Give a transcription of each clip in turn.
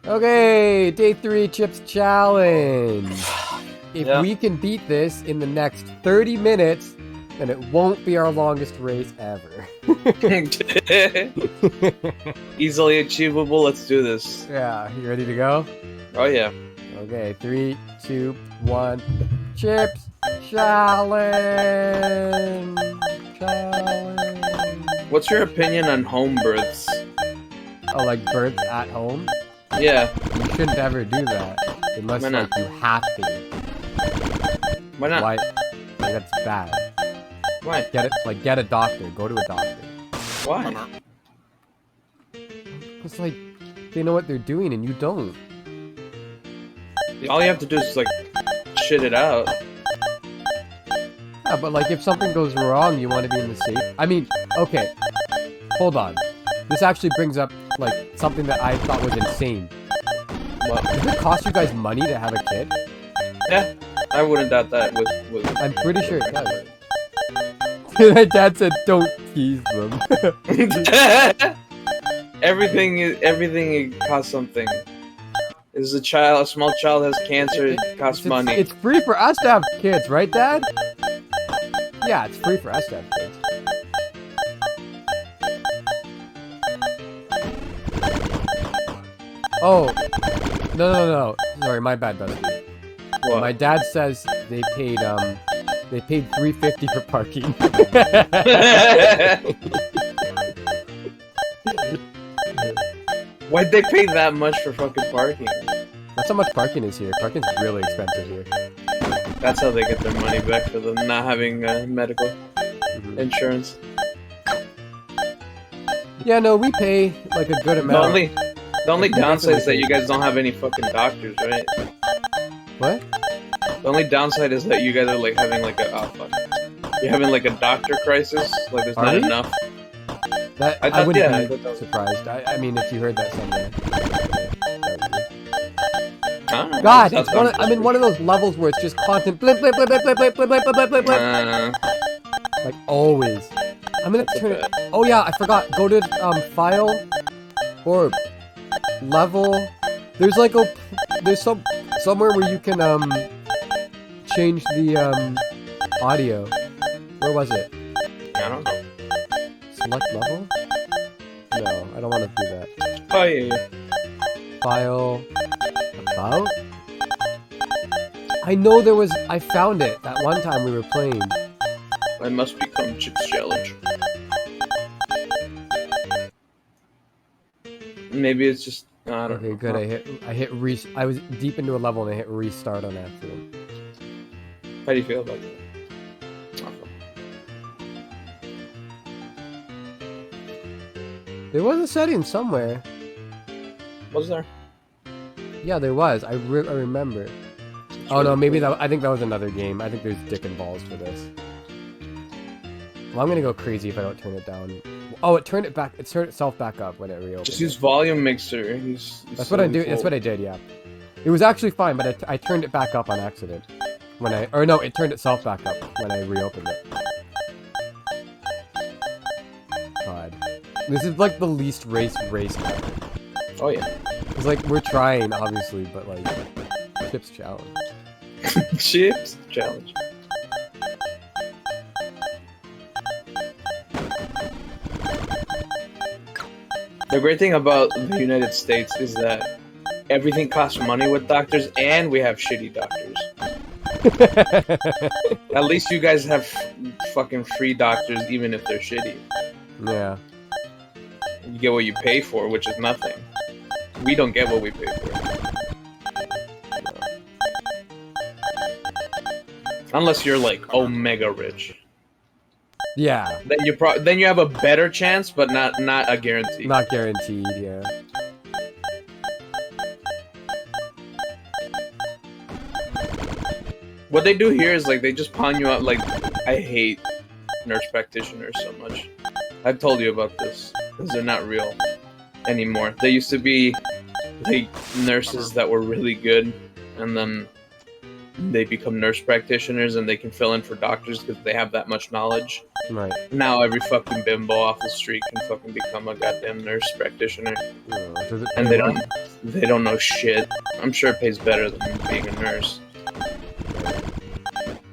Okay, day 3 chips challenge. If Yep. we can beat this in the next 30 minutes, then it won't be our longest race ever. Easily achievable. Let's do this. Yeah, you ready to go? Oh yeah. Okay, 3, 2, 1. Chips challenge. Challenge. What's your opinion on home births? Oh, like births at home? Yeah. You shouldn't ever do that unless Why like not? you have to. Why not? Why? Like, that's bad. Why? Get a doctor. Go to a doctor. Why? It's like they know what they're doing and you don't. All you have to do is like shit it out. Yeah, but like if something goes wrong, you want to be in the safe. I mean, okay, hold on. This actually brings up like something that I thought was insane. What? Does it cost you guys money to have a kid? Yeah. I wouldn't doubt that with I'm pretty sure it does. My dad said, "Don't tease them." everything costs something. Is a small child has cancer, it costs money. It's free for us to have kids, right, Dad? Yeah, it's free for us to have kids. Oh, no. Sorry, my bad, Dusty. What? My dad says they paid $3.50 for parking. Why'd they pay that much for fucking parking? That's how much parking is here. Parking's really expensive here. That's how they get their money back for them not having medical insurance. Yeah, no, we pay like a good amount. The only downside is that you guys don't have any fucking doctors, right? What? The only downside is that you guys are like having like you're having like a doctor crisis. Like there's not enough. That I I thought- wouldn't yeah, I be thought that was- surprised. I mean, if you heard that somewhere. I don't know. God, That it's I'm in one of those levels where it's just constant blip blip blip blip blip blip blip blip blip blip blip. Like always. I'm gonna turn it. Oh yeah, I forgot. Go to file or level. There's like there's somewhere where you can change the audio. Where was it? I don't know. Select level? No, I don't want to do that. Oh yeah. File. About? I know there was. I found it that one time we were playing. I must become Chips Challenge. Maybe it's just I don't know. Okay, good. I hit I was deep into a level and I hit restart on accident. How do you feel about that? There was a setting somewhere. Was there? Yeah, there was. I remember. Oh no, maybe that. I think that was another game. I think there's dick and balls for this. Well, I'm gonna go crazy if I don't turn it down. Oh, it turned itself back up when it reopened. Just use volume mixer. That's what I do. That's what I did. Yeah, it was actually fine, but I turned it back up on accident when it turned itself back up when I reopened it. God, this is like the least race ever. Oh yeah. It's like we're trying, obviously, but like Chips challenge. Chips Challenge. The great thing about the United States is that everything costs money with doctors, and we have shitty doctors. At least you guys have fucking free doctors, even if they're shitty. Yeah. You get what you pay for, which is nothing. We don't get what we pay for. Unless you're like omega rich. Yeah. Then you have a better chance, but not a guarantee. Not guaranteed, yeah. What they do here is like they just pawn you out. Like I hate nurse practitioners so much. I've told you about this because they're not real anymore. They used to be like nurses that were really good, and then they become nurse practitioners and they can fill in for doctors because they have that much knowledge. Right. Now every fucking bimbo off the street can fucking become a goddamn nurse practitioner. Does it And pay they well? don't. they don't know shit. I'm sure it pays better than being a nurse.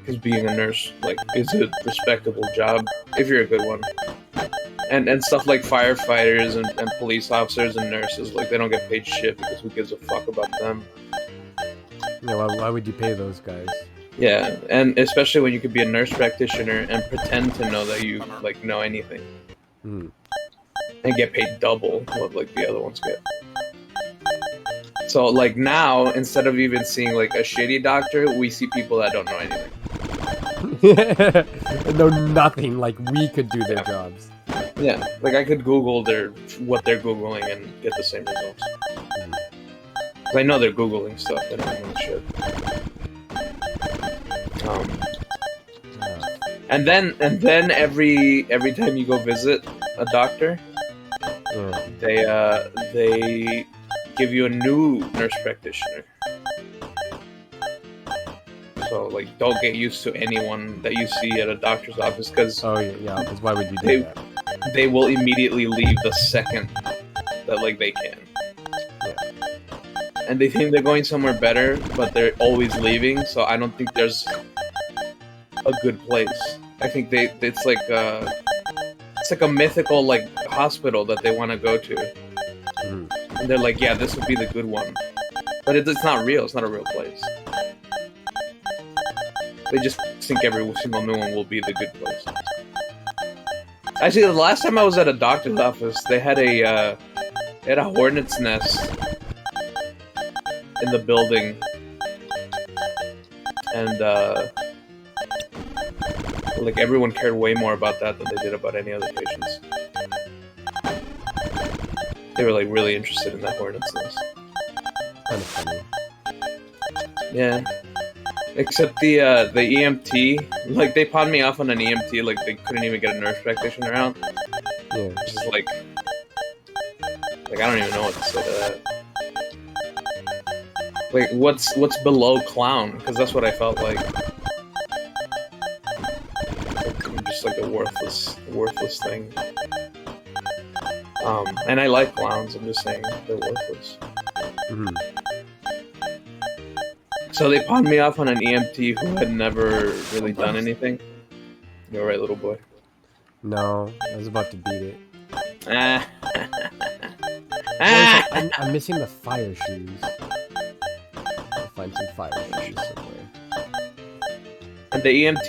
Because being a nurse, like, is a respectable job if you're a good one. And stuff like firefighters and police officers and nurses, like, they don't get paid shit because who gives a fuck about them? Yeah, why would you pay those guys? Yeah, and especially when you could be a nurse practitioner and pretend to know that you, like, know anything. Mm. And get paid double what, like, the other ones get. So, like, now, instead of even seeing, like, a shitty doctor, we see people that don't know anything. Know nothing, like we could do their jobs. Yeah, like, I could Google what they're Googling and get the same results. Mm. I know they're Googling stuff, they don't know shit. And then every time you go visit a doctor, they give you a new nurse practitioner. So, like, don't get used to anyone that you see at a doctor's office, because because why would you do that? They will immediately leave the second that, like, they can. Yeah. And they think they're going somewhere better, but they're always leaving. So I don't think there's a good place. I think it's like a mythical, like, hospital that they want to go to, and they're like, yeah, this would be the good one, but it's not real. It's not a real place. They just think every single new one will be the good place. Actually, the last time I was at a doctor's office, they had a hornet's nest in the building, and like, everyone cared way more about that than they did about any other patients. They were, like, really interested in that hornet's nest. Kind of funny. Yeah. Except the EMT, like, they pawned me off on an EMT, like, they couldn't even get a nurse practitioner out. Yeah. Which is like, I don't even know what to say to that. Like, what's below clown? Because that's what I felt like. I'm just like a worthless thing. And I like clowns, I'm just saying, they're worthless. Mm-hmm. So they pawned me off on an EMT who had never really done anything. You alright, little boy? No, I was about to beat it. Ah. I'm missing the fire shoes. I'll find some fire shoes somewhere. And the EMT,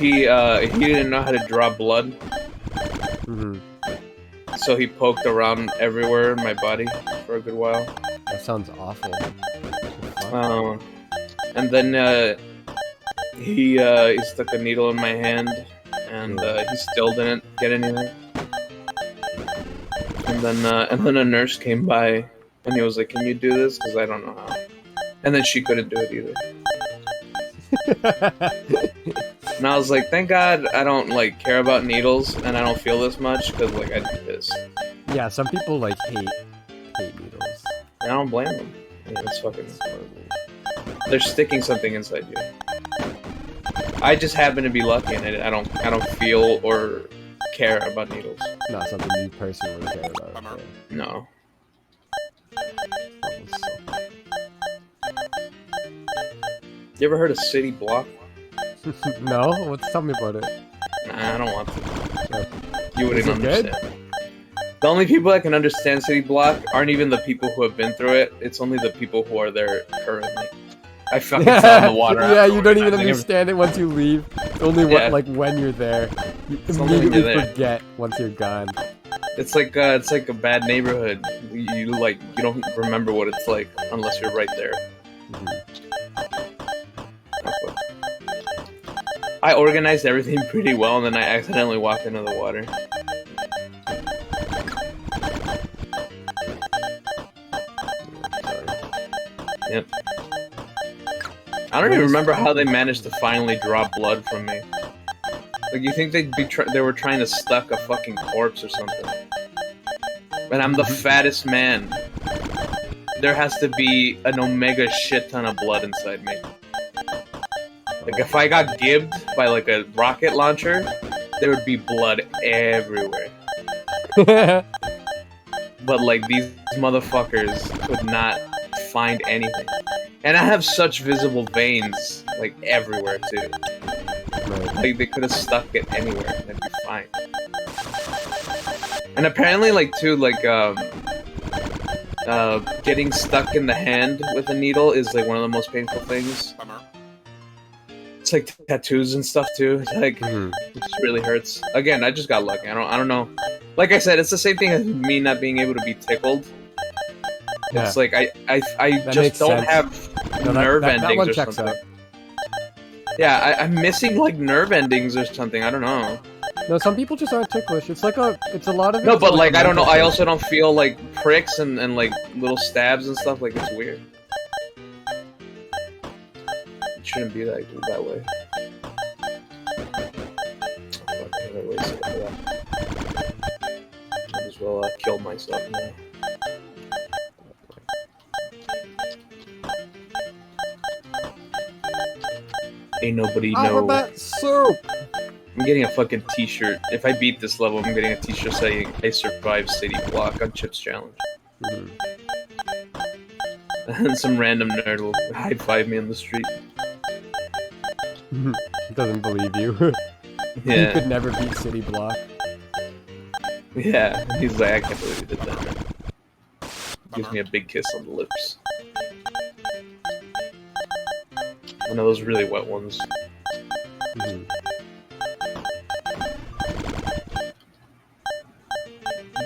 he didn't know how to draw blood. Mm-hmm. So he poked around everywhere in my body for a good while. That sounds awful. And then he stuck a needle in my hand, and he still didn't get anything. And then a nurse came by, and he was like, "Can you do this? Because I don't know how." And then she couldn't do it either. And I was like, "Thank God I don't, like, care about needles, and I don't feel this much, because, like, I'd be pissed." Yeah, some people, like, hate needles. And I don't blame them. I mean, it's fucking horrible. They're sticking something inside you. I just happen to be lucky, and I don't feel or care about needles. Not something you personally care about. Okay. No. You ever heard of City Block? No? Tell me about it. Nah, I don't want to. Yeah. You wouldn't understand. Good? The only people that can understand City Block aren't even the people who have been through it. It's only the people who are there currently. I fucking saw the water. Yeah, you don't even understand it once you leave. It's only like when you're there. You immediately forget once you're gone. It's like a bad neighborhood. You don't remember what it's like unless you're right there. Mm-hmm. I organized everything pretty well, and then I accidentally walked into the water. Yep. I don't even remember how they managed to finally draw blood from me. Like, you think they were trying to stuck a fucking corpse or something? And I'm the fattest man. There has to be an omega shit ton of blood inside me. Like, if I got gibbed by, like, a rocket launcher, there would be blood everywhere. But, like, these motherfuckers could not find anything. And I have such visible veins, like, everywhere, too. Right. Like, they could have stuck it anywhere, and it'd be fine. And apparently, like, too, like, getting stuck in the hand with a needle is, like, one of the most painful things. It's like tattoos and stuff, too. It's like, it just really hurts. Again, I just got lucky. I don't know. Like I said, it's the same thing as me not being able to be tickled. Yeah. It's like, I That just makes don't sense. have No, nerve that endings one or checks something. out. Yeah, I'm missing, like, nerve endings or something. I don't know. No, some people just aren't ticklish. It's a lot of No, it's but, like, a I don't know. mental I thing. also don't feel, like, pricks and like, little stabs and stuff. Like, it's weird. It shouldn't be that way. Oh, fuck, I gotta waste it for that. Might as well kill myself now. Ain't nobody know. Alphabet soup! I'm getting a fucking t-shirt. If I beat this level, I'm getting a t-shirt saying I survived City Block on Chip's Challenge. And some random nerd will high-five me on the street. Doesn't believe you. You Yeah. could never beat City Block. Yeah. He's like, I can't believe you did that, man. Gives me a big kiss on the lips. One of those really wet ones.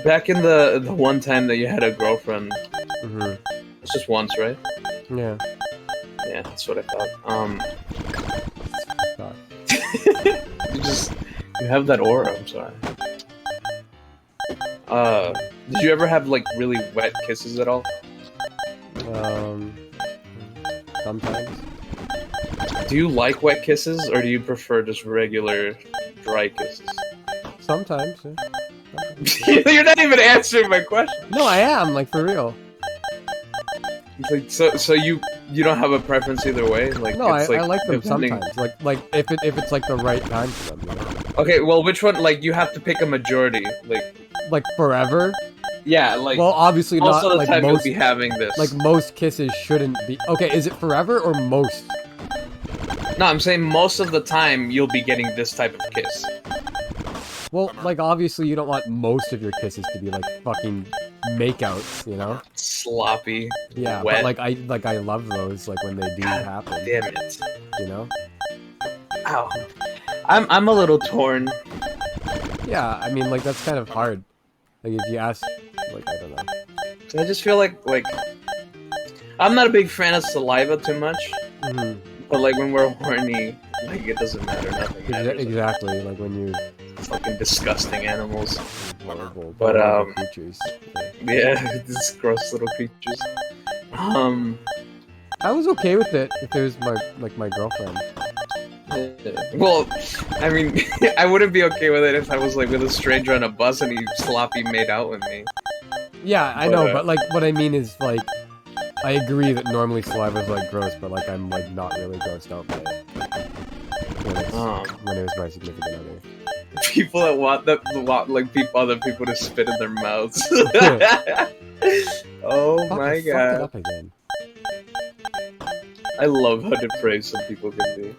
Back in the one time that you had a girlfriend, it's just once, right? Yeah. Yeah, that's what I thought. God. You have that aura, I'm sorry. Did you ever have, like, really wet kisses at all? Sometimes. Do you like wet kisses, or do you prefer just regular dry kisses? Sometimes, yeah. You're not even answering my question. No, I am, like, for real. It's like, so you don't have a preference either way? Like, No, it's I like them depending- sometimes. Like if it's like the right time for them, you know? Okay, well, which one? Like, you have to pick a majority. Like forever? Yeah, like. Well, obviously most not of the like time most you'll be having this. like most kisses shouldn't be. Okay, is it forever or most? No, I'm saying most of the time you'll be getting this type of kiss. Well, like obviously you don't want most of your kisses to be like fucking makeouts, you know? Sloppy. Yeah, wet. but like I love those like when they do happen, Damn it. you know? Ow. I'm a little torn. Yeah, I mean like that's kind of hard. Like if you ask, like I don't know. I just feel like I'm not a big fan of saliva too much, but like when we're horny, like it doesn't matter. Nothing matters. Exactly, like when you're Fucking disgusting animals. horrible, But, horrible creatures. Yeah, these gross little creatures. I was okay with it if it was my girlfriend. Well, I mean, I wouldn't be okay with it if I was like with a stranger on a bus and he sloppy made out with me. Yeah, I know, but like what I mean is like I agree that normally saliva is like gross, but like I'm like not really grossed out by it when it was my significant other. People that want like other people to spit in their mouths. Oh my Fuck it god! up again. I love how depraved some people can be.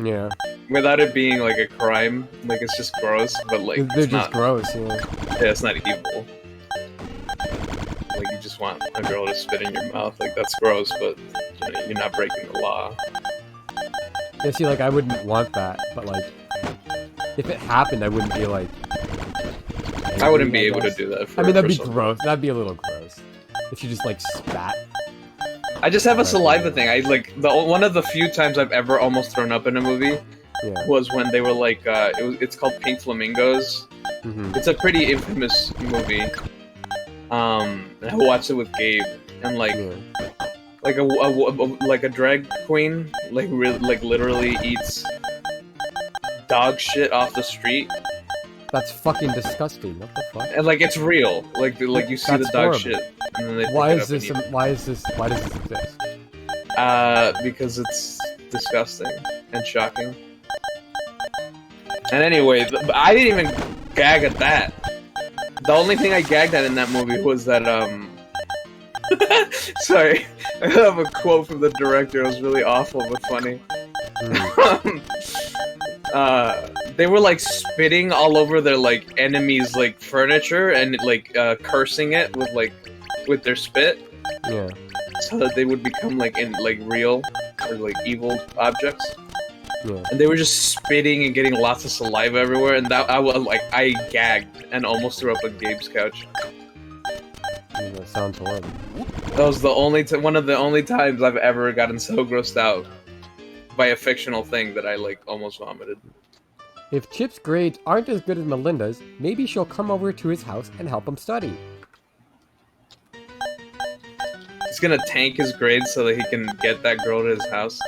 Yeah, Without it being like a crime, like it's just gross, but like they're it's just not. gross. Yeah. Yeah, it's not evil. Like you just want a girl to spit in your mouth, like that's gross, but you know, you're not breaking the law. Yeah, see, like I wouldn't want that, but like if it happened, I wouldn't be like. I wouldn't be angry, able to guess. do that. I mean, that'd be someone. gross. That'd be a little gross if you just like spat. I just have a saliva thing. I like one of the few times I've ever almost thrown up in a movie Yeah. was when they were like, it's called Pink Flamingos. It's a pretty infamous movie. I watched it with Gabe, and like, like a drag queen, like literally eats dog shit off the street, That's fucking disgusting. What the fuck? and like it's real. Like you see That's the dog horrible. shit, and then they Why pick is it up this? and eat Why does this exist? it. Because it's disgusting and shocking. And anyway, I didn't even gag at that. The only thing I gagged at in that movie was that Sorry, I have a quote from the director. It was really awful but funny. They were like spitting all over their like enemies' like furniture and like cursing it with their spit. Yeah. So that they would become like real or like evil objects. Yeah. And they were just spitting and getting lots of saliva everywhere, and I gagged and almost threw up on Gabe's couch. That sounds horrible. That was the only one of the only times I've ever gotten so grossed out by a fictional thing that I like almost vomited. If Chip's grades aren't as good as Melinda's, maybe she'll come over to his house and help him study. He's gonna tank his grades so that he can get that girl to his house.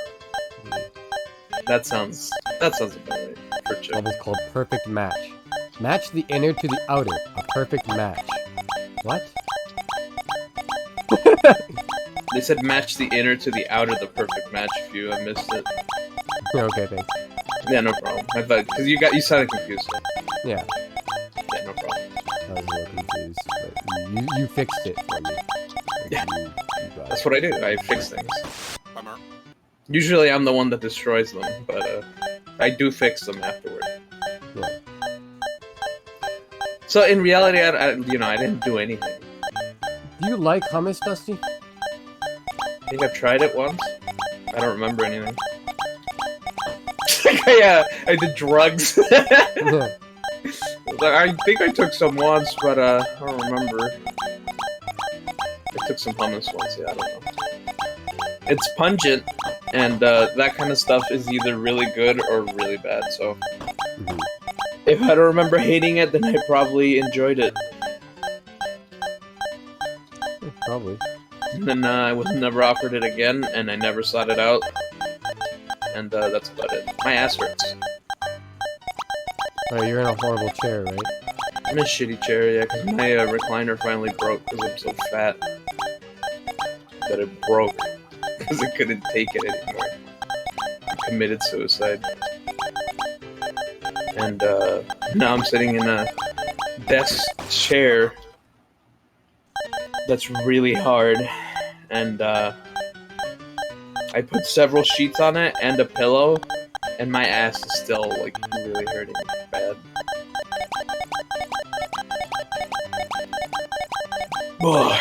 That sounds about right for Chip. Level's called Perfect Match. Match the inner to the outer. A perfect match. What? They said match the inner to the outer, the perfect match. If you missed it. Okay, thanks. Yeah, no problem. I thought because you sounded confused. So. Yeah. Yeah, no problem. I was a little confused, but you fixed it for me. Yeah. You got That's it. what I do. I fix things. Usually I'm the one that destroys them, but I do fix them afterward. Yeah. So in reality, I didn't do anything. Do you like hummus, Dusty? I think I've tried it once. I don't remember anything. Yeah, I did drugs. Yeah. I think I took some once, but I don't remember. I took some hummus once, yeah, I don't know. It's pungent, and that kind of stuff is either really good or really bad, so... Mhm. If I don't remember hating it, then I probably enjoyed it. Yeah, probably. And then I was never offered it again, and I never sought it out. And that's about it. My ass hurts. Alright, you're in a horrible chair, right? I'm in a shitty chair, yeah, because my recliner finally broke because I'm so fat. That it broke. Because I couldn't take it anymore. I committed suicide. And now I'm sitting in a desk chair that's really hard. And I put several sheets on it and a pillow, and my ass is still like really hurting bad. Ugh.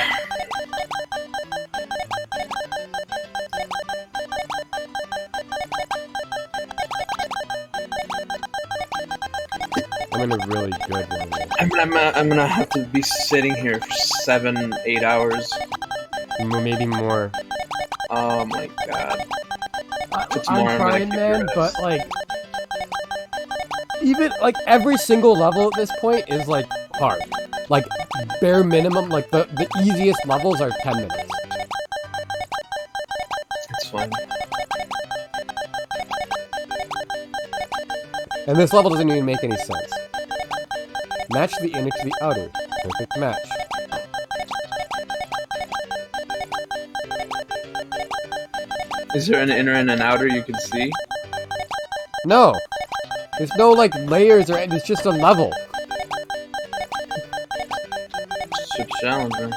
I'm in a really good one. I'm gonna have to be sitting here for 7-8 hours. Maybe more. Oh my god. It's I'm more, I'm gonna trying, kick man, your but ass. like... Even, like, every single level at this point is, like, hard. Like, bare minimum, like, the easiest levels are 10 minutes. It's fine. And this level doesn't even make any sense. Match the inner to the outer. Perfect match. Is there an inner and an outer you can see? No! There's no, like, layers or anything. It's just a level. It's Chip's Challenge, man.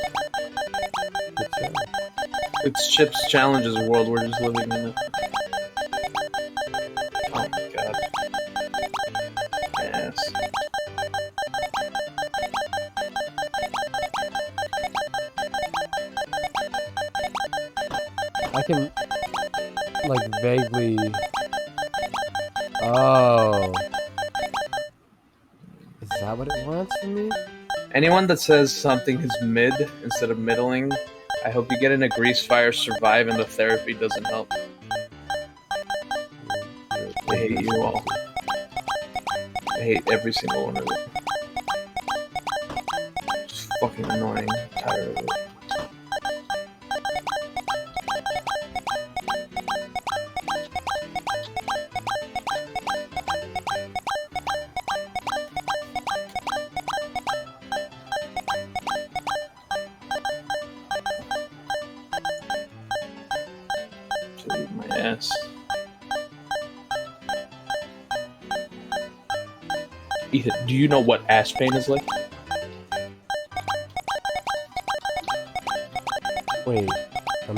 It's Chip's Challenge's world, we're just living in it. Oh my god. Yes. I can, like, vaguely... Oh. Is that what it wants from me? Anyone that says something is mid instead of middling, I hope you get in a grease fire, survive, and the therapy doesn't help. I hate you all. I hate every single one of you. It's fucking annoying. I'm tired of it. Dude, my ass. Ethan, do you know what ass pain is like?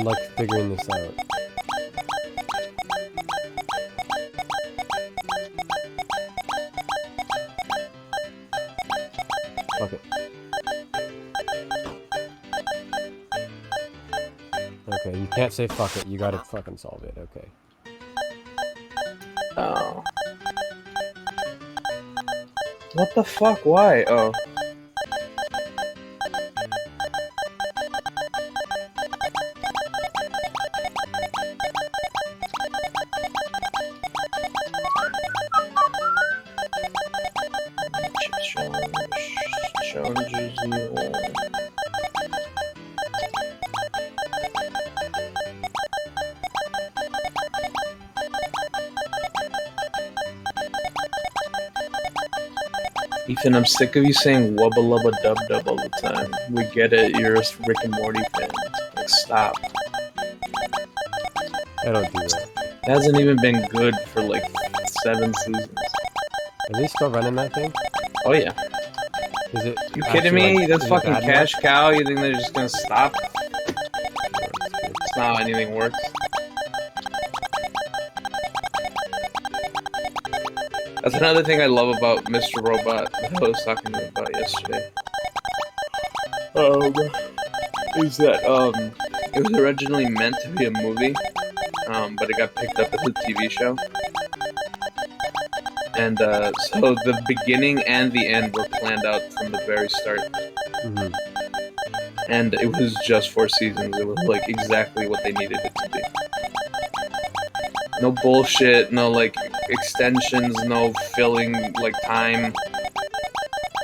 like figuring this out. Fuck it. Okay, you can't say fuck it. You gotta fucking solve it. Okay. Oh. What the fuck? Why? Oh. Ethan, I'm sick of you saying wubba lubba dub dub all the time. We get it, you're a Rick and Morty fan. Like, stop. I don't do that. It hasn't even been good for like 7 seasons. Are they still running that thing? Oh yeah. Is it? You kidding me? Like, That's fucking bad cash enough? cow? You think they're just gonna stop? It's not how anything works. That's another thing I love about Mr. Robot that I was talking to you about yesterday. Is that it was originally meant to be a movie, but it got picked up as a TV show. And so the beginning and the end were planned out from the very start. Mm-hmm. And it was just 4 seasons. It was like exactly what they needed it to be. No bullshit, no like extensions, no filling like time.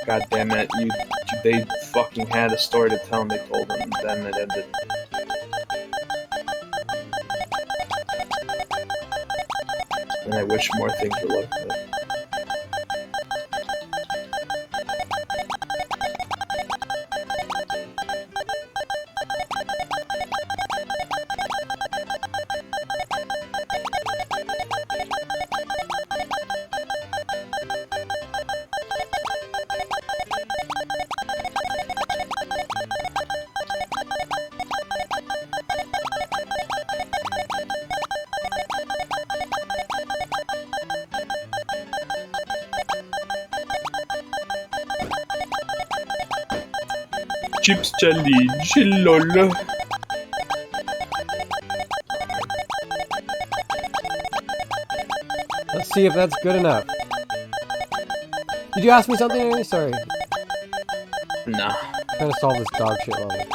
God damn it, they fucking had a story to tell and they told them, and then it ended. And I wish more things were like that. Chips challenge, lol. Let's see if that's good enough. Did you ask me something, Amy? Sorry. Nah. I'm trying to solve this dog shit level.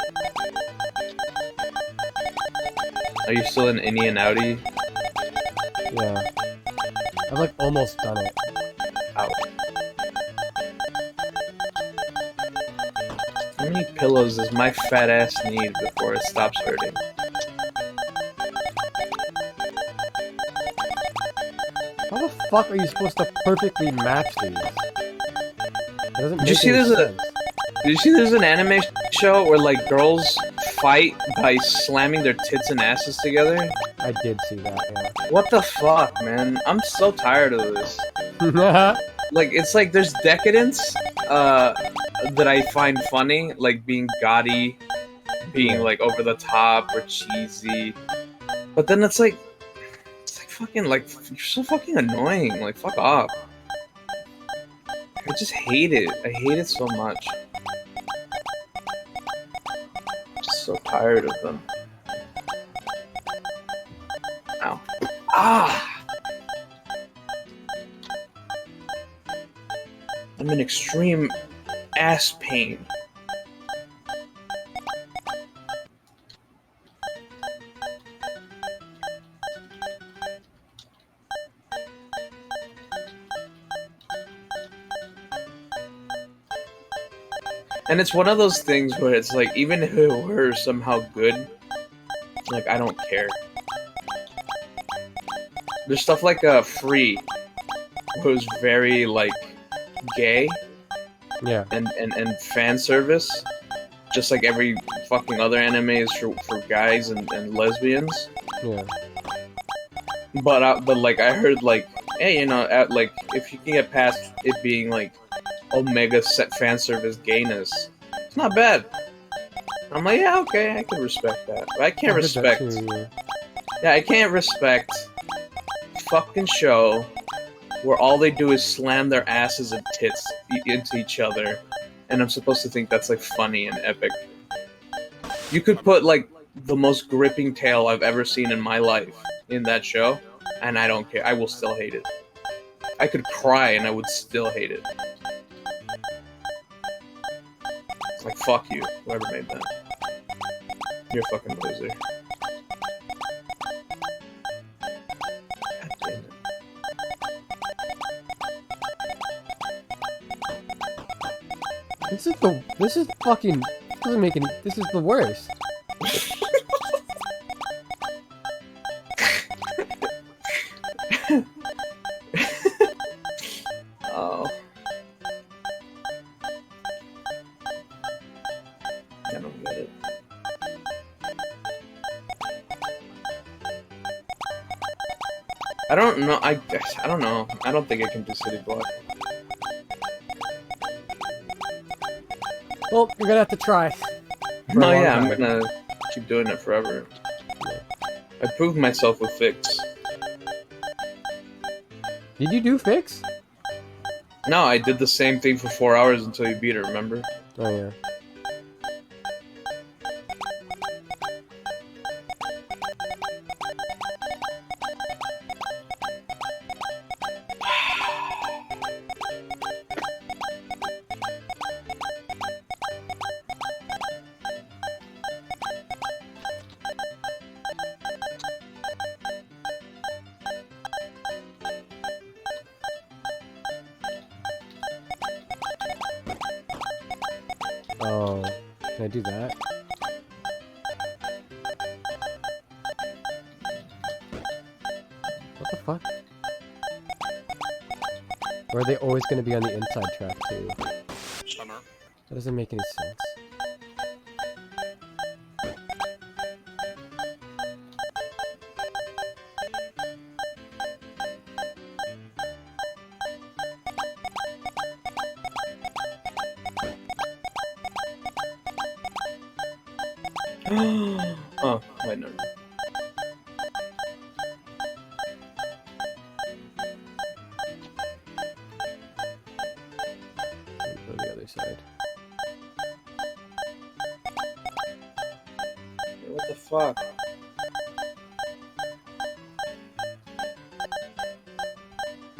Are you still in Innie and Outie? Yeah. I've like almost done it. Ow. How many pillows does my fat ass need before it stops hurting? How the fuck are you supposed to perfectly match these? It doesn't make Did you see any there's sense. Did you see there's an anime show where like girls fight by slamming their tits and asses together? I did see that, What the fuck, man? I'm so tired of this. yeah. Like, it's like there's decadence that I find funny, like being gaudy, being like over the top or cheesy. But then it's like fucking like you're so fucking annoying. Like, fuck off. I just hate it. I hate it so much. Just so tired of them. Ow. Ah! I'm in extreme ass pain. And it's one of those things where it's like, even if it were somehow good, like, I don't care. There's stuff like Free, who's very, like, gay Yeah. and fan service, just like every fucking other anime is for guys and lesbians. Yeah. But like, I heard, like, hey, you know, like, if you can get past it being, like, Omega set fan service gayness, it's not bad. I'm like, yeah, okay, I can respect that. But I can't I heard that respect. too, yeah. Yeah, I can't respect a fucking show where all they do is slam their asses and tits into each other, and I'm supposed to think that's like funny and epic. You could put like the most gripping tale I've ever seen in my life in that show, and I don't care. I will still hate it. I could cry and I would still hate it. It's like, fuck you, whoever made that. You're a fucking loser. God damn it. This is fucking, doesn't make any, this is the worst. Oh. I don't get it. I don't know. I don't know. I don't think I can do City Block. Well, you're gonna have to try. For a No, long yeah, I'm time. gonna keep doing it forever. I proved myself with Fix. Did you do fix? No, I did the same thing for 4 hours until you beat it, remember? Oh yeah. Oh, can I do that? What the fuck? Or are they always gonna be on the inside track too? That doesn't make any sense. Oh, wait, no. Go to the other side. What the fuck?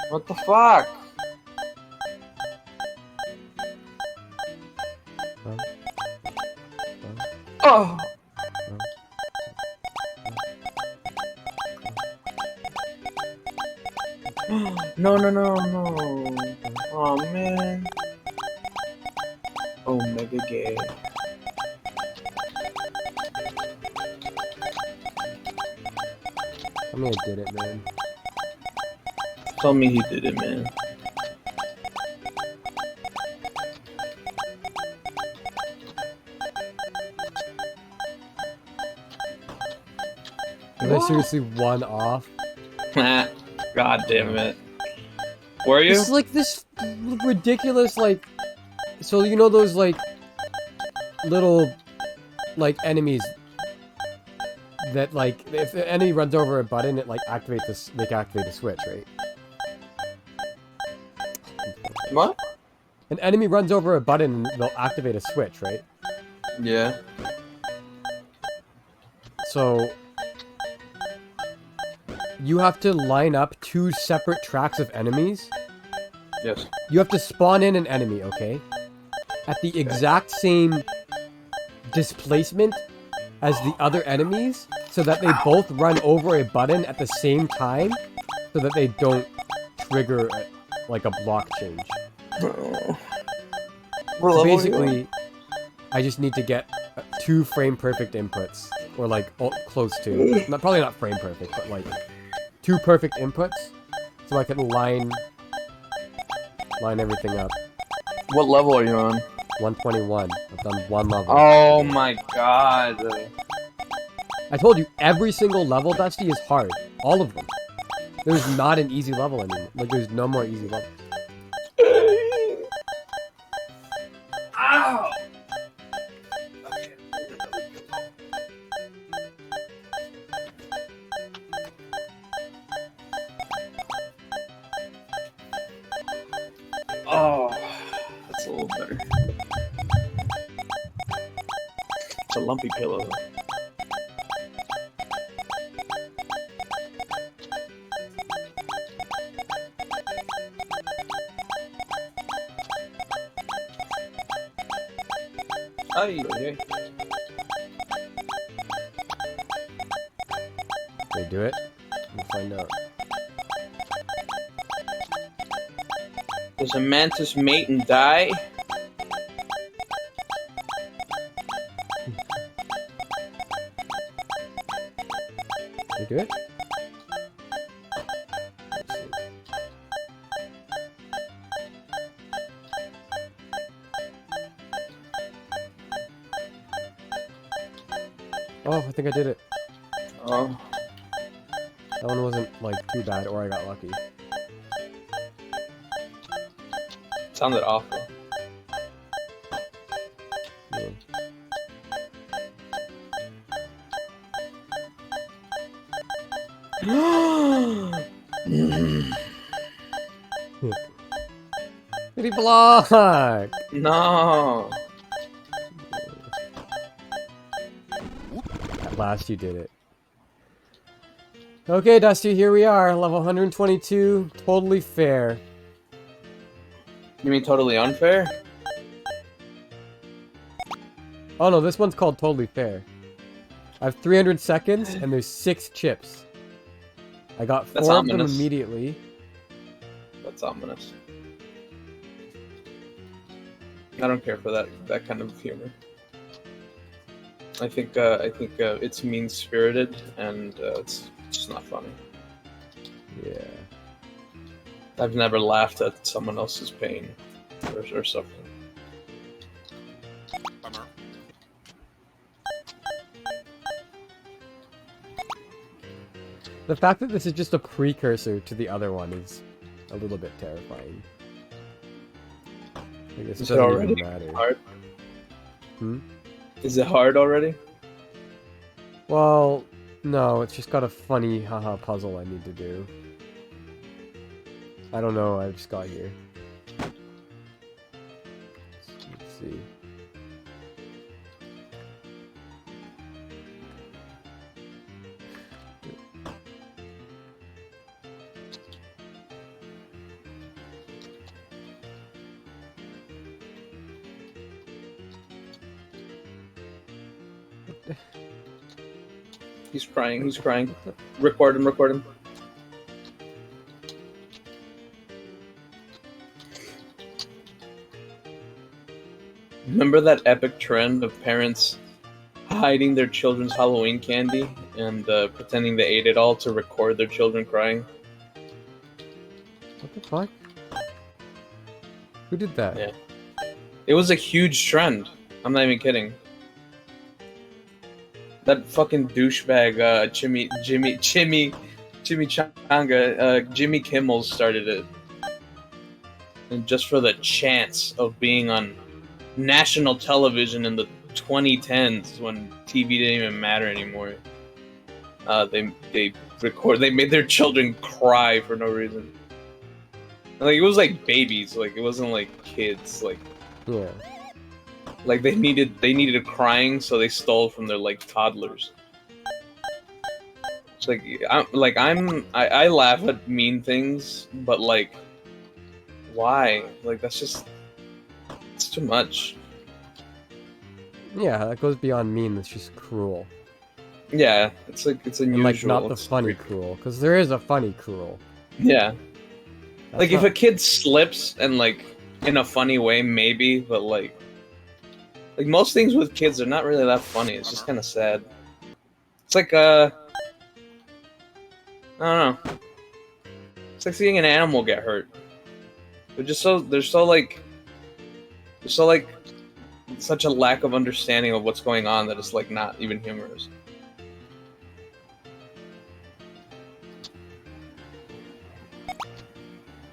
What the fuck? Oh! No, no, no, no. Oh, man. Oh, mega gay. I mean, I did it, man. Tell me he did it, man. Was I seriously one off? God damn it. Were you? It's like this ridiculous, like... So, you know those, like... Little... Like, enemies... That, like... If the enemy runs over a button, it, like, activates this... They activate the switch, right? What? An enemy runs over a button, and they'll activate a switch, right? Yeah. So... You have to line up 2 separate tracks of enemies. Yes. You have to spawn in an enemy, okay? At the exact same displacement as the other enemies, so that they both run over a button at the same time, so that they don't trigger like a block change. So basically, I just need to get 2 frame perfect inputs, or like close to. Probably not frame perfect, but like 2 perfect inputs, so I can line everything up. What level are you on? 121. I've done 1 level. Oh my god. I told you, every single level, Dusty, is hard. All of them. There's not an easy level anymore. Like, there's no more easy levels. Ow! a lumpy pillow. Ay, ay, They do it? We'll find out. Does a mantis mate and die? They do it? Let's see. Oh, I think I did it. Oh. That one wasn't, like, too bad, or I got lucky. Sounded awful. Yeah. Did he block? No. At last you did it. Okay, Dusty, here we are. Level 122. Totally fair. You mean totally unfair? Oh no, this one's called Totally Fair. I have 300 seconds, and there's 6 chips. I got 4 of them immediately. That's ominous. I don't care for that kind of humor. I think it's mean-spirited, and it's just not funny. Yeah. I've never laughed at someone else's pain or suffering. The fact that this is just a precursor to the other one is a little bit terrifying. I guess it doesn't even matter. Hard? Hmm? Is it hard already? Well, no, it's just got a funny haha puzzle I need to do. I don't know, I just got here. Let's see. He's crying, he's crying. Record him, record him. Remember that epic trend of parents hiding their children's Halloween candy and pretending they ate it all to record their children crying? What the fuck? Who did that? Yeah. It was a huge trend. I'm not even kidding. That fucking douchebag, Jimmy Kimmel started it. And just for the chance of being on national television in the 2010s when TV didn't even matter anymore, they made their children cry for no reason. Like, it was like babies, like, it wasn't like kids, like... Yeah. Like, they needed crying, so they stole from their, like, toddlers. It's like, I laugh at mean things, but, like, why? Like, that's just... It's too much. Yeah, that goes beyond mean, that's just cruel. Yeah, it's like, it's unusual. And, like, not the funny cruel, because there is a funny cruel. Yeah. That's like, if a kid slips, and, like, in a funny way, maybe, but, like, most things with kids are not really that funny. It's just kind of sad. It's like, I don't know. It's like seeing an animal get hurt. There's such a lack of understanding of what's going on that it's, like, not even humorous.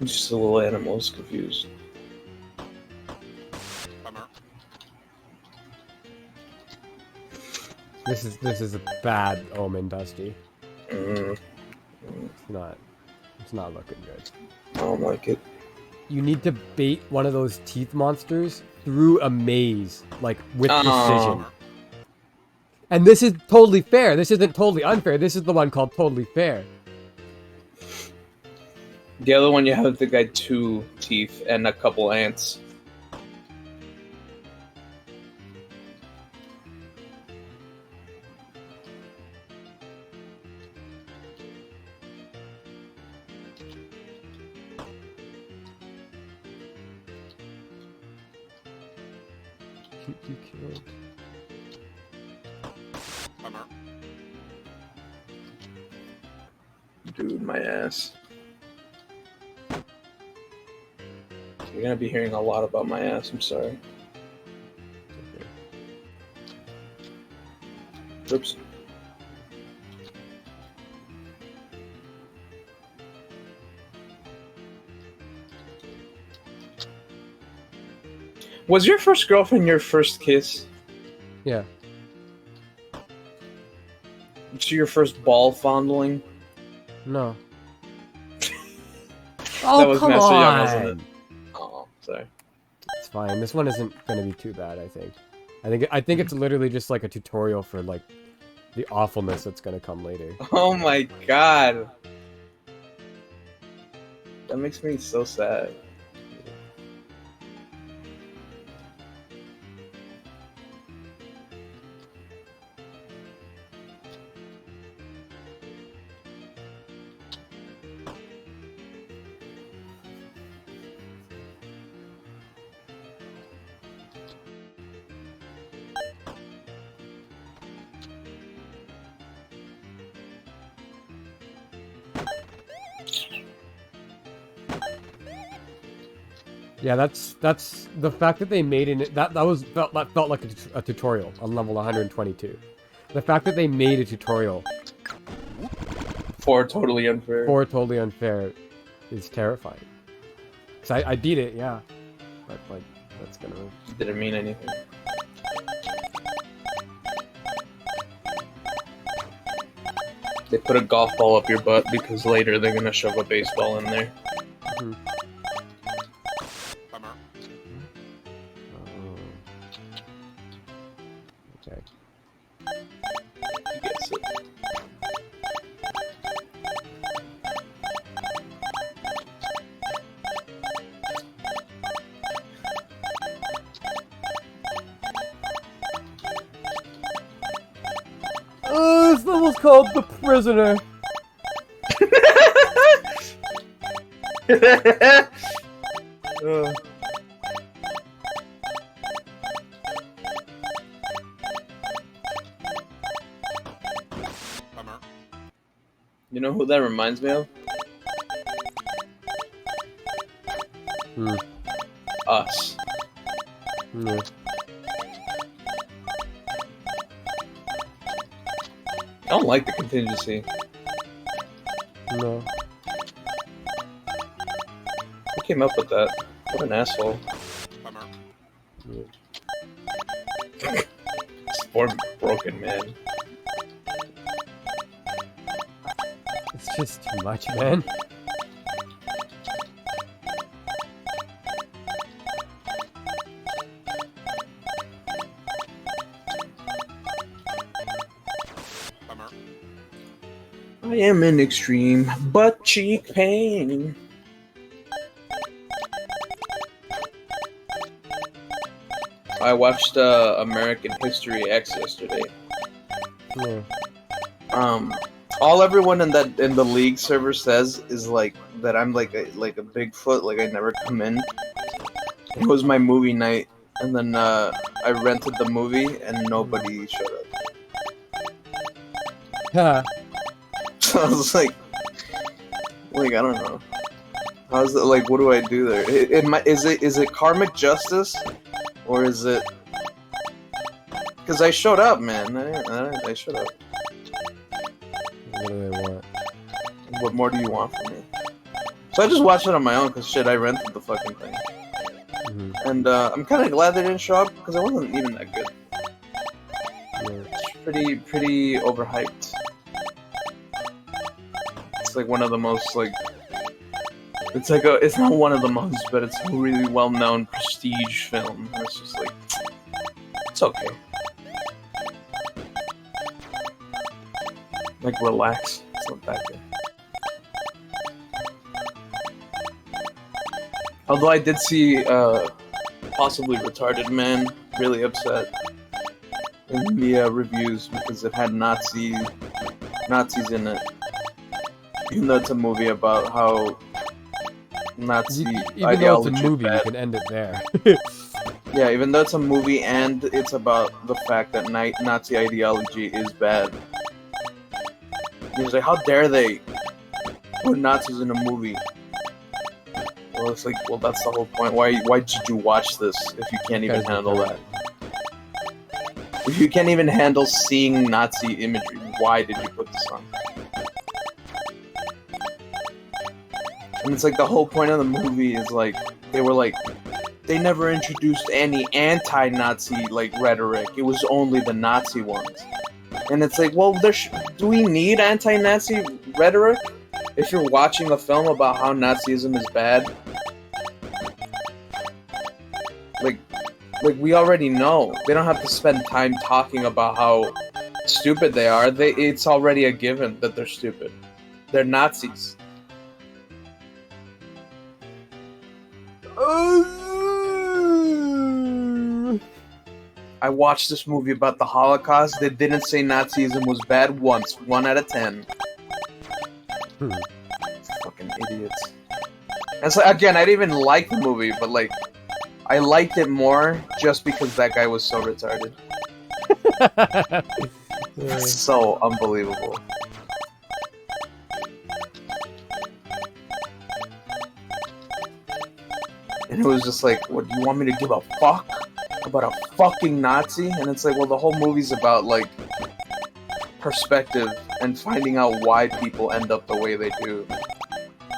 Just a little animal's confused. This is a bad omen, Dusty. Mm. It's not looking good. I don't like it. You need to bait one of those teeth monsters through a maze, like, with precision. And this is totally fair. This isn't totally unfair. This is the one called totally fair. The other one, you have the guy 2 teeth and a couple ants. Cute. Dude, my ass. You're gonna be hearing a lot about my ass, I'm sorry. Oops. Was your first girlfriend your first kiss? Yeah. So your first ball fondling? No. That Oh, was come Master on! Young, wasn't it? Oh, sorry. It's fine. This one isn't gonna be too bad, I think. I think it's literally just like a tutorial for like the awfulness that's gonna come later. Oh my god. That makes me so sad. Yeah, that's the fact that they made it. That felt like a tutorial on level 122. The fact that they made a tutorial For totally unfair. for totally unfair is terrifying. Cause I beat it, yeah, but like that's gonna. Didn't mean anything. They put a golf ball up your butt because later they're gonna shove a baseball in there. Mm-hmm. Okay. You guess it. This level's called The Prisoner. You know who that reminds me of? Us. Yeah. I don't like the contingency. No. Who came up with that? What an asshole. Yeah. Poor broken man. It's just too much, man. I am in extreme butt cheek pain. I watched American History X yesterday. Yeah. All everyone in the league server says is like that I'm like a Bigfoot, like I never come in. It was my movie night, and then I rented the movie, and nobody showed up. Huh. So I was like I don't know. How's it like? What do I do there? Is it karmic justice, or is it? Because I showed up, man. I showed up. What do they want? What more do you want from me? So I just watched it on my own because shit, I rented the fucking thing. Mm-hmm. And I'm kind of glad they didn't show up because it wasn't even that good. Yeah. It's pretty overhyped. It's like one of the most like. It's not one of the most, but it's a really well-known prestige film. And it's just like, it's okay. Like, relax. It's not that good. Although I did see possibly retarded man really upset in the reviews because it had Nazis in it. Even though it's a movie about how Nazi Even though it's a ideology is movie, you bad. can end it there. Yeah, even though it's a movie and it's about the fact that Nazi ideology is bad. He was like, how dare they put Nazis in a movie? Well, it's like, well, that's the whole point. Why did you watch this if you can't even handle that? If you can't even handle seeing Nazi imagery, why did you put this on? And it's like the whole point of the movie is like, they never introduced any anti-Nazi like rhetoric. It was only the Nazi ones. And it's like, well, do we need anti-Nazi rhetoric if you're watching a film about how Nazism is bad? Like we already know. They don't have to spend time talking about how stupid they are. It's already a given that they're stupid. They're Nazis. I watched this movie about the Holocaust. They didn't say Nazism was bad once. 1 out of 10. Fucking idiots. And so again, I didn't even like the movie, but like, I liked it more just because that guy was so retarded. So unbelievable. And it was just like, what, do you want me to give a fuck about a fucking Nazi? And it's like, well, the whole movie's about like perspective and finding out why people end up the way they do,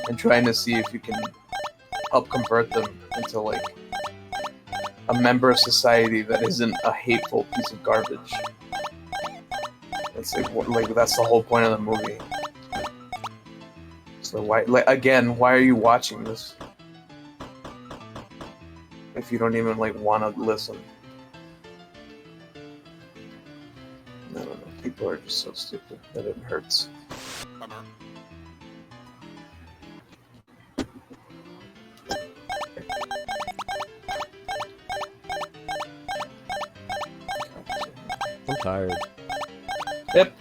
and trying to see if you can help convert them into like a member of society that isn't a hateful piece of garbage. It's like, what, like that's the whole point of the movie. So why, like, again, why are you watching this if you don't even like want to listen? I don't know. People are just so stupid that it hurts. I'm tired. Yep.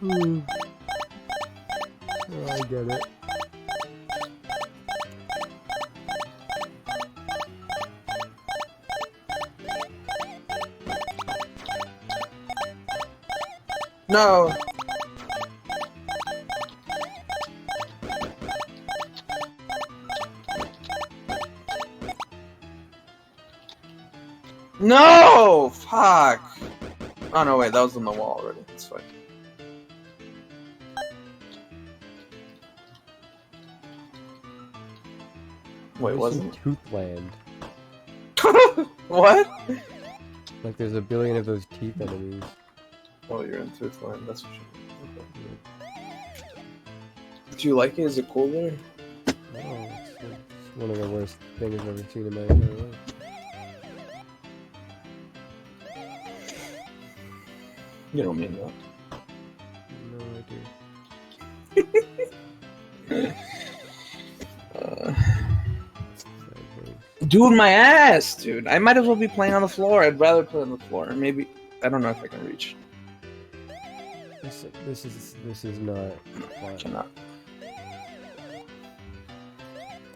Oh, I get it. No. No! Fuck! Oh no, wait, that was on the wall already. It's fine. Wait, wasn't it? Toothland. What? Like there's a billion of those teeth enemies. Oh, you're in Toothland, that's what you mean. Okay. Did you like it? Is it cool there? Oh, it's one of the worst things I've ever seen in my entire life. You don't mean that. No, I do. Dude, my ass, dude. I might as well be playing on the floor. I'd rather play on the floor. Maybe, I don't know if I can reach. This is not fun. I cannot.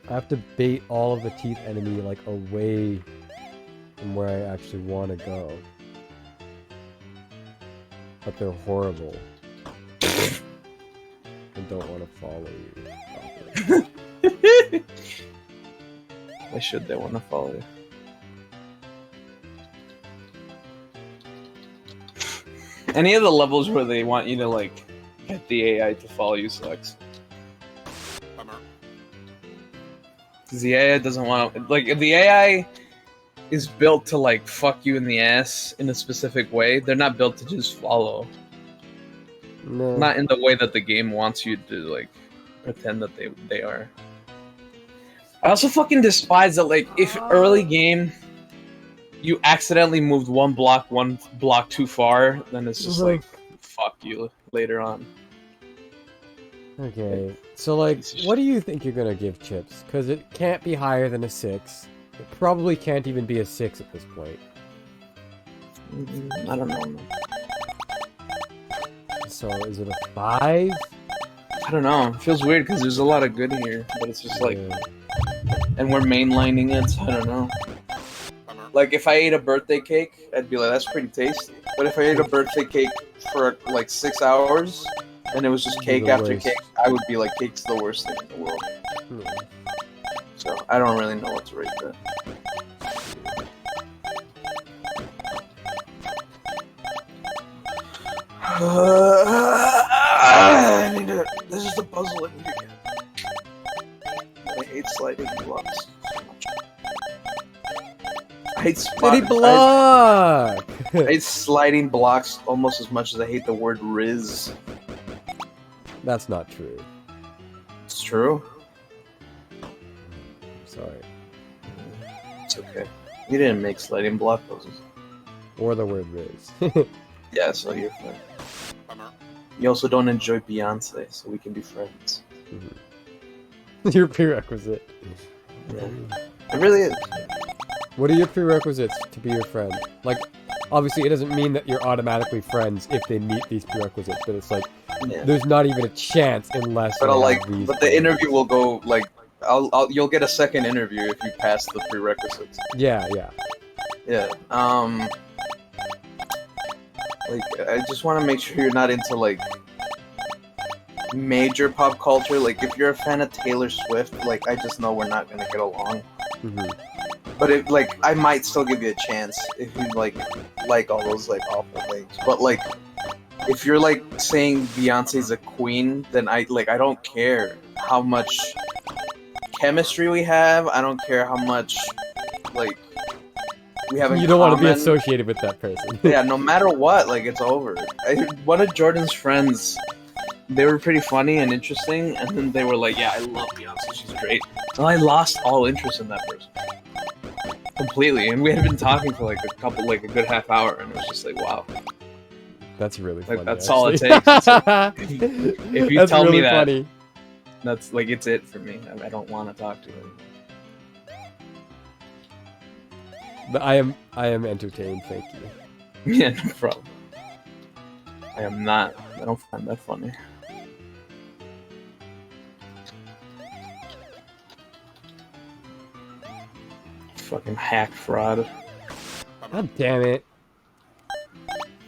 I have to bait all of the teeth enemy like away from where I actually want to go. But they're horrible. And don't want to follow you. Why should they want to follow you? Any of the levels where they want you to like get the AI to follow you sucks. Because the AI doesn't want to, like, the AI is built to like fuck you in the ass in a specific way. They're not built to just follow. No. Not in the way that the game wants you to like pretend that they are. I also fucking despise that like if early game you accidentally moved one block too far, then it's just like fuck you later on. Okay, so like, what do you think you're gonna give Chips? Because it can't be higher than a 6. It probably can't even be a 6 at this point. I don't know. So is it a 5? I don't know. It feels weird because there's a lot of good here, but it's just like, Yeah. and we're mainlining it. So I don't know. Like if I ate a birthday cake, I'd be like, that's pretty tasty. But if I ate a birthday cake for like 6 hours and it was just cake after cake, I would be like, cake's the worst thing in the world. So I don't really know what to rate that. I need to. This is the puzzle I need to get. I hate sliding blocks so much. I hate City block! I hate sliding blocks almost as much as I hate the word Riz. That's not true. It's true. Sorry. It's okay. You didn't make sliding block puzzles. Or the word Riz. Yeah, so you're fine. You also don't enjoy Beyonce, so we can be friends. Your prerequisite. Yeah. It really is. What are your prerequisites to be your friend? Like, obviously it doesn't mean that you're automatically friends if they meet these prerequisites, but it's like, there's not even a chance unless But they have these the interview will go, like, you'll get a second interview if you pass the prerequisites. Yeah, yeah. Yeah, like, I just want to make sure you're not into, like, major pop culture. Like, if you're a fan of Taylor Swift, like, I just know we're not gonna get along. But if, like, I might still give you a chance if you, like all those, like, awful things. But, like, if you're, like, saying Beyonce's a queen, then I don't care how much chemistry we have. I don't care how much, like, we have in You don't want to be common. associated with that person. Yeah, no matter what, like, it's over. One of Jordan's friends, they were pretty funny and interesting, and then they were like, yeah, I love Beyonce, she's great. And I lost all interest in that person. Completely. And we had been talking for, like, a good half hour, and it was just like, wow. That's really Like, funny. that's actually. all it takes. If you That's tell really me that, funny. that's, like, it's it for me. I don't want to talk to him. But I am entertained, thank you. Yeah, no problem. I am not. I don't find that funny. Fucking hack fraud. God damn it.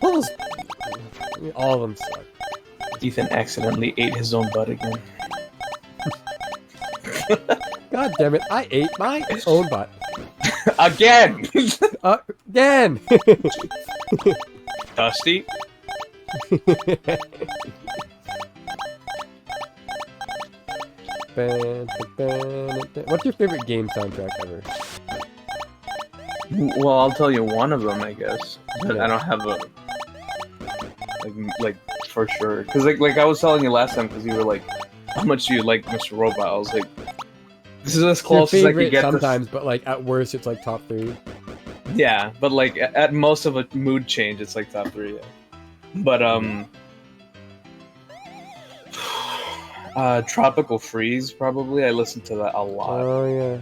All of them suck. Ethan accidentally ate his own butt again. God damn it, I ate my own butt. Again! Again! Dusty? What's your favorite game soundtrack ever? Well, I'll tell you one of them, I guess. But Yeah. I don't have a... Like for sure. Because, like I was telling you last time, because you were like, how much do you like Mr. Robot? I was like, this is as It's your close as I favorite could get sometimes, but like at worst it's like top 3. Yeah, but like at most of a mood change, it's like top 3. Yeah. But Tropical Freeze probably. I listen to that a lot. Oh yeah.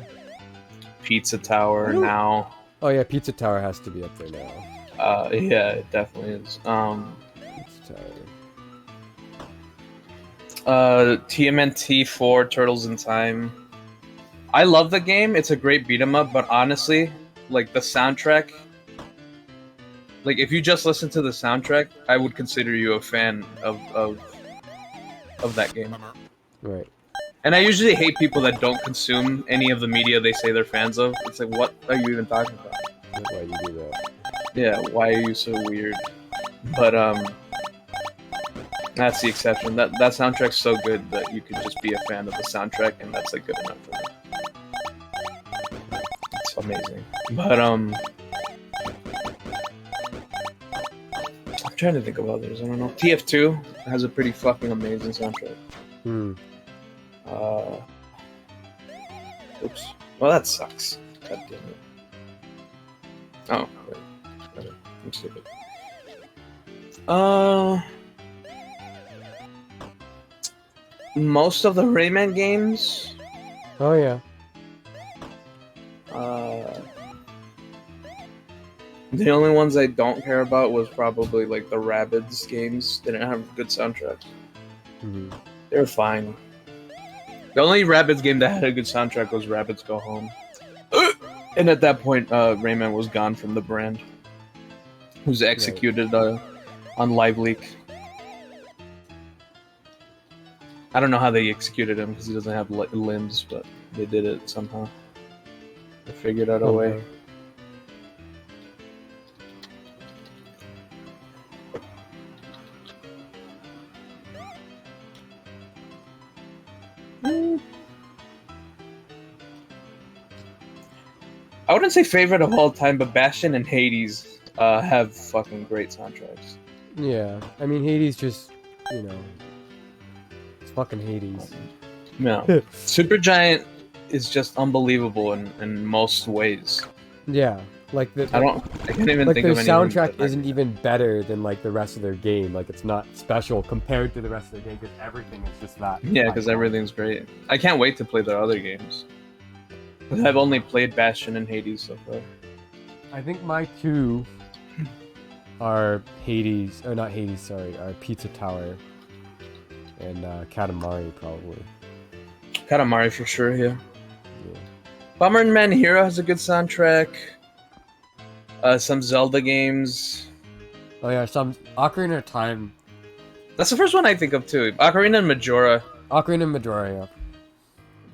Pizza Tower now. Oh yeah, Pizza Tower has to be up there now. Yeah, it definitely is. Pizza Tower. TMNT 4 Turtles in Time. I love the game. It's a great beat 'em up, but honestly, like the soundtrack, like if you just listen to the soundtrack, I would consider you a fan of that game. Right. And I usually hate people that don't consume any of the media they say they're fans of. It's like, what are you even talking about? That's why you do that. Yeah, why are you so weird? But that's the exception. That soundtrack's so good that you could just be a fan of the soundtrack, and that's like good enough for me. It's amazing. But I'm trying to think of others. I don't know. TF2 has a pretty fucking amazing soundtrack. Hmm. Oops. Well, that sucks. God damn it. Oh, wait. I'm stupid. Most of the Rayman games. Oh yeah. The only ones I don't care about was probably like the Rabbids games. They didn't have good soundtracks. Mm-hmm. They were fine. The only Rabbids game that had a good soundtrack was Rabbids Go Home. And at that point, Rayman was gone from the brand. He was executed on Live Leak. I don't know how they executed him because he doesn't have limbs, but they did it somehow. They figured out a way. I wouldn't say favorite of all time, but Bastion and Hades have fucking great soundtracks. Yeah, I mean Hades just, you know, it's fucking Hades. No, Supergiant is just unbelievable in most ways. Yeah, like I can't even like think their of any. soundtrack isn't even better than like the rest of their game. Like it's not special compared to the rest of their game because everything is just that. Yeah, because everything's great. I can't wait to play their other games. I've only played Bastion and Hades so far. I think my two are Hades, or not Hades, sorry, are Pizza Tower and Katamari probably. Katamari for sure, yeah. Bomberman Hero has a good soundtrack. Some Zelda games. Oh yeah, some Ocarina of Time. That's the first one I think of too. Ocarina and Majora. Ocarina and Majora, yeah.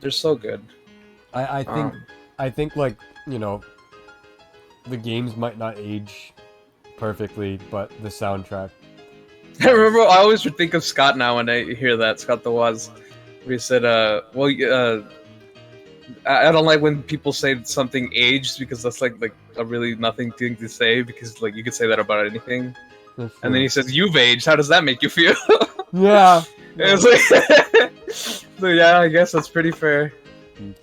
They're so good. I think like, you know, the games might not age perfectly, but the soundtrack. I remember, I always think of Scott now when I hear that, Scott the Woz. We said, I don't like when people say something aged because that's like a really nothing thing to say because like you could say that about anything. And then he says, "You've aged. How does that make you feel?" Yeah. It's like, so yeah, I guess that's pretty fair.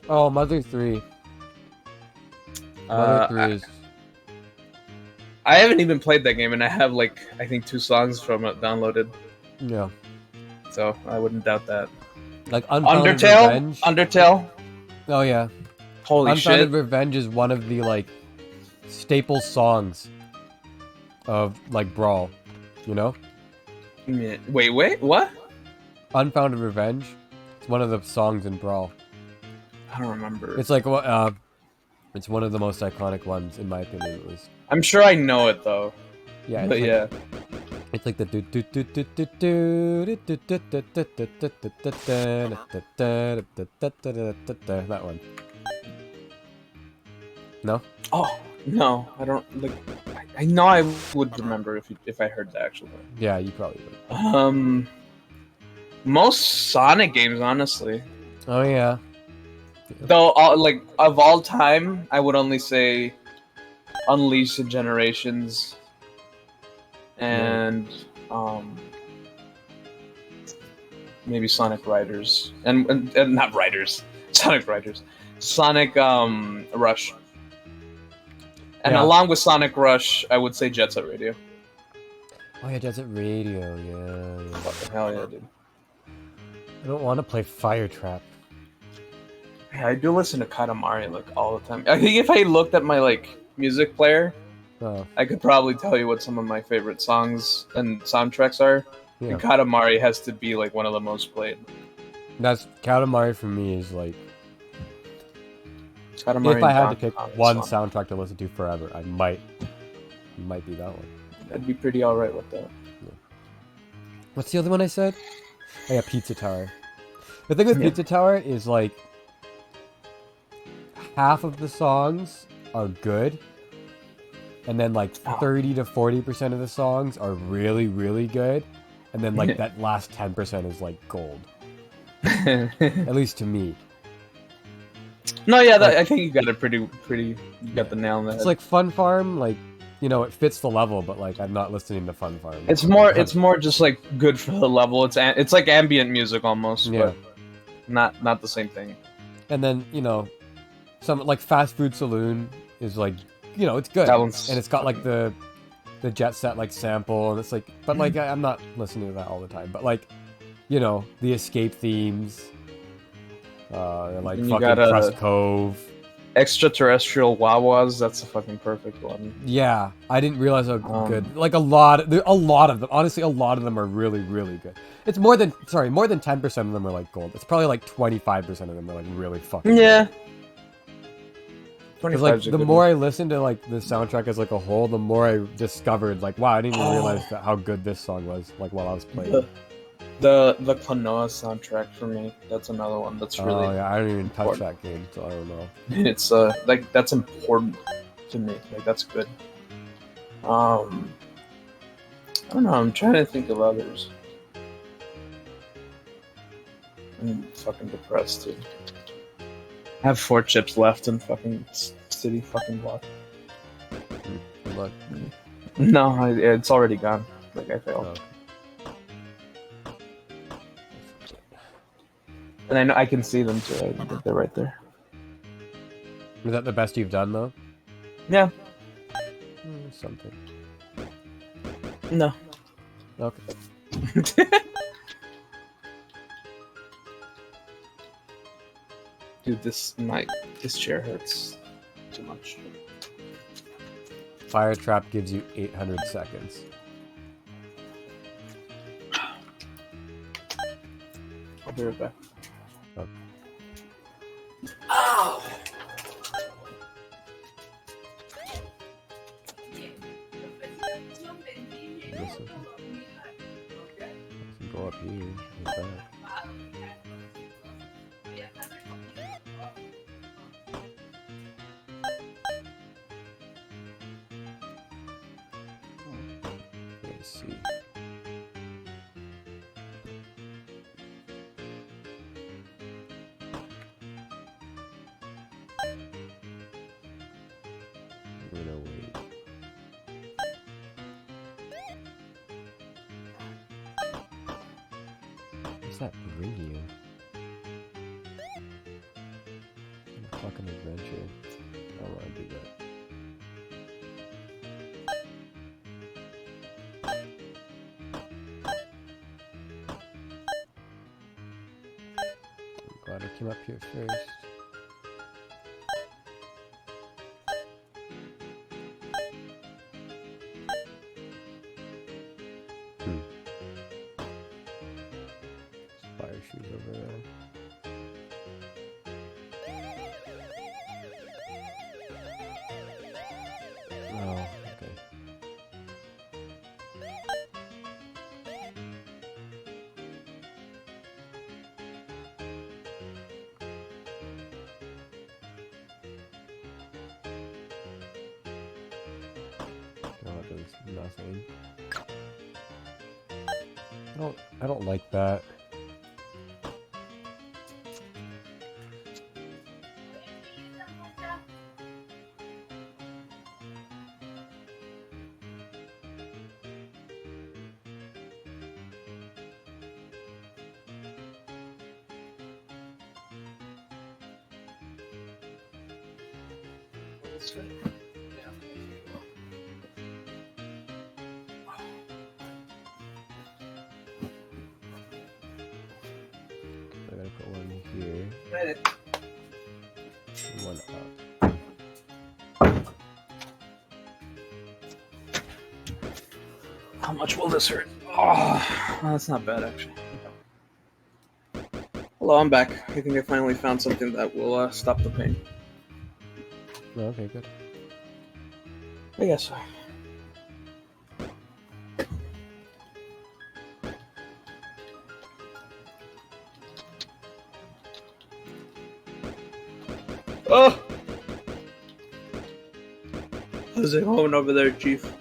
Oh, Mother 3. Mother 3 is... I haven't even played that game, and I have like I think 2 songs from it downloaded. Yeah. So I wouldn't doubt that. Like Unfounded Undertale. Revenge. Undertale. Oh yeah. Holy Unfounded shit. Revenge is one of the like staple songs of like Brawl. You know? Yeah. Wait, what? Unfounded Revenge. It's one of the songs in Brawl. I don't remember. It's like it's one of the most iconic ones in my opinion at least. I'm sure I know it though. Yeah, but like, yeah. It's like the that one. No? Oh no, I don't like. I know I would remember if I heard the actual one. Yeah, you probably would. Most Sonic games, honestly. Oh yeah. Though, like of all time, I would only say Unleashed the Generations, and maybe Sonic Riders, and not Riders, Sonic Riders, Sonic Rush, and along with Sonic Rush, I would say Jet Set Radio. Oh yeah, Jet Set Radio, yeah. Fucking hell yeah, dude. I don't want to play Fire Trap. Yeah, I do listen to Katamari like all the time. I think if I looked at my like music player, I could probably tell you what some of my favorite songs and soundtracks are. Yeah. And Katamari has to be like one of the most played. That's Katamari for me is like. Katamari if I had to pick one soundtrack to listen to forever, it might be that one. I'd be pretty alright with that. Yeah. What's the other one I said? Oh yeah, Pizza Tower. The thing with Pizza Tower is like half of the songs are good, and then like 30 to 40% of the songs are really, really good, and then like that last 10% is like gold. At least to me. No, yeah, Like- I think you got it pretty. You got the nail on the head. It's like Fun Farm, like, you know, it fits the level, but like I'm not listening to Fun Farm. It's more just like good for the level. It's like ambient music almost, Yeah. but not the same thing. And then, you know, some like Fast Food Saloon is like, you know, it's good. That one's And it's got like the Jet Set like sample, and it's like, but like I'm not listening to that all the time. But like, you know, the Escape themes, like And you fucking got, Crust Cove. Extraterrestrial Wawas, that's a fucking perfect one. Yeah, I didn't realize how good. Like a lot of them. Honestly, a lot of them are really, really good. It's more than 10% of them are like gold. It's probably like 25% of them are like really fucking. Yeah. Because like the more I listened to like the soundtrack as like a whole, the more I discovered like, wow, I didn't even realize that how good this song was. Like while I was playing. The Klonoa soundtrack for me, that's another one that's really. Oh yeah, I didn't even touch that game, so I don't know. It's like that's important to me. Like that's good. I don't know. I'm trying to think of others. I'm fucking depressed, dude. I have 4 chips left in fucking city fucking block. Good luck. No, it's already gone. Like I failed. Oh. And I know I can see them too. I think they're right there. Is that the best you've done though? Yeah. Something. No. Okay. Dude, this chair hurts too much. Fire Trap gives you 800 seconds. I'll be right back. Okay. Ow! Listen. Go up here. Like that. Let's see. I'm gonna wait. What's that radio? Fucking adventure. I don't want to do that. I'm glad I came up here first. Fire shoes over there. Oh, okay. No, it does nothing. I don't like that. I gotta put one here. And one up. How much will this hurt? Oh, that's not bad actually. Hello, I'm back. I think I finally found something that will stop the pain. Oh, okay, good. I guess so. Oh! How's it going over there, Chief?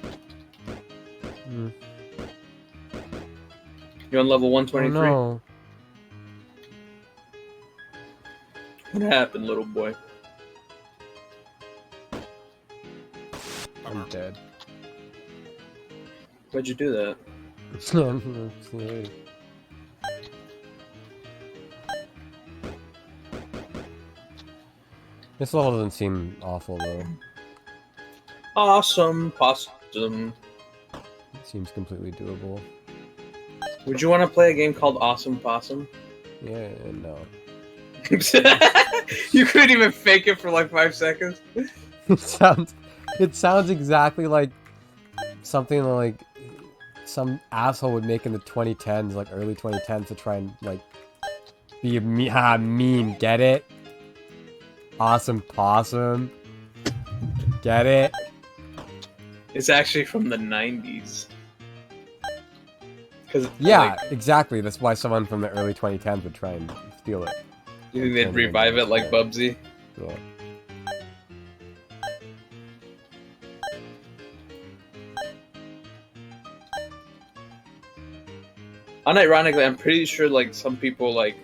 You're on level 123? Oh, no. What happened, little boy? I'm dead. Why'd you do that? This level doesn't seem awful though. Awesome possum. It seems completely doable. Would you want to play a game called Awesome Possum? Yeah, no. You couldn't even fake it for like 5 seconds. It sounds exactly like something like some asshole would make in the 2010s, like early 2010s, to try and like be a meme. Get it? Awesome possum. Get it? It's actually from the 90s. Yeah, exactly. That's why someone from the early 2010s would try and steal it. You think they'd revive it like Bubsy? Yeah. Unironically, I'm pretty sure like some people like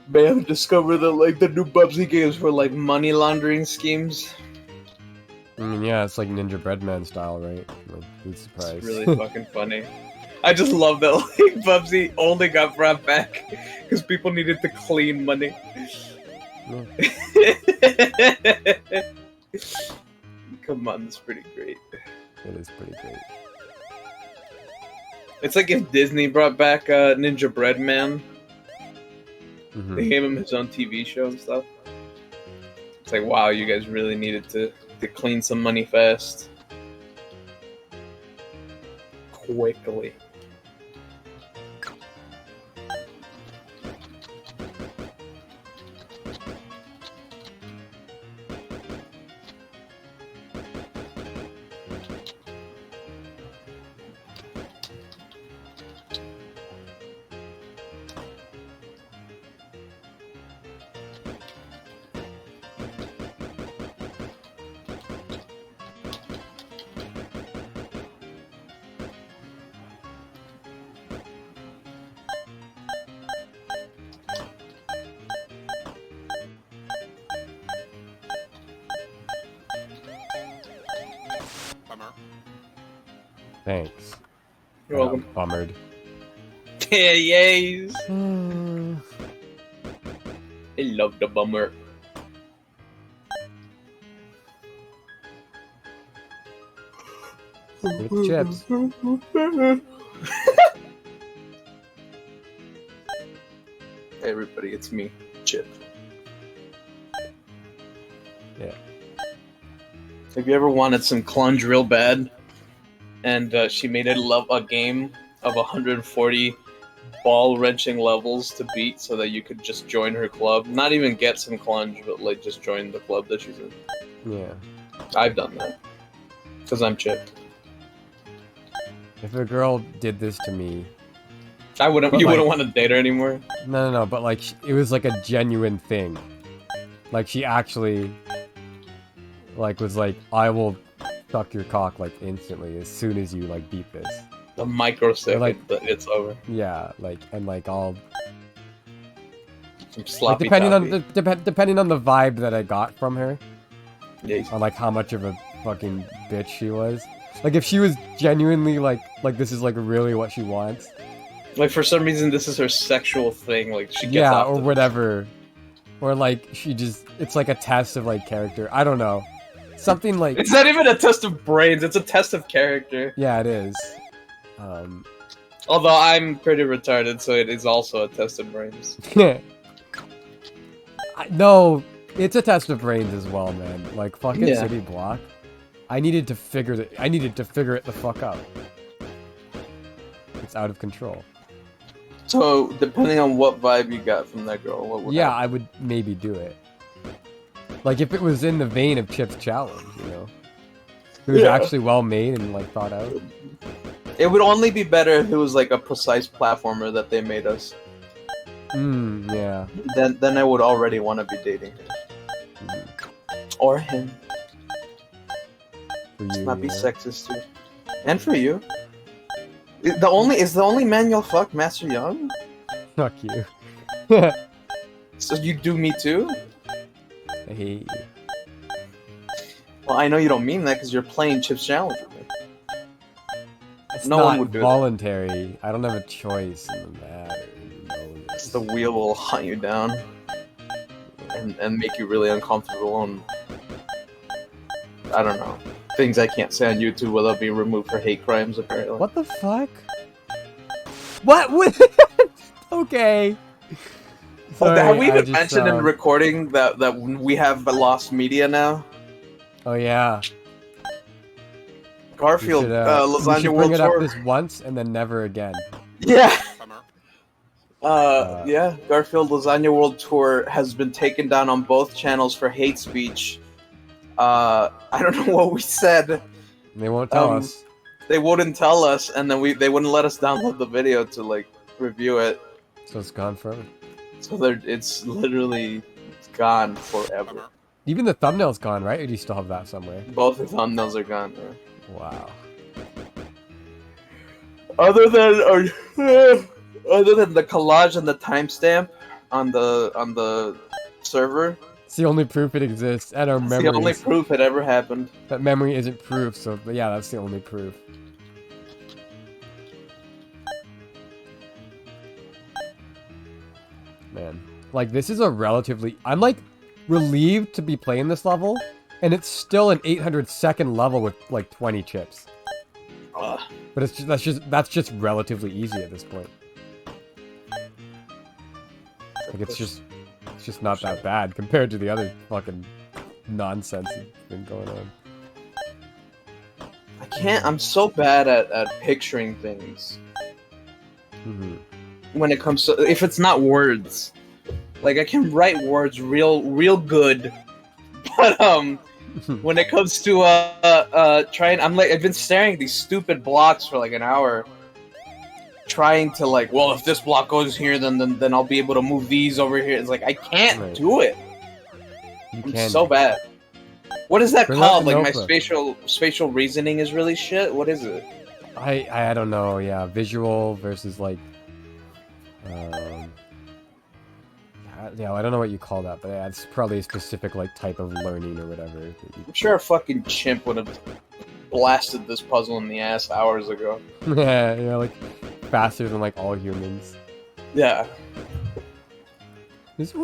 may have discovered that like the new Bubsy games were like money laundering schemes. I mean, yeah, it's like Ninja Breadman style, right? Like, who's surprised? It's really fucking funny. I just love that like Bubsy only got brought back because people needed to clean money. Yeah. Come on, that's pretty great. It is pretty great. It's like if Disney brought back Ninja Breadman. Mm-hmm. They gave him his own TV show and stuff. It's like, wow, you guys really needed to clean some money fast. Quickly. Thanks. You're welcome. Bummered. Yeah, yays. I love the bummer. With chips. Hey everybody, it's me, Chip. Yeah. Have you ever wanted some clunge real bad? And she made a game of 140 ball-wrenching levels to beat so that you could just join her club. Not even get some clunge, but like just join the club that she's in. Yeah. I've done that. Because I'm Chip. If a girl did this to me... You wouldn't want to date her anymore? No, but like, it was like a genuine thing. Like, she actually... like, was like, I will suck your cock, like, instantly, as soon as you, like, beat this. A microsecond, like, that it's over. Yeah, like, and like, I'll... Some sloppy like, depending on the vibe that I got from her. Yeah. On, like, how much of a fucking bitch she was. Like, if she was genuinely, like this is, like, really what she wants. Like, for some reason, this is her sexual thing, like, she gets yeah, off or the... whatever. Or, like, she just... it's like a test of, like, character. I don't know. Something like... It's not even a test of brains, it's a test of character. Yeah, it is. Although I'm pretty retarded, so it is also a test of brains. No, it's a test of brains as well, man. Like, fucking Yeah. City Block. I needed to figure it the fuck out. It's out of control. So, depending on what vibe you got from that girl, what would Yeah, happen? I would maybe do it. Like, if it was in the vein of Chip's challenge, you know? It was actually well made and, like, thought out. It would only be better if it was like a precise platformer that they made us. Yeah. Then I would already want to be dating her. Or him. For Let's you, not be yeah. sexist too. And for you. Is the only man you'll fuck Master Young? Fuck you. So you do me too? I hate you. Well, I know you don't mean that because you're playing Chips Challenge with me. It's No not one would do voluntary. I don't have a choice in the matter. You know Because this. the wheel will hunt you down and make you really uncomfortable and I don't know. Things I can't say on YouTube without being removed for hate crimes, apparently. What the fuck? What? Okay. Sorry, Have we I even just, mentioned in the recording that we have lost media now? Oh yeah. Garfield, We Lasagna should bring World it up Tour. this once and then never again. Yeah. Yeah, Garfield Lasagna World Tour has been taken down on both channels for hate speech. I don't know what we said. They won't tell us. They wouldn't tell us, and then they wouldn't let us download the video to like review it. So it's gone forever. So it's literally gone forever. Even the thumbnail's gone, right? Or do you still have that somewhere? Both the thumbnails are gone. Yeah. Wow. Other than the collage and the timestamp on the server, It's the only proof it exists, and our it's memories. the only proof it ever happened. That memory isn't proof, so but yeah, that's the only proof. Man, like this is a relatively. I'm like relieved to be playing this level, and it's still an 800-second level with like 20 chips. Ugh. But it's just that's just relatively easy at this point. Like it's just not that bad compared to the other fucking nonsense that's been going on. I can't. I'm so bad at picturing things. Mm-hmm. When it comes to if it's not words, like I can write words real good, but when it comes to trying, I've been staring at these stupid blocks for like an hour, trying to like, well, if this block goes here, then I'll be able to move these over here. It's like I can't do it. I'm so bad. What is that called? Like my spatial reasoning is really shit. What is it? I don't know. Yeah, visual versus like. Yeah, I don't know what you call that, but yeah, it's probably a specific like type of learning or whatever. I'm sure a fucking chimp would have blasted this puzzle in the ass hours ago. Yeah, like faster than like all humans. Yeah. Just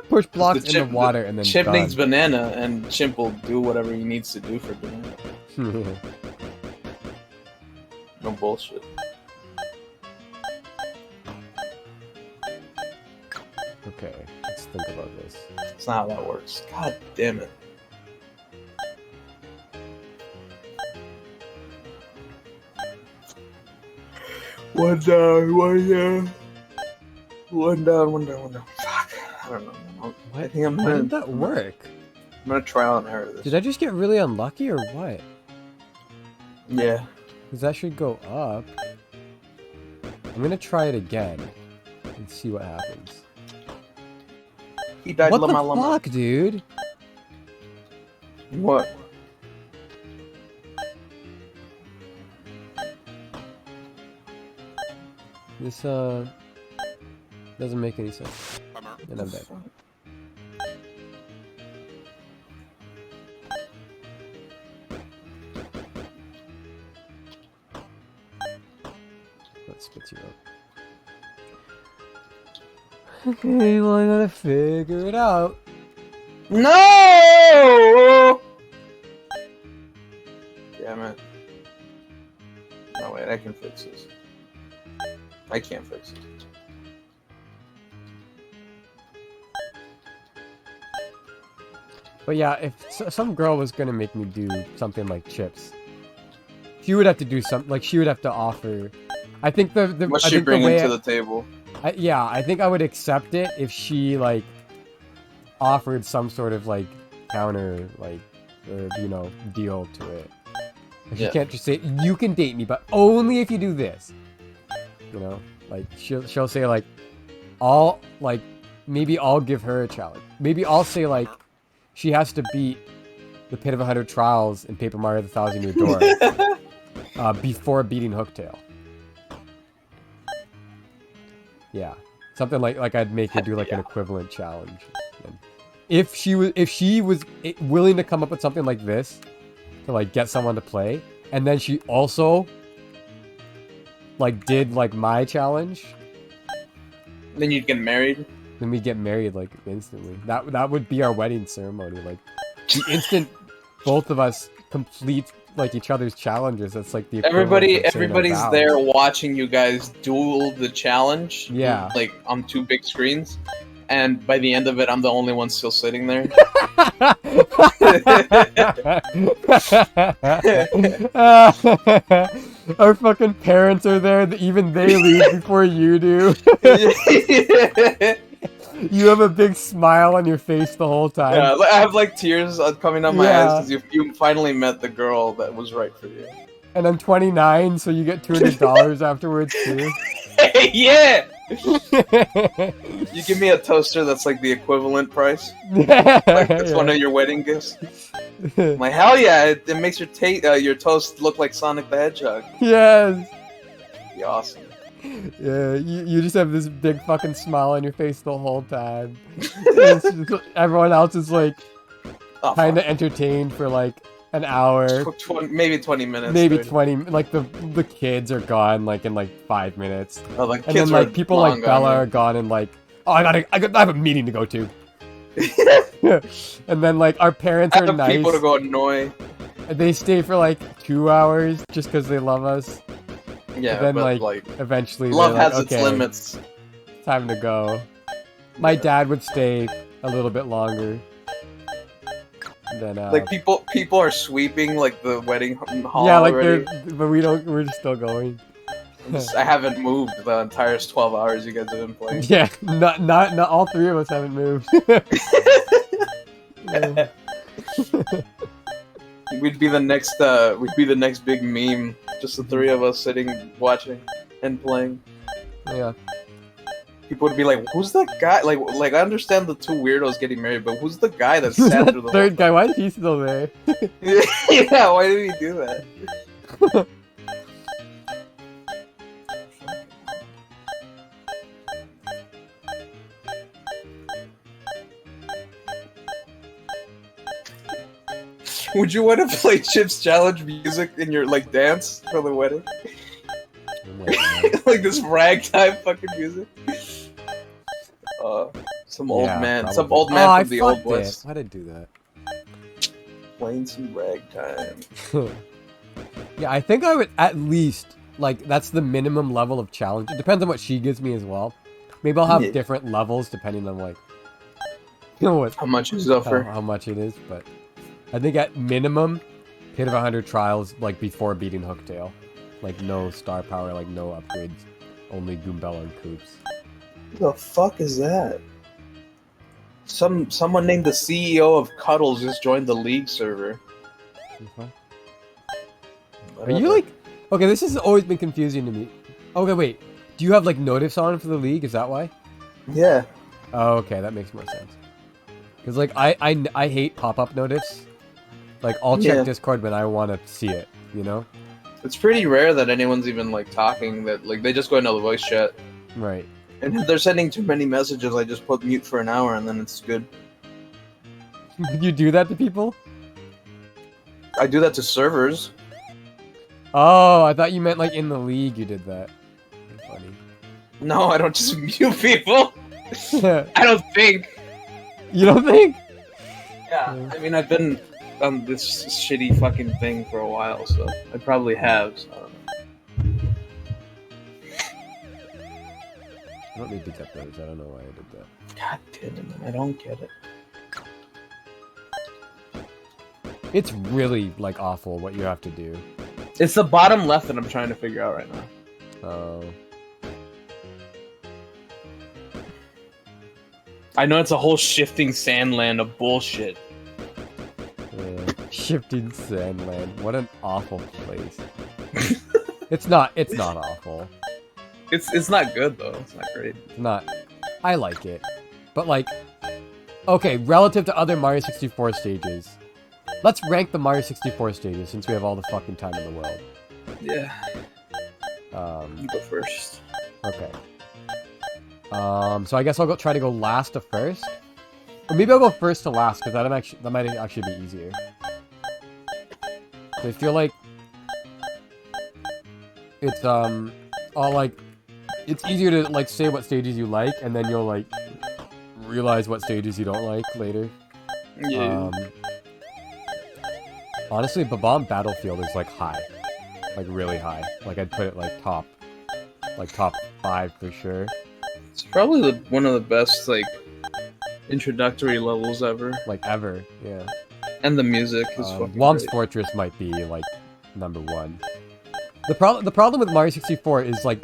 push blocks in the water and then chimp done. needs banana, and chimp will do whatever he needs to do for banana. No bullshit. Okay, let's think about this. That's not how that works. God damn it. One down. Fuck. I don't know. I think I'm How gonna. did that work? I'm gonna trial and error this. Did I just get really unlucky or what? Yeah. Because that should go up. I'm gonna try it again and see what happens. He died. What the fuck, dude? What? This doesn't make any sense. And I'm dead. That spits you out. Okay, well I gotta figure it out. No! Damn it. No, wait, I can fix this. I can't fix it. But yeah, if some girl was gonna make me do something like chips, she would have to do something, like she would have to offer. I think What's she bringing to the table? Yeah, I think I would accept it if she like offered some sort of like counter, like you know, deal to it. Like, she can't just say you can date me, but only if you do this. You know, like she'll say like, maybe I'll give her a challenge. Maybe I'll say like, she has to beat the Pit of 100 Trials and Paper Mario: The Thousand Year Door before beating Hooktail. Yeah, something like I'd make her do like an equivalent challenge. And if she was willing to come up with something like this to like get someone to play, and then she also like did like my challenge, Then you'd get married. then we get married like instantly. That would be our wedding ceremony. Like the instant both of us complete like each other's challenges. That's like the equivalent of saying our Everybody's vows. there watching you guys duel the challenge. Yeah. Like on 2 big screens, and by the end of it, I'm the only one still sitting there. Our fucking parents are there. Even they leave before you do. You have a big smile on your face the whole time. Yeah, I have like tears coming down my Yeah. eyes because you finally met the girl that was right for you. And I'm 29, so you get $200 afterwards too. Yeah! You give me a toaster that's like the equivalent price. Like it's one of your wedding gifts. I'm like, hell yeah! It makes your toast look like Sonic the Hedgehog. Yes. Be awesome. Yeah, you just have this big fucking smile on your face the whole time. It's just- everyone else is like Oh, kind of entertained for like an hour, maybe 20 minutes. maybe 30. 20. Like the kids are gone like in like 5 minutes, Oh, like and kids then like are people long like Bella gone. are gone and like, oh I have a meeting to go to. And then like our parents I are have nice. people to go annoy. They stay for like 2 hours just because they love us. Yeah, then, but like, like Eventually, love they're like, has its okay, limits. time to go. My dad would stay a little bit longer. Then Like people are sweeping like the wedding hall. yeah, like already. but we don't. We're just still going. I haven't moved the entire 12 hours you guys have been playing. Yeah, not all 3 of us haven't moved. Yeah. We'd be the next big meme. Just the 3 of us sitting, watching, and playing. Yeah. People would be like, "Who's that guy?" Like I understand the 2 weirdos getting married, but who's the guy that Who's sat that through the third guy? Why is he still there? Yeah, why did he do that? Would you want to play Chip's challenge music in your like dance for the wedding? Oh my God. Like this ragtime fucking music. Some old Yeah, man probably. from I the old fucked it. west Why'd I do that? playing some ragtime. Yeah, I think I would at least like that's the minimum level of challenge. It depends on what she gives me as well. Maybe I'll have Yeah. different levels depending on like you know what How much is up for? how much it is, but I think at minimum Pit of 100 Trials like before beating Hooktail. Like no star power, like no upgrades, only Goombella and Koops. Who the fuck is that? Someone named the CEO of Cuddles just joined the League server. Are you like okay, this has always been confusing to me. Okay, wait. Do you have like notifs on for the League? Is that why? Yeah. Oh, okay, that makes more sense. Because like I hate pop-up notifs. Like I'll check Yeah. Discord when I want to see it, you know? It's pretty rare that anyone's even like talking. That like they just go into the voice chat, Right. and if they're sending too many messages, I just put mute for an hour, and then it's good. You do that to people? I do that to servers. Oh, I thought you meant like in the League you did that. Funny. No, I don't just mute people. I don't think. You don't think? Yeah, I mean I've been on this shitty fucking thing for a while, so I probably have. So I don't know. I don't need to get those. I don't know why I did that. God damn it, I don't get it. It's really like awful what you have to do. It's the bottom left that I'm trying to figure out right now. Oh. I know it's a whole shifting sandland of bullshit. Yeah. Shifting Sandland. What an awful place. It's not awful. It's not good though. It's not great. It's not. I like it. But like, okay, relative to other Mario 64 stages, let's rank the Mario 64 stages since we have all the fucking time in the world. Yeah. You go first. Okay. So I guess I'll try to go last to first. Or maybe I'll go first to last, because that might actually be easier. So I feel like it's all like it's easier to like say what stages you like, and then you'll like realize what stages you don't like later. Yeah. Honestly, Bomb Battlefield is like high, like really high. Like I'd put it like top 5 for sure. It's probably one of the best like introductory levels ever. Like ever, yeah. And the music is fucking Wom's great. Fortress might be like #1. The problem with Mario 64 is like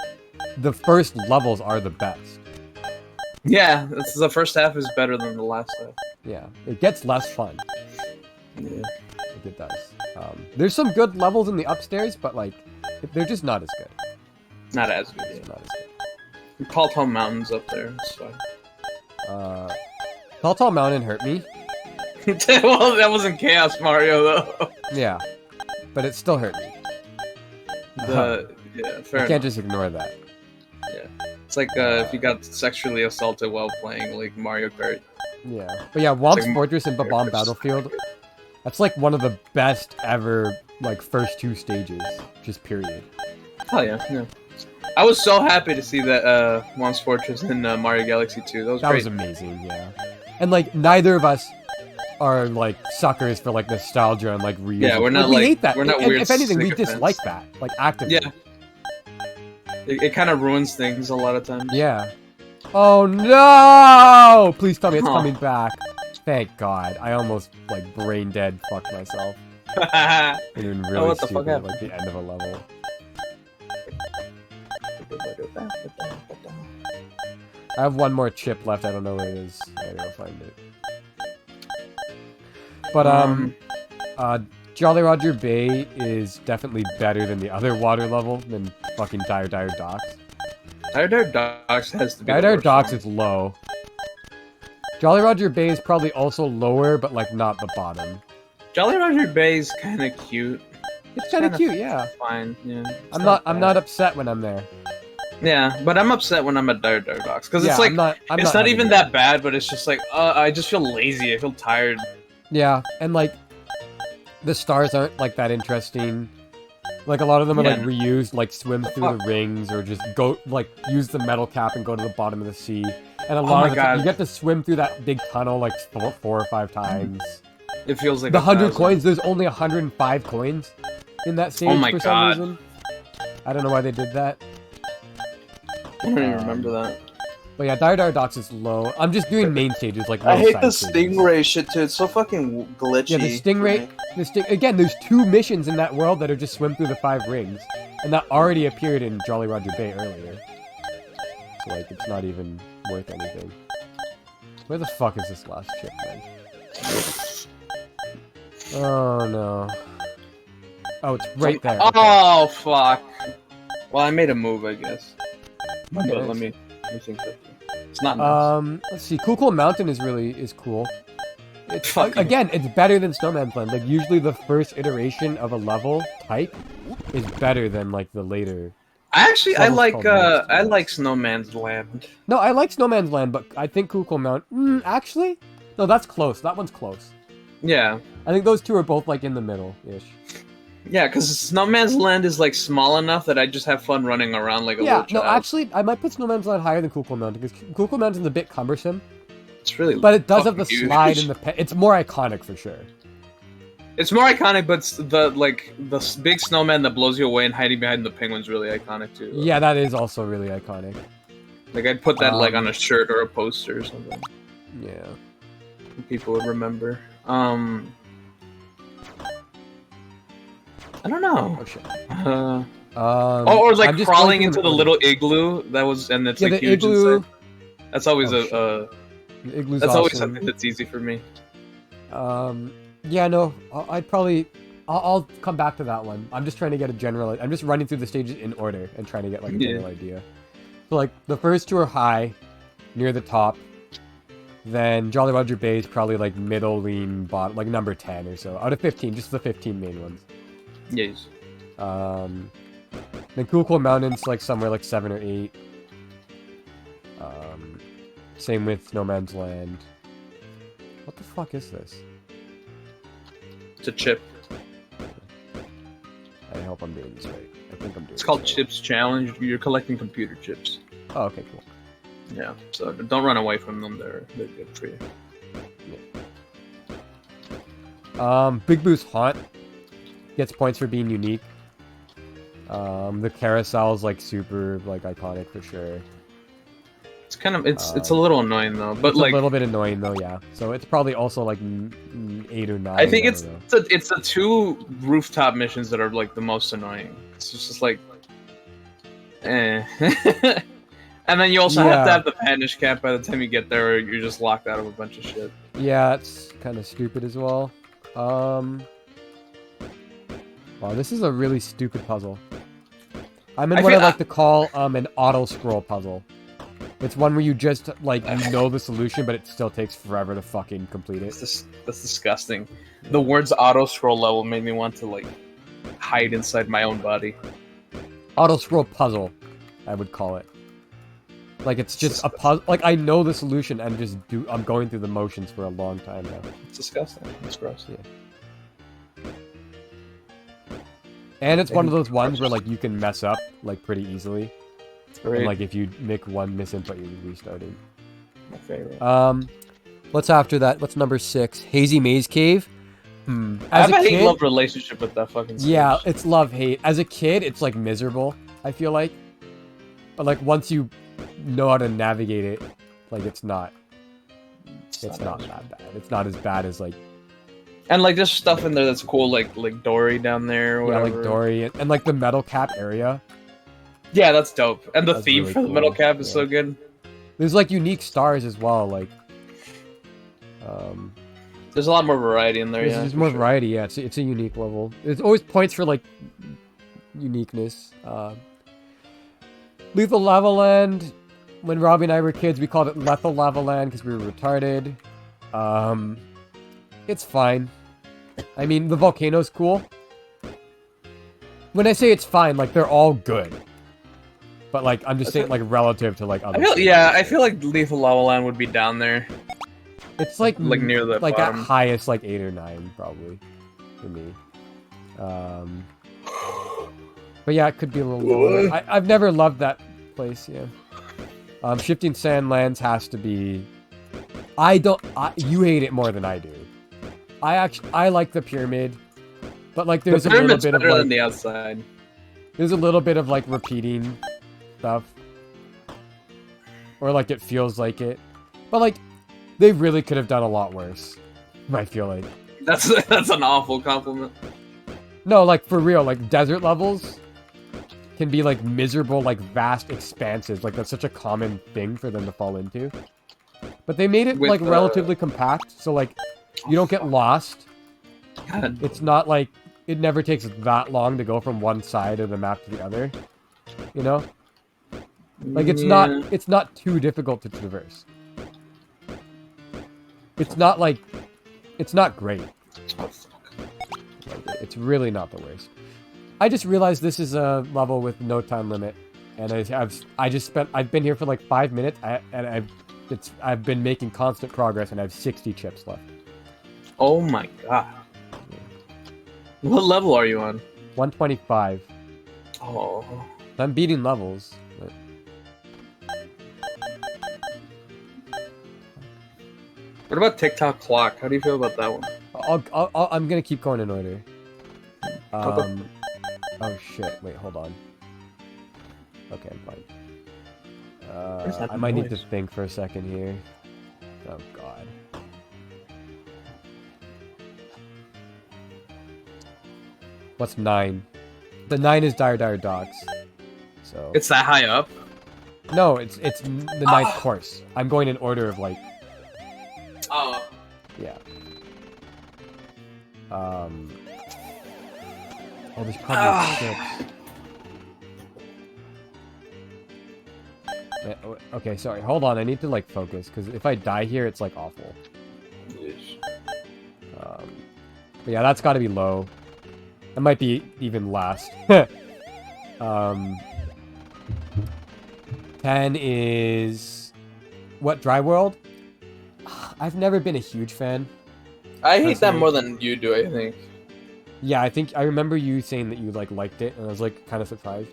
the first levels are the best. Yeah, the first half is better than the last half. Yeah, it gets less fun. Yeah. It does. There's some good levels in the upstairs, but like they're just not as good. Not as good. It's not as good. We call Tall Mountains up there. It's fine. Tall Mountain hurt me. Well, that wasn't Chaos Mario though. Yeah, but it still hurt me. Yeah, fair I can't enough. just ignore that. Yeah, it's like if you got sexually assaulted while playing like Mario Kart. Yeah, but yeah, Wom's like Fortress and Bomb Battlefield. That's like one of the best ever, like first 2 stages, just period. Oh yeah. I was so happy to see that Wom's Fortress in Mario Galaxy 2. That was That great. was amazing, yeah. And like neither of us are like suckers for like nostalgia and like reusing. Yeah, we're not we like- hate that. we're not And weird if anything, we sycophants. dislike that, like actively. Yeah. It kind of ruins things a lot of times. Yeah. Oh no! Please tell me it's Huh. coming back. Thank God. I almost like brain dead fucked myself. Yeah. It would really Oh, what the fuck stupid at happened? like the end of a level. I have one more chip left. I don't know where it is. I gotta find it. But Jolly Roger Bay is definitely better than the other water level than fucking Dire Docks. Dire Docks has to be. Dire Docks is low. Jolly Roger Bay is probably also lower, but like not the bottom. Jolly Roger Bay is kind of cute. It's kind of cute, yeah. Fine, yeah. It's I'm bad. not upset when I'm there. Yeah, but I'm upset when I'm at Dire Docks because Yeah, it's like I'm not it's not having even it. that bad, but it's just like I just feel lazy. I feel tired. Yeah, and like the stars aren't like that interesting. Like a lot of them are like Yeah. reused, like swim through fuck? the rings or just go like use the metal cap and go to the bottom of the sea. And a Oh lot my of the time, God. you get to swim through that big tunnel like 4 or 5 times. It feels like The 100 1,000. coins, there's only 105 coins in that stage Oh my for God. some reason. I don't know why they did that. I don't even remember that. But yeah, Dire Docks is low. I'm just doing main stages, like I no hate side the stages. stingray shit too. It's so fucking glitchy. Yeah, the stingray. Again, there's 2 missions in that world that are just swim through the 5 rings, and that already appeared in Jolly Roger Bay earlier. So like, it's not even worth anything. Where the fuck is this last chip, man? Oh no. Oh, it's right there. Okay. Oh fuck. Well, I made a move, I guess. Okay, But nice. let me think. It's not nice. Let's see. Cool Mountain is cool. It's Fucking- again, it's better than Snowman's Land. Like usually, the first iteration of a level type is better than like the later. I Level's like called Monsters. I like Snowman's Land. No, I like Snowman's Land, but I think Cool Mountain. Actually, no, that's close. That one's close. Yeah. I think those two are both like in the middle ish. Yeah, because Snowman's Land is like small enough that I just have fun running around like a Yeah, little no, child. actually, I might put Snowman's Land higher than Cool Mountain because Cool Mountain's a bit cumbersome, It's really but it does have the fucking huge. slide and the. It's more iconic for sure. It's more iconic, but the big snowman that blows you away and hiding behind the penguin's really iconic too. Yeah, that is also really iconic. Like I'd put that like Um, on a shirt or a poster or something. Yeah. People would remember. I don't know. Oh shit. Or like I'm just crawling going into through the little igloo that was, and it's Yeah, like the huge igloo. inside. That's always Oh, The igloo's that's always awesome. something that's easy for me. Yeah, no, I'd probably. I'll come back to that one. I'm just trying to get a general. I'm just running through the stages in order and trying to get like a Yeah. general idea. So like the first 2 are high, near the top. Then Jolly Roger Bay is probably like middle, lean, bottom, like number 10 or so out of 15. Just the 15 main ones. Yes. Then Cool Mountain's like somewhere like 7 or 8. Same with Snowman's Land. fuck is this? It's a chip. I hope I'm doing this right. I think I'm doing It's called this right. Chips Challenge. You're collecting computer chips. Oh, okay, cool. Yeah, so don't run away from them. They're good for you. Big Boo's Haunt gets points for being unique. The carousel's like super like iconic for sure. It's kind of it's a little annoying though, but It's like a little bit annoying though, yeah. So it's probably also like 8 or 9. I think don't know. it's the two rooftop missions that are like the most annoying. It's just like, eh. And then you also have to have the banish cap by the time you get there, or you're just locked out of a bunch of shit. Yeah, it's kind of stupid as well. Wow, this is a really stupid puzzle. I'm in what I like to call an auto scroll puzzle. It's one where you just like you know the solution, but it still takes forever to fucking complete it. That's disgusting. The words auto scroll level made me want to like hide inside my own body. Auto scroll puzzle, I would call it. Like it's just a puzzle. Like I know the solution and I'm going through the motions for a long time now. It's disgusting. It's gross. Yeah. And it's one of those ones where like you can mess up like pretty easily. And, like if you make one misinput, you're restarting. My favorite. What's after that? What's number 6? Hazy Maze Cave. I have a hate-love relationship with that fucking stage. Yeah, it's love-hate. As a kid, it's like miserable, I feel like. But like once you know how to navigate it, like it's not that bad. It's not as bad as like. And like there's stuff in there that's cool, like Dory down there or whatever. Yeah, like Dory and like the metal cap area. Yeah, that's dope. And the That's theme really for the cool. metal cap is Yeah. so good. There's like unique stars as well, like There's a lot more variety in there. there's more variety, yeah. It's a unique level. There's always points for like uniqueness. Lethal Lava Land. When Robbie and I were kids, we called it Lethal Lava Land because we were retarded. It's fine. I mean, the volcano's cool. When I say it's fine, like they're all good. But like I'm just saying, like relative to like other. I feel like Lethal Lava Land would be down there. It's like near the like bottom. at highest like 8 or 9 probably for me. But yeah, it could be a little lower. I've never loved that place. Yeah. Shifting Sandlands has to be. You hate it more than I do. I like the pyramid, but like there's a little bit of better like, than the outside. there's a little bit of like repeating stuff, or like it feels like it, but like they really could have done a lot worse. I feel like That's an awful compliment. no, like for real, like desert levels can be like miserable, like vast expanses. Like that's such a common thing for them to fall into. But they made it With, like relatively compact, so like you don't get lost. God. It's not like it never takes that long to go from one side of the map to the other. You know? Like it's not too difficult to traverse. It's not like it's not great. Oh, fuck. Like, it's really not the worst. I just realized this is a level with no time limit, and I've been here for like 5 minutes, I've been making constant progress, and I have 60 chips left. Oh my god. What level are you on? 125. Oh. I'm beating levels. But... What about TikTok Clock? How do you feel about that one? I'm gonna keep going in order. Okay. Oh shit! Wait, hold on. Okay, I'm fine. Where's that I might need to noise? think for a second here. Oh god. What's 9? The 9 is Dire Dire Dogs. So It's that high up? no, it's the 9th course. I'm going in order of like Oh. yeah. Oh, there's probably 6. Okay, sorry. Hold on. I need to like focus because if I die here, it's like awful. But yeah, that's got to be low. It might be even last. 10 is what? Dry World. I've never been a huge fan I hate that Personally. more than you do, I think. Yeah, I remember you saying that you like liked it, and I was like kind of surprised.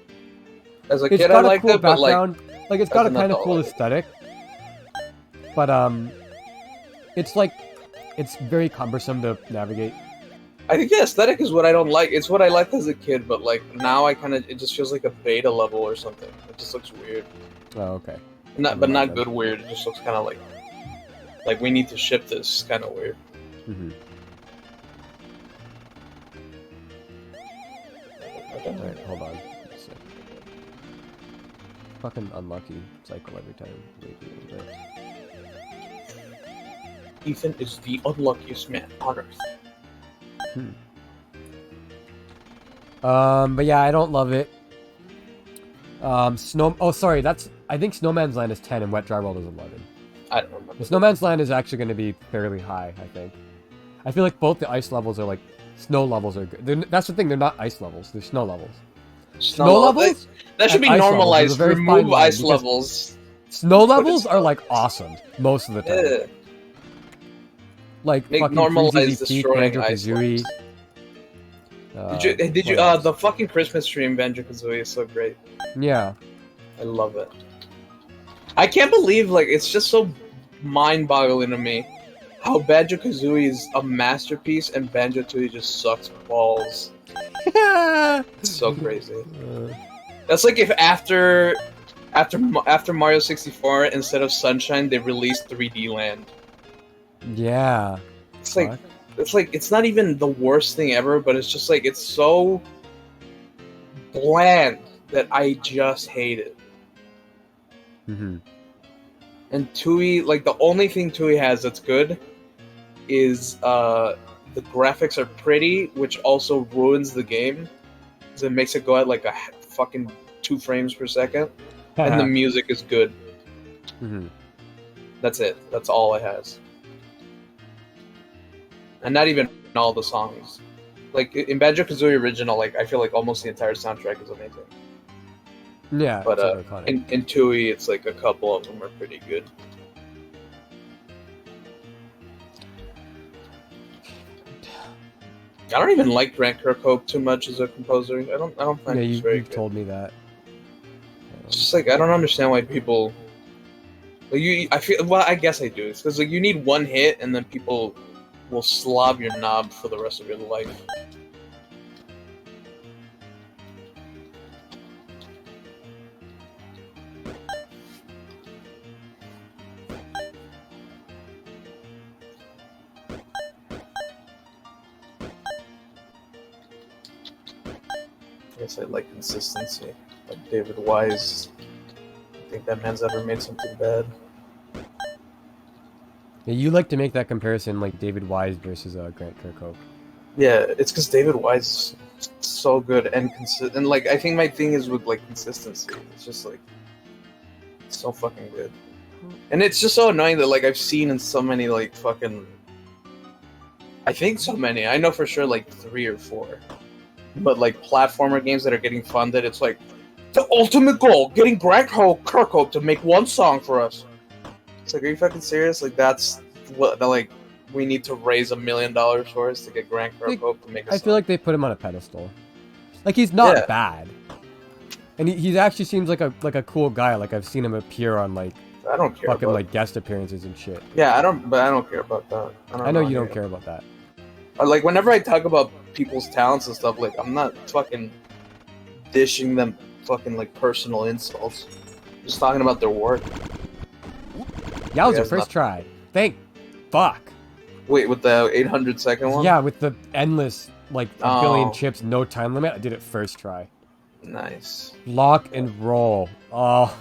As a It's kid, I got a liked cool it, but like, background. Like it's got a an kind of adult, cool I hate it. aesthetic, but it's like it's very cumbersome to navigate. I think the aesthetic is what I don't like. It's what I liked as a kid, but like now it just feels like a beta level or something. It just looks weird. Oh, okay. But Never mind not then. good weird. It just looks kind of like we need to ship this kind of weird. Mm-hmm. Alright, hold on. Let's see. Fucking unlucky cycle every time. Maybe a little bit. Ethan is the unluckiest man on earth. But yeah, I don't love it. Oh, sorry, I think Snowman's Land is 10 and Wet Dry World is 11. I don't remember. The Snowman's Land is actually going to be fairly high, I think. I feel like both the ice levels are like... Snow levels are good. That's the thing, they're not ice levels, they're snow levels. Snow levels? That should be and ice levels, normalized. there's a very fine Remove line, ice because levels. Snow Put it levels are snow like levels. awesome, most of the time. Yeah. Like Make fucking normalize Freeze's Peak, destroying ice Banjo-Kazooie. Did you what else? the fucking Christmas stream Banjo-Kazooie is so great. Yeah. I love it. I can't believe like it's just so mind-boggling to me how Banjo-Kazooie is a masterpiece and Banjo-Tooie just sucks balls. It's so crazy. That's like if after Mario 64 instead of Sunshine they released 3D Land. Yeah. It's like it's not even the worst thing ever, but it's just like it's so bland that I just hate it. Mm-hmm. And Tui, like the only thing Tui has that's good is the graphics are pretty, which also ruins the game, because it makes it go at like a fucking 2 frames per second, and the music is good. Mm-hmm. That's it. That's all it has, and not even all the songs. Like in Banjo-Kazooie original, like I feel like almost the entire soundtrack is amazing. Yeah, But it's iconic. in Tui, it's like a couple of them are pretty good. I don't even like Grant Kirkhope too much as a composer. I don't find Yeah, he's very you've good. told me that. It's just like I don't understand why people. Like I feel. Well, I guess I do. It's because like you need one hit, and then people will slob your knob for the rest of your life. I guess I like consistency. Like David Wise. I think that man's ever made something bad. Yeah, you like to make that comparison, like David Wise versus Grant Kirkhope. Yeah, it's because David Wise is so good and consistent. And like, I think my thing is with like consistency. It's just like it's so fucking good, and it's just so annoying that like I've seen in so many like fucking. I think so many. I know for sure like 3 or 4, but like platformer games that are getting funded, it's like the ultimate goal: getting Grant Kirkhope to make one song for us. It's like, are you fucking serious? Like that's what like. We need to raise $1 million for us to get Grant Kirkhope to make a I song. feel like they put him on a pedestal. Like he's not Yeah. bad, and he actually seems like a cool guy. Like I've seen him appear on like I don't care fucking about like guest appearances and shit. Yeah, I don't care about that. I know you don't care about that. Like whenever I talk about people's talents and stuff, like I'm not fucking dishing them fucking like personal insults. I'm just talking about their work. Yeah, it was Yeah, the it's first not- try. Thank fuck. Wait, with the 800-second one? Yeah, with the endless like a billion Oh. chips, no time limit. I did it first try. Nice. Lock and roll. Oh.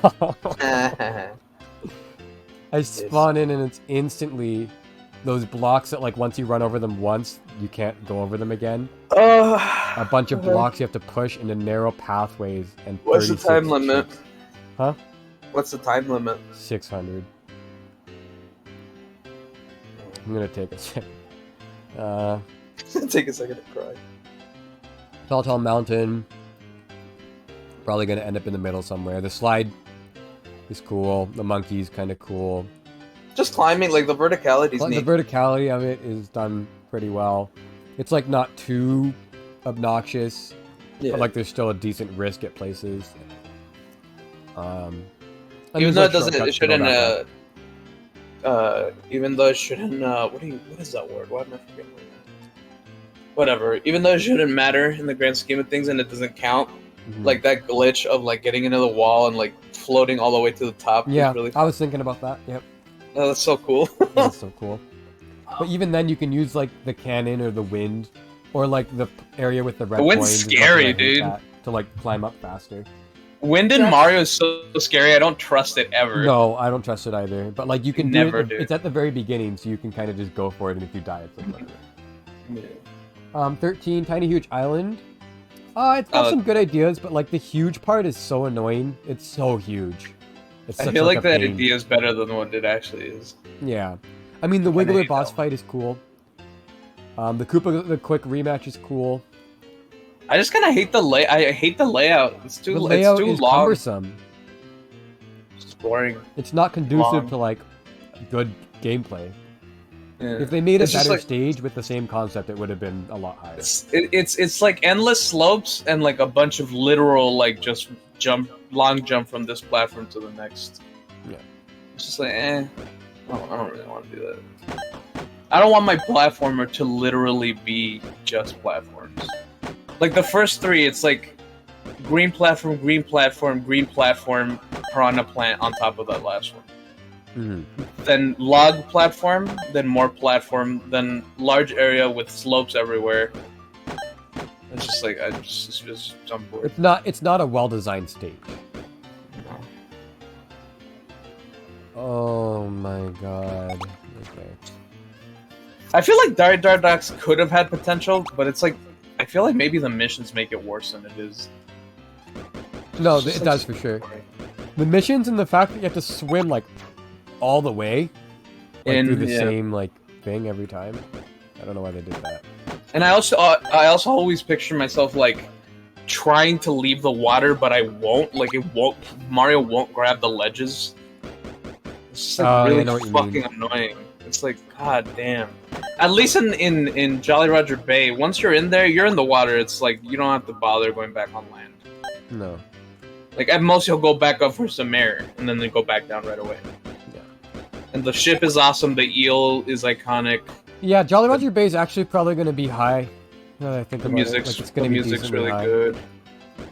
I spawn in and it's instantly those blocks that like once you run over them once, you can't go over them again. A bunch of blocks you have to push into narrow pathways and What's the 36 time limit? chips. Huh? What's the time limit? 600. I'm gonna take a sec. Take a second to cry. Tall Mountain. Probably gonna end up in the middle somewhere. The slide is cool. The monkey's kind of cool. Just climbing, like the verticality's But the neat. verticality of it is done pretty well. It's like not too obnoxious, Yeah. but like there's still a decent risk at places. And Even there's, though like, it doesn't, it shortcuts to go shouldn't. back up. Even though it shouldn't. What is that word? Why am I forgetting? Whatever. Even though it shouldn't matter in the grand scheme of things, and it doesn't count. Mhm. Like that glitch of like getting into the wall and like floating all the way to the top. Yeah, is really I was thinking about that. Yep, Oh, that's so cool. that's so cool. But even then, you can use like the cannon or the wind, or like the area with the red The wind's coins. is what scary, I hate dude. that, to like climb up faster. Wind in Yeah. Mario is so scary. I don't trust it ever. No, I don't trust it either. But like you can Never do it. do. It's at the very beginning, so you can kind of just go for it, and if you die, it's like whatever. Yeah. 13, Tiny Huge Island. It's got some good ideas, but like the huge part is so annoying. It's so huge. It's I such feel like a that pain. idea is better than what it actually is. Yeah, I mean the Kinda Wiggler hate boss that fight is cool. The Koopa the Quick rematch is cool. I just kind of hate the I hate the layout. It's too. The layout it's too is long. cumbersome. It's boring. It's not conducive Long. to like good gameplay. Yeah. If they made a It's just better like- stage with the same concept, it would have been a lot higher. It's like endless slopes and like a bunch of literal like just long jump from this platform to the next. Yeah. It's just like I don't really want to do that. I don't want my platformer to literally be just platforms. Like the first three, it's like green platform, green platform, green platform, piranha plant on top of that last one. Mhm. Then log platform, then more platform, then large area with slopes everywhere. It's just like I'm bored. It's not a well-designed stage. Oh my god. Okay. I feel like Dar Docs could have had potential, but it's like I feel like maybe the missions make it worse than it is. No, It's just, it like, does for sure. The missions and the fact that you have to swim like all the way through the same like thing every time. I don't know why they did that. And I also always picture myself like trying to leave the water, but I won't. Like Mario won't grab the ledges. It's just like I really know what you fucking mean. annoying. It's like god damn. At least in Jolly Roger Bay, once you're in there, you're in the water. It's like you don't have to bother going back on land. No. Like at most you'll go back up for some air and then they go back down right away. Yeah. And the ship is awesome. The eel is iconic. Yeah, Jolly Roger Bay is actually probably going to be high. Now that I think The about music's, it. Like, it's the going to be music's decently really high. good.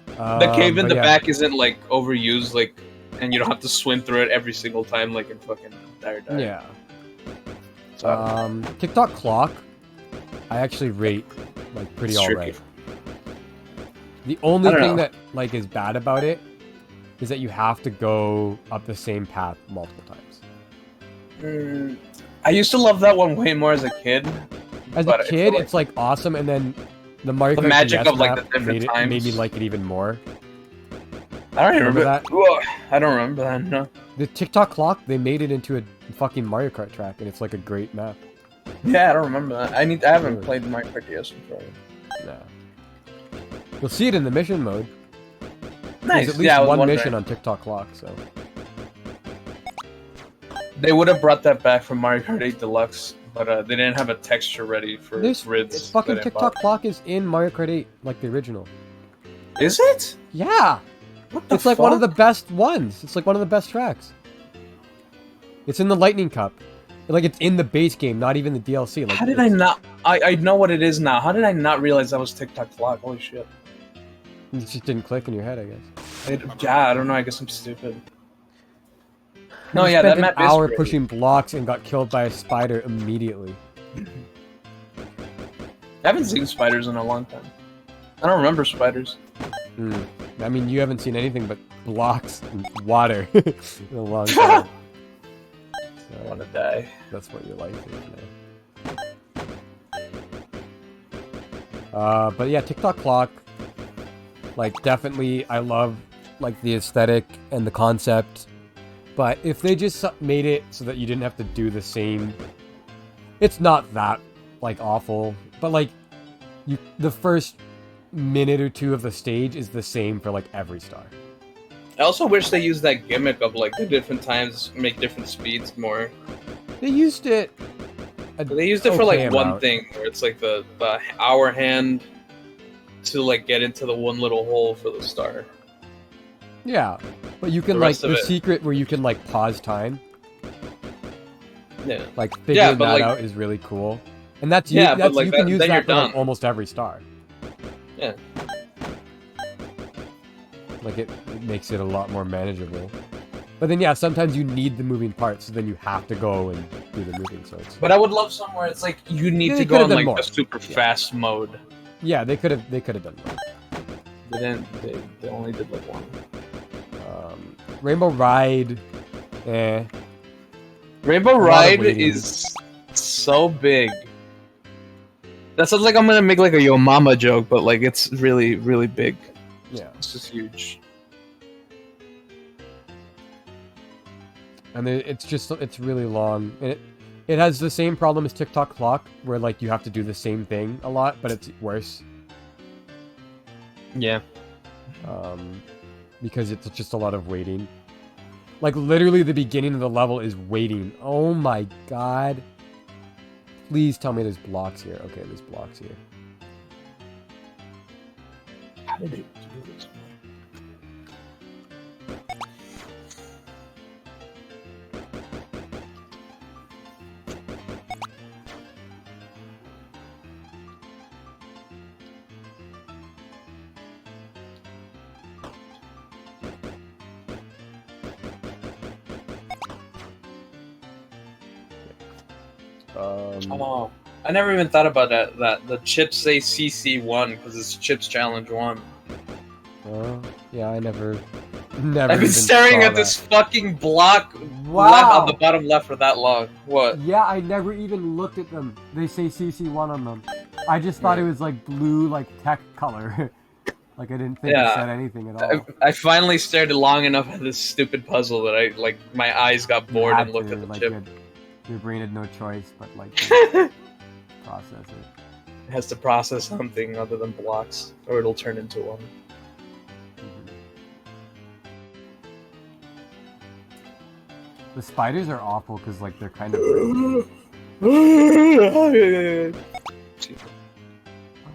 The cave in but the yeah. back isn't like overused, like, and you don't have to swim through it every single time, like in fucking Dire Dire. Yeah. So, TikTok clock, I actually rate like pretty It's tricky. alright. The only I don't thing know. that like is bad about it is that you have to go up the same path multiple times. I used to love that one way more as a kid. As but a I kid, feel it's like awesome, and then the Mario The Kart magic DS of, like, the map different made me times. like it even more. I don't even Remember remember that? Ugh, I don't remember that. No. The TikTok clock, they made it into a fucking Mario Kart track, and it's like a great map. Yeah, I don't remember that. I haven't Really? played Mario Kart DS before. Yeah. You'll see it in the mission mode. Nice. There's at least Yeah, I was one wondering. mission on TikTok clock, so. They would have brought that back from Mario Kart 8 Deluxe, but they didn't have a texture ready for grids. It's fucking that I TikTok bought. clock is in Mario Kart 8, like the original. Is it? Yeah! What the It's like one of the fuck? best ones. It's like one of the best tracks. It's in the Lightning Cup. Like, it's in the base game, not even the DLC. Like, How did I not? I know what it is now. How did I not realize that was TikTok clock? Holy shit. It just didn't click in your head, I guess. Yeah, I don't know. I guess I'm stupid. No, You yeah, spent that map an is hour great. pushing blocks and got killed by a spider immediately. I haven't seen spiders in a long time. I don't remember spiders. I mean, you haven't seen anything but blocks and water in a long time. I want to die. That's what your life is now. But yeah, TikTok clock. Like, definitely, I love like the aesthetic and the concept. But if they just made it so that you didn't have to do the same, it's not that like awful. But like, the first minute or two of the stage is the same for like every star. I also wish they used that gimmick of like the different times make different speeds more. They used it They used it for like okay one amount. thing, where it's like the hour hand to like get into the one little hole for the star. Yeah, but you can The like rest of the it- secret where you can like pause time, Yeah. like figuring but, that like- out is really cool. And that's Yeah, you. but, That's like, you can that- use then that you're for like done. almost every star. Yeah. Like it makes it a lot more manageable. But then yeah, sometimes you need the moving parts, so then you have to go and do the moving. So it's But I would love somewhere it's like you need They to could've go in done like more. the super fast mode. yeah, they could have done more. They didn't. They only did like one. Rainbow Ride, eh. Rainbow lot of Ride waiting. is so big. That sounds like I'm gonna make like a Yo Mama joke, but like it's really, really big. Yeah. It's just huge. And it's really long. And it has the same problem as TikTok Clock, where like you have to do the same thing a lot, but it's worse. Yeah. Because it's just a lot of waiting. Like literally the beginning of the level is waiting. Oh my god. Please tell me there's blocks here. Okay, there's blocks here. How did it do this? Oh, I never even thought about that the chips say CC1 because it's Chips Challenge 1. Yeah, I never I've been even staring saw at this that. fucking block Wow. left on the bottom left for that long. What? Yeah, I never even looked at them. They say CC1 on them. I just thought it was like blue, like tech color. Like I didn't think it Yeah. said anything at all. I finally stared long enough at this stupid puzzle that I like my eyes got bored Had and looked to, at the like, chip. your brain had no choice but like to process it. It has to process something other than blocks, or it'll turn into one. The spiders are awful because like they're kind of.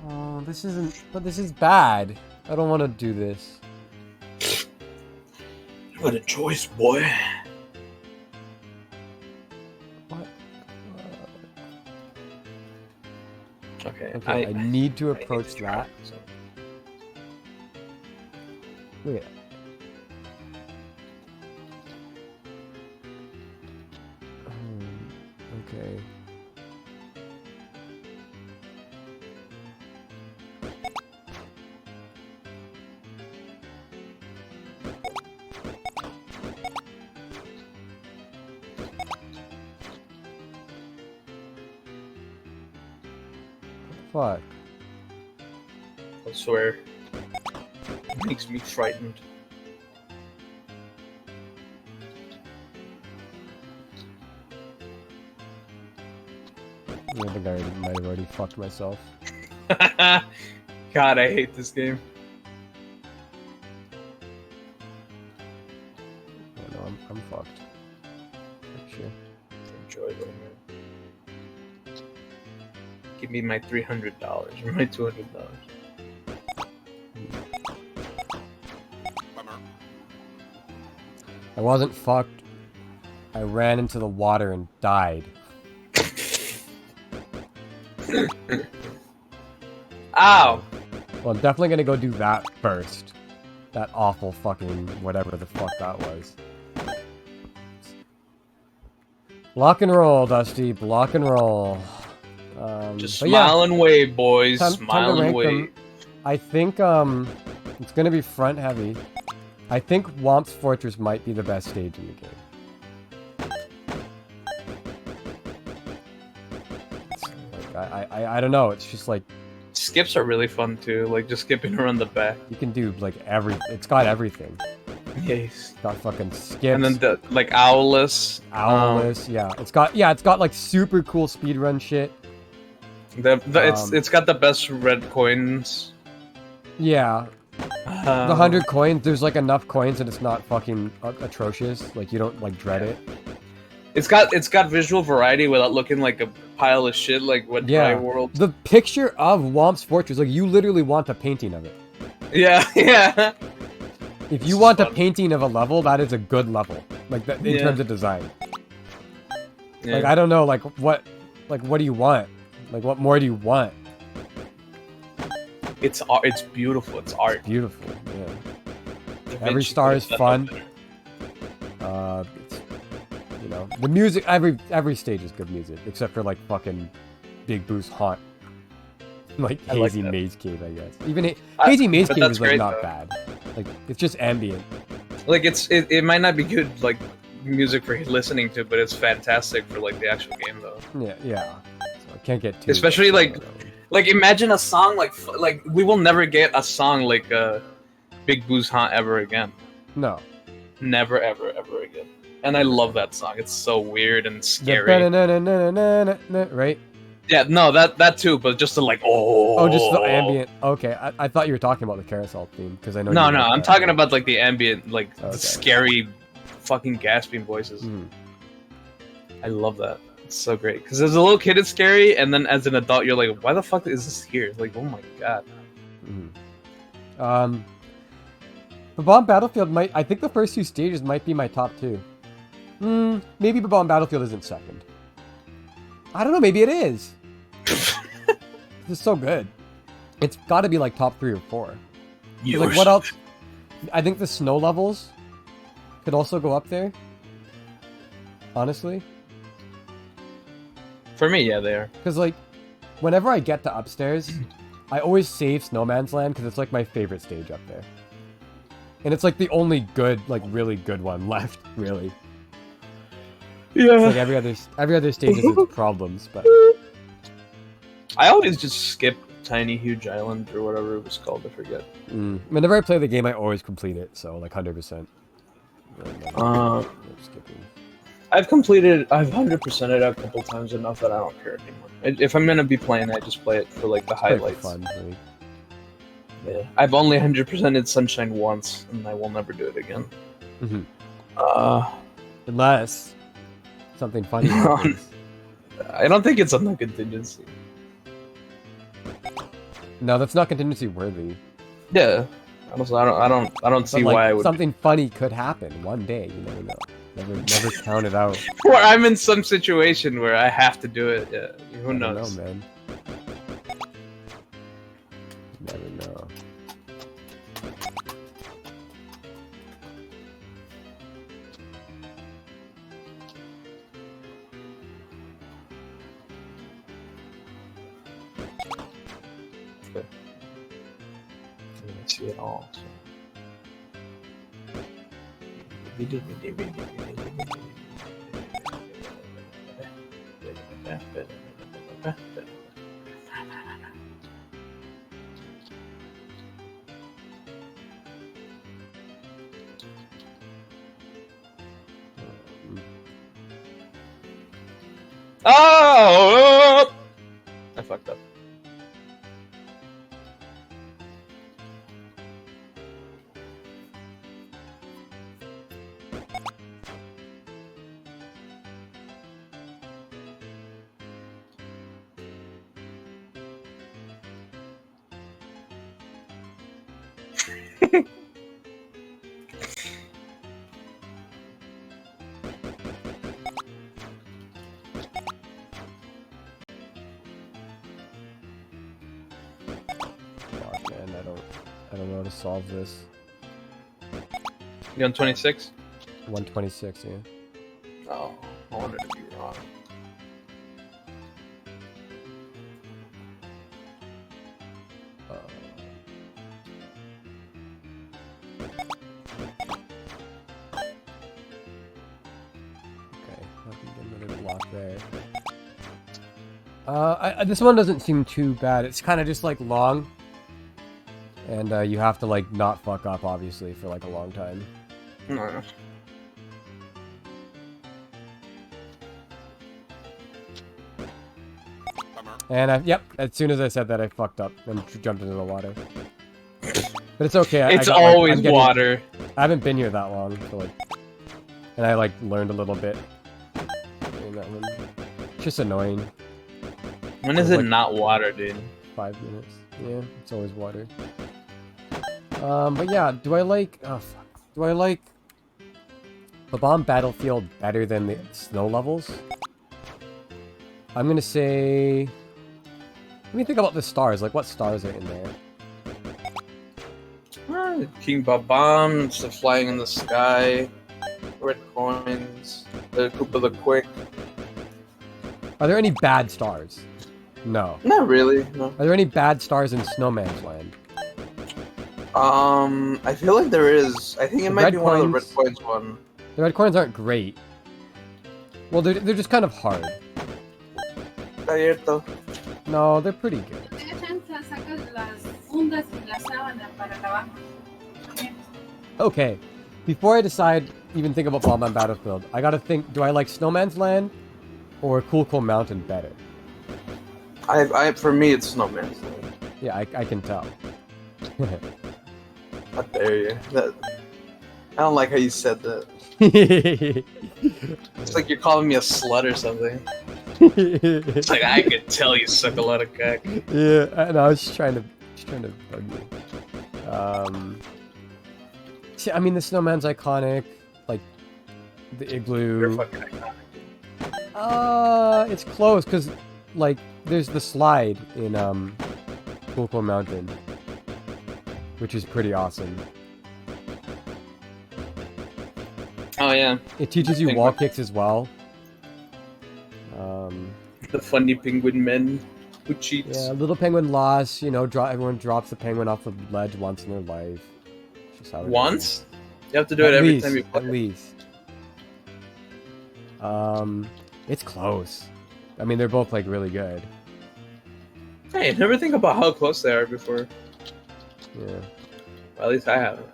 Oh, this isn't. But this is bad. I don't want to do this. You had a choice, boy. What? Okay, Okay, I need to I need approach to try that. it, so. Wait. Okay. Fuck. I swear. It makes me frightened. I think I might have already fucked myself. God, I hate this game. Yeah, no, I'm fucked. Sure. Enjoy it, man. Give me my $300 or my $200. I wasn't fucked. I ran into the water and died. Ow! Well, I'm definitely gonna go do that first. That awful fucking whatever the fuck that was. Block and roll, Dusty. Block and roll. Just but yeah, smile and wave, boys. time Smile to and rank wave. them. I think it's gonna be front heavy. I think Womp's Fortress might be the best stage in the game. Like, I don't know. It's just like Skips are really fun too, like just skipping around the back. you can do like It's got everything. Yes. It's got fucking skips. And then the like Owless. Owless, yeah. It's got like super cool speedrun shit. It's got the best red coins. Yeah. The 100 coins, there's like enough coins that it's not fucking atrocious. Like you don't like dread it. It's got visual variety without looking like a pile of shit like what Dry World. The picture of Womp's Fortress, like you literally want a painting of it. Yeah, yeah. If you want a painting of a level, that is a good level. Like that in terms of design. Yeah. Like I don't know, like what do you want? Like what more do you want? It's beautiful. It's art. It's beautiful. Yeah. Every star is fun. It's, you know, the music. Every stage is good music, except for like fucking Big Boo's Haunt, like Hazy Maze Cave, I guess. Even Hazy Maze Cave is like not bad. Like it's just ambient. Like it might not be good like music for listening to, but it's fantastic for like the actual game though. Yeah. So I can't get too. Especially like imagine a song like we will never get a song like Big Boo's Haunt ever again. No. Never ever again. And I love that song. It's so weird and scary. Right? Yeah, no, that too, but just the like Oh, just the ambient. Okay, I thought you were talking about the carousel theme because I know. No, I'm talking about like the ambient, like the scary, fucking gasping voices. I love that. It's so great because as a little kid it's scary, and then as an adult you're like, why the fuck is this here? It's like, oh my god. Bomb Battlefield I think the first two stages might be my top 2. Maybe Bomb Battlefield isn't second. I don't know, maybe it is. This is so good. It's got to be like top 3 or 4. Like what else? I think the snow levels could also go up there. Honestly. For me, yeah, they are. Because like, whenever I get to upstairs, I always save Snowman's Land because it's like my favorite stage up there. And it's like the only good, like really good one left, really. Yeah. It's like every other stage has its problems, but I always just skip Tiny Huge Island or whatever it was called. I forget. Whenever I play the game, I always complete it. So like 100%. I've 100%ed it a couple times enough that I don't care anymore. If I'm gonna be playing, I just play it for like the highlights. Fun, really. Yeah. I've only 100%ed Sunshine once, and I will never do it again. Unless something funny happens. I don't think it's on the contingency. No, that's not contingency worthy. Yeah. Honestly, I don't see like, why I would. Something funny could happen one day. You never know. Never count it out. Or I'm in some situation where I have to do it. Yeah. Who knows? Never know, man. Never know. Okay. I see it all. So. Oh! I fucked up. I don't know how to solve this. You on 26? 126, yeah. Oh, I wanted to be wrong. Okay, another block there. This one doesn't seem too bad. It's kind of just like long. And you have to like not fuck up, obviously, for like a long time. No. And yep, as soon as I said that, I fucked up and jumped into the water. But it's okay. It's always water. I haven't been here that long, so like, and I like learned a little bit. playing that one. It's just annoying. When is it not water, dude? 5 minutes. Yeah, it's always water. But yeah, do I like... Oh, fuck. Do I like the Bomb Battlefield better than the snow levels? I'm gonna say... Let me think about the stars. Like, what stars are in there? King Bob-omb, stuff flying in the sky, red coins, the Koopa the Quick. Are there any bad stars? No. Not really, no. Are there any bad stars in Snowman's Land? I feel like there is. I think it might be one of the red coins one. The red coins aren't great. Well, they're just kind of hard. Cierto. No, they're pretty good. Okay, before I decide, even think about Bomb on Battlefield, I gotta think, do I like Snowman's Land or Cool Mountain better? For me, it's Snowman's Land. Yeah, I can tell. How dare you? I don't like how you said that. It's like you're calling me a slut or something. It's like, I could tell you suck a lot of cock. Yeah, I know, I was just trying to bug you. See, I mean, the snowman's iconic, like, the igloo. You're fucking iconic. It's close, because, like, there's the slide in, Cool Mountain, which is pretty awesome. Oh, yeah. It teaches you wall kicks as well. The funny penguin men who cheats. Yeah, Little Penguin lost, you know, everyone drops the penguin off the ledge once in their life. Just how it once? You have to do it every time you play. At least. It's close. I mean, they're both, like, really good. Hey, never think about how close they are before. Yeah. Well, at least I haven't.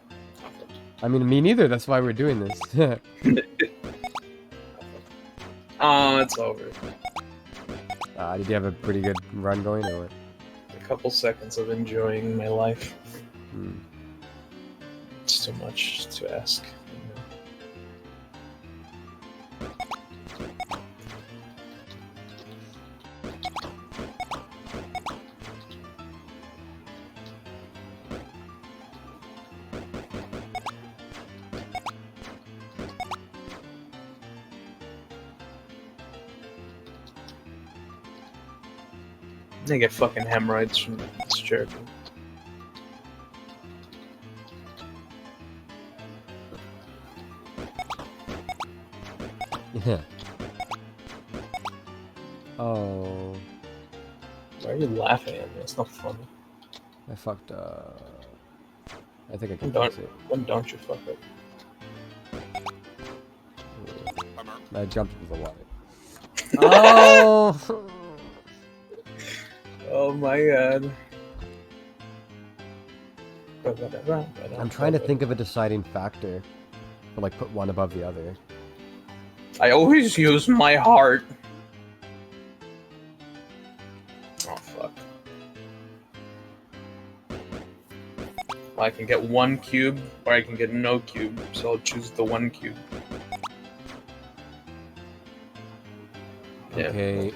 I mean, me neither. That's why we're doing this. Oh, it's over. Did you have a pretty good run going, or what? A couple seconds of enjoying my life. Hmm. It's too much to ask. I get fucking hemorrhoids from this jerk. Yeah. Oh. Why are you laughing at me? It's not funny. I fucked up. I think I can Don't- fix it. When don't you fuck up? I jumped into the water. Oh! Oh my god. I'm trying to think of a deciding factor. But, like, put one above the other. I always use my heart. Oh fuck. Well, I can get one cube, or I can get no cube, so I'll choose the one cube. Yeah. Okay.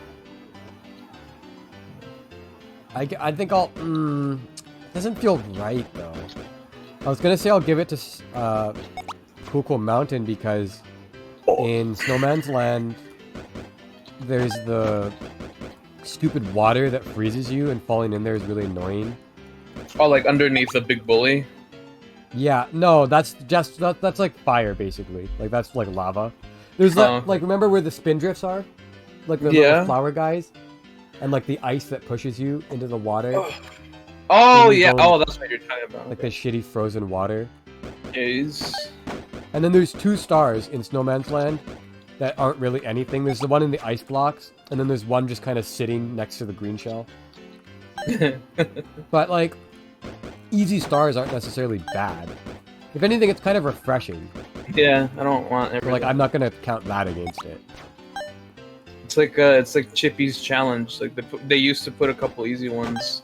I think I'll... doesn't feel right, though. I was gonna say I'll give it to Cool Mountain because in Snowman's Land there's the stupid water that freezes you, and falling in there is really annoying. Oh, like underneath the big bully? Yeah, no, that's just... That's like fire, basically. Like, that's like lava. There's that... Like, remember where the spindrifts are? Like the little flower guys? And like the ice that pushes you into the water. Oh yeah, oh that's what you're talking about. Like the shitty frozen water. Is. And then there's 2 stars in Snowman's Land that aren't really anything. There's the one in the ice blocks, and then there's one just kind of sitting next to the green shell. But like, easy stars aren't necessarily bad. If anything, it's kind of refreshing. Yeah, I don't want everything. Like, I'm not gonna count that against it. It's like Chippy's challenge. Like they used to put a couple easy ones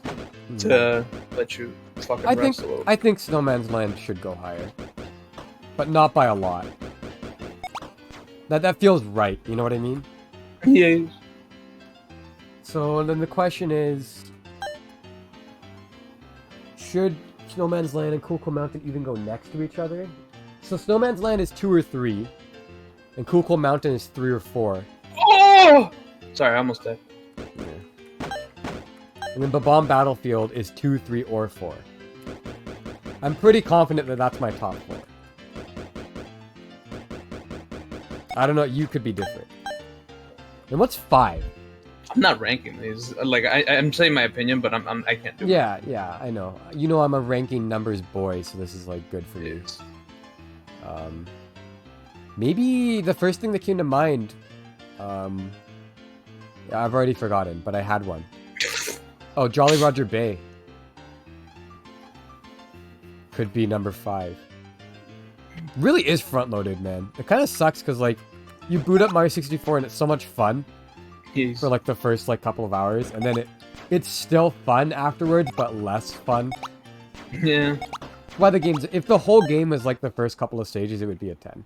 to let you fucking rest a little. I think Snowman's Land should go higher, but not by a lot. That feels right. You know what I mean? Yeah. So then the question is, should Snowman's Land and Cool Cool Mountain even go next to each other? So Snowman's Land is 2 or 3, and Cool Cool Mountain is 3 or 4. Oh! Sorry, I almost died. And then Bomb Battlefield is 2, 3, or 4. I'm pretty confident that that's my top 4. I don't know, you could be different. And what's 5? I'm not ranking these. Like I'm saying my opinion, but I can't do it. Yeah, I know. You know I'm a ranking numbers boy, so this is like good for me. Yes. Maybe the first thing that came to mind, yeah, I've already forgotten, but I had one. Oh, Jolly Roger Bay. Could be number 5. Really is front-loaded, man. It kind of sucks because, like, you boot up Mario 64 and it's so much fun Yes. for, like, the first, like, couple of hours, and then it's still fun afterwards, but less fun. Yeah. Why the game's... If the whole game was, like, the first couple of stages, it would be a 10.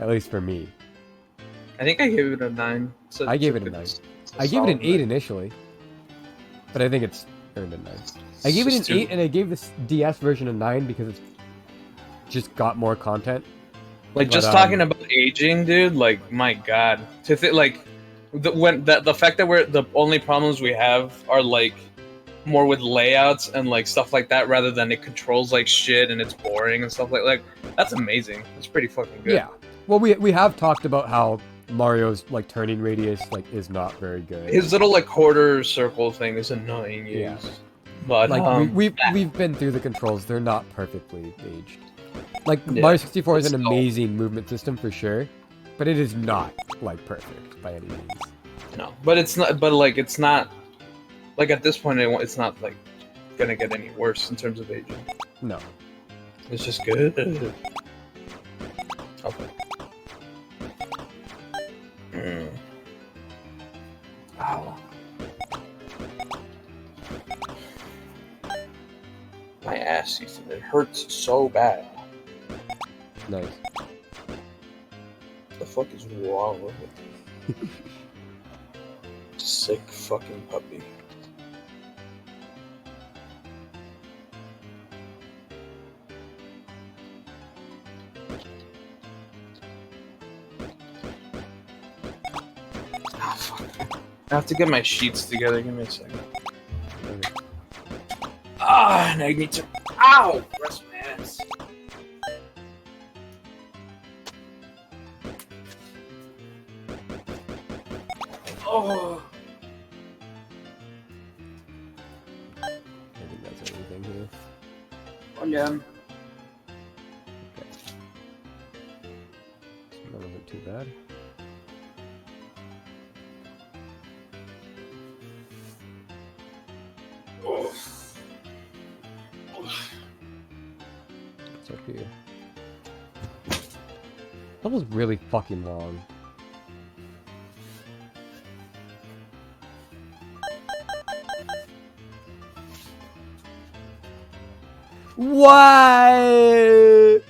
At least for me. I think I gave it a 9. I gave it a 9. I gave it an 8 initially. But I think it's earned a 9. I gave it an 8 and I gave this DS version a 9 because it's just got more content. Like, just talking about aging, dude, like, my god. Like, the fact that the only problems we have are, like, more with layouts and, like, stuff like that rather than it controls like shit and it's boring and stuff like that's amazing. That's pretty fucking good. Yeah. Well, we have talked about how Mario's, like, turning radius, like, is not very good. His little, like, quarter circle thing is annoying. Yeah. But, like, we've been through the controls. They're not perfectly aged. Like, Yeah, Mario 64 is an still- amazing movement system for sure, but it is not, like, perfect by any means. No, but it's not. But like, it's not. Like at this point, it's not like gonna get any worse in terms of aging. No. It's just good. Okay. Ow. My ass season. It hurts so bad. Nice. What the fuck is wrong with it? Sick fucking puppy. Ah, fuck. I have to get my sheets together. Give me a second. Okay. Ah, and I need to. Ow! Rest my ass. Oh. I think that's everything here. Oh yeah. Okay. So that wasn't too bad. It's up here. That was really fucking long. Why?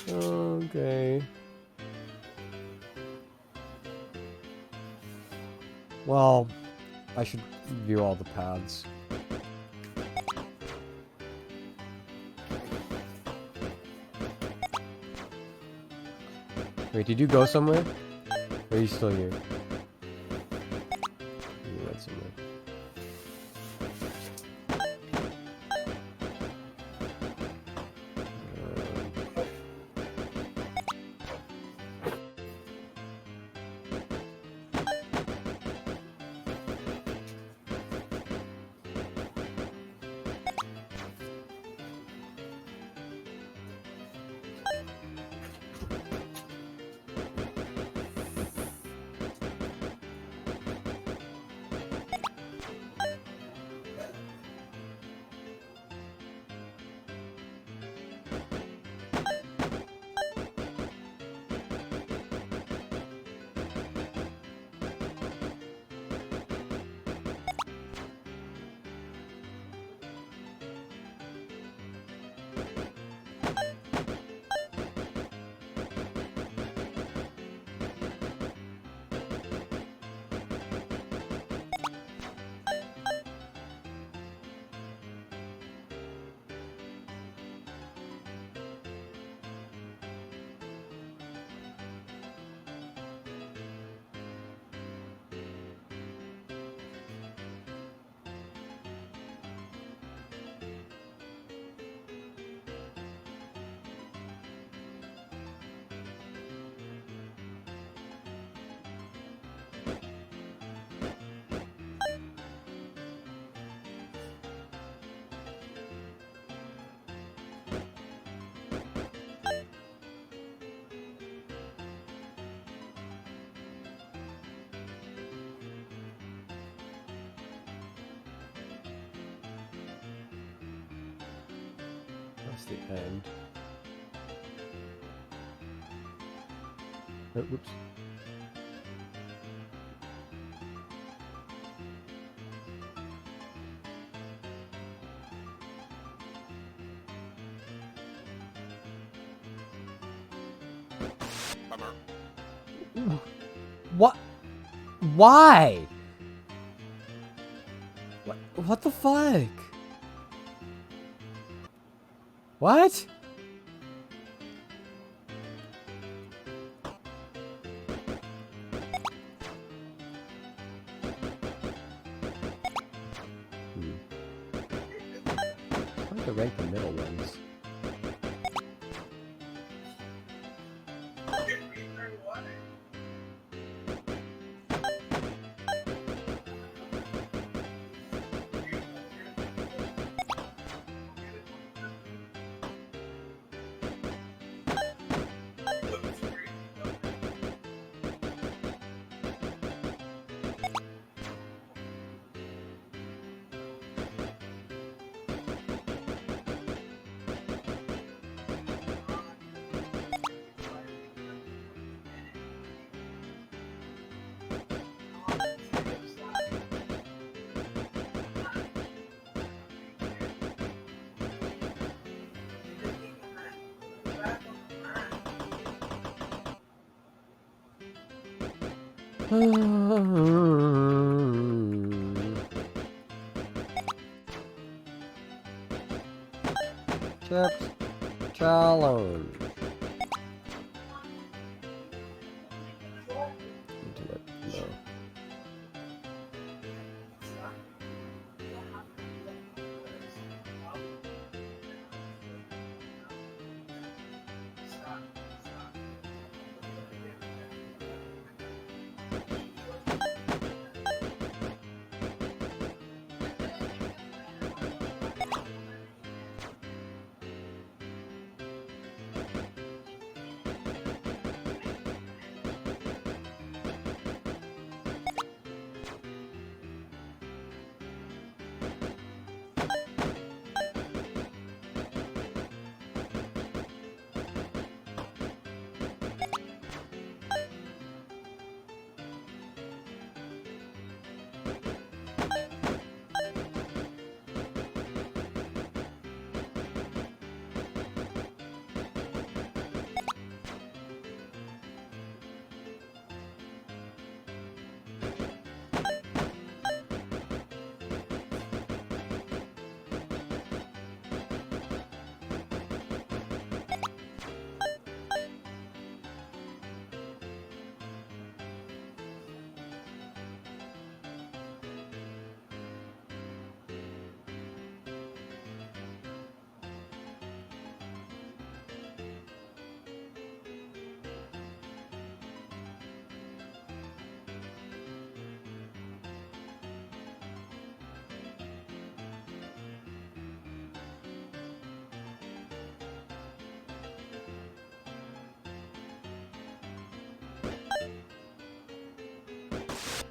Okay. Well, I should view all the paths. Wait, did you go somewhere? Or are you still here? You went somewhere. That's the end. Oh, whoops. What? Why? What the fuck? What? Hard to rank the middle ones. Chips challenge. No.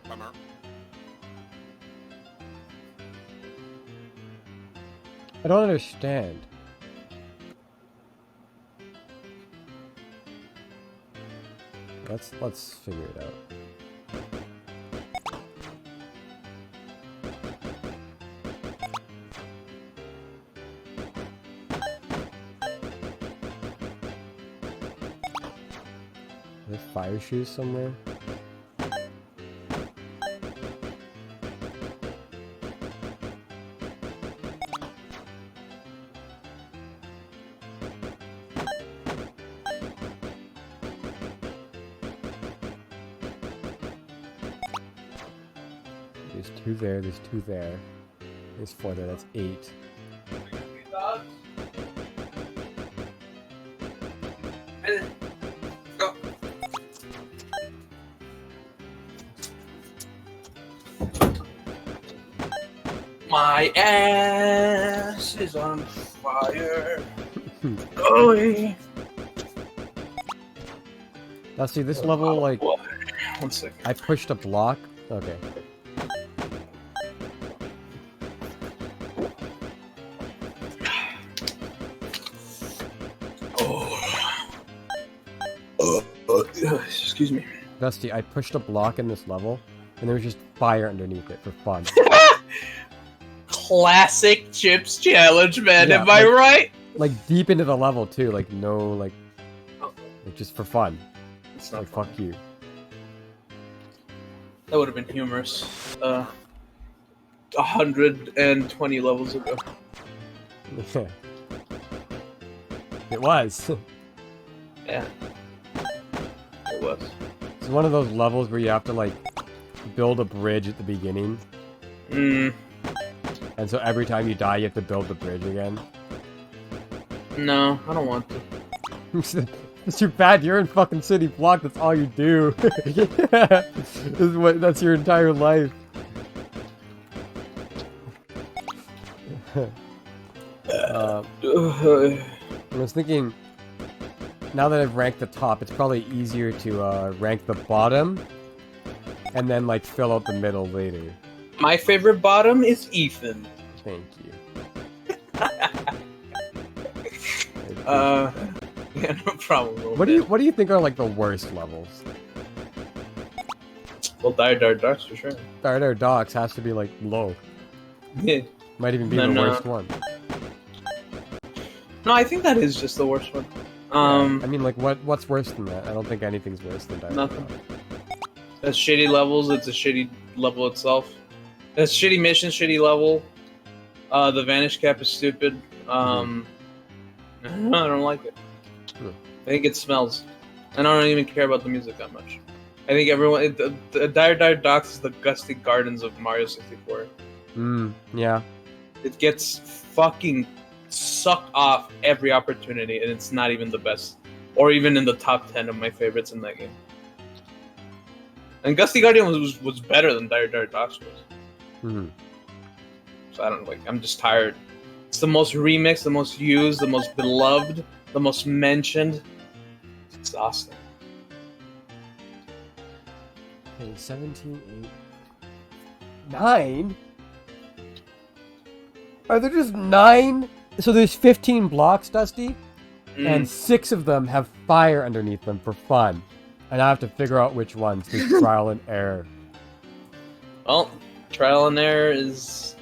Bummer. I don't understand. Let's figure it out. Are there fire shoes somewhere? There's 2 there, there's 2 there. There's 4 there, that's 8. Go. My ass is on fire. Going. Now see, this level, like, 1 second. I pushed a block. Okay. Excuse me. Dusty, I pushed a block in this level, and there was just fire underneath it for fun. Classic Chips challenge, man. Yeah, Am I right? Like deep into the level too, like no, like just for fun. It's not Like fun. fuck you. That would have been humorous. 120 levels ago. It was. Yeah. It was. It's one of those levels where you have to like build a bridge at the beginning, Mm, and so every time you die, you have to build the bridge again. no, I don't want to. It's too bad you're in fucking City Block. That's all you do. That's your entire life. I was thinking, now that I've ranked the top, it's probably easier to rank the bottom, and then like fill out the middle later. My favorite bottom is Ethan. Thank you. Yeah, no problem. What do you think are like the worst levels? Well, Dire Ducks for sure. Dar Docks has to be like low. Yeah. Might even be No, the no. worst one. No, I think that is just the worst one. I mean, like what's worse than that? I don't think anything's worse than Dire Nothing. Docks. That's shitty levels. It's a shitty level itself. That's shitty mission, shitty level. The vanish cap is stupid. I don't like it. Hmm. I think it smells. And I don't even care about the music that much. I think everyone... the Dire Docks is the Gusty Gardens of Mario 64. Yeah. It gets fucking sucked off every opportunity, and it's not even the best. Or even in the top 10 of my favorites in that game. And Gusty Guardian was better than Dire Docks was. So I don't like. I'm just tired. It's the most remixed, the most used, the most beloved, the most mentioned. It's exhausting. Okay, 17, 8, 9? Are there just 9? So there's 15 blocks, Dusty, and 6 of them have fire underneath them for fun. And I have to figure out which ones through trial and error. Well, trial and error is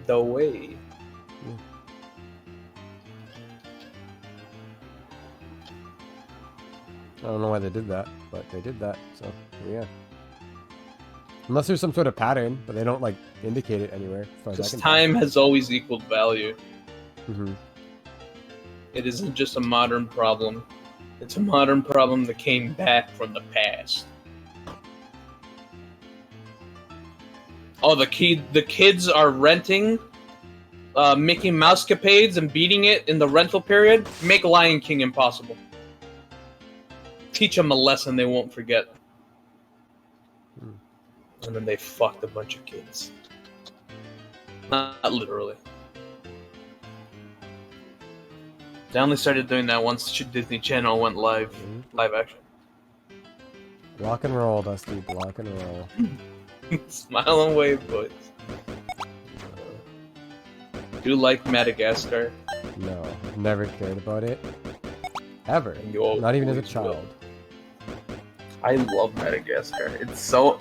the way. I don't know why they did that, but they did that, so yeah. Unless there's some sort of pattern, but they don't like indicate it anywhere. As far as I Because can time has always equaled value. tell. It isn't just a modern problem. It's a modern problem that came back from the past. Oh, the kids are renting Mickey Mouse capades and beating it in the rental period. Make Lion King impossible. Teach them a lesson they won't forget. And then they fucked a bunch of kids. Not literally. They only started doing that once Disney Channel went live action. Block and roll, Dusty. Block and roll. Smile and wave, boys. Do you like Madagascar? No, never cared about it. Ever. You Not even as a always child. will. I love Madagascar. It's so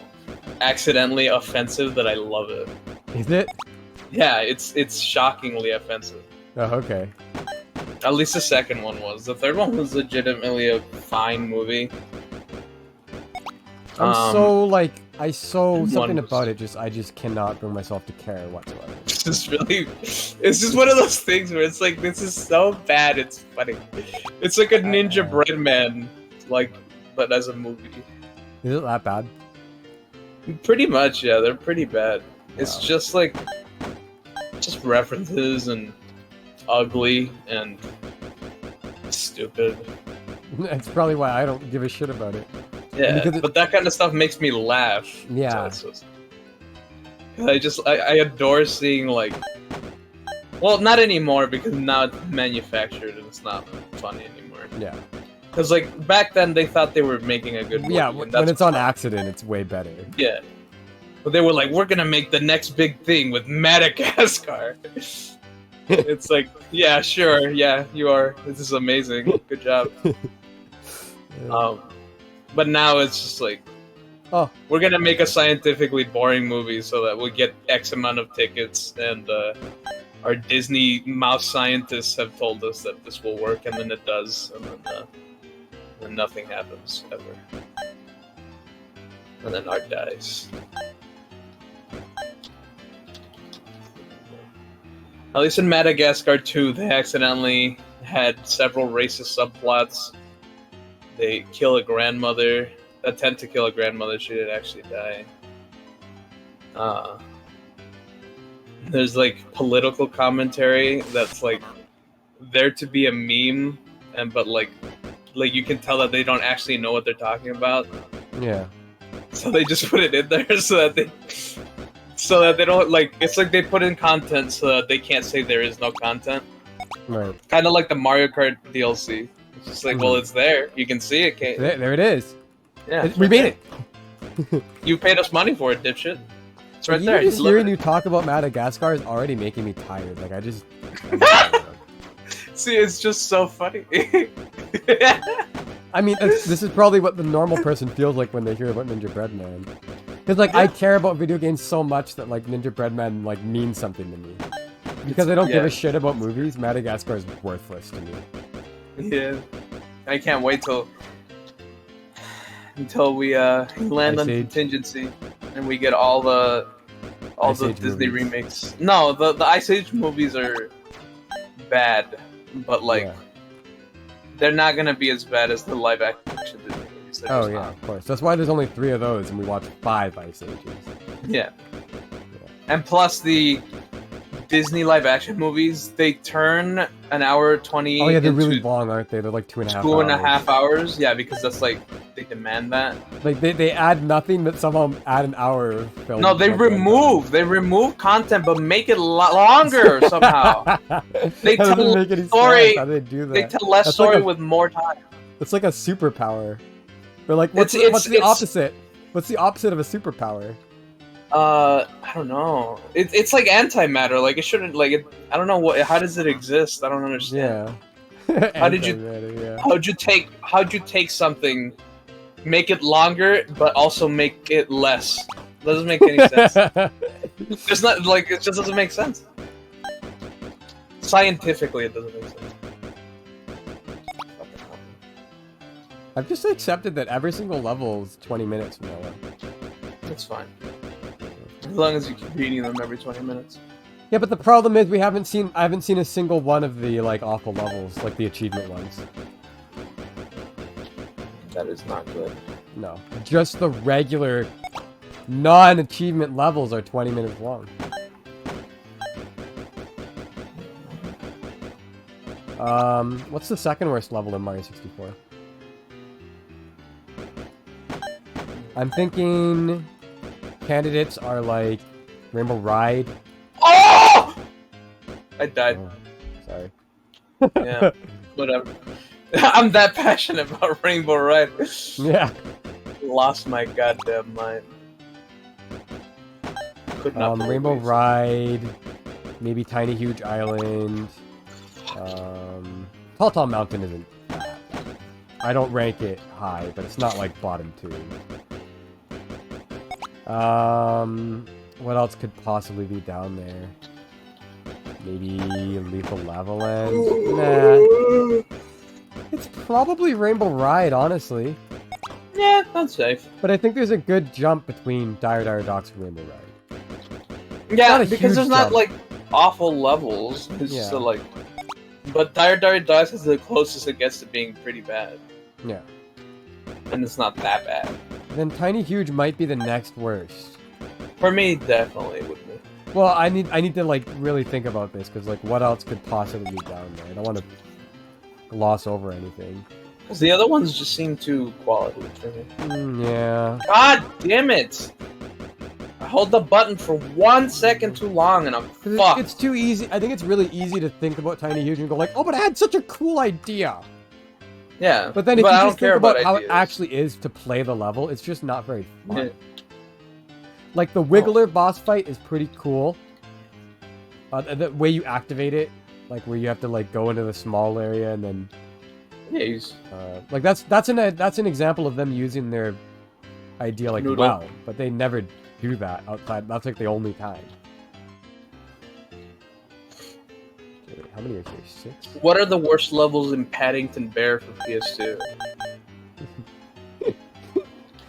accidentally offensive that I love it. Is it? Yeah, it's shockingly offensive. Oh, okay. At least the second one was. The third one was legitimately a fine movie. I something One about was- it. I just cannot bring myself to care whatsoever. It's just one of those things where it's like, this is so bad, it's funny. It's like a Ninja Bread Man, like, but as a movie. Is it that bad? Pretty much, yeah, they're pretty bad. It's Wow. just like, just references and ugly and stupid. That's probably why I don't give a shit about it. Yeah, Because but that kind of stuff makes me laugh. Yeah. So it's I adore seeing, like, well, not anymore because now it's manufactured and it's not funny anymore. Yeah. Because, like, back then they thought they were making a good movie. Yeah, and when that's it's on fine. accident, it's way better. Yeah. But they were like, we're gonna make the next big thing with Madagascar. It's like, yeah, sure, yeah, you are. This is amazing. Good job. But now it's just like, Oh, we're gonna make a scientifically boring movie so that we get X amount of tickets, and our Disney mouse scientists have told us that this will work, and then it does, and then nothing happens ever, and then Art dies. At least in Madagascar 2, they accidentally had several racist subplots. They kill a grandmother, attempt to kill a grandmother, she didn't actually die. There's like political commentary that's like there to be a meme, but like you can tell that they don't actually know what they're talking about. yeah. So they just put it in there so that they don't, like, it's like they put in content so that they can't say there is no content. Right. Kind of like the Mario Kart DLC. It's just like, well, it's there. You can see it. Can't... There it is. Yeah, We made it. You paid us money for it, dipshit. It's right there. Even just hearing you talk about Madagascar is already making me tired. Like, I just... See, it's just so funny. I mean, this is probably what the normal person feels like when they hear about Ninja Breadman. Because, like, I care about video games so much that, like, Ninja Breadman, like, means something to me. Because I don't give a shit about movies, Madagascar is worthless to me. Yeah. I can't wait until we land on Contingency and we get all the Disney remakes. No, the Ice Age movies are bad, but like they're not gonna be as bad as the live action Disney movies. Oh yeah, of course. That's why there's only 3 of those, and we watched 5 Ice Ages. Yeah. And plus the Disney live action movies, they turn an hour 20. Oh yeah, they're really long, aren't they? They're like 2.5 hours. 2.5 hours. Yeah, because that's like they demand that. Like they add nothing, but somehow add an hour of film. No, they remove content, but make it longer somehow. They tell less story. How do they do that? They tell less story with more time. It's like a superpower. But like, what's the opposite? What's the opposite of a superpower? I don't know. It's like antimatter. Like it shouldn't. Like it. I don't know what. How does it exist? I don't understand. Yeah. How'd you take something, make it longer, but also make it less? Doesn't make any sense. It's not like it just doesn't make sense. Scientifically, it doesn't make sense. I've just accepted that every single level is 20 minutes from now on. That's fine. As long as you keep beating them every 20 minutes. Yeah, but the problem is I haven't seen a single one of the like awful levels, like the achievement ones. That is not good. No, just the regular non-achievement levels are 20 minutes long. What's the second worst level in Mario 64? I'm thinking candidates are like Rainbow Ride. Oh! I died. Oh, sorry. Yeah, whatever. I'm that passionate about Rainbow Ride. Yeah. Lost my goddamn mind. Could not Rainbow Ride, maybe Tiny Huge Island. Tall Mountain isn't bad. I don't rank it high, but it's not like bottom 2. What else could possibly be down there? Maybe Lethal Lava Land? Nah. It's probably Rainbow Ride, honestly. Yeah, that's safe. But I think there's a good jump between Dire Docks and Rainbow Ride. Yeah, because there's not, like, awful levels. It's just like... But Dire Docks is the closest it gets to being pretty bad. Yeah. And it's not that bad. Then Tiny Huge might be the next worst. For me, definitely would be. Well, I need to like really think about this because like what else could possibly be down there? I don't want to gloss over anything. Because the other ones just seem too quality for me. Yeah. God damn it! I hold the button for 1 second too long and I'm fucked. It's too easy. I think it's really easy to think about Tiny Huge and go like, oh, but I had such a cool idea. Yeah. But then if you just think about how it actually is to play the level, it's just not very fun. Yeah. Like, the Wiggler boss fight is pretty cool. The way you activate it, like, where you have to, like, go into the small area and then Yeah, he's Like that's an example of them using their idea like Noodle. well, but they never do that outside. That's like the only time. Okay, wait, how many are here? 6. What are the worst levels in Paddington Bear for PS2?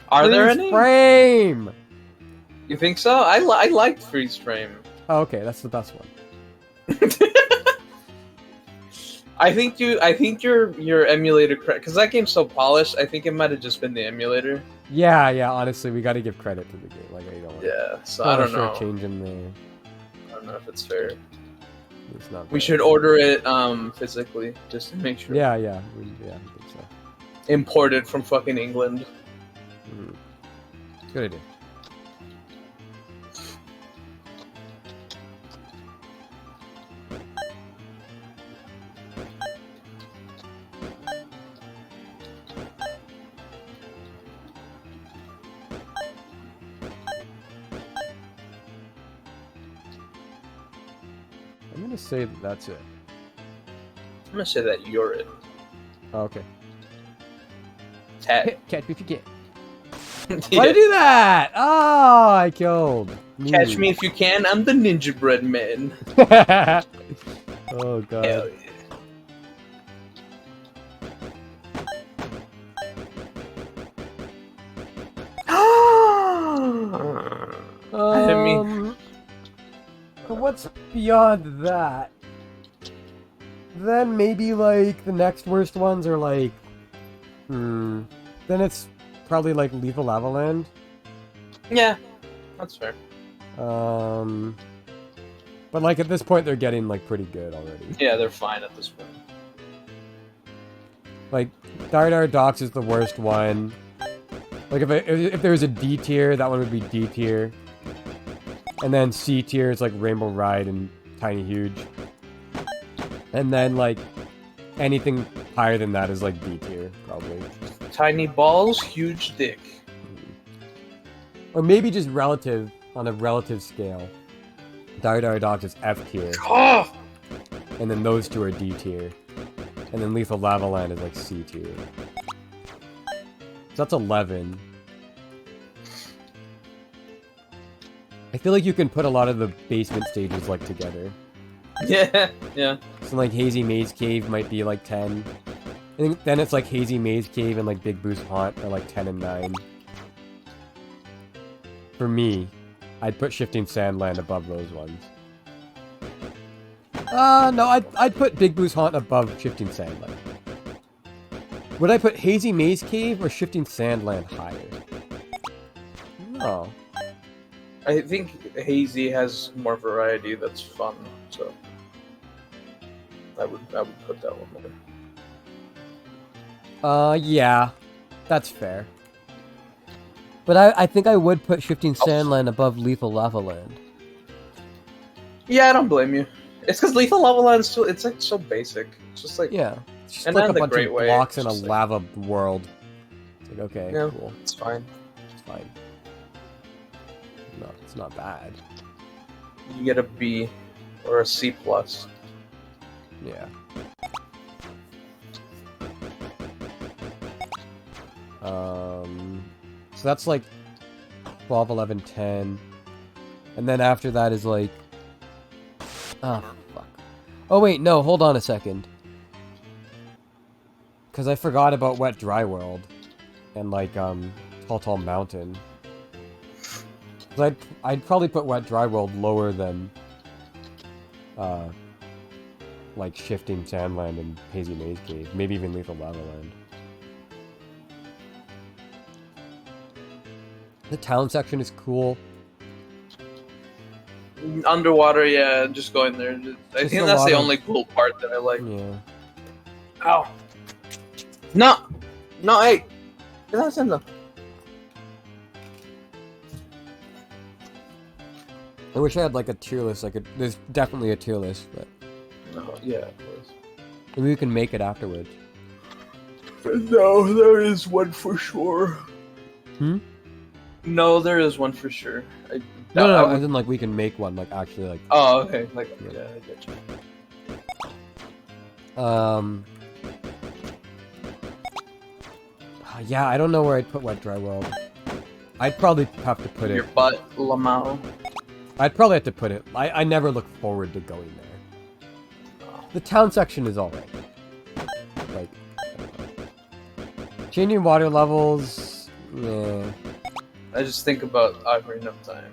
Are there Freeze any? frame. You think so? I liked Freeze Frame. Oh, okay, that's the best one. I think your emulator because that game's so polished. I think it might have just been the emulator. Yeah. Honestly, we got to give credit to the game. Like I don't. Yeah, so I don't know. Changing the. I don't know if it's fair. It's not. We bad. should order it physically just to make sure. Yeah, I think so. Imported from fucking England. Good idea. I'm gonna say that's it. I'm gonna say that you're it. Oh, okay. Tat. Catch me if you can. Yeah. Why'd I do that? Oh, I killed. Catch me if you can. I'm the Ninja Bread Man. Oh god. Hell yeah. What's beyond that? Then maybe like the next worst ones are like, then it's probably like Lethal Lava Land. Yeah, that's fair. But like at this point they're getting like pretty good already. Yeah, they're fine at this point. Like Dar Docks is the worst one. Like if there was a D tier, that one would be D tier. And then C tier is like Rainbow Ride and Tiny Huge. And then like anything higher than that is like B tier, probably. Tiny balls, huge dick. Or maybe just relative, on a relative scale. Dar Docks is F tier. Oh! And then those two are D tier. And then Lethal Lava Land is like C tier. So that's 11. I feel like you can put a lot of the basement stages like together. Yeah, yeah. So like Hazy Maze Cave might be like 10. I think then it's like Hazy Maze Cave and like Big Boost Haunt are like 10 and 9. For me, I'd put Shifting Sandland above those ones. No, I'd put Big Boost Haunt above Shifting Sandland. Would I put Hazy Maze Cave or Shifting Sandland higher? No. I think Hazy has more variety that's fun, so I would put that one there. Yeah. That's fair. But I think I would put Shifting Sandland above Lethal Lava Land. Yeah, I don't blame you. It's because Lethal Lava Land is still, it's like so basic. It's just like, Yeah. It's just And like not a in a bunch great of way, blocks it's in a just like- lava world. It's like, okay, yeah, cool. it's fine. It's fine. No, it's not bad. You get a B or a C plus. Yeah. So that's like 12, 11, 10. And then after that is like... Oh, fuck. Oh, wait, no, hold on a second. Because I forgot about Wet Dry World. And like, Tall Mountain. 'Cause I'd probably put Wet Dry World lower than... like Shifting Sandland and Hazy Maze Cave. Maybe even Lethal Lava Land. The town section is cool. Underwater, yeah, just going there. I Just think a that's lot the of- only cool part that I like. Yeah. Ow. No! No, hey! Get that in there. I wish I had like a tier list. There's definitely a tier list, but No, yeah, it was. maybe we can make it afterwards. No, there is one for sure. Hmm? No, there is one for sure. No, as in like we can make one, like actually like. Oh, okay. Like, Yeah. yeah, I get you. Yeah, I don't know where I'd put Wet Dry World. I'd probably have to put Your it. butt, Lamau. I'd probably have to put it. I never look forward to going there. The town section is alright. Like, changing water levels. Yeah. I just think about Ocarina of Time.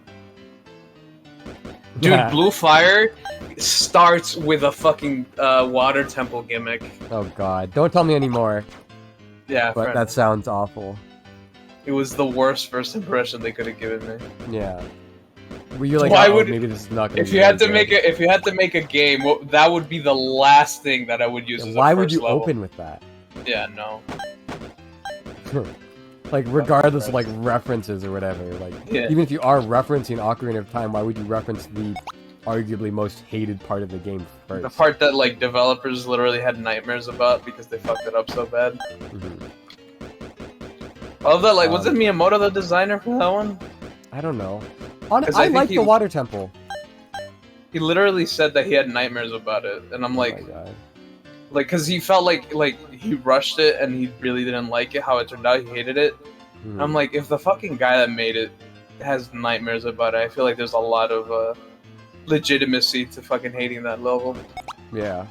Dude, Yeah. Blue Fire starts with a fucking water temple gimmick. Oh god, don't tell me anymore. Yeah, But fair that enough. sounds awful. It was the worst first impression they could have given me. Yeah. Were you like, Why oh, would- maybe this is not gonna If be you had to very make good. if you had to make a game, that would be the last thing that I would use. Yeah, as why a would first you level. open with that? Yeah, no. Like, regardless of like references or whatever, like Yeah. even if you are referencing Ocarina of Time, why would you reference the arguably most hated part of the game first? The part that like developers literally had nightmares about because they fucked it up so bad. Mhm. Although, like, wasn't Um, Miyamoto the designer for that one? I don't know. 'Cause I I think like he- the water temple. He literally said that he had nightmares about it, and I'm like, Oh my god. like, cause he felt like he rushed it and he really didn't like it how it turned out. He hated it. Mhm. I'm like, if the fucking guy that made it has nightmares about it, I feel like there's a lot of legitimacy to fucking hating that level. Yeah.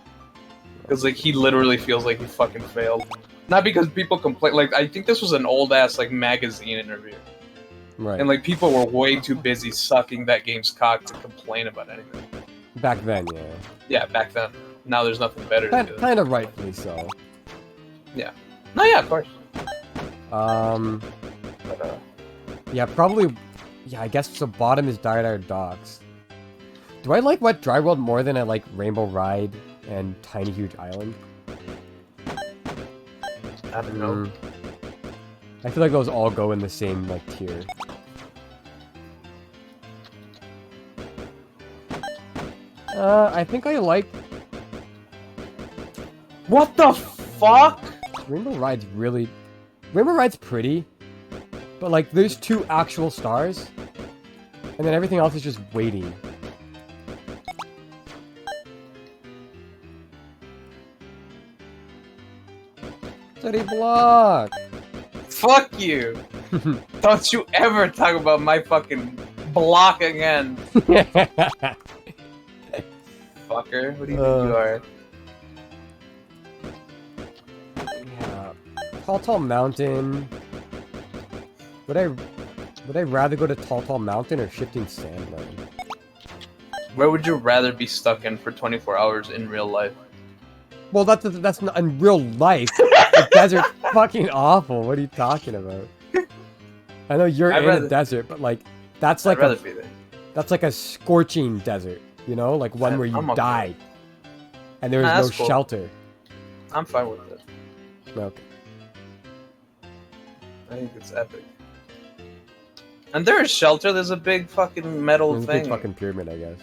Because like he literally feels like he fucking failed. Not because people complain. Like I think this was an old ass like magazine interview, Right. and like people were way too busy sucking that game's cock to complain about anything. Back then, yeah. Yeah, back then. Now there's nothing better to do. Kind of rightfully so. No, yeah, of course. But, yeah, probably. Yeah, I guess so. Bottom is Dire Docks. Do I like Wet Dry World more than I like Rainbow Ride and Tiny Huge Island? I don't know. Mm. I feel like those all go in the same like tier. I think I like What the fuck? Rainbow Ride's really. Rainbow Ride's pretty, but like there's 2 actual stars, and then everything else is just waiting. City block. Fuck you! Don't you ever talk about my fucking block again, fucker. What do you think you are? Yeah. Tall Mountain. Would I rather go to Tall Mountain or Shifting Sand Lane? Where would you rather be stuck in for 24 hours in real life? Well, that's not in real life. The desert's fucking awful. What are you talking about? I know you're I'd in rather- a desert, but like that's I'd like rather a be there. that's like a scorching desert, you know, like one where you I'm okay. die, and there is Nah, no that's cool. shelter. I'm fine with it. Okay. I think it's epic. And there is shelter. There's a big fucking metal There's a thing. big fucking pyramid, I guess.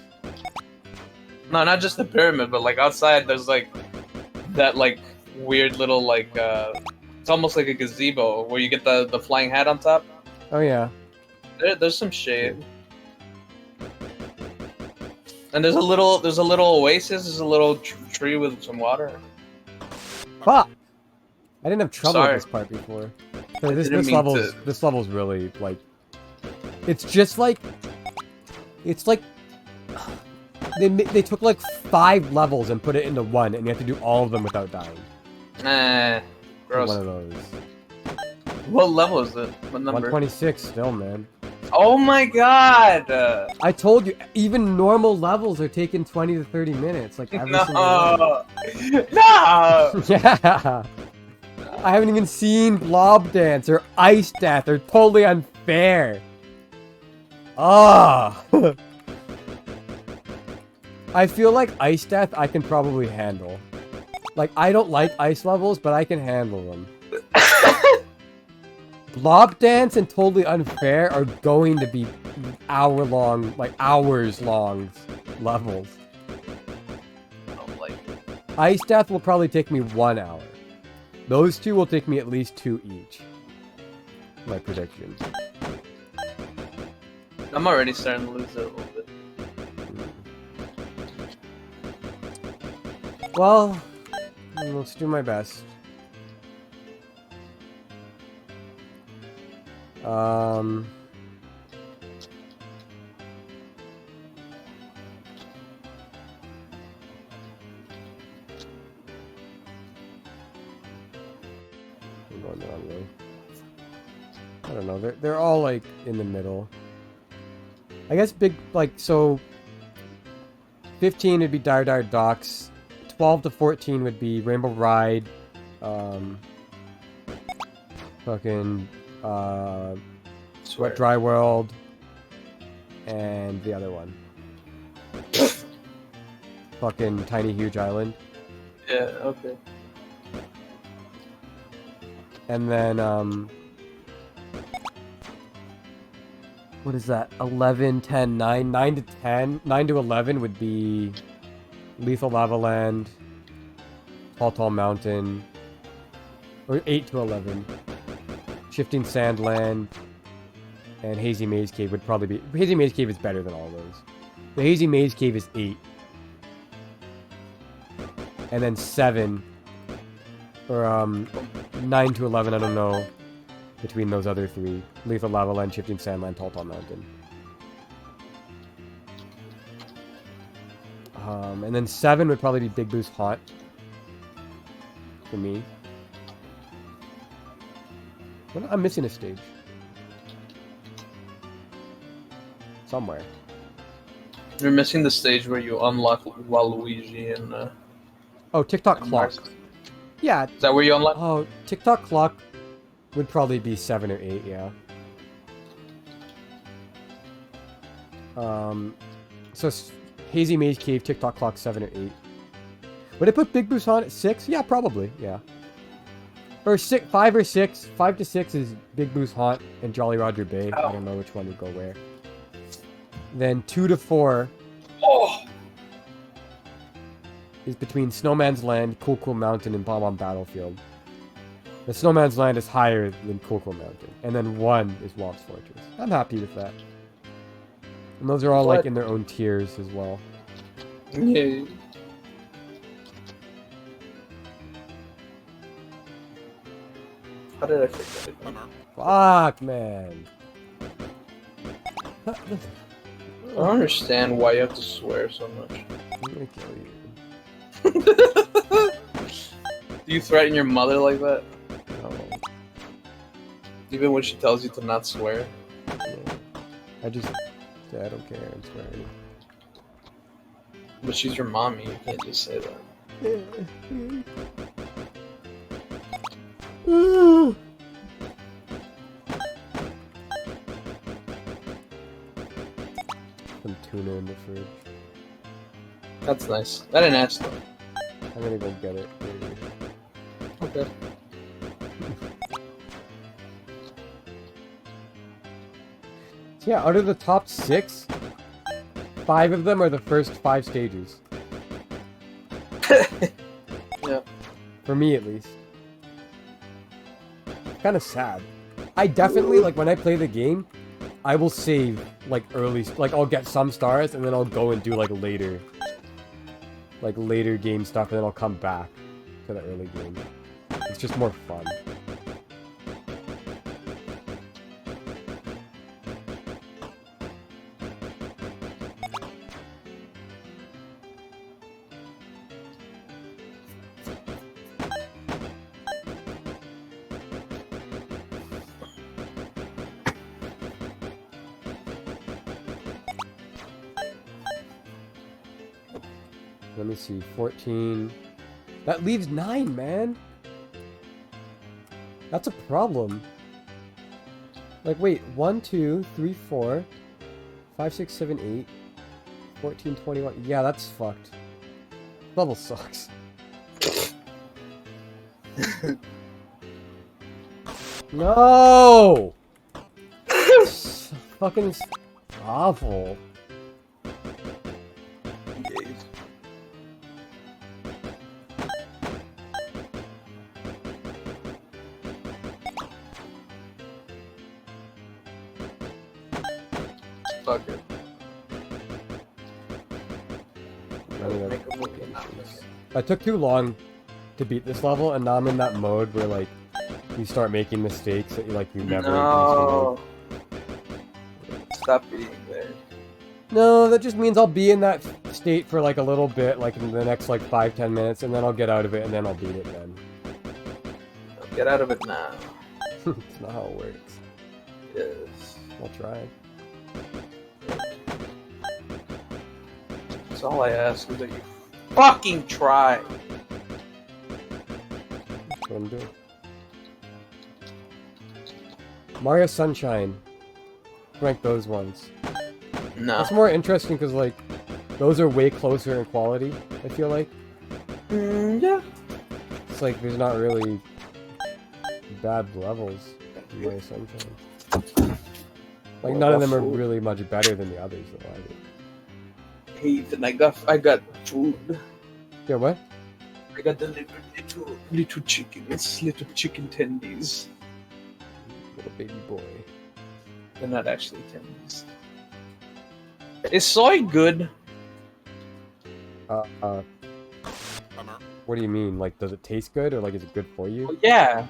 No, not just the pyramid, but like outside, there's like that like weird little like it's almost like a gazebo where you get the flying hat on top. Oh yeah. There's some shade. And there's a little oasis. There's a little tree with some water. Fuck! I didn't have trouble Sorry. with this part before. So this didn't mean to- this level's really like it's just like it's like they took like 5 levels and put it into one, and you have to do all of them without dying. Nah, gross. One of those. What level is it? What number? 126 still, man. Oh my god! I told you, even normal levels are taking 20 to 30 minutes. Like every single one. No! No! Yeah. I haven't even seen Blob Dance or Ice Death. They're totally unfair. Ah. I feel like Ice Death I can probably handle. Like, I don't like ice levels, but I can handle them. Blob Dance and Totally Unfair are going to be hour-long, like hours-long levels. I don't like it. Ice Death will probably take me 1 hour. Those 2 will take me at least 2 each. My prediction. I'm already starting to lose it a little bit. Well, let's do my best. Um. I'm going the wrong way. I don't know. They're all like in the middle. I guess big like so. 15 would be Dire Dire Docks. 12 to 14 would be Rainbow Ride. Fucking Swear. Dry World. And the other one. Fucking Tiny Huge Island. Yeah, okay. And then, what is that? 11, 10, 9, 9 to 10, 9 to 11 would be Lethal Lava Land, Tall Mountain, or 8 to 11. Shifting Sandland, and Hazy Maze Cave would probably be... Hazy Maze Cave is better than all those. The Hazy Maze Cave is 8. And then 7, or 9 to 11, I don't know, between those other 3. Lethal Lava Land, Shifting Sandland, Tall Mountain. And then 7 would probably be Big Boo's Haunt. For me. I'm missing a stage. Somewhere. You're missing the stage where you unlock Waluigi and Oh, TikTok and Clock. Mars. Yeah. Is that where you unlock? Oh, TikTok Clock would probably be 7 or 8, yeah. So Hazy Maze Cave, TikTok Clock 7 or 8. Would I put Big Boo's Haunt at 6? Yeah, probably, yeah. Or 6, 5 or 6. 5 to 6 is Big Boo's Haunt and Jolly Roger Bay. I don't know which one would go where. Then 2 to 4 Oh! is between Snowman's Land, Cool Cool Mountain, and Bomb Battlefield. The Snowman's Land is higher than Cool Cool Mountain. And then 1 is Womp's Fortress. I'm happy with that. And those are all like in their own tiers as well. Yeah. How did I forget it? Bummer. Fuck, man. I don't understand why you have to swear so much. I'm gonna kill you. Do you threaten your mother like that? No. Even when she tells you to not swear? I don't care. I'm swearing. But she's your mommy, you can't just say that. Some tuna in the fridge. That's nice. I didn't ask though. I'm gonna go get it. Okay. So yeah, out of the top 6, 5 of them are the first 5 stages. Yeah. For me, at least. Kind of sad. I definitely, like, when I play the game, I will save, like, early... Like, I'll get some stars, and then I'll go and do, like, later game stuff, and then I'll come back to the early game. It's just more fun. Let me see, 14. That leaves 9, man. That's a problem. Like, wait, 1, 2, 3, 4, 5, 6, 7, 8, 14, 21. Yeah, that's fucked. Level sucks. No! It's fucking awful. Fuck it. I took too long to beat this level, and now I'm in that mode where, like, you start making mistakes that you never No. Stop eating there. No, that just means I'll be in that state for like a little bit, like in the next like 5-10 minutes, and then I'll get out of it, and then I'll beat it then. Get out of it now. That's not how it works. Yes. I'll try. That's all I ask is that you fucking try. That's what I'm doing. Mario Sunshine. Rank those ones. No. That's more interesting because like those are way closer in quality. I feel like Yeah. it's like there's not really bad levels in Mario Sunshine. Like none of them are really much better than the others though either. Hey, Ethan, I got food. Yeah, what? I got the little chickens, little chicken tendies. Little baby boy. They're not actually tendies. Is soy good? Bummer. What do you mean? Like, does it taste good, or like, is it good for you? Well, yeah.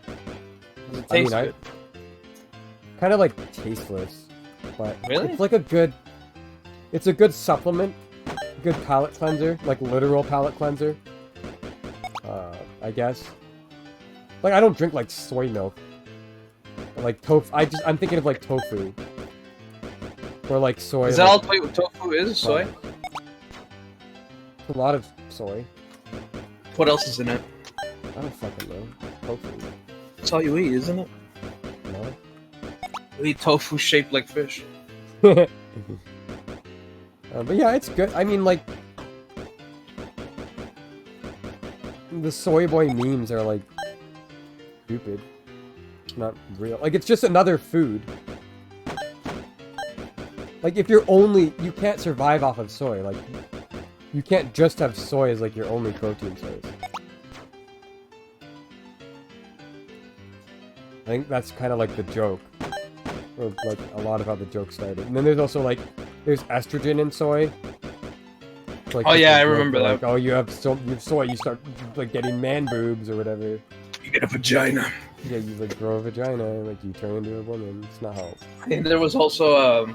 Does it taste I good? kind of like tasteless, but Really? it's like it's a good supplement, good palate cleanser, like literal palate cleanser. I guess. Like, I don't drink like soy milk, but, like tofu. I'm thinking of like tofu, or like soy. Is that like, all tofu is? Soy? A lot of soy. What else is in it? I don't fucking know. Tofu. That's all you eat, isn't it? No. You eat tofu shaped like fish. But yeah, it's good. I mean, like, the soy boy memes are like stupid. Not real. Like, it's just another food. Like, if you can't survive off of soy. Like, you can't just have soy as like your only protein source. I think that's kind of like the joke. Or like a lot of how the joke started. And then there's also like, there's estrogen in soy. It's like Oh, just yeah, a I joke remember like, that. oh, you have soy, you start like getting man boobs or whatever. You get a vagina. Yeah, you like grow a vagina, like you turn into a woman. It's not how. And there was also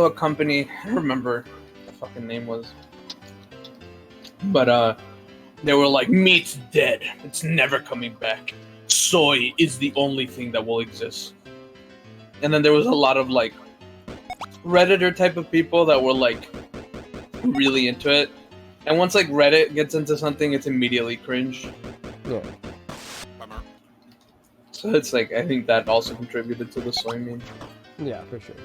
a company, I don't remember what the fucking name was. But they were like, meat's dead. It's never coming back. Soy is the only thing that will exist. And then there was a lot of like Redditor type of people that were like really into it. And once like Reddit gets into something, it's immediately cringe. Yeah. Bummer. So it's like, I think that also contributed to the soy meme. Yeah, for sure.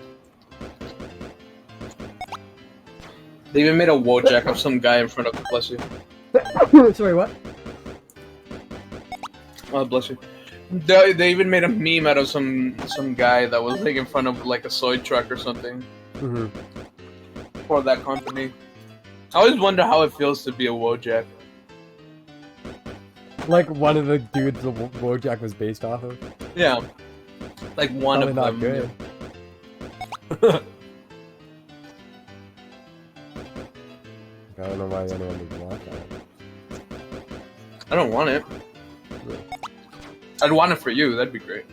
They even made a Wojak of some guy in front of, bless you. Sorry, what? Oh, bless you. They even made a meme out of some guy that was like in front of like a soy truck or something Mm-hmm. for that company. I always wonder how it feels to be a Wojak. Like one of the dudes the Wojak was based off of. Yeah, like one Probably of not them. good. I don't know why anyone would want that. I don't want it. Yeah. I'd want it for you. That'd be great.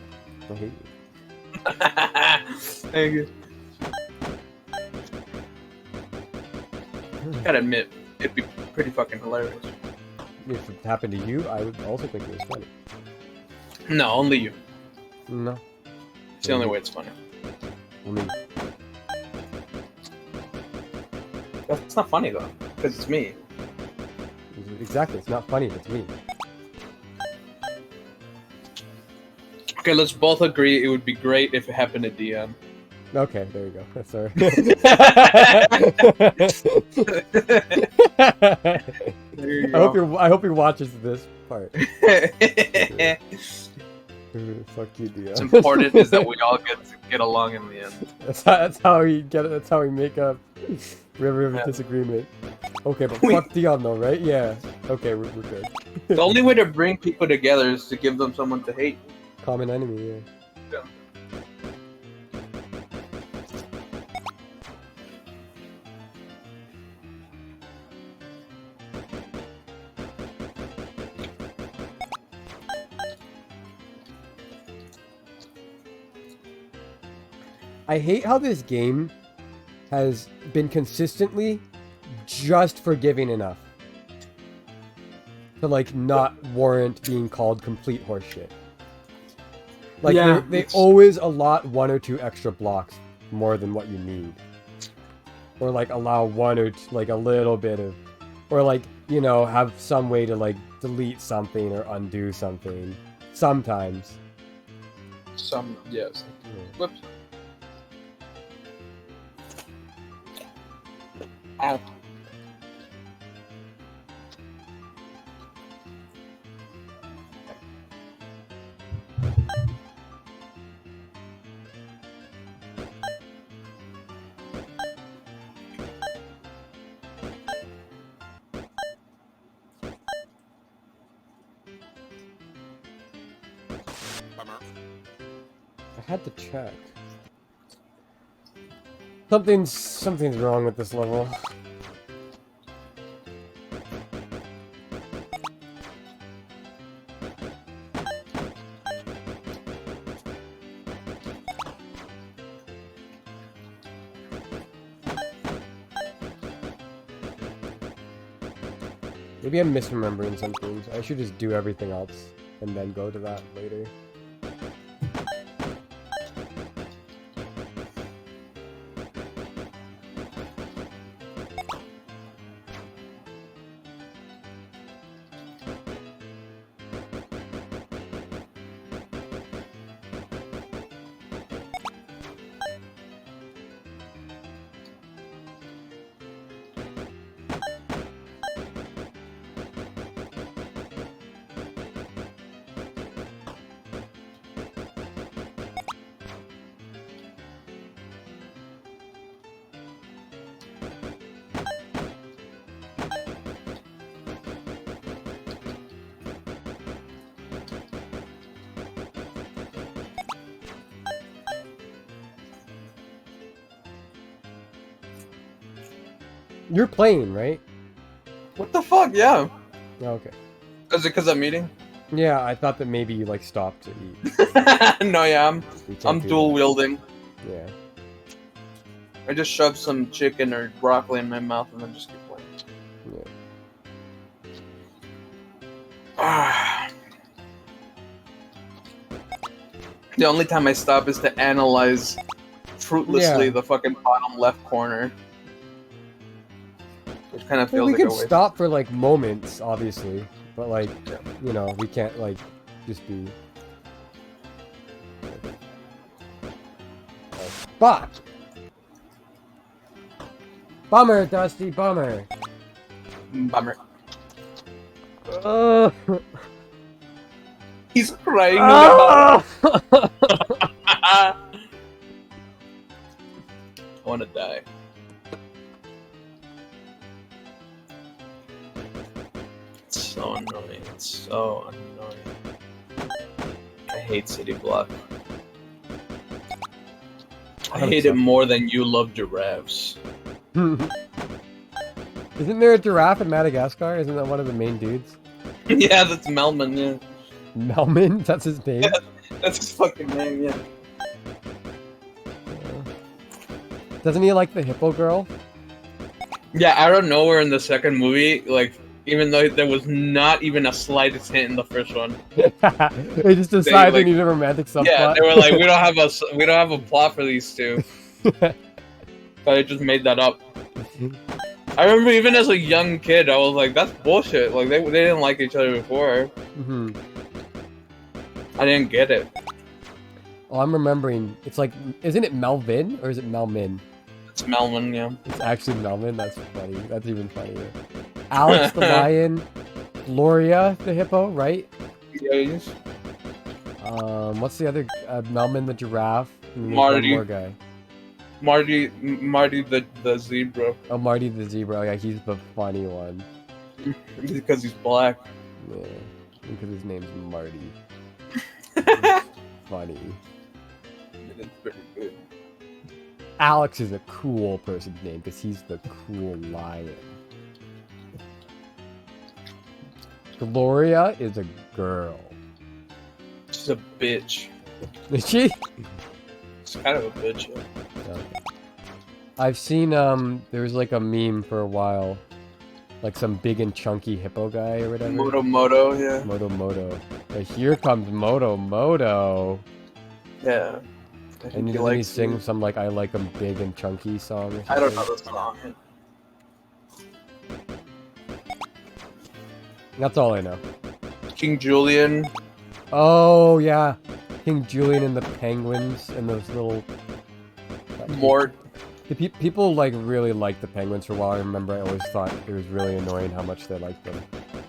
I hate you. Thank you. Gotta admit, it'd be pretty fucking hilarious. If it happened to you, I would also think it was funny. No, only you. No. It's the only way it's funny. Only. That's not funny though, because it's me. Exactly, it's not funny if it's me. Okay, let's both agree it would be great if it happened to DM. Okay, there you go. Sorry. There you go. I hope he watches this part. Fuck you, Dio. What's important is that we all get along in the end. That's how we get it. That's how we make up. River of Yeah. disagreement. Okay, but fuck Dion though, right? Yeah. Okay, we're good. The only way to bring people together is to give them someone to hate. Common enemy, yeah. Yeah. I hate how this game has been consistently just forgiving enough to like not warrant being called complete horseshit. Like Yeah, they it's- always allot 1 or 2 extra blocks more than what you need, or like allow 1 or 2, like a little bit of, or like, you know, have some way to like delete something or undo something. Sometimes. Yes. Yeah. Whoops. Ow. Bummer. I had to check. Something's wrong with this level. Maybe I'm misremembering some things. I should just do everything else and then go to that later. You're playing, right? What the fuck? Yeah. Oh, okay. Is it because I'm eating? Yeah, I thought that maybe you like stopped to eat. No, yeah, You can't I'm do dual wielding. that. Yeah. I just shoved some chicken or broccoli in my mouth and then just keep playing. Yeah. The only time I stop is to analyze fruitlessly Yeah. the fucking bottom left corner. Which kind of Well, feels we like a can waste. stop for like moments, obviously, but like, you know, we can't like just be. Fuck! Bummer, Dusty, bummer. Bummer. Uh, He's crying. ah! I want to die. It's so annoying. It's so annoying. I hate City Block. I hate it more than you love giraffes. Isn't there a giraffe in Madagascar? Isn't that one of the main dudes? Yeah, that's Melman, yeah. Melman? That's his name? Yeah. That's his fucking name, yeah. Doesn't he like the hippo girl? Yeah, out of nowhere in the second movie, like, even though there was not even a slightest hint in the first one. They just decided they like- needed a romantic subplot. Yeah, they were like, we don't have a plot for these two. So I just made that up. I remember even as a young kid, I was like, that's bullshit. Like, they didn't like each other before. Mhm. I didn't get it. Oh, I'm remembering. It's like, isn't it Melvin or is it Melmin? It's Melman, yeah. It's actually Melvin. That's funny. That's even funnier. Alex the lion, Gloria the hippo, right? Yeah, What's the other? Melman the giraffe. And there's Marty. one more guy. Marty the zebra. Oh, Marty the zebra. Yeah, he's the funny one. Because he's black. Yeah, because his name's Marty. Funny. It's pretty good. Alex is a cool person's name because he's the cool lion. Gloria is a girl. She's a bitch. Is she? She's kind of a bitch. Yeah. Okay. I've seen there was like a meme for a while, like some big and chunky hippo guy or whatever. Moto, yeah. Moto. But here comes Moto. Yeah. And then he sings some like I like 'em big and chunky song or something. I don't know the song. That's all I know. King Julian. Oh yeah, King Julian and the penguins and those little. Mort. People like really liked the penguins for a while. I remember I always thought it was really annoying how much they liked them.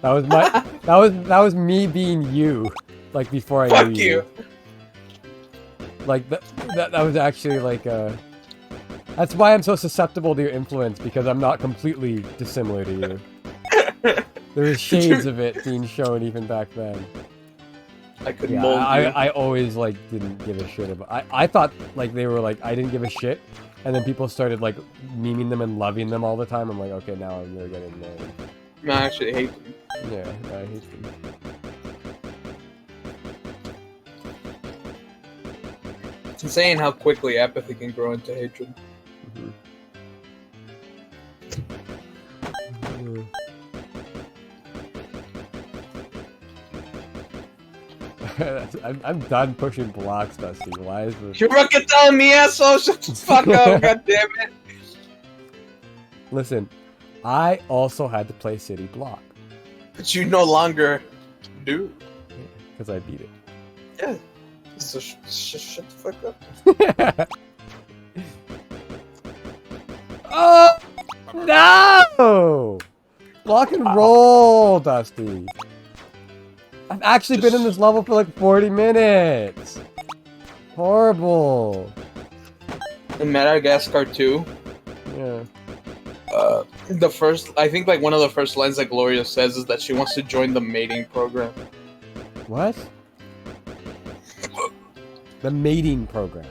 That was my that was me being you, like before I knew you. Like that was actually like that's why I'm so susceptible to your influence, because I'm not completely dissimilar to you. There was shades of it being shown even back then. I could Yeah, mold you. I always like didn't give a shit about. I thought like they were like I didn't give a shit, and then people started like memeing them and loving them all the time. I'm like, okay, now I'm really getting annoyed. No, I actually hate them. Yeah, I hate them. It's insane how quickly apathy can grow into hatred. I'm done pushing blocks, Dusty. Why is this? You're fucking telling me, asshole! Shut the fuck up, god damn it! Listen, I also had to play City Block. But you no longer do. Because I beat it. Yeah. So shut the fuck up. Oh! No! Block and roll, Dusty. I've actually been in this level for like 40 minutes. Horrible. In Madagascar 2, Yeah. I think like one of the first lines that Gloria says is that she wants to join the mating program. What? The mating program.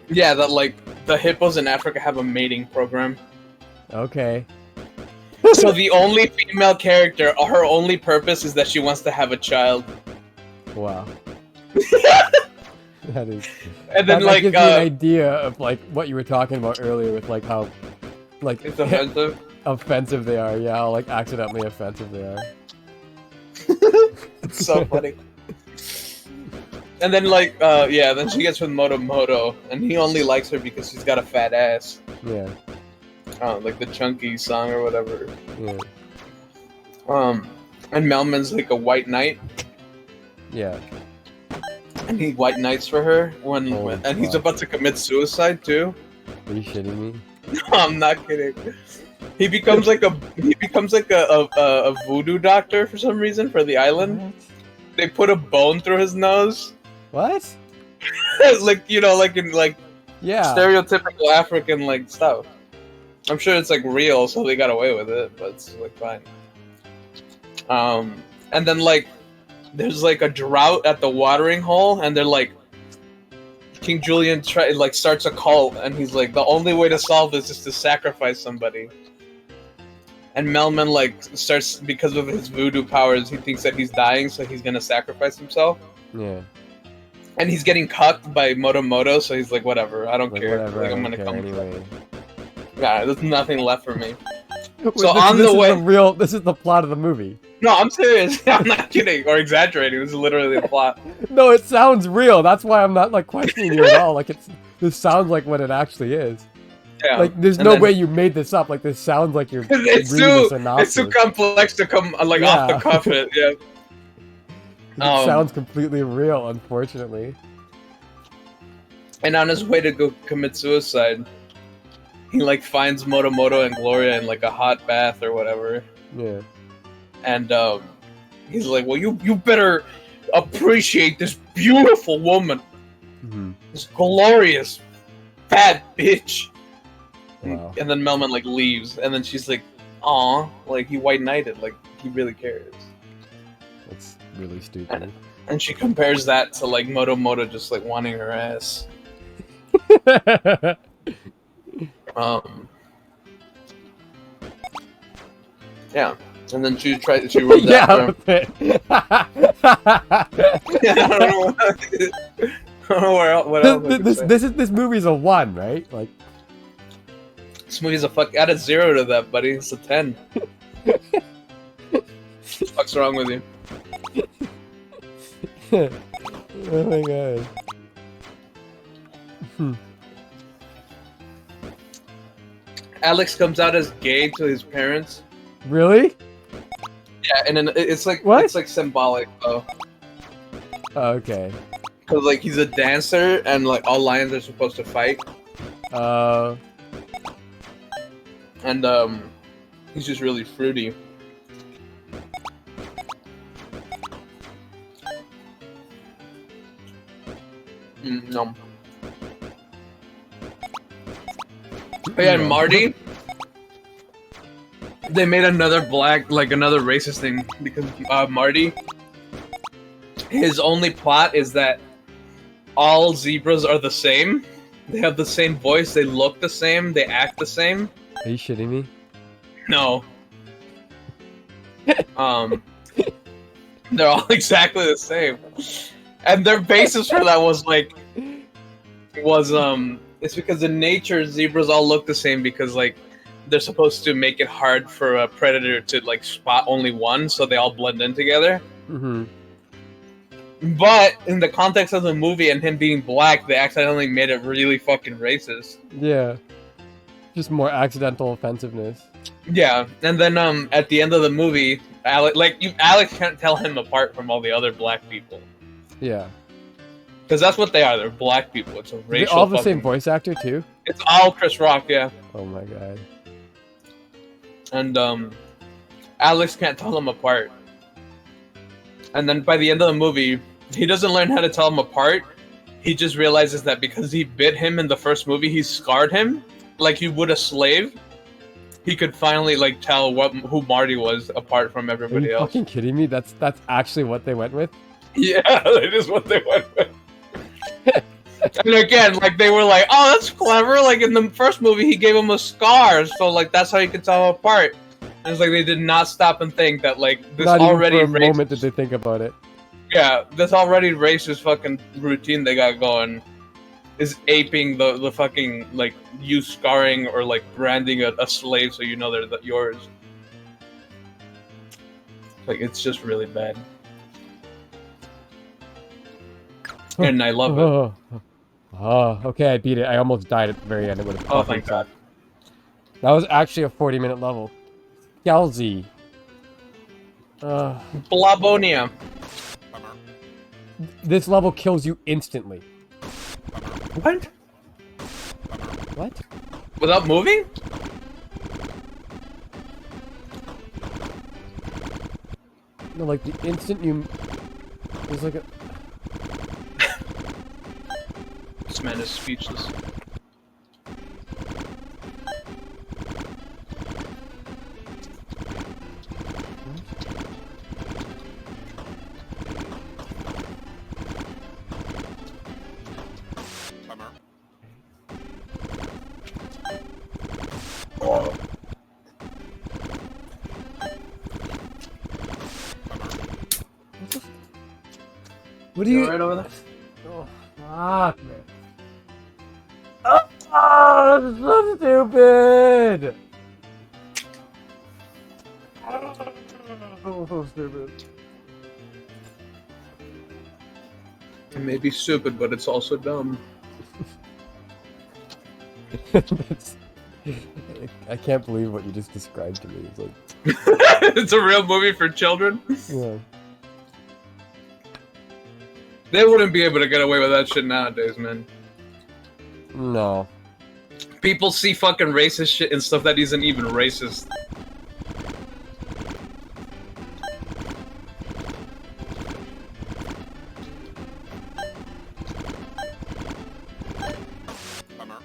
Yeah, that like the hippos in Africa have a mating program. Okay. So the only female character, her only purpose is that she wants to have a child. Wow. That is. And then that like gives you an idea of like what you were talking about earlier with like how like it's offensive. offensive they are. Yeah, how like accidentally offensive they are. It's so funny. And then like yeah, then she gets with Moto, and he only likes her because she's got a fat ass. Yeah. Like the chunky song or whatever. Yeah. And Melman's like a white knight, Yeah. and he white knights for her and he's fuck. about to commit suicide too. Are you shitting me? No, I'm not kidding. He becomes like a voodoo doctor for some reason for the island. What? They put a bone through his nose. What? Like, you know, like in like Yeah. stereotypical African like stuff. I'm sure it's like real, so they got away with it, but it's like fine. And then like there's like a drought at the watering hole, and they're like King Julian starts a cult, and he's like, the only way to solve this is to sacrifice somebody. And Melman like starts, because of his voodoo powers, he thinks that he's dying, so he's gonna sacrifice himself. Yeah. And he's getting cucked by Moto, so he's like, whatever, I don't Like, care. whatever, Like, I I'm don't gonna care come. anyway. Yeah, there's nothing left for me. Wait, So on the way, this is the plot of the movie. no, I'm serious. I'm not kidding or exaggerating. This is literally the plot. No, it sounds real. That's why I'm not like questioning you at all. Like this sounds like what it actually is. Yeah. Like there's And no then- way you made this up. Like this sounds like you're It's reading a too synopsis. complex to come like off the Yeah. cuff. It yeah. It sounds completely real, unfortunately. And on his way to go commit suicide, he like finds Moto and Gloria in like a hot bath or whatever, Yeah. and he's like, "Well, you better appreciate this beautiful woman, Mm-hmm. this glorious fat bitch." Wow. And then Melman like leaves, and then she's like, "Aw, like he white knighted, like he really cares." That's really stupid. And she compares that to like Moto just like wanting her ass. Yeah, and then she runs yeah. after him. Yeah, I don't know what else I could say. This movie's a 1, right? Like This movie's a fuck. Add a 0 to that, buddy. It's a 10. What's wrong with you? Oh my god. Alex comes out as gay to his parents. Really? Yeah, and then it's like What? it's like symbolic though, Oh, okay. because like he's a dancer and like all lions are supposed to fight, and he's just really fruity. No. Oh, yeah, and Marty. They made another another racist thing because Marty. His only plot is that all zebras are the same. They have the same voice. They look the same. They act the same. Are you shitting me? No. They're all exactly the same. And their basis for that was it's because in nature zebras all look the same because like they're supposed to make it hard for a predator to like spot only one, so they all blend in together. Mm-hmm. But in the context of the movie and him being black, they accidentally made it really fucking racist. Yeah. Just more accidental offensiveness. Yeah, and then at the end of the movie, Alex can't tell him apart from all the other black people. Yeah. Because that's what they are. They're black people. It's a racial. They all the same voice actor too? It's all Chris Rock, yeah. Oh my god. And Alex can't tell them apart. And then by the end of the movie, he doesn't learn how to tell them apart. He just realizes that because he bit him in the first movie, he scarred him like he would a slave. He could finally like tell who Marty was apart from Are everybody you else. fucking kidding me? That's actually what they went with? Yeah, that is what they went with. And again, like they were like, "Oh, that's clever." Like in the first movie, he gave him a scar, so like that's how you could tell them apart. And it's like they did not stop and think that like this Not already even for a racist, moment did they think about it. yeah, this already racist fucking routine they got going is aping the fucking like you scarring or like branding a slave so you know they're yours. Like it's just really bad. And I love it. Oh, okay, I beat it. I almost died at the very end. It would have. Oh, thank God. That was actually a 40-minute level. Galzy. Blabonia. Bummer. This level kills you instantly. What? What? Without moving? No, like the instant you... There's like a... This man is speechless. Bummer. What do you... Right over there? Oh, fuck, man. Oh, this is so stupid! Oh, so stupid. It may be stupid, but it's also dumb. That's- I can't believe what you just described to me. It's like, It's a real movie for children. yeah. They wouldn't be able to get away with that shit nowadays, man. No. People see fucking racist shit and stuff that isn't even racist. Bummer.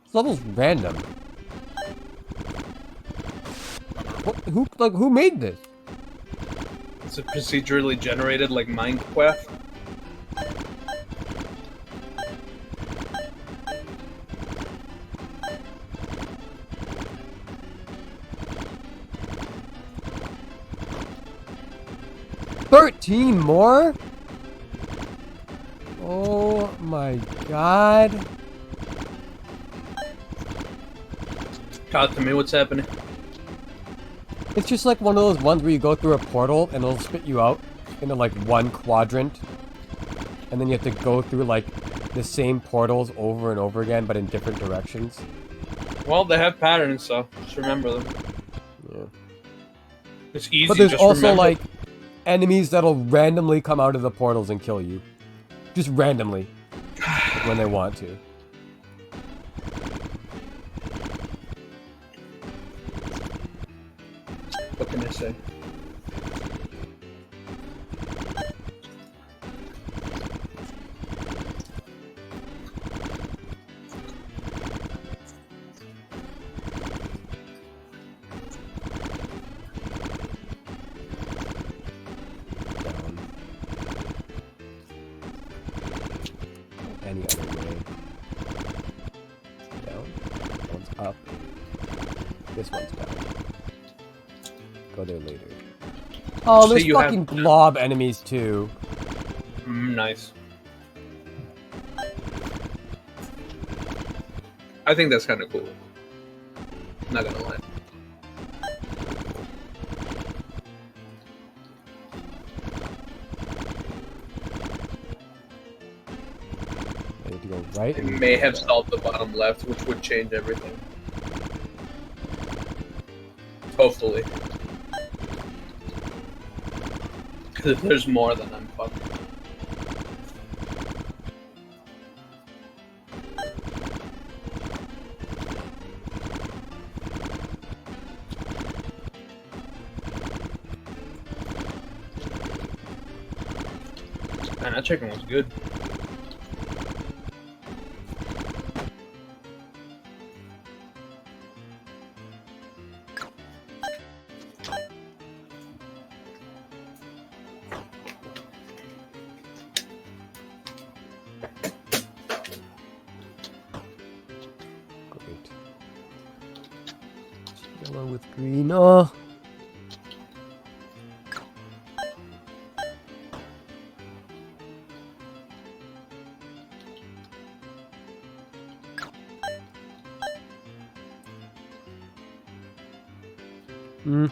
This level's random. What, who made this? It's a procedurally generated, like, Minecraft. $13 more? Oh my god. Talk to me, what's happening? It's just like one of those ones where you go through a portal and it'll spit you out into like one quadrant. And then you have to go through like the same portals over and over again, but in different directions. Well, they have patterns, so just remember them. Yeah. It's easy, But there's just also remember. like enemies that'll randomly come out of the portals and kill you. Just randomly. When they want to. What can I say? Down. Any other way. Down. One's up. This one's down. Go there later. Oh, So there's you have- fucking blob enemies too. Nice. I think that's kind of cool. Not gonna lie. I need to go right. It may have solved the bottom left, which would change everything. Hopefully. Because if there's more, then I'm fucked. Man, that chicken was good. Great. Yellow with green. Oh. Hmm.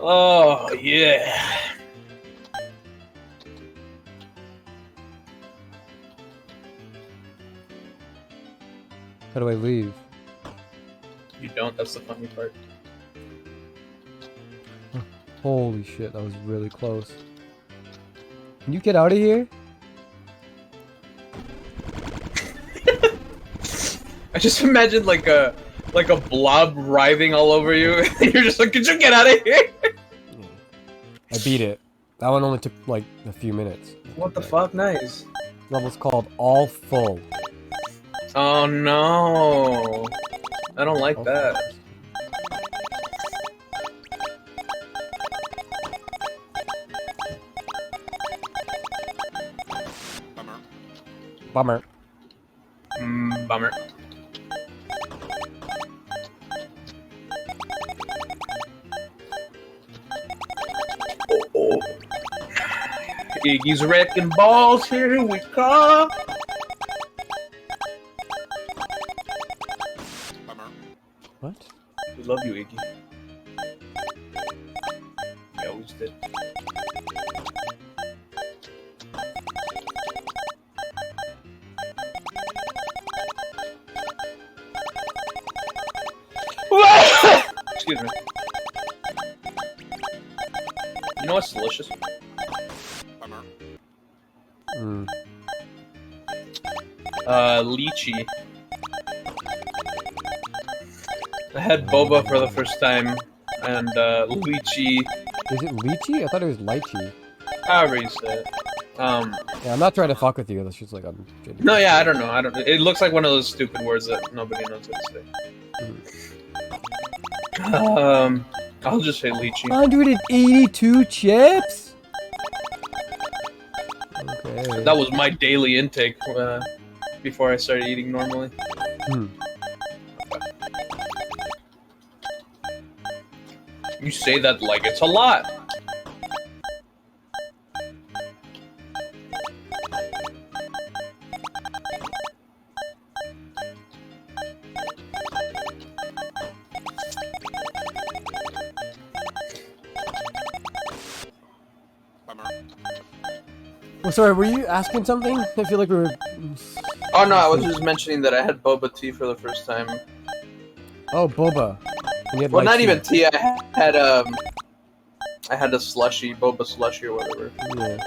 Oh, yeah. How do I leave? You don't, that's the funny part. Holy shit, that was really close. Can you get out of here? I just imagine like a blob writhing all over you, and you're just like, could you get out of here? I beat it. That one only took like a few minutes. What the fuck? Nice. Level's called All Full. Oh no. I don't like All that. Full. Bummer. Bummer. Bummer. Oh. Iggy's wrecking balls, here we come. Bummer. What? We love you, Iggy. We always did. Excuse me. You know what's delicious? Bummer. Mm. Lychee. I had boba for the first time, and lychee, Is it lychee? I thought it was lychee. however you say it. Yeah, I'm not trying to fuck with you. That's just like I'm. No, yeah, I don't know. I don't. It looks like one of those stupid words that nobody knows how to say. I'll just say lychee. 182 chips. Okay. That was my daily intake before I started eating normally. Hmm. You say that like it's a lot. sorry, were you asking something? I feel like we were... Oh no, I was just mentioning that I had boba tea for the first time. Oh, boba. And you had Well, not lychee. even tea. I had a slushy, boba slushy or whatever, Yeah.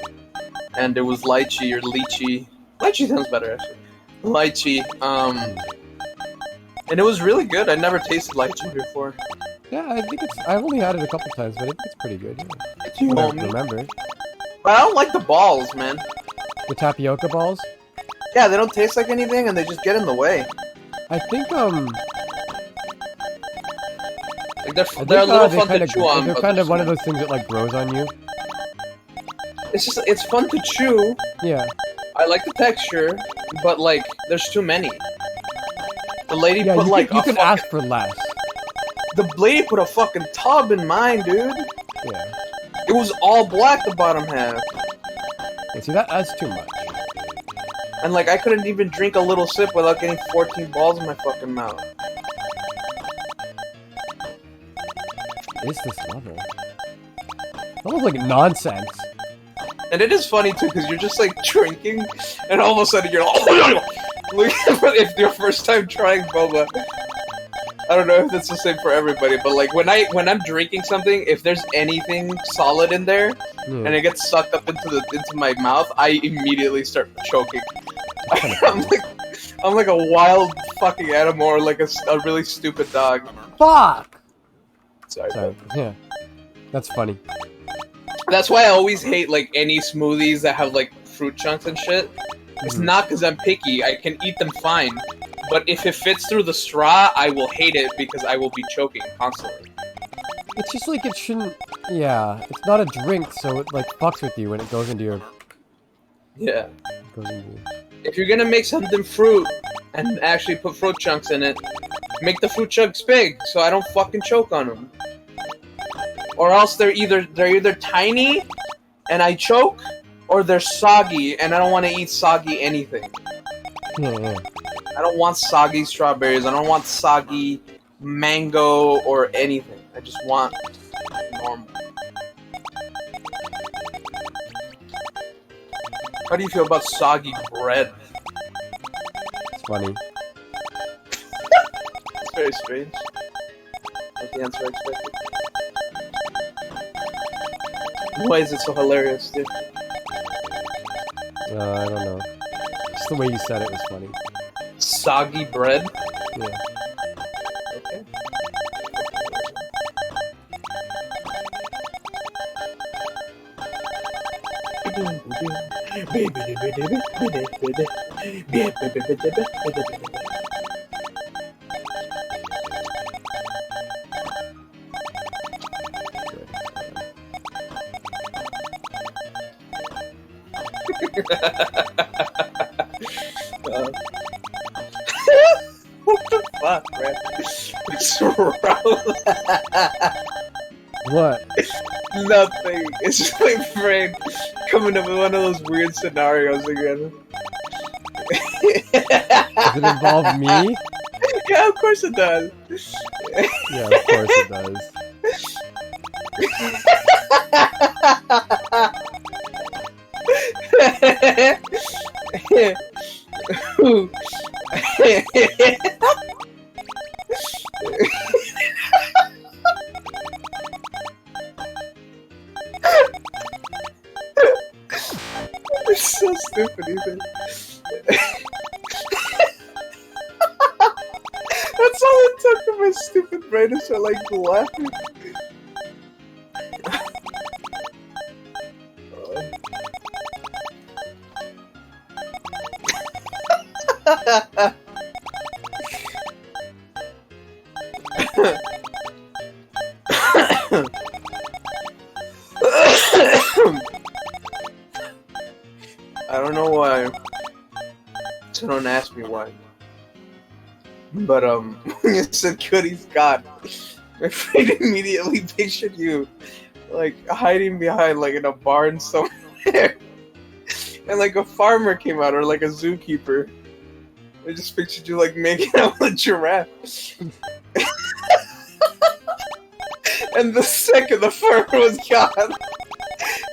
and it was lychee or lychee. Lychee sounds better actually. Lychee. And it was really good. I never tasted lychee before. Yeah, I think it's... I've only had it a couple times, but I think it's pretty good. Yeah. You I know don't me. remember. But I don't like the balls, man. The tapioca balls? Yeah, they don't taste like anything, and they just get in the way. I think, Like they're I think, a little they fun kinda, to chew on. they're but kind of one of those things that, like, grows on you. it's fun to chew. Yeah. I like the texture, but like there's too many. The lady Yeah, put like you a can fucking, ask for less. the lady put a fucking tub in mine, dude. Yeah. It was all black the bottom half, Yeah, see, that's too much. and like I couldn't even drink a little sip without getting 14 balls in my fucking mouth. What is this level? Almost like nonsense. And it is funny too, because you're just like drinking, and all of a sudden you're like, if your first time trying boba. I don't know if that's the same for everybody, but like when I'm drinking something, if there's anything solid in there Yeah. and it gets sucked up into my mouth, I immediately start choking. I'm like a wild fucking animal, or like a really stupid dog. Fuck! Sorry. Sorry. Yeah. That's funny. That's why I always hate like any smoothies that have like fruit chunks and shit. It's not because I'm picky. I can eat them fine. But if it fits through the straw, I will hate it because I will be choking constantly. It's just like it shouldn't... Yeah. It's not a drink, so it like fucks with you when it goes into your... Yeah. Goes into your... If you're gonna make something fruit and actually put fruit chunks in it, make the fruit chunks big so I don't fucking choke on them. Or else they're either tiny and I choke, or they're soggy and I don't want to eat soggy anything. Yeah, yeah. I don't want soggy strawberries. I don't want soggy mango or anything. I just want normal. How do you feel about soggy bread? It's funny. It's very strange. Not the answer I expected. Why is it so hilarious, dude? I don't know. Just the way you said it was funny. Soggy bread? Yeah. Okay. What the fuck, man? What's wrong? What? Nothing. It's just my brain coming up with one of those weird scenarios again. Does it involve me? Yeah, of course it does. Yeah, of course it does. It's so stupid, Ethan. That's all it took for my stupid brain to start like laughing. I don't know why. So don't ask me why. But when you said Goody's God, my brain immediately pictured you like hiding behind like in a barn somewhere. And like a farmer came out, or like a zookeeper. I just pictured you like making out with a giraffe. And the second the farmer was gone,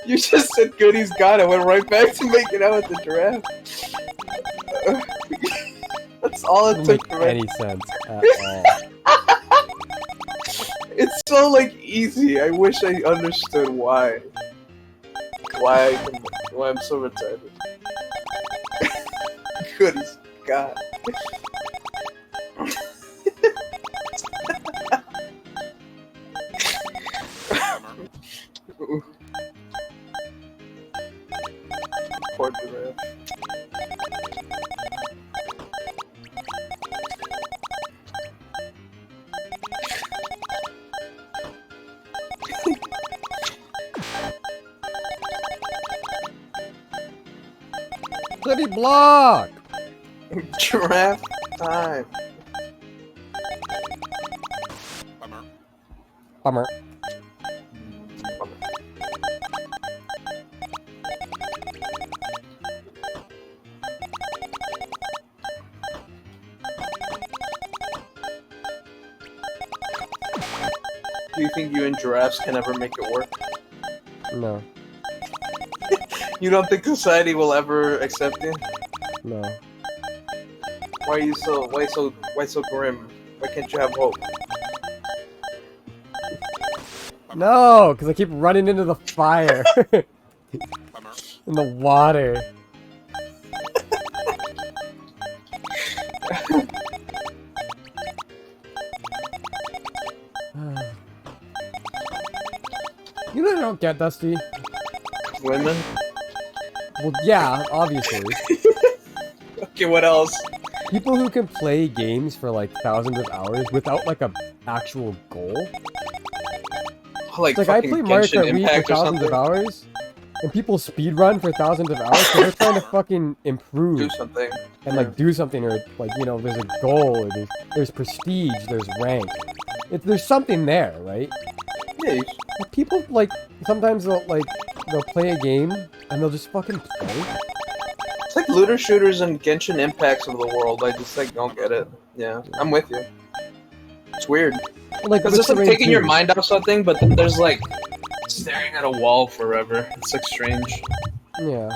You just said Goody's got it. Went right back to making out with the giraffe. That's all it Doesn't took make for me. any sense at all. It's so like easy. I wish I understood why. Why I'm so retarded. Goodies, God. Ooh. Poor giraffe. Bloody block! Giraffe time. Bummer. Bummer. Do you think you and giraffes can ever make it work? No. You don't think society will ever accept you? No. Why are you so grim? Why can't you have hope? No, because I keep running into the fire. Bummer. In the water. You know what I don't get, Dusty? Women? Well, yeah, obviously. Okay, what else? People who can play games for like thousands of hours without like a actual goal. Like, It's like I fucking play Mario Genshin Kart Wii Impact for or thousands of something? hours, and people speedrun for thousands of hours because they're trying to fucking improve Do something. and like do something, or like, you know, there's a goal, or there's prestige, there's rank. There's something there, right? Yeah, But people like sometimes they'll play a game and they'll just fucking play. it's like looter shooters and Genshin Impacts of the world. I just like don't get it. Yeah, I'm with you. It's weird. Like Because it's like Risk of Rain taking your 2. mind off something, but then there's like staring at a wall forever. It's like strange. Yeah.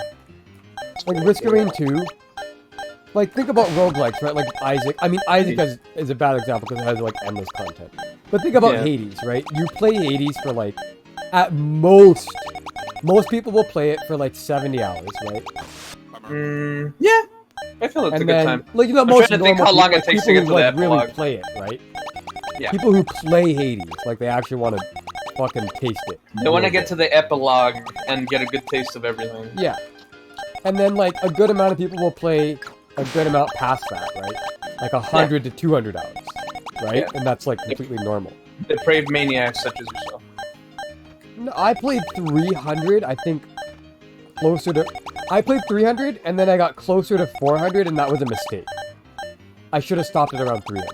Like Risk of Rain 2. Like, think about roguelikes, right? Like Isaac. I mean, Isaac is a bad example because it has like endless content. But think about Yeah. Hades, right? You play Hades for like, at most people will play it for like 70 hours, right? Bummer. Yeah. I feel it's a And good then, time. like, you know, I'm most trying to think normal how long people, it takes to people get who to like the really epilogue. play it, right? Yeah. People who play Hades, like they actually want to fucking taste it. They want to get to the epilogue and get a good taste of everything. Yeah. And then like a good amount of people will play a good amount past that, right? Like 100 to 200 hours, right? Yeah. And that's like completely normal. Depraved maniacs such as yourself. No, I played 300, I think closer to... I played 300 and then I got closer to 400 and that was a mistake. I should have stopped at around 300.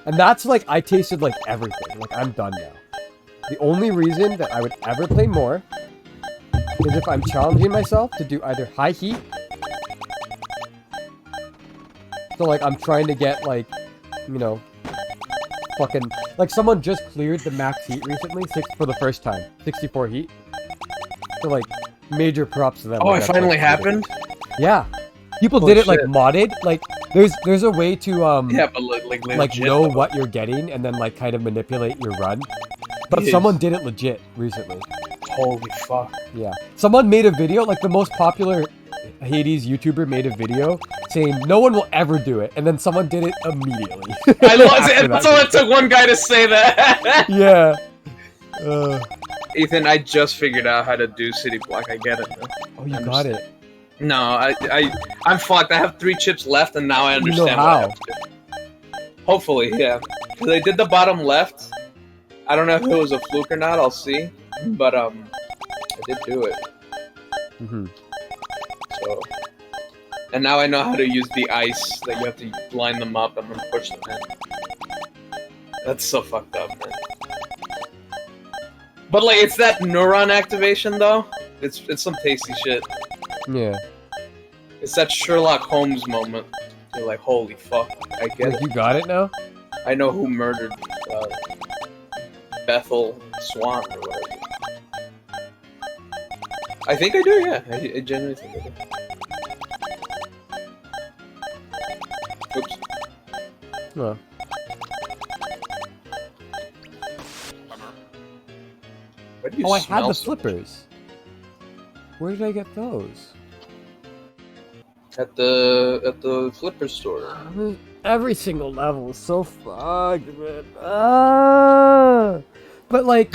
And that's like, I tasted like everything. Like, I'm done now. The only reason that I would ever play more is if I'm challenging myself to do either high heat. So like, I'm trying to get like, you know, fucking... Like, someone just cleared the max heat recently, for the first time. 64 heat. So like, major props to them. Oh, Like, it that's, finally like, happened? yeah. People Holy did it like shit. modded. Like, there's a way to Yeah, but like legit, know though. what you're getting and then like kind of manipulate your run. But Yes. someone did it legit recently. Holy fuck. Yeah. Someone made a video, like the most popular Hades YouTuber made a video saying no one will ever do it, and then someone did it immediately. I love After it. that That's all it took one guy to say that. Yeah. Ethan, I just figured out how to do City Block. I get it now. Oh, you got it. No, I'm fucked. I have 3 chips left, and now I You know understand what I how. have to do. Hopefully, yeah. Because I did the bottom left. I don't know if it was a fluke or not. I'll see. But I did do it. Mm-hmm. So, and now I know how to use the ice. That you have to line them up and then push them in. That's so fucked up, man. But like, it's that neuron activation though. It's some tasty shit. Yeah. It's that Sherlock Holmes moment. You're like, holy fuck, I get Like, it. you got it now? I know who murdered Bethel Swan or whatever. I think I do, yeah. I genuinely think I do. Oops. No. Bummer. Why do you Oh, I had smell the so much? flippers. Where did I get those? At the flipper store. Every single level is so fucked, man. Ah! But like,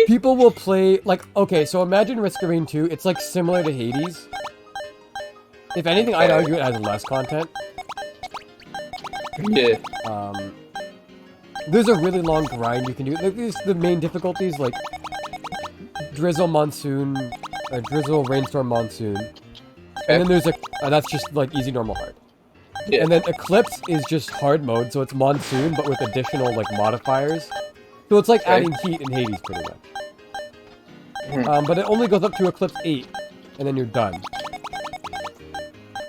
people will play like, okay, so imagine Risk of Rain 2. It's like similar to Hades. If anything, I'd argue it has less content. Yeah. There's a really long grind you can do. Like, there's the main difficulties like Drizzle Monsoon, or Drizzle Rainstorm Monsoon, and then there's a that's just like easy, normal, hard. Yeah. And then Eclipse is just hard mode, so it's Monsoon, but with additional, like, modifiers. So it's like adding heat in Hades, pretty much. Mhm. But it only goes up to Eclipse 8, and then you're done.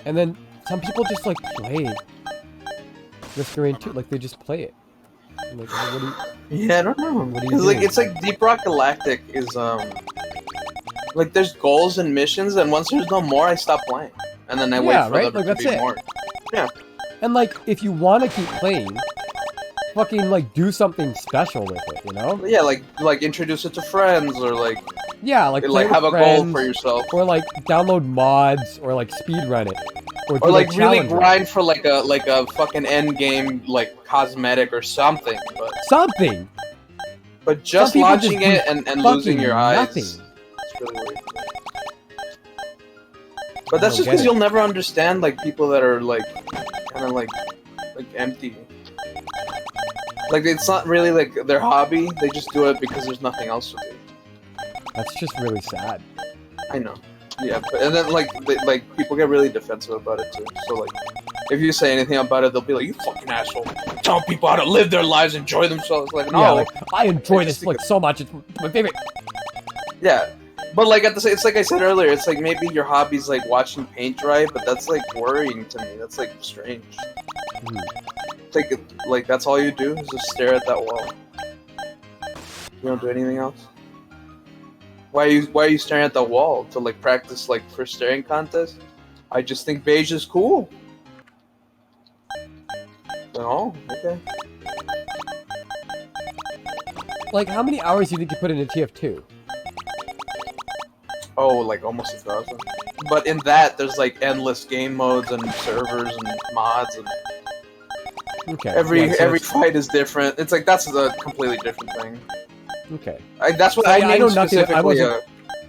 And then some people just, like, play Risk of Rain 2, like, they just play it. Like, what do you... Yeah, I don't know. What do you Cause like do? it's like Deep Rock Galactic is like there's goals and missions, and once there's no more, I stop playing, and then I wait Yeah, for right? there Like, to that's be it. more. And, like, if you want to keep playing, fucking, like, do something special with it, you know? Yeah, like introduce it to friends, or like Yeah, like, play with have a goal friends, for yourself, or, like, download mods, or, like, speedrun it. Or, do, or like really challenge grind for like a fucking end game like cosmetic or something. something! But just people launching just do it and losing your eyes. nothing. It's really weird. But that's I don't just get because it. you'll never understand like people that are like kind of like empty. Like it's not really like their hobby. They just do it because there's nothing else to do. That's just really sad. I know. Yeah, and then like people get really defensive about it too. So like, if you say anything about it, they'll be like, "You fucking asshole! Tell people how to live their lives, enjoy themselves." Like, no, Yeah, like, I enjoy I this just like so much. It's my favorite. yeah. But like at the same, it's like I said earlier. It's like maybe your hobby's like watching paint dry, but that's like worrying to me. That's like strange. It's like that's all you do is just stare at that wall. You don't do anything else. Why are you staring at the wall to like practice like for staring contest? I just think beige is cool. Oh, okay. Like, how many hours do you think you put into TF2? Oh, like almost 1,000. But in that, there's like endless game modes and servers and mods, and Okay. every yeah, so every it's- fight is different. It's like that's a completely different thing. Okay. That's what So, I yeah, I named know nothing- I specifically. wasn't-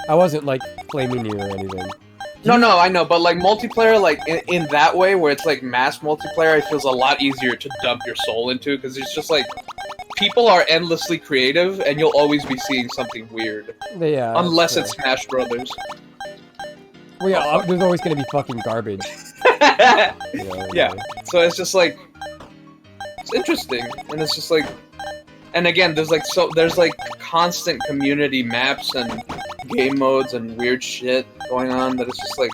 I wasn't like blaming you or anything. No, I know, but like multiplayer, like in that way, where it's like mass multiplayer, it feels a lot easier to dump your soul into because it's just like people are endlessly creative, and you'll always be seeing something weird, Yeah. unless that's it's Smash Brothers. Well, yeah, there's always gonna be fucking garbage. Yeah. So it's just like it's interesting, and it's just like, and again, there's like constant community maps and game modes and weird shit going on that it's just like,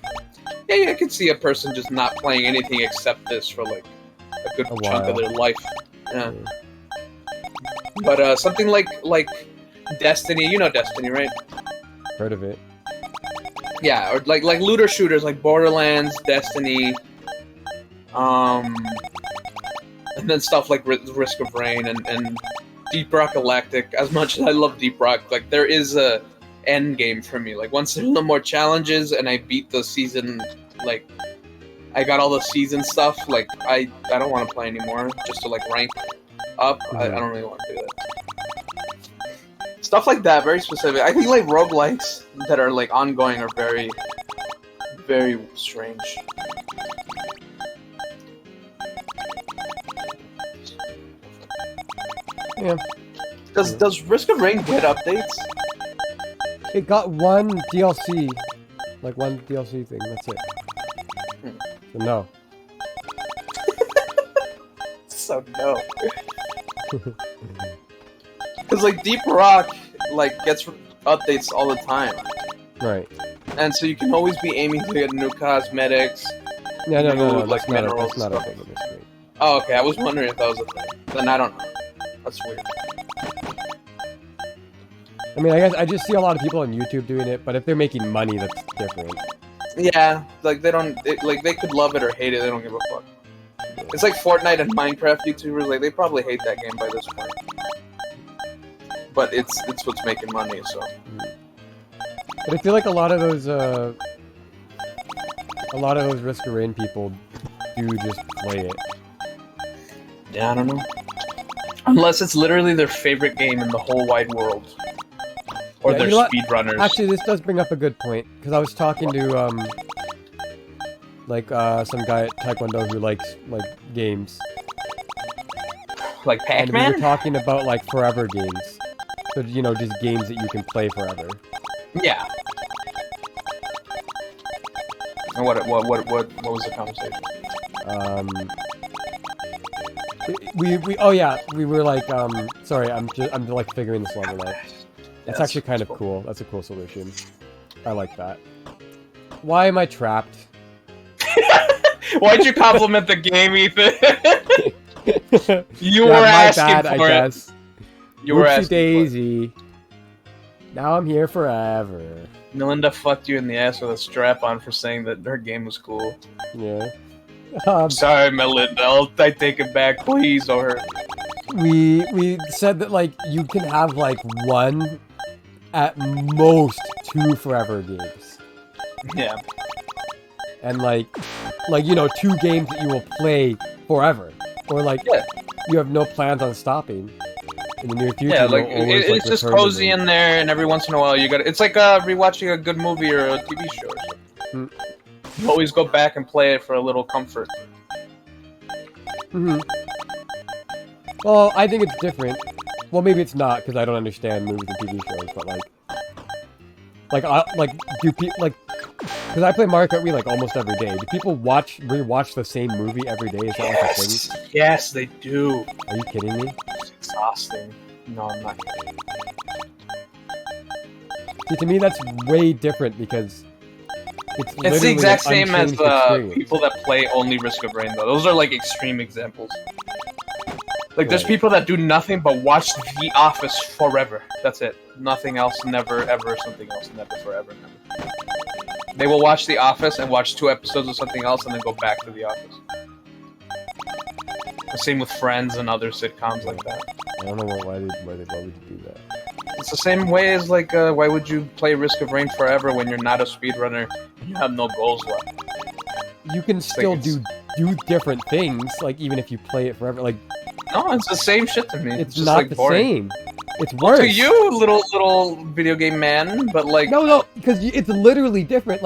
yeah, I could see a person just not playing anything except this for like a good A chunk while. of their life. Yeah. But something like Destiny, you know Destiny, right? Heard of it? Yeah, or like looter shooters like Borderlands, Destiny, and then stuff like Risk of Rain and Deep Rock Galactic. As much as I love Deep Rock, like there is a end game for me. Like once there's no more challenges and I beat the season, like I got all the season stuff. Like I don't want to play anymore just to like rank up. I don't really want to do that. Stuff like that, very specific. I think like roguelikes that are like ongoing are very, very strange. Yeah. Does Risk of Rain get updates? It got one DLC. Like one DLC thing, that's it. So no. So no. Because like Deep Rock like gets updates all the time, Right. and so you can always be aiming to get new cosmetics. No, Like that's not minerals that's not a stuff. thing in this game. Oh, okay. I was wondering if that was a thing. Then I don't know. That's weird. I mean, I guess I just see a lot of people on YouTube doing it, but if they're making money, that's different. Yeah, like they don't, like they could love it or hate it. They don't give a fuck. It's like Fortnite and Minecraft YouTubers. Like they probably hate that game by this point. But it's what's making money. So. But I feel like a lot of those Risk of Rain people do just play it. Yeah, I don't know. Unless it's literally their favorite game in the whole wide world. Or Yeah, they're you know what? speedrunners. Actually, this does bring up a good point, because I was talking to, some guy at Taekwondo who likes, games. Like And we Pac-Man? were talking about, forever games. So, you know, just games that you can play forever. Yeah. And what was the conversation? We were like, sorry, I'm figuring this level out. That's actually kind of cool. That's a cool solution. I like that. Why am I trapped? Why'd you compliment the game, Ethan? You Yeah, were my asking bad, for I it. guess. You were Whoopsie asking daisy. Now I'm here forever. for it. Melinda fucked you in the ass with a strap on for saying that her game was cool. Yeah. Sorry, Melinda. I take it back, please, or We said that you can have one, at most 2 forever games, yeah. and you know, 2 games that you will play forever, or Yeah. you have no plans on stopping in the near future. Yeah, you'll always, it's just return to cozy them. in there, and every once in a while you got. It's like rewatching a good movie or a TV show. Or something. You always go back and play it for a little comfort. Mhm. Well, I think it's different. Well, maybe it's not because I don't understand movies and TV shows, but do people because I play Mario Kart Wii almost every day. Do people rewatch the same movie every day? Is that a thing? Yes, they do. Are you kidding me? It's exhausting. No, I'm not kidding. See, to me, that's way different because it's It's the literally exact an same as unchanged experience. people that play only Risk of Rain, though. Those are extreme examples. There's Right. people that do nothing but watch The Office forever. That's it. Nothing else, never, ever, something else, never, forever, never. They will watch The Office and watch 2 episodes of something else and then go back to The Office. The same with Friends and other sitcoms like that. I don't know why they'd bother to do that. It's the same way as why would you play Risk of Rain forever when you're not a speedrunner and you have no goals left? You can still do different things, even if you play it forever. No, it's the same shit to me. It's just not the boring. same. It's worse. To you, little video game man, but No, because it's literally different.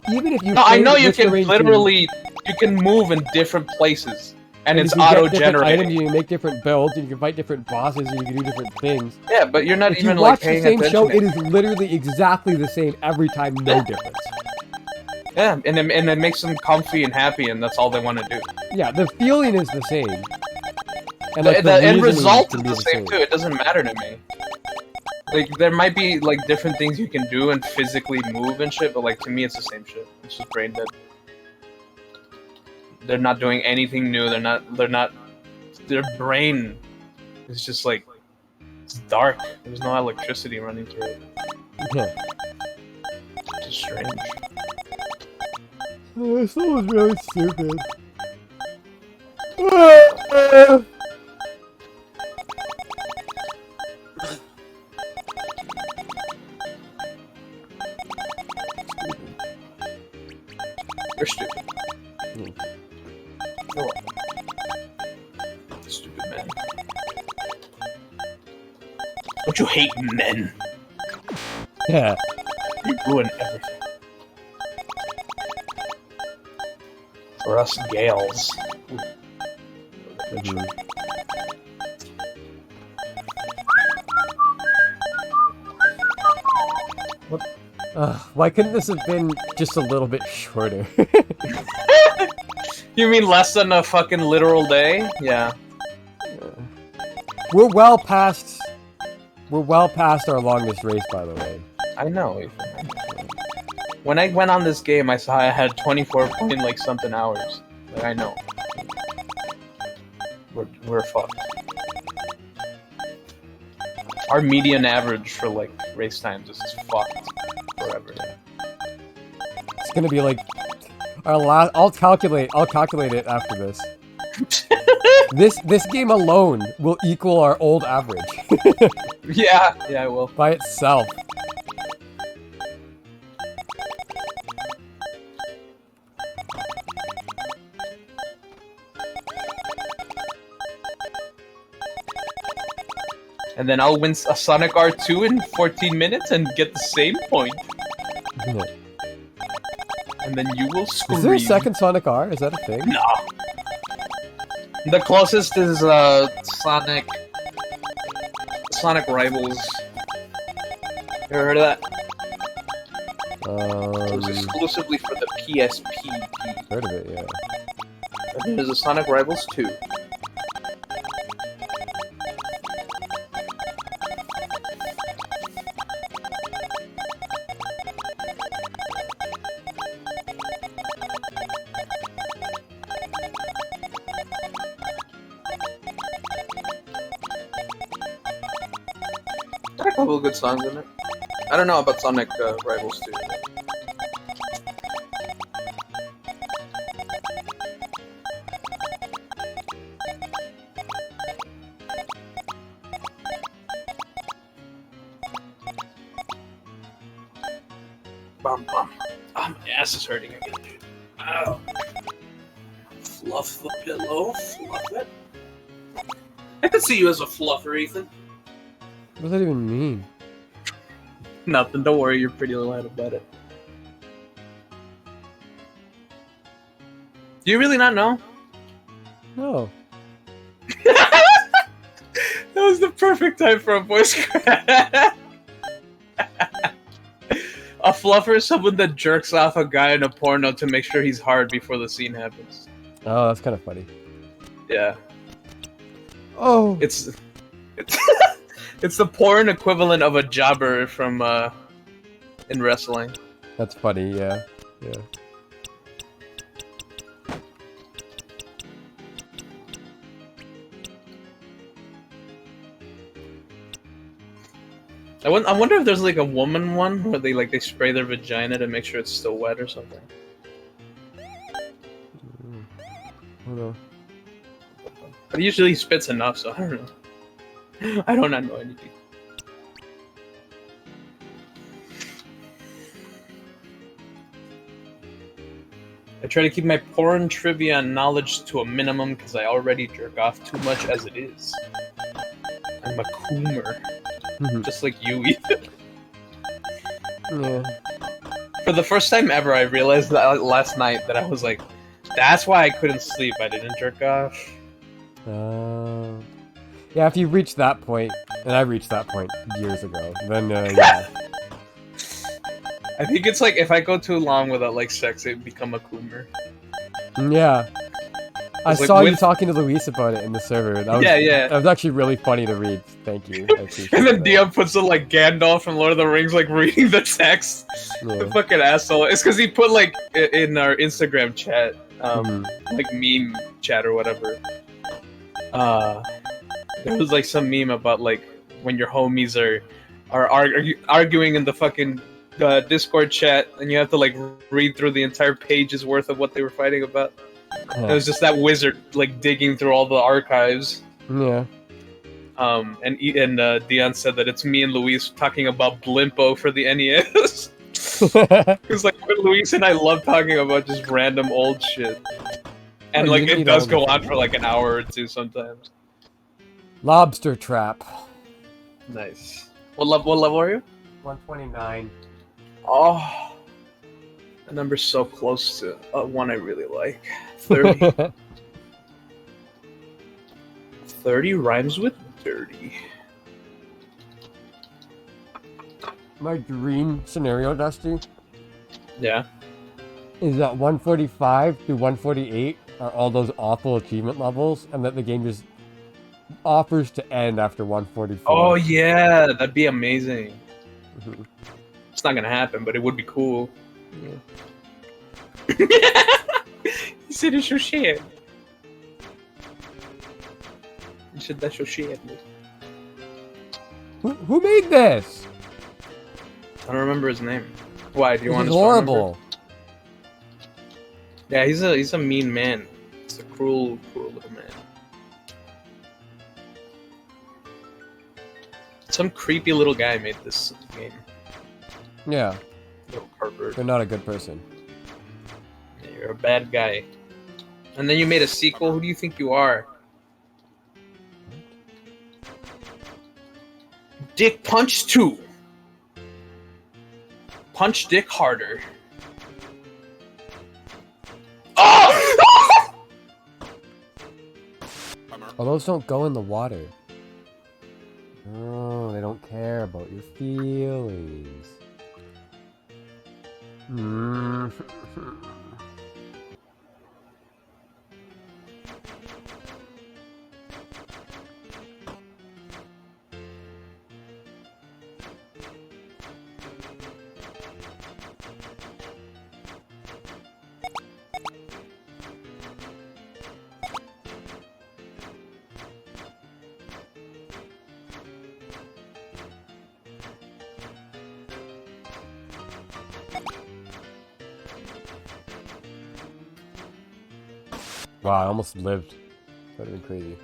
Even if you. No, I know you Risk of can Rain 2, literally you can move in different places, and it's if you get different items, auto-generating. you can make different builds, and you can fight different bosses, and you can do different things. Yeah, but you're not If you even watch the paying same attention. show, it is literally exactly the same every time, no difference. Yeah, and it makes them comfy and happy, and that's all they want to do. Yeah, the feeling is the same. And The end reasoning result can is be the same too. It doesn't matter to me. There might be different things you can do and physically move and shit, but to me it's the same shit. It's just brain dead. They're not doing anything new. They're not. Their brain is just it's dark. There's no electricity running through it. Yeah. It's just strange. This was really stupid. You're stupid. You're welcome. Stupid man. Don't you hate men? Yeah. You ruin everything. For us Gales. Mhm. Why couldn't this have been just a little bit shorter? You mean less than a fucking literal day? Yeah. We're well past our longest race, by the way. I know. Ethan. When I went on this game, I saw I had 24 point something hours. I know. We're fucked. our median average for like race times is fucked forever. It's gonna be like our last. I'll calculate it after this. This game alone will equal our old average Yeah, I will. by itself. And then I'll win a Sonic R2 in 14 minutes and get the same point. Yeah. And then you will scream. Is there a second Sonic R? Is that a thing? No. The closest is Sonic Rivals. You ever heard of that? It was exclusively for the PSP. Heard of it, yeah. And then there's a Sonic Rivals 2. Got a couple of good songs in it. I don't know about Sonic Rivals 2. Bum bum. Oh, my ass is hurting again, dude. Ow. Fluff the pillow, fluff it. I could see you as a fluffer, Ethan. What does that even mean? Nothing, don't worry, you're pretty light about it. Do you really not know? No. That was the perfect time for a voice crack. A fluffer is someone that jerks off a guy in a porno to make sure he's hard before the scene happens. Oh, that's kind of funny. Yeah. Oh. It's it's the porn equivalent of a jobber from in wrestling. That's funny, yeah. Yeah. I wonder if there's like a woman one where they spray their vagina to make sure it's still wet or something. I don't know. But usually he spits enough, so I don't know. I do not know anything. I try to keep my porn trivia and knowledge to a minimum because I already jerk off too much as it is. I'm a coomer. Just like you, Ethan. Yeah. For the first time ever, I realized that last night that I was like, that's why I couldn't sleep. I didn't jerk off. Yeah, if you reach that point, and I reached that point years ago, then yeah. I think it's like if I go too long without like sex, it become a coomer. Yeah. I It's like saw you with- talking to Luis about it in the server. That was, Yeah. That was actually really funny to read. Thank you. I appreciate And then that. Dion puts it like Gandalf from Lord of the Rings, like reading the text. The Yeah. fucking asshole. It's because he put like in our Instagram chat, like meme chat or whatever. There was like some meme about like when your homies are arguing in the fucking Discord chat, and you have to like read through the entire page's worth of what they were fighting about. It was just that wizard like digging through all the archives. Yeah. And Dion said that it's me and Luis talking about Blimpo for the NES. It's like Luis and I love talking about just random old shit, and Oh, like you it need does all go this on shit. for like an hour or two sometimes. Lobster trap. Nice. What level are you? 129. Oh, the number's so close to one I really like. 30. 30 rhymes with dirty. My dream scenario, Dusty, Yeah. is that 145 to 148 are all those awful achievement levels, and that the game just offers to end after 144. Oh yeah, that'd be amazing. Mhm. It's not gonna happen, but it would be cool. Yeah. He said it's your shit. You said that's your shit. Who made this? I don't remember his name. Why? Do you This want is us to remember? horrible. Yeah, he's a mean man. He's a cruel little man. Some creepy little guy made this game. Yeah, Little pervert. they're not a good person. Yeah, you're a bad guy. And then you made a sequel. Who do you think you are? Dick Punch 2. Punch Dick harder. Oh! Bummer. Oh, those don't go in the water. Oh, they don't care about your feelings. Mm. Wow, I almost lived. That would have been crazy.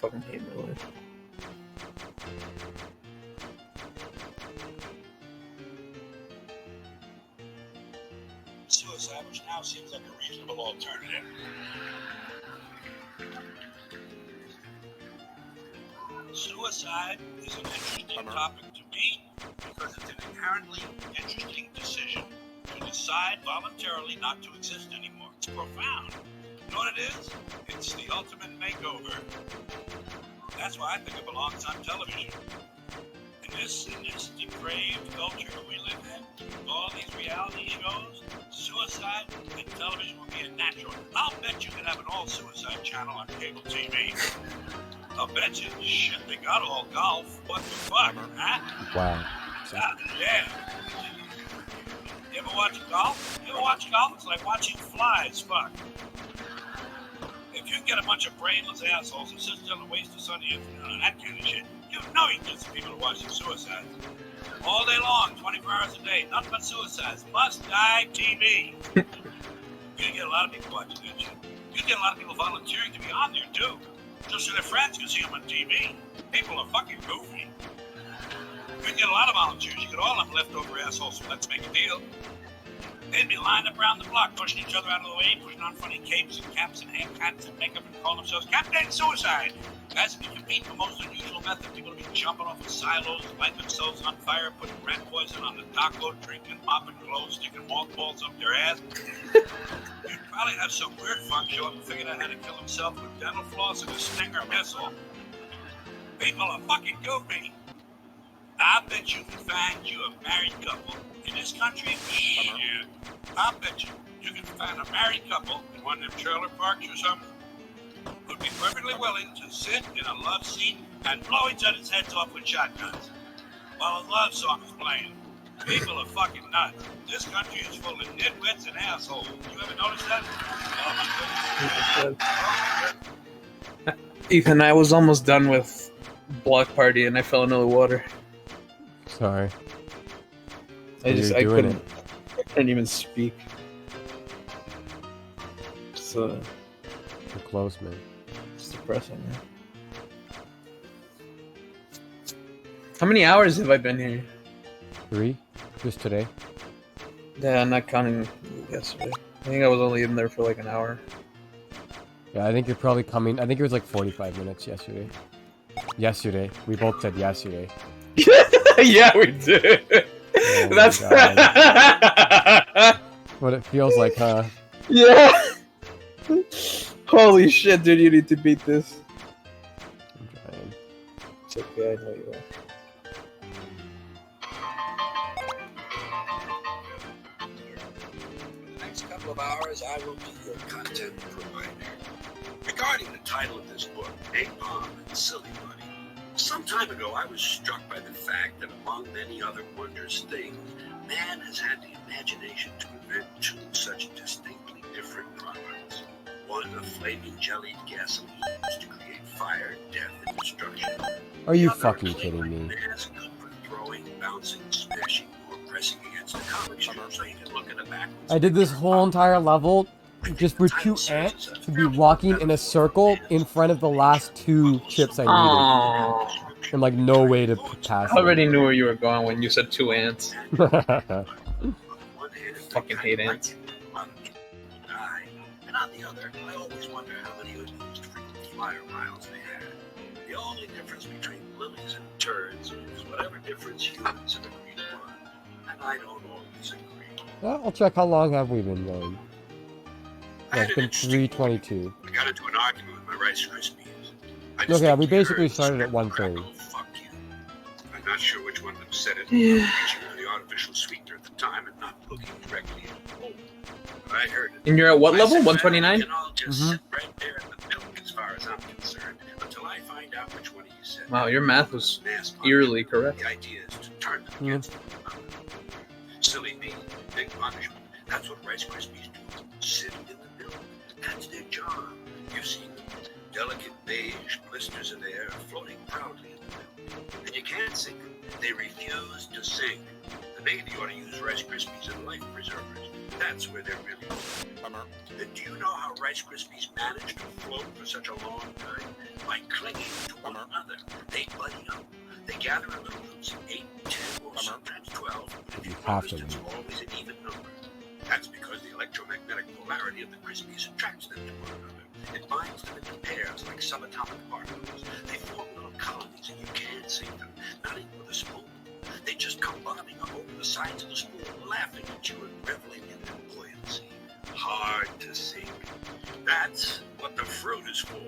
Fucking hate my life. Suicide, which now seems like a reasonable alternative. Suicide is an interesting topic to me because it's an inherently interesting decision to decide voluntarily not to exist anymore. It's profound. You know what it is? It's the ultimate makeover. That's why I think it belongs on television. In this depraved culture we live in, all these reality shows, suicide and television will be a natural. I'll bet you can have an all-suicide channel on cable TV. I'll bet you. Shit, they got all golf. What the fuck, huh? Wow. God damn. You ever watch golf? You ever watch golf? It's like watching flies. Fuck. If you get a bunch of brainless assholes who sit still and waste a Sunday afternoon and that kind of shit, you know you get some people to watch some suicides. All day long, 24 hours a day, nothing but suicides. Must die TV. You're gonna get a lot of people watching that shit. You get a lot of people volunteering to be on there too. Just so their friends can see them on TV. People are fucking goofy. You get a lot of volunteers. You get all them leftover assholes. So let's make a deal. They'd be lined up around the block, pushing each other out of the way, pushing on funny capes and caps and haircuts and makeup and calling themselves Captain Suicide. Guys would be competing for most unusual method. People would be jumping off of silos, lighting themselves on fire, putting rat poison on the taco, drinking, mopping clothes, sticking mothballs up their ass. You'd probably have some weird fuck show up and figure out how to kill himself with dental floss and a Stinger missile. People are fucking goofy. I bet you can find you a married couple in this country. Shit. I bet you can find a married couple in one of them trailer parks or something who'd be perfectly willing to sit in a love seat and blow each other's heads off with shotguns while a love song is playing. People are fucking nuts. This country is full of nitwits and assholes. You ever notice that? Oh my goodness. Ethan, I was almost done with Block Party and I fell into the water. Sorry. I couldn't even speak. So You're close, man. it's depressing, man. How many hours have I been here? 3? Just today? Yeah, I'm not counting yesterday. I think I was only in there for like an hour. Yeah, I think you're probably coming. I think it was like 45 minutes yesterday. Yesterday. We both said yesterday. Yeah, we did. Oh That's what it feels like, huh? yeah. Holy shit, dude! You need to beat this. I'm trying. It's okay, I know you are. For the next couple of hours, I will be your content provider. Regarding the title of this book, Egg Bomb and Silly Bunny, Some time ago, I was struck by the fact that among many other wondrous things, man has had the imagination to invent two such distinctly different products. One, a flaming jellied gasoline used to create fire, death, and destruction. Are you The other, fucking a plate kidding like me? man's good for throwing, bouncing, smashing, or pressing against the comic strip so you can look at a backwards. I did this whole entire level just for 2 ants to be walking in a circle in front of the last 2 chips I needed. Oh, And like no way to pass I already knew where you were going when you said 2 ants. it. Fucking hate ants. And on the other, I always wonder how many unused frequent flyer miles they had. The only difference between lilies and turds is whatever difference humans have agreed upon. And I don't always agree. Well, I'll check how long have we been going. I Yeah, had it's an been interesting 3:22. I got into an argument with my Rice Krispies. I Look, yeah, we distinctly basically heard started at Scrabble 1:30. crackle, "Fuck you." I'm not sure which one of them said it. Yeah. Reaching for the artificial sweetener at the time and not looking directly at the bowl. But I heard it. And you're at what I level? said, "Well, 129? you can all just Mhm. sit right there in the milk as far as I'm concerned until I find out which one of you said Wow, that." your math was Mass eerily punishment. correct. The idea is to turn them Yeah. against one another. Silly me, big punishment. That's what Rice Krispies do. Sitting in the milk. That's their job. You've seen them. Delicate beige blisters of air floating proudly in the milk. And you can't sink them. They refuse to sink. The Navy ought to use Rice Krispies as life preservers. That's where they're really good. Bummer. And do you know how Rice Krispies manage to float for such a long time? By clinging to one another. They buddy up. They gather in little groups of 8, 10, or sometimes 12. If You you have noticed, to. it's always an even number. That's because the electromagnetic polarity of the Krispies attracts them to one another. It binds them into pairs like subatomic particles. They form little colonies and you can't sink them, not even with a spoon. They just come bobbing up over the sides of the spoon, laughing at you and reveling in their buoyancy. Hard to sink. That's what the fruit is for.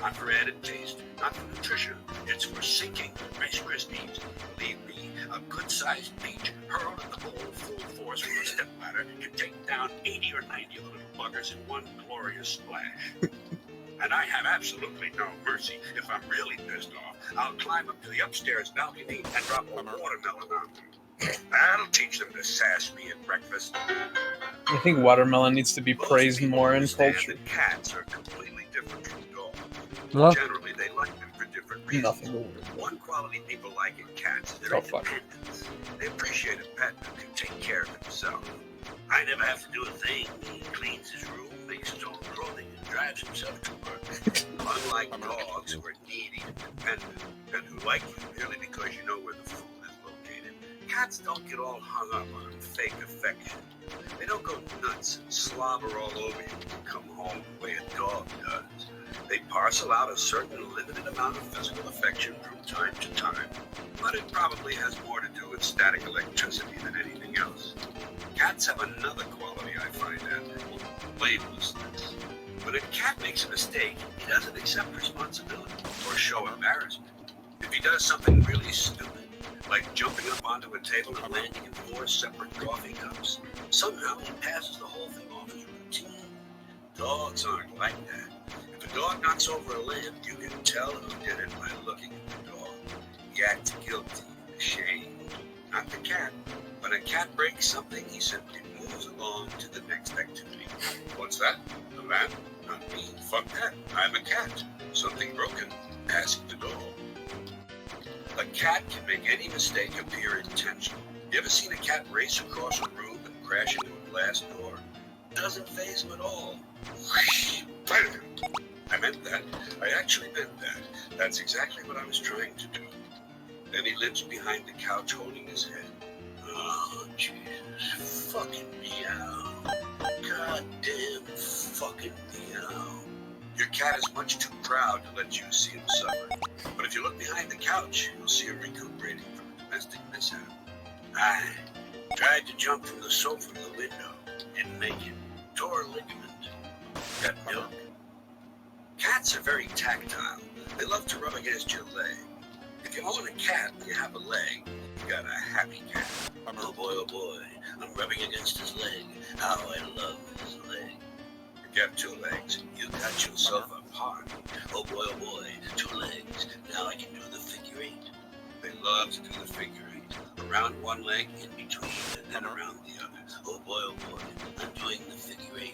Not for added taste, not for nutrition. It's for sinking Rice Krispies. Believe me, a good-sized peach hurled at the bowl full force from a stepladder can take down 80 or 90 little buggers in one glorious splash. And I have absolutely no mercy. If I'm really pissed off, I'll climb up to the upstairs balcony and drop a watermelon on them. That'll teach them to sass me at breakfast. I think watermelon needs to be Most praised people more in understand culture. that cats are completely different from dogs. Well, Generally, they like them for different reasons. Nothing. One quality people like in cats is Oh, their fuck. independence. They appreciate a pet who can take care of himself. I never have to do a thing. He cleans his room, makes his own clothing, and drives himself to work. Unlike dogs who are needy and dependent, and who like you merely because you know where the food is located, cats don't get all hung up on fake affection. They don't go nuts and slobber all over you when you come home the way a dog does. They parcel out a certain limited amount of physical affection from time to time, but it probably has more to do with static electricity than anything else. Cats have another quality I find admirable, blamelessness. When a cat makes a mistake, he doesn't accept responsibility or show embarrassment. If he does something really stupid, like jumping up onto a table and landing in 4 separate coffee cups, somehow he passes the whole thing off as routine. Dogs aren't like that. If a dog knocks over a lamp, you can tell who did it by looking at the dog. He acts guilty, ashamed. Not the cat. When a cat breaks something, he simply moves along to the next activity. What's that? The lamp? Not me. Fuck that. I'm a cat. Something broken. Ask the dog. A cat can make any mistake appear intentional. You ever seen a cat race across a room and crash into a glass door? Doesn't faze him at all. Whoosh! Bam! I meant that. I actually meant that. That's exactly what I was trying to do. Then he lives behind the couch holding his head. Oh, Jesus. Fucking meow. Goddamn fucking meow. Your cat is much too proud to let you see him suffer. But if you look behind the couch, you'll see him recuperating from a domestic mishap. I tried to jump from the sofa to the window. Didn't make it. Tore a ligament. Got milk. Cats are very tactile. They love to rub against your leg. If you own a cat and you have a leg, you got a happy cat. Oh boy, I'm rubbing against his leg. How I love his leg. You got 2 legs. You got yourself a apart. Oh boy, 2 legs. Now I can do the figure 8. They love to do the figure 8. Around one leg, in between, and then around the other. Oh boy, I'm doing the figure 8.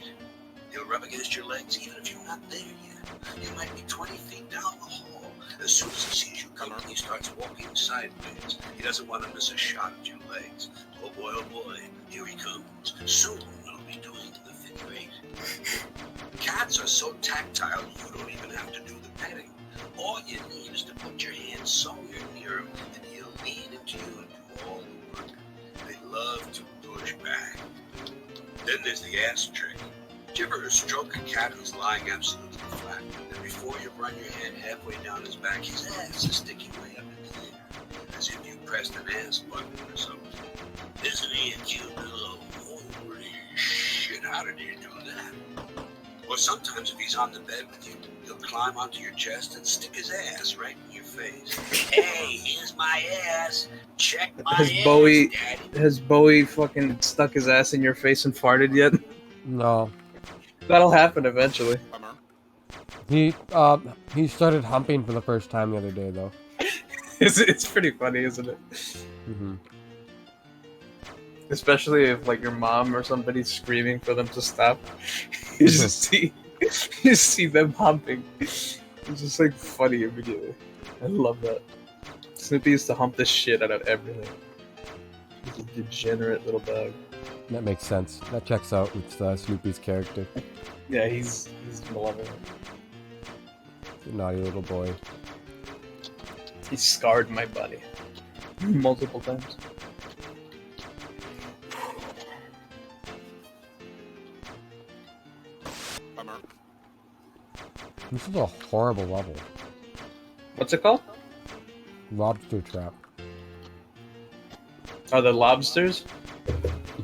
He'll rub against your legs even if you're not there yet. You might be 20 feet down the hall. As soon as he sees you coming, he starts walking sideways. He doesn't want to miss a shot at your legs. Oh boy, here he comes. Soon I'll be doing the figure 8. Cats are so tactile, you don't even have to do the petting. All you need is to put your hand somewhere near him, and he'll lean into you and do all the work. They love to push back. Then there's the ass trick. Do you ever stroke a cat who's lying absolutely flat, and before you run your hand halfway down his back, his ass is sticking way up in the air, as if you pressed an ass button or something? Isn't he a cute little... Holy shit, how did you do that? Or sometimes if he's on the bed with you, he'll climb onto your chest and stick his ass right in your face. Hey, here's my ass. Check my ass, Daddy. Has Bowie fucking stuck his ass in your face and farted yet? No. That'll happen eventually. Bummer. He started humping for the first time the other day, though. It's pretty funny, isn't it? Mm-hmm. Especially if like your mom or somebody's screaming for them to stop. You just see them humping. It's just like funny immediately. I love that. Snoopy used to hump the shit out of everything. He's a degenerate little dog. That makes sense. That checks out with Snoopy's character. Yeah, he's malevolent. Naughty little boy. He scarred my body multiple times. Bummer. This is a horrible level. What's it called? Lobster trap. Oh, the lobsters?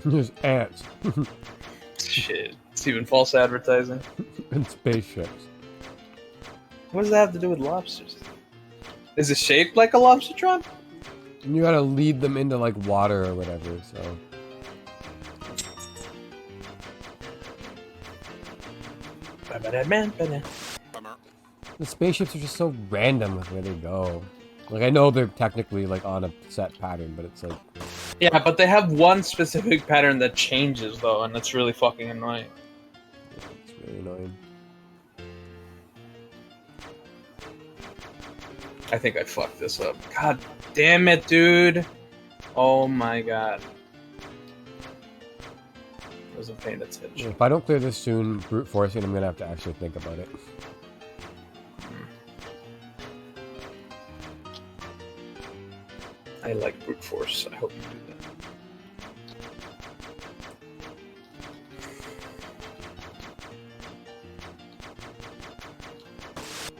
There's ants. Shit. It's even false advertising. And spaceships. What does that have to do with lobsters? Is it shaped like a lobster trap? And you gotta lead them into like water or whatever, so. Bummer. The spaceships are just so random with where they go. Like, I know they're technically like on a set pattern, but it's like. Yeah, but they have one specific pattern that changes though, and it's really fucking annoying. Yeah, it's really annoying. I think I fucked this up. God damn it, dude. Oh my god. Wasn't paying attention. If I don't clear this soon, brute forcing, I'm gonna have to actually think about it. I like brute force. I hope you do that.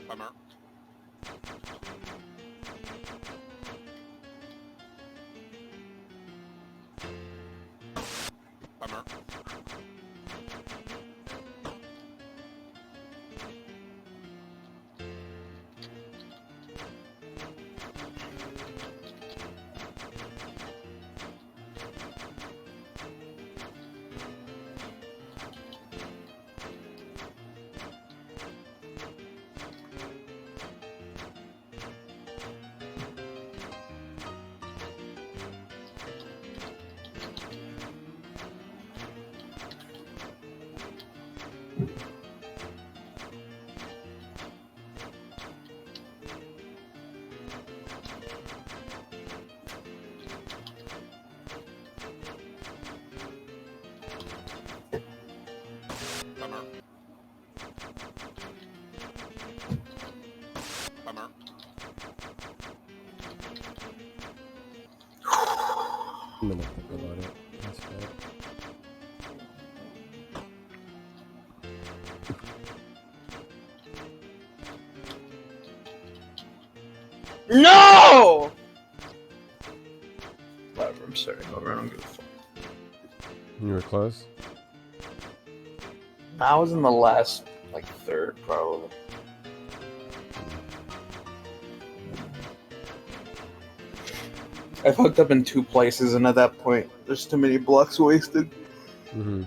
Bummer. Bummer. Bummer. Bummer. I'm gonna think about it. That's right. No! Whatever, I'm starting over. I don't give a fuck. You were close? I was in the last, like, third, probably. I fucked up in 2 places, and at that point, there's too many blocks wasted. Mm-hmm.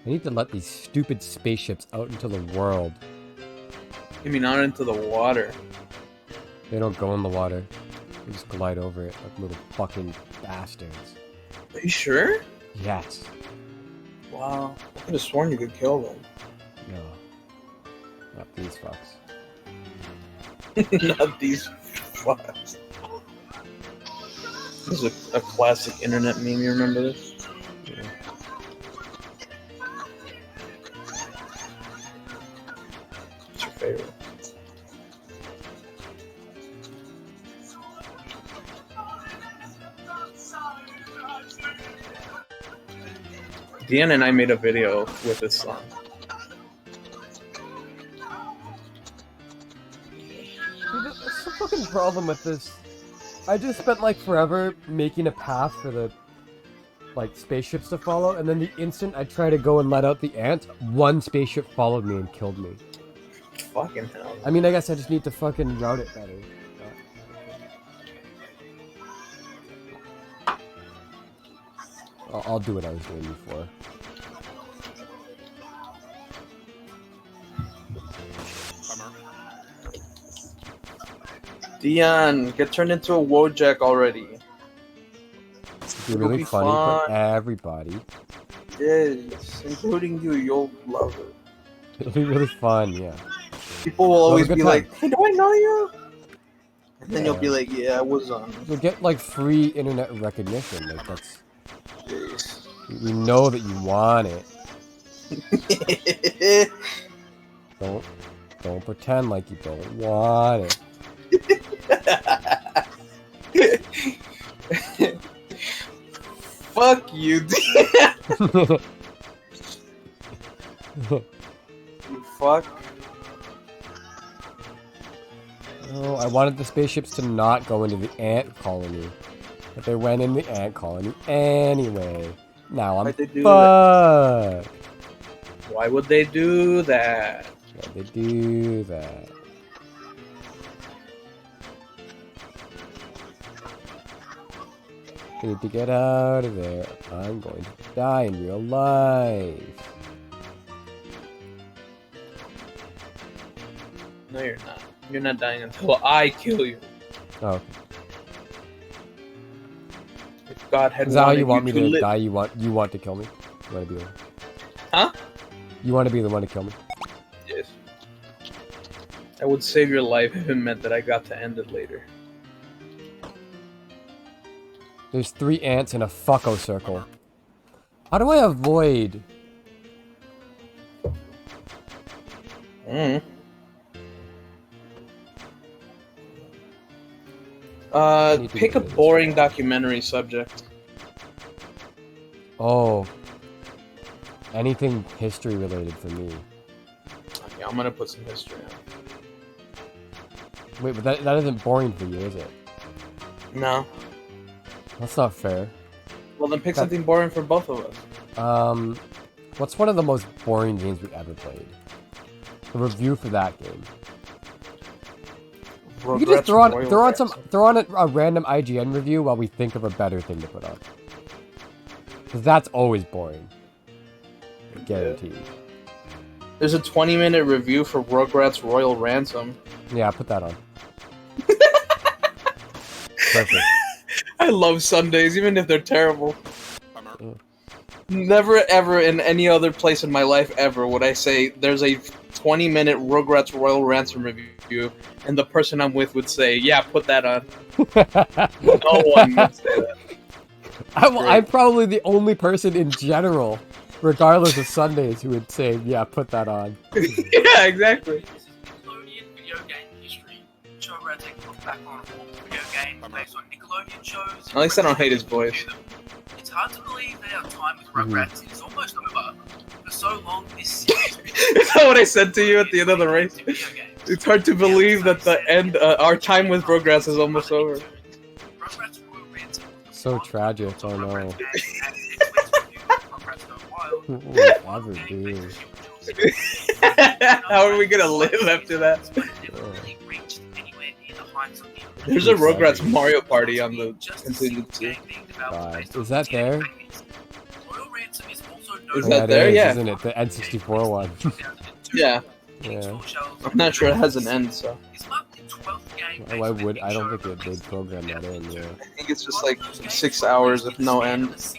I need to let these stupid spaceships out into the world. You mean out into the water? They don't go in the water. They just glide over it like little fucking bastards. Are you sure? Yes. Wow. I could have sworn you could kill them. No. Not these fucks. Not these fucks. This is a classic internet meme. You remember this? Yeah. What's your favorite? Deanna and I made a video with this song. Dude, that's the fucking problem with this. I just spent like forever making a path for the like spaceships to follow, and then the instant I try to go and let out the ant, one spaceship followed me and killed me. Fucking hell. I mean, I guess I just need to fucking route it better. I'll do what I was doing before. Bummer. Dion, get turned into a Wojak already. It'd be really It'll be funny for fun. everybody. Yes, including you. You'll love it. It'll be really fun, yeah. People will always good be time. like, "Hey, do I know you?" And then you'll Yeah. be like, "Yeah, I was on." You'll get like free internet recognition. Like that's, Jeez. we know that you want it. Don't pretend like you don't want it. Fuck you, Dion. You fuck. Oh, I wanted the spaceships to not go into the ant colony, but they went in the ant colony anyway. Now I'm Why'd they do fucked. Why would they do that? Why'd they do that? Need to get out of there. I'm going to die in real life. No, you're not. You're not dying until I kill you. Oh, If God had is that how wanted you want me to live. die? You want to kill me? You want to be the one? Huh? You want to be the one to kill me? Yes. I would save your life if it meant that I got to end it later. There's 3 ants in a fucko circle. How do I avoid? need to Pick a do this. boring documentary subject. Oh, anything history related for me. Okay, I'm gonna put some history on. Wait, but that isn't boring for you, is it? No. That's not fair. Well, then pick That- something boring for both of us. What's one of the most boring games we've ever played? A review for that game. You can just throw on a random IGN review while we think of a better thing to put on. Because that's always boring. Guaranteed. There's a 20-minute review for Rugrats Royal Ransom. Yeah, put that on. Perfect. I love Sundays, even if they're terrible. Bummer. Never ever in any other place in my life ever would I say there's a 20-minute Rugrats Royal Ransom review, and the person I'm with would say, "Yeah, put that on." No one would say that. I'm probably the only person in general, regardless of Sundays, who would say, "Yeah, put that on." Yeah, exactly. This is Nickelodeon video game history. Show where I take a look back on all video games based on Nickelodeon shows. At least I don't hate his voice. It's hard to believe that our time with Rugrats is almost over. For so long, this series Is that what I said to you at the end of the race? video games. It's hard to believe that the end, our time with Rugrats is almost over. Rugrats Royal Ransom. So tragic, I know. Whatever, dude. How are we gonna live after that? There's a Rugrats Mario Party on the contingency. Is that there? Royal Ransom is also Is Yeah, that there? Yeah. isn't it? The N64 one. Yeah. Yeah. I'm not sure it has an end, so. Why would I don't think they'd program that in. Yeah. I think it's just like 6 hours with no end. It's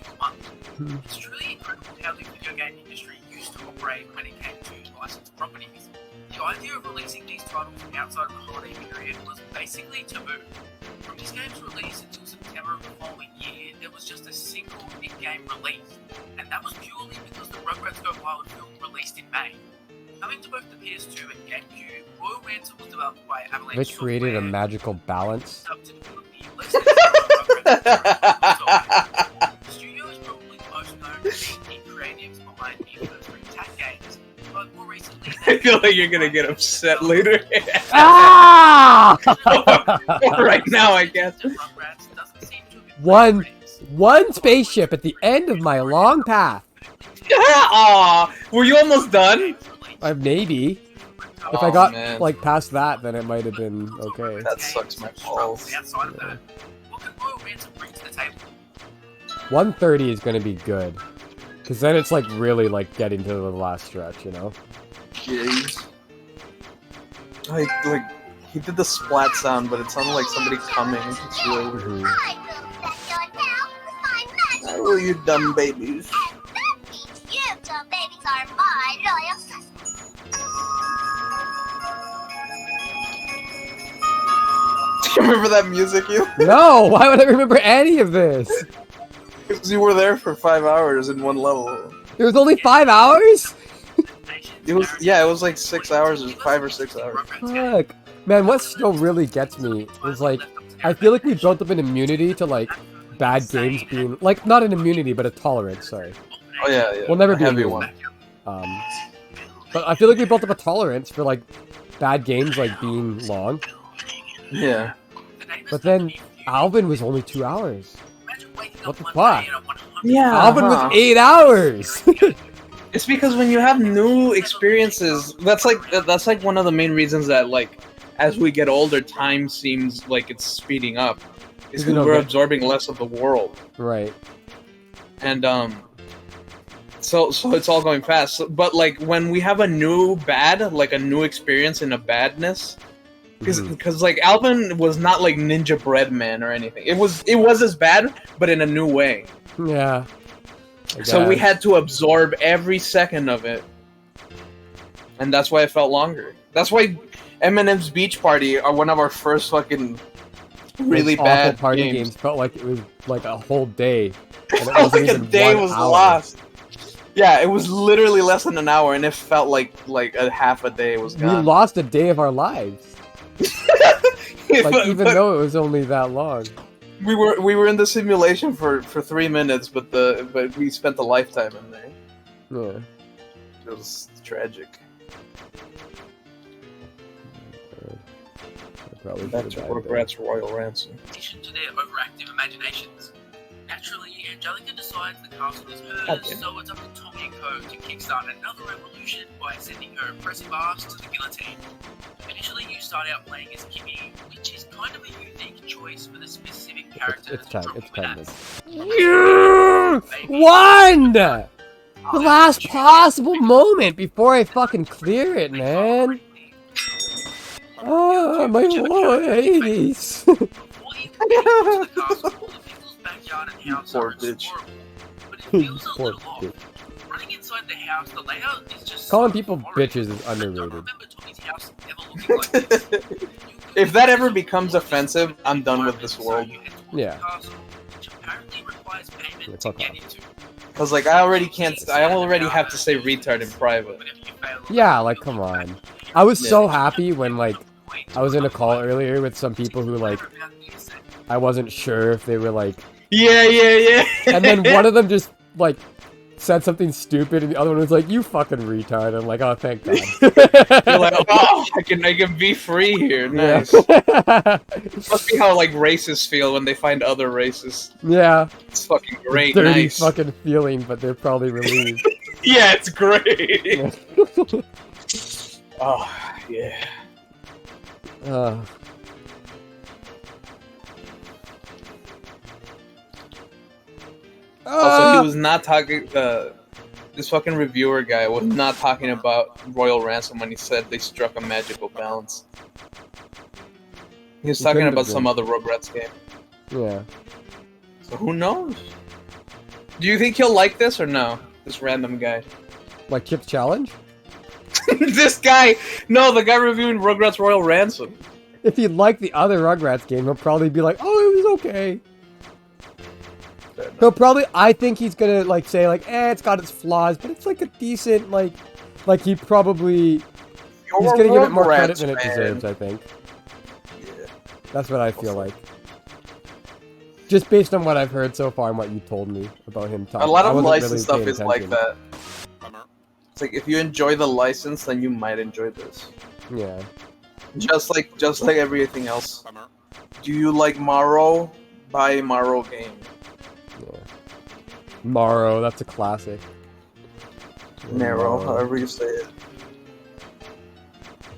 truly incredible how the video game industry used to operate when it came to licensed properties. The idea of releasing these titles outside of the holiday period was basically taboo. From this game's release until September of the following year, there was just a single in-game release, and that was purely because the Rugrats Go Wild film released in May. Coming to both the PS2 and GameCube, Royal Ransom was developed by Avalanche They created a Software, magical balance. up to develop the less than Rugrats. The studio is probably most known for being the creatives behind the first three Attack games, but more recently I feel like you're gonna get upset later. Ah! Right now, I guess. Rugrats doesn't seem to have been One spaceship at the end of my long path. Aw, were you almost done? Maybe. If Oh, I got man. like past that, then it might have been okay. That sucks my balls. outside of that. What can Royal Ransom bring to the table? 130 is gonna be good, cause then it's like really like getting to the last stretch, you know. Jeez. Like he did the splat sound, but it sounded like somebody coming. It's really weird. Where will you dumb babies? You dumb babies are my loyal sisters. Do you remember that music, you? No, why would I remember any of this? Because you were there for 5 hours in one level. It was only 5 hours? It was like 6 hours, or 5 or 6 hours. Fuck. Man, what still really gets me is like, I feel like we built up an immunity to like bad games being, like not an immunity, but a tolerance, sorry. Oh yeah, yeah. We'll never A be heavy immune. one. But I feel like we built up a tolerance for like bad games like being long. Yeah. But then Alvin was only 2 hours. What the fuck? Yeah. Alvin was 8 hours. It's because when you have new experiences, that's like one of the main reasons that like as we get older, time seems like it's speeding up. It's because we're absorbing less of the world. Right. And so it's all going fast. But like when we have a new bad, like a new experience in a badness, because like Alvin was not like Ninja Bread Man or anything. It was as bad, but in a new way. Yeah. So we had to absorb every second of it, and that's why it felt longer. That's why Eminem's Beach Party are one of our first fucking really Those bad awful party games. felt like it was like a whole day. And it Felt wasn't like a even day 1 was hour. lost. Yeah, it was literally less than an hour, and it felt like a half a day was We gone. lost a day of our lives. Like But though it was only that long. we were in the simulation for 3 minutes, but we spent a lifetime in there. Yeah. It was tragic. Probably That's Rugrats Royal Ransom. In addition to their overactive imaginations, naturally, Angelica decides the castle is hers, Okay. so it's up to Tommy and Co. to kickstart another revolution by sending her impressive ass to the guillotine. Initially, you start out playing as Kimmy, which is kind of a unique choice for the specific character It's time. that's It's drawn time. with You won! The last possible moment before I fucking clear it, man. Oh, my voice. Before you can get into the castle, all the people's backyard and house Poor are bitch. explorable, but it feels a Poor little off. bitch. Running inside the house, the layout is just Calling so people boring. bitches is I don't underrated. remember Tommy's house ever looking like this. If that ever becomes offensive, I'm done with this world. Yeah. Which apparently requires payment Yeah, to fuck get off. into. Cause like I already have to say retard in private. Yeah, like, come on. I was so happy when, like, I was in a call earlier with some people who, like, I wasn't sure if they were, like... Yeah. And then one of them just, like, said something stupid, and the other one was like, "You fucking retard." I'm like, "Oh, thank God." You're like, oh, I can be free here. Nice. Yeah. Must be how like racists feel when they find other racists. Yeah. It's fucking great. Dirty Nice. fucking feeling, but they're probably relieved. Yeah, it's great. Oh yeah. Uh, Also, he was not talking. this fucking reviewer guy was not talking about Royal Ransom when he said they struck a magical balance. He was talking couldn't about have some been. other Rugrats game. Yeah. So who knows? Do you think he'll like this or no? This random guy. Like Chip's challenge? This guy! No, the guy reviewing Rugrats Royal Ransom. If he liked the other Rugrats game, he'll probably be like, "Oh, it was okay." He'll probably. I think he's gonna like say like, "It's got its flaws, but it's like a decent like." Like he probably. He's gonna give it more credit than it deserves. I think. Yeah. That's what I feel like. Just based on what I've heard so far and what you told me about him talking. A lot I of wasn't licensed really stuff paying is like attention. that. Bummer. It's like if you enjoy the license, then you might enjoy this. Yeah. Just like everything else. Bummer. Do you like Maro? Buy a Maro game. Yeah. Morrow, that's a classic. Narrow, however you say it.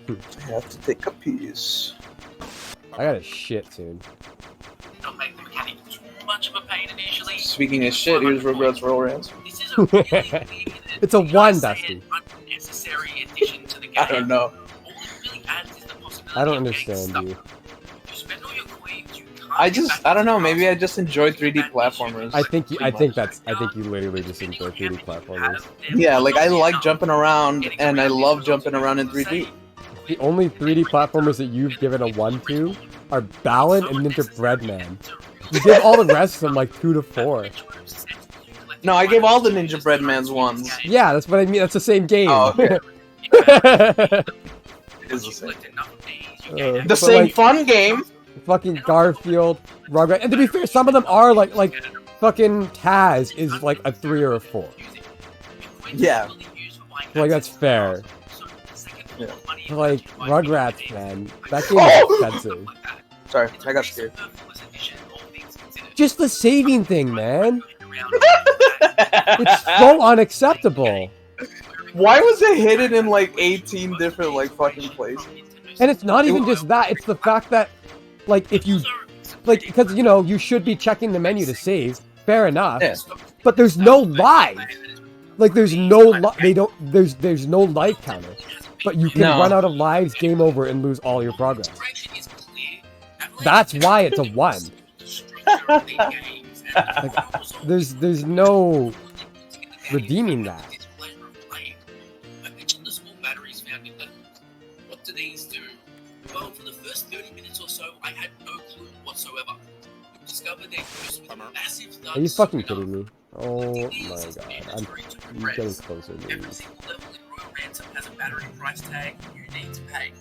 I have to take a piece. I got a shit soon. Don't make the mechanic too much of a pain initially. Speaking of shit, here's Rugrats Royal Ransom. This is a really weird, It's a dare I one, say Dusty. it, unnecessary addition to the game. I don't know. All it really adds is the possibility I don't of getting understand stuck. you. You spend all your coins, you can't I get just, back I don't know, into the maybe I house. just enjoy 3D platformers. I think you Pretty literally just enjoy 3D platformers. Yeah, like I like jumping around, and I love jumping around in 3D. The only 3D platformers that you've given a 1 to are Balan and Ninja Breadman. You give all the rest of them like 2 to 4. No, I gave all the Ninja Breadmans ones. Yeah, that's what I mean. That's the same game. Oh, okay. Fucking It is the same. The The same fun game. Garfield, Rugrat, and to be fair, some of them are like fucking Taz is like a 3 or a 4. Yeah. Like that's fair. Yeah. Like Rugrats, man, that game is expensive. Sorry, I got scared. Just the saving thing, man. It's so unacceptable. Why was it hidden in like 18 different like fucking places? And it's not even just that, it's the fact that, like, if you, like, because, you know, you should be checking the menu to save, fair enough, Yeah. but there's no live. Like, there's no, there's no life counter. But you can No. run out of lives, game over, and lose all your progress. That's why it's a 1. Like, there's no redeeming that. I mentioned the small batteries found in them. What do these do? Well, for the first 30 minutes or so, I had no clue whatsoever. We discovered their use with massive thuds. Are you fucking kidding me? Oh my god, I'm getting closer. Every Dude. single level in Royal Ransom has a battery price tag you need to pay.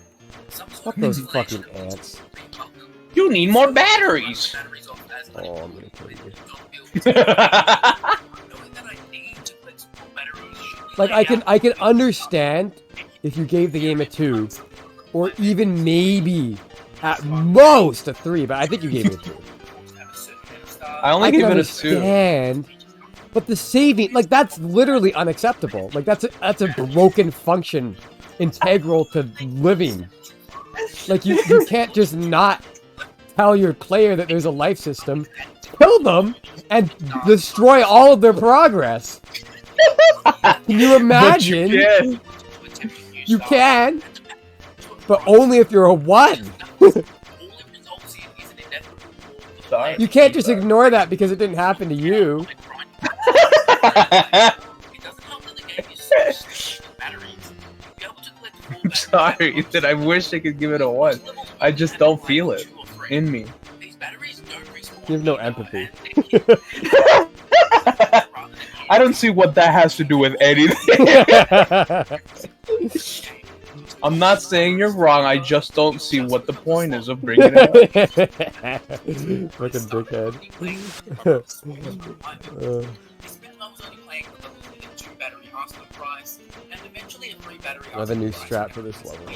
Some sort Fuck of those installation fucking ants. will be welcome. You need more batteries. Batteries off as Oh, I'm gonna kill you. Knowing that I need to collect more batteries should Like, I can understand if you gave the game a 2, or even maybe at most a 3, but I think you gave it a 2. I only I give can it a 2. understand, but the saving, like, that's literally unacceptable. Like, that's a broken function integral to living. Like, you can't just not tell your player that there's a life system, kill them, and destroy all of their progress. Can you imagine? You can, but only if you're a 1. Sorry. You can't just ignore that because it didn't happen to you. I'm sorry that I wish I could give it a 1. I just don't feel it in me. You have no empathy. I don't see what that has to do with anything. I'm not saying you're wrong, I just don't see what the point is of bringing it up. Fucking dickhead. I have a new strat for this level.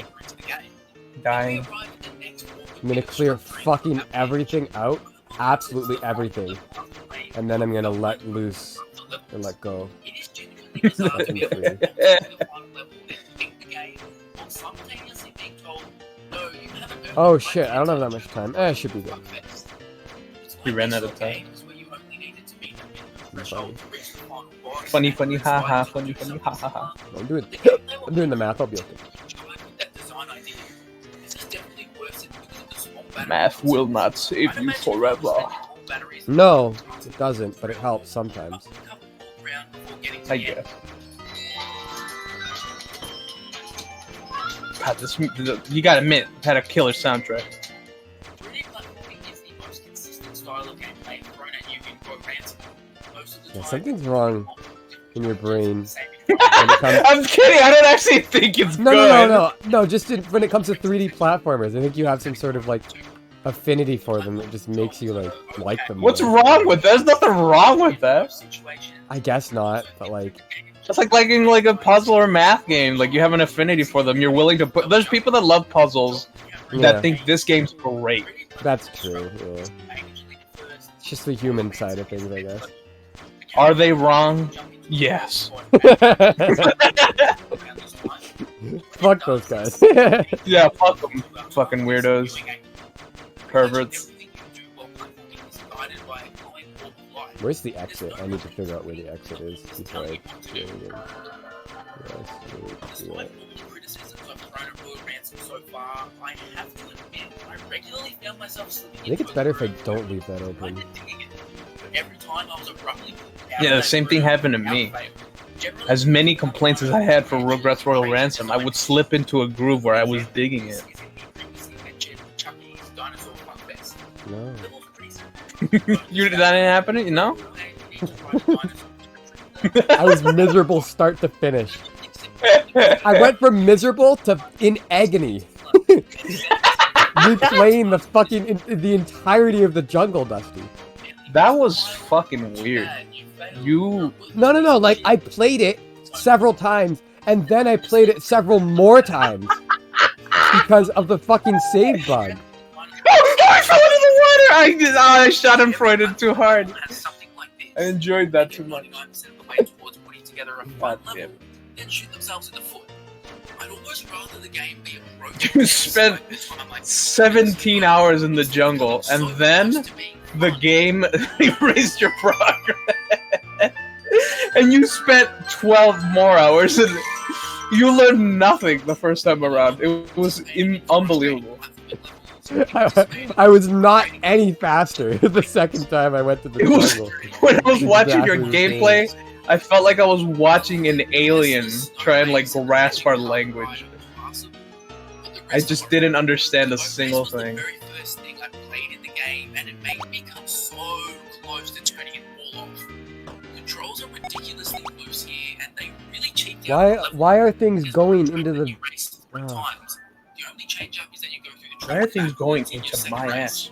Dying. I'm gonna clear fucking everything out. Absolutely everything. And then I'm gonna let loose and let go. Fucking free. Oh shit, I don't have that much time. It should be good. He ran out of time. Funny, funny, ha ha. Funny, funny, ha ha ha. I'm doing the math. I'll be okay. That design idea. This is definitely worse because of the small battery. Math will not save you forever. No, it doesn't, but it helps sometimes. I guess. God, this you gotta admit, it had a killer soundtrack. 3D platforming is the most consistent style of gameplay thrown at you in quote ransom. Most of the Yeah, time, something's wrong in your brain. I'm kidding. I don't actually think it's good. No. Just when it comes to 3D platformers, I think you have some sort of like affinity for them that just makes you like them. What's more. wrong with that? There's nothing wrong with that. I guess not, but like. It's like liking like a puzzle or math game. Like you have an affinity for them. You're willing to put. There's people that love puzzles that think this game's great. That's true. Yeah. It's just the human side of things, I guess. Are they wrong? Yes. Fuck those guys. Yeah, fuck them. Fucking weirdos. Perverts. Where's the exit? I need to figure out where the exit is before I do it again. Despite all the criticisms I've thrown at Royal Ransom so far, I have to admit, I regularly found myself slipping I think it's better if I don't leave that open. Every time I was abruptly Yeah, the same thing happened to me. As many complaints as I had for Rugrats Royal Ransom, I would slip into a groove where I was digging it. No. You that didn't happen? You know? I was miserable start to finish. I went from miserable to in agony. Replaying the entirety of the jungle, Dusty. That was fucking weird. You... No, like, I played it several times, and then I played it several more times. Because of the fucking save bug. I shot him Freuded too hard. I enjoyed that too much. God damn. Then shoot themselves in the foot. I'd almost rather the game be You spent 17 hours in the jungle, and then the game erased your progress. And you spent 12 more hours, and you learned nothing the first time around. It was unbelievable. I was not any faster the second time I went to the jungle. When I was watching your gameplay, I felt like I was watching an alien try and like grasp our language. I just didn't understand a single thing. Why are things going into the... Why are things going into my ass?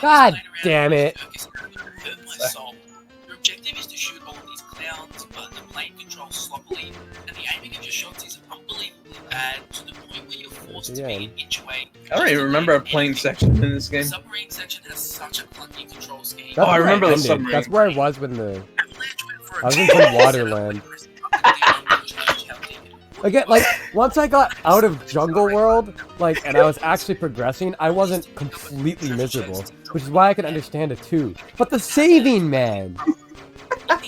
God damn it! Your objective is to shoot all of these clowns, but the plane controls sloppily, and the aiming of your shots is unbelievably bad to the point where you're forced to be an inch away. I don't even remember a plane section in this game. The submarine section has such a clunky control scheme. That's I remember the submarine. That's where I was when I was in some Waterland. Again, like, once I got out of Jungle World, like, and I was actually progressing, I wasn't completely miserable, which is why I can understand it too. But the saving, man!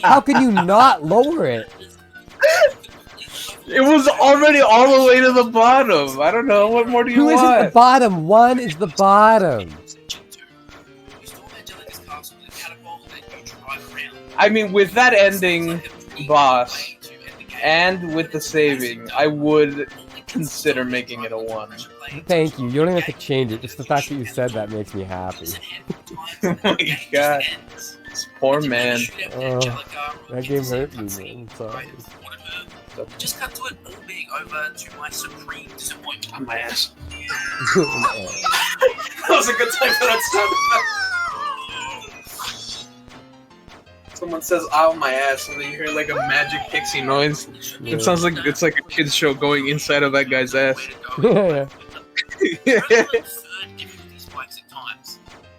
How can you not lower it? It was already all the way to the bottom. I don't know, what more do you want? Who is at the bottom? One is the bottom. I mean, with that ending boss, and with the saving, I would consider making it a 1. Thank you. You don't even have to change it. Just the fact that you said that makes me happy. Oh my god. This poor man. That game hurt me, man. I'm sorry. Just cut to it all being over to my supreme disappointment. On my ass. That was a good time for that sound effect. Someone says "ow my ass" and then you hear like a magic pixie noise. Yeah. It sounds like it's like a kid's show going inside of that guy's ass. Yeah.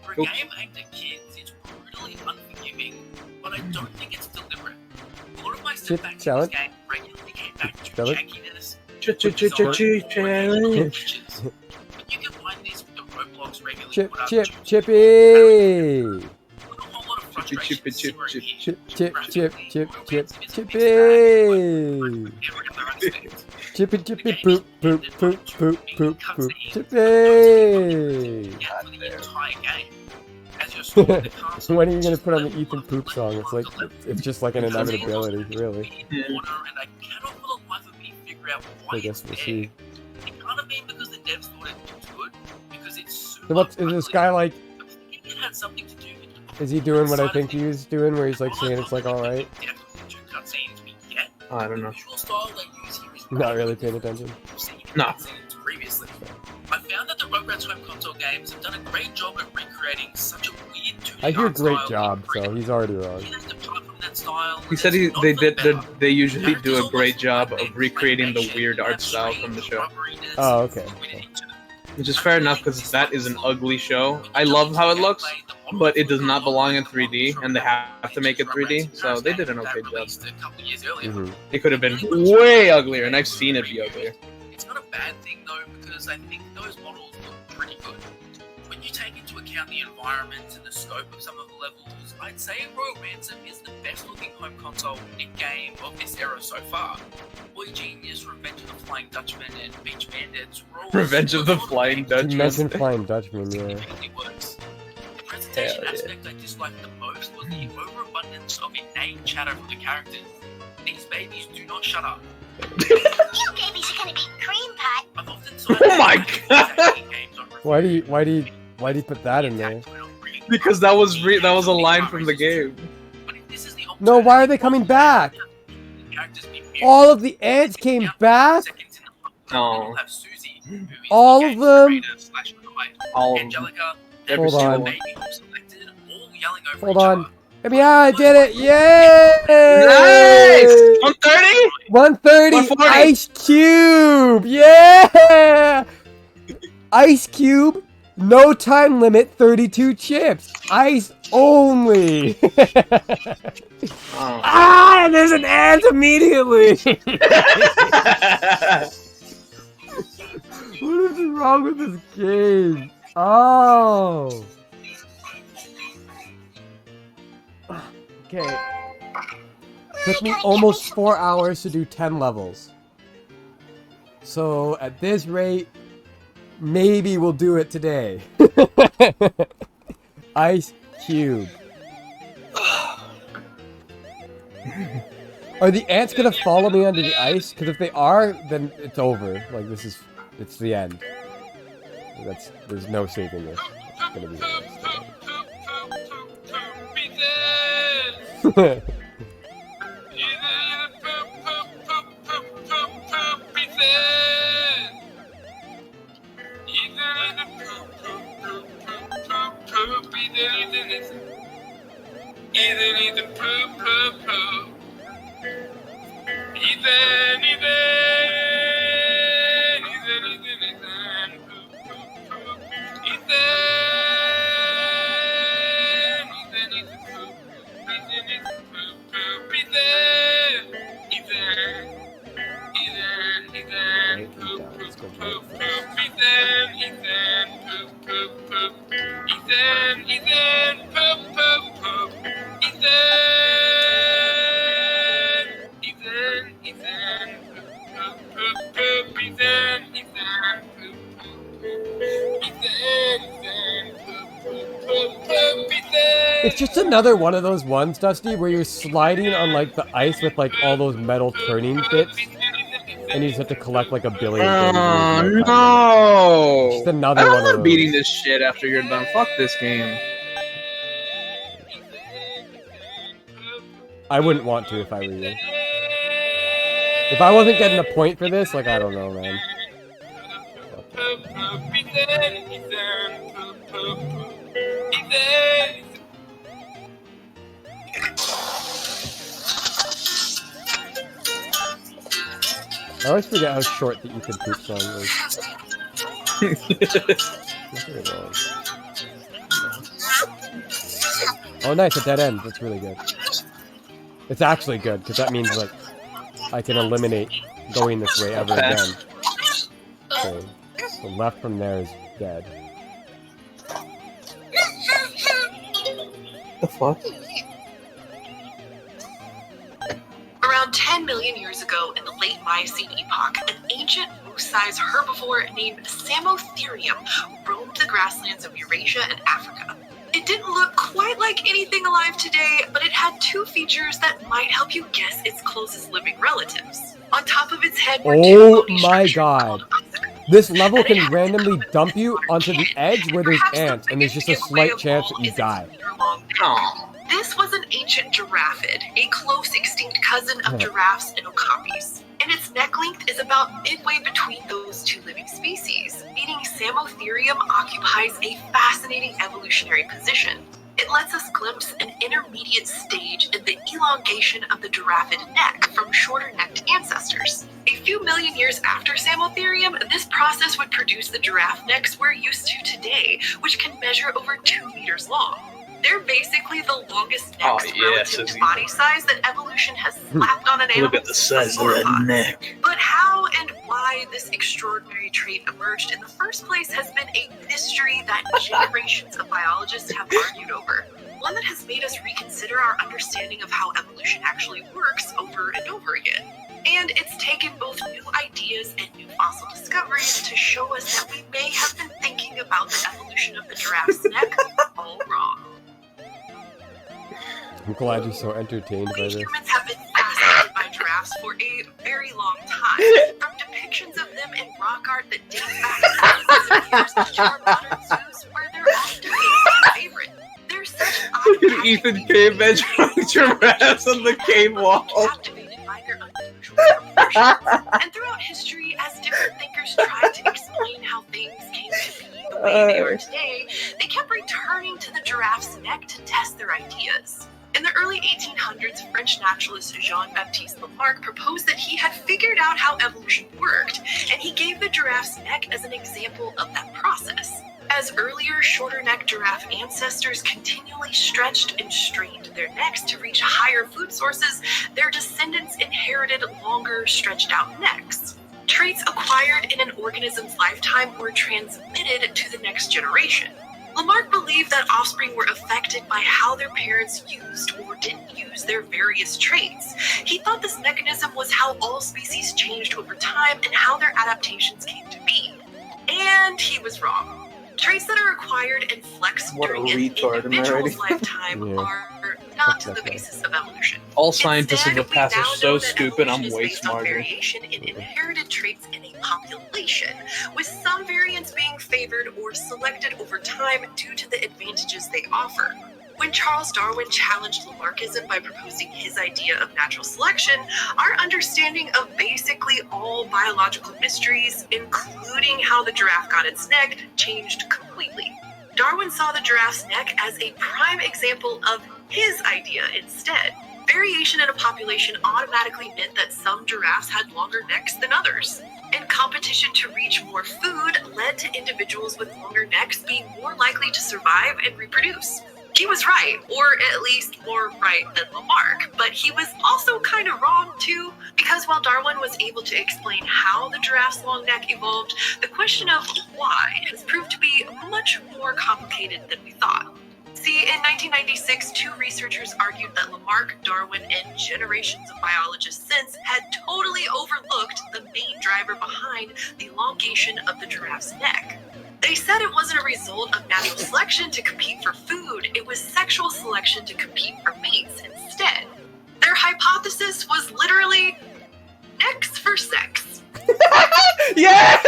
For a game aimed at kids, it's brutally unforgiving, but I don't think it's deliberate. A lot of my setbacks in this game regularly came back to jankiness. But you can find this with the Roblox regularly put up Chippy! Chippy, chippy, chip, chip. Chip, chip, chip, chip, chip, chippy. Chippy, chippy, poop, poop, poop, poop, poop, poop, chippy. When are you gonna put on the Ethan Poop song? It's like, it's just like an inevitability, really. I guess we'll see. It can't have been because the devs thought it looked good, because it's super. So what, is this guy like, It had something to do with the is he doing what I think he's doing, where he's like saying it's like alright? I don't know. Not really paying attention. No. Previously. I found that the Rugrats home console games have done a great job at recreating such a weird 2D I hear art great style job, so he's already wrong. He said they usually do a great job of recreating the weird art style from the show. Oh, okay. Which is fair enough, because that is an ugly show. I love how it looks, but it does not belong in 3D, and they have to make it 3D, so they did an okay job. It could have been way uglier, and I've seen it be uglier. It's not a bad thing though, because I think those models look pretty good. When you take into account the environment and the scope of some of the levels, I'd say Royal Ransom is the best looking home console game of this era so far. Boy Genius, Revenge of the Flying Dutchman, and Beach Bandits were all Revenge of the Flying You Dutchman. mentioned Flying Dutchman, yeah. The presentation Hell yeah. aspect I disliked the most was the overabundance of inane chatter from the characters. These babies do not shut up. You babies are gonna be cream pie. I've often Oh my God. Why do you put that in there? Because that was a line from the game. No, why are they coming back? All of the ants came back? No. All of them? All of them. Every Hold single on. one. Hold on. Yeah, I did it! Yay! Nice! 130? 130! 140. Ice Cube! Yeah! Ice Cube, no time limit, 32 chips. Ice only. Oh. Ah, there's an ant immediately. What is wrong with this game? Oh. Okay. Took me almost 4 hours to do 10 levels. So at this rate, maybe we'll do it today. Ice Cube. Are the ants gonna follow me under the ice? Because if they are, then it's over. Like it's the end. There's no saving this. It's gonna be the end. It's just another one of those ones, Dusty, where you're sliding on like the ice with like all those metal turning bits, and you just have to collect like a billion things. Oh It's no! just another I'm one of not those. beating this shit after you're done. Fuck this game. I wouldn't want to if I were you. If I wasn't getting a point for this, like I don't know, man. I always forget how short the Ethan Poop song is. It's really long. Oh nice, a dead end. That's really good. It's actually good, because that means like I can eliminate going this way ever Okay. again. So the left from there is dead. The fuck? 10 million years ago in the late Miocene epoch, an ancient moose-sized herbivore named Samotherium roamed the grasslands of Eurasia and Africa. It didn't look quite like anything alive today, but it had two features that might help you guess its closest living relatives. On top of its head were two Oh bony my structures god. called ossicles. This level And it can has randomly the dump you onto the edge where there's perhaps the ants, and there's biggest just a giveaway slight of chance all that you is die. its meter-long neck. Aw. This was an ancient giraffid, a close extinct cousin of giraffes and okapis. And its neck length is about midway between those two living species, meaning Samotherium occupies a fascinating evolutionary position. It lets us glimpse an intermediate stage in the elongation of the giraffid neck from shorter-necked ancestors. A few million years after Samotherium, this process would produce the giraffe necks we're used to today, which can measure over 2 meters long. They're basically the longest necks relative to body size that evolution has slapped on an animal. Look at the size of that neck. But how and why this extraordinary trait emerged in the first place has been a mystery that generations of biologists have argued over. One that has made us reconsider our understanding of how evolution actually works over and over again. And it's taken both new ideas and new fossil discoveries to show us that we may have been thinking about the evolution of the giraffe's neck all wrong. I'm glad you're so entertained by We this. humans have been fascinated by giraffes for a very long time. From depictions of them in rock art that dates back thousands of years to our modern zoos where they're often a fan favorite. They're such Look at Ethan Cave measuring giraffes on the cave wall. captivated by their unusual proportions. And throughout history, as different thinkers tried to explain how things came to be the way they are today, they kept returning to the giraffe's neck to test their ideas. In the early 1800s, French naturalist Jean-Baptiste Lamarck proposed that he had figured out how evolution worked, and he gave the giraffe's neck as an example of that process. As earlier, shorter-necked giraffe ancestors continually stretched and strained their necks to reach higher food sources, their descendants inherited longer, stretched-out necks. Traits acquired in an organism's lifetime were transmitted to the next generation. Lamarck believed that offspring were affected by how their parents used or didn't use their various traits. He thought this mechanism was how all species changed over time and how their adaptations came to be. And he was wrong. Traits that are acquired and flexed What a during an retard, am I individual's right? lifetime Yeah. are not the basis of evolution. All scientists in the Instead, we past now are know so that stupid, I'm evolution is way based on smarter. variation in inherited traits in a population, with some variants being favored or selected over time due to the advantages they offer. When Charles Darwin challenged Lamarckism by proposing his idea of natural selection, our understanding of basically all biological mysteries, including how the giraffe got its neck, changed completely. Darwin saw the giraffe's neck as a prime example of his idea instead. Variation in a population automatically meant that some giraffes had longer necks than others. And competition to reach more food led to individuals with longer necks being more likely to survive and reproduce. He was right, or at least more right than Lamarck, but he was also kind of wrong too, because while Darwin was able to explain how the giraffe's long neck evolved, the question of why has proved to be much more complicated than we thought. See, in 1996, two researchers argued that Lamarck, Darwin, and generations of biologists since had totally overlooked the main driver behind the elongation of the giraffe's neck. They said it wasn't a result of natural selection to compete for food, it was sexual selection to compete for mates instead. Their hypothesis was literally necks for sex. Yes!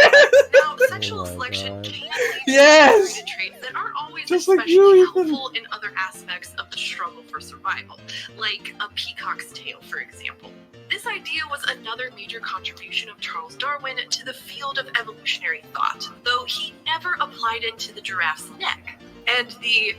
Now, sexual Oh my selection God. can lead to Yes! integrated traits that aren't always Just like especially you, Ethan. helpful in other aspects of the struggle for survival, like a peacock's tail, for example. This idea was another major contribution of Charles Darwin to the field of evolutionary thought, though he never applied it to the giraffe's neck. And the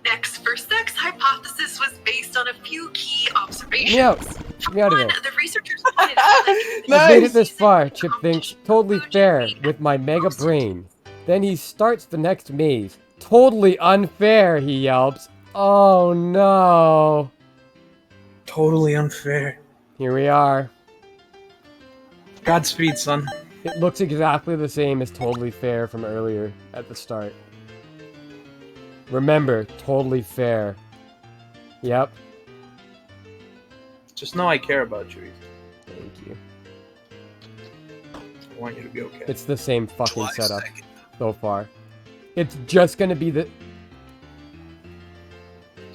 necks for sex hypothesis was based on a few key observations. Me out. For Me out of one, there. the researchers pointed out that I've made it this season far, Chip thinks. competition Totally food fair and meat with my mega most brain. Then he starts the next maze. Totally unfair, he yelps. Oh no. Totally unfair. Here we are. Godspeed, son. It looks exactly the same as Totally Fair from earlier at the start. Remember, Totally Fair. Yep. Just know I care about you, Ethan. Thank you. I want you to be okay. It's the same fucking July setup 2nd. so far. It's just gonna be the...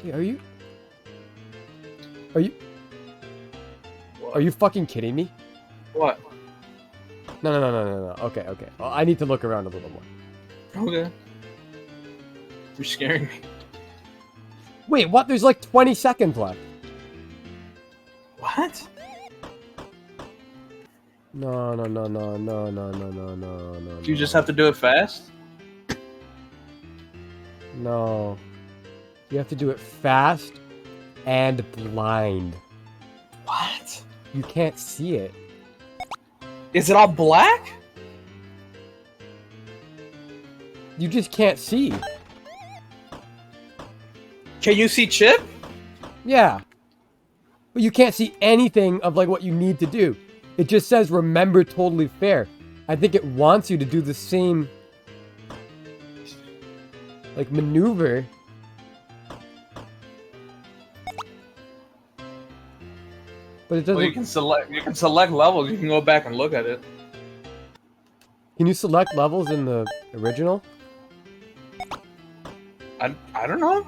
Hey, are you... What? Are you fucking kidding me? What? No. Okay. Well, I need to look around a little more. Okay. You're scaring me. Wait, what? There's like 20 seconds left. What? No. Do you just have to do it fast? No. You have to do it fast and blind. What? You can't see it. Is it all black? You just can't see. Can you see Chip? Yeah. But you can't see anything of like what you need to do. It just says remember totally fair. I think it wants you to do the same like maneuver. But it doesn't. Well, you can select levels. You can go back and look at it. Can you select levels in the original? I don't know.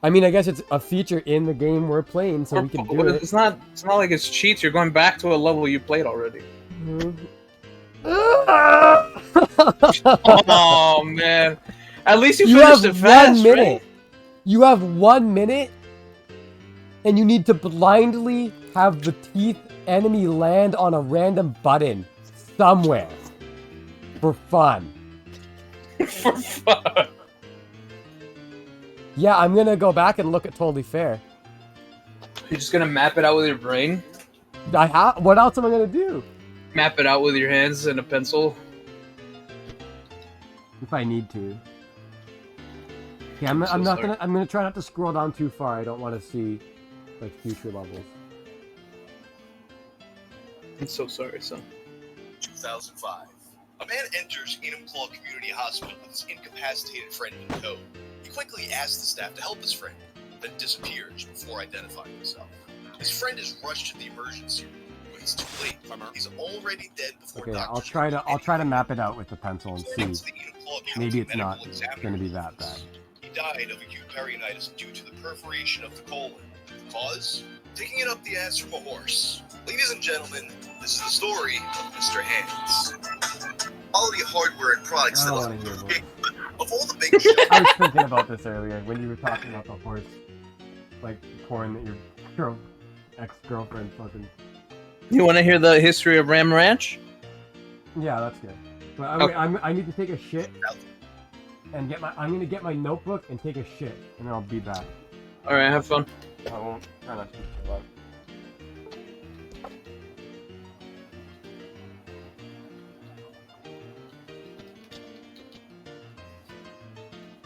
I mean, I guess it's a feature in the game we're playing, so we can do it. It's not like it's cheats. You're going back to a level you played already. Oh man! At least you finished it fast, 1 minute. right? You have 1 minute, and you need to blindly have the teeth enemy land on a random button somewhere for fun. For fun. Yeah, I'm gonna go back and look at Totally Fair. You're just gonna map it out with your brain? What else am I gonna do? Map it out with your hands and a pencil? If I need to. Yeah, I'm gonna try not to scroll down too far. I don't want to see like future levels. I'm so sorry, son. 2005. A man enters Enumclaw Community Hospital with his incapacitated friend in tow. He quickly asks the staff to help his friend, then disappears before identifying himself. His friend is rushed to the emergency room, but it's too late. He's already dead before Okay, doctors I'll try to map it out with the pencil and According see. to the Enumclaw County Maybe it's Medical not Examiner gonna be that bad. office, he died of acute peritonitis due to the perforation of the colon. Cause? Taking it up the ass from a horse. Ladies and gentlemen, this is the story of Mr. Hands. Quality hardware and products I that don't was wanna hear more. big. Of all the big I was thinking about this earlier when you were talking about the horse, like corn that your ex-girlfriend fucking. You want to hear the history of Ram Ranch? Yeah, that's good. But Okay. I need to take a shit and I'm gonna get my notebook and take a shit, and then I'll be back. All right, have fun. I won't try not to be too loud.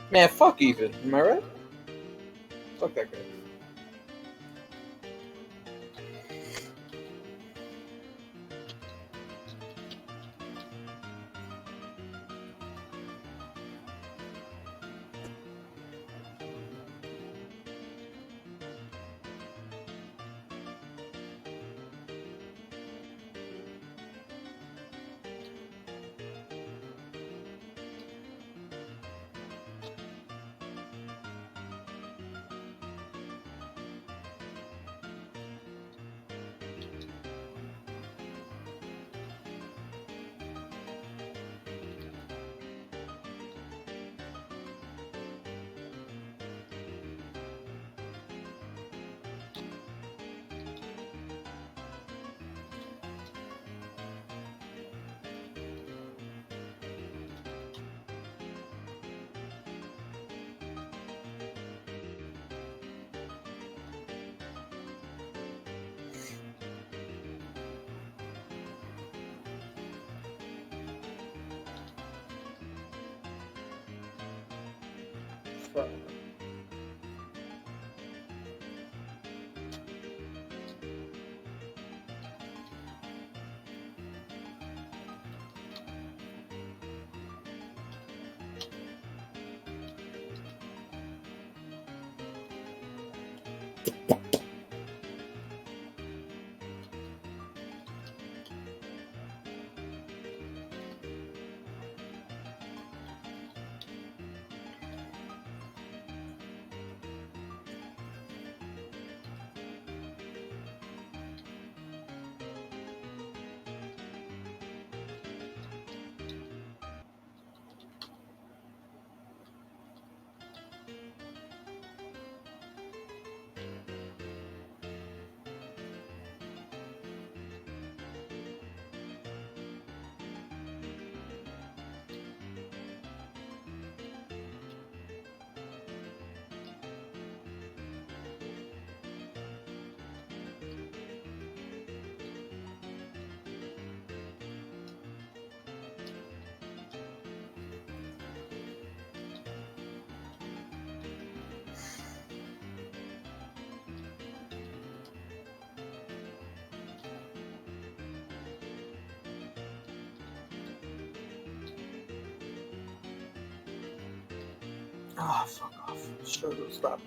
Man, fuck Ethan. Am I right? Fuck that guy. Fuck. Ah, fuck off. Sure, stop.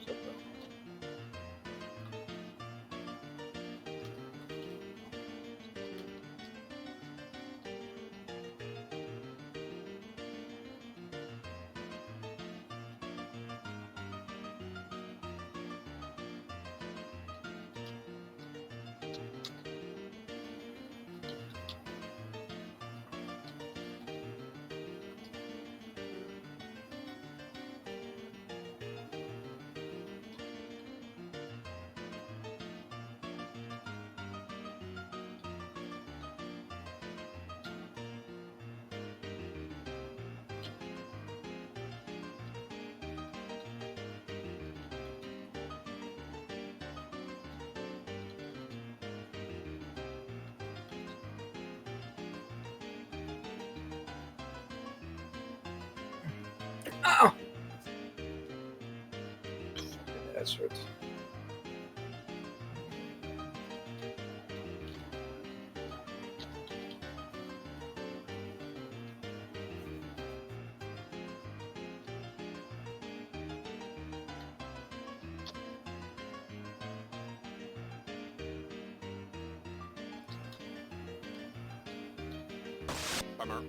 Ow! That's hurt. Bummer.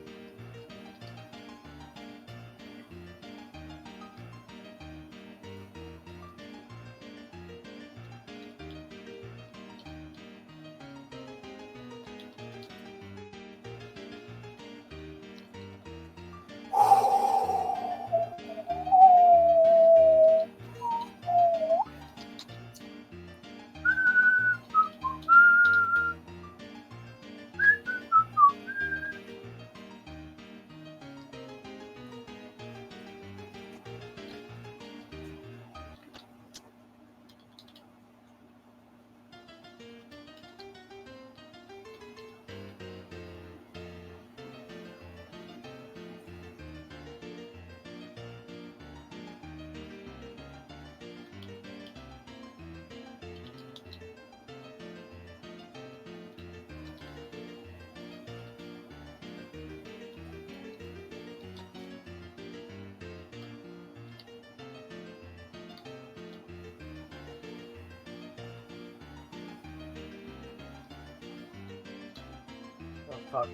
Oh, fuck.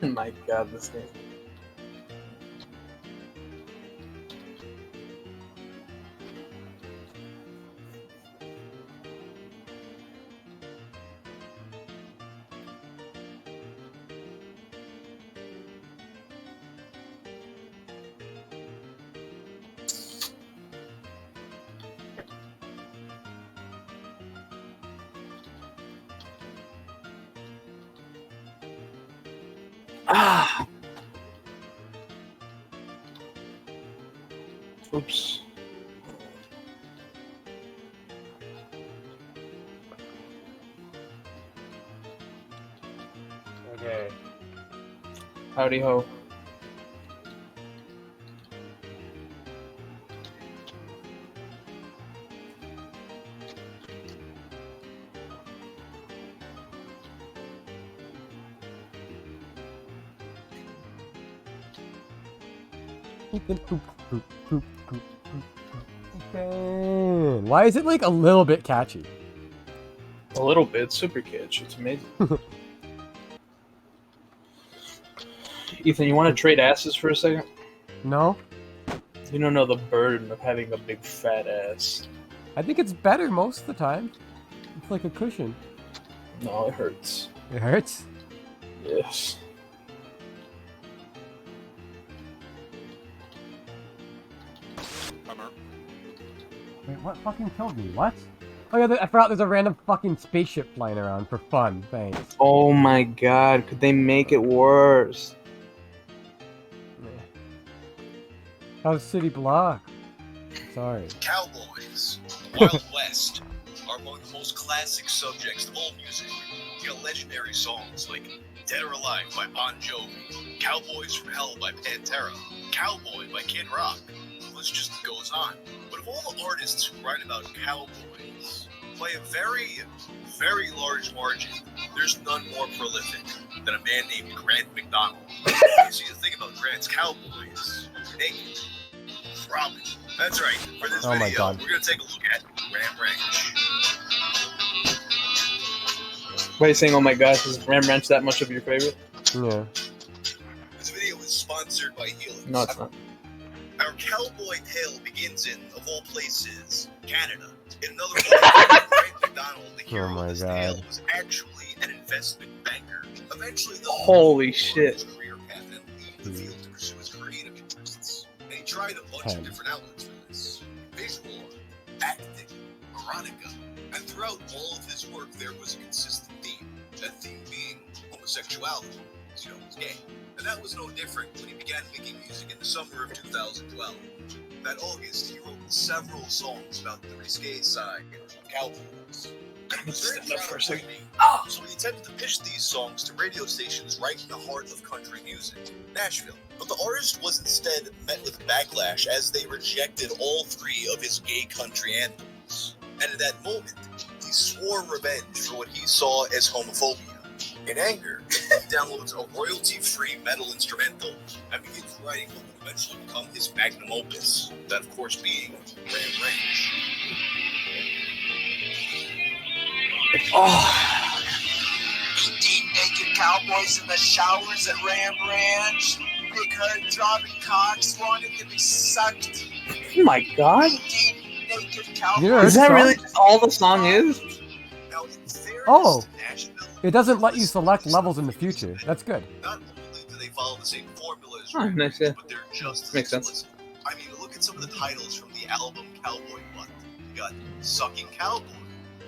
My God, this game. Ah! Oops. Okay. Howdy ho. Why is it like a little bit catchy? A little bit. Super catch. It's amazing. Ethan, you want to trade asses for a second? No? You don't know the burden of having a big fat ass. I think it's better most of the time. It's like a cushion. No, it hurts. It hurts? Yes. Bummer. Wait, what fucking killed me? What? Oh yeah, I forgot there's a random fucking spaceship flying around for fun. Thanks. Oh my God, could they make it worse? How's City Block? Sorry. Cowboys, the Wild West, are among the most classic subjects of all music. You got legendary songs like Dead or Alive by Bon Jovi, Cowboys from Hell by Pantera, Cowboy by Kid Rock. The list just goes on. But of all the artists who write about cowboys, by a very, very large margin, there's none more prolific than a man named Grant McDonald. See, the thing about Grant's Cowboys naked. Probably. That's right. For this Oh my video, God. we're gonna take a look at Ram Ranch. Why are you saying, oh my gosh, is Ram Ranch that much of your favorite? Yeah. This video is sponsored by Helix. No, it's not. Our cowboy tale begins in, of all places, Canada. In another place, Frank McDonald, the hero Oh my of this God. tale, was actually an investment banker. Eventually, the Holy shit. his career path and leave the field to pursue his creative interests. And he tried a bunch of 10. different outlets for this. Visual art, acting, erotica. And throughout all of his work, there was a consistent theme. That theme being homosexuality. You know, he was gay. And that was no different when he began making music in the summer of 2012. That August, he wrote several songs about the risque side of cowboys. He was very Stand up for a second. so he attempted to pitch these songs to radio stations right in the heart of country music, Nashville. But the artist was instead met with backlash as they rejected all three of his gay country anthems. And at that moment, he swore revenge for what he saw as homophobia. In anger, he downloads a royalty-free metal instrumental and begins writing what would eventually become his magnum opus, that of course being Ram Ranch. Oh, 18 naked cowboys in the showers at Ram Ranch. Big herd dropping cocks wanting to be sucked. oh my god. 18 naked cowboys. Yeah, Is that song? really all the song is? Now, in fairness Oh. to Nashville, It doesn't let you select levels in the future. That's good. not only do they follow the same formula as Oh, Ram nice, Ranch, yeah. but they're just as Makes sense. explicit. I mean, look at some of the titles from the album Cowboy Butt. You got Sucking Cowboy,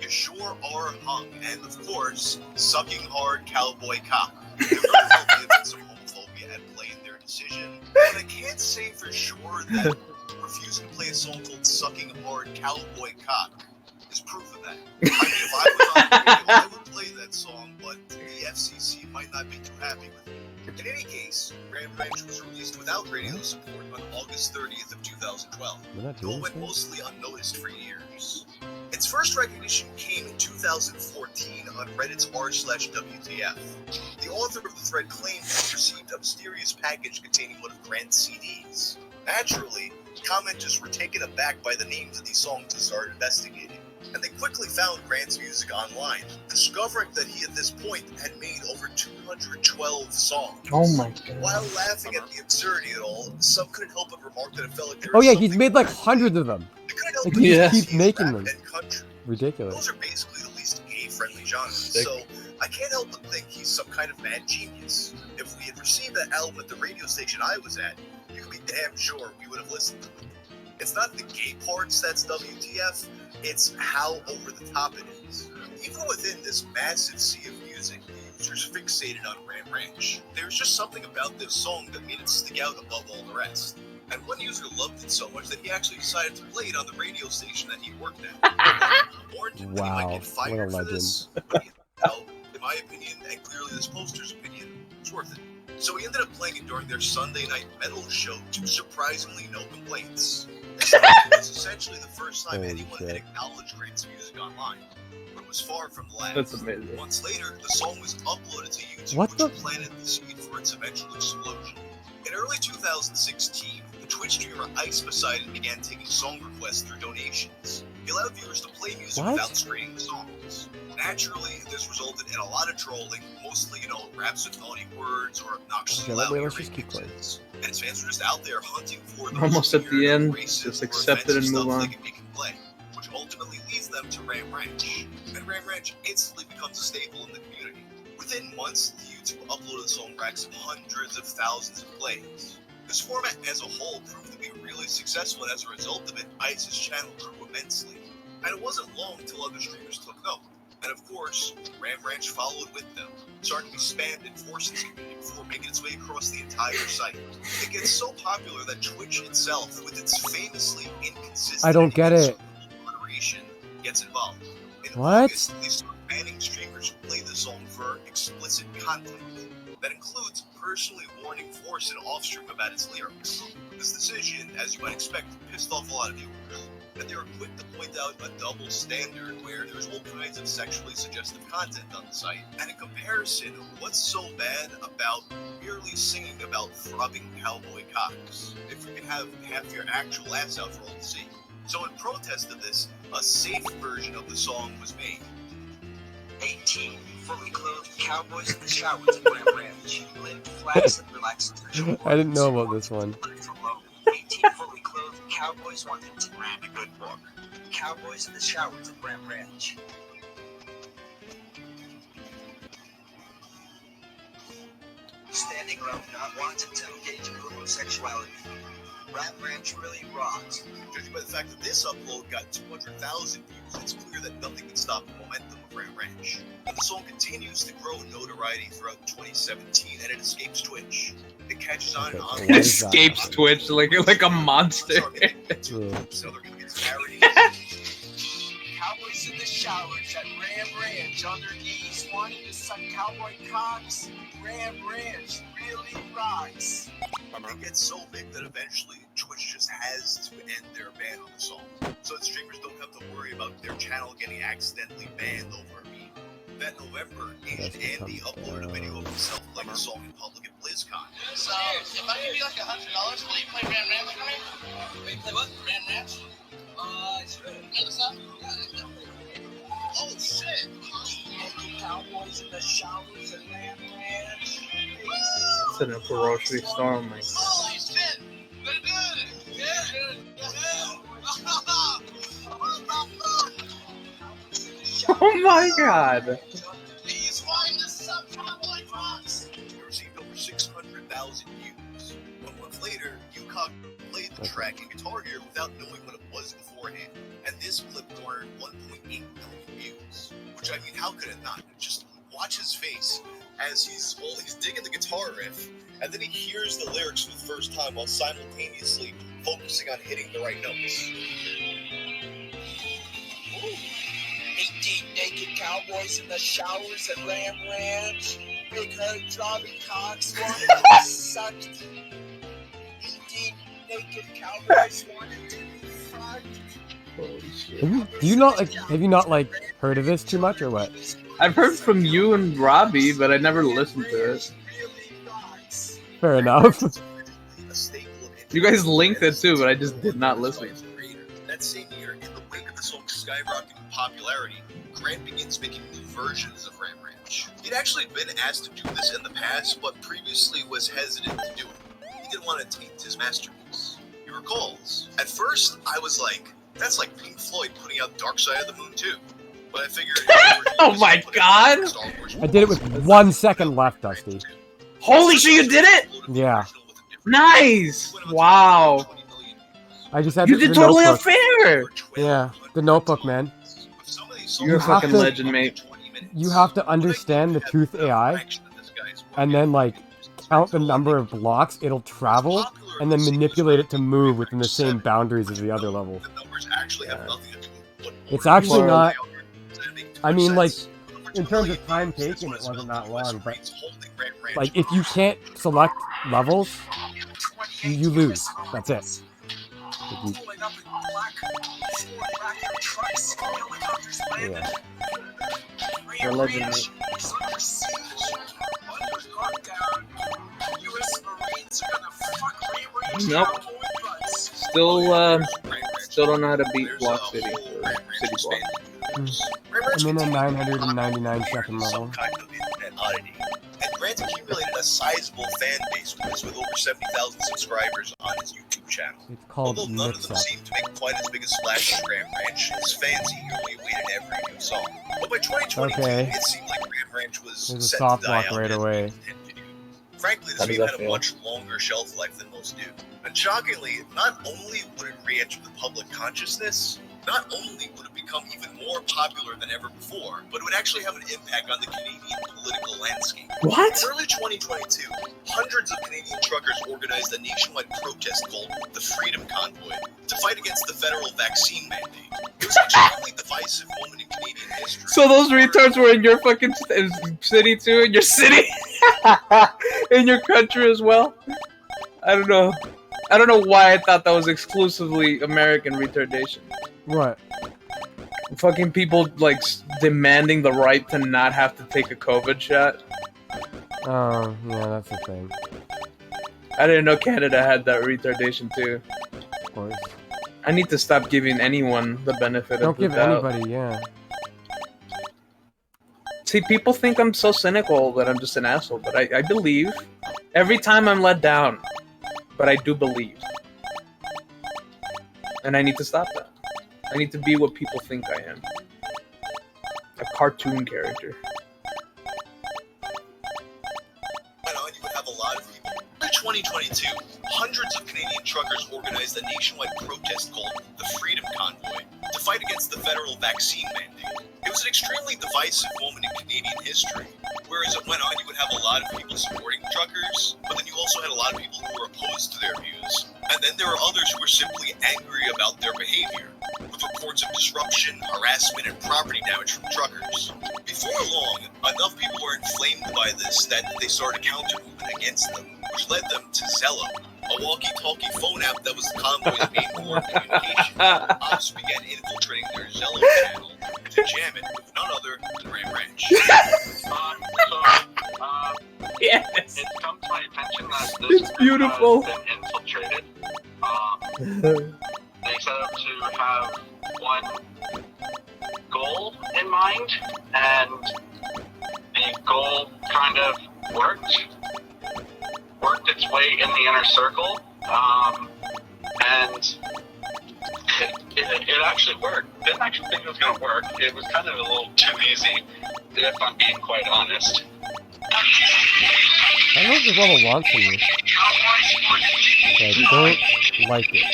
You Sure Are Hung, and of course, Sucking Hard Cowboy Cock. There really will be some homophobia at play in their decision, and I can't say for sure that refusing to play a song called Sucking Hard Cowboy Cock is proof of that. I mean, if I was on the radio, I would play that song, but the FCC might not be too happy with it. In any case, Ram Ranch was released without radio support on August 30th of 2012. We're not Though doing it went this mostly unnoticed for years. Its first recognition came in 2014 on Reddit's r/WTF. The author of the thread claimed to have received a mysterious package containing one of Grant's CDs. Naturally, commenters were taken aback by the names of these songs and started investigating. And they quickly found Grant's music online, discovering that he at this point had made over 212 songs. Oh my god. While laughing at the absurdity of it all, some couldn't help but remark that it felt like there Oh was yeah, he's something made like more hundreds of them. They couldn't help Like, but he just Yeah. keeps use making rap them. and country. Ridiculous. Those are basically the least gay-friendly genres, Sick. so I can't help but think he's some kind of mad genius. If we had received that album at the radio station I was at, you can be damn sure we would have listened to it. It's not the gay parts that's WTF, it's how over the top it is. Even within this massive sea of music, the users fixated on Ram Ranch. There's just something about this song that made it stick out above all the rest. And one user loved it so much that he actually decided to play it on the radio station that he worked at. Warned him that he might Wow, get fired what a for this, but he, well, in my opinion, and clearly this poster's opinion, it's worth it. So he ended up playing it during their Sunday night metal show to surprisingly no complaints. This was essentially the first time Holy anyone shit. had acknowledged Grant's music online, but it was far from the last. That's amazing. Months later, the song was uploaded to YouTube, What which the- planted the seed for its eventual explosion. In early 2016, the Twitch streamer Ice Poseidon began taking song requests through donations. He allowed viewers to play music What? without screening the songs. Naturally, this resulted in a lot of trolling, mostly, raps with naughty words or obnoxiously Okay, loud let's just keep remixes. And his fans were just out there hunting for those Almost at the weird, end, racist, just or accept it and offensive move stuff on. they can make him play, which ultimately leads them to Ram Ranch. And Ram Ranch instantly becomes a staple in the community. Within months, the YouTube uploaded song racks of hundreds of thousands of plays. This format as a whole proved to be really successful, and as a result of it, Ice's channel grew immensely. And it wasn't long until other streamers took note. And of course, Ram Ranch followed with them, starting to be spammed and forced in the community before making its way across the entire site. It gets so popular that Twitch itself, with its famously inconsistent I don't get it. moderation, gets involved. In What? August, they start banning streamers who play the song for explicit content. That includes personally warning Force and Offstream about its lyrics. This decision, as you might expect, pissed off a lot of viewers. that they were quick to point out a double standard where there's all kinds of sexually suggestive content on the site. And in comparison, what's so bad about merely singing about throbbing cowboy cocks if you can have half your actual ass out for all to see? So in protest of this, a safe version of the song was made. 18 fully clothed cowboys in the showers at Ram Ranch. Limp, flax, and relaxed. I didn't know about this one. 18 fully clothed cowboys wanted to read a good book. Cowboys in the showers at Ram Ranch. Standing around not wanting to engage in homosexuality. Ram Ranch really rocks. Judging by the fact that this upload got 200,000 views, it's clear that nothing can stop the momentum of Ram Ranch. And the song continues to grow in notoriety throughout 2017, and it escapes Twitch. It catches on and on. It escapes Twitch like a monster. So they're gonna get parodies. Cowboys in the showers at Ram Ranch on their knees wanting to suck cowboy cocks. Ram Ranch really rocks. It gets so big that eventually Twitch just has to end their ban on the song, so that streamers don't have to worry about their channel getting accidentally banned over a meme. That November, Agent Andy uploaded a video of himself playing a song in public at BlizzCon. So, if I give you like $100, will you play Ram Ranch for me? Will you play what? Ram Ranch? Sure. You know the song? Yeah. Oh, shit! Cowboys in the showers at Ram Ranch. It's in a ferociously storm, man. Holy shit! They're doing it! Yeah! Oh my god! He's flying the sub cowboy fox! It received over 600,000 views. 1 month later, UCOG played the track in Guitar Hero without knowing what it was beforehand, and this clip garnered 1.8 million views. Which, I mean, how could it not? Just watch his face as he's digging the guitar riff, and then he hears the lyrics for the first time while simultaneously focusing on hitting the right notes. 18 naked cowboys in the showers at Ram Ranch. Big herd throbbing cocks wanted to suck. 18 naked cowboys wanted to be fucked. Holy shit. Have you not heard of this too much or what? I've heard from you and Robbie, but I never listened to it. Fair enough. You guys linked it too, but I just did not listen. That same year, in the wake of the song's skyrocketing popularity, Grant begins making new versions of Ram Ranch. He'd actually been asked to do this in the past, but previously was hesitant to do it. He didn't want to taint his masterpiece. He recalls, "At first, I was like, that's like Pink Floyd putting out Dark Side of the Moon too. But I figured..." Oh my god! I did it with 1 second left, Dusty. Holy shit, you did it?! Yeah. Nice! Wow. I just had You the did totally notebook. unfair! Yeah, the notebook, man. You're a fucking legend, mate. You have to understand the Tooth AI, and then count the number of blocks it'll travel, and then manipulate it to move within the same boundaries as the other levels. It's actually not. I mean, in terms of time taken, it wasn't that long, but if you can't select levels, you lose. That's it. Yeah. You're a legend, mate. Nope. Still don't know how to beat Block City or City Block. I'm in a 999-second level. And Grant accumulated a sizable fan base with over 70,000 subscribers on his YouTube channel. It's called Although none of Mix them Up. seem to make quite as big a splash as Ram Ranch, his fans eagerly awaited every new song. But by 2022, Okay. it seemed like Ram Ranch was There's a set soft to die block out right as away. it continued. Frankly, How this does game that had a feel? much longer shelf life than most do. And shockingly, not only would it re-enter the public consciousness, not only would it become even more popular than ever before, but it would actually have an impact on the Canadian political landscape. What? In early 2022, hundreds of Canadian truckers organized a nationwide protest called the Freedom Convoy to fight against the federal vaccine mandate. It was actually a really divisive moment in Canadian history. So those retards were in your fucking city too? In your city? In your country as well? I don't know. I don't know why I thought that was exclusively American retardation. What? Fucking people like demanding the right to not have to take a COVID shot. Oh, yeah, that's the thing. I didn't know Canada had that retardation too. Of course. I need to stop giving anyone the benefit Don't of the give doubt. anybody, yeah. See, people think I'm so cynical that I'm just an asshole, but I believe. Every time I'm let down, but I do believe. And I need to stop that. I need to be what people think I am. A cartoon character. You would have a lot of people. In 2022, hundreds of Canadian truckers organized a nationwide protest called the Freedom Convoy to fight against the federal vaccine mandate. It was an extremely divisive moment in Canadian history. Whereas it went on, you would have a lot of people supporting truckers, but then you also had a lot of people who were opposed to their views. And then there were others who were simply angry about their behavior, with reports of disruption, harassment, and property damage from truckers. Before long, enough people were inflamed by this that they started a counter-movement against them, which led them to Zello, a walkie-talkie phone app that was the convoy's main core of communication. Ops began infiltrating their Zello channel to jam it with none other than Ram Ranch. Yes! It comes to my attention that this It's beautiful. has been infiltrated. They set up to have one goal in mind, and the goal kind of worked its way in the inner circle, and it actually worked. Didn't actually think it was going to work. It was kind of a little too easy, if I'm being quite honest. I don't know if this level wants from you. But I don't like it.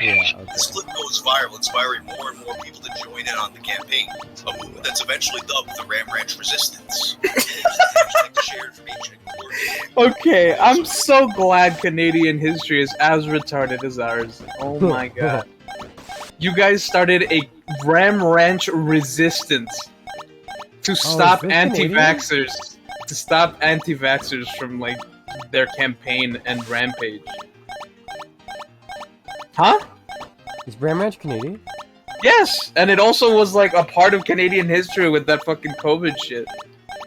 Yeah, okay. This clip goes viral, inspiring more and more people to join in on the campaign, a movement that's eventually dubbed the Ram Ranch Resistance. To share information and coordinate. Okay, I'm so glad Canadian history is as retarded as ours. Oh my god. You guys started a Ram Ranch resistance to stop this anti-vaxxers. To stop anti-vaxxers from, like, their campaign and rampage. Huh? Is Ram Ranch Canadian? Yes! And it also was, like, a part of Canadian history with that fucking COVID shit.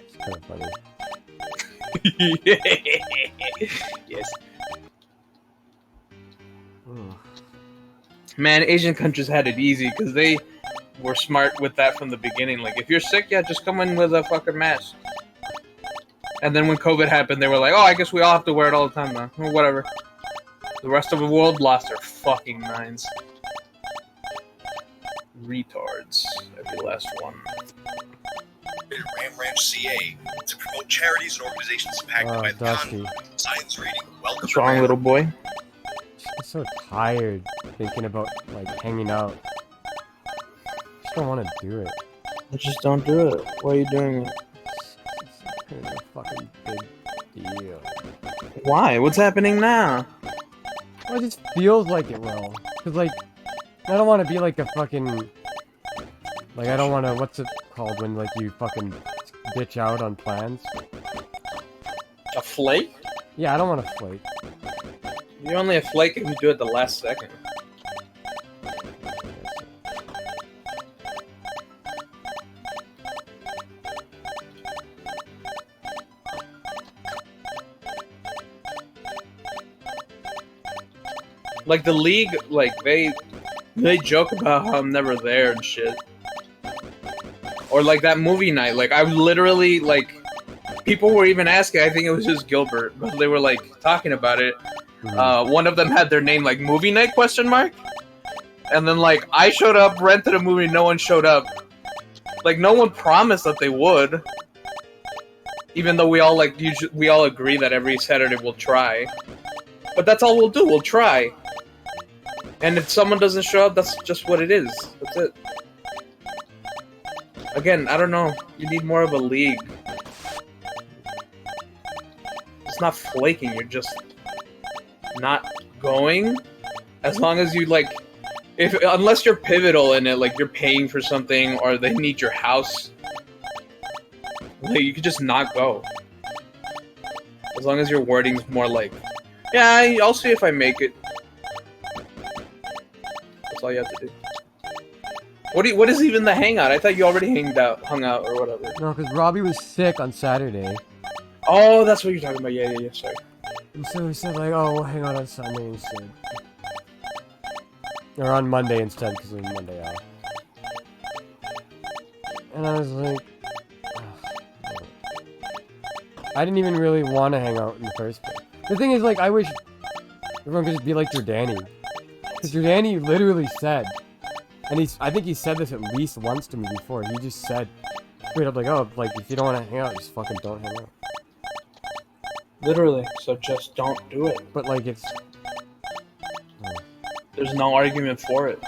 It's kind of funny. Yes. Ugh. Man, Asian countries had it easy because they were smart with that from the beginning. Like, if you're sick, yeah, just come in with a fucking mask. And then when COVID happened, they were like, oh, I guess we all have to wear it all the time now. Well, whatever. The rest of the world lost their fucking minds. Retards. Every last one. Ram Ranch CA to promote charities and organizations impacted by the Dusty. convoy. Signs reading, welcome What's to wrong, Ram. little boy? I'm so tired thinking about, like, hanging out. Just don't want to do it. Just don't do it. Why are you doing it? It's kind of a fucking big deal. Why? What's happening now? Well, it just feels like it will. Cause, like, I don't want to be like a fucking... Like, I don't want to... What's it called when, like, you fucking bitch out on plans? A flake? Yeah, I don't want to flake. You're only a flake if you do it the last second. Like, the league, like, they joke about how I'm never there and shit. Or, like, that movie night, like, I literally, like, people were even asking, I think it was just Gilbert, but they were, like, talking about it. One of them had their name, like, movie night, question mark? And then, like, I showed up, rented a movie, no one showed up. Like, no one promised that they would. Even though we all, like, we all agree that every Saturday we'll try. But that's all we'll do, we'll try. And if someone doesn't show up, that's just what it is. That's it. Again, I don't know. You need more of a league. It's not flaking, you're just not going. As long as you, like... Unless you're pivotal in it, like you're paying for something or they need your house, like, you could just not go. As long as your wording's more like, yeah, I'll see if I make it. That's all you have to do. What is even the hangout? I thought you already hung out or whatever. No, because Robbie was sick on Saturday. Oh, that's what you're talking about. Yeah, sorry. And so we said, like, oh, we'll hang out on Sunday instead. Or on Monday instead, because it was Monday off. And I was like... ugh. I didn't even really want to hang out in the first place. The thing is, like, I wish everyone could just be like Jordani. Because Jordani literally said... And I think he said this at least once to me before. He just said... straight up, like, oh, like, if you don't want to hang out, just fucking don't hang out. Literally. So just don't do it. But, like, it's... There's no argument for it.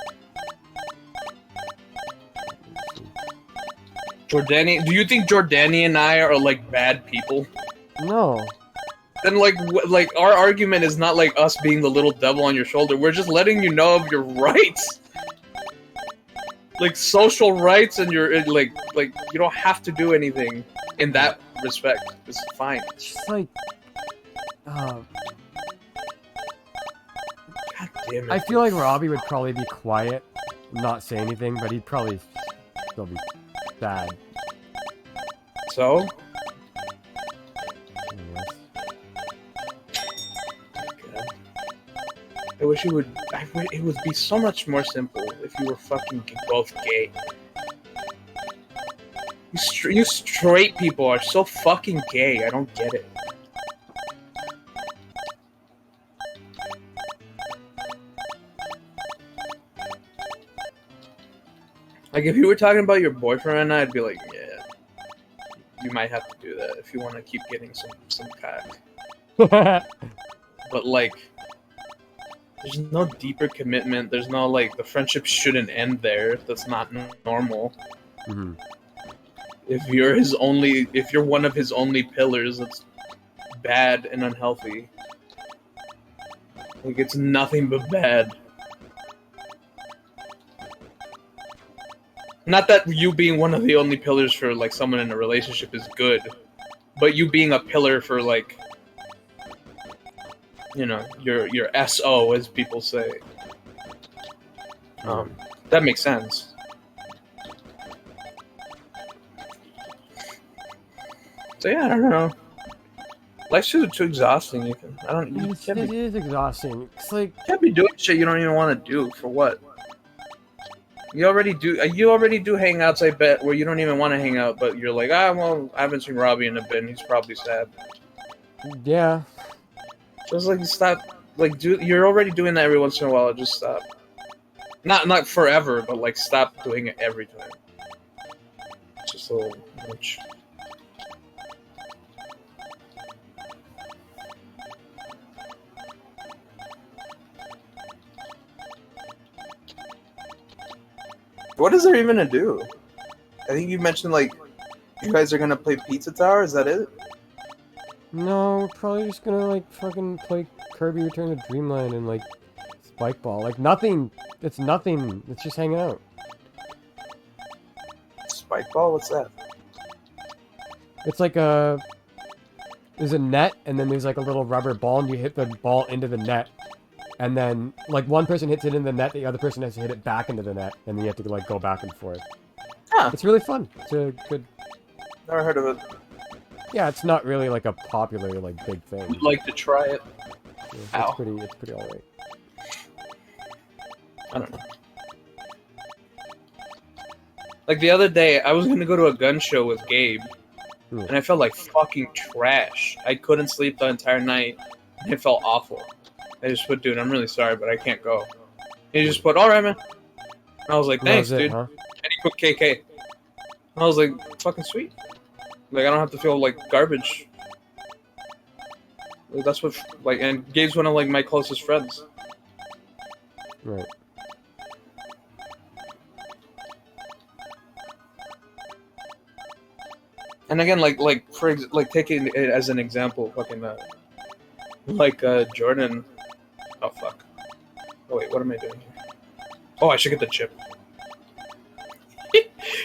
Jordani, do you think Jordani and I are like bad people? No. Then like our argument is not like us being the little devil on your shoulder. We're just letting you know of your rights, like social rights, and your like you don't have to do anything in that respect. It's fine. It's just like, God damn it. I feel like Robbie would probably be quiet, not say anything, but he'd probably still be sad. So? I wish it would. It would be so much more simple if you were fucking both gay. You straight people are so fucking gay. I don't get it. Like if you were talking about your boyfriend right now, I'd be like, yeah, you might have to do that if you want to keep getting some cock. But like, there's no deeper commitment. There's no like, the friendship shouldn't end there. That's not normal. Mm-hmm. If you're one of his only pillars, that's bad and unhealthy. Like it's nothing but bad. Not that you being one of the only pillars for like someone in a relationship is good, but you being a pillar for like, you know, your SO, as people say. That makes sense. So yeah, I don't know. Life's too exhausting. You can't It is exhausting. It's like can't be doing shit you don't even want to do for what. You already do hangouts, I bet, where you don't even want to hang out, but you're like, well, I haven't seen Robbie in a bit, and he's probably sad. Yeah. Just like stop, like you're already doing that every once in a while. Just stop. Not forever, but like stop doing it every time. It's just a little much. What is there even to do? I think you mentioned like you guys are gonna play Pizza Tower. Is that it? No, we're probably just gonna like fucking play Kirby Return to Dreamland and like Spike Ball. Like nothing. It's nothing. It's just hanging out. Spike Ball? What's that? It's like there's a net and then there's like a little rubber ball and you hit the ball into the net. And then, like, one person hits it in the net, the other person has to hit it back into the net, and then you have to, like, go back and forth. Huh. It's really fun. It's a good... Never heard of it. Yeah, it's not really, like, a popular, like, big thing. I'd like to try it. Yeah, it's pretty alright. I don't know. Like, the other day, I was gonna go to a gun show with Gabe, and I felt like fucking trash. I couldn't sleep the entire night, and it felt awful. I just put, dude, I'm really sorry, but I can't go. And he just put, alright, man. And I was like, thanks, dude. Huh? And he put KK. And I was like, fucking sweet. Like, I don't have to feel like garbage. Like, that's what, like, and Gabe's one of, like, my closest friends. Right. And again, taking it as an example, fucking, Jordan. Oh, fuck. Oh, wait, what am I doing here? Oh, I should get the chip.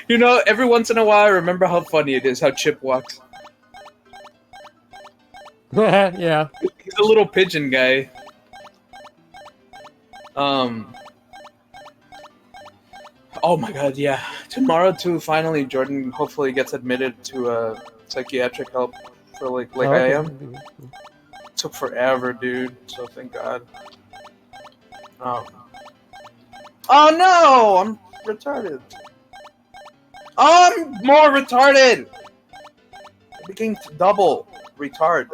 You know, every once in a while, I remember how funny it is how Chip walks. Yeah. He's a little pigeon guy. Oh my god, yeah. Tomorrow too, finally Jordan hopefully gets admitted to psychiatric help for like Oh, I okay. am. Took forever, dude. So thank God. Oh no! I'm retarded. I'm more retarded! I became double retard.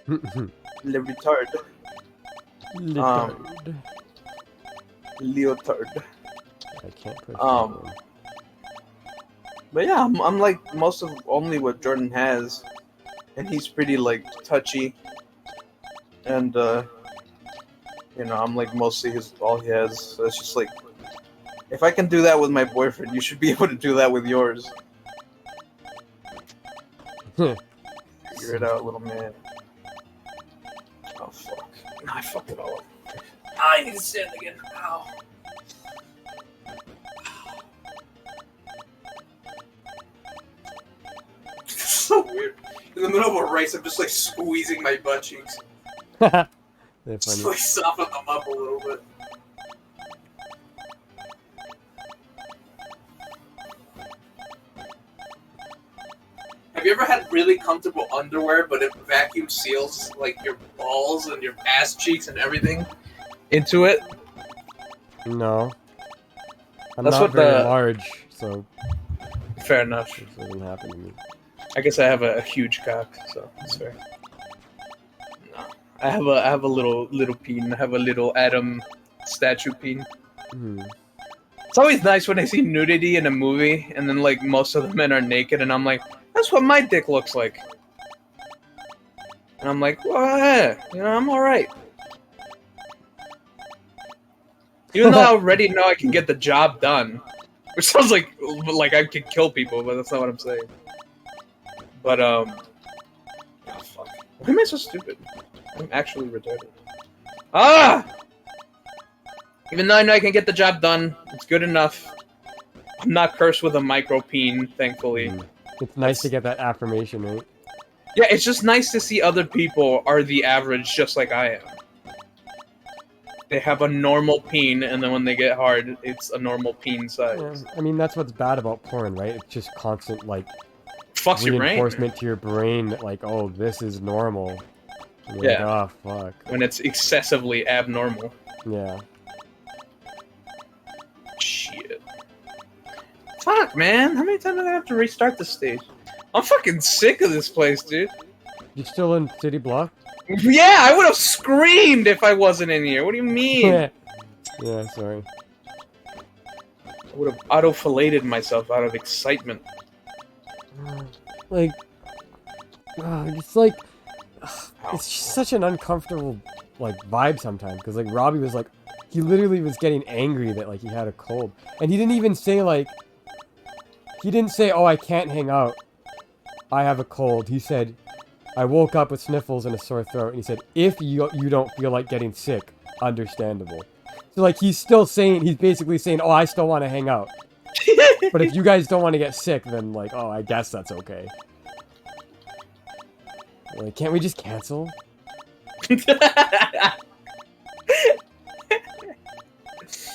Le retard. Leotard. Leotard. I can't push that one. But yeah, I'm like most of only what Jordan has. And he's pretty like touchy. And you know, I'm like mostly all he has. So it's just like, if I can do that with my boyfriend, you should be able to do that with yours. Figure it out, little man. Oh fuck! No, I fucked it all up. I need to stand again. Ow. It's so weird. In the middle of a race, I'm just like squeezing my butt cheeks. They're Just funny. like soften them up a little bit. Have you ever had really comfortable underwear, but it vacuum seals like your balls and your ass cheeks and everything? Into it. No. I'm That's not what very the- large, so Fair enough. this doesn't happen to me. I guess I have a huge cock, so that's fair. No, I have a little peen. I have a little Adam statue peen. Hmm. It's always nice when I see nudity in a movie, and then like most of the men are naked, and I'm like, that's what my dick looks like. And I'm like, well, yeah, you know, I'm all right. Even though I already know I can get the job done, which sounds like I could kill people, but that's not what I'm saying. But oh fuck, why am I so stupid? I'm actually retarded. Ah! Even though I know I can get the job done, it's good enough. I'm not cursed with a micro peen, thankfully. Mm. It's nice to get that affirmation, right? Yeah, it's just nice to see other people are the average, just like I am. They have a normal peen, and then when they get hard, it's a normal peen Yeah. size. I mean, that's what's bad about porn, right? It's just constant, like, Fucks your brain. reinforcement to your brain that, like, oh, this is normal. And you're Yeah. like, oh, fuck. When it's excessively abnormal. Yeah. Shit. Fuck, man. How many times do I have to restart this stage? I'm fucking sick of this place, dude. You still in City Block? Yeah, I would have screamed if I wasn't in here. What do you mean? Yeah, sorry. I would have auto-filleted myself out of excitement. Like, it's like, it's just such an uncomfortable, like, vibe sometimes. Because, like, Robbie was like, he literally was getting angry that, like, he had a cold. And he didn't even say, like, he didn't say, oh, I can't hang out. I have a cold. He said, I woke up with sniffles and a sore throat. And he said, if you don't feel like getting sick, understandable. So, like, he's still saying, he's basically saying, oh, I still want to hang out. But if you guys don't want to get sick, then, like, oh, I guess that's okay. Like, can't we just cancel?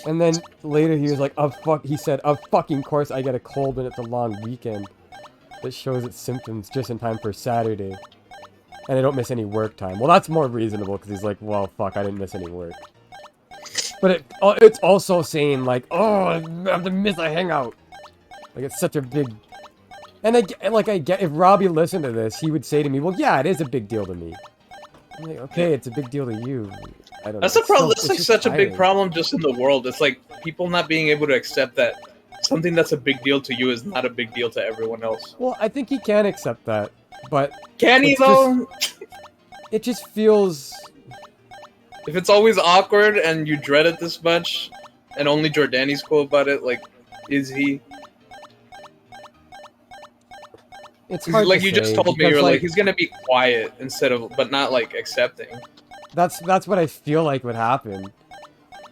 And then later he was like, he said, of fucking course I get a cold when it's a long weekend that shows its symptoms just in time for Saturday. And I don't miss any work time. Well, that's more reasonable because he's like, well, fuck, I didn't miss any work. But it's also saying, like, oh, I have to miss a hangout. Like, it's such a big... And I get, if Robbie listened to this, he would say to me, well, yeah, it is a big deal to me. I'm like, okay, it's a big deal to you. I don't That's know. the problem. It's That's like just such a big tiring. problem just in the world. It's like people not being able to accept that something that's a big deal to you is not a big deal to everyone else. Well, I think he can accept that, but Can he It's though? it just feels... If it's always awkward and you dread it this much, and only Jordani's cool about it, like, is he? It's hard Like to you just say, told me, you because, were like, he's gonna be quiet instead of, but not like accepting. That's what I feel like would happen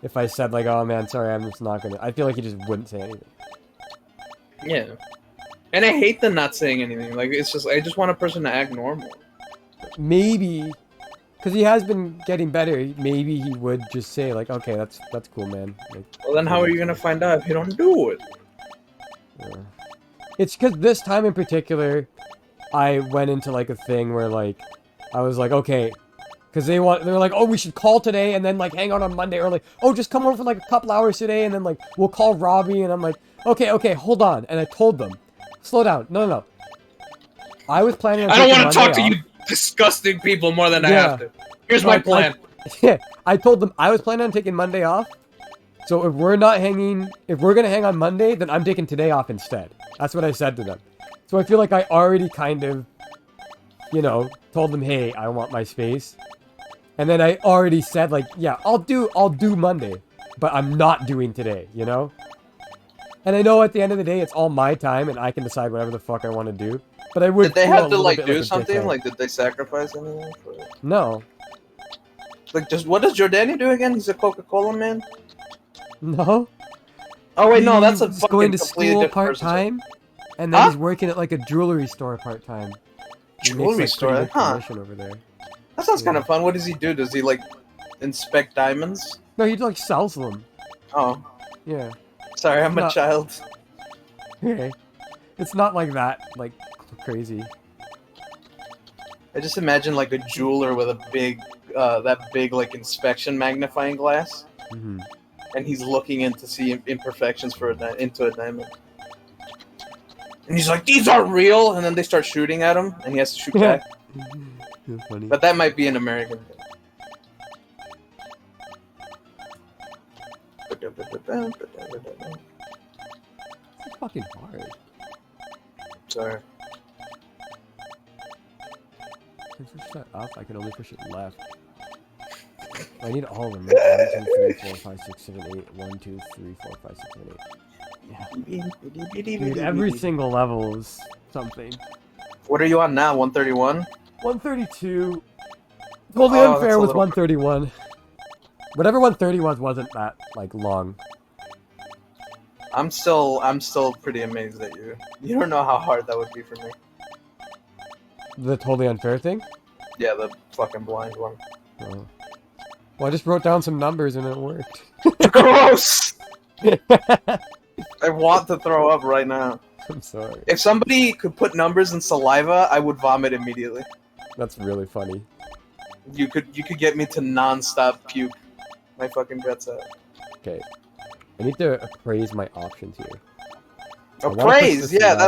if I said, like, oh man, sorry, I'm just not gonna... I feel like he just wouldn't say anything. Yeah. And I hate the not saying anything. Like, it's just, I just want a person to act normal. Maybe... Because he has been getting better. Maybe he would just say like, okay, that's cool, man. Like, Well, then how are you gonna find out if you don't do it? yeah. It's because this time in particular, I went into like a thing where like, I was like, okay, because they were like, oh, we should call today and then like hang out on Monday, or like, oh, just come over for like a couple hours today and then like we'll call Robbie, and I'm like, okay, hold on, and I told them, slow down, no. I was planning on I don't want to talk to you disgusting people more than I have to. Here's my plan. Yeah, I told them I was planning on taking Monday off. So if we're gonna hang on Monday, then I'm taking today off instead. That's what I said to them. So I feel like I already kind of, you know, told them, hey, I want my space. And then I already said like, yeah, I'll do Monday, but I'm not doing today, you know? And I know at the end of the day, it's all my time and I can decide whatever the fuck I want to do. But I would. Did they feel have a to little like bit do a something? dickhead. Like, did they sacrifice anything for it? No. Like, just what does Jordani do again? He's a Coca-Cola man. No. Oh wait, no, that's a He's fucking going to completely school different part person. time, and then Huh? he's working at like a jewelry store part time. Jewelry store, huh? Commission over there. That sounds Yeah. kind of fun. What does he do? Does he like inspect diamonds? No, he like sells them. Oh, Yeah. sorry, I'm a Not- child. Okay. It's not like that, like crazy. I just imagine like a jeweler with a big, that big like inspection magnifying glass, Mm-hmm. and he's looking in to see imperfections for into a diamond. And he's like, "These aren't real," and then they start shooting at him, and he has to shoot back. That's funny. But that might be an American thing. It's fucking hard. Sorry. I can push that up. I can only push it left. I need all of them. Right? 1, 2, 3, 4, 5, 6, 7, 8. 1, 2, 3, 4, 5, 6, 7, 8. Yeah. Dude, every single level is something. What are you on now? 131? 132. Totally Oh, that's unfair a with little- 131. Whatever 130 wasn't that like long. I'm still pretty amazed at you. You don't know how hard that would be for me. The totally unfair thing? Yeah, the fucking blind one. Oh. Well, I just wrote down some numbers and it worked. Gross! I want to throw up right now. I'm sorry. If somebody could put numbers in saliva, I would vomit immediately. That's really funny. You could get me to non-stop puke my fucking guts out. Okay. I need to appraise my options here. I wanna push Appraise, this yeah, left.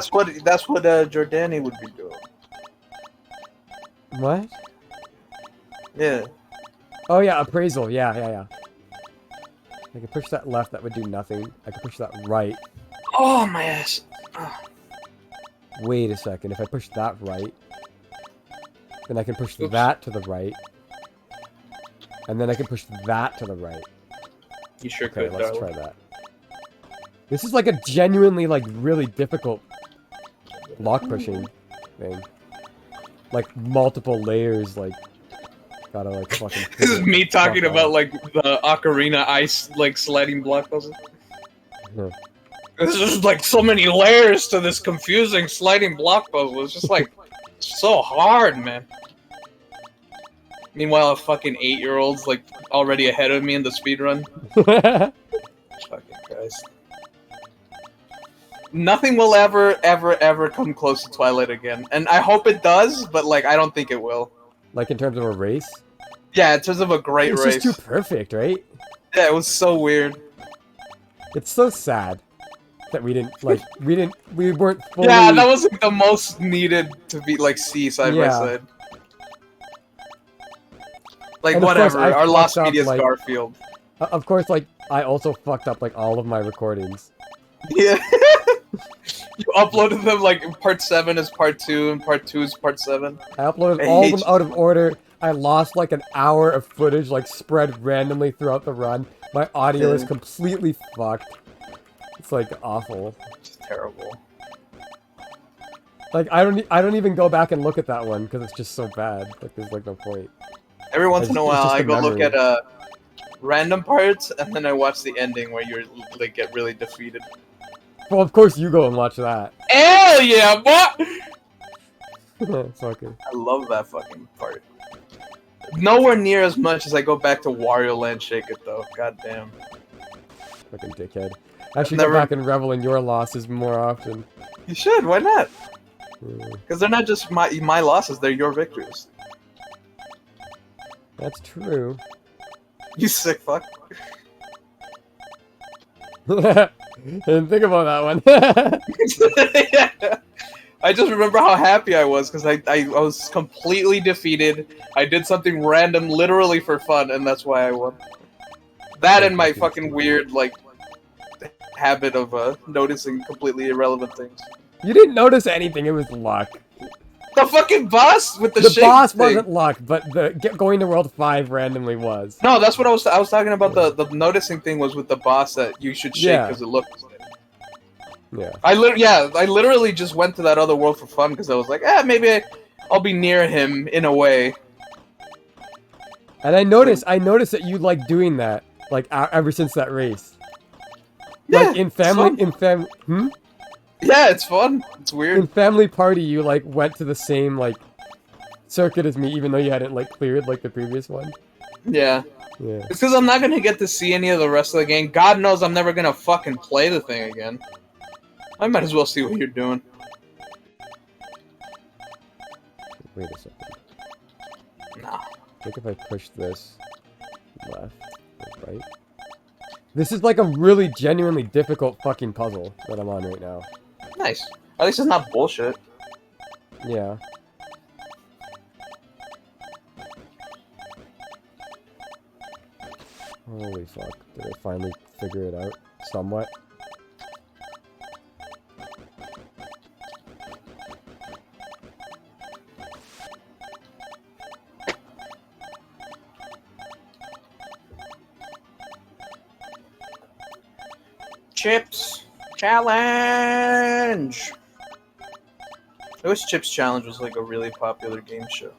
that's what Jordani would be doing. What? Yeah. Oh yeah, appraisal. Yeah. I can push that left, that would do nothing. I can push that right. Oh my ass. Wait a second, if I push that right, then I can push Oops. that to the right. And then I can push that to the right. You sure Okay, could, let's darling. try that. This is like a genuinely, like, really difficult block pushing thing. Like, multiple layers, like, gotta, like, fucking... This is me talking fuck about out. like the Ocarina Ice like sliding block puzzle. Yeah. There's just like so many layers to this confusing sliding block puzzle. It's just like so hard, man. Meanwhile, a fucking 8-year-old's like already ahead of me in the speedrun. Fucking Christ. Nothing will ever come close to Twilight again. And I hope it does, but like I don't think it will. Like, in terms of a race? Yeah, in terms of a great It's race. just too perfect, right? Yeah, it was so weird. It's so sad that we weren't fully... Yeah, that was like the most needed to be like see side by Yeah. side. Like And of course, whatever, I our lost fucked up, media's like- Garfield. Of course, like, I also fucked up, like, all of my recordings. Yeah. You uploaded them like part 7 is part 2 and part 2 is part 7. I uploaded I all of hate them you. out of order. I lost, like, an hour of footage, like, spread randomly throughout the run. My audio is Yeah. completely fucked. It's, like, awful. It's terrible. Like, I don't even go back and look at that one, because it's just so bad. Like, there's, like, no point. Every once in a It's while just I a go look memory. at random parts and then I watch the ending where you're like get really defeated. Well, of course you go and watch that. Hell yeah, boy! Fucker. I love that fucking part. nowhere near as much as I go back to Wario Land Shake It though. God damn. Fucking dickhead. I should Never- go back and revel in your losses more often. You should. Why not? Mm, Because they're not just my losses; they're your victories. that's true. You sick fuck. Didn't think about that one. Yeah. I just remember how happy I was because I was completely defeated. I did something random, literally for fun, and that's why I won. That and my fucking weird like habit of noticing completely irrelevant things. You didn't notice anything. It was luck. The fucking boss with the The shake boss thing. wasn't luck, but the going to World 5 randomly was. No, that's what I was talking about. The noticing thing was with the boss that you should shake Yeah. because it looked. Yeah. I literally just went to that other world for fun because I was like, maybe I'll be near him in a way. And I noticed that you like doing that, like ever since that race. Yeah, Like in it's fun. Yeah, it's fun. It's weird. In Family Party, you like went to the same like circuit as me, even though you hadn't like cleared like the previous one. Yeah. Yeah. It's because I'm not gonna get to see any of the rest of the game. God knows I'm never gonna fucking play the thing again. I might as well see what you're doing. Wait a second. Nah. I think if I push this left or right. This is like a really genuinely difficult fucking puzzle that I'm on right now. Nice. At least it's not bullshit. Yeah. Holy fuck. Did I finally figure it out? Somewhat. Chips Challenge! I wish Chips Challenge was like a really popular game show.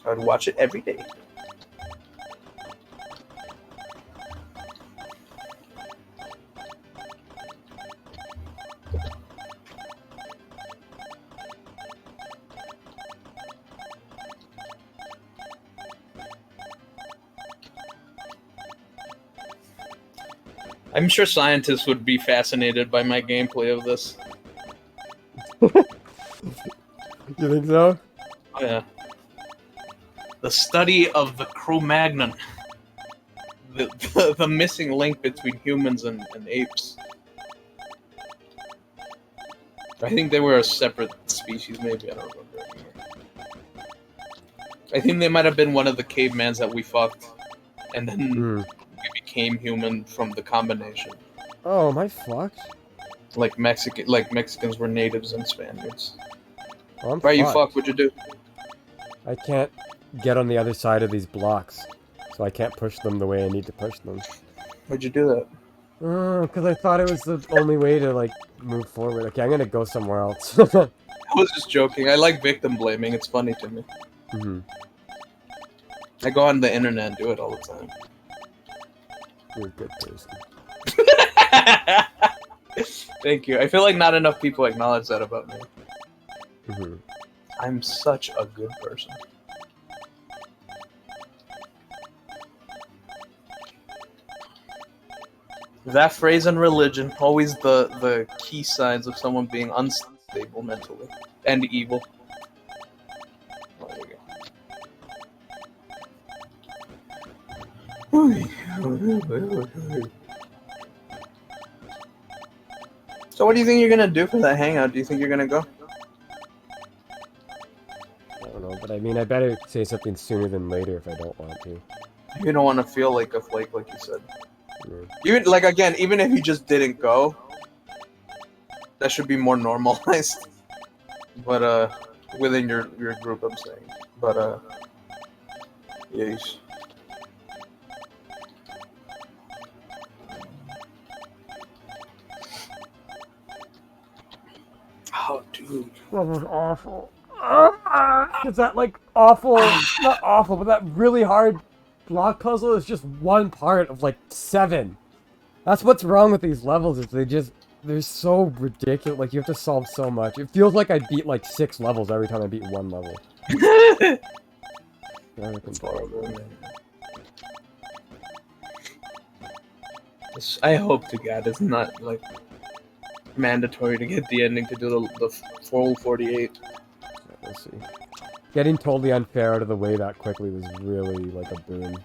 I'd watch it every day. I'm sure scientists would be fascinated by my gameplay of this. You think so? Oh, yeah. The study of the Cro-Magnon. The missing link between humans and apes. I think they were a separate species, maybe. I don't remember anymore. I think they might have been one of the cavemans that we fucked. And then we became human from the combination. Oh, am I fucked? Like Mexicans were natives and Spaniards. Oh, I'm Right, you fucked. fuck, what'd you do? I can't get on the other side of these blocks, so I can't push them the way I need to push them. Why'd you do that? Because I thought it was the only way to, like, move forward. Okay, I'm gonna go somewhere else. I was just joking. I like victim blaming. It's funny to me. I go on the internet and do it all the time. You're a good person. Thank you. I feel like not enough people acknowledge that about me. I'm such a good person. That phrase and religion, always the key signs of someone being unstable mentally and evil. Oh, there you go. So what do you think you're gonna do for that hangout? Do you think you're gonna go? I don't know, but I mean, I better say something sooner than later if I don't want to. You don't want to feel like a flake, like you said. Even like again, even if you just didn't go, that should be more normalized. But within your group, I'm saying. But yes. Oh, dude. That was awful. Is that like awful? Not awful, but that really hard block puzzle is just one part of like 7. That's what's wrong with these levels, is they just they're so ridiculous. Like, you have to solve so much. It feels like I beat, like, 6 levels every time I beat 1 level. That's horrible, man. I hope to God it's not, like, mandatory to get the ending to do the full 48. Let's see. Getting totally unfair out of the way that quickly was really, like, a boon.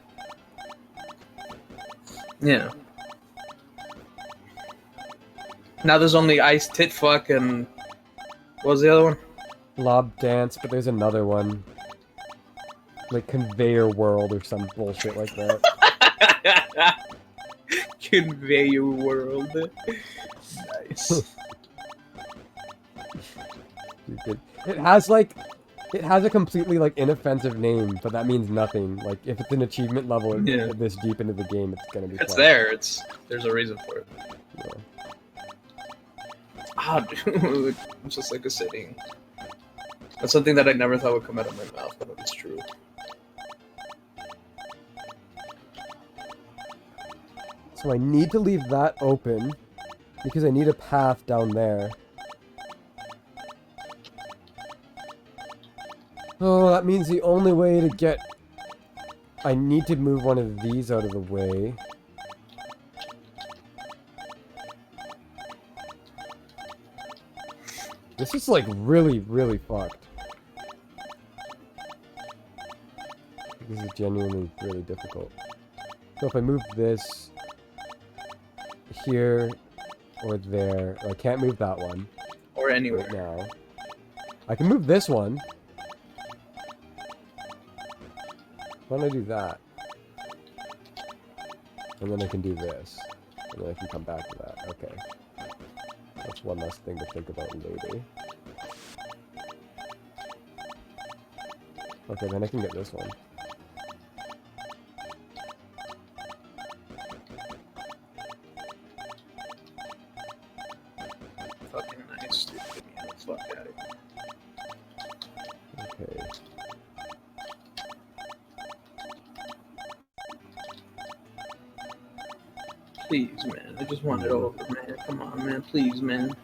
Yeah. Now there's only Ice Tit Fuck and... What was the other one? Lob Dance, but there's another one. Like, Conveyor World or some bullshit like that. Conveyor World. Nice. It has, like... It has a completely, like, inoffensive name, but that means nothing. Like, if it's an achievement level this deep into the game, it's gonna be It's fun. there. There's a reason for it. Yeah. Ah, dude. It's just like a setting. That's something that I never thought would come out of my mouth, but it's true. So I need to leave that open, because I need a path down there. Oh, that means the only way to get... I need to move one of these out of the way. This is, like, really, really fucked. This is genuinely really difficult. So if I move this... here, or there... I can't move that one. Or anywhere. Right now. I can move this one. Why don't I do that? And then I can do this. And then I can come back to that. Okay. That's one less thing to think about later. Okay, then I can get this one. Fucking nice, dude. Get me the fuck out of here. Okay. Please, man. I just want it over, man. Come on, man. Please, man.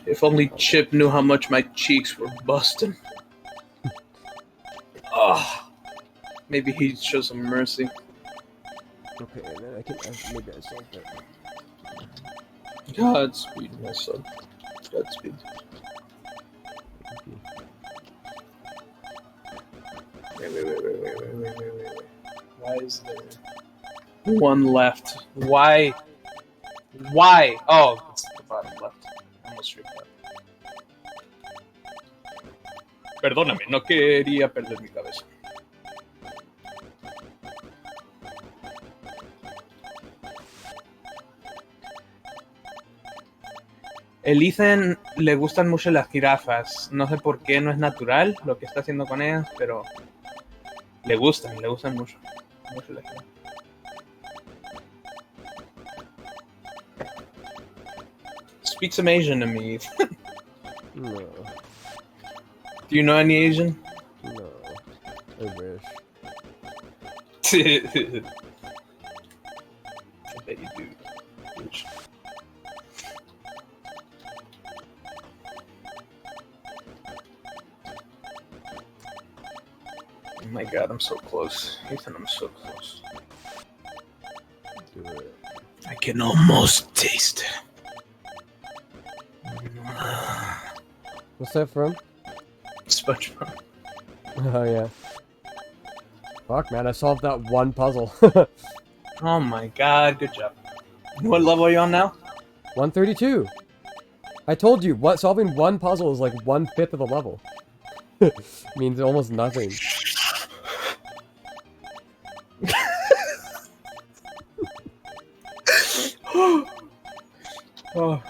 If only Chip knew how much my cheeks were busting. Oh, maybe he'd show some mercy. Okay, and then I can maybe I solved it. Godspeed, my son. Godspeed. Wait. Why is there one left? Why? Why? Oh, it's the bottom left. Almost straight up. Perdóname, no quería perder mi cabeza. El Ethan le gustan mucho las jirafas. No sé por qué, no es natural lo que está haciendo con ellas, pero le gustan mucho. Mucho las jirafas. Speak some Asian to me, Ethan. No. Do you know any Asian? No. I wish. I bet you do. Oh my god, I'm so close. Ethan, I'm so close. Do it. I can almost taste it. What's that from? SpongeBob. Oh, yeah. Fuck, man, I solved that one puzzle. Oh my god, good job. What level are you on now? 132. I told you, solving one puzzle is like 1/5 of the level. Means almost nothing. Oh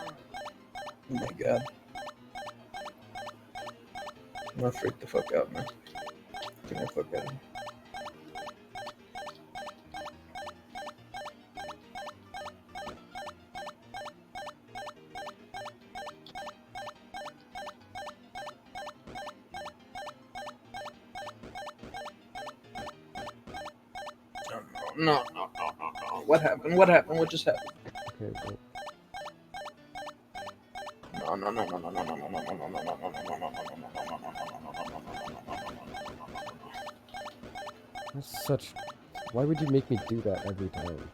my god. I'm gonna freak the fuck out, man. Get the fuck out of here. Oh no, no, no, no, no. What happened? What happened? What just happened? Okay, but No, no, no, no, no, no, no, no, no, no, no, no, no, no, no, that's such. Why would you make me do that every time?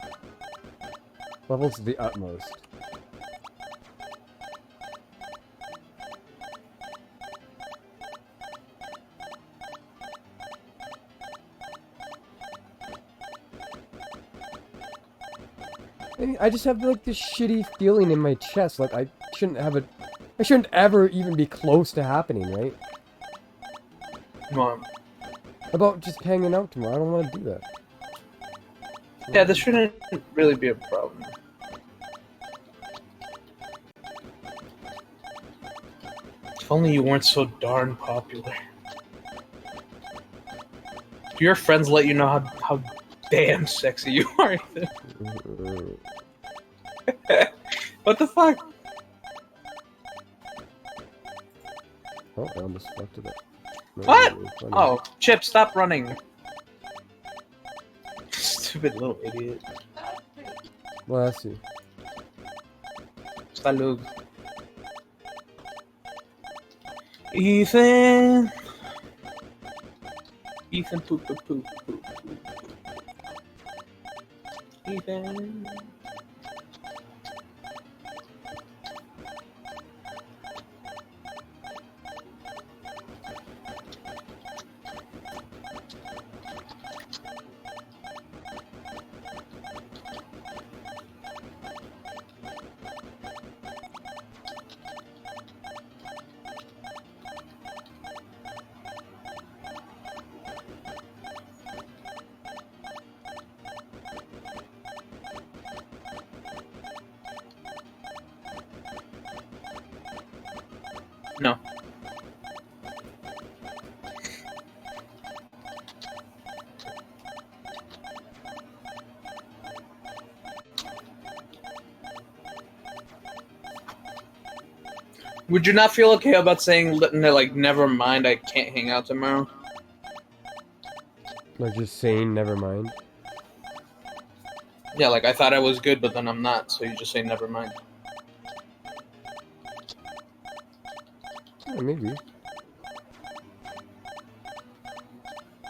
Levels the utmost. I just have like this shitty feeling in my chest, like I shouldn't ever even be close to happening, right? Mom. About just hanging out tomorrow, I don't want to do that. Yeah, this shouldn't really be a problem. If only you weren't so darn popular. Do your friends let you know how damn sexy you are? What the fuck? Oh, I almost fucked it up. No, What? really funny. Oh, Chip, stop running. Stupid little idiot. Well, let's see. Salud. Ethan. Ethan poop poop poop poop. Ethan. No. Would you not feel okay about saying, like, never mind, I can't hang out tomorrow? Like just saying never mind. Yeah, like, I thought I was good, but then I'm not, so you just say never mind. Yeah, maybe.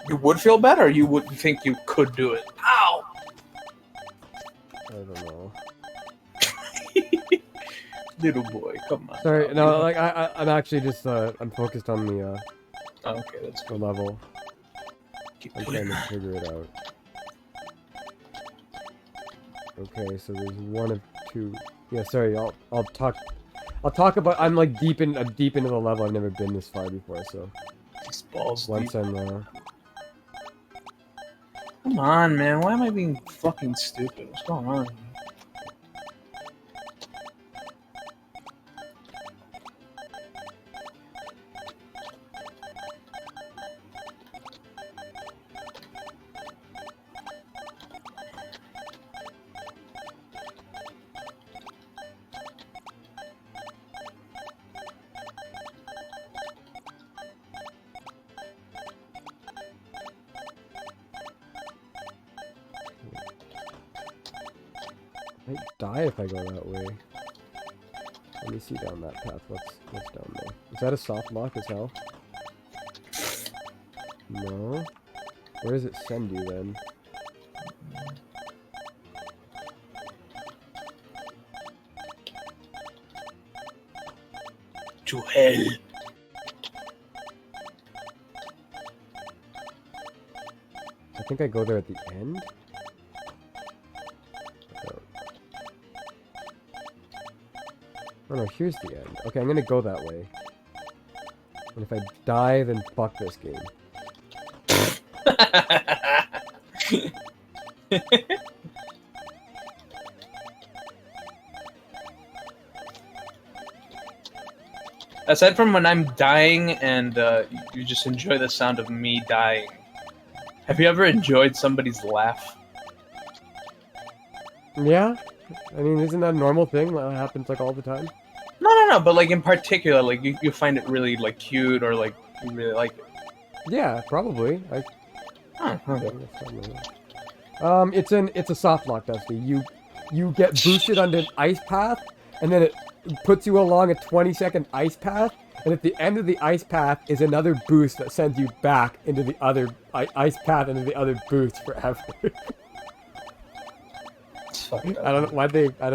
You would feel better, or you would think you could do it? Ow! I don't know. Little boy, come on. Sorry, no, like I'm actually just I'm focused on the Oh, okay, that's the good. level. Keep I'm putting trying to figure it out. Okay, so there's one of two. Yeah, sorry, I'll talk about. I'm like deep into the level. I've never been this far before, so these balls. once Deep. I'm Come on, man. Why am I being fucking stupid? What's going on? I might die if I go that way. Let me see down that path. What's down there? Is that a soft lock as hell? No. Where does it send you then? To hell. I think I go there at the end? Oh no, here's the end. Okay, I'm gonna go that way. And if I die, then fuck this game. Aside from when I'm dying and you just enjoy the sound of me dying, have you ever enjoyed somebody's laugh? Yeah? I mean, isn't that a normal thing? That happens like all the time? No, but like in particular, like you find it really like cute or like you really like it. Yeah, probably. Huh, okay. It's a soft lock, Dusty. You get boosted onto an ice path, and then it puts you along a 20-second ice path, and at the end of the ice path is another boost that sends you back into the other ice path into the other boost forever. I don't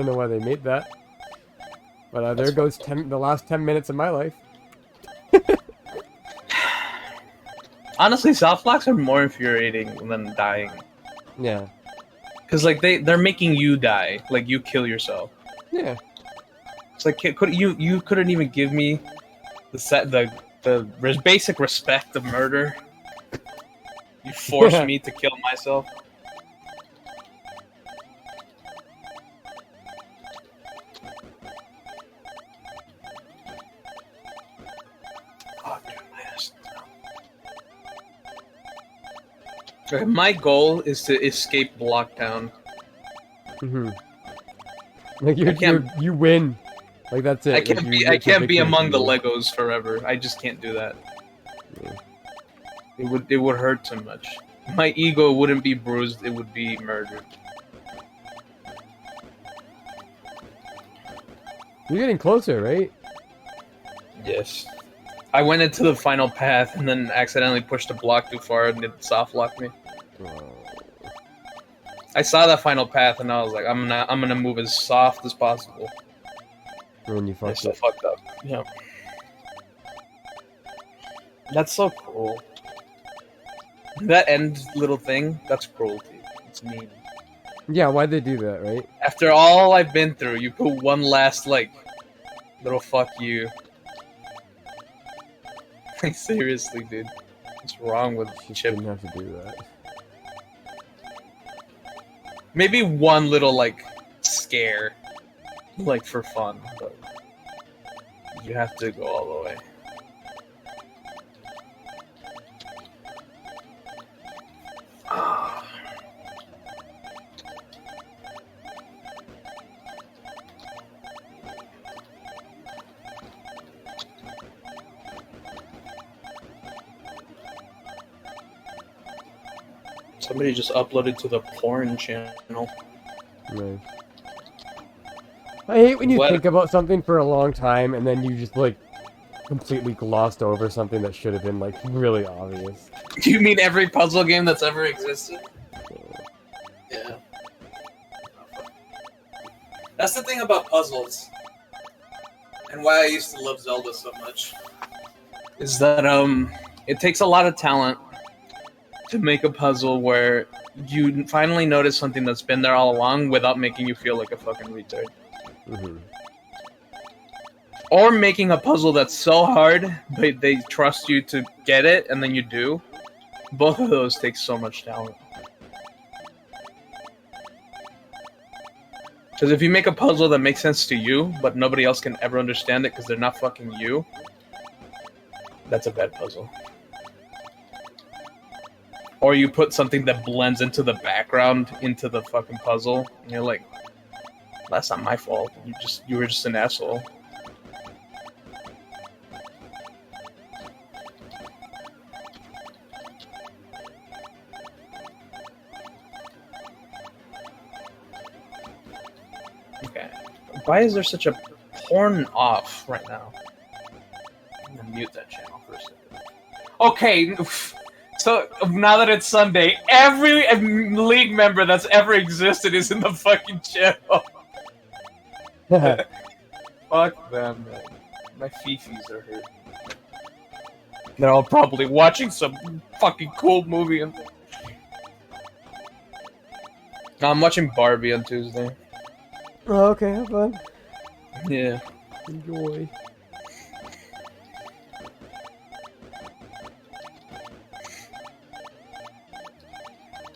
know why they made that. But there goes the last 10 minutes of my life. Honestly, soft locks are more infuriating than dying. Yeah. Cause like they're making you die, like you kill yourself. Yeah. It's like you couldn't even give me the basic respect of murder. You forced me to kill myself. My goal is to escape Blocktown. Like you win. Like that's it. I can't be among the Legos forever. I just can't do that. Yeah. It would hurt too much. My ego wouldn't be bruised, it would be murdered. You're getting closer, right? Yes. I went into the final path and then accidentally pushed a block too far and it soft locked me. I saw that final path and I was like, I'm gonna move as soft as possible. When you fucked up. Fucked up. Yeah. That's so cruel. That end little thing, that's cruelty. It's mean. Yeah, why'd they do that, right? After all I've been through, you put one last, like, little fuck you. Like, seriously, dude. What's wrong with Chip? Didn't have to do that. Maybe one little, like, scare. Like, for fun. But you have to go all the way. Somebody just uploaded to the porn channel. Nice. I hate when you think about something for a long time and then you just like completely glossed over something that should have been like really obvious. Do you mean every puzzle game that's ever existed? Yeah. That's the thing about puzzles. And why I used to love Zelda so much. Is that it takes a lot of talent to make a puzzle where you finally notice something that's been there all along without making you feel like a fucking retard. Or making a puzzle that's so hard, but they trust you to get it, and then you do. Both of those take so much talent. Because if you make a puzzle that makes sense to you, but nobody else can ever understand it because they're not fucking you, that's a bad puzzle. Or you put something that blends into the background into the fucking puzzle, and you're like, that's not my fault. You were just an asshole. Okay. Why is there such a porn off right now? I'm gonna mute that channel for a second. Okay. So, now that it's Sunday, every League member that's ever existed is in the fucking channel. Fuck them, man. My fifis are hurt. They're all probably watching some fucking cool movie. No, I'm watching Barbie on Tuesday. Oh, okay, have fun. Yeah. Enjoy.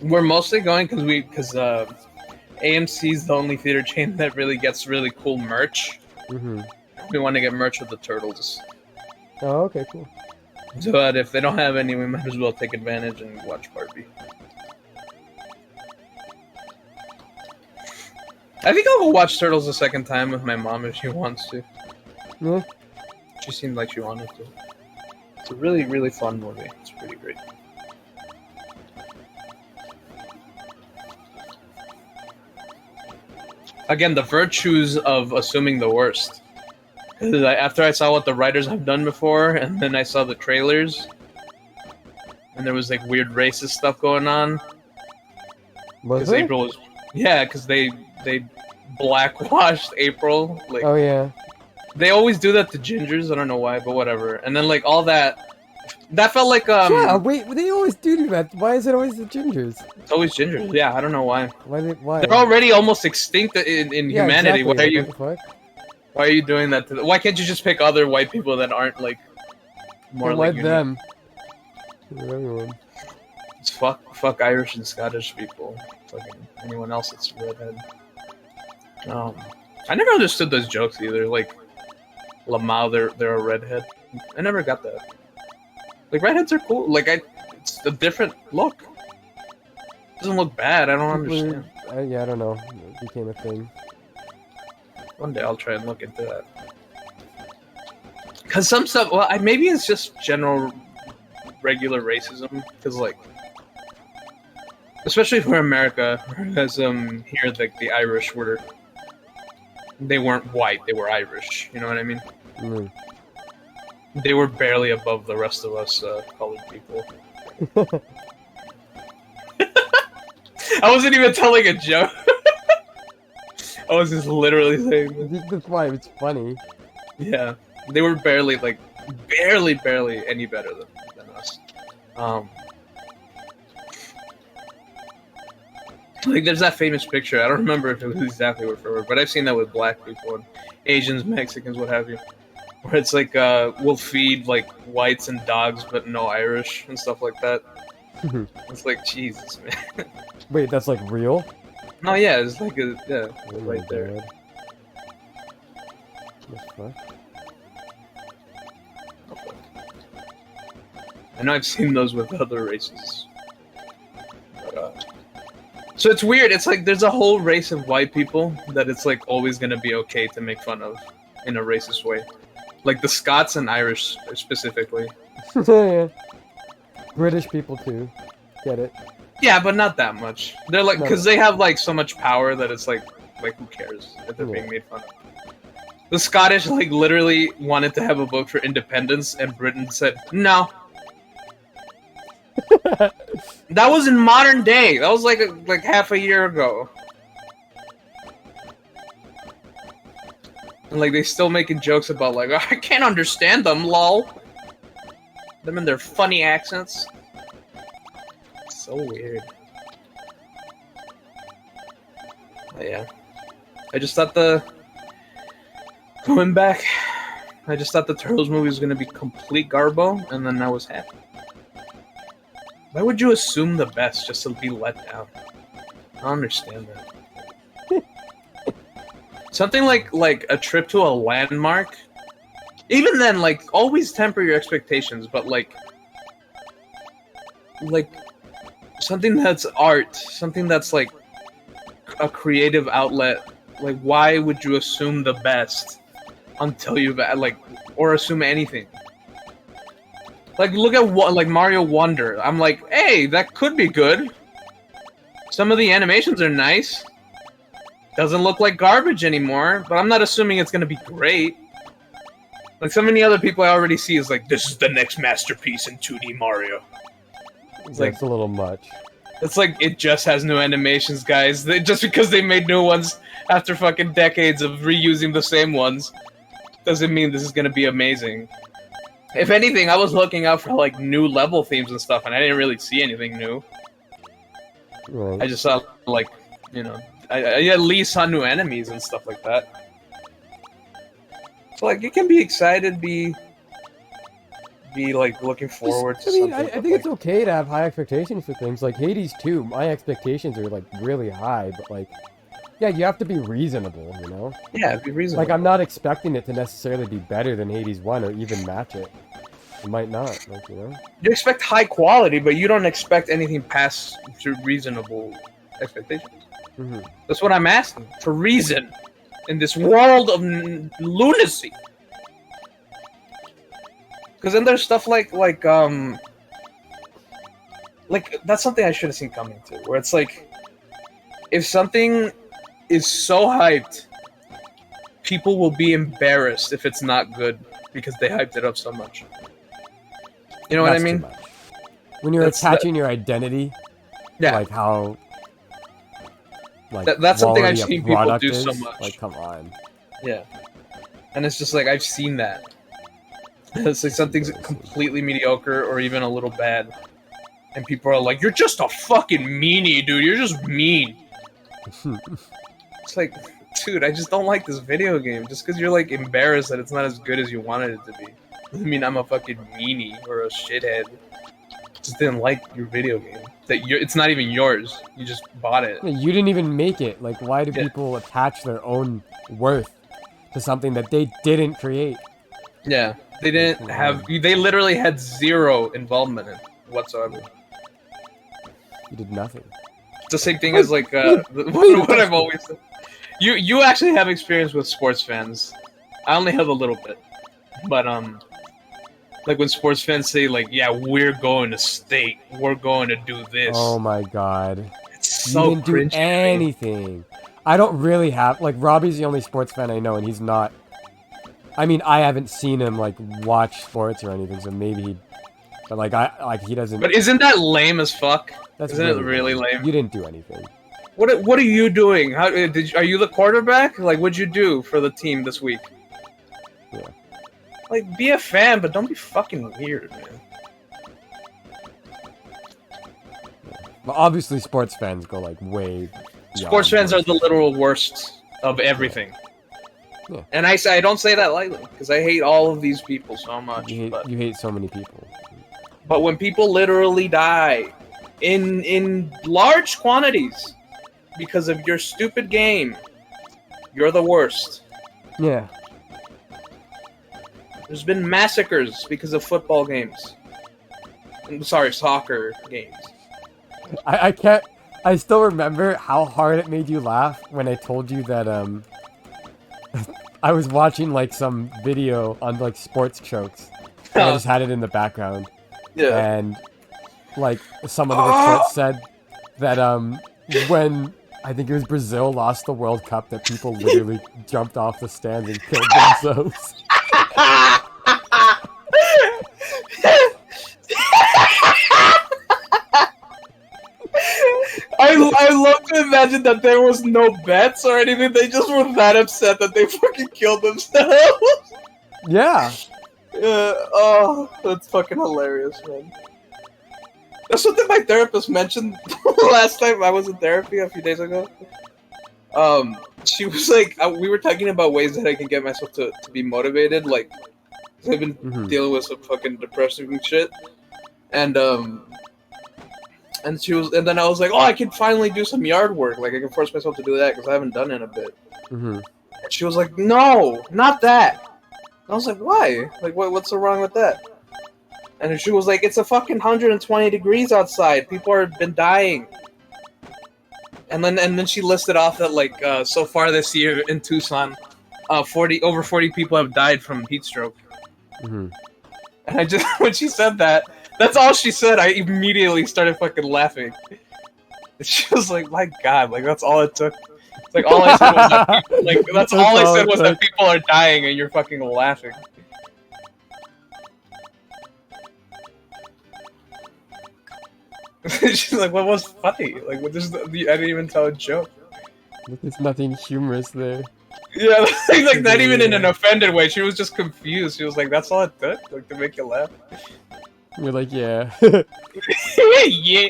We're mostly going because AMC's the only theater chain that really gets really cool merch. We want to get merch with the Turtles. Oh, okay, cool. So that if they don't have any, we might as well take advantage and watch Barbie. I think I'll go watch Turtles a second time with my mom if she wants to. Yeah. She seemed like she wanted to. It's a really, really fun movie. It's pretty great. again, the virtues of assuming the worst. 'Cause after I saw what the writers have done before, and then I saw the trailers, and there was like weird racist stuff going on. Was Because it? April was, yeah, because they blackwashed April. Like, Oh yeah. they always do that to gingers. I don't know why, but whatever. And then like all that felt like Yeah. Wait. They always do that. Why is it always the gingers? It's always gingers. Yeah, I don't know why. Why? They're already almost extinct in Yeah, humanity. exactly. Why are Like, you? what the fuck? Why are you doing that to them? Why can't you just pick other white people that aren't like more Why like you? them? Everyone. It's fuck Irish and Scottish people. Fucking anyone else that's redhead. I never understood those jokes either. Like Lamau, they're a redhead. I never got that. Like redheads are cool. Like it's a different look. It doesn't look bad. I don't understand. Yeah, I don't know. It became a thing. One day I'll try and look into that. Cause some stuff. Well, maybe it's just general regular racism. Cause like, especially for America, because here like the Irish they weren't white. They were Irish. You know what I mean? Mm. They were barely above the rest of us colored people. I wasn't even telling a joke. I was just literally saying this. That's why it's funny. Yeah, they were barely any better than us. Like there's that famous picture. I don't remember if it was exactly word for word, but I've seen that with black people and Asians, Mexicans, what have you. Where it's like we'll feed like whites and dogs, but no Irish and stuff like that. It's like Jesus, man. Wait, that's like real? No, yeah, it's like Oh right there. God. What the fuck? I know I've seen those with other races. But, so it's weird. It's like there's a whole race of white people that it's like always gonna be okay to make fun of in a racist way. Like the Scots and Irish specifically. Yeah. British people too. Get it? Yeah, but not that much. They're like, because they have like so much power that it's like who cares if they're being made fun of. The Scottish like literally wanted to have a vote for independence, and Britain said no. That was in modern day. That was like half a year ago. And like they still making jokes about like, oh, I can't understand them, lol. Them and their funny accents. So weird. But yeah. I just thought going back, I just thought the Turtles movie was gonna be complete garbo, and then I was happy. Why would you assume the best just to be let down? I don't understand that. Something like a trip to a landmark. Even then, like, always temper your expectations, but like something that's art, something that's like a creative outlet. Like, why would you assume the best until you've or assume anything? Like, look at what like Mario Wonder. I'm like, hey, that could be good. Some of the animations are nice. Doesn't look like garbage anymore, but I'm not assuming it's gonna be great. Like, so many other people I already see is like, this is the next masterpiece in 2D Mario. It's like, That's a little much. It's like, it just has new animations, guys. Just because they made new ones after fucking decades of reusing the same ones doesn't mean this is gonna be amazing. If anything, I was looking out for like new level themes and stuff, and I didn't really see anything new. Right. I just saw like, you know, I at least saw new enemies and stuff like that. So like, you can be excited, be like looking forward to something. I think it's okay to have high expectations for things. Like Hades 2, my expectations are like really high, but like, yeah, you have to be reasonable, you know? Yeah, be reasonable. Like, I'm not expecting it to necessarily be better than Hades 1 or even match it. It might not, like, you know? You expect high quality, but you don't expect anything past reasonable expectations. Mm-hmm. That's what I'm asking. For reason. In this world of lunacy. Because then there's stuff like that's something I should have seen coming to. Where it's like, if something is so hyped, people will be embarrassed if it's not good because they hyped it up so much. You know what I That's too mean? much. When you're attaching your identity, Yeah. like how, like That's something I've quality a seen people product do so is, much. Like, come on. Yeah. And it's just like, I've seen that. It's like something's completely mediocre or even a little bad. And people are like, you're just a fucking meanie, dude. You're just mean. It's like, dude, I just don't like this video game. Just because you're like embarrassed that it's not as good as you wanted it to be. Doesn't mean I'm a fucking meanie or a shithead. Just didn't like your video game. It's not even yours. You just bought it. You didn't even make it. Like, why do people attach their own worth to something that they didn't create? Yeah, they didn't have. They literally had zero involvement in it whatsoever. You did nothing. It's the same thing as like what I've always said. You actually have experience with sports fans. I only have a little bit, but like when sports fans say like, yeah, we're going to state, we're going to do this. Oh my god. It's so you didn't do anything. I don't really have, like, Robbie's the only sports fan I know, and he's not. I mean, I haven't seen him like watch sports or anything, so maybe he. But like he doesn't. But isn't that lame as fuck? That's Isn't it really lame? You didn't do anything. What are you doing? How are you the quarterback? Like, what'd you do for the team this week? Yeah. Like, be a fan, but don't be fucking weird, man. Well, obviously, sports fans go like way. Sports fans are the literal worst of everything. Yeah. And I don't say that lightly because I hate all of these people so much. You hate so many people. But when people literally die in large quantities because of your stupid game, you're the worst. Yeah. There's been massacres because of football games. Sorry, soccer games. I can't. I still remember how hard it made you laugh when I told you that I was watching like some video on like sports chokes. And I just had it in the background. Yeah. And like some of the reports said that when I think it was Brazil lost the World Cup, that people literally jumped off the stands and killed themselves. I love to imagine that there was no bets or anything. They just were that upset that they fucking killed themselves. Yeah. Oh, that's fucking hilarious, man. That's something my therapist mentioned last time I was in therapy a few days ago. She was like, we were talking about ways that I can get myself to be motivated, like, 'cause I've been dealing with some fucking depressing shit, and then I was like, oh, I can finally do some yard work, like I can force myself to do that because I haven't done it in a bit. And she was like, no, not that. I was like, why? Like, what's so wrong with that? And she was like, it's a fucking 120 degrees outside. People have been dying. And then she listed off that like so far this year in Tucson, over 40 people have died from heat stroke. And I just when she said that, that's all she said. I immediately started fucking laughing. She was like, my God, like that's all it took. It's like all I said was that people, like that's all I said was that people are dying and you're fucking laughing. She's like, what was funny? Like, what this? I didn't even tell a joke. There's nothing humorous there. Yeah, like not even in an offended way. She was just confused. She was like, that's all it took, like to make you laugh. You're like, yeah. Yeah.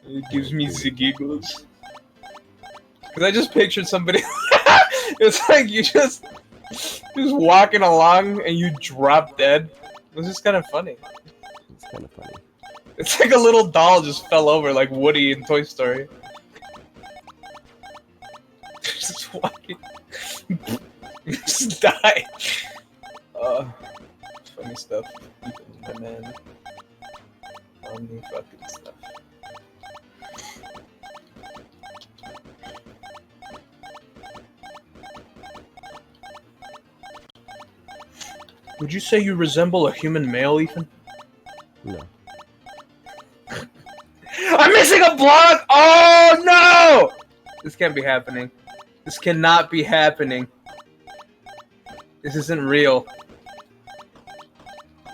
It gives me the giggles. Cause I just pictured somebody. It's like you just walking along and you drop dead. It was just kind of funny. It's kind of funny. It's like a little doll just fell over, like Woody in Toy Story. Just walking. Just die. Funny stuff. My man. Funny fucking stuff. Would you say you resemble a human male, Ethan? No. I'm missing a block! Oh no! This can't be happening. This cannot be happening. This isn't real.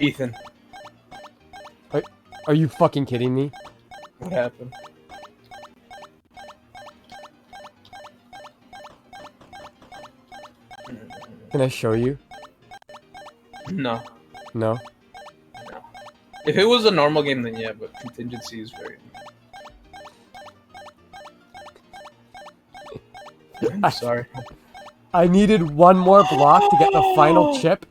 Ethan, Are you fucking kidding me? what happened? Can I show you? No. No? If it was a normal game, then yeah, but contingency is very... I'm sorry. I needed one more block to get the final chip.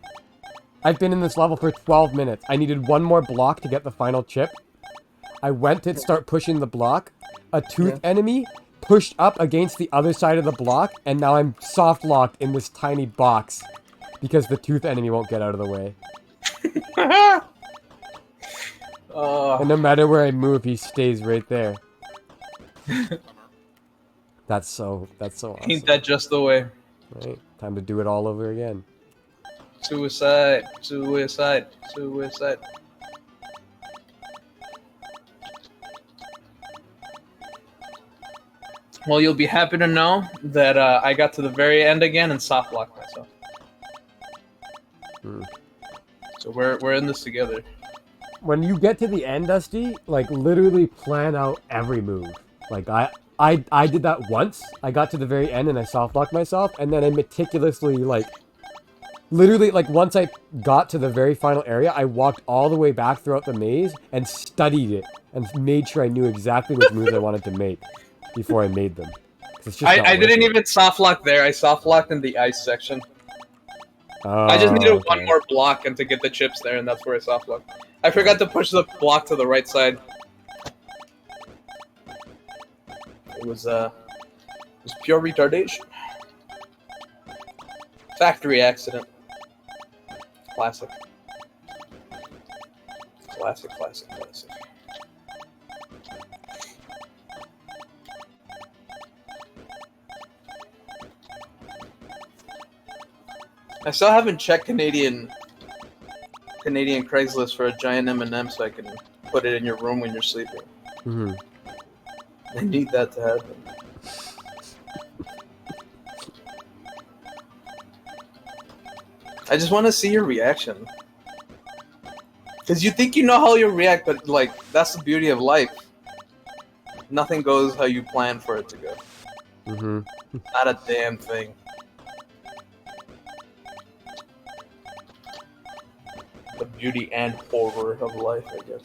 I've been in this level for 12 minutes. I needed one more block to get the final chip. I went to start pushing the block. A tooth enemy pushed up against the other side of the block, and now I'm soft locked in this tiny box because the tooth enemy won't get out of the way. And no matter where I move, he stays right there. That's so awesome. Ain't that just the way? Right? Time to do it all over again. Suicide, suicide, suicide. Well, you'll be happy to know that I got to the very end again and soft locked myself. So we're in this together. When you get to the end, Dusty, like literally plan out every move. Like I did that once. I got to the very end and I soft locked myself, and then I meticulously literally once I got to the very final area, I walked all the way back throughout the maze and studied it and made sure I knew exactly which moves I wanted to make before I made them. It's just I didn't even soft lock there. I soft locked in the ice section. Oh, I just needed okay. one more block and to get the chips there, and that's where I soft locked. I forgot to push the block to the right side. It was pure retardation. Factory accident. Classic. Classic, classic, classic. I still haven't checked Canadian Craigslist for a giant M&M so I can put it in your room when you're sleeping. Mm-hmm. I need that to happen. I just want to see your reaction. Because you think you know how you'll react, but that's the beauty of life. Nothing goes how you plan for it to go. Mm-hmm. Not a damn thing. The beauty and horror of life, I guess.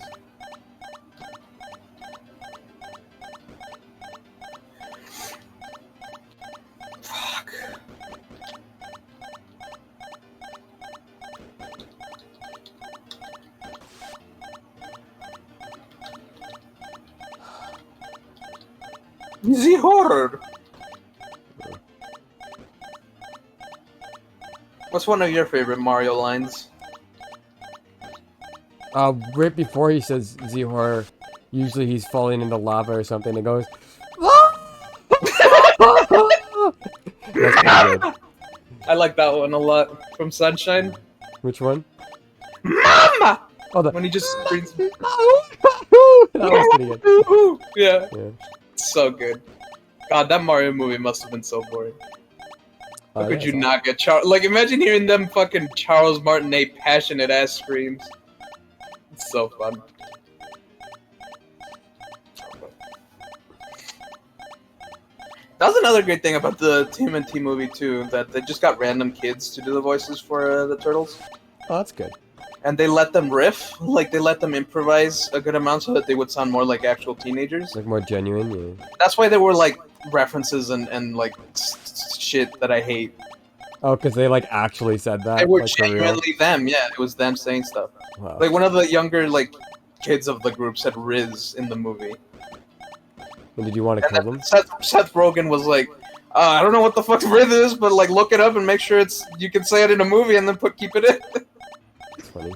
Fuck. The horror. What's one of your favorite Mario lines? Right before he says Z horror, usually he's falling into lava or something. It goes. That's pretty good. I like that one a lot from Sunshine. Which one? Mama! Oh, When he just screams. that was pretty good. Yeah. Yeah. So good. God, that Mario movie must have been so boring. How could you not get Charles? Like, imagine hearing them fucking Charles Martinet passionate ass screams. It's so fun. That was another great thing about the TMNT movie too, that they just got random kids to do the voices for the turtles. Oh, that's good. And they let them riff, they let them improvise a good amount so that they would sound more like actual teenagers. Like more genuine, yeah. That's why there were references and shit that I hate. Oh, because they actually said that. They were for real? genuinely them, yeah. It was them saying stuff. Wow. One of the younger kids of the group said Riz in the movie. And did you want to kill them? Seth Rogen was like, I don't know what the fuck Riz is, but look it up and make sure you can say it in a movie and then keep it in. It's funny.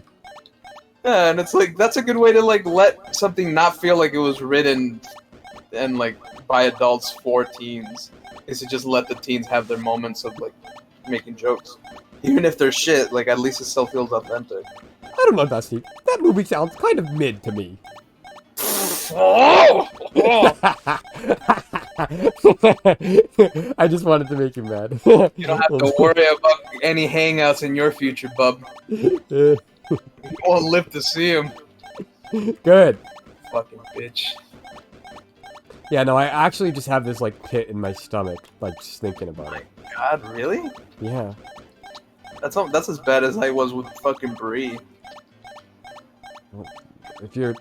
Yeah, and it's that's a good way to let something not feel like it was written and by adults for teens. Is to just let the teens have their moments of making jokes. Even if they're shit, at least it still feels authentic. I don't know, Dusty. That movie sounds kind of mid to me. Oh! I just wanted to make you mad. You don't have to worry about any hangouts in your future, bub. You won't live to see him. Good. Fucking bitch. Yeah, no, I actually just have this like pit in my stomach, like just thinking about it. God, really? Yeah. That's as bad as I was with fucking Brie. If you're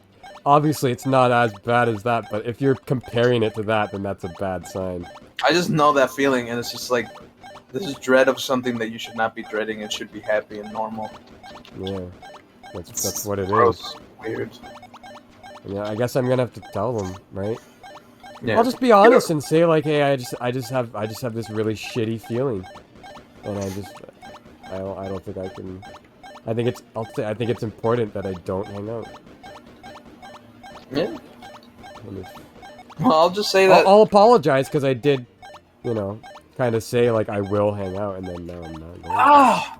obviously it's not as bad as that, but if you're comparing it to that, then that's a bad sign. I just know that feeling, and it's just like this is dread of something that you should not be dreading and should be happy and normal. Yeah. That's what it Gross. is. Weird. Yeah, I guess I'm gonna have to tell them, right? Yeah. I'll just be honest and say like, hey, I just have this really shitty feeling, and I don't think I can. I think it's important that I don't hang out. Yeah. Well, I'll just say that I'll apologize because I did, kind of say like I will hang out, and then now I'm not going. Ah.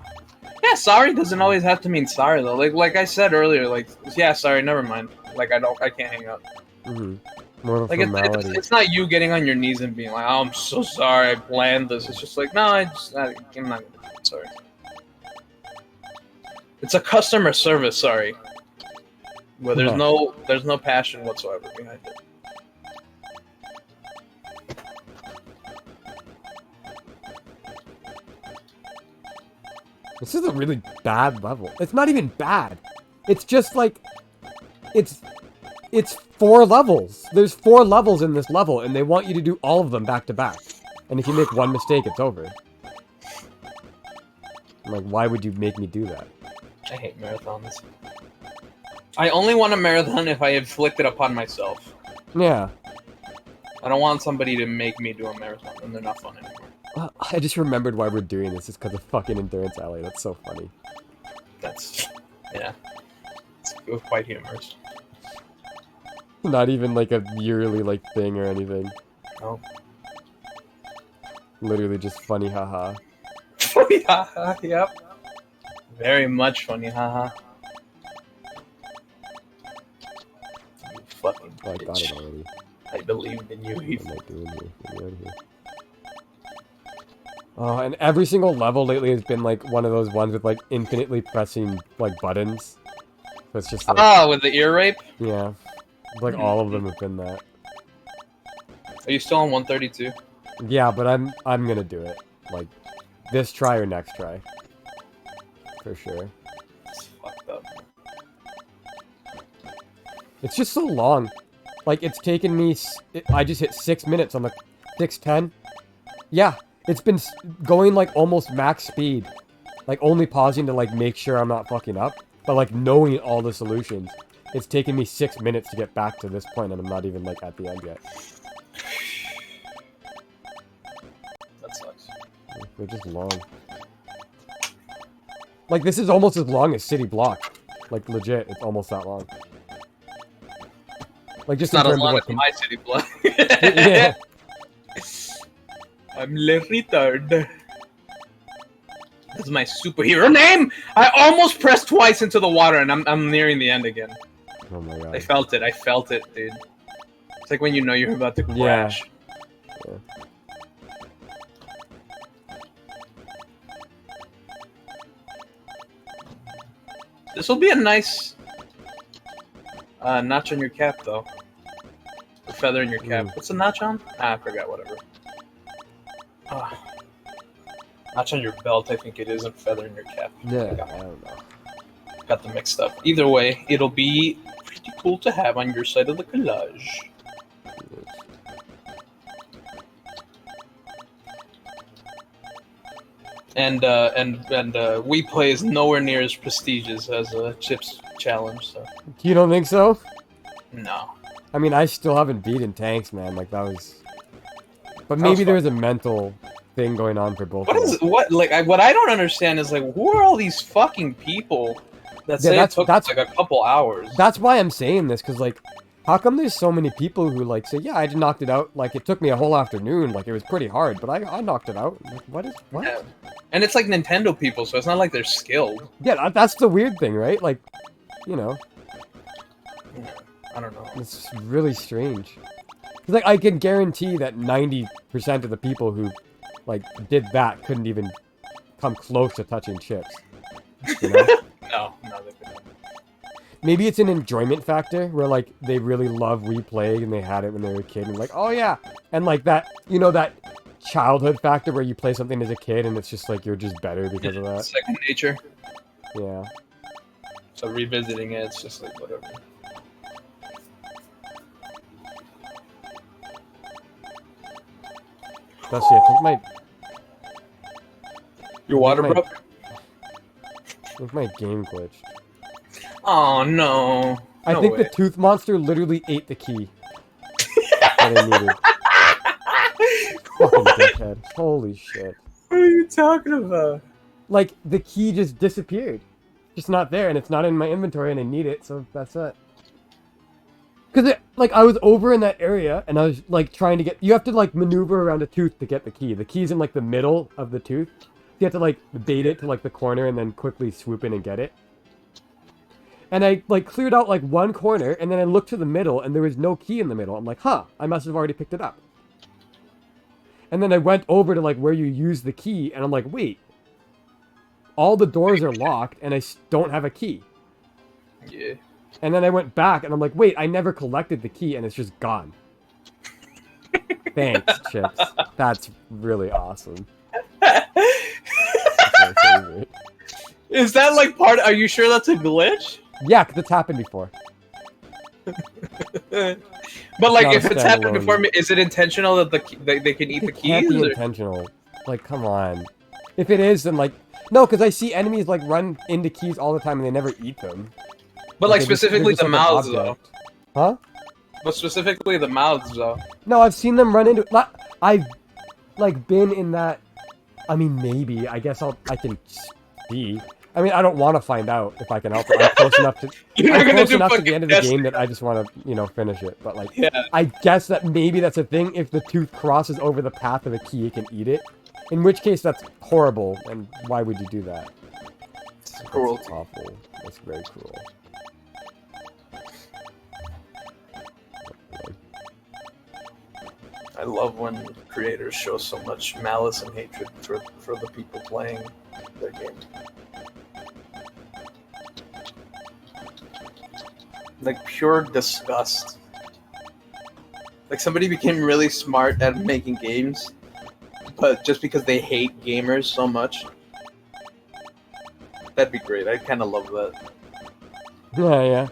Yeah, sorry doesn't always have to mean sorry though. Like I said earlier, like yeah, sorry, never mind. Like I can't hang out. More of a formality. It's not you getting on your knees and being like, oh, I'm so sorry, I planned this. It's just like, no, I'm not gonna do it. Sorry. It's a customer service, sorry. Where there's no passion whatsoever behind it. This is a really bad level. It's not even bad. It's just like it's 4 levels. There's 4 levels in this level, and they want you to do all of them back to back. And if you make one mistake, it's over. I'm like, why would you make me do that? I hate marathons. I only want a marathon if I inflict it upon myself. Yeah. I don't want somebody to make me do a marathon, and they're not fun anymore. I just remembered why we're doing this. It's because of fucking Endurance Alley. That's so funny. Yeah. It's quite humorous. Not even like a yearly like thing or anything. No. Literally just funny, haha. Funny, haha. Yep. Very much funny, haha. You fucking bitch. I got it already. I believed in you. What am I doing here? Get me out of here. Oh, and every single level lately has been like one of those ones with like infinitely pressing like buttons. So it's just like, with the ear rape? Yeah. Like all of them have been that. Are you still on 132? Yeah, but I'm gonna do it. Like this try or next try. For sure. It's fucked up. It's just so long. Like it's taken me I just hit 6 minutes on the 6:10. Yeah, it's been going like almost max speed. Like only pausing to like make sure I'm not fucking up, but like knowing all the solutions. It's taken me 6 minutes to get back to this point, and I'm not even like at the end yet. That sucks. They're just long. Like this is almost as long as City Block. Like legit, it's almost that long. Like just It's not in as terms long of as what my City Block. Yeah. I'm Le Retard. That's my superhero name! I almost pressed twice into the water, and I'm nearing the end again. Oh my god. I felt it, dude. It's like when you know you're about to crash. Yeah. This will be a nice notch on your cap, though. A feather in your cap. What's the notch on? I forgot, whatever. Notch on your belt, I think it is, and feather in your cap. Yeah, I don't know. Got them mixed up. Either way, it'll be pretty cool to have on your side of the collage. And We Play is nowhere near as prestigious as a Chips challenge, so. You don't think so? No. I mean, I still haven't beaten Tanks, man. Like, that was... But maybe there was a mental thing going on for both of us. What I don't understand is, like, who are all these fucking people that say it took like a couple hours? That's why I'm saying this, because, like, how come there's so many people who, like, say, yeah, I just knocked it out, like, it took me a whole afternoon, like, it was pretty hard, but I knocked it out. Like, what? Yeah. And it's, like, Nintendo people, so it's not like they're skilled. Yeah, that's the weird thing, right? Like, you know. I don't know. It's really strange. Cause like I can guarantee that 90% of the people who like did that couldn't even come close to touching chips. You know? No, they couldn't. Maybe it's an enjoyment factor where like they really love replaying and they had it when they were a kid and like, oh yeah, and like that, you know, that childhood factor where you play something as a kid and it's just like you're just better because of that. Second nature. Yeah. So revisiting it, it's just like whatever. That's I think my Your water my- broke? I think my game glitched. Oh no. I No think way. the tooth monster literally ate the key that I needed. Fucking dickhead. Holy shit. What are you talking about? Like, the key just disappeared. Just not there, and it's not in my inventory, and I need it, so that's it. Because, like, I was over in that area, and I was, like, trying to get... You have to, like, maneuver around a tooth to get the key. The key's in, like, the middle of the tooth. You have to, like, bait it to, like, the corner, and then quickly swoop in and get it. And I, like, cleared out, like, one corner, and then I looked to the middle, and there was no key in the middle. I'm like, huh, I must have already picked it up. And then I went over to, like, where you use the key, and I'm like, wait. All the doors are locked, and I don't have a key. Yeah. And then I went back, and I'm like, wait, I never collected the key, and it's just gone. Thanks, Chips. That's really awesome. That's my favorite. Is that like part? Are you sure that's a glitch? Yeah, 'cause it's happened before. But like, not if a it's happened standalone. before, is it intentional that they can eat the It can't keys? be Or? intentional. Like, come on. If it is, then like... No, because I see enemies, like, run into keys all the time, and they never eat them. But like they're just- specifically they're the just like an mouths though. object. Huh? But specifically the mouths though. No, I've seen them run into... I've, like, been in that... I mean, maybe. I guess I can see. I mean, I don't want to find out if I can help it. I'm close enough to... You're not I'm gonna close do enough to fucking the end of the guessing. game that I just want to, you know, finish it. But, like, Yeah. I guess that maybe that's a thing. If the tooth crosses over the path of a key, it can eat it. In which case, that's horrible. And why would you do that? It's cruel. That's awful. That's very cruel. I love when creators show so much malice and hatred for the people playing their game. Like pure disgust. Like somebody became really smart at making games, but just because they hate gamers so much. That'd be great. I kind of love that. Yeah, yeah.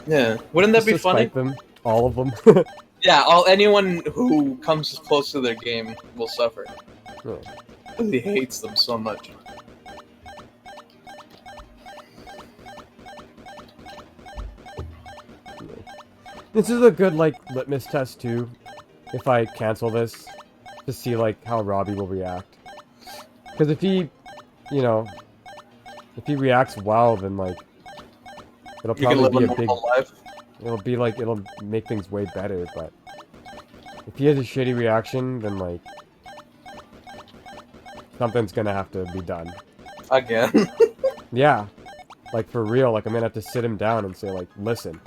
Yeah. Wouldn't that Just be to funny? spite them. All of them. Yeah, anyone who comes close to their game will suffer. Yeah. Because he hates them so much. This is a good, like, litmus test, too. If I cancel this, to see, like, how Robbie will react. Because if he, you know, if he reacts well, then, like, it'll You can live probably a be a big... normal life. It'll be, like, it'll make things way better, but... If he has a shitty reaction, then, like... Something's gonna have to be done. Again. Yeah. Like, for real, like, I'm gonna have to sit him down and say, like, listen.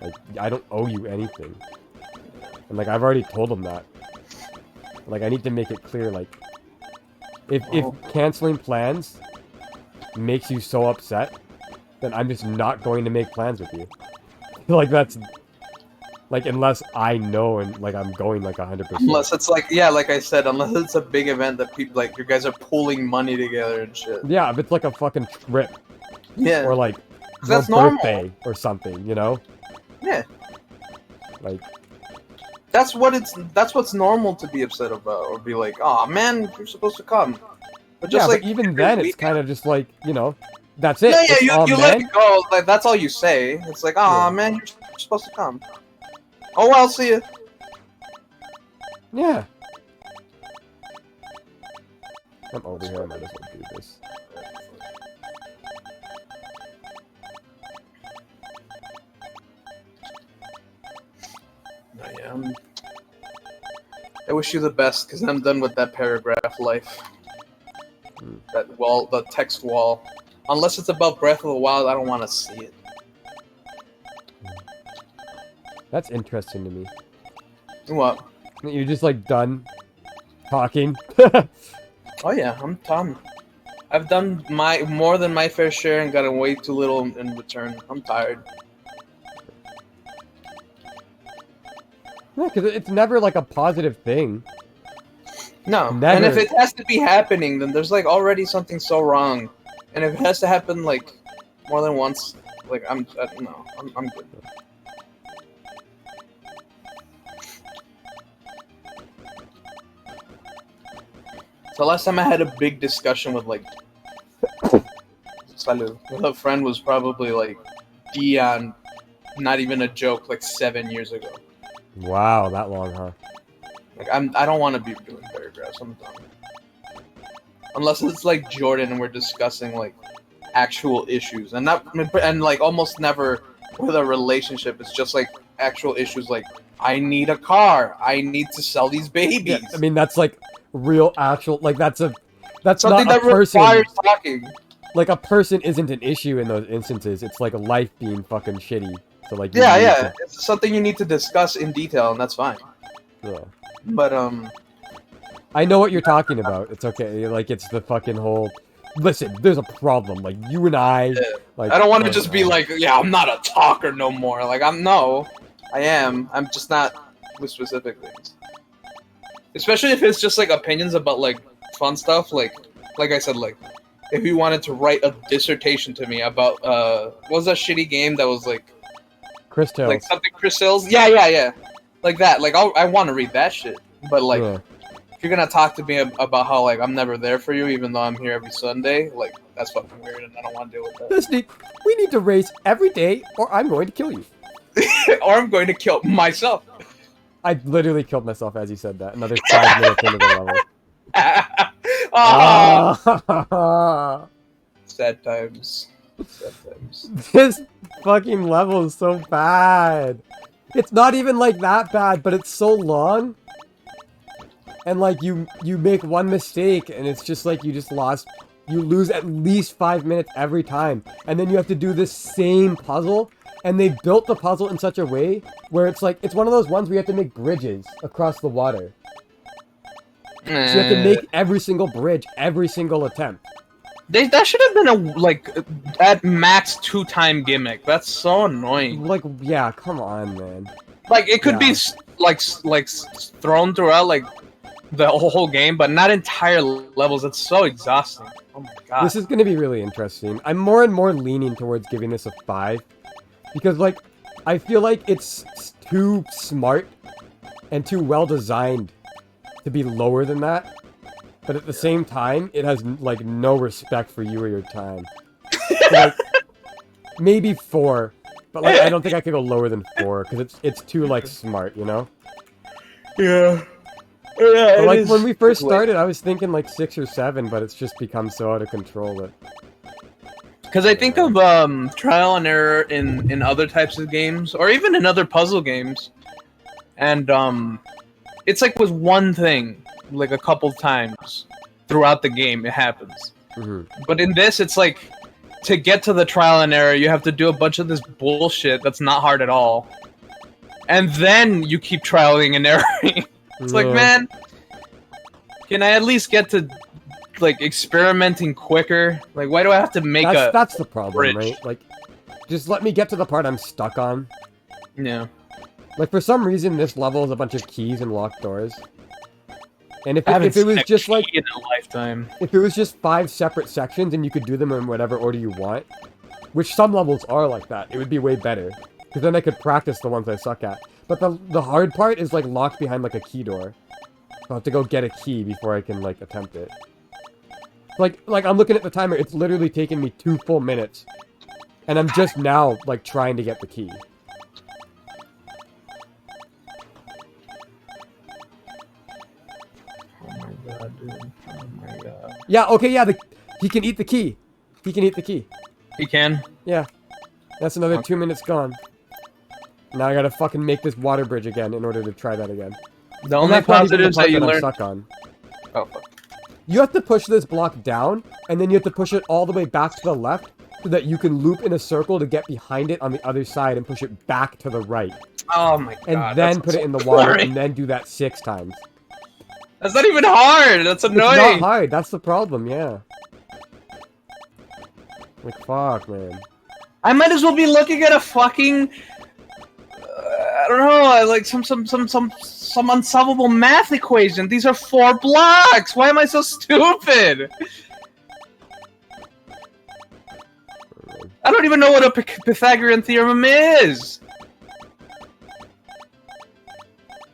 Like, I don't owe you anything. And, like, I've already told him that. Like, I need to make it clear, like... If canceling plans makes you so upset, then I'm just not going to make plans with you. Like, that's... Like, unless I know and, like, I'm going, like, 100%. Unless it's like, yeah, like I said, unless it's a big event that people, like, you guys are pooling money together and shit. Yeah, if it's, like, a fucking trip. Yeah. Or, like, 'Cause your that's normal. birthday or something, you know? Yeah. Like... That's what's normal to be upset about, or be like, oh man, you're supposed to come. But just yeah, like but even then, it's kind of just like, you know, that's it. yeah, It's, you "Aw, let man." it go. Like that's all you say. It's like, oh Yeah. man, you're supposed to come. Oh, I'll see you. Yeah. I'm over here. I might as well do this. No, yeah, I wish you the best, because I'm done with that paragraph life. That wall, the text wall. Unless it's about Breath of the Wild, I don't want to see it. That's interesting to me. What? You're just like done talking. Oh yeah, I'm done. I've done more than my fair share and gotten way too little in return. I'm tired. Yeah, because it's never like a positive thing. No, Never. and if it has to be happening, then there's like already something so wrong. And if it has to happen like more than once, like I'm good. So last time I had a big discussion with like Salud, with a friend was probably like Dion, not even a joke, like 7 years ago. Wow, that long, huh? Like I don't want to be doing paragraphs. I'm done. Unless it's like Jordan and we're discussing like actual issues, and like almost never with a relationship. It's just like actual issues, like I need a car, I need to sell these babies. Yeah, I mean that's like real, actual. Like that's something not a that person. requires talking. Like a person isn't an issue in those instances. It's like a life being fucking shitty. So like Yeah. It's something you need to discuss in detail, and that's fine. Yeah. But I know what you're talking about. It's okay. Like it's the fucking whole. Listen, there's a problem. Like you and I. Like I don't want to just be like, yeah, I'm not a talker no more. Like I am. I'm just not with specific things. Especially if it's just like opinions about like fun stuff. Like I said, like if you wanted to write a dissertation to me about what was that shitty game that was like Chris Tales. like something Chris Hills? Yeah. Like that. Like I want to read that shit. But like if you're gonna talk to me about how like I'm never there for you even though I'm here every Sunday, like that's fucking weird and I don't want to deal with that. Listen, we need to race every day or I'm going to kill you. Or I'm going to kill myself. I literally killed myself as you said that. Another 5 minutes into the level. Oh. Sad times. This fucking level is so bad. It's not even like that bad, but it's so long. And like you make one mistake and it's just like you lose at least 5 minutes every time. And then you have to do this same puzzle. And they built the puzzle in such a way where it's like, it's one of those ones where you have to make bridges across the water. So you have to make every single bridge, every single attempt. That should have been a, like, at max 2-time gimmick. That's so annoying. Like, yeah, come on, man. Like, it could be, like thrown throughout, like, the whole game, but not entire levels. It's so exhausting. Oh my god. This is going to be really interesting. I'm more and more leaning towards giving this a 5. Because, like, I feel like it's too smart and too well designed to be lower than that. But at the same time, it has, like, no respect for you or your time. So, like, maybe 4. But, like, I don't think I could go lower than 4. Because it's too, like, smart, you know? Yeah. But, like, when we first started, I was thinking, like, 6 or 7. But it's just become so out of control that... Because I think of trial and error in other types of games, or even in other puzzle games, and it's like with one thing, like a couple times throughout the game, it happens. Mm-hmm. But in this, it's like, to get to the trial and error, you have to do a bunch of this bullshit that's not hard at all. And then you keep trialing and erroring. It's like, man, can I at least get to... like experimenting quicker? Like why do I have to make that's the problem, bridge? right? Like just let me get to the part I'm stuck on. Yeah. Like for some reason this level is a bunch of keys and locked doors. And if it was just like in a lifetime. If it was just 5 separate sections and you could do them in whatever order you want, which some levels are like that, it would be way better. Because then I could practice the ones I suck at. But the hard part is like locked behind like a key door. I'll have to go get a key before I can like attempt it. Like I'm looking at the timer, it's literally taken me 2 full minutes. And I'm just now, like, trying to get the key. Oh my god, dude. Oh my god. Yeah, okay, yeah, he can eat the key. He can eat the key. He can? Yeah. That's another 2 minutes gone. Now I gotta fucking make this water bridge again in order to try that again. The only positives that you I'm learned... stuck on. Oh, fuck. You have to push this block down, and then you have to push it all the way back to the left, so that you can loop in a circle to get behind it on the other side and push it back to the right. Oh my god. and then put it in the water, and then do that 6 times. That's not even hard. That's annoying. It's not hard. That's the problem. Yeah. Like fuck, man. I might as well be looking at a fucking. I don't know, like some unsolvable math equation. These are 4 blocks. Why am I so stupid? I don't even know what a Pythagorean theorem is.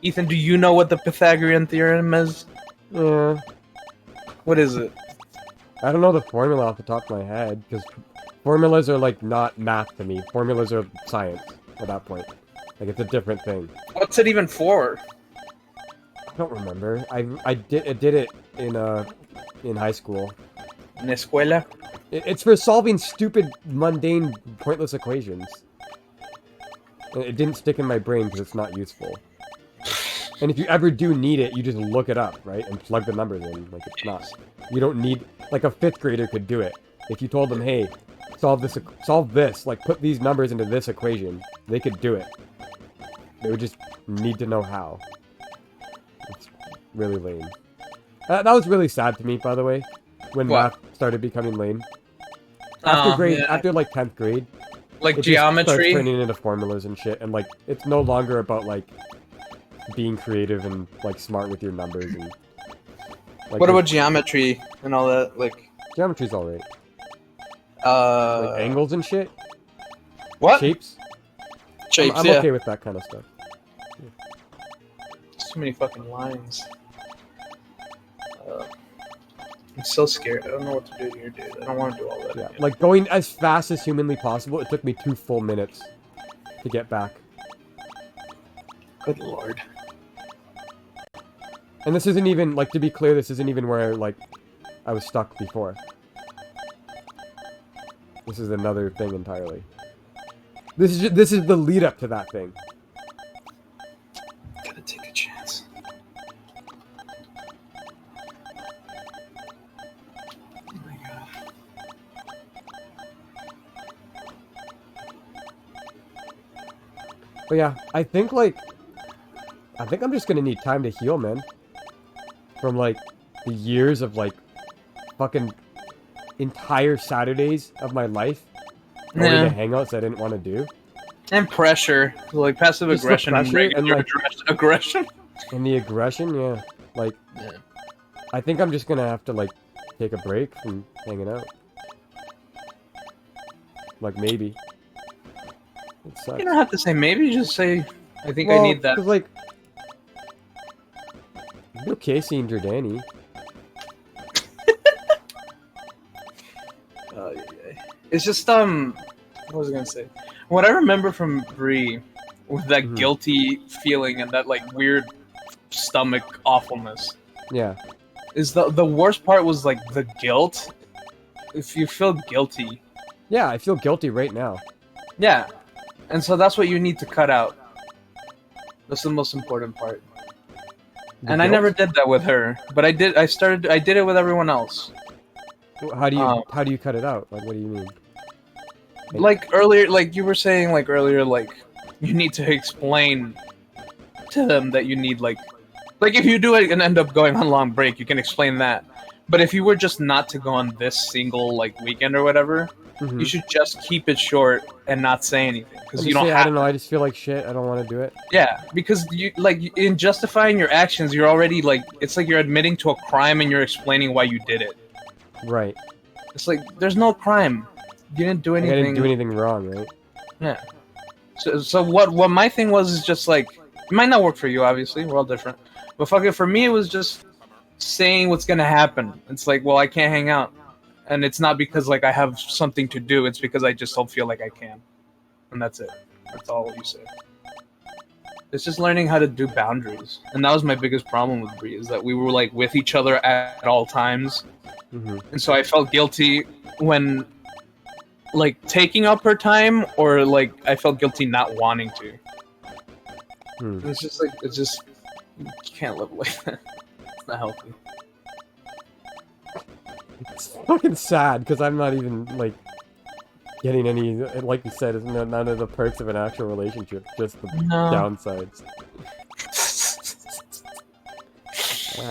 Ethan, do you know what the Pythagorean theorem is? Yeah. What is it? I don't know the formula off the top of my head, because formulas are like not math to me. Formulas are science at that point. Like it's a different thing. What's it even for? I don't remember. I did it in high school. In escuela? It's for solving stupid, mundane, pointless equations. It didn't stick in my brain because it's not useful. And if you ever do need it, you just look it up, right? And plug the numbers in. Like, it's not. You don't need... Like, a 5th grader could do it. If you told them, hey, solve this, like, put these numbers into this equation, they could do it. They would just need to know how. It's really lame. That was really sad to me, by the way, when math started becoming lame. After like 10th grade, like it geometry, just starts turning into formulas and shit, and like it's no longer about like being creative and like smart with your numbers and. Like, what about geometry and all that? Like geometry's alright. Like angles and shit. What? Shapes. Shapes. I'm okay with that kind of stuff. Too many fucking lines. I'm so scared. I don't know what to do here, dude. I don't want to do all that. Yeah, like going as fast as humanly possible. It took me 2 full minutes to get back. Good lord. And this isn't even, like, to be clear, this isn't even where, like, I was stuck before. This is another thing entirely. This is the lead up to that thing. Gotta take a chance. Oh my god. But yeah, I think I'm just gonna need time to heal, man. From, like, the years of, like, fucking entire Saturdays of my life going to hangouts I didn't want to do. And pressure. Like, passive Just aggression and regular like, aggression. And the aggression, yeah. Like, I think I'm just gonna have to, like, take a break from hanging out. Like, maybe. It sucks. You don't have to say maybe, just say, I think I need that. Cause, like, it'd be okay seeing Jordani. It's just, what was I gonna say? What I remember from Bree, with that guilty feeling and that, like, weird stomach awfulness. Yeah. Is the worst part was, like, the guilt. If you feel guilty. Yeah, I feel guilty right now. Yeah. And so that's what you need to cut out. That's the most important part. The and guilt? I never did that with her, but I did it with everyone else. How do you cut it out? Like, what do you mean? Like earlier, like you were saying, like earlier, like you need to explain to them that you need like if you do it and end up going on long break, you can explain that. But if you were just not to go on this single like weekend or whatever, you should just keep it short and not say anything because you don't. I don't know. I just feel like shit. I don't want to do it. Yeah, because you like in justifying your actions, you're already like it's like you're admitting to a crime and you're explaining why you did it. Right. It's like there's no crime. You didn't do anything. I didn't do anything wrong, right? Yeah. So what my thing was is just like it might not work for you. Obviously, we're all different. But fuck it, for me, it was just saying what's gonna happen. It's like, well, I can't hang out, and it's not because like I have something to do. It's because I just don't feel like I can, and that's it. That's all you say. It's just learning how to do boundaries, and that was my biggest problem with Bree is that we were like with each other at all times, and so I felt guilty when like taking up her time, or like I felt guilty not wanting to. It's just like you can't live like that. It's not healthy. It's fucking sad because I'm not even like getting any, like you said, none of the perks of an actual relationship, just the No. downsides.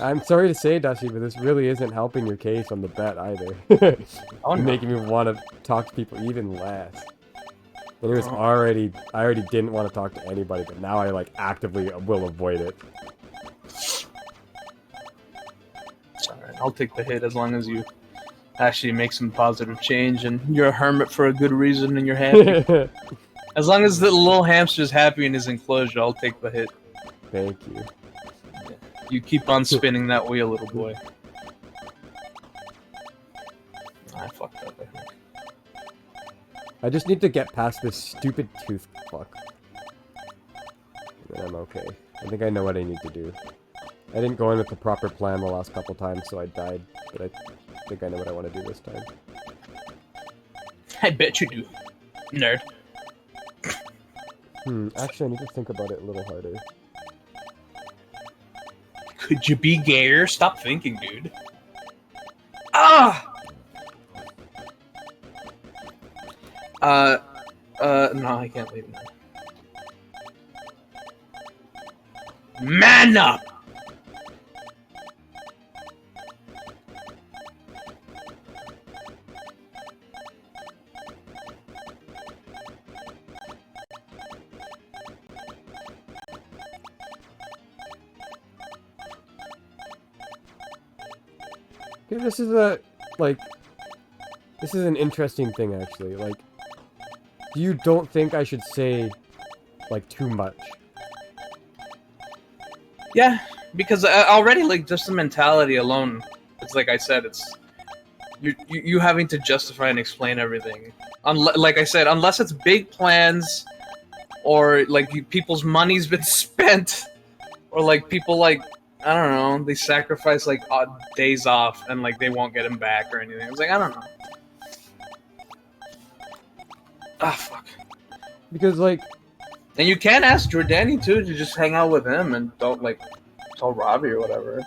I'm sorry to say, Dusty, but this really isn't helping your case on the bet either. Oh, no. Making me want to talk to people even less. And it was already, I already didn't want to talk to anybody, but now I like actively will avoid it. It's alright. I'll take the hit as long as you actually make some positive change and you're a hermit for a good reason and you're happy. As long as the little hamster's happy in his enclosure, I'll take the hit. Thank you. You keep on spinning that wheel, little boy. I fucked up, I think. I just need to get past this stupid tooth fuck. And then I'm okay. I think I know what I need to do. I didn't go in with the proper plan the last couple times, so I died. But I think I know what I want to do this time. I bet you do, nerd. Actually, I need to think about it a little harder. Could you be gayer? Stop thinking, dude. Ah! No, I can't leave now. Man up! Okay, this is a, like, this is an interesting thing, actually. Like, you don't think I should say, like, too much? Yeah, because already, like, just the mentality alone, it's like I said, it's you having to justify and explain everything. Like I said, unless it's big plans, or like people's money's been spent, or like people like I don't know, they sacrifice like odd days off and like they won't get them back or anything. It's like I don't know. Ah, fuck. Because like, and you can ask Jordani too to just hang out with him and don't like tell Robbie or whatever.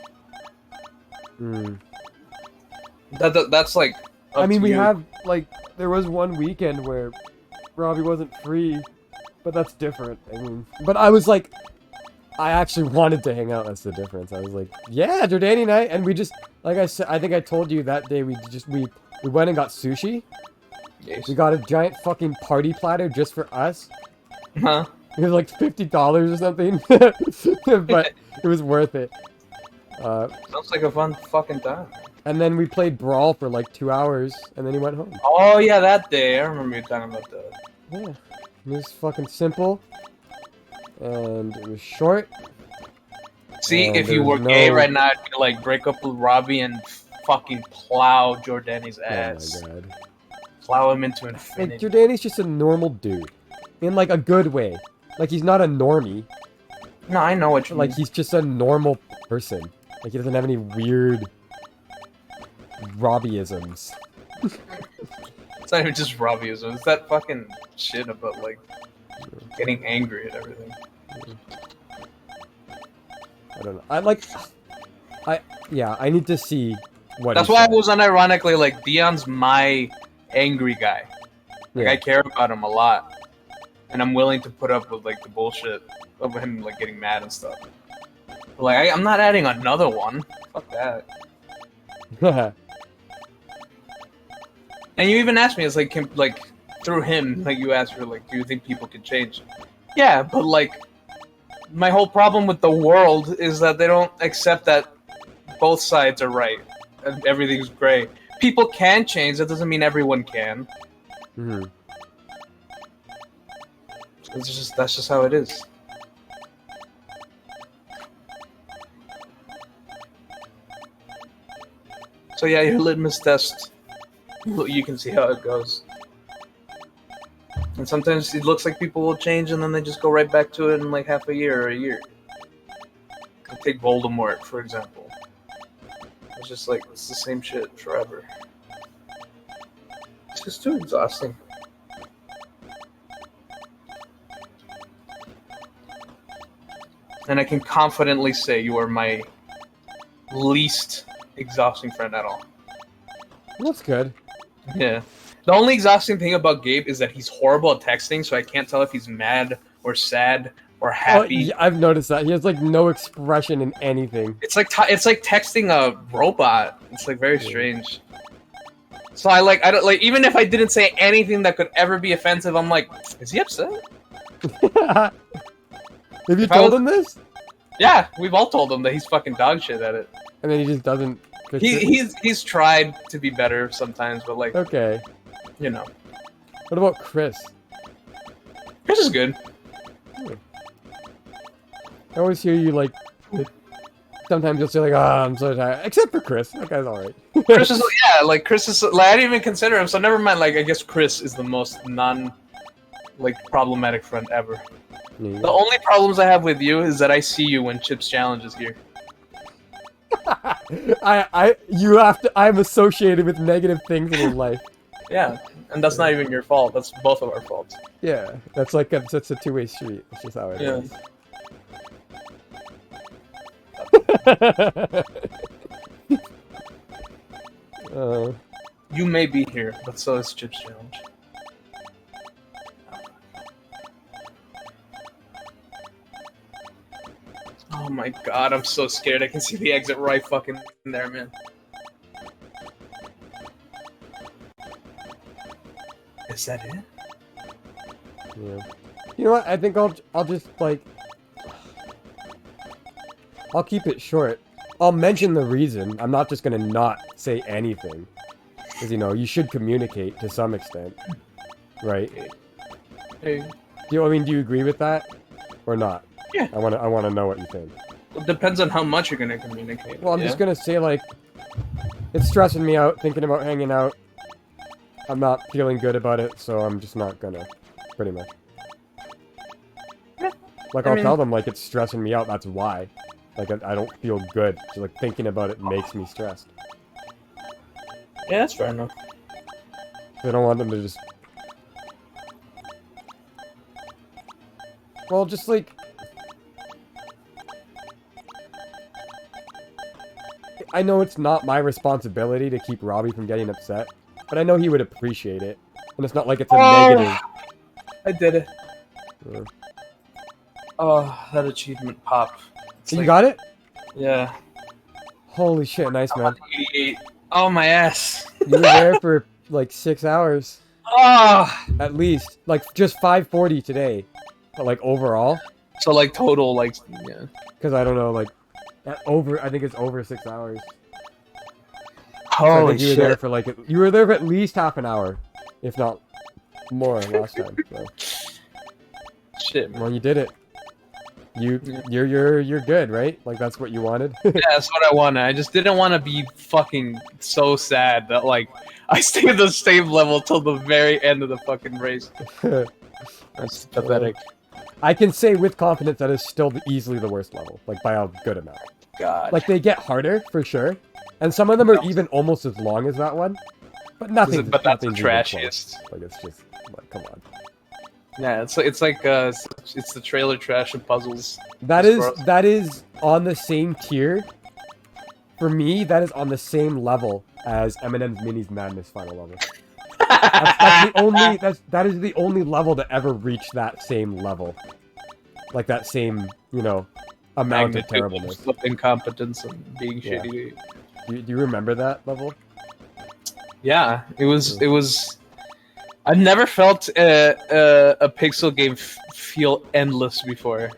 That's like. I mean, to we you. have like there was one weekend where Robbie wasn't free, but that's different. I mean, but I was like, I actually wanted to hang out. That's the difference. I was like, yeah, Jordani and I, and we just like I said. I think I told you that day we went and got sushi. Yes. We got a giant fucking party platter just for us. Huh? It was like $50 or something, but it was worth it. Sounds like a fun fucking time. And then we played Brawl for like 2 hours, and then he went home. Oh yeah, that day. I remember you talking about that. Yeah, it was fucking simple, and it was short. See, and if you were gay right now, I'd be like break up with Robbie and fucking plow Jordani's ass. Oh my god. Plow him into Like, infinity. Jordani's just a normal dude. In, like, a good way. Like, he's not a normie. No, I know what you Like, mean. he's just a normal person. Like, he doesn't have any weird Robbieisms. It's not even just Robbieism. It's that fucking shit about, like, getting angry at everything. I don't know. Yeah, I need to see what That's he why I said. was unironically like, Dion's my angry guy. Like, Yeah. I care about him a lot. And I'm willing to put up with, like, the bullshit of him, like, getting mad and stuff. But, like, I'm not adding another one. Fuck that. And you even asked me, it's like, through him, like, you asked her, like, do you think people can change? Yeah, but, like, my whole problem with the world is that they don't accept that both sides are right and everything's great. People can change, that doesn't mean everyone can. Mhm. That's just how it is. So yeah, your litmus test. You can see how it goes. And sometimes it looks like people will change and then they just go right back to it in like half a year or a year. Take Voldemort, for example. It's just like, it's the same shit forever. It's just too exhausting. And I can confidently say you are my least exhausting friend at all. That's good. Yeah. The only exhausting thing about Gabe is that he's horrible at texting, so I can't tell if he's mad or sad or Oh, happy. yeah, I've noticed that. He has like no expression in anything. It's like texting a robot. It's like very strange. So I don't like, even if I didn't say anything that could ever be offensive, I'm like, is he upset? Have you told him this? Yeah, we've all told him that he's fucking dog shit at it. And then he just doesn't fix it? He's tried to be better sometimes, but like, Okay. you know. What about Chris? Chris is good. I always hear you like. Sometimes you'll say like, "Ah, I'm so tired." Except for Chris, that guy's all right. Chris is Chris is like, I didn't even consider him, so never mind. Like, I guess Chris is the most problematic friend ever. The only problems I have with you is that I see you when Chip's challenge is here. I'm associated with negative things in his life. Yeah, and that's not even your fault. That's both of our faults. Yeah, that's like that's a two-way street. That's just how it is. You may be here, but so is Chip's challenge. Oh my god, I'm so scared. I can see the exit right fucking there, man. Is that it? Yeah. You know what? I think I'll just like I'll keep it short. I'll mention the reason. I'm not just gonna not say anything, because you know you should communicate to some extent, right? Hey. Do you agree with that, or not? Yeah. I wanna know what you think. It depends on how much you're gonna communicate. Well, I'm just gonna say like it's stressing me out thinking about hanging out. I'm not feeling good about it, so I'm just not gonna, pretty much. Like, I'll tell them, like, it's stressing me out, that's why. Like, I don't feel good. So, like, thinking about it makes me stressed. Yeah, that's fair enough. I don't want them to just... Well, just, like... I know it's not my responsibility to keep Robbie from getting upset, but I know he would appreciate it. And it's not like it's a negative. I did it. Yeah. Oh, that achievement pop. So you got it? Yeah. Holy shit, nice, man. 88. Oh, my ass. You were there for, like, 6 hours. Oh! At least. Like, just 540 today. But, like, overall. So, like, total, like, yeah. Because I don't know, like, I think it's over 6 hours. Holy shit. You were there for, like, you were there for at least half an hour. If not more last time, so. Shit, man. Well, you did it. You're good, right? Like, that's what you wanted? Yeah, that's what I wanted. I just didn't want to be fucking so sad that, like, I stayed at the same level till the very end of the fucking race. That's pathetic. I can say with confidence that is still easily the worst level, like, by a good amount. God. Like, they get harder, for sure. And some of them are even almost as long as that one. But nothing. But that's the trashiest. Like, it's just, like, come on. Yeah, it's the trailer trash of puzzles. That is on the same tier. For me, that is on the same level as Eminem's Mini's Madness final level. That is the only level to ever reach that same level. Like that same, you know, amount of terribleness. Of incompetence and being shitty. Do you remember that level? Yeah, it was. I've never felt a pixel game feel endless before.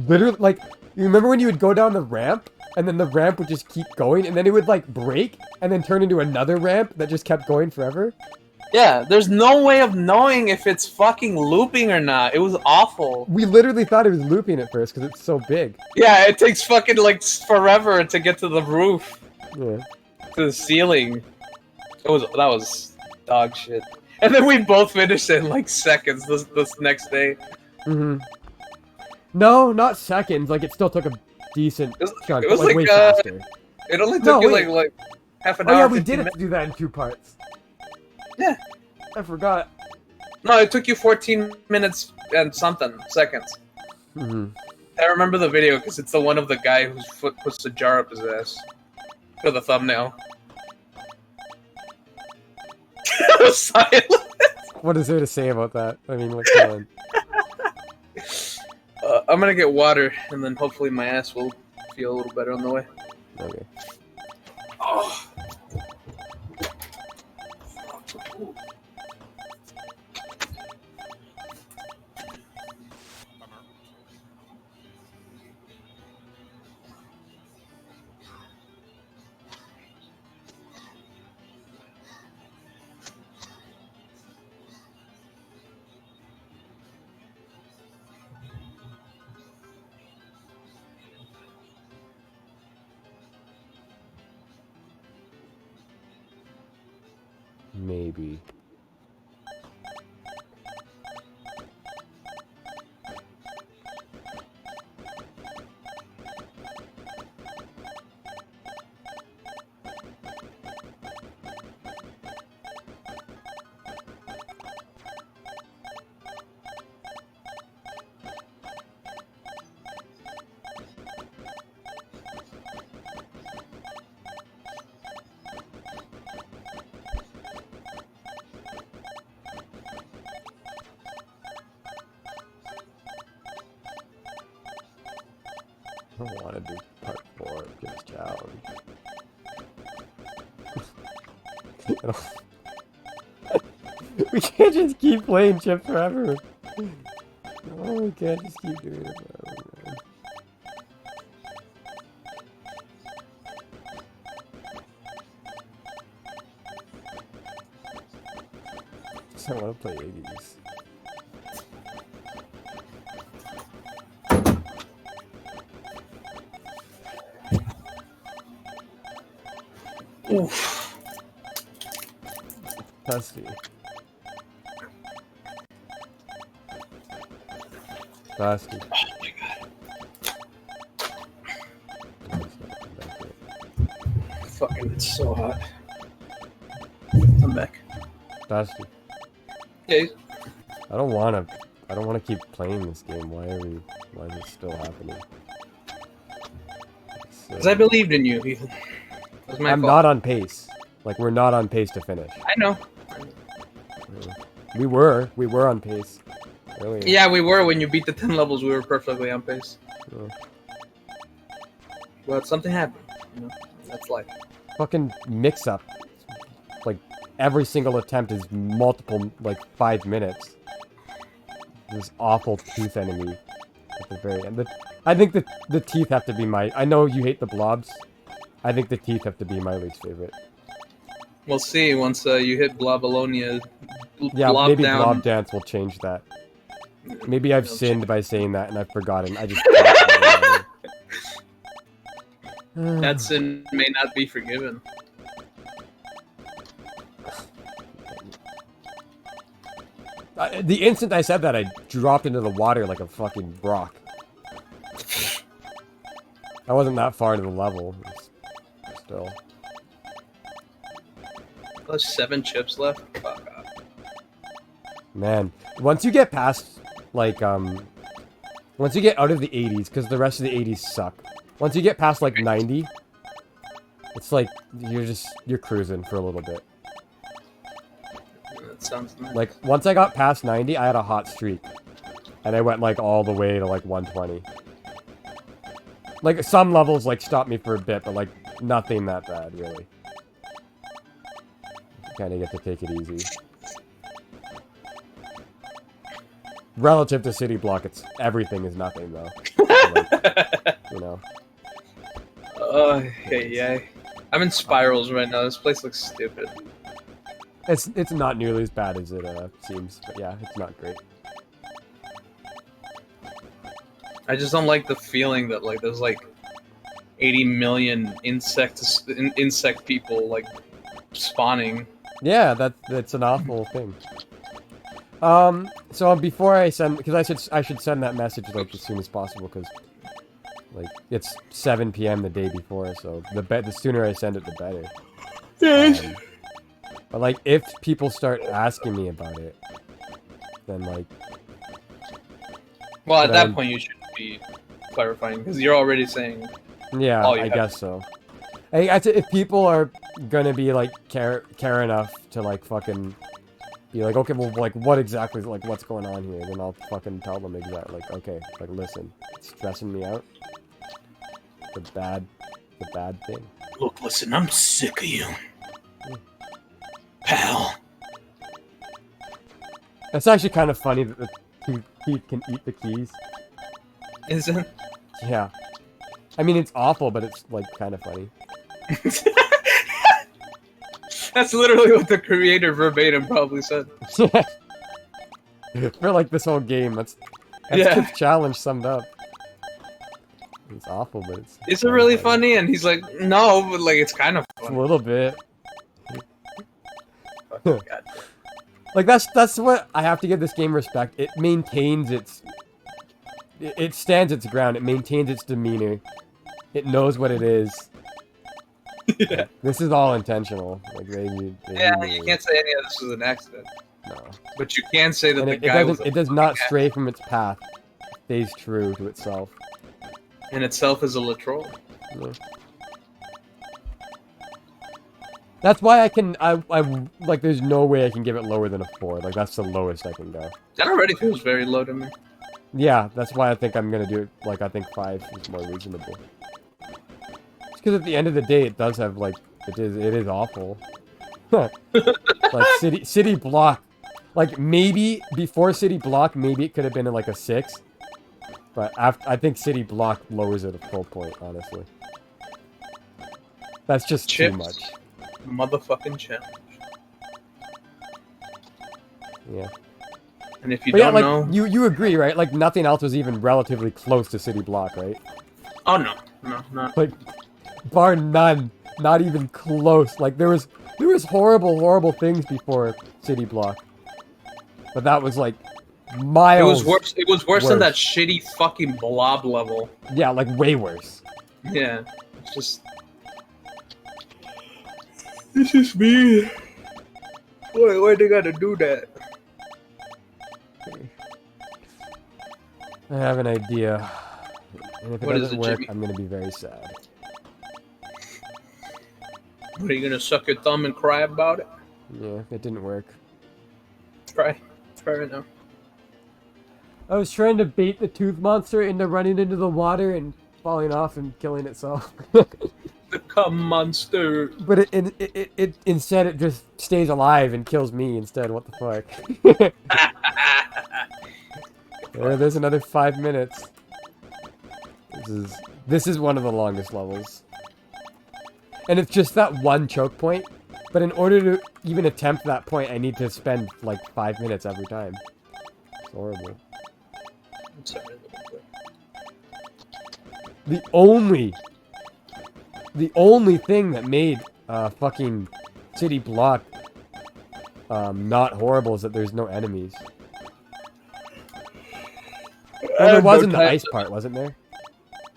Literally, like, you remember when you would go down the ramp, and then the ramp would just keep going, and then it would, like, break, and then turn into another ramp that just kept going forever? Yeah, there's no way of knowing if it's fucking looping or not. It was awful. We literally thought it was looping at first, because it's so big. Yeah, it takes fucking, like, forever to get to the roof. Yeah. To the ceiling. That was dog shit. And then we both finished in like seconds this next day. Mm-hmm. No, not seconds. Like, it still took a decent chunk. It was like way faster. It only took you like half an hour. Oh yeah, we did have to do that in 2 parts. Yeah. I forgot. No, it took you 14 minutes and something seconds. Mm-hmm. I remember the video because it's the one of the guy whose foot puts the jar up his ass for the thumbnail. Silent. What is there to say about that? I mean, like, come on. I'm gonna get water, and then hopefully my ass will feel a little better on the way. Okay. Oh. Bummer. Maybe. I don't want to do part 4 of this challenge. I don't- We can't just keep playing Chip forever. No, we can't just keep doing it forever, man. Just don't want to play 80s. Oof. Dusty. Dusty. Oh my god. Fucking, it's so hot. I'm back. Dusty. Yeah. I don't wanna keep playing this game. Why is it still happening? Because I believed in you, Ethan. It was my I'm fault. not on pace. Like, we're not on pace to finish. I know. We were on pace earlier. Yeah, we were. When you beat the 10 levels, we were perfectly on pace. Yeah. Well, something happened. You know, that's life. Fucking mix up. Like, every single attempt is multiple, like, 5 minutes. This awful tooth enemy at the very end. I think the teeth have to be my... I know you hate the blobs. I think the teeth have to be my least favorite. We'll see once you hit Blobalonia. Yeah, Blob maybe down. Blob Dance will change that. Maybe I've sinned by saying that and I've forgotten. I just... That sin may not be forgiven. The instant I said that, I dropped into the water like a fucking rock. I wasn't that far into the level. Still. There's 7 chips left. Fuck off. Man, once you get past, like, once you get out of the 80s, because the rest of the 80s suck. Once you get past, like, 90, it's like, you're cruising for a little bit. That sounds nice. Like, once I got past 90, I had a hot streak. And I went, like, all the way to, like, 120. Like, some levels, like, stopped me for a bit, but, like, nothing that bad, really. You kind of get to take it easy. Relative to City Block, everything is nothing, though. So, like, you know. Oh, yeah. I'm in spirals right now. This place looks stupid. It's not nearly as bad as it seems, but yeah, it's not great. I just don't like the feeling that like there's like 80 million insect people like spawning. Yeah, that's an awful thing. So before I send, because I should send that message like as soon as possible, because like it's 7 p.m. the day before, so the sooner I send it, the better. But like, if people start asking me about it, then like, well, at that point you should be clarifying because you're already saying. Yeah, I guess so. If people are gonna be like care enough to like fucking be like, okay, well, like what exactly, like what's going on here? Then I'll fucking tell them exactly, like, okay, like listen, it's stressing me out. The bad thing. Look, listen, I'm sick of you, pal. It's actually kind of funny that the thief can eat the keys. Isn't? Yeah. I mean, it's awful, but it's like kind of funny. That's literally what the creator verbatim probably said. For like this whole game, that's Yeah. Chip's challenge summed up. It's awful, but it's. Is it really funny? And he's like, no, but like it's kind of A funny. little bit. Fucking God. Like that's what I have to give this game respect. It maintains its. It stands its ground. It maintains its demeanor. It knows what it is. Yeah. Like, this is all intentional. Like they Yeah, you can't say any of this was an accident. No. But you can say that And the it guy was doesn't. a It does not fucking stray from its path. It stays true to itself. ass. In itself is a latroll. Yeah. That's why I like. There's no way I can give it lower than a 4. Like that's the lowest I can go. That already feels very low to me. Yeah, that's why I think I'm gonna do it. Like I think 5 is more reasonable. It's because at the end of the day, it does have like it is awful. Like City Block, like maybe before City Block, maybe it could have been like a 6. But I think City Block lowers it a full point, honestly. That's just Chips. too much. Motherfucking challenge. Yeah. And if you But yeah, don't like know, you agree, right? Like nothing else was even relatively close to City Block, right? oh no, no, not. Like bar none, not even close. Like there was horrible things before City Block, but that was like It miles. was worse. It was worse than that shitty fucking blob level. Yeah, like way worse. Yeah, it's just. This is me. Why they gotta do that? I have an idea, and if it What is doesn't it, work, Jimmy? I'm gonna be very sad. What, are you gonna suck your thumb and cry about it? Yeah, it didn't work. Cry right now. I was trying to bait the tooth monster into running into the water and falling off and killing itself. The cum monster. But it instead it just stays alive and kills me instead. What the fuck? There's another 5 minutes. This is one of the longest levels. And it's just that one choke point. But in order to even attempt that point, I need to spend like 5 minutes every time. It's horrible. The only thing that made fucking City Block not horrible is that there's no enemies. Well, there was in the ice part, wasn't there?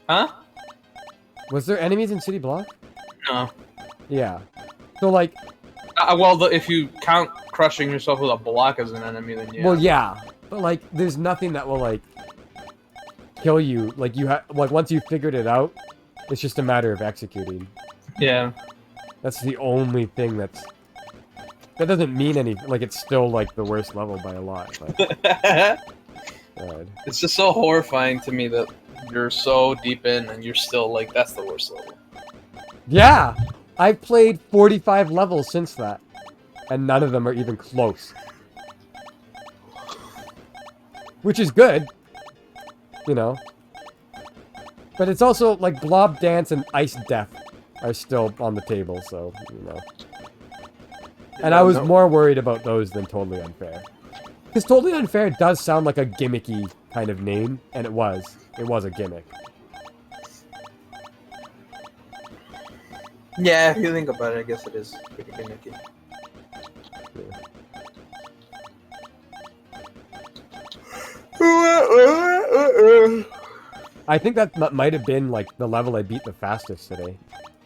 Huh? Was there enemies in City Block? No. Yeah. So like, Well, if you count crushing yourself with a block as an enemy, then yeah. well, yeah, but like, there's nothing that will like kill you. Like like once you figured it out, it's just a matter of executing. Yeah. That's the only thing that doesn't mean anything. Like it's still like the worst level by a lot. But, God. It's just so horrifying to me that you're so deep in and you're still like, that's the worst level. Yeah, I've played 45 levels since that, and none of them are even close. Which is good, you know. But it's also like Blob Dance and Ice Death are still on the table, so, you know. And I was more worried about those than Totally Unfair. Because Totally Unfair does sound like a gimmicky kind of name, and it was. It was a gimmick. Yeah, if you think about it, I guess it is pretty gimmicky. I think that might have been like the level I beat the fastest today.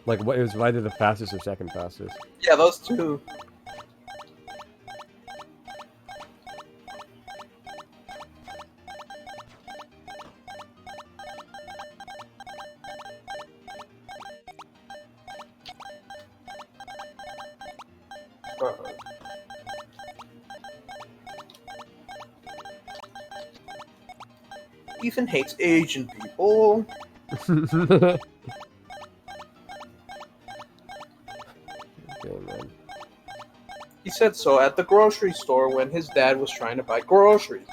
Like what, it was either the fastest or second fastest. Yeah, those two. Ethan hates Asian people. Okay, man. He said so at the grocery store when his dad was trying to buy groceries.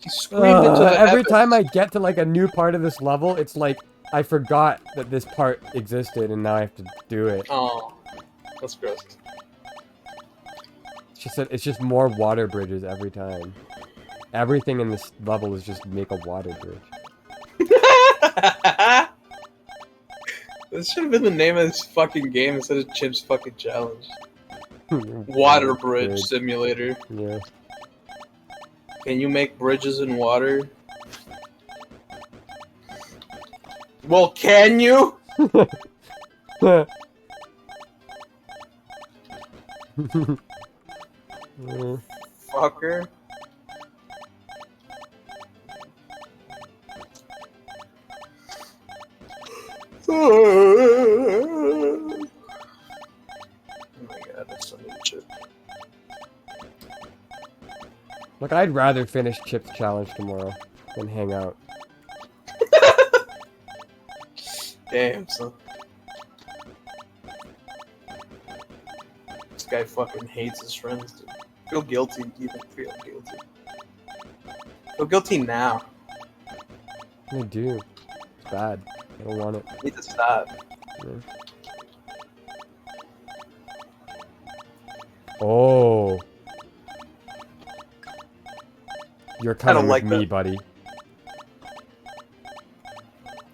He screamed into the Every heavens. time I get to like a new part of this level, it's like I forgot that this part existed and now I have to do it. Oh, that's gross. It's just more water bridges every time. Everything in this level is just make a water bridge. This should have been the name of this fucking game instead of Chip's fucking challenge. Water bridge simulator. Yeah. Can you make bridges in water? Well, can you? Fucker. Oh my god, that's so many Chip. Look, I'd rather finish Chip's challenge tomorrow than hang out. Damn, son. This guy fucking hates his friends, dude. Feel guilty, even feel guilty. Feel guilty now. I do. It's bad. I don't want it. You need to stop. Yeah. Oh. You're coming like with me, that. buddy.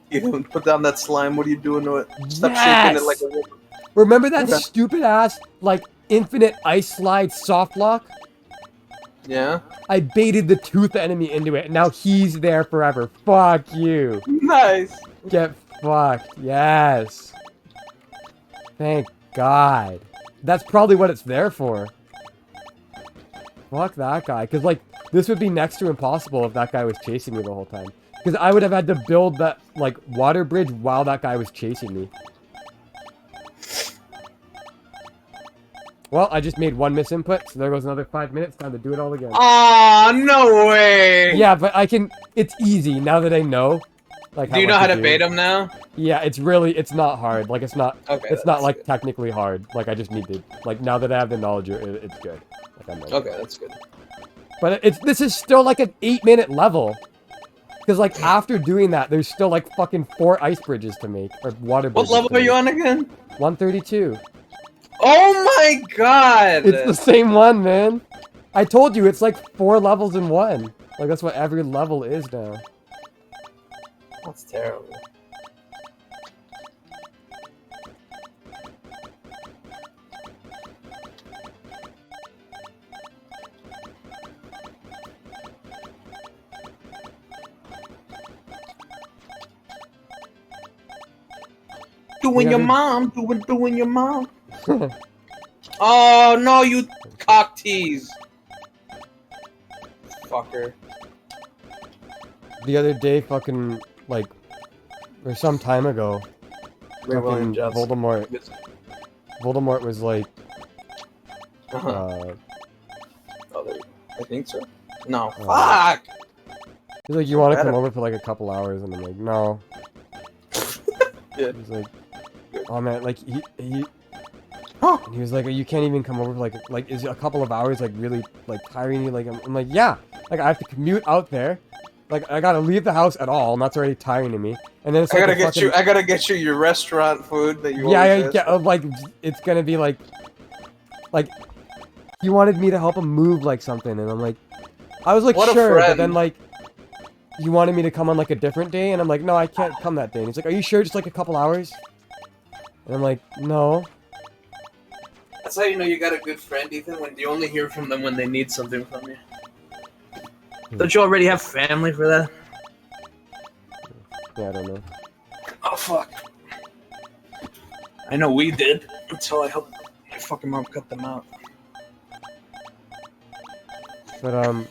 You don't put down that slime, what are you doing to it? Stop Yes! shaking it like a woman. Remember that Okay. stupid ass, like, infinite ice slide soft lock? Yeah? I baited the tooth enemy into it, and now he's there forever. Fuck you. Nice! Get fucked. Yes. Thank God. That's probably what it's there for. Fuck that guy. Because, like, this would be next to impossible if that guy was chasing me the whole time. Because I would have had to build that, like, water bridge while that guy was chasing me. Well, I just made one misinput, so there goes another 5 minutes. Time to do it all again. Aw, no way! Yeah, but I can... It's easy now that I know. Like, Do you know how to do. bait him now? Yeah, it's really... It's not hard. Like, it's not... Okay, it's not, that's like, good. technically hard. Like, I just need to... Like, now that I have the knowledge, it's good. Like, I know. Okay, that's good. But this is still, like, an 8-minute level. Because, like, after doing that, there's still, like, fucking 4 ice bridges to make. Or water bridges. What level are you on again? 132. Oh my god! It's the same one, man. I told you, it's like 4 levels in one. Like, that's what every level is now. That's terrible. Doing your mom, doing your mom. Oh no, you cock tease. Fucker. The other day, fucking, like, or some time ago, Ray William fucking Johnson. Voldemort was like, Oh, I think so. No, Uh, fuck! he's like, you want to come Better. over for like a couple hours? And I'm like, no. Yeah. He's like, oh man, like, he Huh. and he was like, you can't even come over for like, is a couple of hours like really like tiring you? Like, I'm like, yeah, like I have to commute out there. Like, I gotta leave the house at all, and that's already tiring to me. And then it's I like gotta get you your restaurant food that you yeah, always yeah, ask yeah, like it's gonna be like he wanted me to help him move like something, and I'm like, I was like, What a sure, but friend. then like he wanted me to come on like a different day, and I'm like, no, I can't come that day. And he's like, are you sure? Just like a couple hours? And I'm like, no. That's how you know you got a good friend, Ethan, when You only hear from them when they need something from you. Don't you already have family for that? Yeah, I don't know. Oh fuck. I know we did until I helped my fucking mom cut them out. But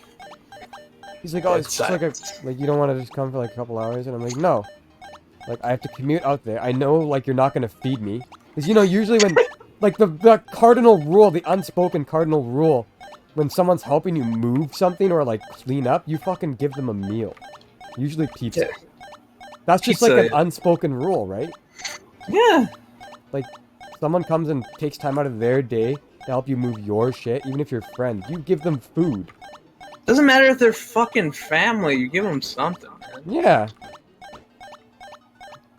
he's like, oh, it's just like you don't want to just come for like a couple hours, and I'm like, no. Like, I have to commute out there. I know, like, you're not gonna feed me. Is, you know, usually when, like, the cardinal rule, the unspoken cardinal rule, when someone's helping you move something or, like, clean up, you fucking give them a meal. Usually pizza. Yeah. That's just, Pizza, like, an yeah. unspoken rule, right? Yeah. Like, someone comes and takes time out of their day to help you move your shit, even if you're friends, you give them food. Doesn't matter if they're fucking family. You give them something, man. Yeah.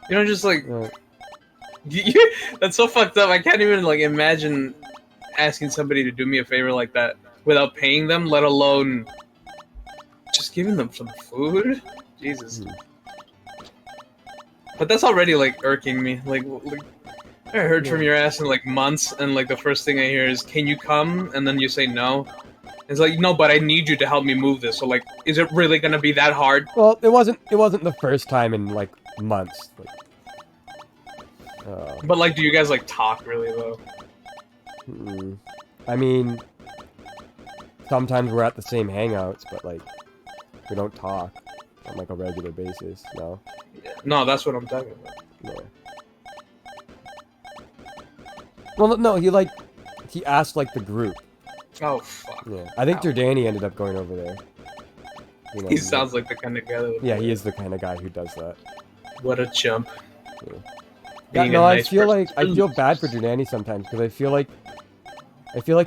You don't just like. Right. That's so fucked up. I can't even like imagine asking somebody to do me a favor like that without paying them, let alone just giving them some food. Jesus. But that's already like irking me. Like I heard from your ass in like months, and like the first thing I hear is, "Can you come?" And then you say no. It's like, no, but I need you to help me move this. So like, is it really gonna be that hard? Well, it wasn't the first time in like months. Like, But like, do you guys like talk really though? I mean, sometimes we're at the same hangouts, but like, we don't talk on like a regular basis. No. No, that's what I'm talking about. No. Well, no, he asked like the group. Oh fuck. Yeah, I think Jordani ended up going over there. You know, He sounds like the kind of guy that would. Yeah, he is the kind of guy who does that. What a chump. Yeah, Being no, a I nice feel person. like I feel bad for Jordani sometimes because I feel like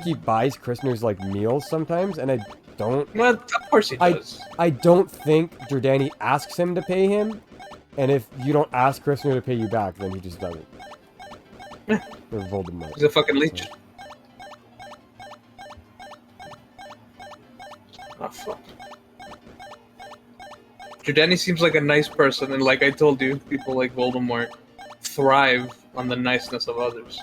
he buys Krishner's like meals sometimes, and I don't. Well, of course he does. I don't think Jordani asks him to pay him, and if you don't ask Krishner to pay you back, then he just doesn't. Or Voldemort. He's a fucking leech. Oh fuck. Jordani seems like a nice person, and like I told you, people like Voldemort thrive on the niceness of others.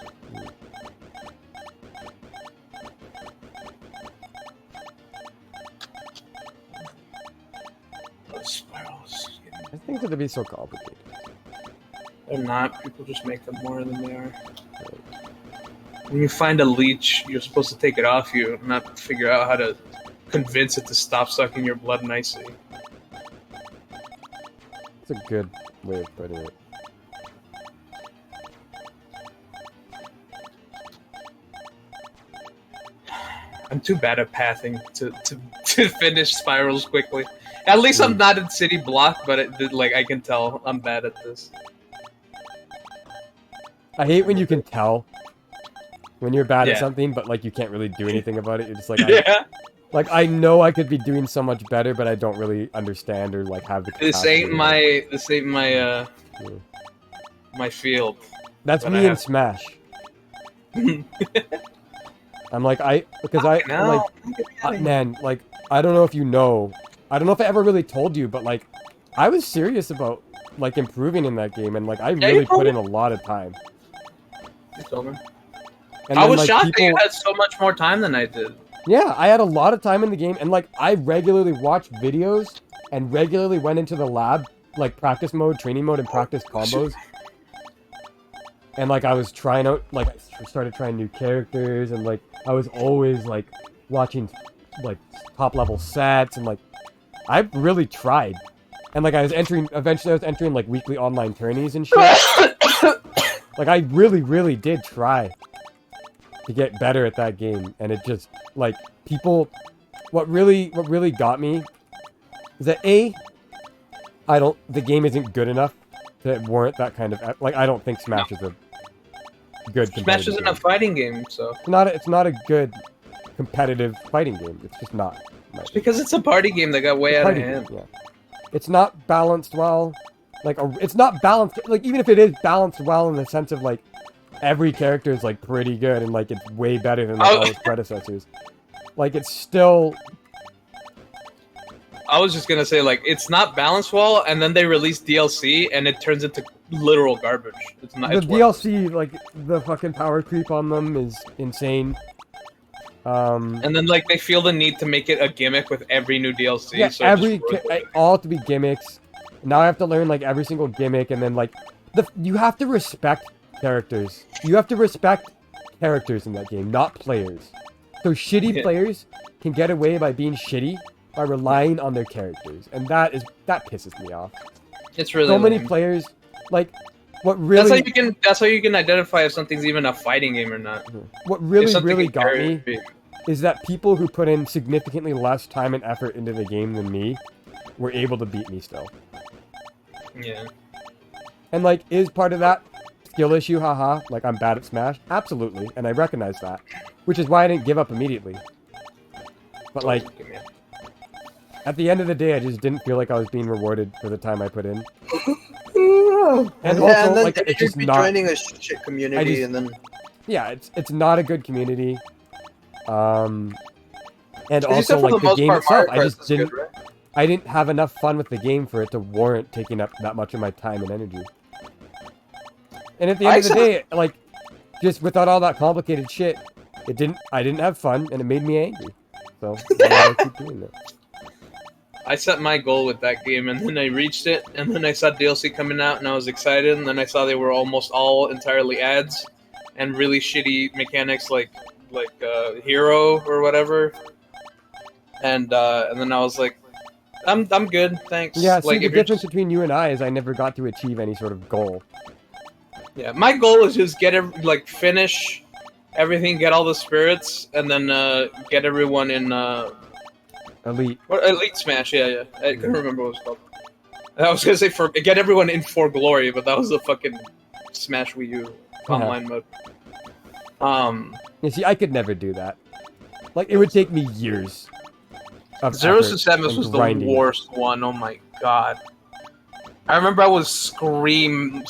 Those spirals. I think that it'd be so complicated. They're not. People just make them more than they are. When you find a leech, you're supposed to take it off you, not figure out how to convince it to stop sucking your blood nicely. It's a good way of putting it. I'm too bad at pathing to finish spirals quickly. At least I'm not in city block, but like I can tell I'm bad at this. I hate when you can tell when you're bad at Yeah. something, but like you can't really do anything about it. You're just like, Yeah. I know I could be doing so much better, but I don't really understand or like have the capacity. This ain't my my field. That's but me I in have- Smash. I'm like I'm like man, like I don't know if you know. I don't know if I ever really told you, but like I was serious about like improving in that game, and like I you really told put me. in a lot of time. You told me. And I then, was like, shocked that you people- had so much more time than I did. Yeah, I had a lot of time in the game, and like I regularly watched videos and regularly went into the lab, like practice mode, training mode, and practice combos. And like I was trying out, like I started trying new characters, and like I was always like watching like top level sets, and like I really tried. And like eventually I was entering like weekly online tourneys and shit. Like I really did try to get better at that game, and it just like people what really got me is that the game isn't good enough to warrant that kind of like I don't think Smash is a good Smash competitive isn't game. a fighting game, so It's not a good competitive fighting game. It's just not. it's because it's a party game that got way out of Fighting hand. game, yeah. It's not balanced well. It's not balanced. Like even if it is balanced well in the sense of like every character is like pretty good and like it's way better than like, all its predecessors. Like it's still. I was just gonna say like it's not balanced well, and then they release DLC and it turns into literal garbage. It's not. The It's worthless. DLC, like the fucking power creep on them is insane. And then like they feel the need to make it a gimmick with every new DLC. Yeah, so it every just ruins it. all to be gimmicks. Now I have to learn like every single gimmick, and then like you have to respect characters. You have to respect characters in that game, not players. So shitty Yeah. players can get away by being shitty by relying on their characters, and that pisses me off. It's really So many lame. players, like What really That's how you can identify if something's even a fighting game or not. what If really something really is got very- me is that people who put in significantly less time and effort into the game than me were able to beat me still. Yeah. And like, is part of that skill issue, haha, like I'm bad at Smash? Absolutely, and I recognize that. Which is why I didn't give up immediately. But like, at the end of the day, I just didn't feel like I was being rewarded for the time I put in. And also, then like, you'd it's just be not... joining a shit community, and then Yeah, it's not a good community. And you also, said for like, the most game part, itself, Mario I Kart's just good, didn't... right? I didn't have enough fun with the game for it to warrant taking up that much of my time and energy. And at the end of the day, like, just without all that complicated shit, I didn't have fun, and it made me angry. So, why would I keep doing that? I set my goal with that game, and then I reached it, and then I saw DLC coming out, and I was excited, and then I saw they were almost all entirely ads, and really shitty mechanics like Hero or whatever, and then I was like, I'm good, thanks. Yeah, see, like, the if you're difference between you and I is I never got to achieve any sort of goal. Yeah, my goal is just finish everything, get all the spirits, and then get everyone in Elite. Elite Smash. Yeah. I couldn't remember what it was called. I was gonna say get everyone in For Glory, but that was the fucking Smash Wii U online mode. You see, I could never do that. Like, it would take me years. Zero to Samus was the worst one. Oh my god. I remember I was screaming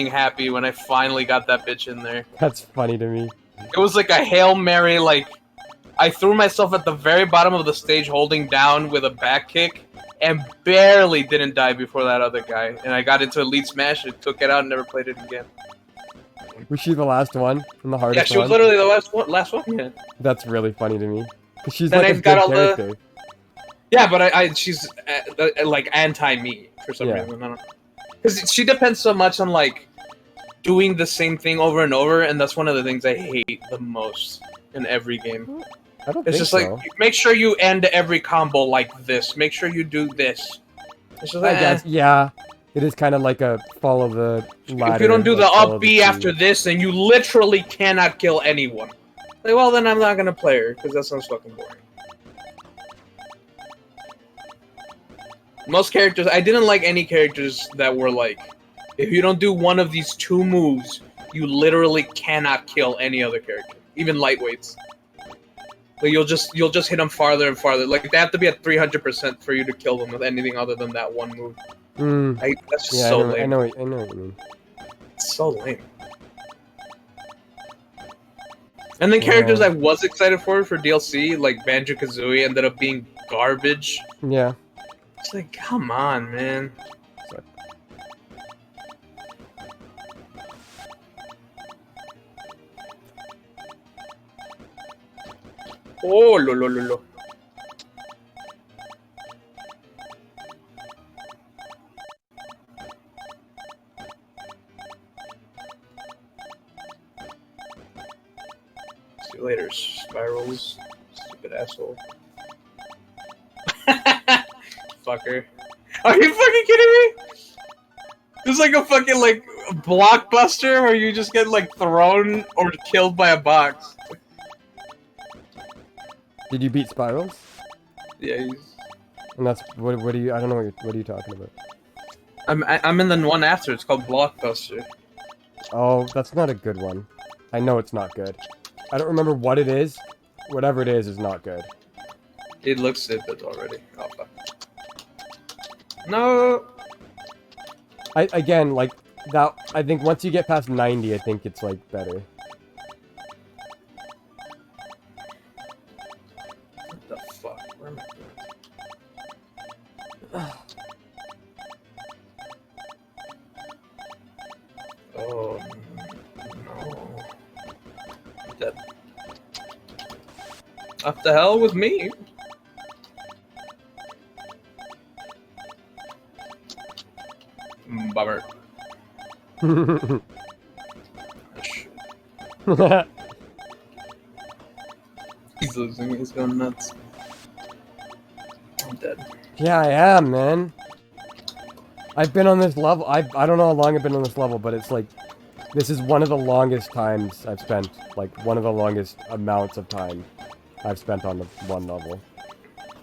happy when I finally got that bitch in there. That's funny to me. It was like a Hail Mary, like, I threw myself at the very bottom of the stage holding down with a back kick, and barely didn't die before that other guy. And I got into Elite Smash, and took it out and never played it again. Was she the last one? And the hardest one? Yeah, she was literally the last one, yeah. That's really funny to me. 'Cause she's Then like a I've got good all the- character. Yeah, but she's like anti-me for some reason. I don't know. Because she depends so much on like doing the same thing over and over, and that's one of the things I hate the most in every game. I don't It's think just so. like, make sure you end every combo like this. Make sure you do this. It's just I like, guess, yeah. It is kind of like a follow the ladder. if you don't do the like follow up B tree. after this, then you literally cannot kill anyone. Like, well, then I'm not gonna play her, because that sounds fucking boring. Most characters, I didn't like any characters that were like, if you don't do one of these two moves, you literally cannot kill any other character, even lightweights. Like you'll just hit them farther and farther. Like they have to be at 300% for you to kill them with anything other than that one move. That's just so lame. I know what you mean. It's so lame. And then characters I was excited for DLC, like Banjo-Kazooie, ended up being garbage. Yeah. It's like, come on, man. Oh, lo. See you later, Spirals. Stupid asshole. Fucker. Are you fucking kidding me? This is like a fucking, like, blockbuster where you just get, like, thrown or killed by a box. Did you beat Spirals? Yeah, And that's, what are you, I don't know what are you talking about? I'm in the one after, it's called Blockbuster. Oh, that's not a good one. I know it's not good. I don't remember what it is. Whatever it is not good. It looks stupid already. Oh, fuck. No! Again, like, that, I think once you get past 90, I think it's, like, better. What the fuck? Where am I going? Oh, no. I'm dead. Up the hell with me? Bummer. He's losing, he's going nuts. I'm dead. Yeah, I am, man. I've been on this level. I don't know how long I've been on this level, but it's like this is one of the longest times I've spent. Like one of the longest amounts of time I've spent on the one level.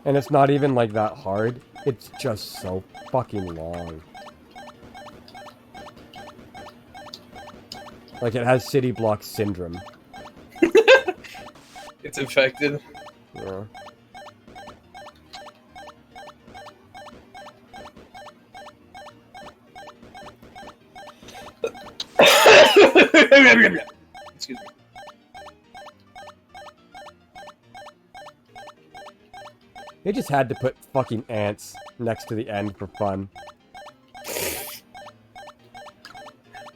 And it's not even like that hard. It's just so fucking long. Like it has city block syndrome. It's infected. Yeah. Excuse me. They just had to put fucking ants next to the end for fun.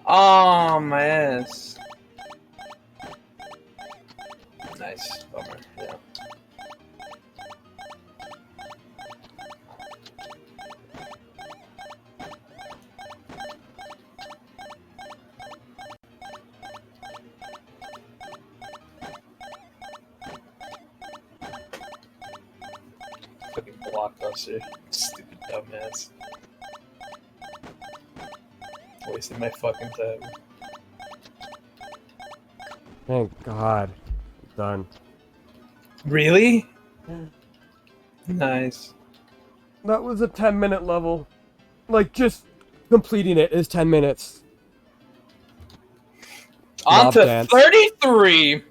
Oh, my ass. Nice. Bummer. Yeah. Fucking blockbuster. Stupid dumbass. Wasting my fucking time. Thank God. Done. Really? Nice. That was a 10-minute level. Like, just completing it is 10 minutes. On Lob to dance. 33!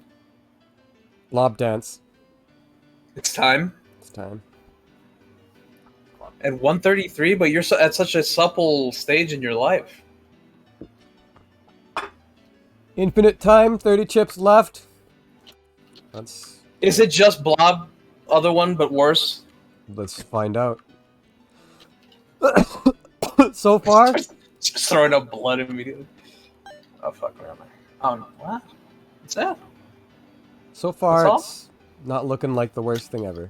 Lob dance. It's time. It's time. At 133, but you're at such a supple stage in your life. Infinite time, 30 chips left. That's... Is it just Blob, other one, but worse? Let's find out. So far? Just throwing up blood immediately. Oh, fuck, where am I? Oh, no. What? What's that? So far, That's all? it's not looking like the worst thing ever.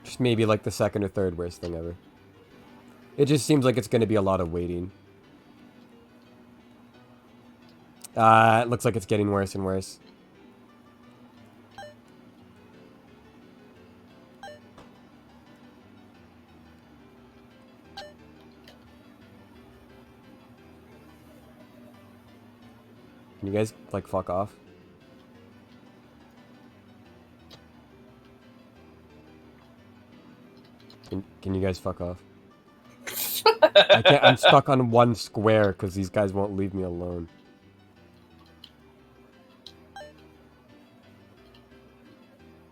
Just maybe like the second or third worst thing ever. It just seems like it's going to be a lot of waiting. It looks like it's getting worse and worse. Can you guys, like, fuck off? Can you guys fuck off? I can't, I'm stuck on one square because these guys won't leave me alone.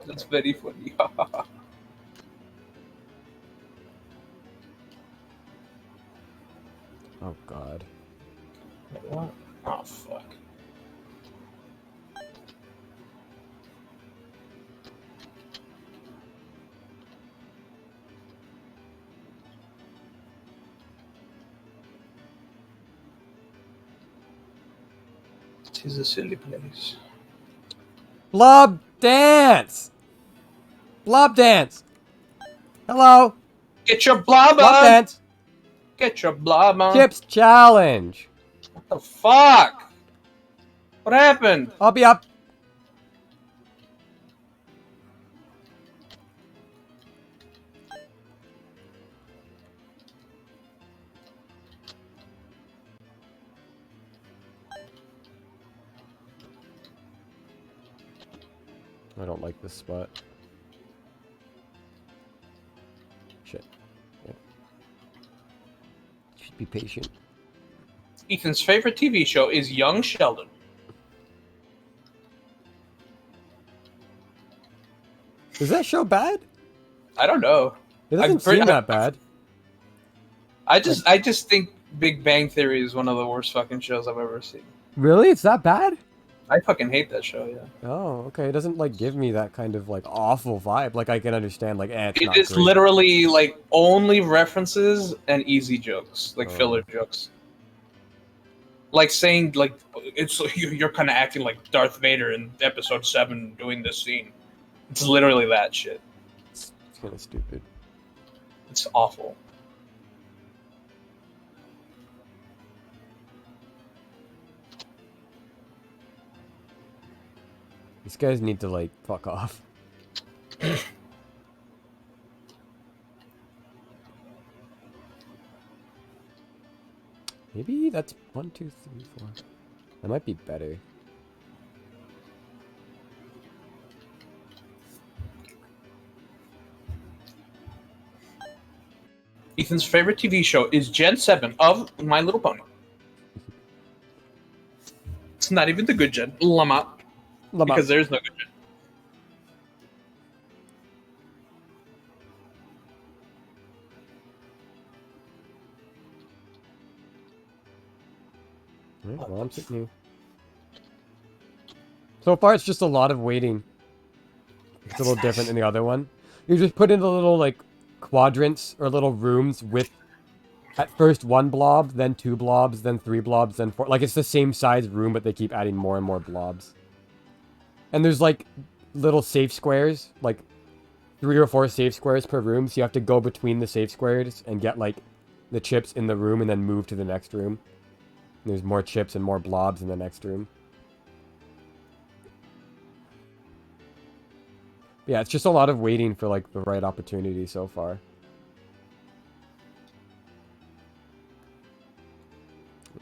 That's very funny. Oh, God. What? Oh, fuck. This is a silly place. Blob dance! Blob dance! Hello! Get your blob Blob on! dance! Get your blob on! Chips challenge! What the fuck? What happened? I'll be up. I don't like this spot. Shit. Yeah. Should be patient. Ethan's favorite TV show is Young Sheldon. Is that show bad? I don't know. It doesn't seem that bad. I just think Big Bang Theory is one of the worst fucking shows I've ever seen. Really? It's that bad? I fucking hate that show, yeah. Oh, okay. It doesn't, like, give me that kind of, like, awful vibe. Like, I can understand, like, it's It not is great. literally, like, only references and easy jokes. Like, filler jokes. Like, saying, like, it's you're kind of acting like Darth Vader in episode 7 doing this scene. It's literally that shit. It's kind of stupid. It's awful. These guys need to, like, fuck off. Maybe that's 1, 2, 3, 4. That might be better. Ethan's favorite TV show is Gen 7 of My Little Pony. It's not even the good Gen. Llama. Because there's no good Gen. Alright, well, I'm sitting here. So far, it's just a lot of waiting. It's a little different than the other one. You just put in the little, like, quadrants or little rooms with, at first, 1 blob, then 2 blobs, then 3 blobs, then 4. Like, it's the same size room, but they keep adding more and more blobs. And there's, like, little safe squares, like, 3 or 4 safe squares per room, so you have to go between the safe squares and get, like, the chips in the room and then move to the next room. And there's more chips and more blobs in the next room. Yeah, it's just a lot of waiting for, like, the right opportunity so far.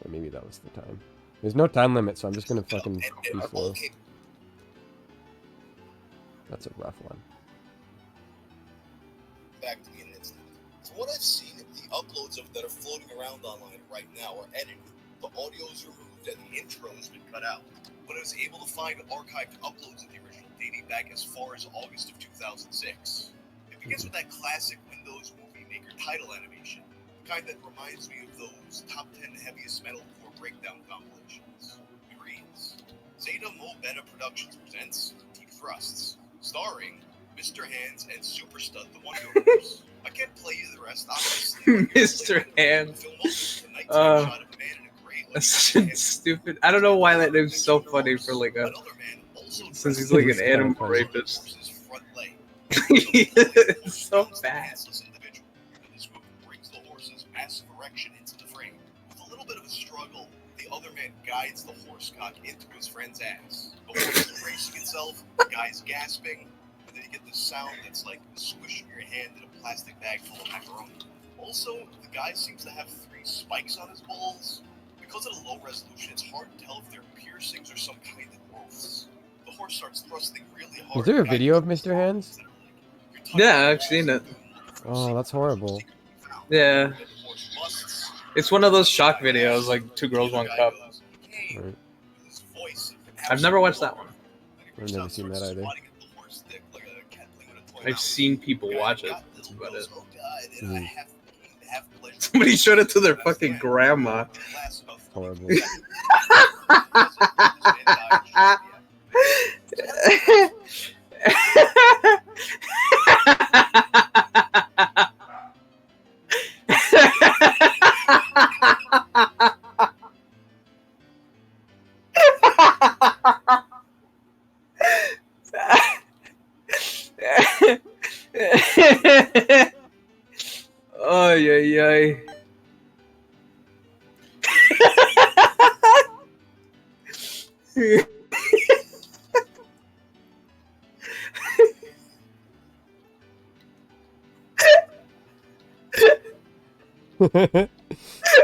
Or maybe that was the time. There's no time limit, so I'm just gonna fucking be slow. That's a rough one. Back to me in an instant. From what I've seen, the uploads that are floating around online right now are edited. The audio is removed and the intro has been cut out. But I was able to find archived uploads of the original dating back as far as August of 2006. It begins with that classic Windows Movie Maker title animation, the kind that reminds me of those top 10 heaviest metalcore breakdown compilations. It reads, Zeta Mo Beta Productions presents Deep Thrusts, starring Mr. Hands and Super Stud the Wonder Horse. I can't play you the rest, obviously. Mr. Hands. That's such a stupid. I don't know why that name's so funny for like a. Since he's like an animal rapist. It's so bad. This move brings the horse's massive erection into the frame. With a little bit of a struggle, the other man guides the horse cock into his friend's ass. The horse is racing itself, the guy's gasping, and then you get this sound that's like squishing your hand in a plastic bag full of macaroni. Also, the guy seems to have 3 spikes on his balls. Because of the low resolution, it's hard to tell if they're piercings or some kind of growths. The horse starts thrusting really hard. Is there a video of Mr. Hands? Yeah, I've seen it. Oh, that's horrible. Yeah. It's one of those shock videos, like 2 Girls, 1 Cup. Right. I've never watched that one. I've never seen that either. I've seen people watch it. That's about it. Mm. Somebody showed it to their fucking grandma. Horrible. Ay, ay, ay.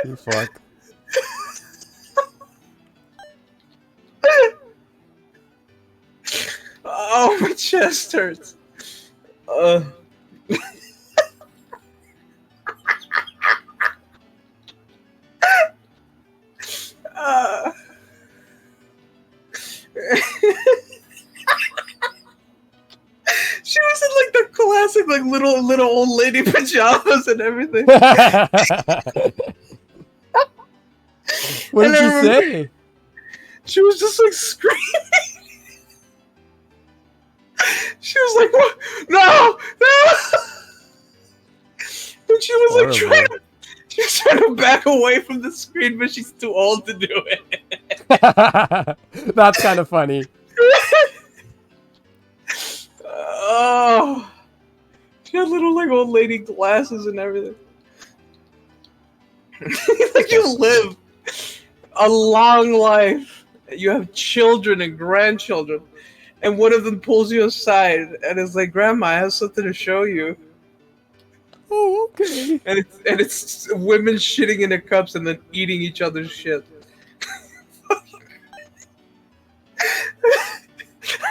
You fuck. Oh, my chest hurts. She was in like the classic, like little old lady pajamas and everything. What did you say? She was just like screaming. She was like, "What? No, no!" And she was like she was trying to back away from the screen, but she's too old to do it. That's kind of funny. Oh, she had little like old lady glasses and everything. Like you live a long life. You have children and grandchildren, and one of them pulls you aside and is like, "Grandma, I have something to show you." Oh, okay. And it's women shitting in their cups and then eating each other's shit.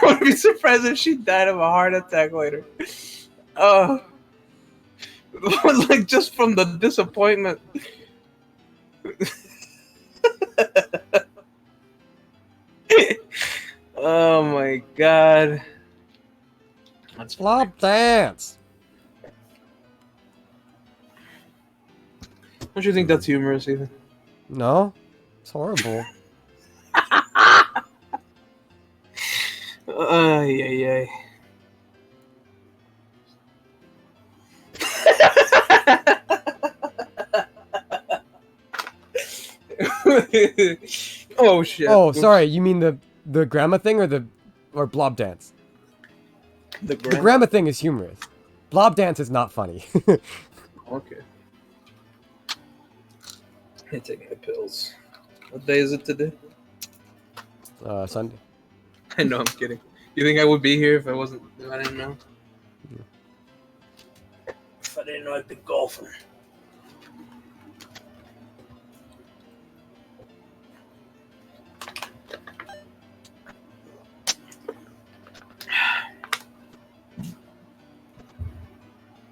I wouldn't be surprised if she died of a heart attack later. Oh, like just from the disappointment. Oh my god. That's Flop dance. Don't you think that's humorous, Ethan? No, it's horrible. Yeah. Oh shit. Oh, sorry. You mean the grandma thing or blob dance? The The grandma thing is humorous. Blob dance is not funny. Okay. I'm taking the pills. What day is it today? Sunday. I know, I'm kidding. You think I would be here if I didn't know? If I didn't know I'd be golfing.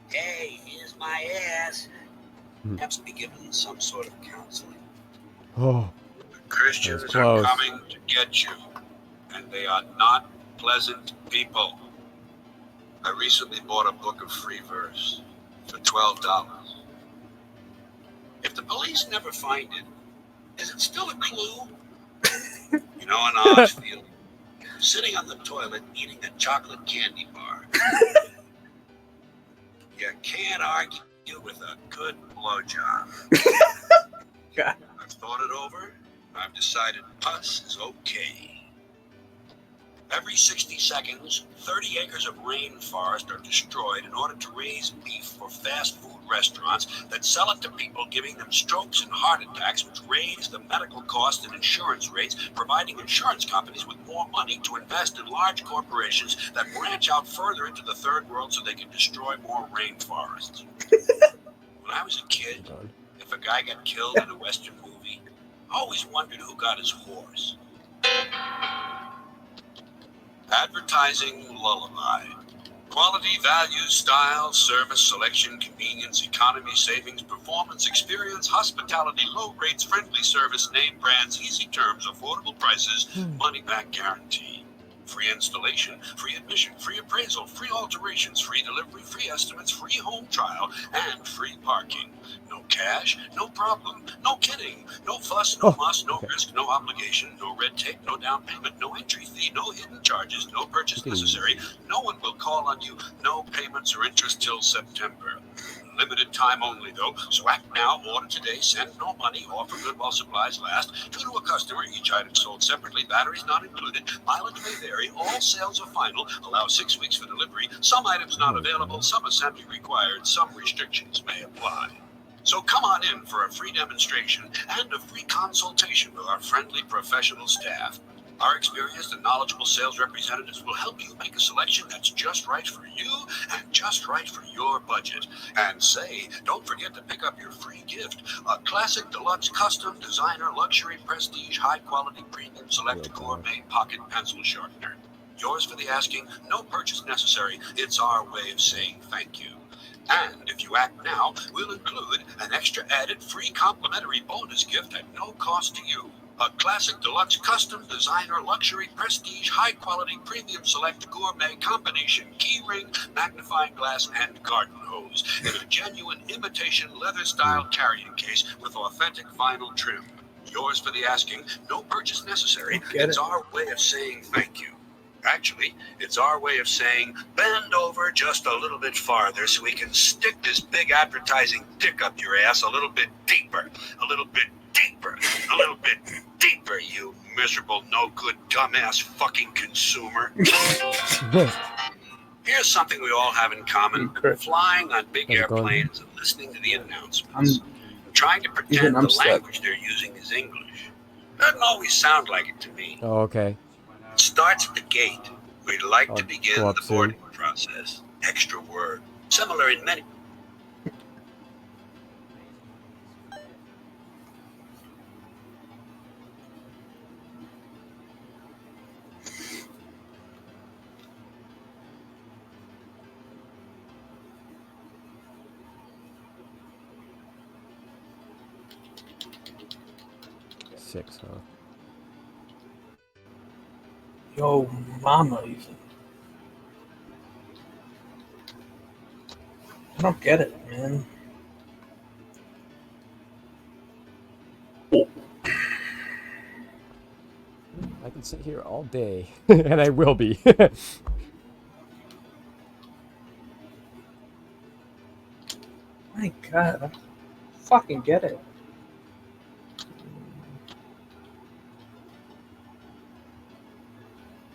Hey, here's my ass. Perhaps be given some sort of counseling. Oh, Christians That's are close. coming to get you, and they are not pleasant people. I recently bought a book of free verse for $12. If the police never find it, is it still a clue? You know an odd feeling? Sitting on the toilet eating a chocolate candy bar. You can't argue with a good blowjob. God. I've thought it over. I've decided pus is okay. Every 60 seconds, 30 acres of rainforest are destroyed in order to raise beef for fast food restaurants that sell it to people, giving them strokes and heart attacks, which raise the medical costs and insurance rates, providing insurance companies with more money to invest in large corporations that branch out further into the third world so they can destroy more rainforests. When I was a kid, if a guy got killed in a Western movie, I always wondered who got his horse. Advertising lullaby. Quality, value, style, service, selection, convenience, economy, savings, performance, experience, hospitality, low rates, friendly service, name brands, easy terms, affordable prices, money back guarantee. Free installation, free admission, free appraisal, free alterations, free delivery, free estimates, free home trial, and free parking. No cash, no problem, no kidding, no fuss, no muss, no risk, no obligation, no red tape, no down payment, no entry fee, no hidden charges, no purchase necessary. No one will call on you, no payments or interest till September. Limited time only, though, so act now, order today, send no money, offer good while supplies last. 2 to a customer, each item sold separately, batteries not included, mileage may vary, all sales are final, allow 6 weeks for delivery, some items not available, some assembly required, some restrictions may apply. So come on in for a free demonstration and a free consultation with our friendly professional staff. Our experienced and knowledgeable sales representatives will help you make a selection that's just right for you and just right for your budget. And say, don't forget to pick up your free gift, a classic deluxe custom designer luxury prestige high quality premium select gourmet pocket pencil sharpener. Yours for the asking, no purchase necessary. It's our way of saying thank you. And if you act now, we'll include an extra added free complimentary bonus gift at no cost to you. A classic deluxe custom designer luxury prestige high quality premium select gourmet combination key ring, magnifying glass, and garden hose in a genuine imitation leather style carrying case with authentic vinyl trim. Yours for the asking, no purchase necessary. It's our way of saying thank you. Actually, it's our way of saying bend over just a little bit farther so we can stick this big advertising dick up your ass a little bit deeper, a little bit deeper, a little bit deeper, you miserable, no good, dumbass fucking consumer. Here's something we all have in common. Flying on big airplanes and listening to the announcements. Trying to pretend the language they're using is English. Doesn't always sound like it to me. Oh, okay. It starts at the gate. We'd like to begin go up the boarding process. Extra word. Similar in many... 6, huh? Yo, mama, even. I don't get it, man. I can sit here all day, and I will be. My God, I don't fucking get it.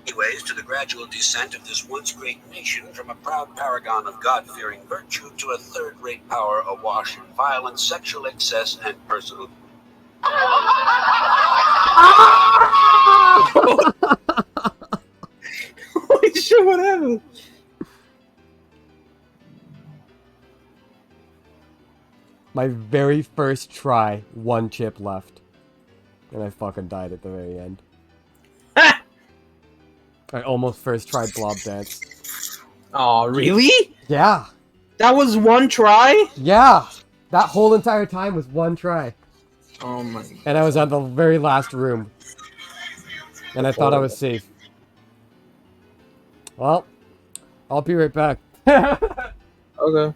Anyways, to the gradual descent of this once great nation from a proud paragon of God-fearing virtue to a third-rate power awash in violence, sexual excess, and personal. Holy shit, what happened? My very first try, 1 chip left. And I fucking died at the very end. I almost first tried Blob Dance. Oh, really? Yeah! That was 1 try? Yeah! That whole entire time was 1 try. Oh my. And I was on the very last room. And I thought I was safe. Well, I'll be right back. Okay.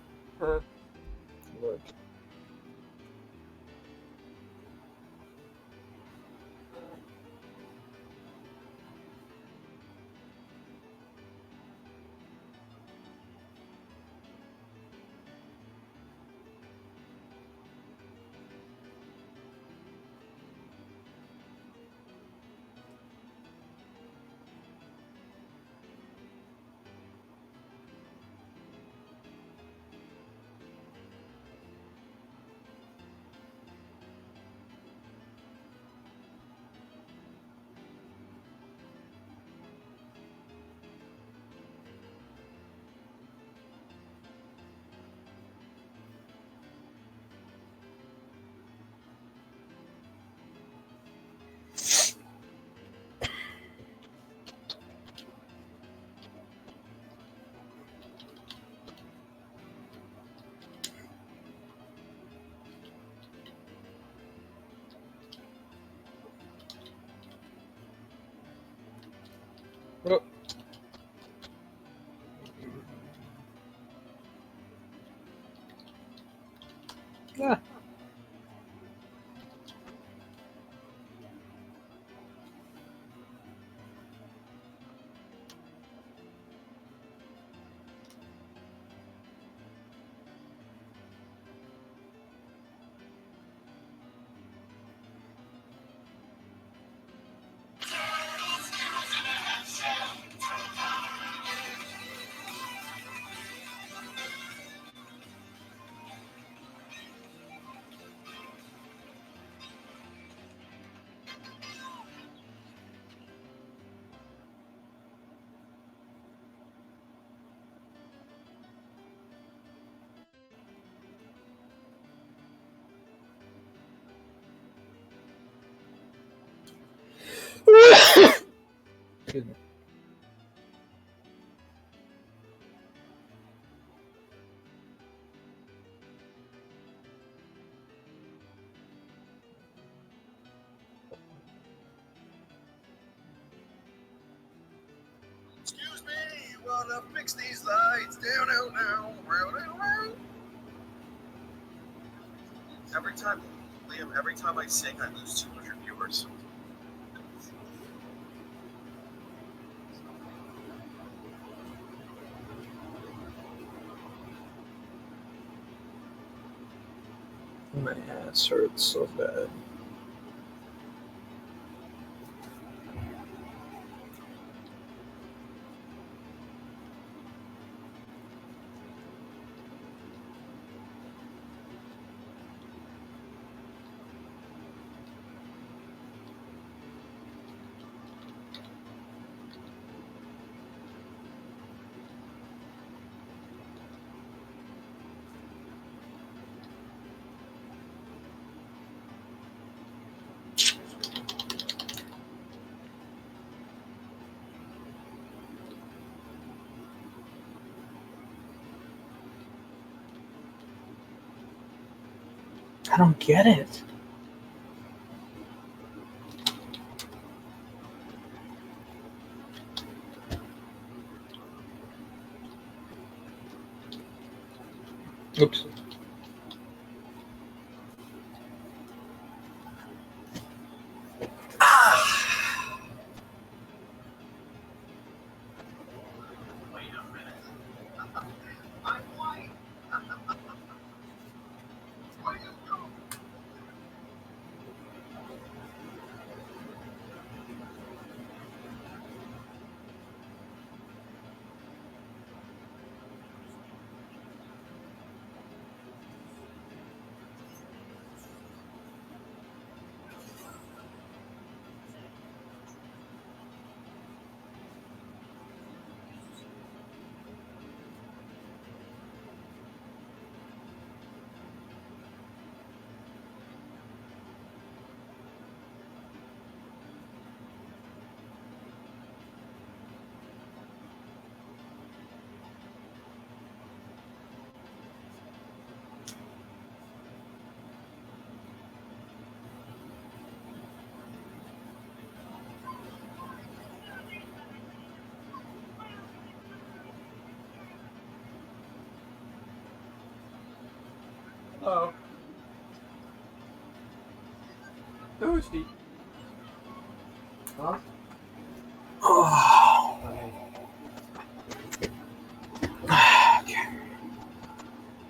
Oh. Yeah. Excuse me. Excuse me, you wanna fix these lights? Down, down, down, round, round, round. Every time, Liam, every time I sing, I lose 200 viewers. My ass hurts so bad. I don't get it. Oops. Oh. Thirsty. Huh? Oh.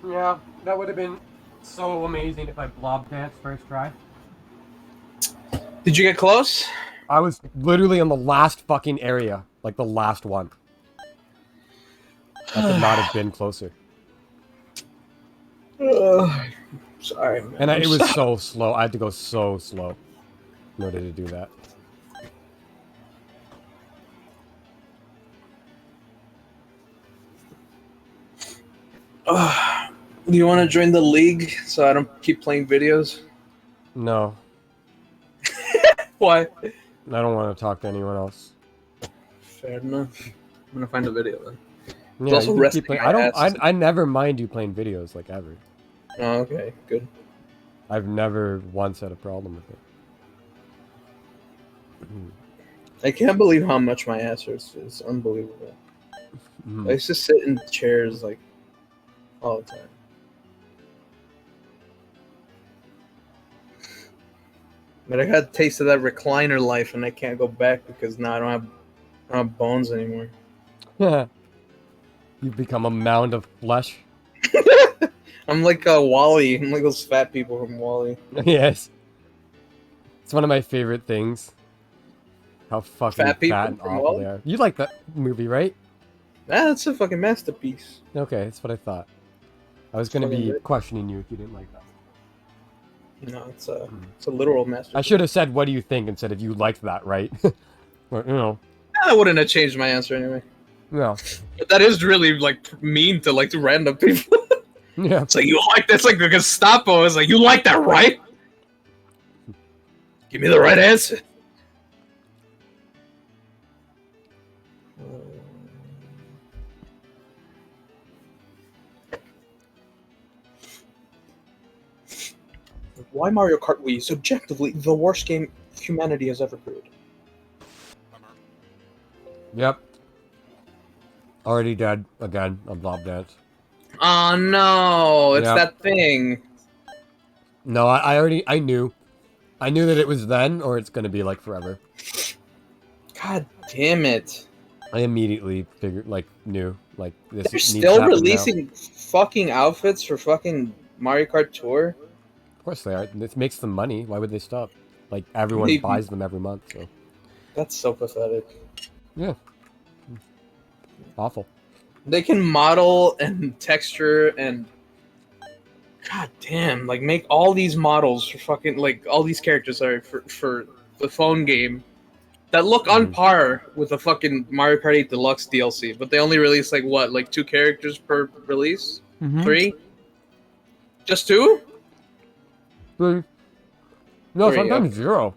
Yeah, that would have been so amazing if I blob danced first try. Did you get close? I was literally in the last fucking area. Like the last one. I could not have been closer. Sorry, man. And I'm it was sorry. so slow. I had to go so slow in order to do that. Do you want to join the league so I don't keep playing videos? No, Why? I don't want to talk to anyone else. Fair enough. I'm gonna find a video then. Yeah, also you can resting keep playing. my I don't. ass. I never mind you playing videos like ever. Oh, okay, good. I've never once had a problem with it. I can't believe how much my ass hurts. It's unbelievable. I used to sit in chairs like all the time. But I got a taste of that recliner life, and I can't go back because now I don't have bones anymore. You've become a mound of flesh. I'm like Wally. I'm like those fat people from Wally. Yes. It's one of my favorite things. How fucking Fat people fat and from awful Wall-E? they are. You like that movie, right? That's a fucking masterpiece. Okay, that's what I thought. I was gonna Fucking be great. questioning you if you didn't like that. No, it's a literal masterpiece. I should have said, "What do you think?" instead of "You liked that, right?" But, you know, I wouldn't have changed my answer anyway. no, But that is really like mean to like to random people. yeah. It's like you like that's like the Gestapo is like you like that, right? Give me the right answer. Why Mario Kart Wii is objectively the worst game humanity has ever created? Bummer. Yep. Already dead again on Blob Dance. Oh no, it's Yep. that thing. No, I knew that it was then or it's gonna be like forever. God damn it. I immediately figured, like, knew, like, this They're needs to still happen now. releasing fucking outfits for fucking Mario Kart Tour? Of course they are. This makes them money. Why would they stop? Like, everyone Maybe. buys them every month, so. That's so pathetic. Yeah. Awful. They can model and texture and god damn, like make all these models for fucking like all these characters for the phone game that look on par with the fucking Mario Kart 8 Deluxe DLC, but they only release like what, like 2 characters per release? 3? Just 2? No, Three, sometimes okay. 0.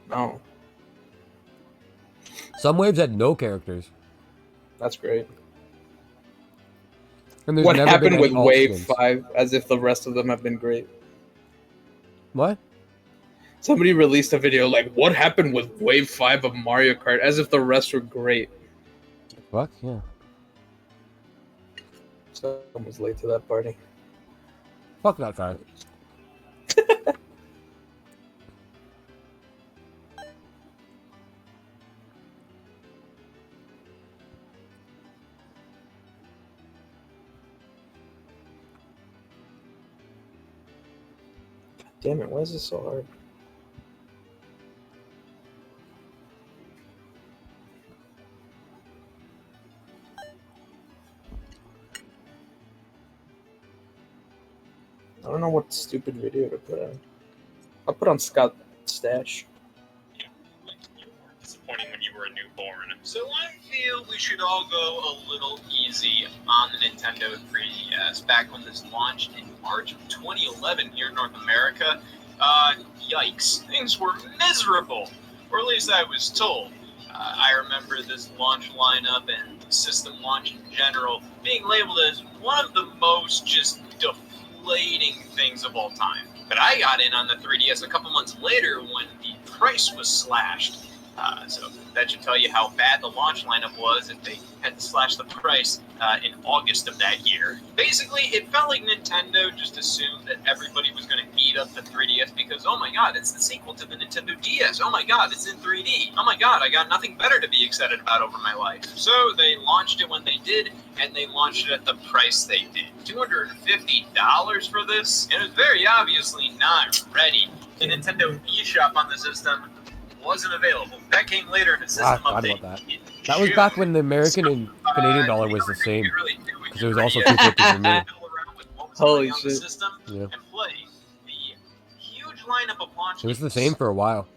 No, Some waves had no characters. that's great. And there's What never been happened with any alt Wave skins. 5 as if the rest of them have been great? What? Somebody released a video like, what happened with Wave 5 of Mario Kart as if the rest were great. Fuck, yeah. Someone's late to that party. Fuck that guy. Damn it, why is this so hard? I don't know what stupid video to put on. I'll put on Scott Stash. Disappointing when you were a newborn. So I feel we should all go a little easy on the Nintendo 3DS. Back when this launched in March of 2011 here in North America, yikes, things were miserable, or at least I was told. I remember this launch lineup and system launch in general being labeled as one of the most just deflating things of all time. But I got in on the 3DS a couple months later when the price was slashed. So that should tell you how bad the launch lineup was if they had to slash the price in August of that year. Basically, it felt like Nintendo just assumed that everybody was going to eat up the 3DS because, oh my god, it's the sequel to the Nintendo DS. Oh my god, it's in 3D. Oh my god, I got nothing better to be excited about over my life. So they launched it when they did, and they launched it at the price they did. $250 for this? And it was very obviously not ready. The Nintendo eShop on the system wasn't available. That came later in the system update. That was back when the American and Canadian dollar was the same. Because it was also $250 for me. Holy shit. Yeah. Huge lineup of launch It was the same for a while.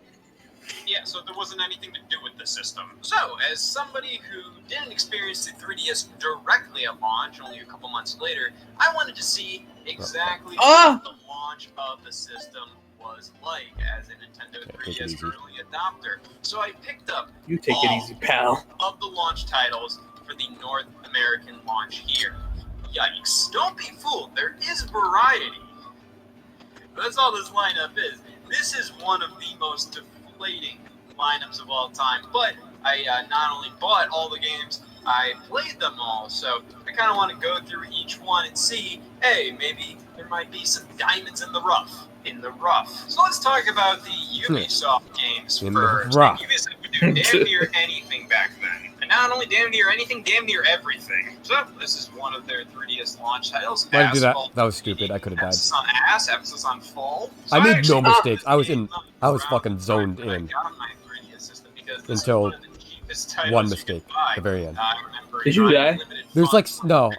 Yeah, so there wasn't anything to do with the system. So, as somebody who didn't experience the 3DS directly at launch, only a couple months later, I wanted to see exactly what the launch of the system was like as a Nintendo 3DS early adopter. So I picked up You take it easy, pal. of the launch titles for the North American launch here. Yikes. Don't be fooled, there is variety. That's all this lineup is. This is one of the most deflating lineups of all time, but I not only bought all the games, I played them all, so I kind of want to go through each one and see, hey, maybe there might be some diamonds in the rough. So let's talk about the Ubisoft games first. Ubisoft would do damn near anything back then. And not only damn near anything, damn near everything. So this is one of their 3DS launch titles. Why did you do that? That was stupid. I could have died. Emphasis on ass, emphasis on fall. So I made no mistakes. I was fucking zoned in. Until one mistake at the very end. Did you die? There's like, no.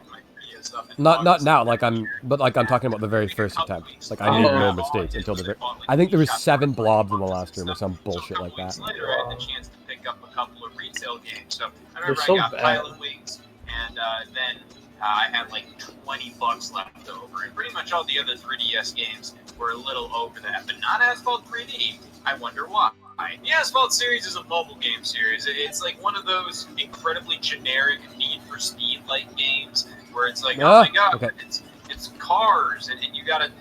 Not now, like I'm talking about the very first attempt. Like I made no mistakes until the very. I think there was 7 blobs in the last room or some bullshit like that. Later, I had the chance to pick up a couple of retail games. So I remember so I got bad. Pilot Wings, and then I had like $20 left over, and pretty much all the other 3DS games were a little over that, but not Asphalt 3D. I wonder why. The Asphalt series is a mobile game series. It's like one of those incredibly generic Need for Speed-like games where it's like, oh my god, it's cars, and you got a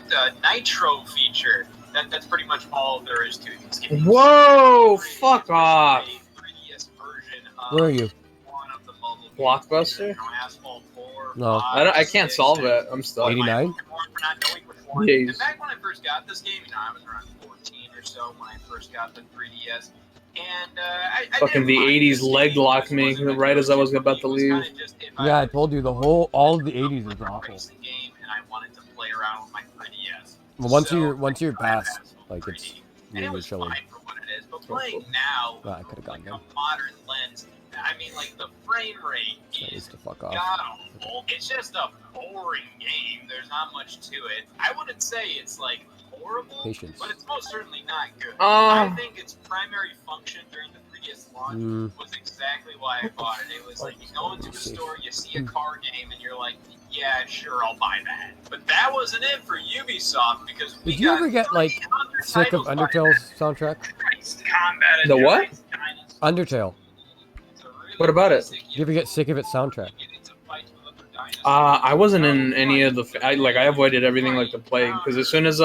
nitro feature. That's pretty much all there is to these games. Whoa, fuck off. 3DS version of Where are you? one of the mobile Blockbuster? games, Asphalt 4, No. 5, I can't 6, solve it. I'm stuck. 89? Jeez. Back when I first got this game, I was around 14 or so when I first got the 3DS. And I Fucking the 80s leg locked me right as I was about to leave. Yeah, I told you all of the 80s is awful. Game, and I wanted to play around with my 3DS. Well, once you're past, like it's really chilling. Fine for what it is, but playing now, I could have gotten like them. a modern lens, I mean, like the frame rate is To fuck off. god-awful. It's just a boring game. There's not much to it. I wouldn't say it's like horrible, Patience. but it's most certainly not good. Ah. I think its primary function during the 3DS launch was exactly why I bought it. It was like you go into a store, you see a car game, and you're like, yeah, sure, I'll buy that. But that wasn't it for Ubisoft because we Did you ever get like sick of Undertale's soundtrack? The what? Undertale. What about it? Did you ever get sick of its soundtrack? I wasn't in any of the. I avoided everything like the plague because as soon as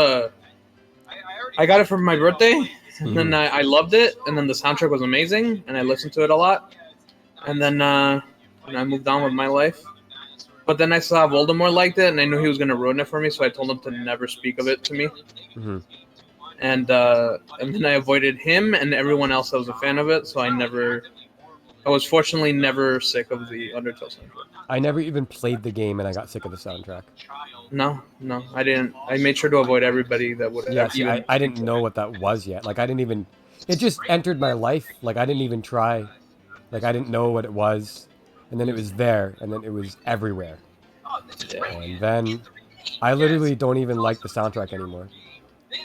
I got it for my birthday, and then I loved it, and then the soundtrack was amazing, and I listened to it a lot, and then I moved on with my life. But then I saw Voldemort liked it, and I knew he was gonna ruin it for me, so I told him to never speak of it to me. Mhm. And then I avoided him and everyone else that was a fan of it, so I was fortunately never sick of the Undertale soundtrack. I never even played the game, and I got sick of the soundtrack. No, I didn't. I made sure to avoid everybody that would Yeah, see, I didn't know what that was yet. Like, I didn't even... It just entered my life. Like, I didn't even try. Like, I didn't know what it was. And then it was there, and then it was everywhere. And then I literally don't even like the soundtrack anymore.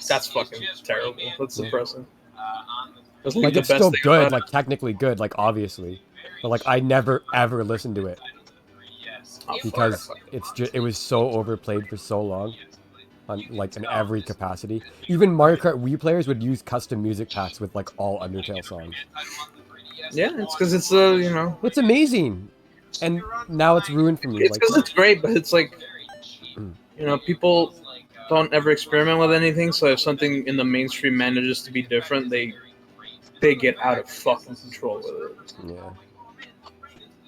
That's fucking terrible. That's depressing. That's Like, the it's best still thing good, about like, technically good, like, obviously. But, like, I never, ever listened to it. Because it was so overplayed for so long. On, like, in every capacity. Even Mario Kart Wii players would use custom music packs with, like, all Undertale songs. Yeah, it's because it's It's amazing! And now it's ruined for me. It's Like, because it's great, but it's like, people don't ever experiment with anything. So if something in the mainstream manages to be different, they get out of fucking control with it. yeah.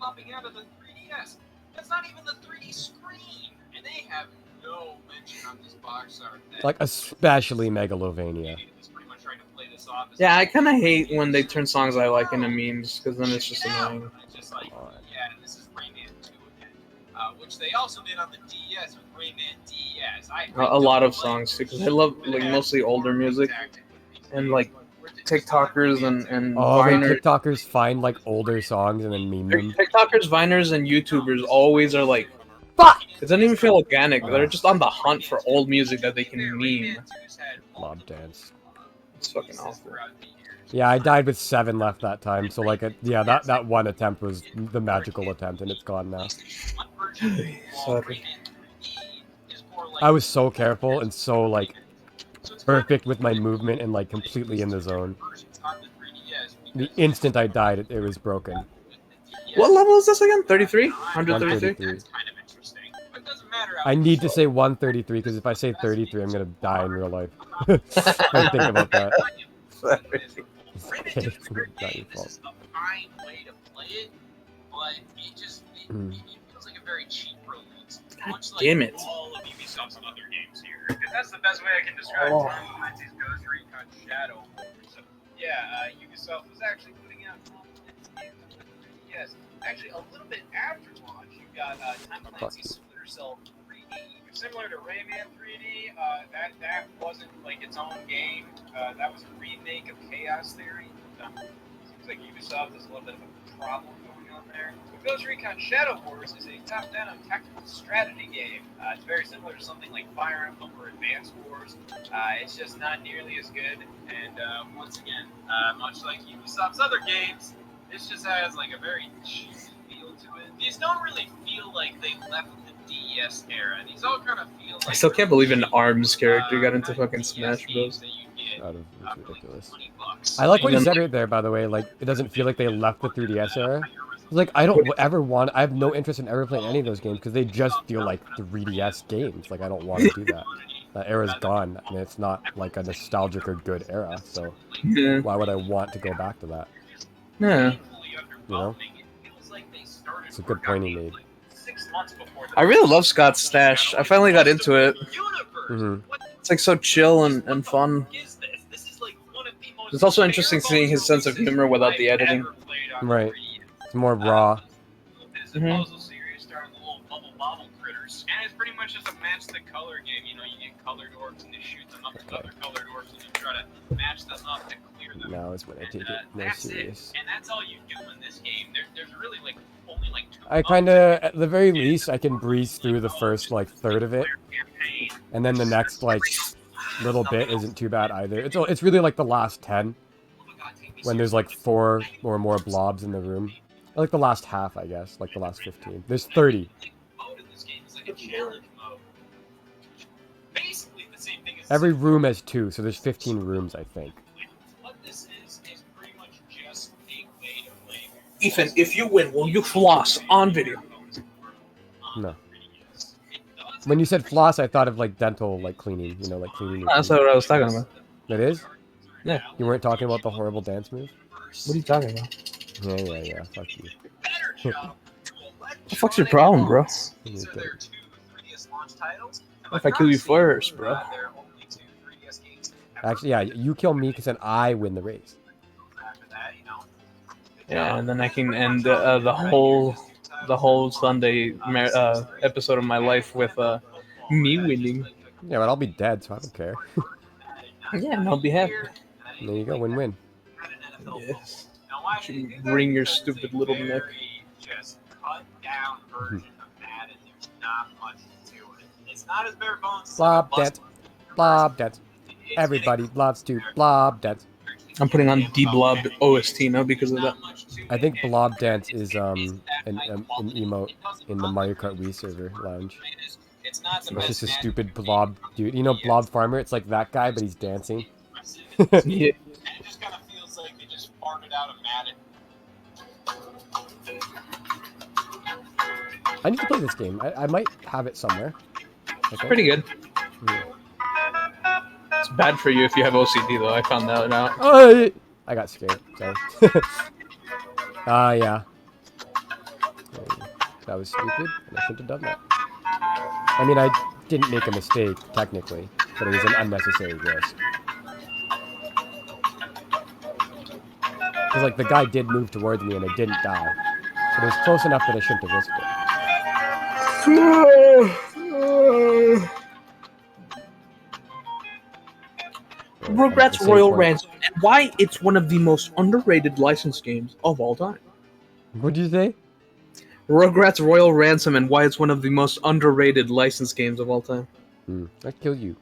Popping out of the 3DS. That's not even the 3D screen, and they have no mention on this box art. Like, especially Megalovania. Yeah, I kind of hate when they turn songs I like into memes, because then it's just annoying. Yeah, this is Rayman 2 again, which they also did on the DS with Rayman DS. A lot of songs too, because I love like mostly older music, and like TikTokers and when Viners. TikTokers find, like, older songs and then meme them. TikTokers, Viners, and YouTubers always are like, fuck! It doesn't even feel organic. They're just on the hunt for old music that they can meme. Mob dance. It's fucking awful. Yeah, I died with 7 left that time, so, like, yeah, that one attempt was the magical attempt, and it's gone now. Sorry. I was so careful and so, like, perfect with my movement and, like, completely in the zone. The instant I died, it was broken. What level is this again? 33? 133? 133. I need to say 133, because if I say 33, I'm gonna die in real life. I think about that. Okay, it's not your fault. God damn it. All of Ubisoft's other games here, because that's the best way I can describe Tom Clancy's Ghost Recon Shadow. So, yeah, Ubisoft was actually putting out games on the 3DS. Actually, a little bit after launch, you got Tom Clancy's Splinter Cell 3D. Similar to Rayman 3D, that wasn't like its own game. That was a remake of Chaos Theory. Seems like Ubisoft has a little bit of a problem going on there. But Ghost Recon Shadow Wars is a top-down tactical strategy game. It's very similar to something like Fire Emblem or Advance Wars. It's just not nearly as good. And once again, much like Ubisoft's other games, this just has like a very cheap feel to it. These don't really feel like they left the DS era. These all kind of feel like... I still can't believe an ARMS character got into fucking Smash Bros. It's ridiculous. I like what you said right there, by the way. Like, it doesn't feel like they left the 3DS era. Like, I don't ever want... I have no interest in ever playing any of those games, because they just feel like 3DS games. Like, I don't want to do that. That era's gone. I mean, it's not, like, a nostalgic or good era, so... Yeah. Why would I want to go back to that? Yeah. You know? It's a good point he made. I really love Scott's Stash. I finally got into it. Mm-hmm. It's like so chill and fun. It's also interesting seeing his sense of humor without the editing. Right. It's more raw. Mhm. And it's pretty much just a match the color game. You know, you get colored orbs and you shoot them up with other colored orbs and you try to match them up to clear them. Now is when I take it more That's serious. it. And that's all you do in this game. There's really like only like 2 I kind of, at the very least, I can breeze through the first, like, third of it. And then the next, like, little bit isn't too bad either. It's really like the last 10. When there's, like, 4 or more blobs in the room. Or, like, the last half, I guess. Like, the last 15. There's 30. Every room has 2, so there's 15 rooms, I think. Ethan, if you win, will you floss on video? No. When you said floss, I thought of, like, dental, like, cleaning. You know, like, cleaning your That's teeth. what I was talking about. It is? Yeah. You weren't talking about the horrible dance move? What are you talking about? Yeah, fuck you. the fuck's your problem, bro? These are their 2 3DS launch titles. And If I kill you Privacy, first, bro. There are only 2 3DS games. Actually, yeah, you kill me because then I win the race. After that, you know. Yeah, and then I can end the whole Sunday episode of my life with me winning. Yeah, but I'll be dead, so I don't care. Yeah, and I'll be happy. There you go, win-win. Yes. You should bring your stupid little neck. Just cut down version of Madden. There's not much to it. It's not as bare bones as Blob like a dance. Blob dance. Everybody loves to blob dance. I'm putting on D-Blob OST now because of that. I think blob dance is an emote in the Mario Kart Wii server lounge. It's not the It's best just a stupid blob dude. You know Blob Farmer? It's like that guy, but he's dancing. Yeah. And it just kind of feels like they just farted out of Madden. I need to play this game. I might have it somewhere. It's pretty good. Yeah. It's bad for you if you have OCD, though. I found that out. Oh, I got scared. Sorry. Yeah. That was stupid, and I shouldn't have done that. I mean, I didn't make a mistake, technically, but it was an unnecessary risk. Because, like, the guy did move towards me and I didn't die. But it was close enough that I shouldn't have risked it. Rugrats Royal Ransom, and why it's one of the most underrated licensed games of all time. What'd you say? Rugrats Royal Ransom, and why it's one of the most underrated licensed games of all time. I'd kill you.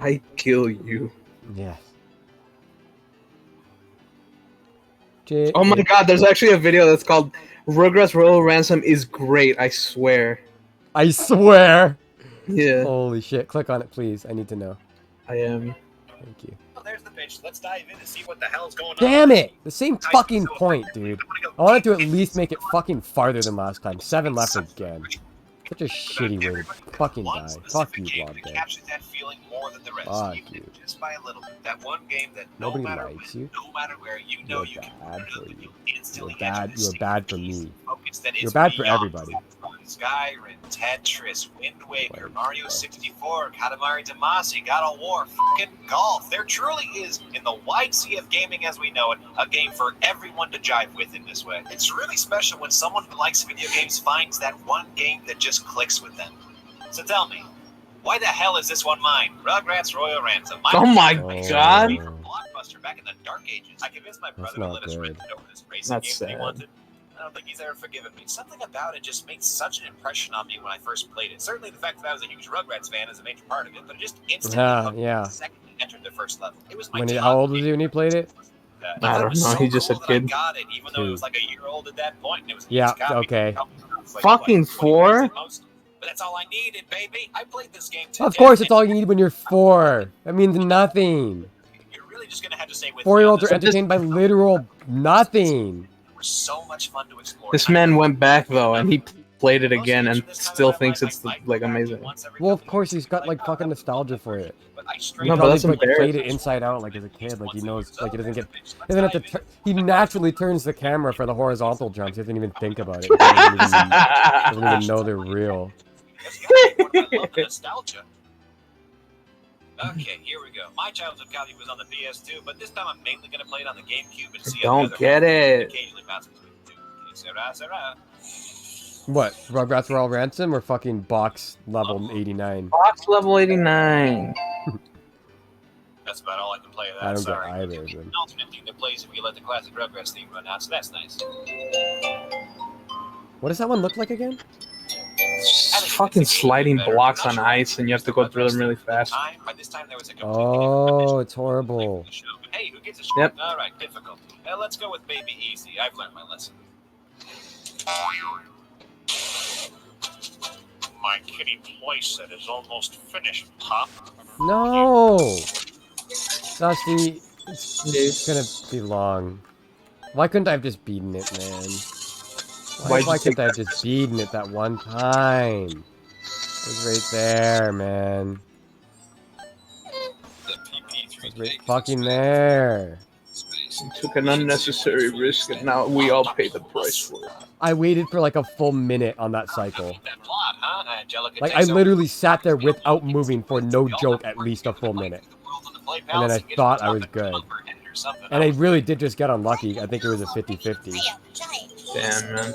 I kill you. Yes. Oh my god, there's actually a video that's called Rugrats Royal Ransom is great, I swear. I swear! Yeah. Holy shit, click on it, please. I need to know. I am. Thank you. Well, there's the pitch. Let's dive in and see what the hell's going on. Damn it! The same fucking point, dude. I wanted to at least make it fucking farther than last time. 7 left again. Such a shitty way to fucking die. Fuck you, Blob Dad. Captures that feeling more than the rest. Fuck Even you. if just by a little bit. That one game that Nobody likes you. no matter where, you know You're you bad for you. instantly You're bad. You're bad for me. focus that You're is bad for beyond everybody. Skyrim, Tetris, Wind Waker, Mario 64, Katamari Damacy, God of War, fucking golf. There truly is, in the wide sea of gaming as we know it, a game for everyone to jive with in this way. It's really special when someone who likes video games finds that one game that just clicks with them. So tell me, why the hell is this one mine? Rugrats Royal Ransom. Oh my god. Blockbuster back in the dark ages. I convinced my That's brother to not let us rent good. it over this racing That's game that he sad. wanted. I don't think he's ever forgiven me. Something about it just made such an impression on me when I first played it. Certainly the fact that I was a huge Rugrats fan is a major part of it, but it just instantly hooked me Yeah. the second we entered the first level. It was my How old was he when he played it? I don't know, he just said kid. I got it, even though it was like a year old at that point, and it was Yeah, each copy. okay. It's like, Fucking what, 20 4? minutes at most? But that's all I needed, baby. I played this game to Of course, death, it's all you need when you're 4. That means nothing. You're really just gonna have to say with 4-year-olds me are on this. entertained by literal nothing. It was so much fun to explore. This man went back though, and he played it again, and still thinks it's like amazing. Well, of course, he's got like fucking nostalgia for it. He No, but probably that's like, played it embarrassing. inside out like as a kid. Like he knows, like he doesn't get, he doesn't have to. He naturally turns the camera for the horizontal jumps. He doesn't even think about it. He doesn't even know they're real. Nostalgia. Okay, here we go. My childhood copy was on the PS2, but this time I'm mainly going to play it on the GameCube and see how Don't the other get it. occasionally bounce between the two. Okay, Sarah. What? Rugrats Royal Ransom or fucking box level 89? Box level 89. That's about all I can play of that. I don't get Sorry. either of them. An alternate theme that plays if you let the classic Rugrats theme run out, so that's nice. What does that one look like again? Fucking sliding blocks on ice, and you have to go through them really fast. By this time, there was a Oh, it's horrible. Hey, who gives a shit? Yep. All right, difficult. Let's go with Baby Easy. I've learned my lesson. My kitty playset is almost finished, Pop. No! Dusty, it's gonna be long. Why couldn't I have just beaten it, man? Why'd Why you couldn't take I have just beaten it that one time? It was right there, man. The PP3 It was right fucking there. Took an unnecessary risk, and now we all pay the price for it. I waited for like a full minute on that cycle. That plot, huh? Angelica Like, I takes over literally sat there without moving for no joke at least a full minute. And then I thought I was good. And I really did just get unlucky. I think it was a 50-50. Damn, man.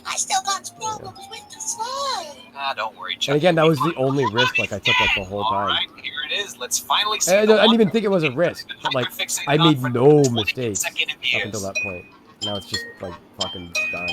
I still got problems with the slide. Ah, don't worry, Chuck. And again, that was the only risk like I took like the whole time. Alright, here it is. Let's finally see I the didn't even think it was a risk. Like, I made no mistakes up years. until that point. Now it's just like fucking done.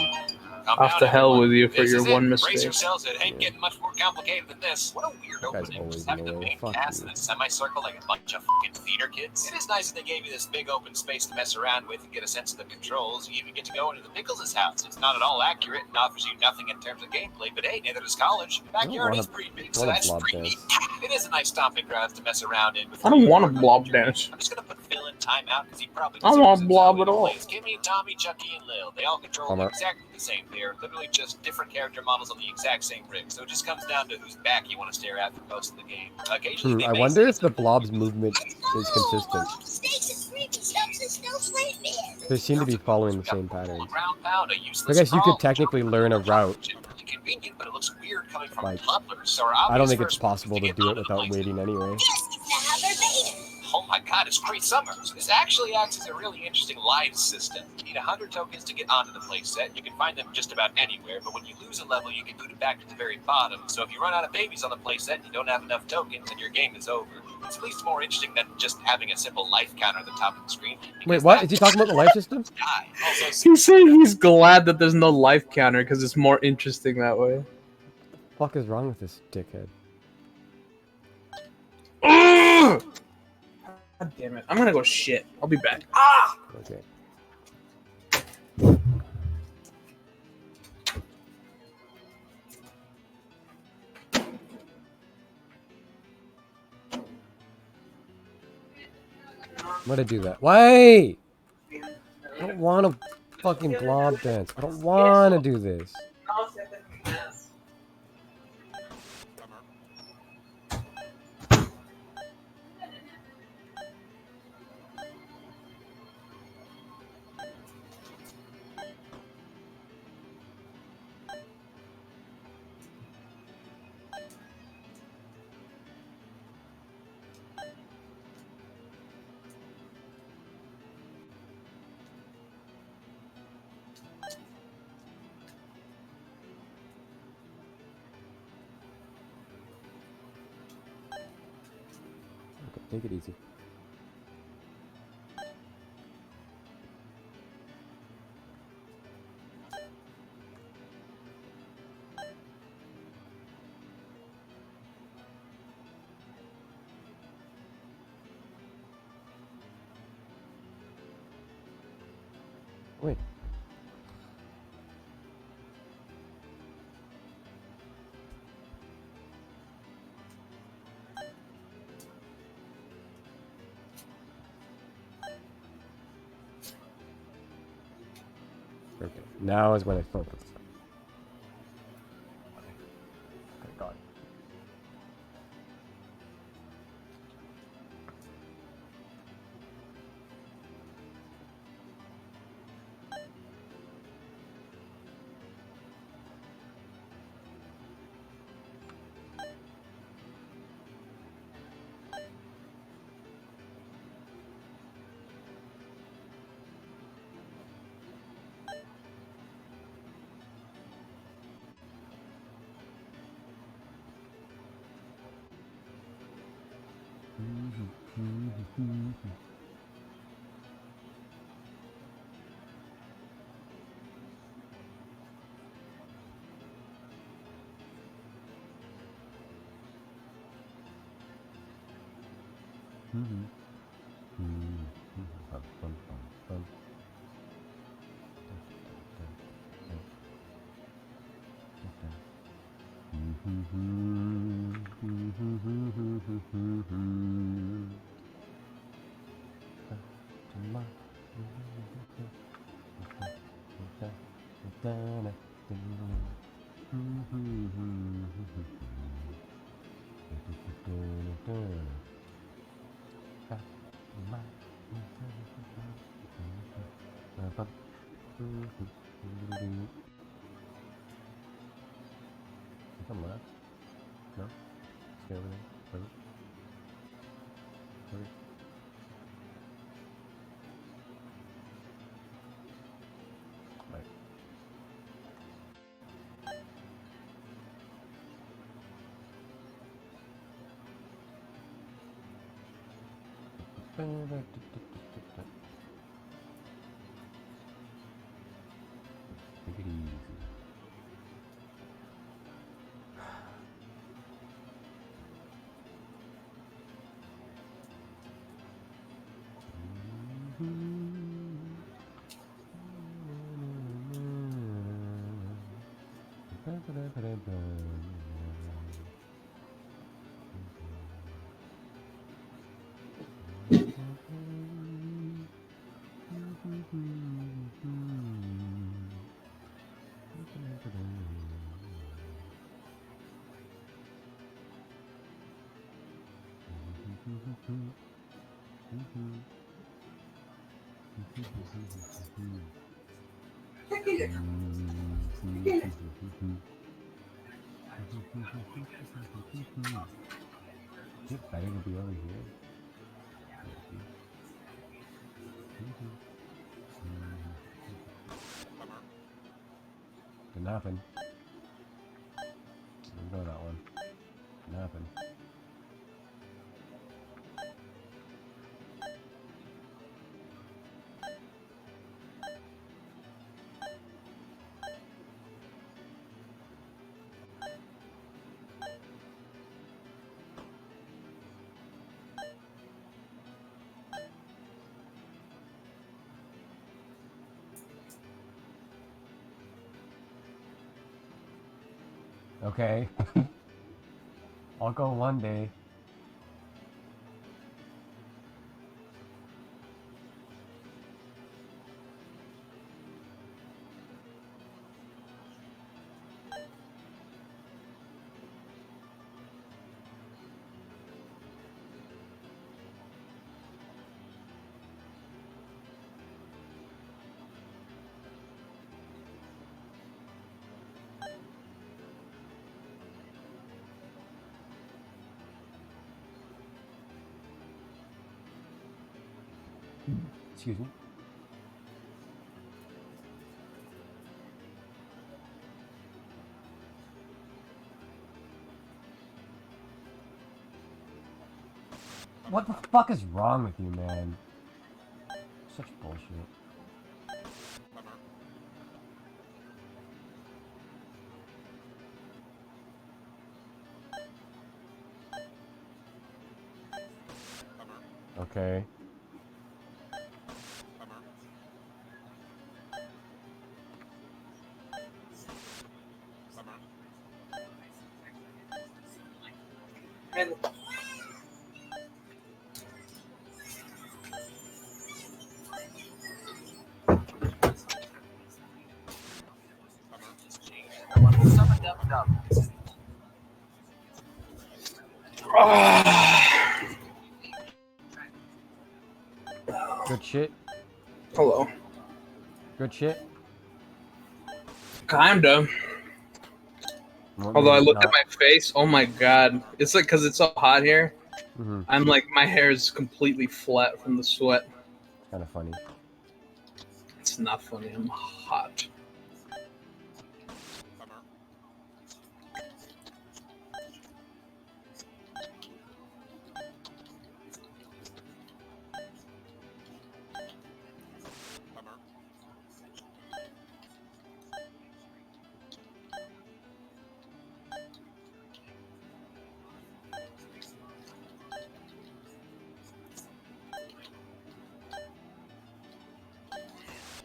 Come Off down, to hell everyone. with you for This your is one it. mistake. Brace yourselves, it ain't getting much more complicated than this. What a weird That guy's opening. always Just in having the the way. main Fuck cast you. in a semicircle like a bunch of fucking theater kids. It is nice that they gave you this big open space to mess around with and get a sense of the controls. You even get to go into the Pickles' house. It's not at all accurate and offers you nothing in terms of gameplay, but hey, neither does college. The backyard wanna- is pretty big, I so wanna that's blob pretty dance. neat. It is a nice stomping grounds to mess around in. I don't want to blob dance. I'm just gonna put Phil in timeout because he probably I don't want deserves it. blob So at all. he plays Kimmy, Tommy, Chucky, and Lil. They all control Bummer. exactly the same. They're literally just different character models on the exact same rig. So it just comes down to whose back you want to stare at for most of the game. Occasionally, they I may wonder say if the blob's movement is consistent. Snakes and creepy stuff and snowflake man. They seem to be following the same patterns. ground pound, a I useless guess you crawl, could technically learn a route. really convenient, but it looks weird coming from Like, toddlers. So our I don't obvious think it's first possible to get do it onto the without place. waiting anyway. Yes, it's the Hammer Vader. Oh my god, it's Cree Summer. So this actually acts as a really interesting live system. You need 100 tokens to get onto the playset. You can find them just about anywhere, but when you lose a level, you can boot it back to the very bottom. So if you run out of babies on the playset and you don't have enough tokens, then your game is over. It's at least more interesting than just having a simple life counter at the top of the screen. Wait, what? Is he talking about the life system? Also, He's saying he's glad that there's no life counter because it's more interesting that way. What the fuck is wrong with this dickhead? Ugh! God damn it. I'm gonna go shit. I'll be back. Ah! Okay. I'm gonna do that. Wait! I don't want to fucking blob dance. I don't want to do this. Take it easy. Wait. Okay, now is when I focus. Okay, got it. Come left? No? Stay over there. Perfect. Perfect. Right. Take it easy. Is it better to be over here? Didn't happen. Didn't go that one. Didn't happen. Okay. I'll go one day. Excuse me. What the fuck is wrong with you, man? Such bullshit. Okay. And Good shit. Hello. Good shit. Kinda. What Although I made it looked at not? my face, oh my god. It's like, because it's so hot here, Mm-hmm. I'm like, my hair is completely flat from the sweat. It's kind of funny. It's not funny, I'm hot.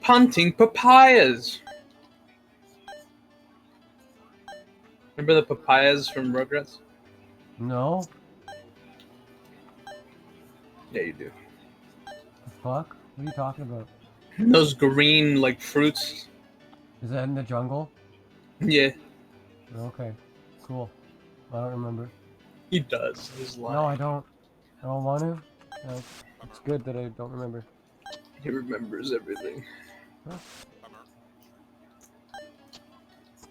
Punting papayas. Remember the papayas from Rugrats? No? Yeah, you do. The fuck? What are you talking about? Those green, like, fruits. Is that in the jungle? Yeah, Okay. Cool. I don't remember. he does. He's lying. No, I don't. I don't want to. No, it's good that I don't remember. He remembers everything. Bummer.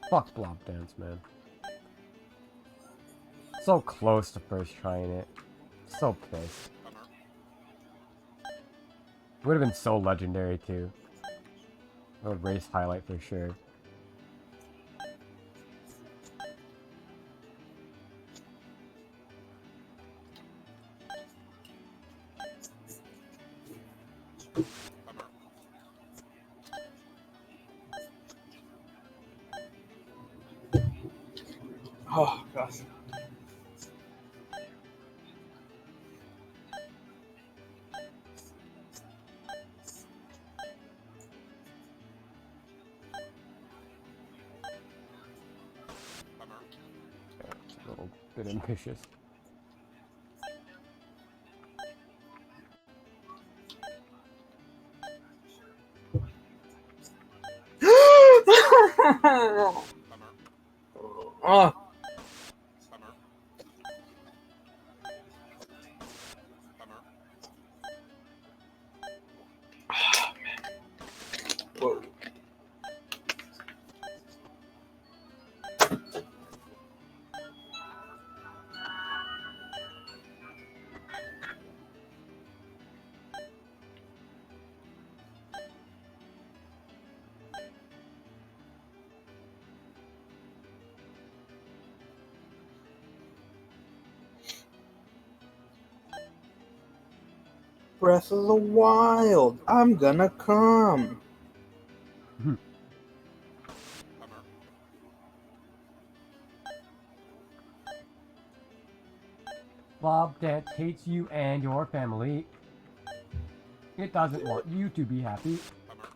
Fuck Blob Dance, man. So close to first trying it. So pissed. Bummer. Would have been so legendary too. That would race highlight for sure. Bummer. Oh god. Bummer. Yeah, it's a little bit ambitious. Bummer. Oh, Bummer. Bummer. whoa. Breath of the Wild. I'm gonna come. Bummer. Blob Dance hates you and your family. It doesn't want you to be happy. Bummer.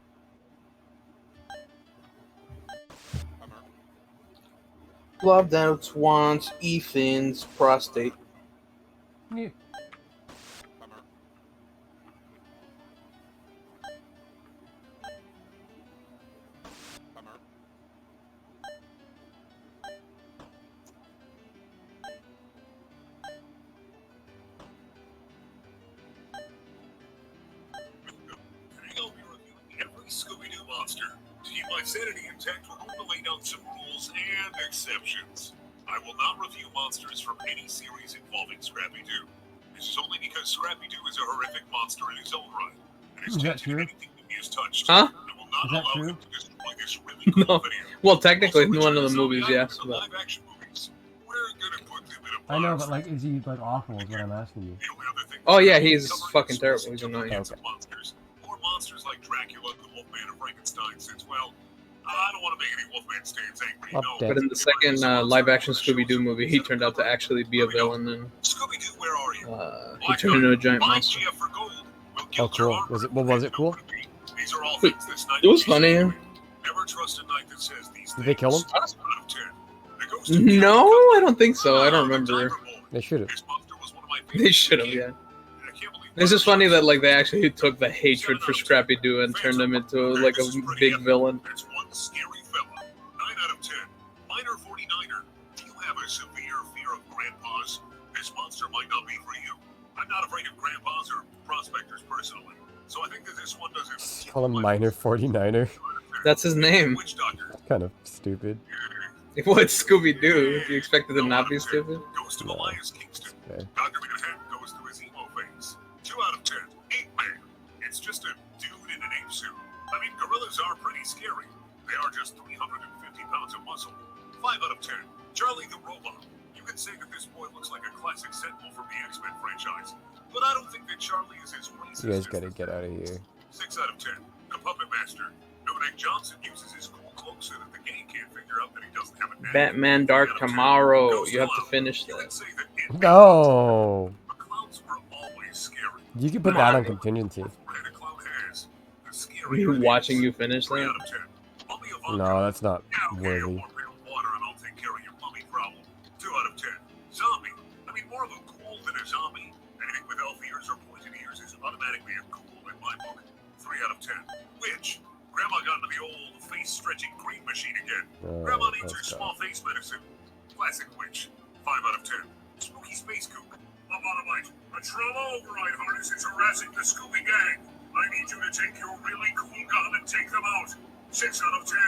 Bummer. Blob Dance wants Ethan's prostate. Yeah. Bummer. Bummer. Today I'll be reviewing every Scooby-Doo monster. To keep my sanity intact, we're going to lay down some rules and exceptions. I will not review monsters from any series involving Scrappy-Doo. This is only because Scrappy-Doo is a horrific monster in his own right. And Is that true? anything that he has touched. Huh? I will not Is that allow true? him to destroy this really cool No. video. Well, technically, Also, in one of the Return movies, Zombie yes. Island, the But live-action movies. We're gonna put them in a I know, box. but like, is he like awful? Is what I'm asking you. The only other thing oh yeah, we're he's covering fucking is terrible. He's specific annoying. variants Okay. of monsters, or monsters like Dracula, the Wolfman of Frankenstein, since, well, I don't want to make any Wolfman stands angry. Up No, dead. But in the second live-action Scooby-Doo movie, he turned out to actually be a villain, and Scooby-Doo, where are you? he turned into a giant Buy monster. GF for gold. We'll Oh, gild your cool. armor Was it? if What you was think it? Cool. know what it means. These are all Wait, things this night it was teaches funny. you. Never trust a knight that says these Did they kill him? things. Out of 10. The ghost of No, Kid I don't think so. I don't the remember. Tiger Boy. They should have. This monster was one of my They favorites should as a have, kid. yeah. And I can't believe It's just Butter funny that Chucks like they actually took the hatred for Scrappy Doo and turned him into like a big villain. There's one scary fella. 9 out of 10. Minor 49er. Do you have a severe fear of grandpas? This monster might not be for you. I'm not afraid of grandpas or prospectors personally. So I think that this one doesn't. Call him Minor 49er. That's his name. Witch Doctor. Kind of stupid. What's Scooby Doo? Do you expect it to not be stupid? Ghost of No. Elias Kingston. Okay. Dr. Manhattan goes through his emo phase. 2 out of 10. Ape Man. It's just a dude in an ape suit. I mean, gorillas are pretty scary. They are just 350 pounds of muscle. 5 out of 10. Charlie the Robot. You could say that this boy looks like a classic Sentinel from the X-Men franchise. But I don't think that Charlie is as racist You guys as gotta the get out of here. 6 out of 10. The Puppet Master. Dominic Johnson uses his cool cloak so that the gang can't figure out that he doesn't have a name. Batman Dark 3 out of 10. Tomorrow. Ghost You have to Clown. finish You that. could say that it No. the clowns were always scary. You can put that on contingency. Red a clown has. The Are scary you ideas. watching you finish 3 that? out of 10. Only Ivanka. No, that's not Yeah, okay, worthy. 1 real water and I'll take care of your mummy problem. 2 out of 10. Zombie. I mean, more of a ghoul than a zombie. Anything with elf ears or pointed ears is automatically a ghoul in my book. 3 out of 10. Witch. Grandma got into the old face-stretching cream machine again. Grandma needs her that's small face medicine. Classic witch. 5 out of 10. Spooky space kook. Lobotomite. A trauma override harness is harassing the Scooby Gang. I need you to take your really cool gun and take them out. 6 out of 10.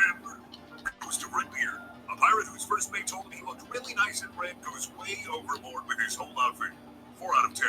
Ghost of Redbeard. A pirate whose first mate told him he looked really nice in red goes way overboard with his whole outfit. 4 out of 10.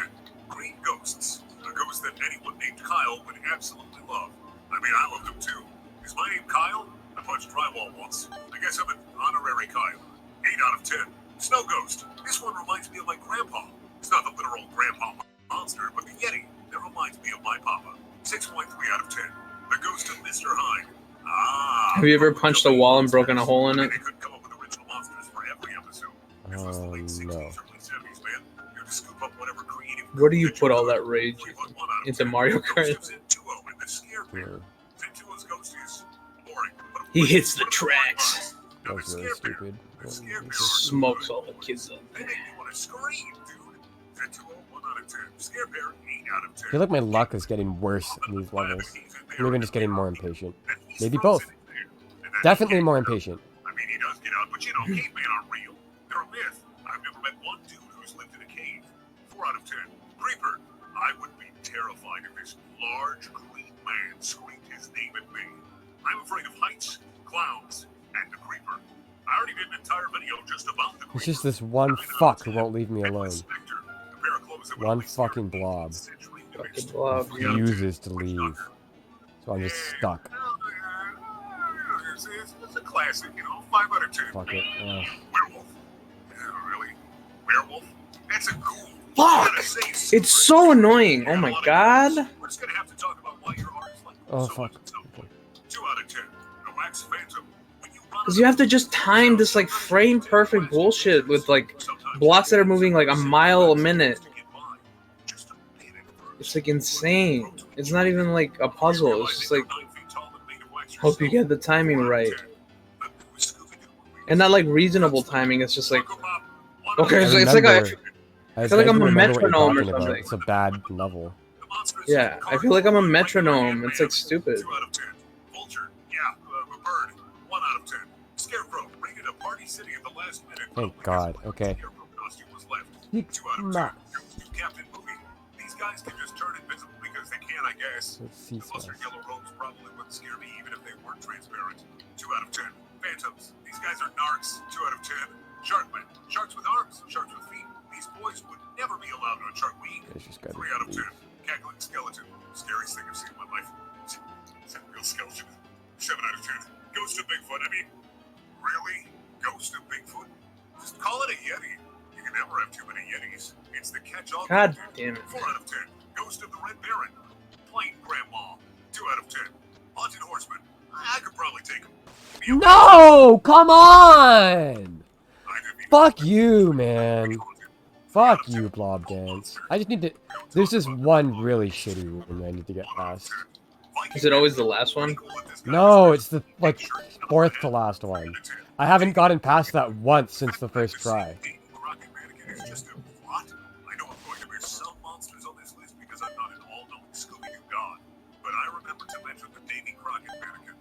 Green Ghosts. A ghost that anyone named Kyle would absolutely love. I mean, I loved him too. Is my name Kyle? I punched drywall once. I guess I'm an honorary Kyle. 8 out of 10. Snow Ghost. This one reminds me of my grandpa. It's not the literal grandpa monster, but the Yeti that reminds me of my papa. 6.3 out of 10. The Ghost of Mr. Hyde. Ah. Have you ever punched a wall and broken a hole in it? They couldn't come up with original monsters for every episode. This was the late 60s, No. early 70s, man. You had to scoop up whatever creative. Where do you put all that rage into Mario Kart? He hits the tracks. That was really stupid. Smokes all the kids up. They make me want to scream, dude. Zentuo, 1 out of 10. Scare Bear, 8 out of 10. I feel like my luck is getting worse in these levels. Maybe I'm just getting more impatient. Maybe both. Definitely more impatient. I mean, he does get out, but you know, cavemen aren't real. They're a myth. I've never met one dude who's lived in a cave. 4 out of 10. Creeper. I would be terrified if this large green man screamed his name at me. I'm afraid of heights, clowns, and the creeper. I already did an entire video just about the creeper. It's just this one fuck who won't leave me alone. One fucking blob. Fucking blob. Refuses to leave. So I'm just stuck. It's a classic, you know, 5 out of 10. Fuck it. Werewolf. Yeah, really? Werewolf? That's a ghoul. Fuck! It's so annoying. Oh my god. We're just gonna have to talk about why your art is like Oh so fuck. much itself. 2 out of 10. The Wax Phantom. When you run Because you have to just time this like frame perfect bullshit with like blocks that are moving like a mile a minute. It's like insane. It's not even like a puzzle. It's just like hope you get the timing right. And not like reasonable timing. It's just like okay, it's like I feel like I'm a metronome or something. It's a bad level. Yeah, I feel like I'm a metronome. It's like stupid. 2 out of 10. Vulture. Yeah, a bird. 1 out of 10. Scarecrow. Raided a party city at the last minute. Thank God. Okay. Scarecrow costume was left. 2 out of 10. Captain Movie. These guys can just turn invisible because they can, I guess. The mustard yellow robes probably wouldn't scare me even if they weren't transparent. 2 out of 10. Phantoms. These guys are narcs. 2 out of 10. Sharkmen. Sharks with arms. Sharks with feet. These boys would never be allowed on Shark Week. 3 out of 10. Cackling skeleton. Scariest thing I've seen in my life. It's a real skeleton. 7 out of 10. Ghost of Bigfoot. I mean, really? Ghost of Bigfoot? Just call it a Yeti. You can never have too many Yetis. It's the catch-all. God damn it. 4 out of 10. Ghost of the Red Baron. Plain Grandma. 2 out of 10. Haunted Horseman. I could probably take him. No! Come on! Fuck you, man. Fuck you, Blob Dance. I just need to... There's just one really shitty room I need to get past. Is it always the last one? No, it's the, like, 4th to last one. I haven't gotten past that once since the first try. I know I'm going to miss some monsters on this list because I'm not an all-knowing Scooby-Doo god, but I remember to mention the Davy Crockett mannequin.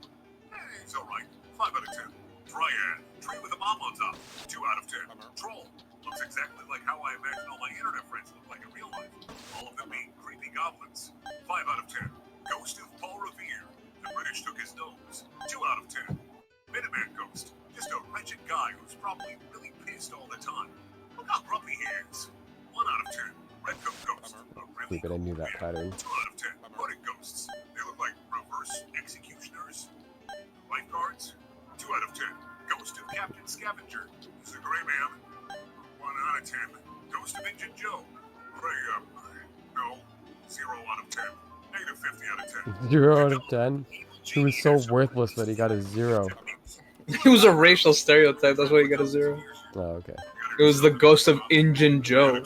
He's alright. 5 out of 10. Dryad. Tree with a mom on top. 2 out of 10. Troll. Looks exactly like how I imagine all my internet friends look like in real life. All of them being creepy goblins. 5 out of 10. Ghost of Paul Revere. The British took his nose. 2 out of 10. Minuteman Ghost. Just a wretched guy who's probably really pissed all the time. Look how grumpy he is. 1 out of 10. Redcoat Ghost. Really Stupid, I knew that pattern. 2 out of 10. Hooded Ghosts. They look like reverse executioners. Lifeguards. 2 out of 10. Ghost of Captain Scavenger. This is a gray man. 1 out of 10. Ghost of Injun Joe. No. 0 out of 10. Negative 50 out of 10. 0 out of 10? He was so worthless that he got a 0. It was a racial stereotype. That's why he got a 0. Oh, okay. It was the ghost of Injun Joe.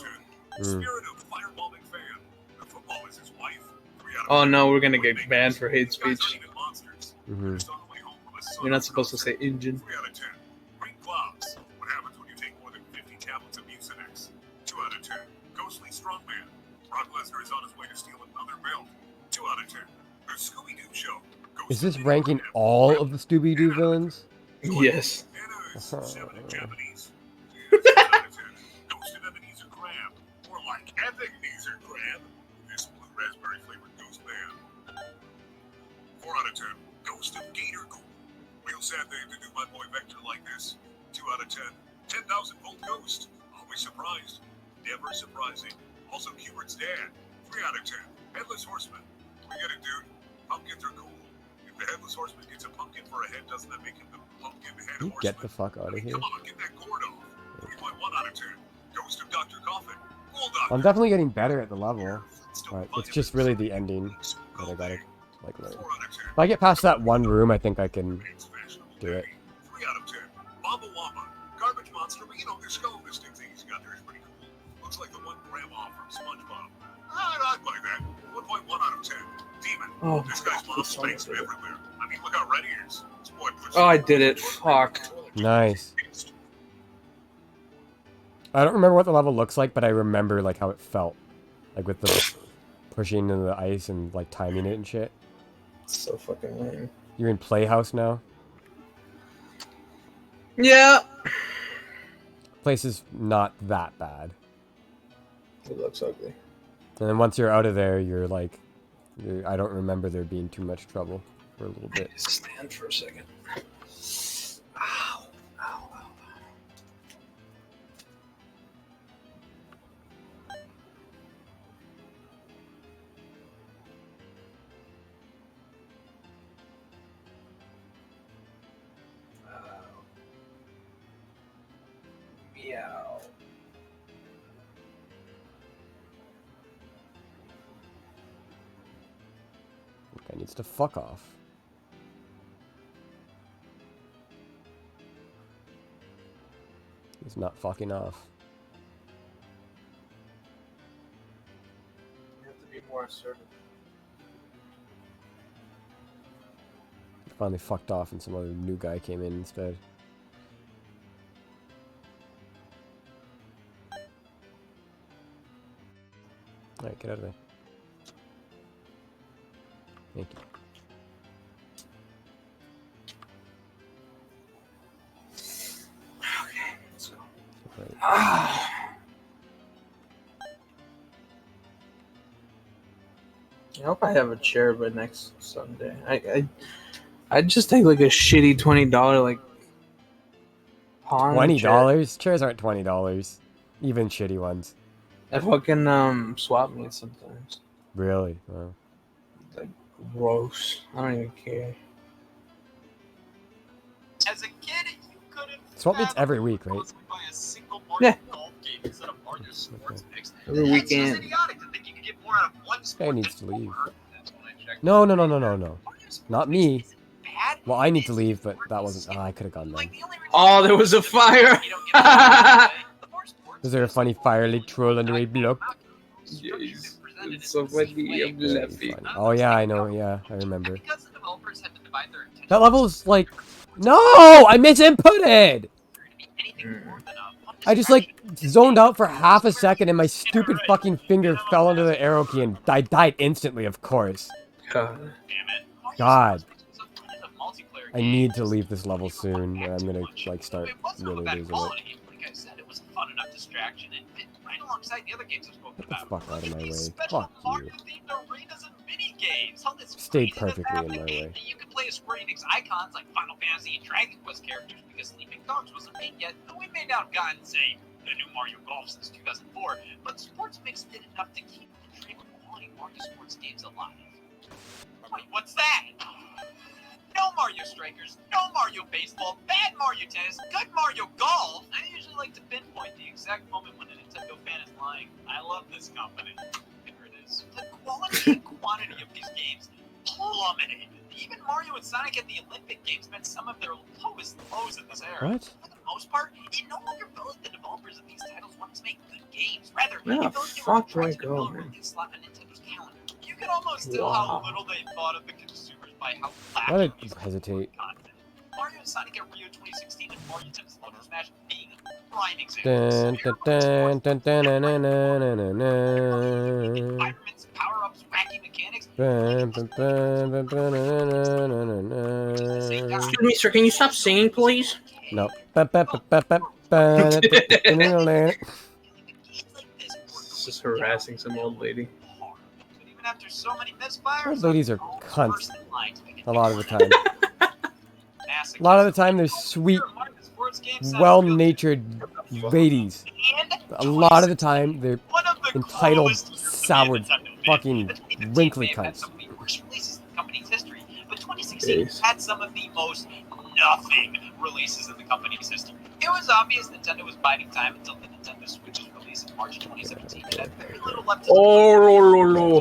Oh no, we're gonna get banned for hate speech. Mm-hmm. You're not supposed to say Injun. 3 out of 10. Green Clouds. What happens when you take more than 50 tablets of Mucinex? 2 out of 10. Ghostly Strongman. Brock Lesnar is on his way to steal another belt. 2 out of 10. The Scooby-Doo Show. Is this ranking all of the Scooby-Doo villains? Yes. 7 in Japanese. 6 out of 10. Ghost of Ebenezer Crab. More like Ebenezer Crab. This blue raspberry flavored ghost man. 4 out of 10. Ghost of Gator Gold. Real sad thing to do my boy Vector like this. 2 out of 10. 10,000 volt ghost. Always surprised. Never surprising. Also, Cubert's dad. 3 out of 10. Headless Horseman. We get it, dude. Pumpkins are cool. If the Headless Horseman gets a pumpkin for a head, doesn't that make him the pumpkin head Can you horseman? get the fuck out of here? Come on, get that gourd off. 3.1 out of 10. Ghost of Dr. Coffin. Cool Doctor. I'm definitely getting better at the level. But it's just really the ending that I gotta like learn. If I get past that one room, I think I can do it. 3 out of 10. Bamba Wamba. Garbage monster, but you know, the skull listing thing he's got there is pretty cool. Looks like the one grandma from SpongeBob. I'd buy that. 1.1 out of 10. Demon. Oh, This guy's mom spanks him everywhere. I mean, look how red he is. This boy puts Oh, I did it. Fuck. Nice. I don't remember what the level looks like, but I remember like how it felt. Like with the pushing into the ice and like timing it and shit. So fucking lame. You're in Playhouse now? Yeah. Place is not that bad. It looks ugly. And then once you're out of there, you're like... I don't remember there being too much trouble for a little bit. Stand for a second. Ow. Ow. Ow. Meow. Guy needs to fuck off. He's not fucking off. You have to be more assertive. He finally fucked off and some other new guy came in instead. Alright, get out of there. Thank you. Okay, let's go. Right. I hope I have a chair by next Sunday. I'd just take like a shitty $20 like pawn $20? Chairs aren't $20. Even shitty ones. I fucking swap meet sometimes. Really? Wow. Like gross. I don't even care. As a kid, you couldn't Swap meets fathom every week, right? possibly buy a single Mario golf game instead of Mario Sports Mix. Every It's weekend. just idiotic to think you could get more out of one This guy sport needs to than leave. over. That's when I checked. No. Mario Sports Not Mix me. isn't bad. Well, I need to It's leave, but more that wasn't... simple. Oh, I could have gone then. Like, the only reason Oh, there was a fire! you don't get the more sports Was there a funny fire leak troll under a block? Yes. It's so funny. I'm Very laughing. funny. Oh yeah, I know. Yeah, I remember. And because the developers had to divide their attention That level's like... No! I misinputted! I just like zoned out for half a second and my stupid fucking finger fell under the arrow key and I died instantly, of course. God. God. I need to leave this level soon or I'm gonna like start really losing it. Like I said, it was a fun enough distraction and fit right alongside the other games I've spoken Get the about. fuck out of my way. Special Fuck you. Mario-themed arenas and mini-games. How this Stayed crazy that perfectly in happened. my way. You could play as Square Enix icons like Final Fantasy and Dragon Quest characters because Sleeping Dogs wasn't made yet. And we may not have gotten, say, the new Mario Golf since 2004, but Sports Mix did enough to keep the dream of quality Mario sports games alive. Wait, what's that? No Mario Strikers, no Mario Baseball, bad Mario Tennis, good Mario Golf. I usually like to pinpoint the exact moment when a Nintendo fan is lying. I love this company. Here it is. The quality and quantity of these games plummeted. Even Mario and Sonic at the Olympic Games met some of their lowest lows in this era. What? For the most part, it no longer felt like the developers of these titles wanted to make good games. Rather, Where the it felt like they were fuck do I trying to go, build a man? release slot on Nintendo's calendar. You can almost tell how Wow. little they thought of the consumers by how Why lacking did I hesitate? content. Mario and Sonic at Rio 2016 and Mario Tennis Ultra Smash being prime examples. Dun, dun, dun, dun, dun, dun, dun, dun, dun, dun. Environments, power-ups, wacky mechanics. Dun, dun, dun, dun, dun, dun, dun, dun, dun. Excuse me, sir. Can you stop singing, please? No. Ba, ba, ba, ba, ba, ba, It's just harassing some old lady. after so many misfires. Those ladies are I'm cunts first in line to pick a lot of the time. Massive A lot of the time, they're sweet, sports game sounds well-natured ladies. good. And A lot of the time, they're one of the entitled, coolest years to be a soured, Nintendo fan. fucking The 2015 wrinkly may have had cunts. some of the worst releases in the company's history, but 2016 Jeez. had some of the most nothing releases in the company's history. It was obvious Nintendo was biding time until the Nintendo Switch's release in March 2017 and had very little left to Oh, lo, lo, lo.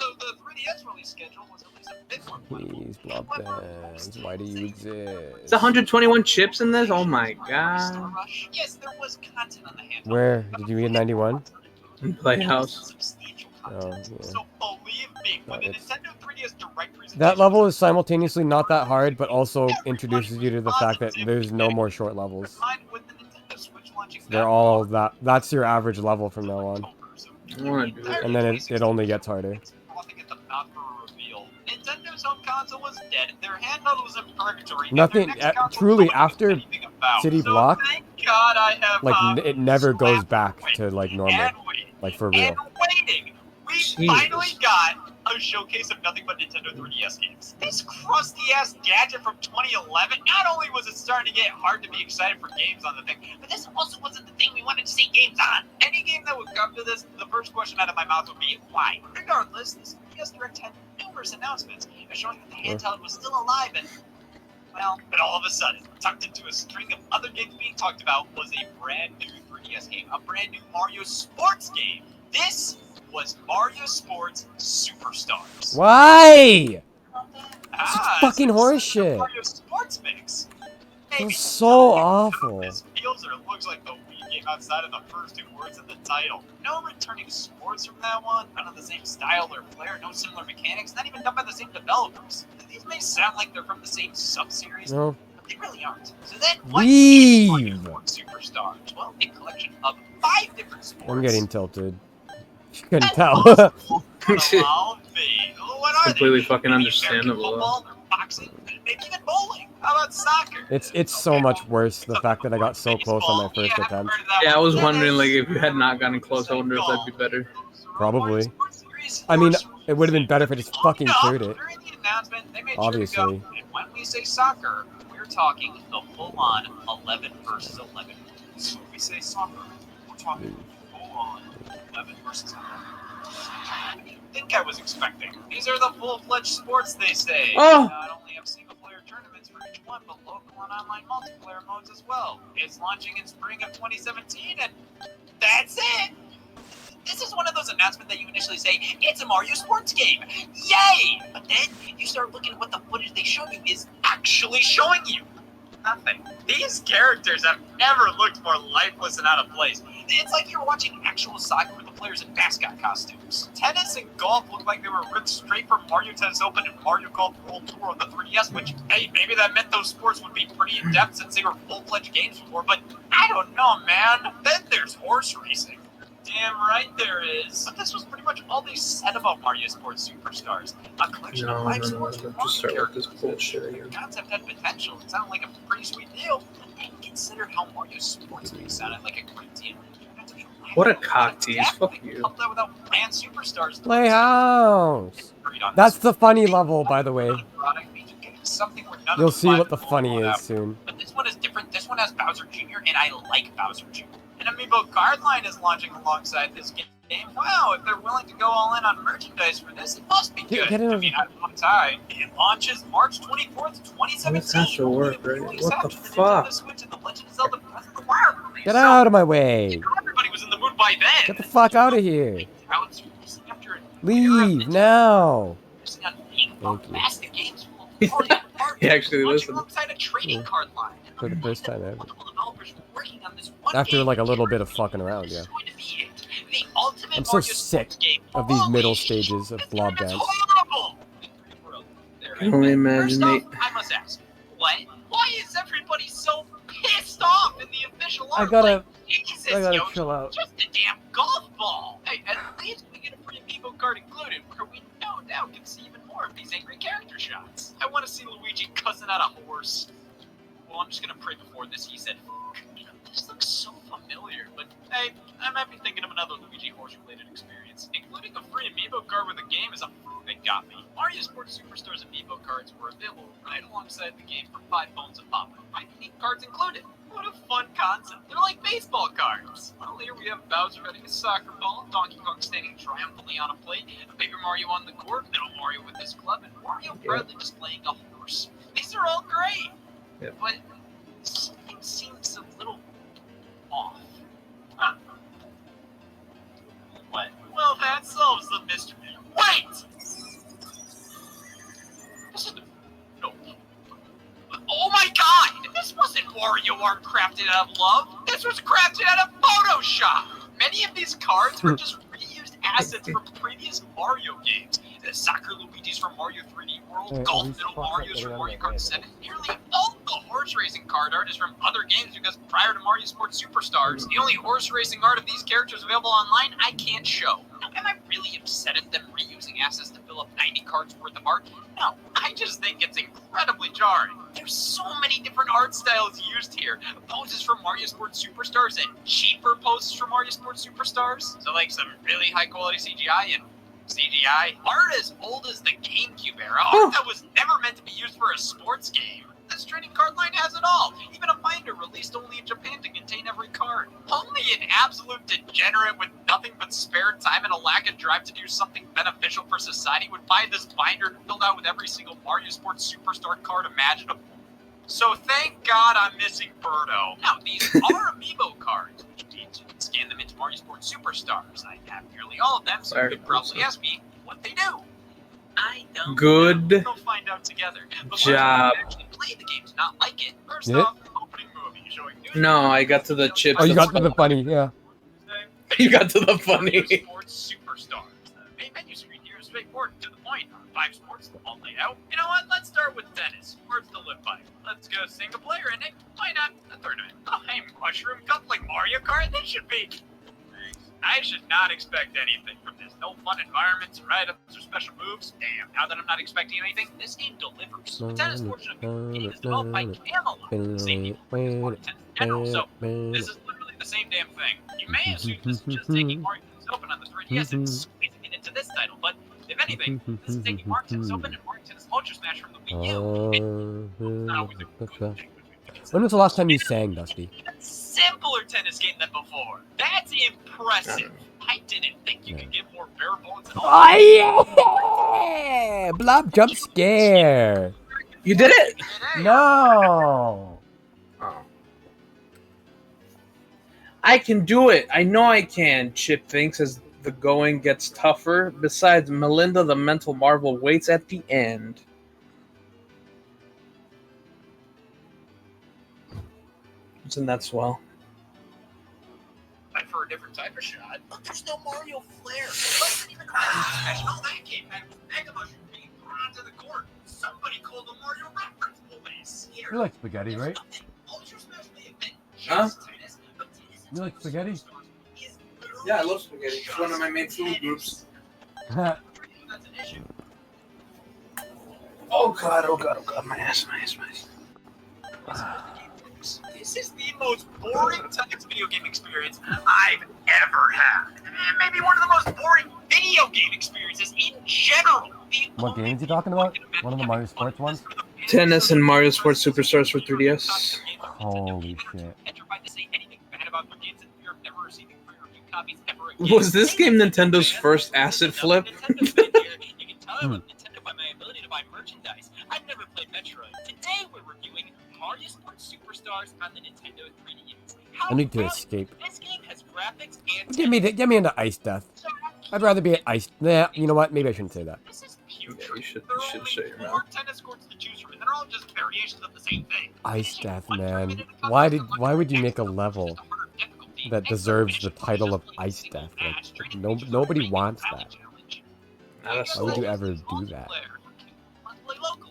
So the 3DS release schedule was at least a bit more plentiful. Please, blob bands. Why do you exist? It's 121 chips in this? Oh my god. Yes, there was content on the handheld. Where? Did you get 91? Playhouse. Oh, yeah. So believe me, when the It's- Nintendo 3DS Direct presentation That level is simultaneously not that hard, but also introduces you to the fact that there's no more short levels. combined with the Nintendo Switch launching They're all that. That's your average level from now on, I wanna do it. and then it only gets harder. Nintendo's home console was dead. Their handheld was in purgatory. and Nothing- their next console truly, nobody knows after anything about. City So Block, thank God I have, Like it never goes back slapped to like normal, and waiting, like for real. and waiting. We Jesus. finally got a showcase of nothing but Nintendo 3DS games. This crusty-ass gadget from 2011, not only was it starting to get hard to be excited for games on the thing, but this also wasn't the thing we wanted to see games on. Any game that would come to this, the first question out of my mouth would be, why? Regardless, this 3DS Direct had numerous announcements showing that the handheld was still alive and, well, but all of a sudden, tucked into a string of other games being talked about was a brand new 3DS game, a brand new Mario Sports game. This was Mario Sports Superstars. Why? Ah, fucking it's horse a shit. Mario Sports mix. It's so awful. This feels or looks like the Wii game outside of the first two words of the title. No returning sports from that one, none of the same style or flair, no similar mechanics, not even done by the same developers. These may sound like they're from the same sub-series, No. but they really aren't. So then, what is Leave. Mario Sports Superstars? Well, a collection of 5 different sports. I'm getting tilted. You couldn't tell. Well, what are Completely they? fucking Maybe understandable, American football, or boxing, maybe even bowling. How about soccer? It's so much worse. The fact that I got so close on my first attempt. Yeah, I was wondering, like, if you had not gotten close, I wonder if that'd be better. Probably. I mean, it would have been better if I just fucking cleared it. During the announcement, they made Obviously. Sure to go, and when we say soccer, we're talking the full-on 11 versus 11. So when we say soccer, we're talking full-on 11 versus 11. What do you think I was expecting? These are the full-fledged sports, they say. Oh. They not only have single-player tournaments for each one, but local and online multiplayer modes as well. It's launching in spring of 2017, and that's it! This is one of those announcements that you initially say, it's a Mario Sports game! Yay! But then you start looking at what the footage they show you is actually showing you. Nothing. These characters have never looked more lifeless and out of place. It's like you're watching actual soccer with the players in mascot costumes. Tennis and golf look like they were ripped straight from Mario Tennis Open and Mario Golf World Tour on the 3DS, which, hey, maybe that meant those sports would be pretty in-depth since they were full-fledged games before, but I don't know, man. Then there's horse racing. Damn right there is. But this was pretty much all they said about Mario Sports Superstars. A collection of 5 sports with Just start with this characters. bullshit The again. concept had potential. It sounded like a pretty sweet deal. And consider how Mario Sports League sounded like a great deal. What a cock tease, fuck you. Helped out without brand superstars. Playhouse. That's the funny level, by the way. You'll see what the funny is soon. But this one is different. This one has Bowser Jr. and I like Bowser Jr. An Amiibo card line is launching alongside this game. Wow, if they're willing to go all in on merchandise for this, it must be good. Get in I mean, at one time, it launches March 24th, 2017. This has to work, right? Weeks What the after fuck? Nintendo Switch and the Legend of Zelda Breath of the Wild release. Get So, out of my way. everybody was in the mood by then. Get the fuck out of here. How it's releasing after an Leave now. releasing on being Thank you. bombastic games full of He actually launching listened. alongside a trading card line. For the first time ever. Multiple developers were working on this one After game. like a little bit of fucking around, yeah. It's going to be it. The ultimate I'm so Mario sick Sports game. of these Holy middle shit, stages of this blob game is dance. horrible. I can only imagine, First off, Nate. I must ask, what? Why is everybody so pissed off in the official I art? gotta- Like, Jesus, I gotta yo, chill out. just a damn golf ball. Hey, at least we get a free Amiibo card included, where we no doubt can see even more of these angry character shots. I want to see Luigi cussing out a horse. Well, I'm just gonna pray before this. He said, This looks so familiar, but hey, I might be thinking of another Luigi Horse-related experience. Including a free amiibo card with the game is a they got me. Mario Sports Superstars amiibo cards were available right alongside the game for 5 bones a pop. 5 unique cards included. What a fun concept. They're like baseball cards. Well, here we have Bowser hitting a soccer ball, Donkey Kong standing triumphantly on a plate, a Paper Mario on the court, Little Mario with his club, and Mario proudly displaying a horse. These are all great. Yep. But something seems a little off. Huh. What? Well, that solves the mystery. Wait! This is no. Oh my god! This wasn't Wario art crafted out of love. This was crafted out of Photoshop. Many of these cards were just reused assets from previous Mario games. The Soccer Luigi's from Mario 3D World, Golf Little Mario's from Mario Kart 7. Nearly all the horse racing card art is from other games because prior to Mario Sports Superstars, the only horse racing art of these characters available online I can't show. Now, am I really upset at them reusing assets to fill up 90 cards worth of art? No, I just think it's incredibly jarring. There's so many different art styles used here. Poses from Mario Sports Superstars and cheaper poses from Mario Sports Superstars. So like some really high quality CGI and CGI art as old as the GameCube era. Art that was never meant to be used for a sports game. This trading card line has it all. Even a binder released only in Japan to contain every card. Only an absolute degenerate with nothing but spare time and a lack of drive to do something beneficial for society would buy this binder filled out with every single Mario Sports Superstar card imaginable. So thank God I'm missing Birdo. Now, these are amiibo cards, which means you can scan them into Mario Sports Superstars. I have nearly all of them, so you could probably ask me what they do. I don't Good know. We'll find out together. But job. I actually play the game to not like it. First Yeah. off, opening movie showing new No, I got to the chips. Oh, you got to the funny, yeah. You got to the funny. Mario Sports Superstars. The main menu screen here is straightforward and to the point. 5 sports all laid out. You know what? Let's start with tennis. Words to live by. Let's go single player and why not a tournament? Oh, hey, Mushroom Cup like Mario Kart? This should be. I should not expect anything from this. No fun environments, write-ups, or special moves. Damn, now that I'm not expecting anything, this game delivers. The tennis portion of the game is developed by Camelot, the same people who support tennis in general, so this is literally the same damn thing. You may assume this is just taking Mario Tennis Open on the 3DS and squeezing it into this title, but if anything, this is taking Mario Tennis Open and Mario Tennis Ultra Smash from the Wii U. It's not always a good thing. When was the last time you sang, Dusty? Simpler tennis game than before. That's impressive. I didn't think you could get more bare bones at all. Oh yeah! Blob jump scare. You did it. No. Oh. I can do it. I know I can. Chip thinks as the going gets tougher. Besides, Melinda, the mental marvel, waits at the end. Isn't that swell? For a different type of shot, but there's no Mario flair. It wasn't even special. That game had Mega Mushroom being thrown onto the court. Somebody called the Mario reference police. Here. You like spaghetti, right? Ultra Smash may have been Huh? just tennis, but tennis You like spaghetti? is Yeah, I love spaghetti. It's one of my main food groups. that's an issue. Oh god, my ass. This is the most boring tennis video game experience I've ever had. And maybe one of the most boring video game experiences in general. What game is he talking about? One of the Mario Sports ones? Tennis and Mario Sports Superstars for 3DS. Holy shit. Was this game Nintendo's first asset flip? I've never played Metroid. Today we're reviewing Mario Sports Superstars on the Nintendo 3DS. I need to escape. This game has graphics and Get me into Ice Death. I'd rather be at Ice. Nah, you know what? Maybe I shouldn't say that. This is Yeah, putrid. you should There are shut only your 4 mouth. tennis courts to choose from, and they're all just variations of the same thing. Ice Death, man. Why would you make a level that deserves the title of Ice Death? Like, nobody wants that. Not Why would you ever do that?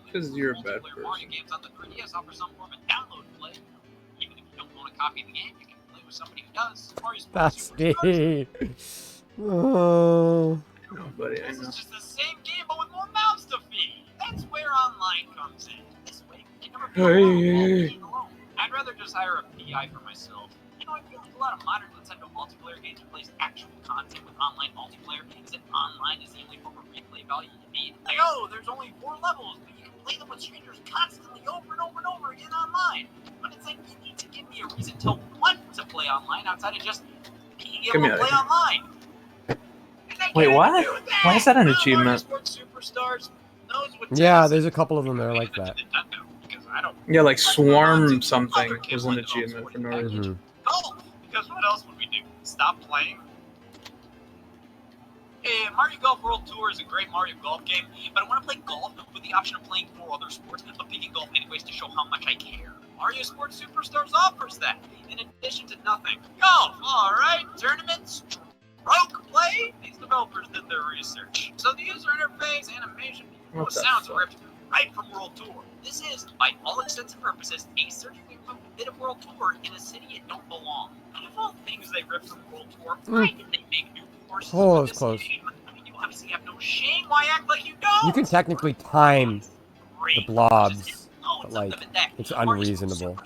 Because you're a bad person. Mario games on the 3DS offer some form of download play. Even if you don't want to copy the game, you can play with somebody who does. Mario Sports Superstars. Dusty. Oh. Nobody I This know. is just the same game, but with more mouths to feed. That's where online comes in. This way, you can never play alone. I'd rather just hire a PI for myself. know, I feel like a lot of modern Nintendo multiplayer games replace actual content with online multiplayer. Is it online is the only form of replay value you need? Like, oh, there's only 4 levels, but you can play them with strangers constantly over and over and over again online. But it's like, you need to give me a reason to want to play online outside of just being able to play online. Wait, what? Why is that an achievement? Yeah, there's a couple of them that are like that. Yeah, like Swarm something was an achievement for no reason. Golf! Because what else would we do? Stop playing? Hey, Mario Golf World Tour is a great Mario Golf game, but I want to play golf with the option of playing 4 other sports, but picking golf anyways to show how much I care. Mario Sports Superstars offers that, in addition to nothing. Golf, alright, tournaments, stroke play? These developers did their research. So the user interface, animation, sounds ripped right from World Tour. This is, by all extents and purposes, a surgically removed bit of World Tour in a city it don't belong. Out of all things they ripped from World Tour, why did they make new courses Oh, this it's close. game? I mean, you obviously have no shame. Why act like you don't? You can technically time the blobs, but like, it's unreasonable.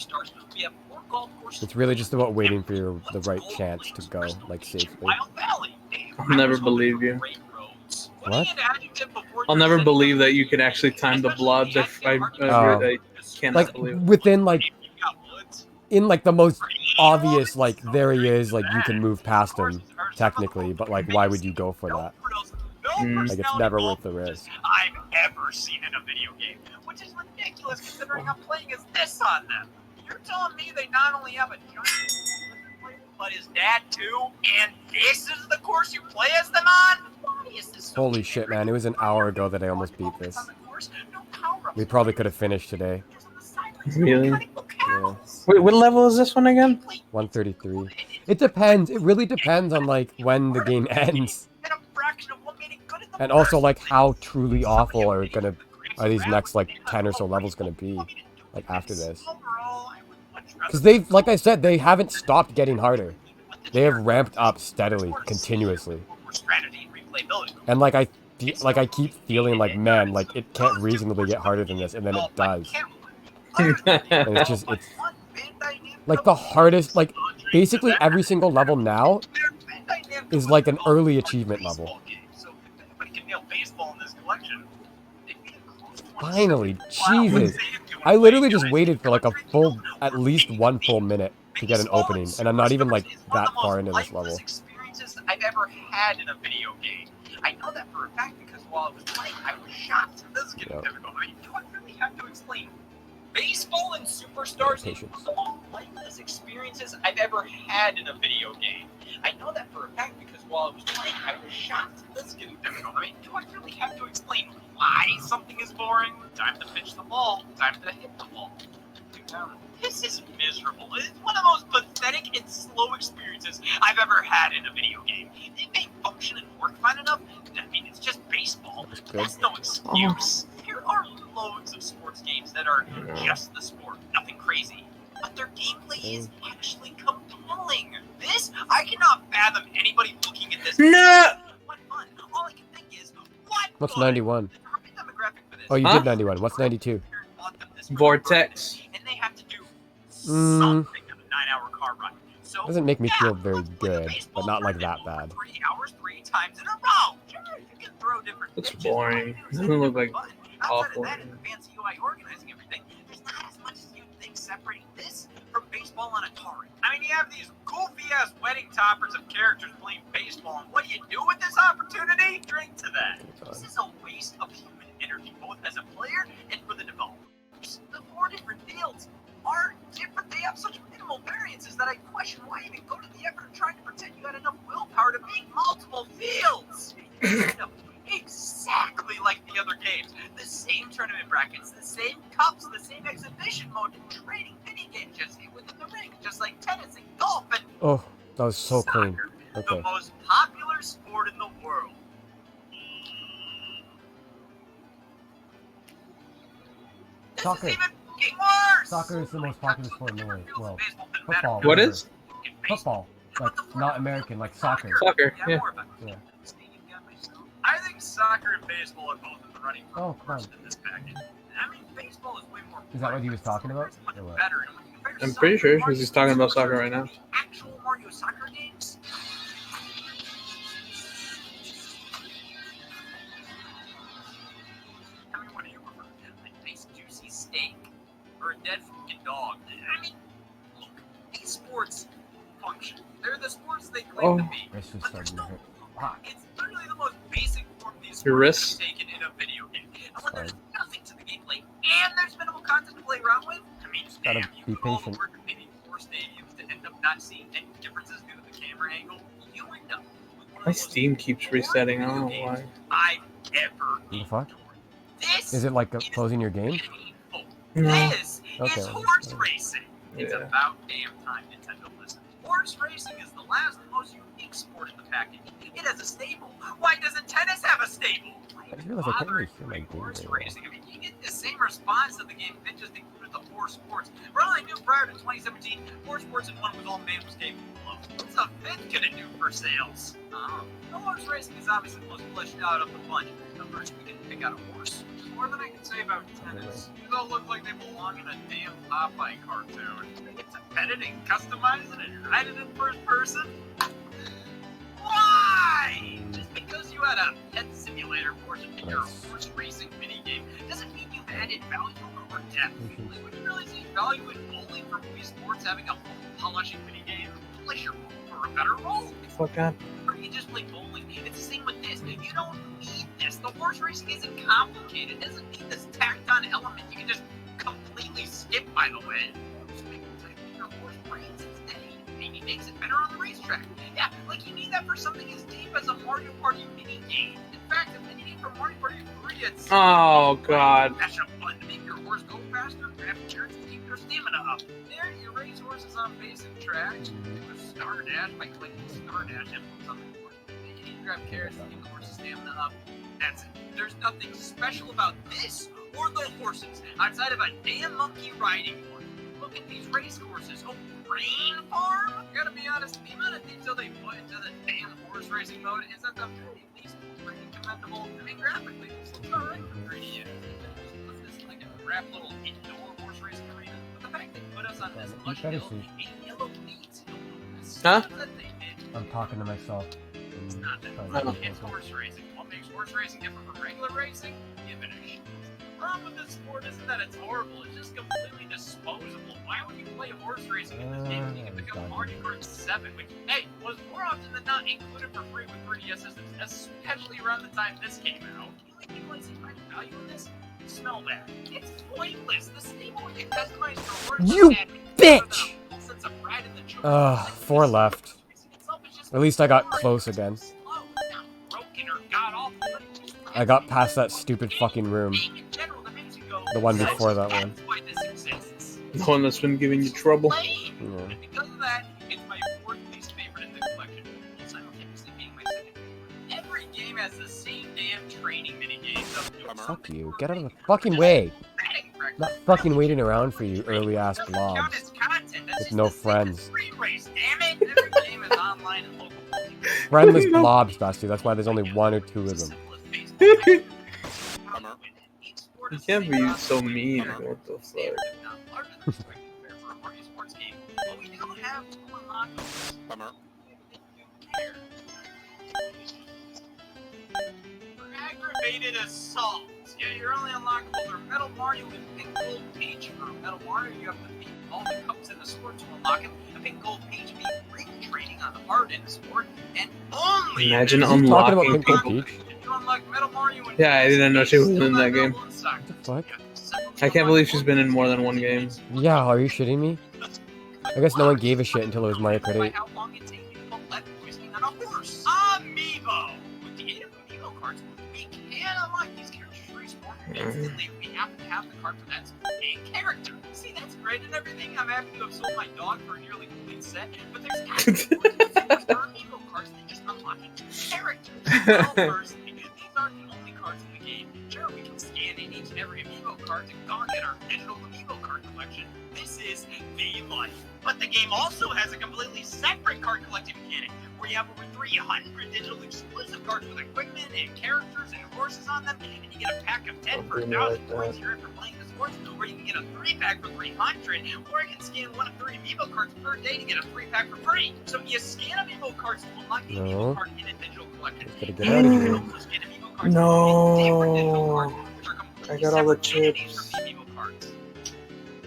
It's really just about waiting for the right chance to go, like, safely. I'll never believe you. What? I'll never believe that you can actually time the blobs. I cannot like, believe it. within, like, in, like, the most obvious, like, there he is, like, you can move past him, technically, but, like, why would you go for that? Like, it's never worth the risk. I've ever seen in a video game, which is ridiculous considering I'm playing as this on them. You're telling me they not only have a giant but his dad too, and this is the course you play as them on? Why is this so Holy shit, man, it was an hour ago that I almost beat this. We probably could have finished today. Really? Yeah. Wait, what level is this one again? 133. It depends. It really depends on, like, when the game ends. And also, like, how truly awful are these next, like, 10 or so levels gonna be, like, after this. Because they've, like I said, they haven't stopped getting harder. They have ramped up steadily, continuously. And, like, I keep feeling like, man, like, it can't reasonably get harder than this, and then it does. And it's just, it's... Like, the hardest, like, basically every single level now is, like, an early achievement level. Finally, Jesus. I literally just waited for, like, at least 1 full minute to get an opening, and I'm not even, like, that far into this level. Experiences I've ever had in a video game. I know that for a fact because while I was playing, I was shocked. This is getting difficult. I mean, do I really have to explain? Baseball and Superstars are the most lifeless experiences I've ever had in a video game. I know that for a fact because while I was playing, I was shocked. This is getting difficult. I mean, do I really have to explain why something is boring? Time to pitch the ball. Time to hit the ball. This is miserable. It's one of the most pathetic and slow experiences I've ever had in a video game. It may function and work fine enough. I mean, it's just baseball. That's no excuse. There are loads of sports games that are just the sport, nothing crazy. But their gameplay is actually compelling. This, I cannot fathom anybody looking at this. No! What fun. All I can think is, what What's fun? 91? Oh, you Huh? did 91. What's 92? Vortex. And they have to do something of a 9-hour car ride. So, Doesn't make me feel very good, but not like that bad. 3 hours, 3 times in a row. Sure, you can throw different Looks pitches, boring. but Doesn't look like outside awful. of that and the fancy UI organizing everything, there's not as much as you'd think separating this from baseball on Atari. I mean, you have these goofy-ass wedding toppers of characters playing baseball, and what do you do with this opportunity? Drink to that. This is a waste of human energy, both as a player and for the developers. The 4 different fields are different. They have such minimal variances that I question why even go to the effort of trying to pretend you had enough willpower to make multiple fields. Exactly like the other games. The same tournament brackets, the same cups, the same exhibition mode, trading mini games just within the ring, just like tennis and golf and Oh, that was so clean. the Okay. most popular sport in the world. This Soccer. is even fucking worse. Soccer is the most popular sport in the world. Football. What whatever. is? Football. Like, not American, like soccer. Soccer, yeah. Yeah. I think soccer and baseball are both in the running for Oh, come on. worst in this package. I mean, baseball is way more. Is that what he was talking about? Much Or what? better. And when you compare Mario I'm Soccer, pretty sure Mario because he's talking about Superstars, soccer right now. the actual Mario Soccer games. I mean, what do you prefer? A nice juicy steak or a dead fucking dog? I mean, look, these sports function. They're the sports they claim to be. It's just But there's starting to no hurt. Fuck. It's literally the most basic form of these Your sports wrists? to be taken in a video game. And when there's nothing to the gameplay and there's minimal content to play around with, I mean, Gotta damn, be you put all the patient. work of maybe 4 stadiums to end up not seeing any differences due to the camera angle, you end up with one of My the most Steam keeps resetting. I don't know video why. games I've ever What the fuck? This Is it like closing your game? painful. No. This Okay. is horse racing. It's Yeah. about damn time Nintendo listened. Horse racing is the last and most unique sport in the package. It has a stable. Why doesn't tennis have a stable? I just realized I can't really hear my game Horse very well. racing. I mean, you get the same response to the game that just included the 4 sports. For all I knew prior to 2017, 4 sports in one was all man was capable of. What's a 5th gonna do for sales? The horse racing is obviously the most fleshed out of the bunch. Now, first, we can pick out a horse. More than I can say about tennis. These all look like they belong in a damn Popeye cartoon. They get to pet it and customize it and ride it in first person. Why? Just because you had a pet simulator portion to your horse racing minigame doesn't mean you've added value or depth. Like, would you really see value in bowling for Wii Sports having a polishing minigame? Polish your ball for a better roll. Fuck up. Or you just play bowling. It's the same with this. You don't need this. The horse racing isn't complicated. It doesn't need this tacked on element you can just completely skip, by the way. Just make it type in your horse brains instead. Maybe makes it better on the racetrack. Yeah, like you need that for something as deep as a Mario Party mini game. In fact, a mini game from Mario Party 3 it's Oh god. mash up button to make your horse go faster, grab carrots to keep their stamina up. There, you raise horses on basic tracks. Do a star dash by clicking the star dash emblems on the board. You need to grab carrots to keep the horse's stamina up. That's it. There's nothing special about this or the horses outside of a damn monkey riding one. Look at these race courses. Oh, Rain Farm? I gotta be honest, the amount of detail they put into the damn horse racing mode is at the very least pretty commendable. I mean, graphically, this looks alright for 3DS. This is like a crap little indoor horse racing arena. But the fact they put us on this lush better hill, see. a yellow leads hill, Huh? that they did. I'm talking to myself. It's not that. It's horse racing. What makes horse racing different from regular racing? Give it a shot. The problem with this sport isn't that it's horrible, it's just completely disposable. Why would you play horse racing in this game when you can pick up Mario Kart 7, which, hey, was more often than not included for free with 3DS systems, especially around the time this came out? You like people I see find value in this? Smell that. It's pointless. The stable where you customize your horse You is bitch! a sense of pride in the choice. Ugh, 4 left. At least I got close again. I got past that stupid fucking room. The one before that one. The one that's been giving you trouble. Yeah. Because of that, it's my 4th least favorite in the collection. Simultaneously being my 2nd favorite. Every game has the same damn training minigame. Fuck you. Get out of the fucking way. Not fucking waiting around for you early ass blobs. With no friends. Friendless blobs, Dusty. That's why there's only 1 or 2 of them. Bummer. You can't be so mean. What the fuck? Bummer. For aggravated assault. Yeah, you're only unlockable for Metal Mario and Pink Gold Peach. For Metal Mario, you have to beat all the cups in the sport to unlock it. A Pink Gold Peach beat ring training on the hard in the sport, and only Imagine Are you talking about unlocking Pink Gold people. Peach? if you unlock Metal Mario and Yeah, I didn't know she was in that game. What the fuck? I can't believe she's been in more than one game. Yeah, are you shitting me? I guess no one gave a shit until it was Mario Kart 8. How long it takes you to collect whiskey on a horse. Amiibo! With the aid of Amiibo cards, we can unlock these characters for sport instantly. We have to have the card for that main character. See, that's great and everything. I'm happy to have sold my dog for a nearly complete set, but there's actually Amiibo cards that just unlock each character. Well, personally, these aren't the only cards in the game. Sure, we can scan in each and every Amiibo card to get our digital Amiibo card. card collection, this is the life. But the game also has a completely separate card collecting mechanic, where you have over 300 digital exclusive cards with equipment and characters and horses on them, and you get a pack of 10 per 1,000 points you earn for playing this horse, or you can get a 3-pack for 300, or you can scan one of 3 amiibo cards per day to get a 3-pack for free. So you scan amiibo cards to unlock the amiibo card in a digital collection. Gotta get out of here. No. I got all the chips.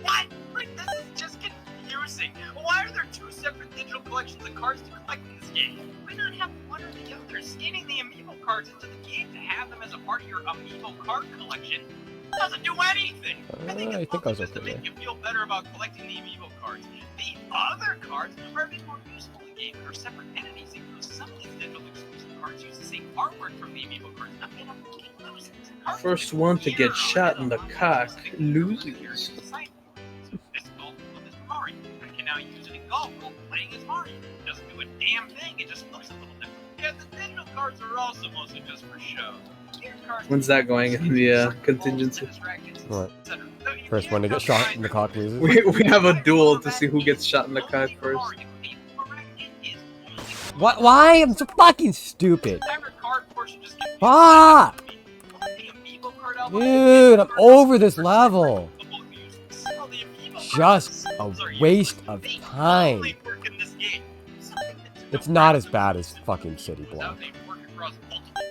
What? Like, this is just confusing. Why are there 2 separate digital collections of cards to collect in this game? Why not have one or the other? Scanning the amiibo cards into the game to have them as a part of your amiibo card collection doesn't do anything. I think I was just to okay make you feel better about collecting the amiibo cards. The other cards are a bit more useful in the game. They're separate entities. Some of these digital exclusive cards use the same artwork from the amiibo cards. Nothing else can lose. First one to get shot in the cock loses. This golf club is Mario. I can now use it in golf while playing as Mario. It doesn't do a damn thing. It just looks a little different. Yeah, the digital cards are also mostly just for show. When's that going in the contingency? What? First one to get shot in the cock loses. We have a duel to see who gets shot in the cock first. What? Why? I'm so fucking stupid. Fuck! Dude, I'm over this level. Just a waste of time. It's not as bad as fucking City Block.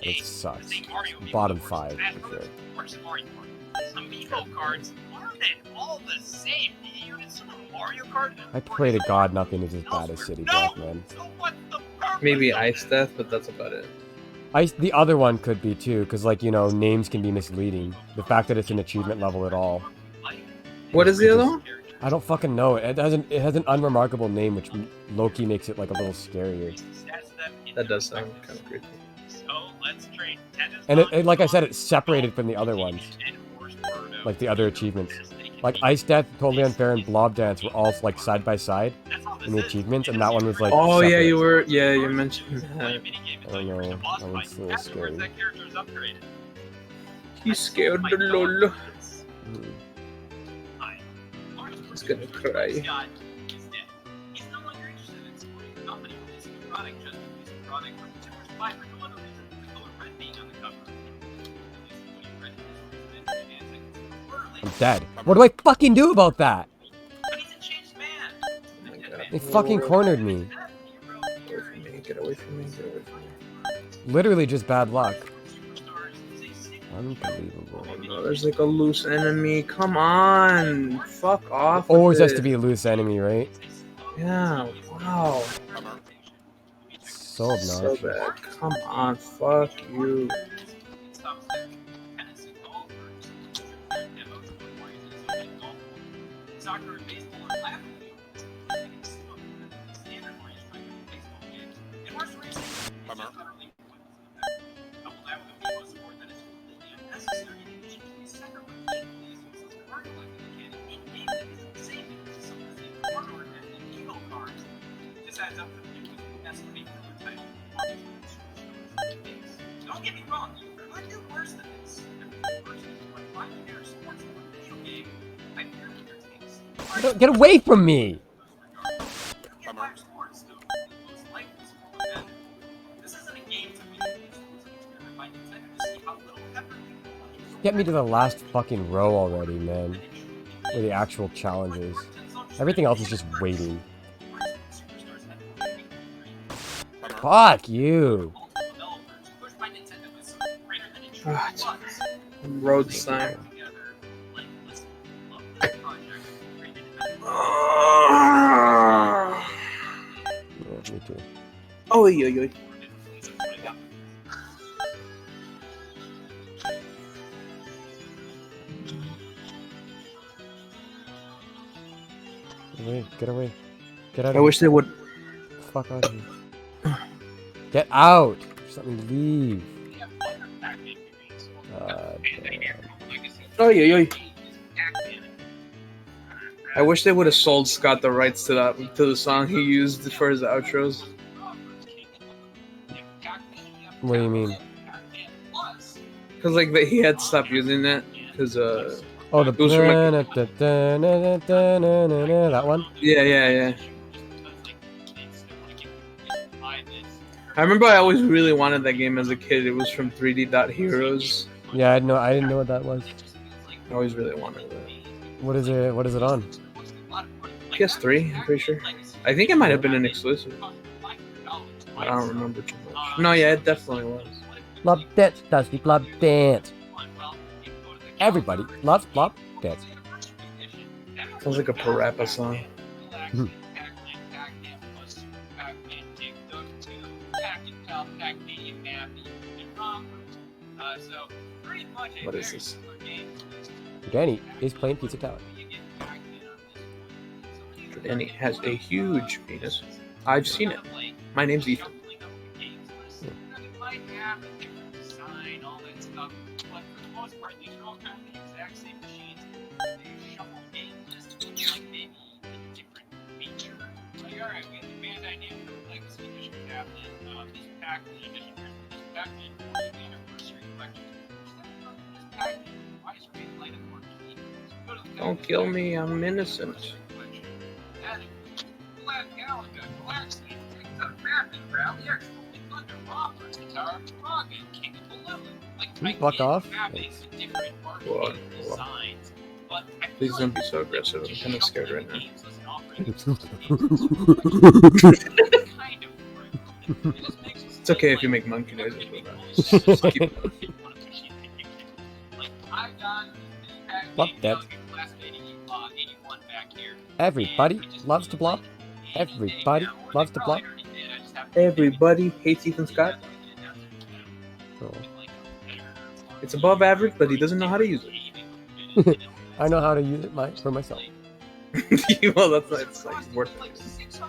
It sucks. Bottom 5 for sure. Amiibo cards aren't all the same. You get some Mario Kart. I pray to God nothing is as bad as City Block, man. Maybe Ice Death, but that's about it. The other one could be too, because like, you know, names can be misleading. The fact that it's an achievement level at all. What is the other one? I don't fucking know. It has an unremarkable name, which low-key makes it like a little scarier. That does sound kind of creepy. And it, like I said, it's separated from the other ones, like the other achievements. Like Ice Death, Totally Unfair, and Blob Dance were all like side by side in the achievements, and that one was like. Oh separate. yeah, you mentioned that. I know, that one's a little scary. He's scared the lol. He's gonna cry. I'm dead. What do I fucking do about that? They fucking cornered me. Get away from me. Literally just bad luck. Unbelievable. Oh no, there's like a loose enemy. Come on. Fuck off. Always has to be a loose enemy, right? Yeah, wow. So obnoxious. So bad. Come on, fuck you. Don't get me wrong, you could do worse than this. Get away from me! Get me to the last fucking row already, man. Where the actual challenge is. Everything else is just waiting. Fuck you! Road sign. Yeah, me too. Oh, yo. Get away. Get out of I wish they would. Fuck out of here. Get out! Just let me leave. Oh, yo. I wish they would have sold Scott the rights to the song he used for his outros. What do you mean? Cause like he had stopped using that. Cause Oh, the It was from that one. Yeah. I remember I always really wanted that game as a kid. It was from 3D Dot Heroes. Yeah, I didn't know what that was. I always really wanted that. What is it? What is it on? PS3, I'm pretty sure. I think it might have been an exclusive. I don't remember too much. No, yeah, it definitely was. Blob dance, Dusty, blob dance. Everybody loves blob dance. Sounds like a Parappa song. What is this? Danny is playing Pizza Tower. Danny has a huge penis. I've seen it. My name's Ethan. Don't kill me, I'm innocent. Can you fuck off? Hold on. Please don't be so aggressive. I'm kind of scared right now. It's okay if you make monkey noises with that. Just keep it. Blob dance. Everybody loves to blob. Everybody loves to blob. Everybody hates Ethan Scott. Oh. It's above average, but he doesn't know how to use it. I know how to use it for myself. Well, it's like worth it.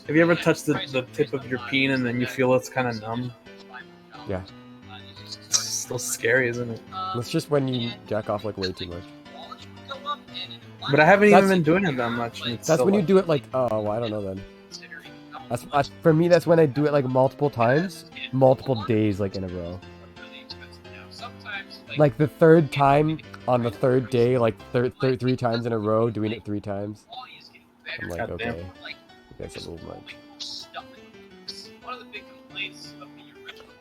Have you ever touched the tip of your peen and then you feel it's kind of numb? Yeah. It's still scary, isn't it? It's just when you jack off like way too much. But I haven't even been doing it that much. That's when you do it like, oh, well, I don't know then. For me, that's when I do it like multiple times, multiple days like in a row. Like the third time on the third day, like 3 times in a row, doing it 3 times. I'm like, okay, that's a little much.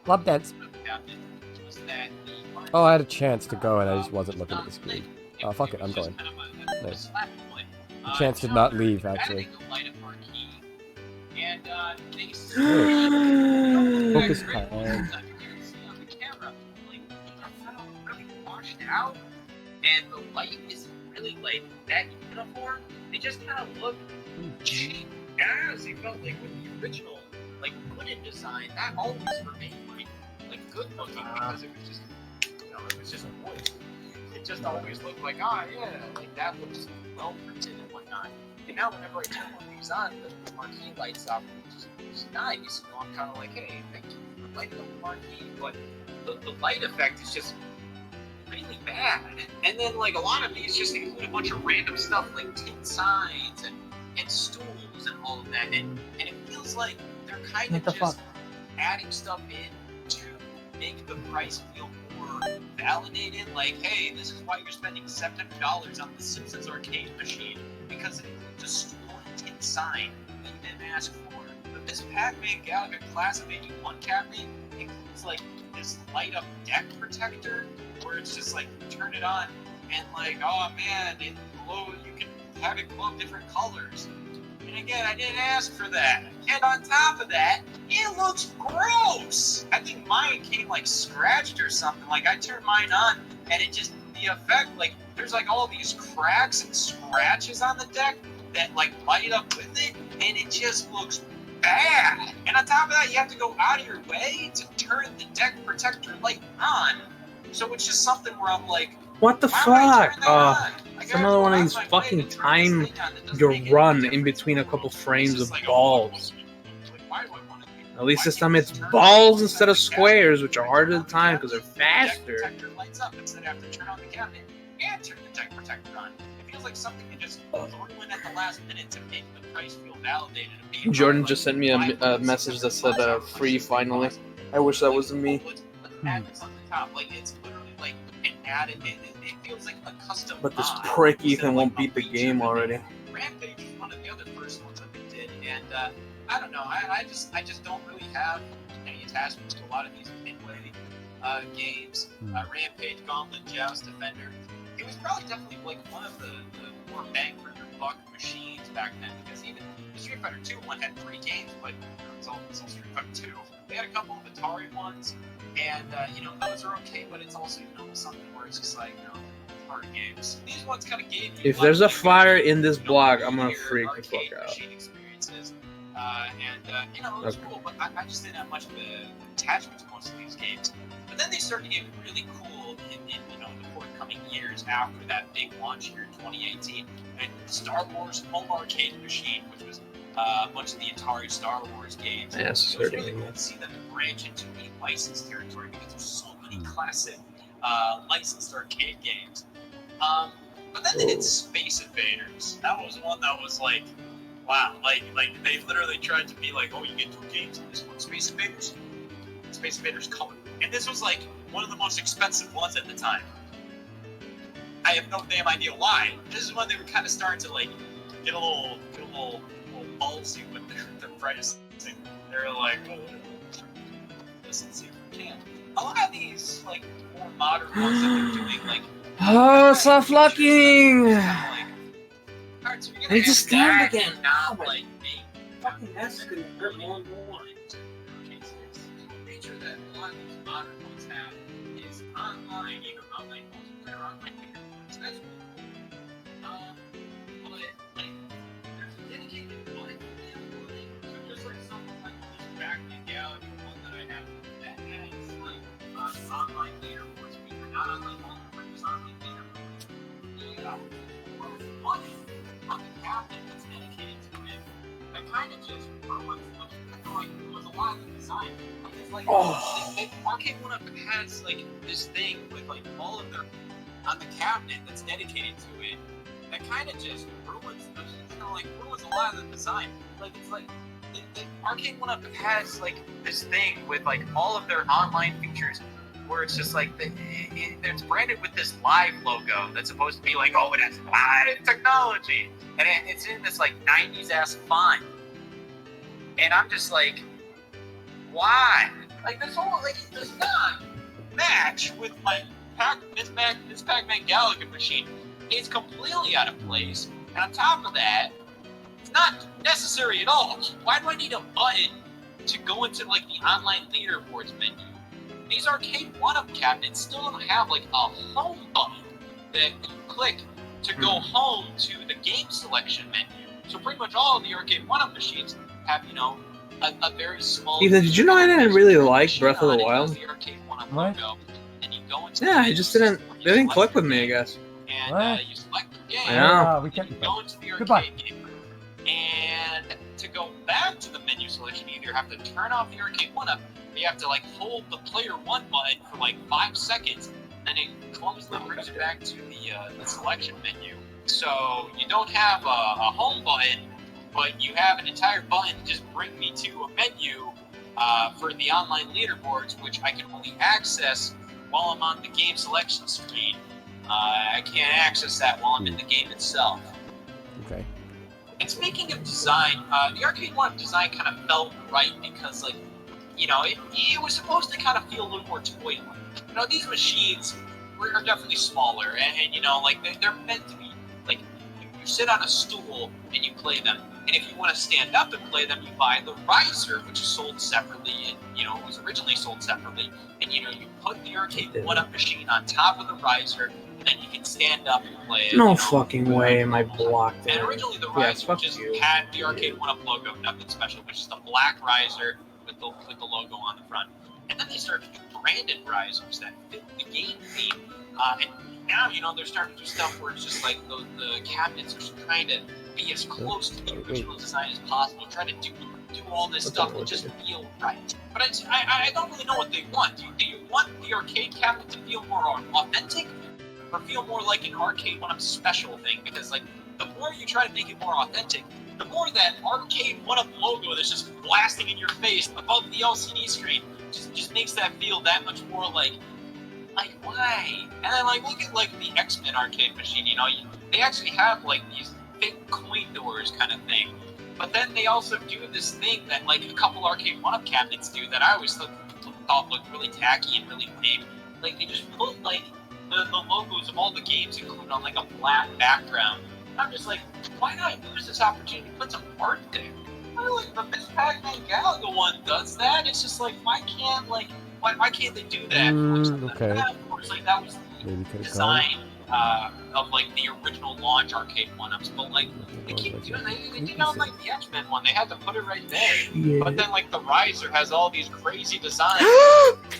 Blob dance. Oh, I had a chance to go and I just wasn't looking at the screen. Oh, fuck it, I'm going. Nice. The chance did not leave, actually. Focus time. And the light is really like that uniform. They just kind of look cheap as they felt like with the original like wooden design. That always remained like good looking because it was just it was just wood. It just always looked like yeah, like that looks well printed and whatnot. And now whenever I turn one of these on, the marquee lights up, it's nice. So I'm kind of like, hey, thank you for lighting up the marquee, but the light effect is just really bad. And then like a lot of these just include a bunch of random stuff like tin signs and stools and all of that, and it feels like they're kind of just adding stuff in to make the price feel more validated. Like, hey, this is why you're spending $700 on the Simpsons arcade machine, because it includes a stool and tin sign that you didn't ask for. But this Pac-Man Galaga Class of 81 cabinet includes like this light up deck protector where it's just like turn it on and like, oh man, it glows, you can have it glow different colors. And again, I didn't ask for that. And on top of that, it looks gross. I think mine came like scratched or something. Like I turned mine on and it just, the effect, like there's like all these cracks and scratches on the deck that like light up with it, and it just looks bad. And on top of that, you have to go out of your way to turn the deck protector light on. So it's just something where I'm like, what the fuck? It's another one of these fucking time your run in between a couple frames of balls. At least this time it's balls instead of squares, which are harder to time because they're faster. Lights up instead of have to turn on the cabinet and turn the deck protector on. It feels like something you just throw in at the last minute to make the price feel validated. Jordan just sent me a message that said free finally. I wish that wasn't me. Magnets on the top, like it's literally like and add it. It feels like a custom. But this mod prick instead Ethan of, won't like, a beat the feature game that they already. Rampage was one of the other first ones that they did, and I don't know. I just don't really have any attachments to a lot of these midway games. Rampage, Gauntlet, Joust, Defender. It was probably definitely like one of the more bang for your buck machines back then, because even the Street Fighter 2 one had 3 games, but it's all Street Fighter 2. They had a couple of Atari ones, and those are okay, but it's also something where it's just like hard games. These ones kind of gave you. If there's a fire in this block, I'm gonna freak the fuck out. Experiences, it was cool, but I just didn't have much of an attachment to most of these games. But then they started to get really cool in the forthcoming years after that big launch year in 2018, and Star Wars Home Arcade Machine, which was a bunch of the Atari Star Wars games. Yeah, So it was really cool to see them branch into a licensed territory, because there's so many classic licensed arcade games. But then they did Space Invaders. That was one that was like, wow, like they literally tried to be like, oh, you get 2 games in this one, Space Invaders Color. And this was like one of the most expensive ones at the time. I have no damn idea why. This is when they were kind of starting to like get a little ballsy with their pricing. They were like, oh, let's see if we can. A lot of these like more modern ones that they're doing, like stop flocking! Alright, so we're I gonna just stand again. now, like Fucking ass gonna hurt more and more. feature that a lot of these modern ones have is online, online multiplayer, online games. That's really cool. But like, there's a dedicated one online. So just like something like this Backman Galaxy one that I have that has like online leaderboards feature, not online multiplayer, just online leaderboards. One on the cabinet that's dedicated to it. I kind of just was a lot of the design. It's like Arcade 1-Up has like this thing with like all of their on the cabinet that's dedicated to it. That kind of just ruins ruins a lot of the design. Like it's like Arcade 1-Up has like this thing with like all of their online features, where it's just like it's branded with this live logo that's supposed to be like, oh, it has live technology, and it's in this like 90s ass font. And I'm just like, why? Like this whole it does not match with my this Pac-Man Galaga machine. It's completely out of place. And on top of that, it's not necessary at all. Why do I need a button to go into like the online leaderboards menu? These Arcade 1-Up cabinets still don't have like a home button that you click to go home to the game selection menu. So pretty much all of the Arcade 1-Up machines have, a very small... Ethan, did you know I didn't really like Breath of the Wild? What? Yeah, it just didn't click with me, I guess. And you select the game. I know. We can't. Go into the Goodbye. arcade game. And to go back to the menu selection, you either have to turn off the Arcade 1-Up, or you have to like hold the player 1 button for like 5 seconds, and it clumsily brings you back to the selection menu. So you don't have a home button, but you have an entire button to just bring me to a menu for the online leaderboards, which I can only access while I'm on the game selection screen. I can't access that while I'm in the game itself. Okay. And speaking of design, the Arcade 1-Up design kind of felt right because, like, it was supposed to kind of feel a little more toy-like. These machines are definitely smaller, and like, they're meant to be, like, you sit on a stool and you play them. And if you want to stand up and play them, you buy the riser, which is sold separately, and, it was originally sold separately. And, you put the Arcade 1-Up machine on top of the riser, and then you can stand up and play it. No fucking way am I blocked. And originally the riser just had the Arcade 1-Up logo, nothing special, which is the black riser with the logo on the front. And then they started to do branded risers that fit the game theme. And now, they're starting to do stuff where it's just like the cabinets are just trying to be as close to the original design as possible, trying to do all this stuff that just feel right. But I don't really know what they want. Do you want the arcade cabinet to feel more authentic, or feel more like an Arcade 1-Up special thing? Because like the more you try to make it more authentic, the more that Arcade 1-Up logo that's just blasting in your face above the LCD screen just makes that feel that much more like Like, why? And then, like, look at, like, the X-Men arcade machine, you know, they actually have, like, these big coin doors kind of thing. But then they also do this thing that, like, a couple arcade one-up cabinets do that I always thought looked really tacky and really lame. Like, they just put, like, the logos of all the games included on, like, a black background. And I'm just like, why not use this opportunity to put some art there? Like, the Miss Pac-Man Galaga one does that. It's just like, why can't they do that? Okay. Of course, like, that was the design of, like, the original launch arcade one-ups. But, like, they keep doing they did on, like, the X-Men one. They had to put it right there. But then, like, the Riser has all these crazy designs.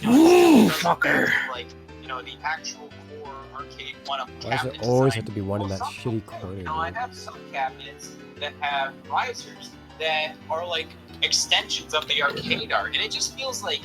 Fucker. Like, you know, the actual core arcade one-up Why does cabinet it always design. have to be one in that Some shitty do. corner? You know, I have some cabinets that have risers that are like extensions of the arcade art, and it just feels like,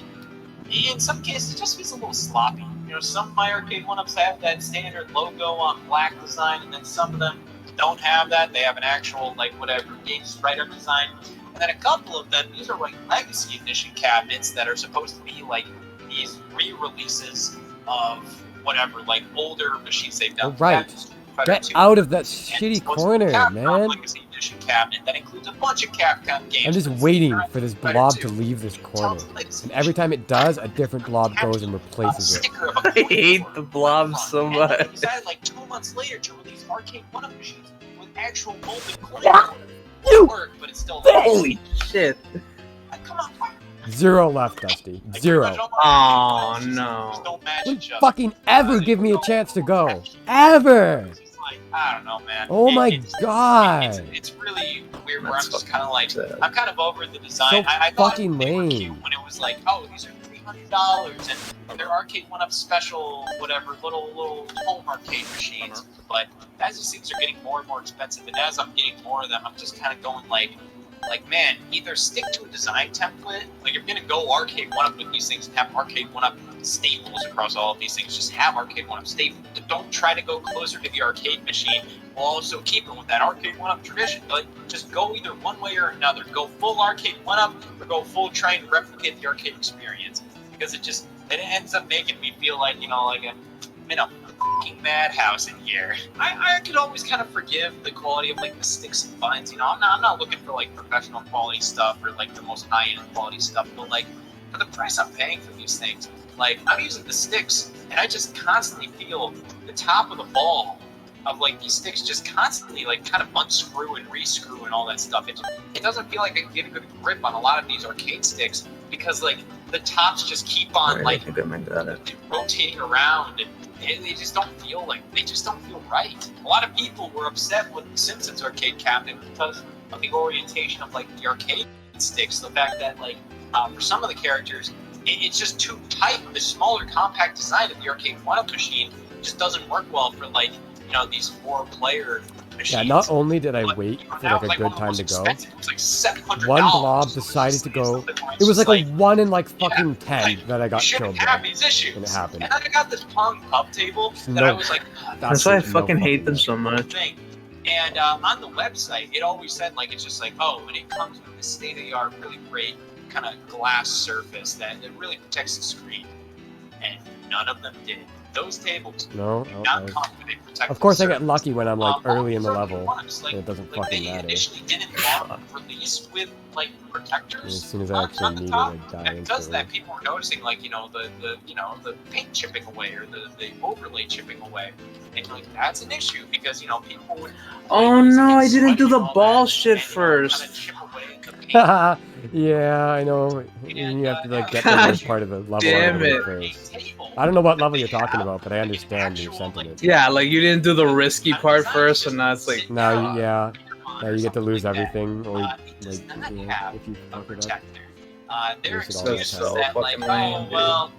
in some cases, it just feels a little sloppy. You know, some of my arcade one-ups have that standard logo on black design, and then some of them don't have that. They have an actual, like, whatever, Games Writer design. And then a couple of them, these are like Legacy Edition cabinets that are supposed to be like these re-releases of whatever, like, older machines they've done. Right. Get out of that shitty corner, man. Legacy Edition cabinet that includes a bunch of Capcom games. I'm just waiting for this blob to leave this corner. And every time it does, a different blob goes and replaces it. I hate the blob so much. And they decided, like, 2 months later to release arcade one-up machines with actual molded clay. It work, but it's still Holy shit. Like, come on, fire. 0 left, Dusty. 0. Oh no. Don't fucking ever give me a chance to go. Ever! I don't know, man. Oh my god. It's really weird where I'm That's just kind of like, sad. I'm kind of over the design. So I thought fucking they were lame. cute when it was like, oh, these are $300 and they're arcade one-up special, whatever, little home arcade machines. But as these things are getting more and more expensive, and as I'm getting more of them, I'm just kind of going like, man, either stick to a design template. Like, if you're gonna go arcade one-up with these things and have arcade one-up staples across all of these things, just have arcade one-up staples. Don't try to go closer to the arcade machine while also keeping with that arcade one-up tradition. Like, just go either one way or another. Go full arcade one-up or go full trying to replicate the arcade experience. Because it ends up making me feel like, you know, like I'm in a fucking madhouse in here. I could always kind of forgive the quality of, like, the sticks and vines, you know. I'm not looking for, like, professional quality stuff or, like, the most high-end quality stuff, but, like, for the price I'm paying for these things, like, I'm using the sticks, and I just constantly feel the top of the ball of, like, these sticks just constantly, like, kind of unscrew and rescrew and all that stuff. It doesn't feel like I can get a good grip on a lot of these arcade sticks because, like, the tops just keep on, like, rotating around, and they just don't feel right. A lot of people were upset with the Simpsons arcade cabinet because of the orientation of, like, the arcade sticks. The fact that, like, for some of the characters, it's just too tight. The smaller, compact design of the arcade one-up machine just doesn't work well for, like, you know, these 4-player machines. Yeah, not only did I wait for, like, a good time to go, one blob decided to go. It was like a 1 in, like, fucking 10 that I got killed by. These issues. And it happened. And then I got this Pong Pub table that I was like, That's why I fucking hate them so much. And on the website, it always said, like, it's just like, oh, when it comes with this state-of-the-art, really great kind of glass surface that it really protects the screen. And none of them did. Those tables did not come with a protective Of course, I surface. get lucky when I'm, like, early in the level, Like, and it doesn't like, fucking they matter. initially didn't want release with, like, protectors. As soon as I actually need it, I die And because of instantly. that, people were noticing, like, you know, the paint chipping away or the overlay chipping away. And, like, that's an issue because, you know, people would... Oh no, I didn't do the all ball that, shit and, you know, kinda first. chip away the paint. Yeah, I know. You have to, like, get the God worst part of the level damn out of it it. first. I don't know what level you're talking about, but I understand your sentiment. Yeah, like you didn't do the risky part first, and now it's like, Now, yeah, now you get to lose everything, or, like, does not you know, have if you a fuck it up. protector. Their Lose it all the excuse is time. that, like, Fucking lame, oh, dude. well,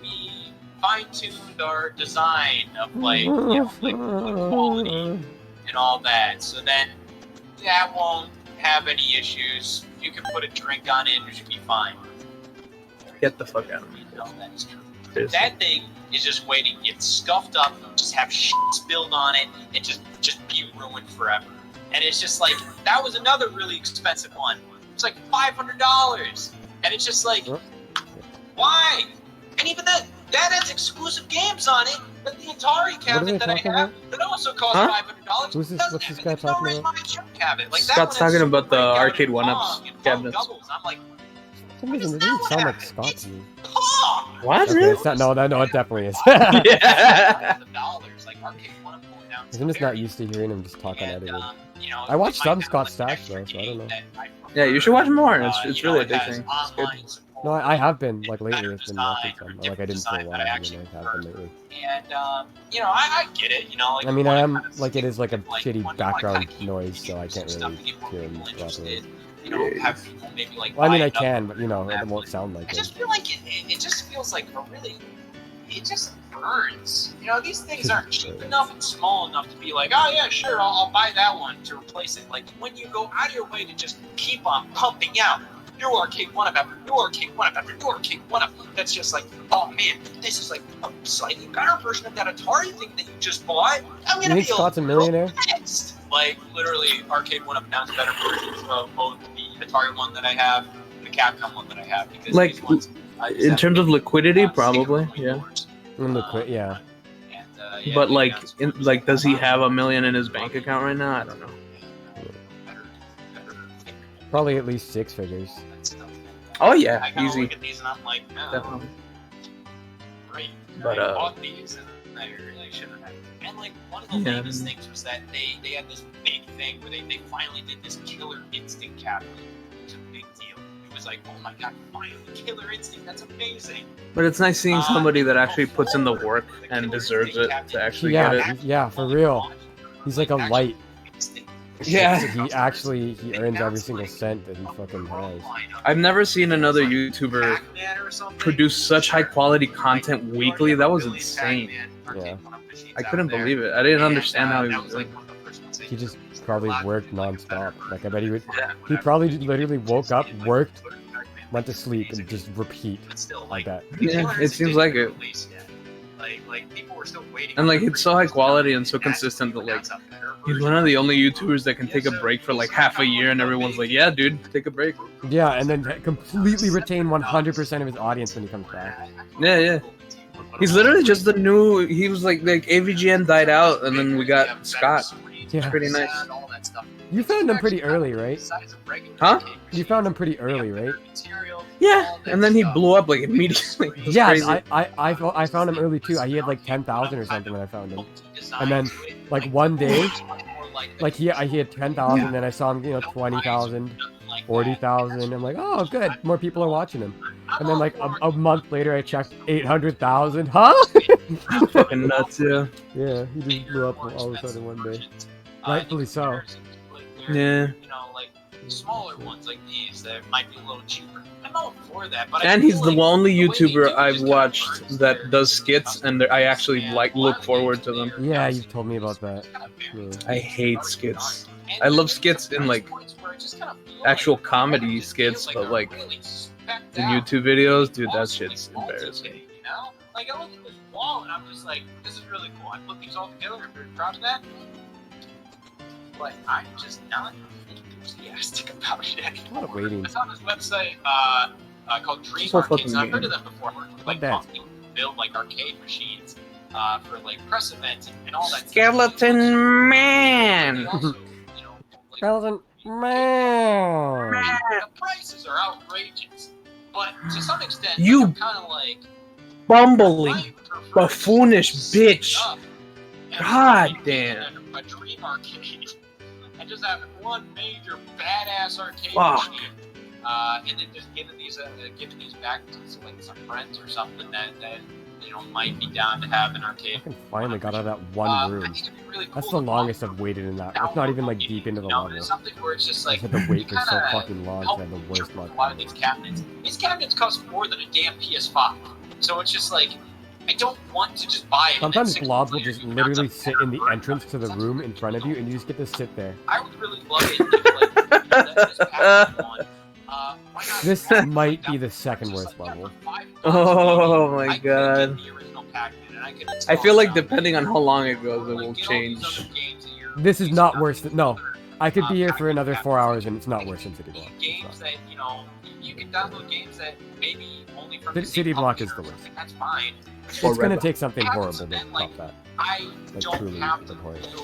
we fine-tuned our design of, like, you know, like, quality and all that, so then that won't have any issues. You can put a drink on it, it should be fine. get the fuck out of me. No, that is true. Seriously. That thing is just waiting to get scuffed up, just have shit spilled on it, and just be ruined forever. And it's just like, that was another really expensive one. It's like $500. And it's just like, why? And even then, That has exclusive games on it, but the Atari cabinet that I talking have that also costs Huh? $500 Who's this? doesn't What's this have guy it. There's no talking reason about? why it shouldn't have it. Like, that Scott's one has talking about the Breakout arcade and 1-ups Pong and Pong cabinets. doubles. I'm like, For some reason, it doesn't sound like Scott to me. Pong! What? Okay, Really? it's not, no, it definitely is. Yeah. $1,000. Like, arcade 1-up going down I'm just not used to hearing him just talk unedited. you know, I watched it might some have, Scott like, Stash extra though, so I don't know. game that I Yeah, you should watch more. It's you really know, a big it has thing. It's good. online support. No, I have been, like, lately, better it's been design watching or some. Like, I didn't for a different while, design that I and then actually I have been lately. And you know, I get it. You know, like, I mean, you I wanna am, kind of like, it is like a like, shitty you wanna background kinda keep noise, so I some can't stuff really to get more hear him people properly. interested. You know, have people maybe like. Well, I mean, buy I it up can, but, you know, and it won't sound like I it. just feel like it just feels like a really. It just burns. You know, these things aren't cheap enough and small enough to be like, oh yeah, sure, I'll buy that one to replace it. Like, when you go out of your way to just keep on pumping out new arcade 1-up after new arcade 1-up after new arcade 1-up, that's just like, oh man, this is like a slightly better version of that Atari thing that you just bought. I'm You gonna think feel Scott's a millionaire? next. Like, literally, arcade 1-up announced better versions of both the Atari one that I have, and the Capcom one that I have, because Like, these ones, I just in have terms to of be, liquidity, stick probably, with my yeah. doors. Yeah. And, yeah, But they like, announced like, does he have $1 million in his bank account right now? I don't know. Probably at least 6 figures. Oh yeah, I kinda easy. look at these and I'm like, no, Definitely. great. But, I bought these and I really shouldn't have. And like, one of the Yeah. latest things was that they had this big thing where they finally did this Killer Instinct cabinet. It was a big deal. It was like, oh my god, finally Killer Instinct, that's amazing. But it's nice seeing somebody that actually puts in the work and deserves it to actually get it. Yeah, for real. He's like a light. Yeah. He earns every single cent that he fucking has. I've never seen another YouTuber produce such high quality content weekly. That was insane. Yeah. I couldn't believe it. I didn't understand how he was doing it. He just probably worked non-stop. Like, I bet he probably literally woke up, worked, went to sleep, and just repeat like that. Yeah, it seems like it. Like people were still waiting. And like, it's so high quality and so consistent that like, he's one of the only YouTubers that can take a break for like half a year and everyone's like, yeah, dude, take a break. Yeah, and then completely retain 100% of his audience when he comes back. Yeah, yeah. He's literally just the new. He was like AVGN died out, and then we got Scott. It's Yeah. pretty nice. You found him pretty early, right? Huh? You found him pretty early, right? Yeah, and then he blew up like immediately. It was Yeah, crazy. I found him early too. He had like 10,000 or something when I found him, and then like one day, like he had 10,000, and I saw him, 20,000, 40,000. I'm like, oh, good, more people are watching him. And then like a month later, I checked 800,000. Huh? Fucking nuts, yeah. Yeah, he just blew up all of a sudden one day. Rightfully so. Yeah. You know, like smaller ones like these that might be a little cheaper. I'm all for that, but And I he's feel the like only the way they YouTuber do I've just kinda watched burns that their does skits, and I actually like look forward to them. Yeah, you told me about that. Yeah. I hate skits. I love skits in like actual comedy skits, but like in YouTube videos, dude, that shit's embarrassing. You know, like I look at this wall and I'm just like, this is really cool. I put these all together. I'm very proud of that. But I'm just not enthusiastic about it anymore. A lot of waiting. I saw this website called Dream So Arcades. fucking I've heard game. of them before. Like that? companies build like arcade machines for like press events and all that. Skeleton Man. They also, you know, like, Skeleton Man. the prices are outrageous, but to some extent, You I'm kind of like bumbling, I prefer buffoonish to bitch. sit up and God like being damn. in a dream arcade and just having one major badass arcade Fuck. machine, and then just giving these back to like some friends or something that might be down to have an I arcade. can finally got out of that one I room. think it'd be really cool That's the to longest I've waited in that. It's not even like deep into the you know, level. it's something where it's just I like had to wait for so kinda fucking long to have the worst luck. a lot of these cabinets. These cabinets cost more than a damn PS5. So it's just like, I don't want to just buy it. and then Sometimes 6 blobs will months just later, you literally bounce sit up in the for entrance to the room in front of you, and you just get to sit there. I would really love it if, like, this package one, why not This pack might it be up? the second Just worst like, level. for $5 Oh maybe, my I could god. get the original package and I could I install feel like it. depending on how long it goes, it Like, will get all these change. other games that you're This is not worse than no. I could be here for another 4 hours and it's not worse than City Block. Games that, you know, you can download games that maybe only from the City same Block is the publisher or worst. something, that's fine. It's gonna take something horrible to Then, like, top that. I Like, don't truly have the to point. feel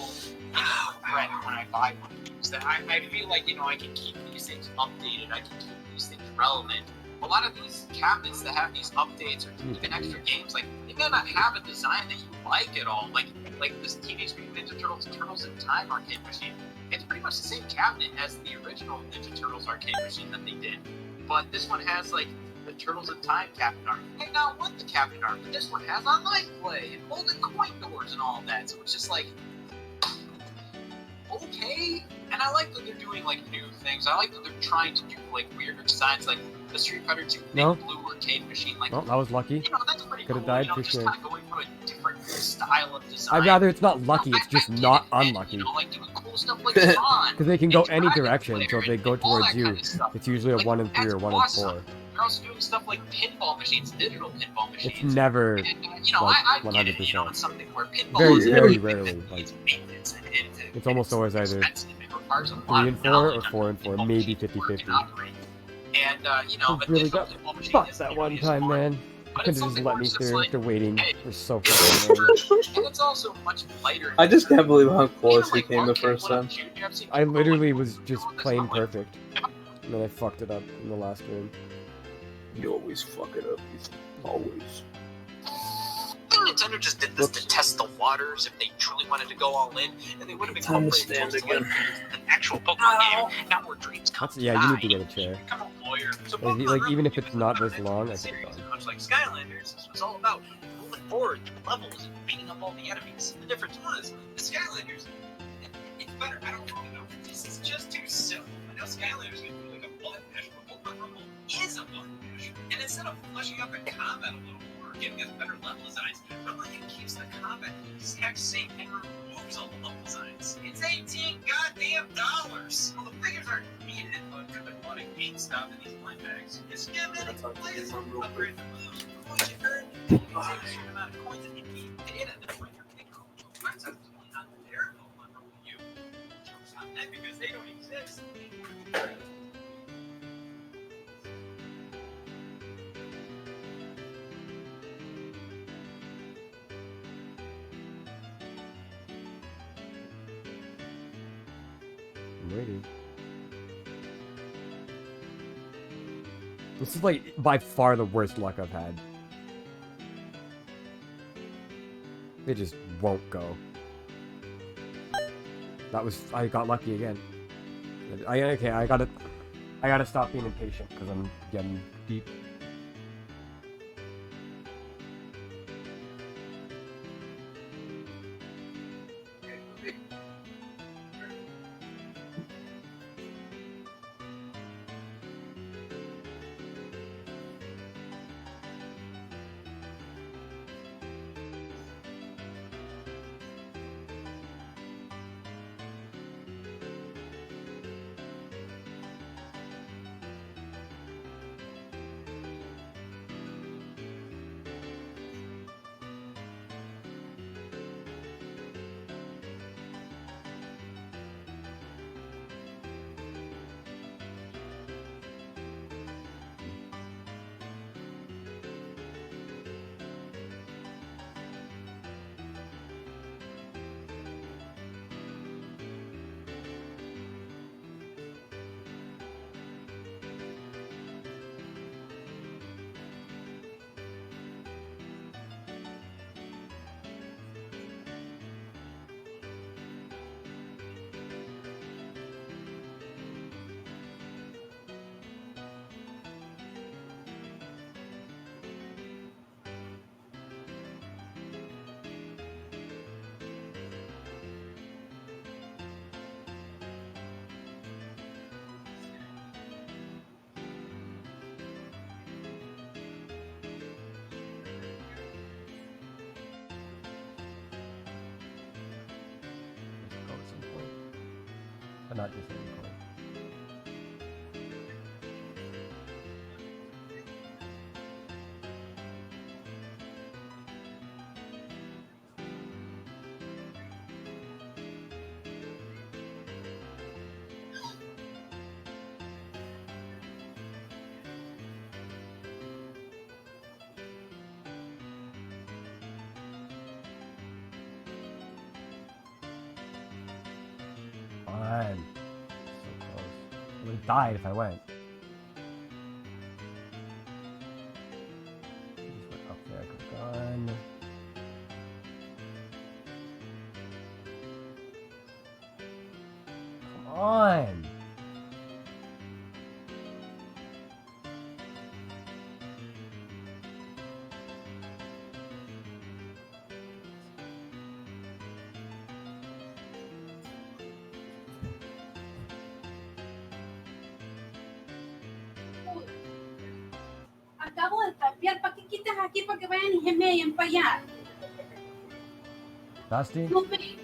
regret when I buy one of these. That I feel like, you know, I can keep these things updated, I can keep these things relevant. A lot of these cabinets that have these updates or even extra games, like, they may not have a design that you like at all. Like this Teenage Mutant Ninja Turtles in Time arcade machine. It's pretty much the same cabinet as the original Ninja Turtles arcade machine that they did. But this one has, like, the Turtles in Time cabinet art. Hey, now what the cabinet art? But this one has online play and folded coin doors and all of that. So it's just like, okay. And I like that they're doing, like, new things. I like that they're trying to do, like, weirder designs, like the Street Fighter 2 Big Blue arcade machine. Like, Well, that was lucky. you know, that's pretty Could cool. have died you know, for just sure. kind of going for a different style of design. I'd rather it's not lucky, it's just not unlucky. You know, like doing cool stuff like Tron. Because they can go any direction, so if they go towards you, it's usually a 1 in 3 or 1 in 4. They're also doing stuff like pinball machines, digital pinball machines. It's never, And, you know, like, I get it, you know, 100%. it's something where pinball Very, is very rarely. Like, maintenance and it's almost always either expensive. It requires a 3 lot and of 4 knowledge or on 4 and 4, maybe 50-50. and, you know, but Really digital got pinball machine fucked is that really one time, smart. man. But Could it's have just something let where me it's just through like, after waiting hey, for so fucking long. and it's also much lighter. I just can't believe how close he came the first time. I literally was just playing perfect. And then I fucked it up in the last game. You always fuck it up. Always. Nintendo just did this to test the waters if they truly wanted to go all in, and they would have Time to incorporated stand those again. like an actual Pokemon game, not where dreams come That's, yeah, you need to get a chair. Become a lawyer. So Like, even if it's not this long, I think series, it's fine. much like Skylanders, this was all about moving forward through levels and beating up all the enemies. The difference was the Skylanders. It's better. I don't really know. This is just too simple. I know Skylanders is gonna be like a button mash, but Pokemon Rumble is a button mash. And instead of fleshing out the combat a little more, giving us better level designs, Rumble keeps the combat the exact same and removes all the level designs. It's $18 goddamn dollars. Well, the figures aren't needed, but I've been wanting GameStop in these blind bags. Just give it a place, upgrade the moves, coins you earn, you take a certain amount of coins and you keep data that when you're getting friends have to point on their Pokemon Rumble you. It's not that because they don't exist. I'm waiting. This is like by far the worst luck I've had. They just won't go. That was, I got lucky again. Okay, I gotta stop being impatient because I'm getting deep. But not just any coin. on. So close. I would have died if I went. Just went up there. Click on. Come on. Acabo de tapear. ¿Para qué quitas aquí? Para que vayan y gemeen para allá. Dusty? No ve.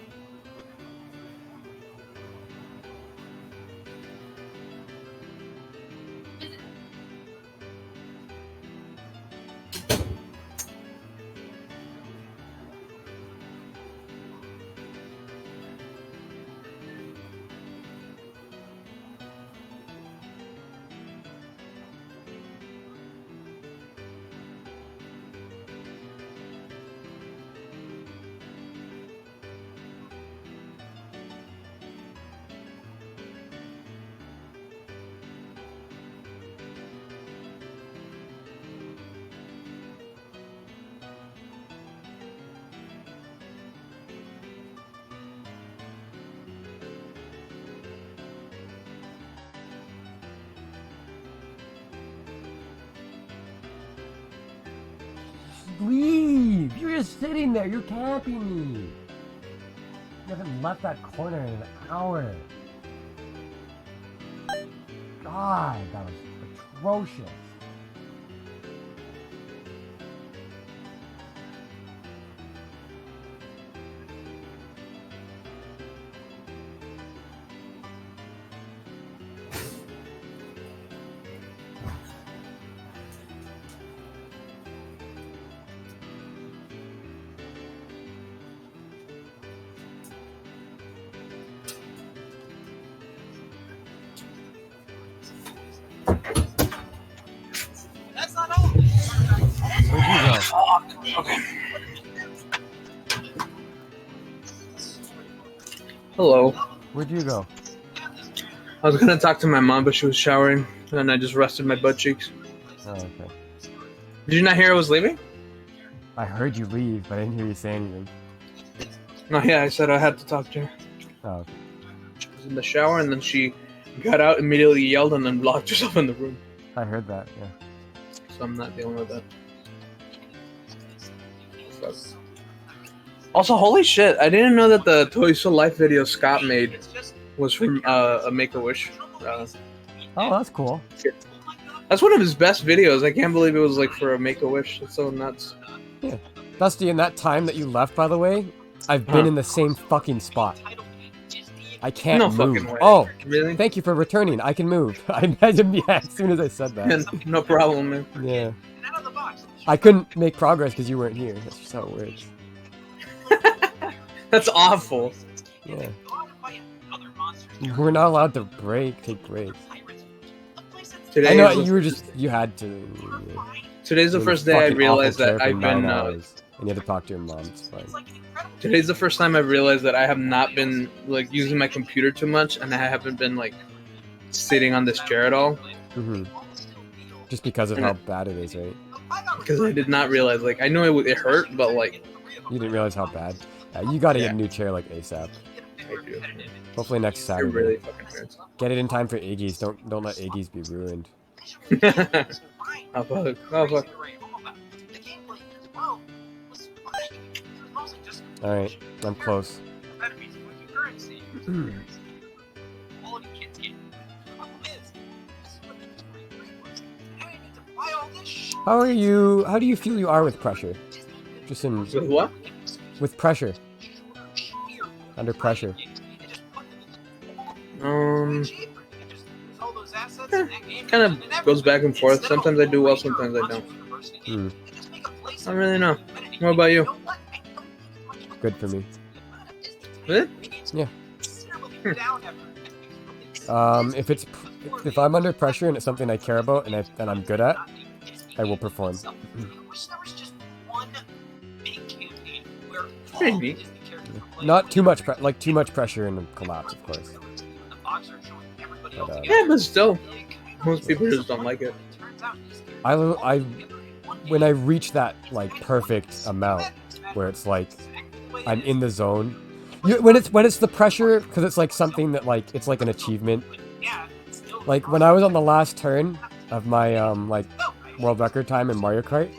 Leave! You're just sitting there. You're camping me. You haven't left that corner in an hour. God, that was atrocious. That's not all. Where'd you go? Okay. Hello. Where'd you go? I was gonna talk to my mom, but she was showering, and I just rested my butt cheeks. Oh, okay. Did you not hear I was leaving? I heard you leave, but I didn't hear you say anything. No, yeah, I said I had to talk to her. Oh, okay. She was in the shower, and then she got out, immediately yelled, and then locked herself in the room. I heard that, yeah. So I'm not dealing with that. Sucks. Also, holy shit, I didn't know that the Toys to Life video Scott made was from a Make-A-Wish. Oh, that's cool. That's one of his best videos. I can't believe it was like for a Make-A-Wish. It's so nuts. Yeah. Dusty, in that time that you left, by the way, I've been in the same fucking spot. I can't No move. fucking way. Oh, Really? thank you for returning. I can move. I imagine, yeah, as soon as I said that. No problem, man. Yeah. I couldn't make progress because you weren't here. That's just how it works. That's awful. Yeah. We're not allowed to take breaks. I know you were just, you had to. Today's the You're first day I fucking realized awful that chair for I've been. 9 hours, and you had to talk to your mom. It's fine. Today's the first time I've realized that I have not been like using my computer too much, and I haven't been like sitting on this chair at all. Mm-hmm. Just because of how bad it is, right? Because I did not realize, like, I knew it hurt, but like, You didn't realize how bad. You gotta get Yeah. a new chair like ASAP. I do. Hopefully next It Saturday. really fucking hurts. Get it in time for Iggy's. Don't let Iggy's be ruined. Oh fuck! Oh fuck! All right, I'm close. How are you? How do you feel you are with pressure? Just in With what? with pressure. Under pressure. Kind of goes back and forth. Sometimes I do well, sometimes I don't. Hmm. I don't really know. What about you? Good for me. Really? Yeah. If I'm under pressure and it's something I care about and I'm good at, I will perform. Maybe. Not too much too much pressure and collapse, of course. logs are showing everybody else. Yeah, but still, most people just don't like it. When I reach that like perfect amount where it's like I'm in the zone, when it's the pressure, because it's like something that like it's like an achievement. Like when I was on the last turn of my like world record time in Mario Kart,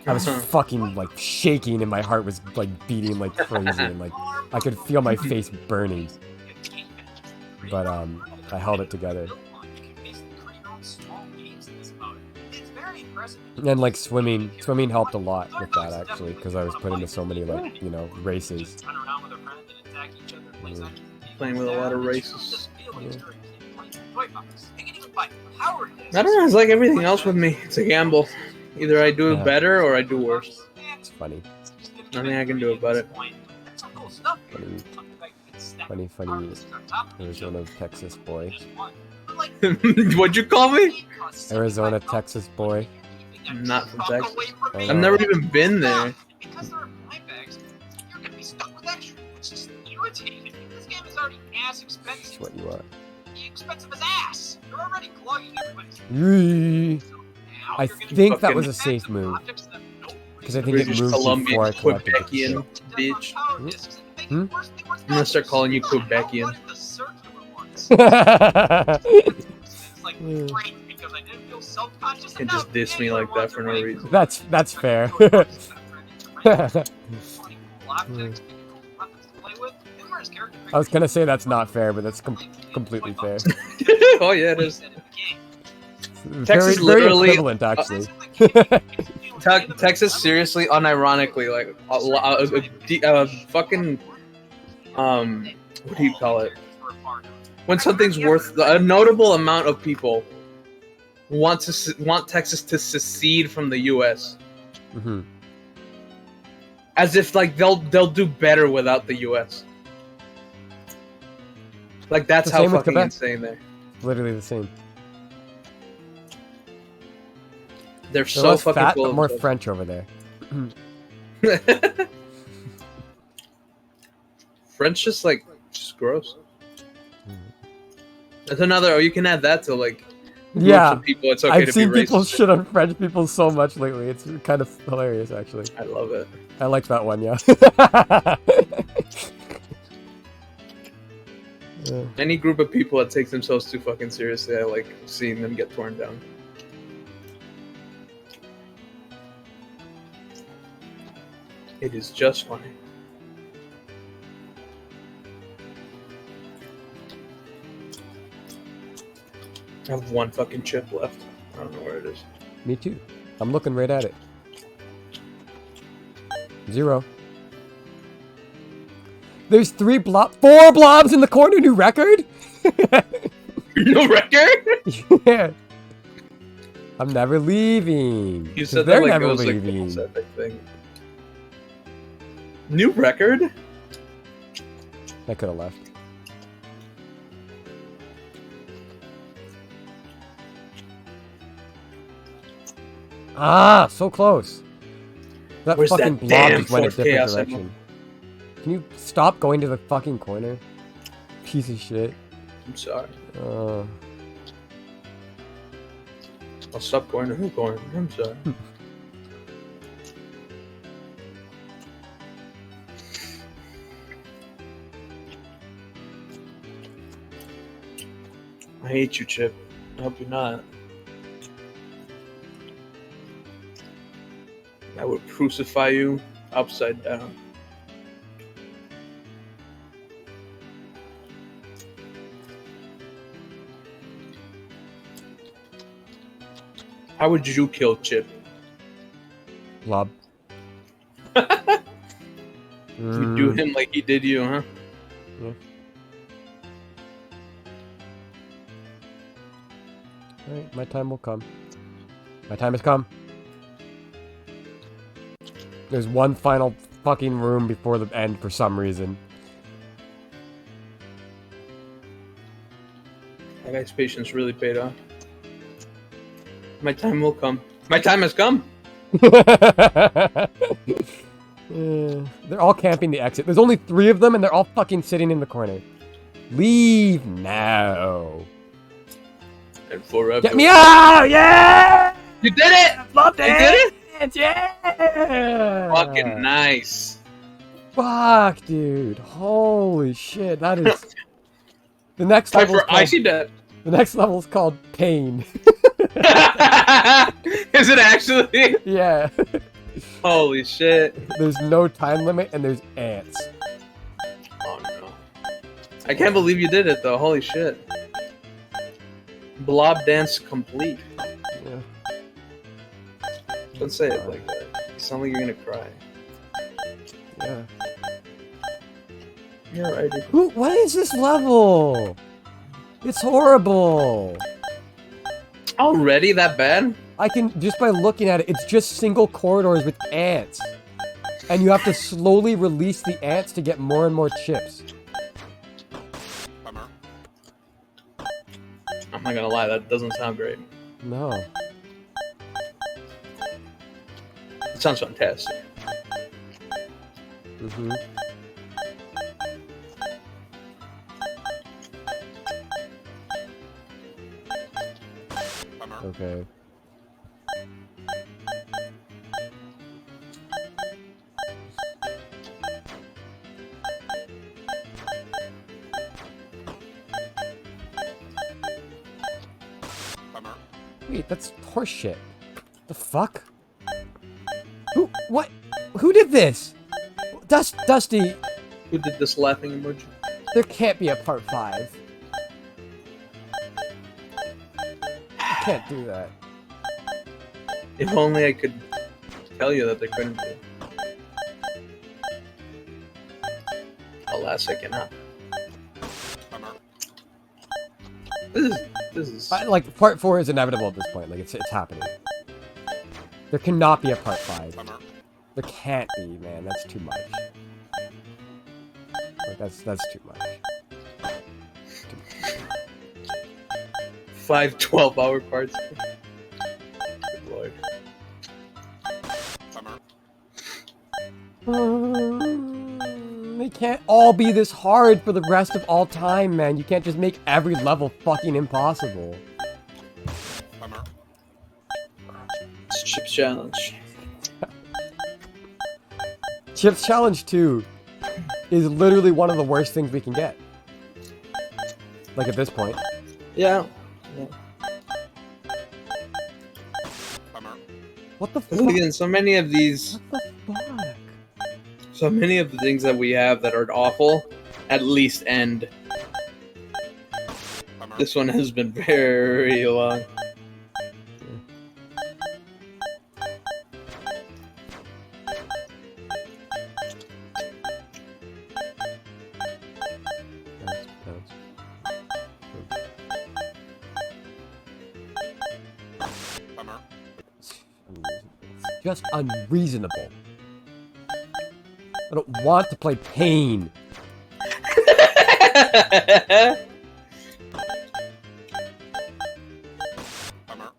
I was fucking like shaking and my heart was like beating like crazy and like I could feel my face burning. But I held it together. And like swimming helped a lot with that actually, because I was put into so many like, you know, races. Playing with a lot of races. Yeah. I don't know, it's like everything else with me. It's a gamble. Either I do better or I do worse. It's funny. Nothing I can do about it. Funny. Arizona, Texas boy. What'd you call me? Arizona, Texas boy. I'm not from Texas. I I've never even been there. Because there are blind bags, you're gonna be stuck with extra, which is irritating. This game is already ass expensive. That's what you are. Expensive as ass. You're already clogging everybody's. I think that was a safe move. Because I think it moved before I collected Quebecian, bitch. I'm gonna start calling you Quebecian. And just diss me like that for no reason. That's fair. I was gonna say that's not fair, but that's completely fair. Oh yeah, it is. Texas very literally equivalent, actually. Texas seriously, unironically, like fucking what do you call it? When something's worth a notable amount of people want Texas to secede from the U.S. Mm-hmm. As if like they'll do better without the U.S. Like that's how fucking insane they're. Literally the same. They're so fucking fat, cool. But more French over there. French just gross. That's another. Oh, you can add that to like. Yeah, people. It's okay I've to seen be people racist. shit on French people so much lately. It's kind of hilarious, actually. I love it. I like that one. Yeah. Any group of people that takes themselves too fucking seriously, I like seeing them get torn down. It is just funny. I have one fucking chip left. I don't know where it is. Me too. I'm looking right at it. 0. There's 4 blobs in the corner. New record? New record? Yeah. I'm never leaving. You said they're that like never it was leaving. like epic thing. New record? I could have left. Ah, so close. That Where's fucking that blob damn just went a Fort different Chaos direction. Can you stop going to the fucking corner? Piece of shit. I'm sorry. I'll stop going to the corner. I'm sorry. I hate you, Chip. I hope you're not. I would crucify you upside down. How would you kill Chip? Blob. You do him like he did you, huh? Yeah. Alright, my time will come. My time has come. There's one final fucking room before the end for some reason. That guy's patience really paid off. My time will come. My time has come! They're all camping the exit. There's only 3 of them and they're all fucking sitting in the corner. Leave now. And forever. Get me out! Yeah! You did it! Love You did it! Yeah! Fucking nice. Fuck, dude. Holy shit. That is... The next level I see that. The next level is called Pain. Is it actually? Yeah. Holy shit. There's no time limit and there's ants. Oh no. I can't believe you did it though. Holy shit. Blob dance complete. Yeah. Don't say it like that. You sound like you're gonna cry. Yeah. You're right. What is this level? It's horrible. Already that bad? I can, just by looking at it, it's just single corridors with ants. And you have to slowly release the ants to get more and more chips. Bummer. I'm not gonna lie, that doesn't sound great. No. It sounds fantastic. Mm-hmm. Bummer. Okay. Bummer. Wait, that's horseshit. The fuck? What? Who did this? Dusty, Who did this laughing emoji? there can't be a part 5. You can't do that. If only I could tell you that there couldn't be. Alas, I cannot. Bummer. This is. Like, part 4 is inevitable at this point. Like, it's happening. There cannot be a part 5. Bummer. There can't be, man. That's too much. Like, that's too much. 5 12-hour parts. Good lord. Bummer. They can't all be this hard for the rest of all time, man. You can't just make every level fucking impossible. Bummer. It's Chip's challenge. Chips Challenge 2 is literally one of the worst things we can get. Like, at this point. Yeah. Bummer. What the fuck? Again, so many of these. What the fuck? So many of the things that we have that are awful, at least end. Bummer. This one has been very long. Bummer. Just unreasonable. I don't want to play Pain. Bummer.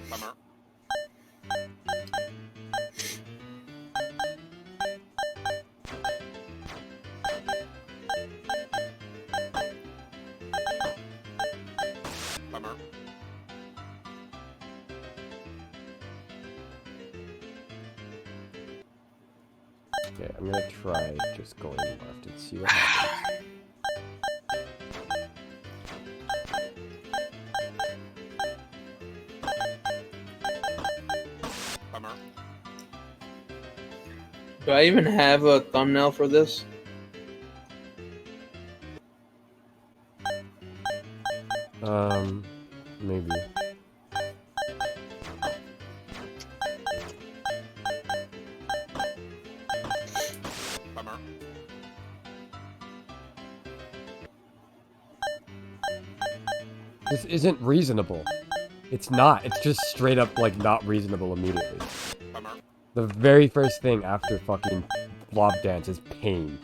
Bummer. Bummer. Okay, I'm gonna try just going left and see what happens. Bummer. Do I even have a thumbnail for this? Maybe. Bummer. This isn't reasonable. It's not. It's just straight up, like, not reasonable immediately. Bummer. The very first thing after fucking Blob Dance is Pain.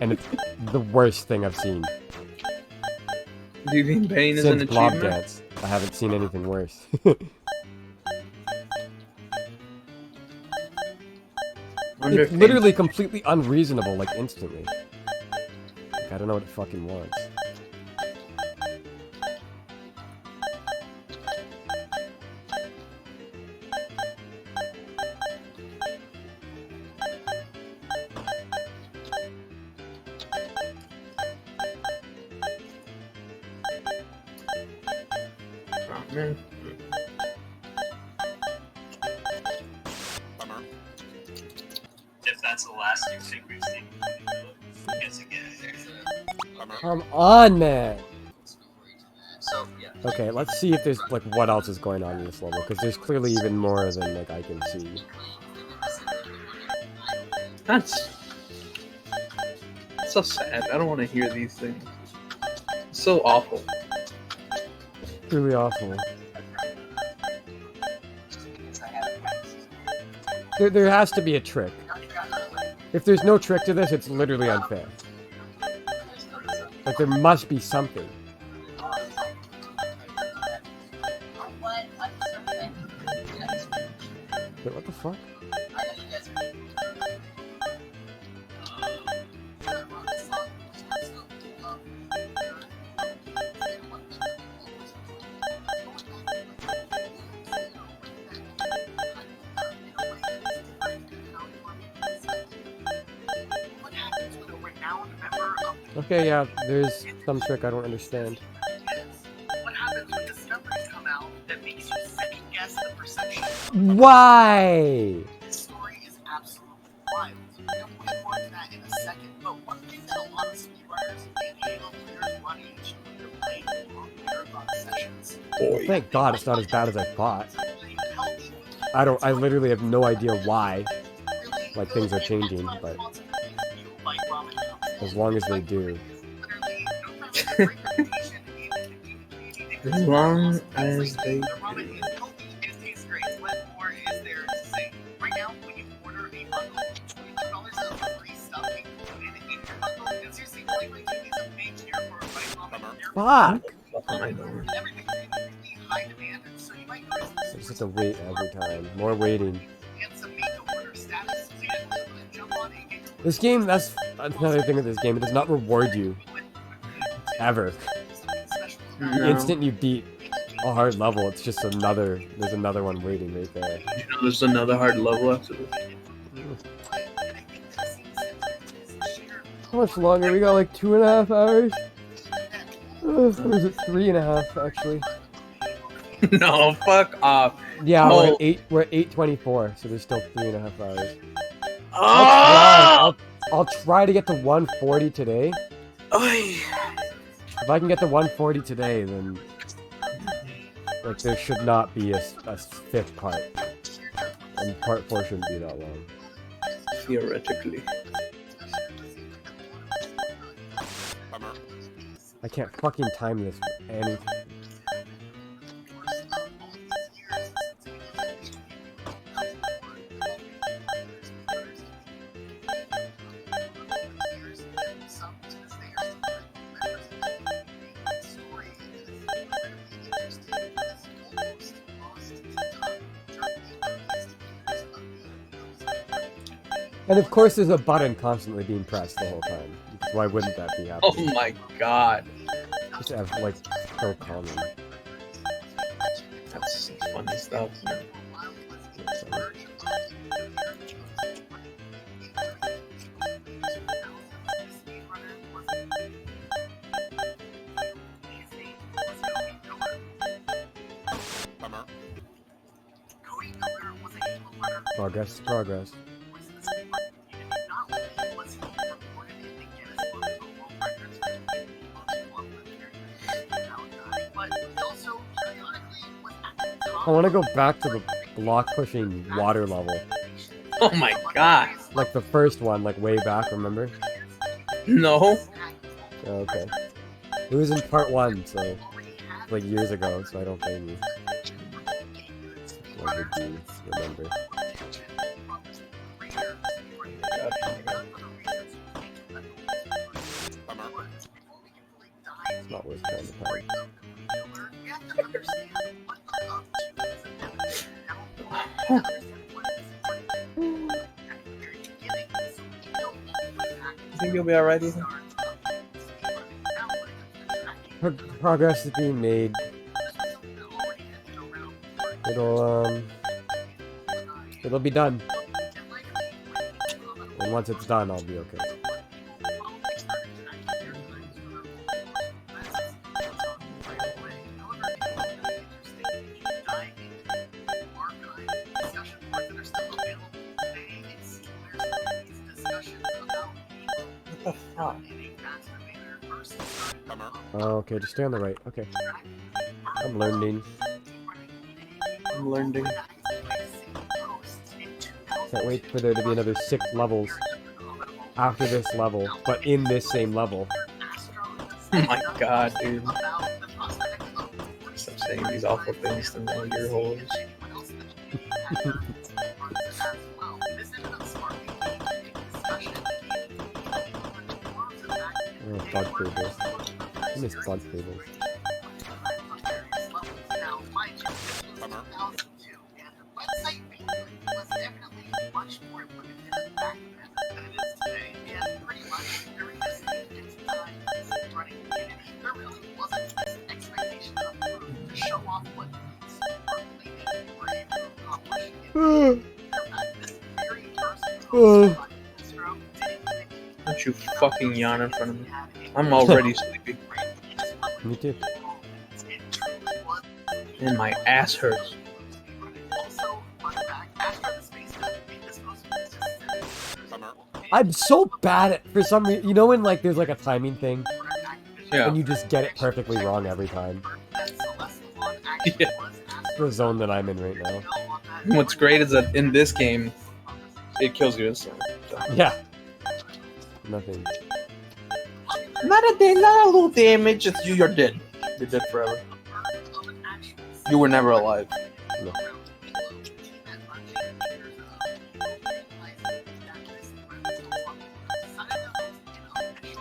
And it's the worst thing I've seen. Do you think Bane is an Since Blob achievement? Dance, I haven't seen anything worse. Wonder It's if literally completely unreasonable, like instantly. Like, I don't know what it fucking wants. Oh, man. Bummer. If that's the last you think we've seen, it's again. Bummer. Come on, man! So, yeah. Okay, let's see if there's, like, what else is going on in this level, because there's clearly even more than, like, I can see. That's so sad. I don't want to hear these things. It's so awful. Really awful. There has to be a trick. If there's no trick to this, it's literally unfair. Like, there must be something. Wait, what the fuck? Okay, yeah, there's some trick I don't understand. What happens when discoveries come out that makes you second guess the perception? Why? This story is absolutely wild. We'll get more into that in a second, but one thing that a lot of speedrunners and Halo players run into when they're playing long marathon sessions. Well, thank God it's not as bad as I thought. I literally have no idea why, like, things are changing, but as long as they do. As long as they do. Fuck! I know. I just have to wait every time. More waiting. This game, that's another thing with this game, it does not reward you. Ever. The No. instant you beat a hard level, it's just there's another one waiting right there. You know, there's another hard level after this. How much longer? We got like 2.5 hours? Or is it 3.5 actually? No, fuck off. Yeah, Oh. we're at 8:24, so there's still 3.5 hours. Oh! I'll try to get to 140 today. If I can get to 140 today, then like there should not be a fifth part, and part 4 shouldn't be that long. Theoretically. Bummer. I can't fucking time this for anything. And of course there's a button constantly being pressed the whole time. Why wouldn't that be happening? Oh my god. Just have, like, so common. That's funny stuff, man. Bummer. Progress is progress. I want to go back to the block pushing water level. Oh my god. Like the first one, like way back, remember? No. Oh, okay. It was in part 1, so like years ago, so I don't blame you. What would you remember? Bummer. It's not worth trying to find. You think you'll be alright, Ethan? Progress is being made. It'll be done. And once it's done, I'll be okay. Oh, okay, just stay on the right. Okay. I'm learning. I'm learning. Can't wait for there to be another 6 levels after this level, but in this same level. Oh my god, dude. Stop saying these awful things to my ear holes. Oh, bug fables. I miss bug fables. Don't you fucking yawn in front of me. I'm already sleepy. Me too. And my ass hurts. I'm so bad at, for some reason, you know when like there's like a timing thing? Yeah. And you just get it perfectly wrong every time. Yeah. It's the zone that I'm in right now. What's great is that in this game, it kills you instantly. So. Yeah. Nothing. Not a little damage, it's you're dead. You're dead forever. You were never alive. No.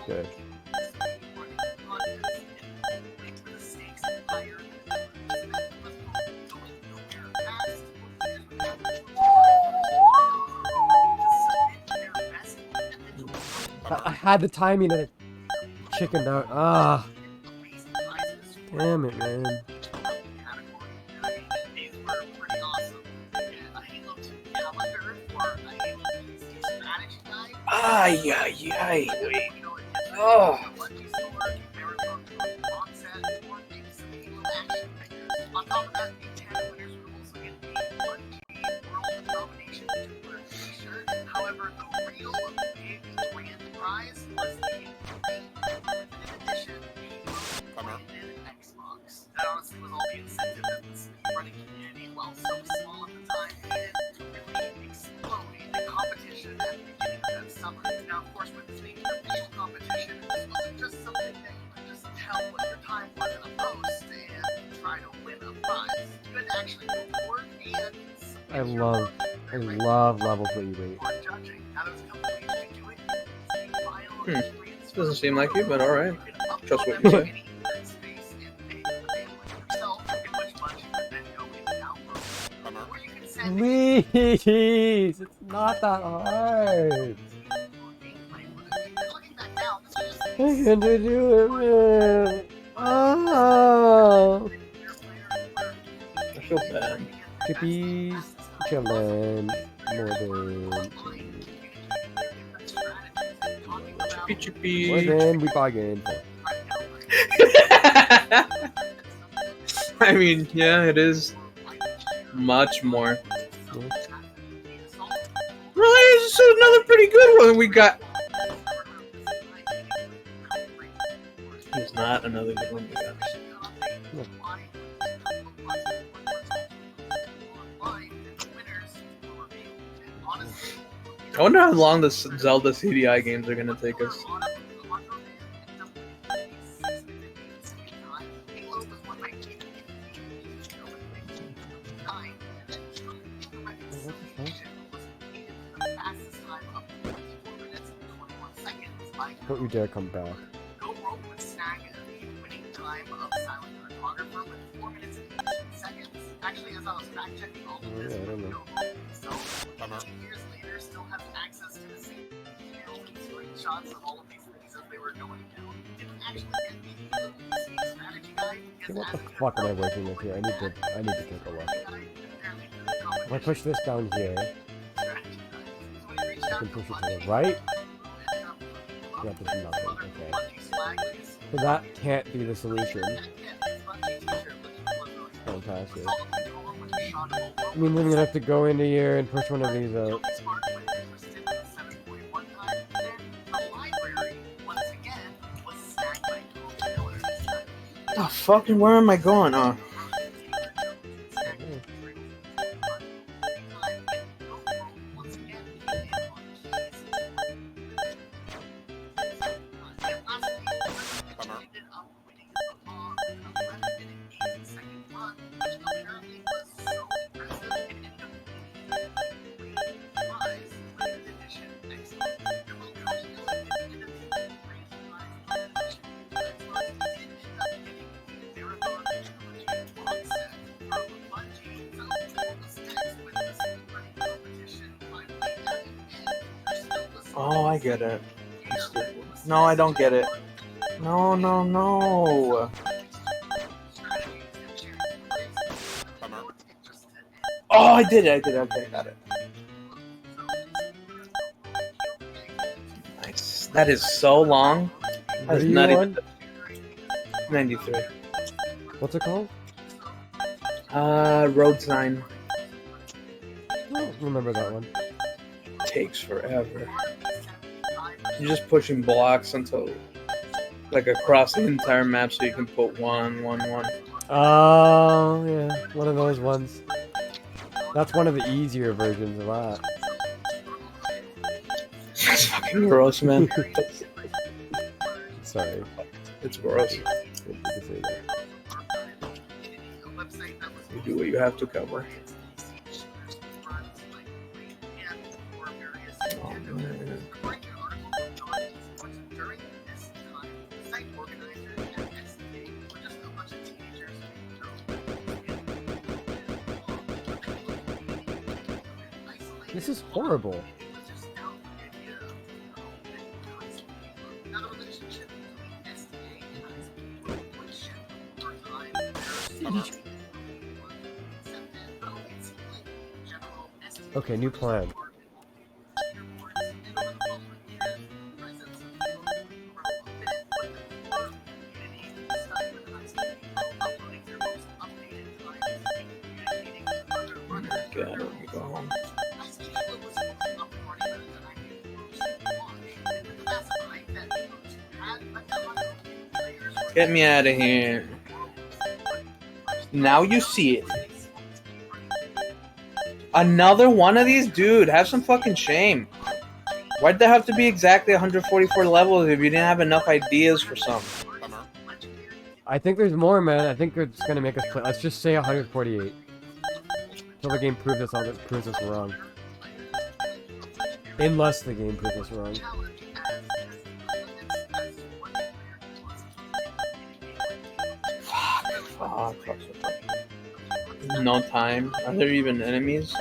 Good. I had the timing and it chickened out. Ah. Damn it, man. Ay, ay, ay. Wait. Oh. However, the real big grand prize was the edition Xbox. That honestly was all the incentive that the speedrunning community, while so small at the time, needed to really explode the competition at the beginning of that summer. Now, of course, with this being a real competition, this wasn't just something that you could just tell what your time was in a post and try to win a prize. You had to actually record and I love levels where you wait. Doesn't seem like you, but alright. Trust what you say. Please! It's not that hard! I can't do it, man! Oh! I feel bad. Chippies, chillin', more than... Chippy chippy. More than we bargained for. I mean, yeah, it is much more. Right, this is another pretty good one we got. It's not another good one we got. I wonder how long the Zelda CDI games are gonna take us. Don't you dare come back. Actually, as I was fact checking all of this, Yeah, I don't know. itself, 18 years later, still have access to the same emails and screenshots of all of these things as they were going down. Didn't actually get me the PC strategy guide. Okay, what the fuck am I working with here? I need to take a look. If I push this down here, I can push it to the right. Yeah, there's nothing. Okay. So that can't be the solution. Fantastic. I mean, we're gonna have to go into here and push one of these out. Oh, fucking, where am I going? Oh. Oh, I get it. No, I don't get it. No, no, no. Oh, I did it. Okay, got it. Nice. That is so long. That's not even 93. What's it called? Road sign. I don't remember that one. Takes forever. You're just pushing blocks until, like, across the entire map, so you can put one. Oh, yeah, one of those ones. That's one of the easier versions of that. That's fucking gross, man. Sorry. It's gross. You can say that. You do what you have to cover. Oh, man. This is horrible. Okay, new plan. God, let me go home. Get me out of here. Now you see it. Another one of these? Dude, have some fucking shame. Why'd there have to be exactly 144 levels if you didn't have enough ideas for some? I think there's more, man. I think it's gonna make us play. Let's just say 148. Until the game proves us wrong. Unless the game proves us wrong. Fuck. No time. Are there even enemies?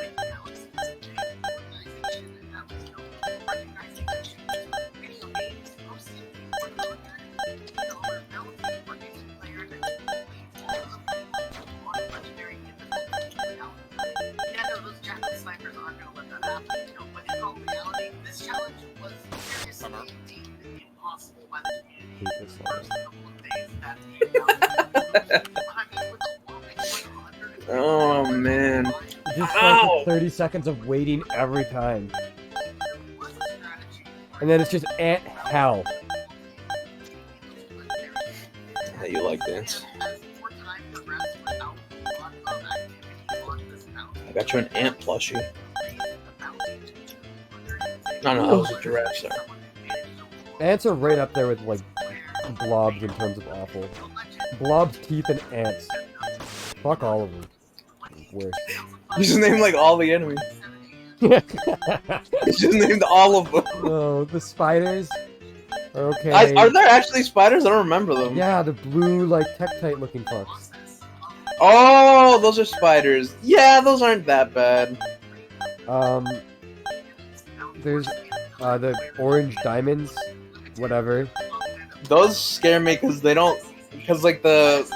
Oh man. Just like 30 seconds of waiting every time. And then it's just ant hell. How you like dance? I got you an ant plushie. No, that was a giraffe, sorry. Ants are right up there with, like, blobs in terms of awful. Blobs, teeth, and ants. Fuck all of them. Worse. You just named, like, all the enemies. You just named all of them. Oh, the spiders are okay. Are there actually spiders? I don't remember them. Yeah, the blue, like, Tektite looking fucks. Oh, those are spiders. Yeah, those aren't that bad. There's the orange diamonds, whatever. Those scare me because they don't, because like the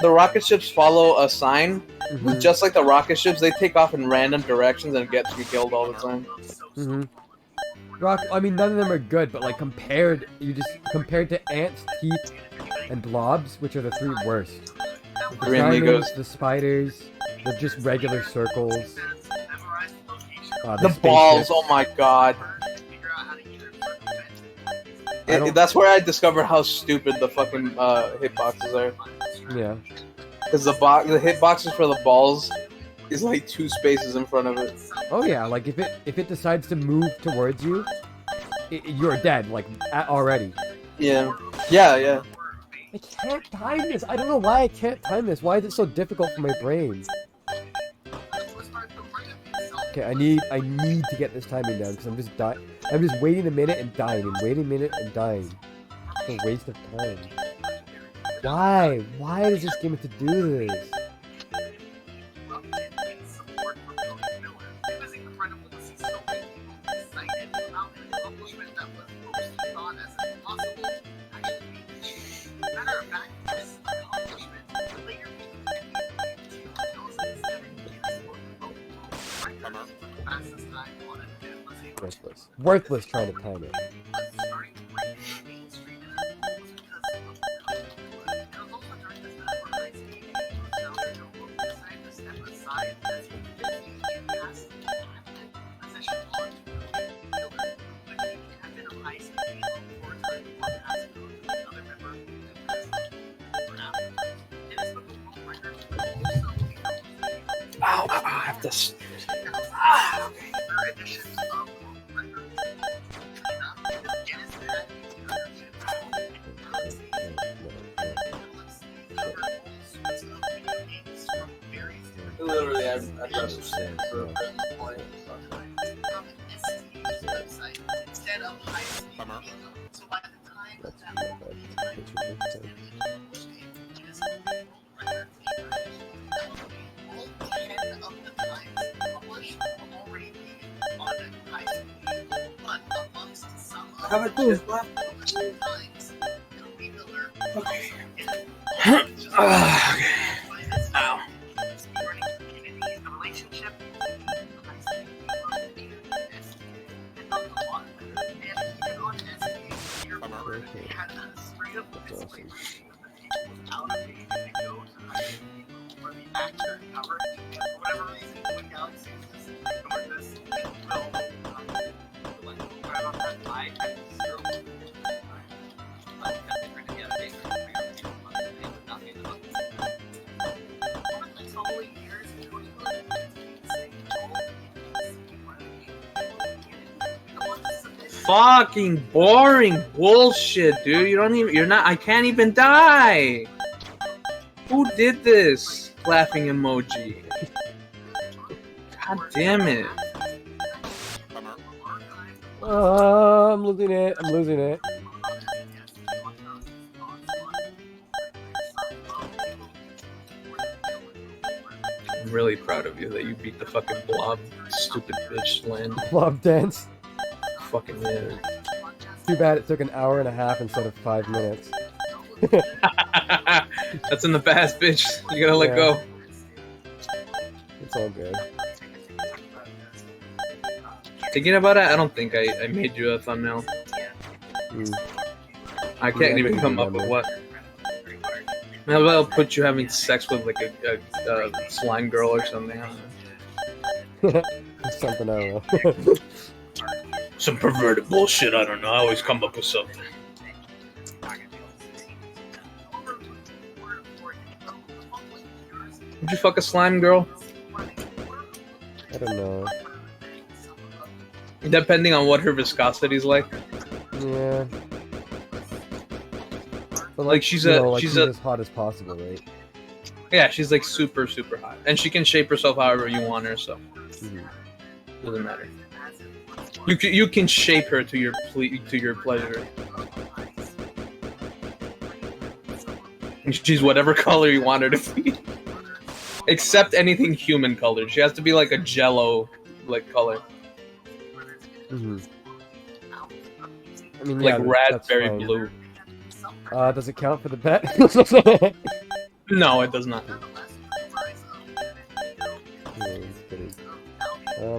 rocket ships follow a sign. Mm-hmm. Just like the rocket ships, they take off in random directions and get you killed all the time. Mm-hmm. I mean, none of them are good, but like compared to ants, teeth, and blobs, which are the three worst. The Three amigos. diamonds, the spiders, the just regular circles. The balls, oh my god. That's where I discovered how stupid the fucking hitboxes are. Yeah. Because the hitboxes for the balls is like 2 spaces in front of it. Oh yeah, like if it decides to move towards you, you're dead, like already. Yeah. Yeah. I can't time this. I don't know why I can't time this. Why is it so difficult for my brain? Okay, I need to get this timing down because I'm just waiting a minute and dying and waiting a minute and dying. It's a waste of time. Why? Why does this game have to do this? Worthless trying to time it. Ow, I have to... Literally, I'd rather stand for a point. Instead of high speed, so by the time that all 10 of the times published will already be on a high speed, but amongst some of How about this? times it'll be Miller. Okay. Okay. Ow. Fucking boring bullshit, dude. I can't even die. Who did this? Laughing emoji. God damn it. I'm losing it. I'm really proud of you that you beat the fucking blob, stupid bitch, Lynn. Blob dance. Fucking yeah. Too bad it took an hour and a half instead of 5 minutes. That's in the past, bitch. You gotta let go. It's all good. Thinking about it, I don't think I made you a thumbnail. I can't even come up with what. Maybe I'll put you having sex with like a slime girl or something. I don't know. Something I don't know. Some perverted bullshit, I don't know. I always come up with something. Would you fuck a slime girl? I don't know. Depending on what her viscosity's like. Yeah. But like she's as hot as possible, right? Yeah, she's like super hot, and she can shape herself however you want her. So doesn't matter. You can shape her to your pleasure. She's whatever color you want her to be. Except anything human colored. She has to be like a jello like color. Mm-hmm. I mean, Like yeah, raspberry that's fine. blue. Does it count for the bet? No, it does not.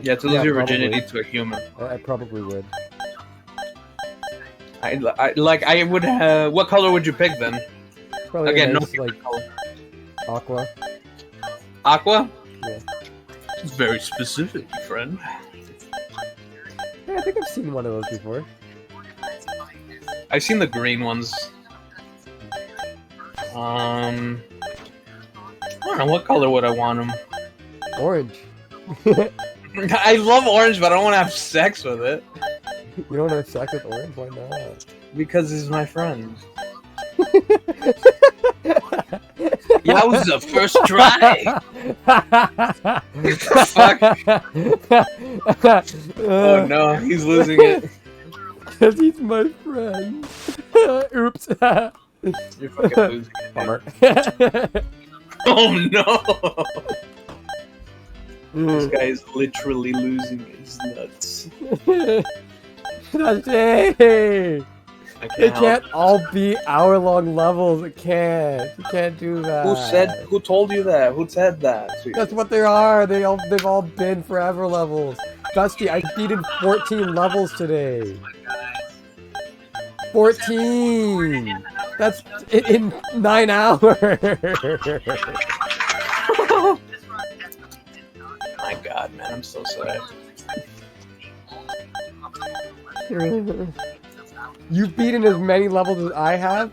Yeah, to lose your virginity to a human. I probably would. I would. What color would you pick then? Probably Again, nice, no like color. aqua. Aqua? Yeah. It's very specific, friend. Yeah, I think I've seen one of those before. I've seen the green ones. I don't know, what color would I want them? Orange. I love orange, but I don't want to have sex with it. You don't want to have sex with orange? Why not? Because he's my friend. Yeah, that was the first try. Fuck. Oh no, he's losing it. Because he's my friend. Oops. You're fucking losing it. Bummer. Oh no. This guy is literally losing his nuts. That's it. It can't all be hour-long levels. It can't. You can't do that. Who told you that? Who said that? That's what they are. They've all been forever levels. Dusty, I beaten 14 levels today. 14. That's in 9 hours. My God, man, I'm so sorry. You've beaten as many levels as I have,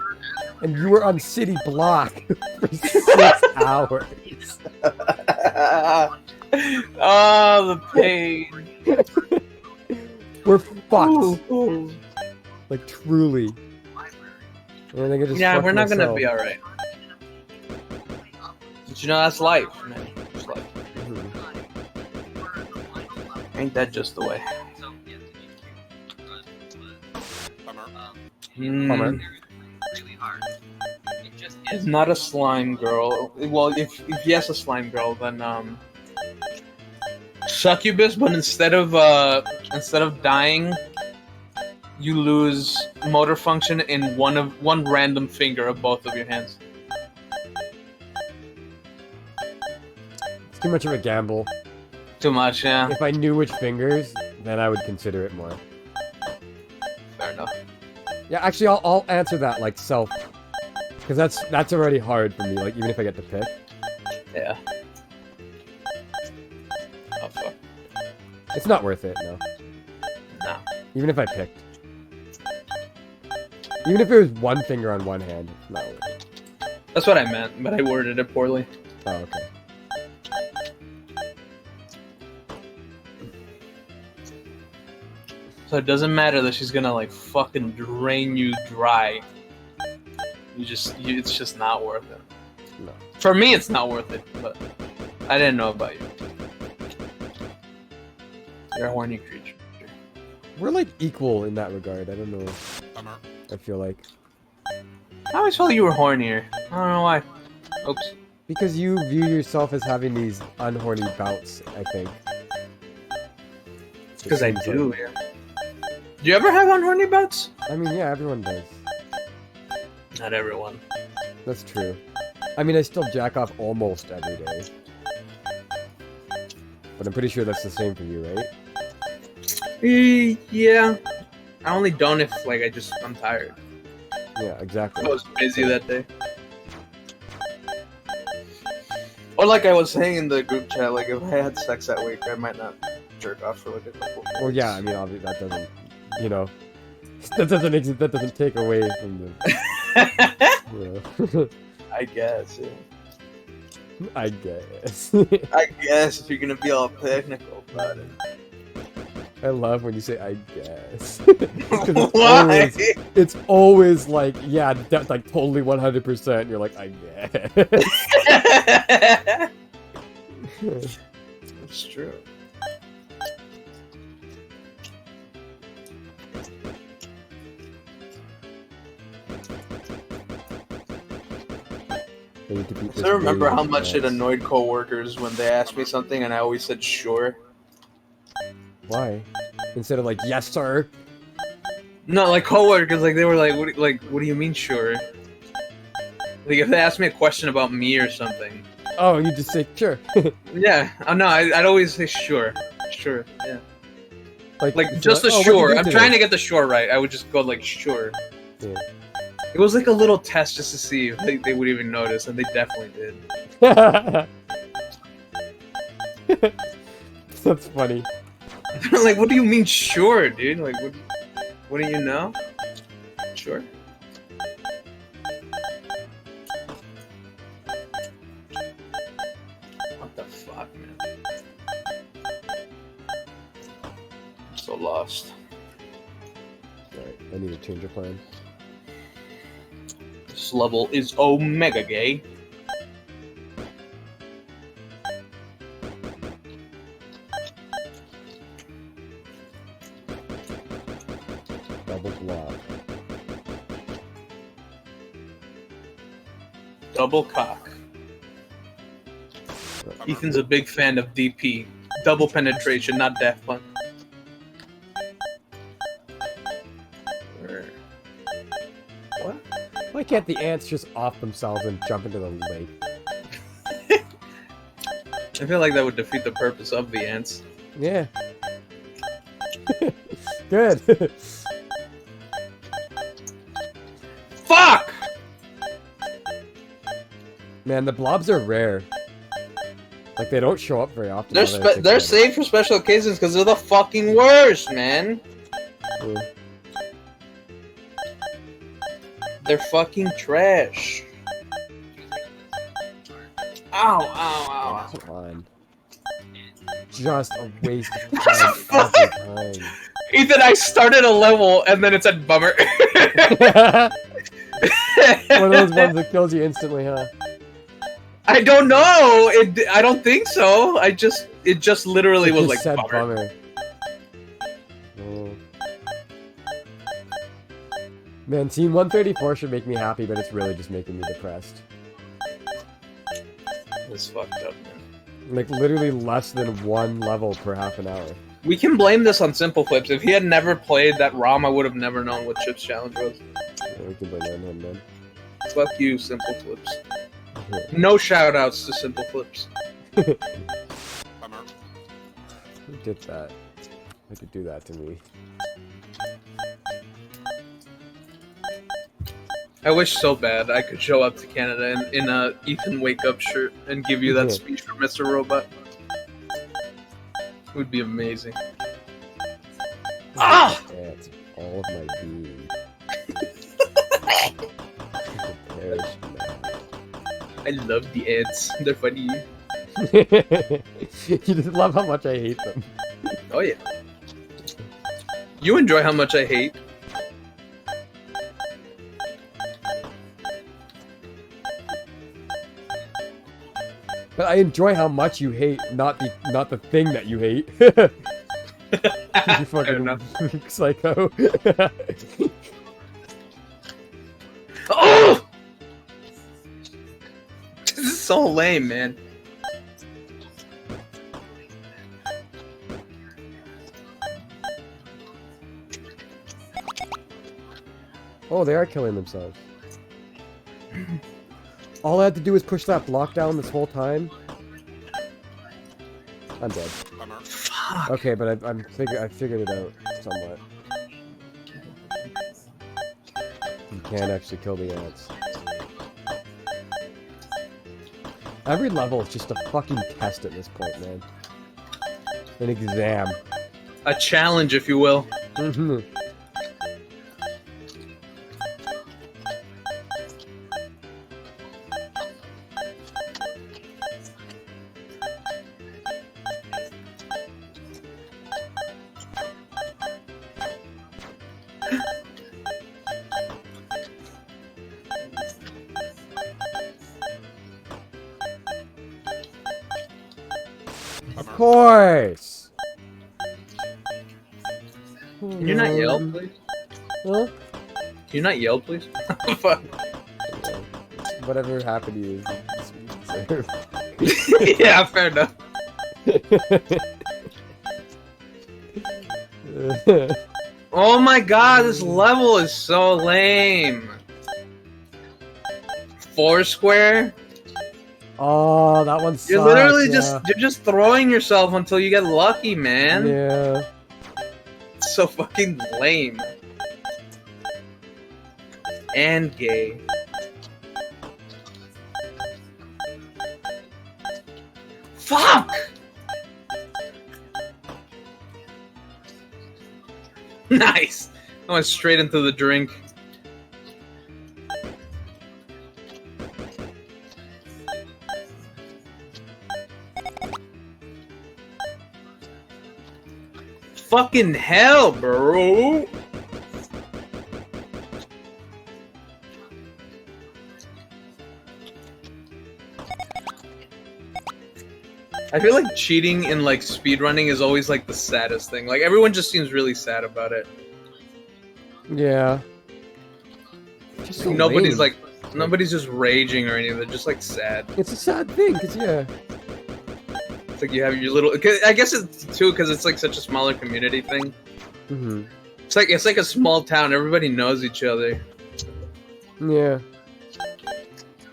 and you were on City Block for 6 hours. Oh, the pain. We're fucked. Ooh. Like, truly. And I think I just we're not myself. gonna be alright. But you know, that's life, man. It's life. Ain't that just the way? Bummer. It's not a slime girl. Well, if yes, a slime girl, then succubus. But instead of dying, you lose motor function in one random finger of both of your hands. It's too much of a gamble. Too much, yeah. If I knew which fingers, then I would consider it more. Fair enough. Yeah, actually, I'll answer that like self, because that's already hard for me. Like even if I get to pick. Yeah. Oh fuck. It's not worth it, no. No. Even if I picked. Even if it was one finger on one hand, it's not worth it. That's what I meant, but I worded it poorly. Oh, okay. So it doesn't matter that she's gonna like fucking drain you dry. It's just not worth it. No. For me, it's not worth it, but I didn't know about you. You're a horny creature. We're like equal in that regard. I don't know. I feel like. I always felt you were hornier. I don't know why. Oops. Because you view yourself as having these unhorny bouts, I think. Because I do, yeah. Do you ever have unhorny bouts? I mean, yeah, everyone does. Not everyone. That's true. I mean, I still jack off almost every day. But I'm pretty sure that's the same for you, right? Yeah. I only don't if, like, I'm tired. Yeah, exactly. I was busy that day. Or like I was saying in the group chat, like, if I had sex that week, I might not jerk off for, like, a couple days. Well, yeah, I mean, obviously, that doesn't, you know... That doesn't take away from the... I guess, yeah. I guess. I guess, if you're gonna be all technical about it. I love when you say "I guess." Why? It's always like, yeah, that's like totally 100%. You're like, I guess. It's true. to beat this I remember game how with much it ants. annoyed coworkers when they asked me something and I always said sure. Why? Instead of like, yes, sir. No, like coworkers, like they were like, what do you mean sure? Like if they asked me a question about me or something. Oh, you just say sure. Yeah, no, I'd always say sure, yeah. Like you'd just be the like, "Oh, what'd you sure. do I'm today?" trying to get the sure right. I would just go like sure. Yeah. It was like a little test just to see if they would even notice, and they definitely did. That's funny. Like, what do you mean sure, dude? Like, what do you know? Sure. What the fuck, man? I'm so lost. Alright, I need to change a plan. This level is omega gay. Double block. Double cock. Ethan's a big fan of DP. Double penetration, not Daft Punk. What? Why can't the ants just off themselves and jump into the lake? I feel like that would defeat the purpose of the ants. Yeah. Good. Fuck! Man, the blobs are rare. Like, they don't show up very often. They're now that I think they're about it. saved for special occasions because they're the fucking worst, man. Yeah. They're fucking trash. Ow, ow, ow. Come on. Just a waste of time every time. Ethan, I started a level and then it said bummer. One of those ones that kills you instantly, huh? I don't know. I don't think so. It just literally was It like just said bummer. bummer. Oh. Man, Team 134 should make me happy, but it's really just making me depressed. It's fucked up, man. Like, literally less than one level per half an hour. We can blame this on Simple Flips. If he had never played that ROM, I would have never known what Chip's challenge was. Yeah, we can blame it on him, then. Fuck you, Simple Flips. No shout-outs to Simple Flips. Who did that? They could do that to me. I wish so bad I could show up to Canada in a Ethan Wake Up shirt and give you that Yeah. speech from Mr. Robot. It would be amazing. Ah! That's all of my being. Perish now. I love the ants. They're funny. You just love how much I hate them. Oh yeah. You enjoy how much I hate. But I enjoy how much you hate, not the thing that you hate. You fucking psycho. Oh! This is so lame, man. Oh, they are killing themselves. All I had to do was push that block down this whole time. I'm dead. Fuck. Okay, but I figured it out somewhat. You can actually kill the ants. Every level is just a fucking test at this point, man. An exam. A challenge, if you will. Mm-hmm. Of course! Can you not yell, please? Huh? Can you not yell, please? Fuck. Whatever happened to you is Yeah, fair enough. Oh my god, this level is so lame. Foursquare? Oh, that one sucks. You're literally yeah. you're just throwing yourself until you get lucky, man. Yeah. It's so fucking lame. And gay. Fuck! Nice! I went straight into the drink. Fucking hell, bro! I feel like cheating in like speedrunning is always like the saddest thing. Like everyone just seems really sad about it. Yeah. Just so Nobody's lame. like, nobody's just raging or anything. They're just like sad. It's a sad thing, cause yeah. It's like you have your little. I guess it's too because it's like such a smaller community thing. Mm-hmm. It's like a small town. Everybody knows each other. Yeah.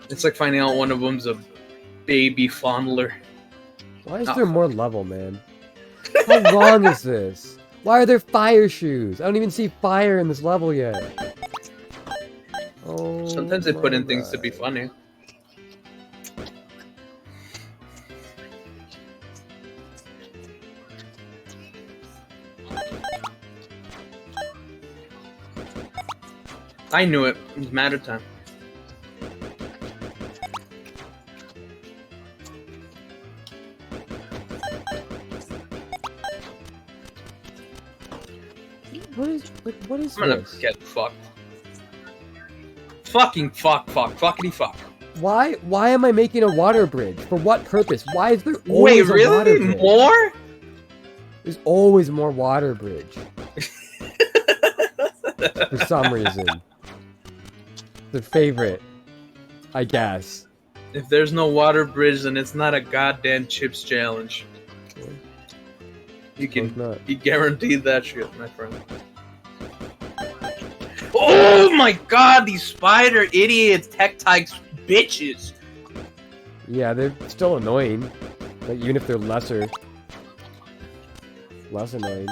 It's like finding out one of them's a baby fondler. Why is there more level, man? How long is this? Why are there fire shoes? I don't even see fire in this level yet. Oh. Sometimes they put in my things to be God. funny. I knew it. It was matter time. What is I'm gonna this? get fucked. Fucking fuckity fuck. Why am I making a water bridge? For what purpose? Why is there always Wait, a water really? bridge? More? There's always more water bridge. For some reason. The favorite, I guess. If there's no water bridge, then it's not a goddamn chips challenge. You can be guaranteed that shit, my friend. Oh my god, these spider idiots, tech tykes, bitches. Yeah, they're still annoying. Like, even if they're less annoying.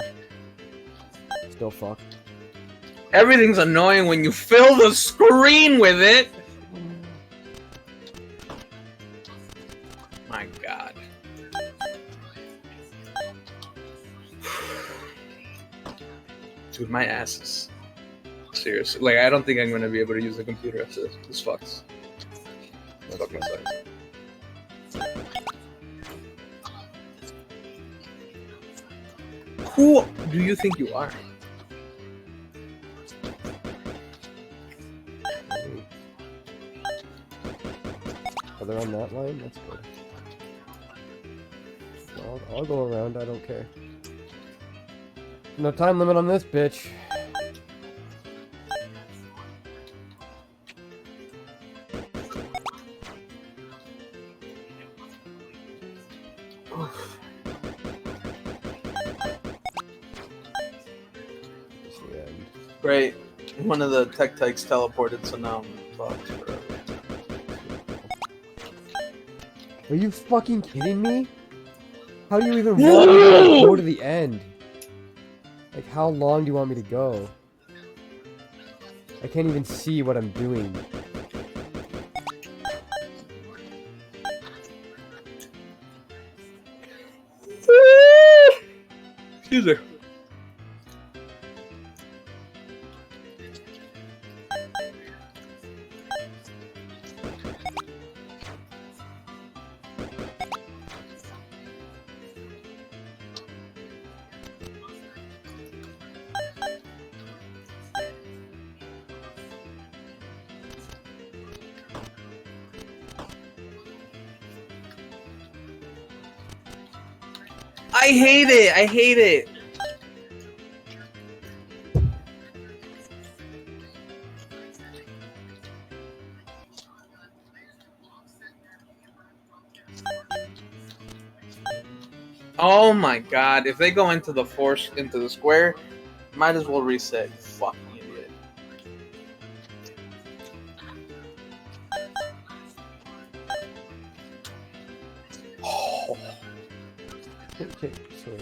Still fuck. Everything's annoying when you fill the screen with it. My god. Dude, my ass is serious. Like, I don't think I'm gonna be able to use the computer after this. This fucks. Fuck my size. Who do you think you are? Are they on that line? That's good. I'll go around, I don't care. No time limit on this, bitch. Great. One of the tech tykes teleported, so now I'm fucked forever. Are you fucking kidding me? How do you even want me to go to the end? Like, how long do you want me to go? I can't even see what I'm doing. Excuse me. I hate it. I hate it. Oh my god! If they go into the square, might as well reset. You fucking idiot. Oh. Okay, sorry.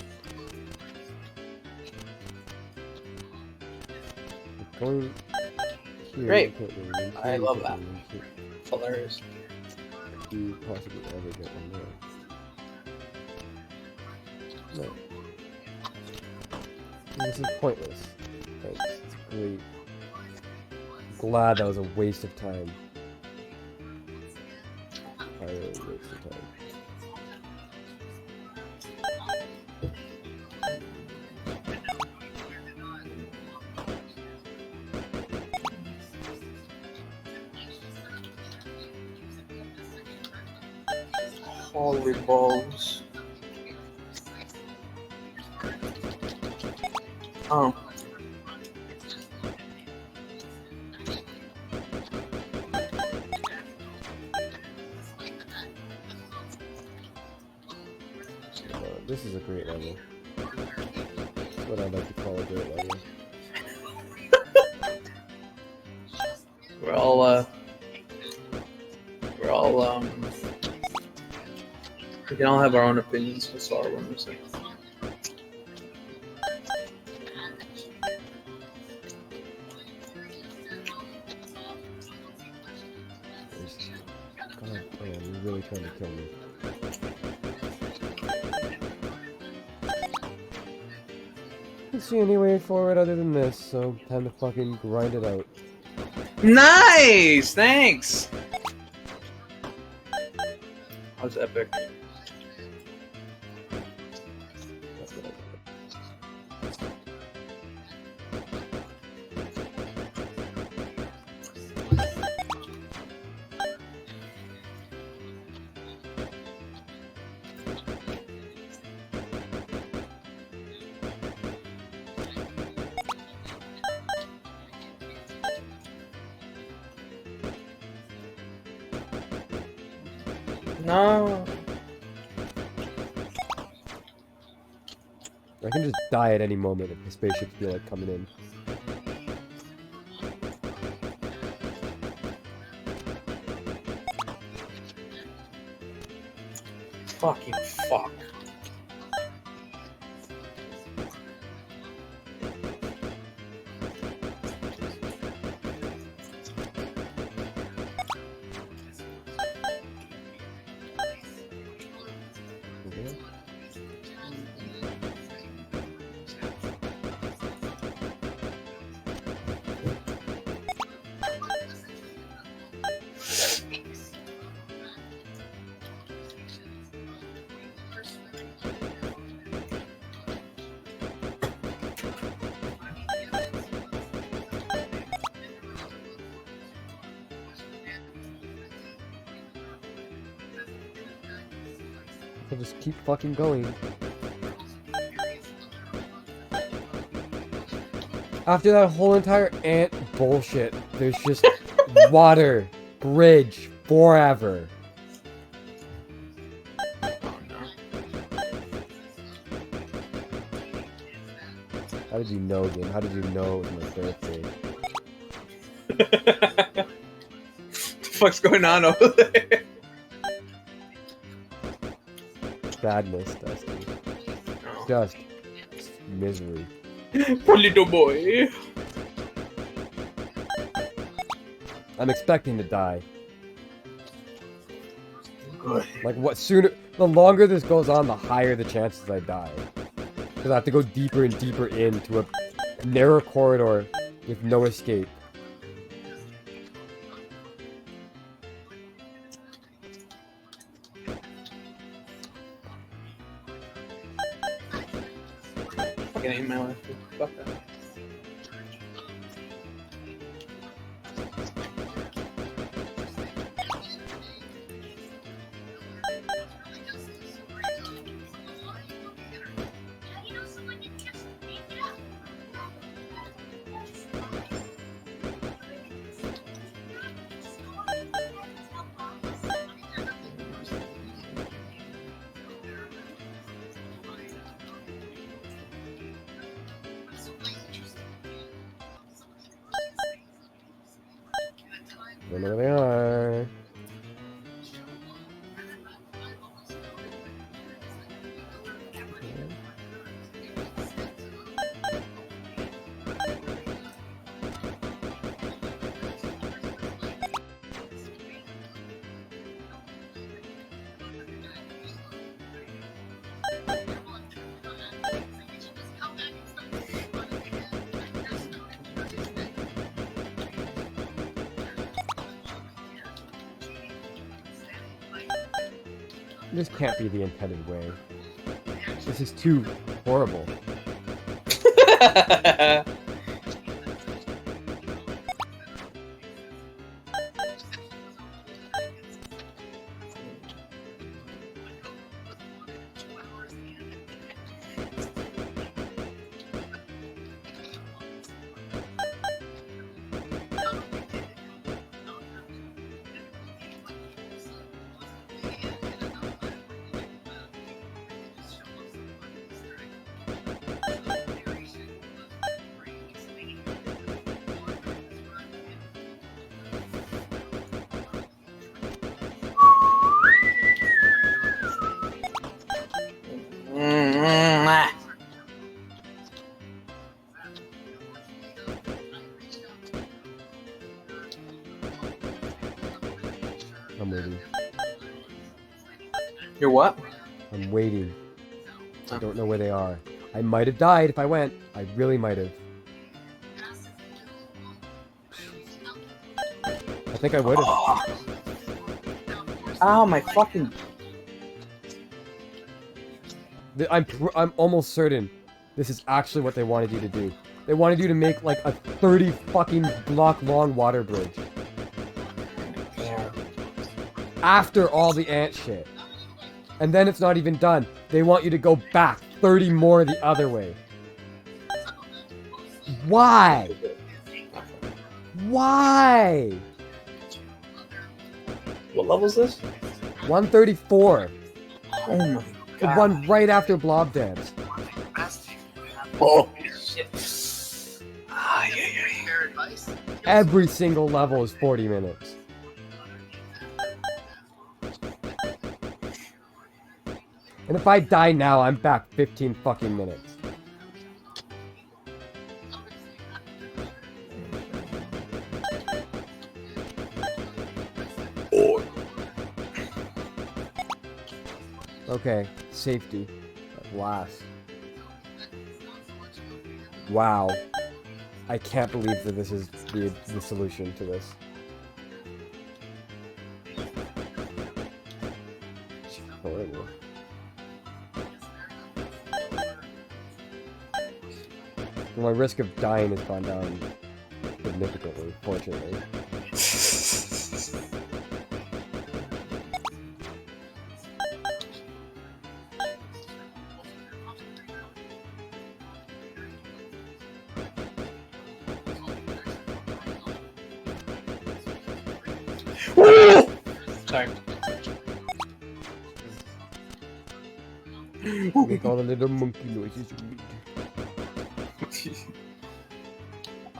We're going here. Great. We can't really reach I it, we love can't that. really reach it. It's hilarious. Do you possibly ever get one there? No. This is pointless. It's great. Glad that was a waste of time. Entirely waste of time. Holy balls. Oh. This is a great level. That's what I'd like to call a great level. We're all we can all have our own opinions. That's all I want to say. God damn, you're really trying to kill me. I don't see any way forward other than this, so time to fucking grind it out. Nice! Thanks! That was epic. No. I can just die at any moment if the spaceships feel like coming in. Fucking fuck. I'll just keep fucking going. After that whole entire ant bullshit, there's just water, bridge, forever. How did you know, game? How did you know it was my birthday? What the fuck's going on over there? Badness, Dusty. Just misery. Poor little boy. I'm expecting to die. Good. Like, what sooner... The longer this goes on, the higher the chances I die. Because I have to go deeper and deeper into a narrow corridor with no escape. Fucking hate my life. Fuck that. Don't know where they are. This can't be the intended way. This is too horrible. I'm waiting. You're what? I'm waiting. I don't know where they are. I might have died if I went. I really might have. I think I would have. Ow, my fucking... I'm almost certain this is actually what they wanted you to do. They wanted you to make like a 30 fucking block long water bridge. After all the ant shit. And then it's not even done. They want you to go back 30 more the other way. Why? Why? What level is this? 134. Oh my The god. one right after Blob Dance. Oh shit. Ah, yeah. Every single level is 40 minutes. And if I die now, I'm back 15 fucking minutes. Okay, safety. At last. Wow. I can't believe that this is the solution to this. Horrible. My risk of dying has gone down significantly, fortunately. Sorry. Make all the little monkey noises.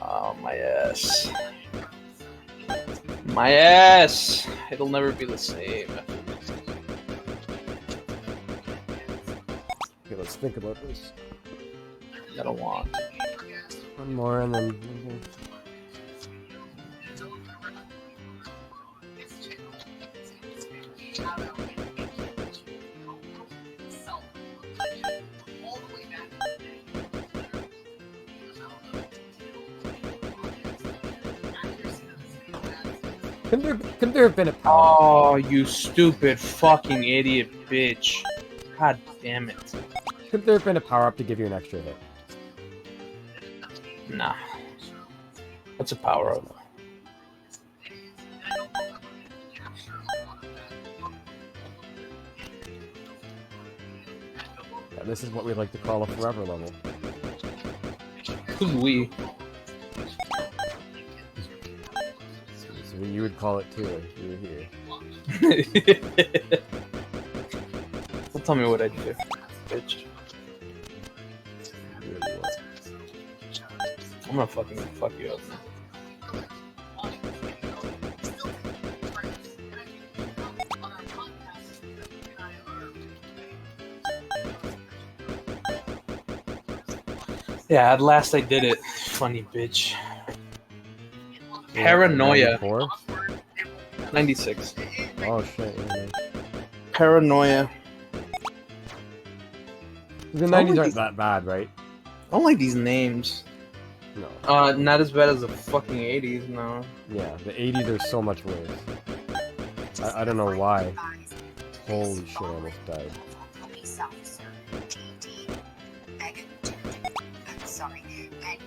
Oh, my ass. My ass! It'll never be the same. Okay, let's think about this. I don't want. One more and then... Couldn't there have been a power? Oh, you stupid fucking idiot bitch. God damn it. Couldn't there have been a power-up to give you an extra hit? Nah. What's a power-up? Yeah, this is what we like to call a forever level. Who's we? So you would call it too if you were here. Don't tell me what I do, bitch. Really was. I'm gonna fucking fuck you up. Yeah, at last I did it. Funny bitch. Paranoia. 94? 96. Oh shit. Yeah, nice. Paranoia. The 90s aren't that bad, right? I don't like these names. No. Not as bad as the fucking 80s, no. Yeah, the 80s are so much worse. I don't know why. Holy shit, I almost died. Police officer, DD, Megan I'm sorry, Meg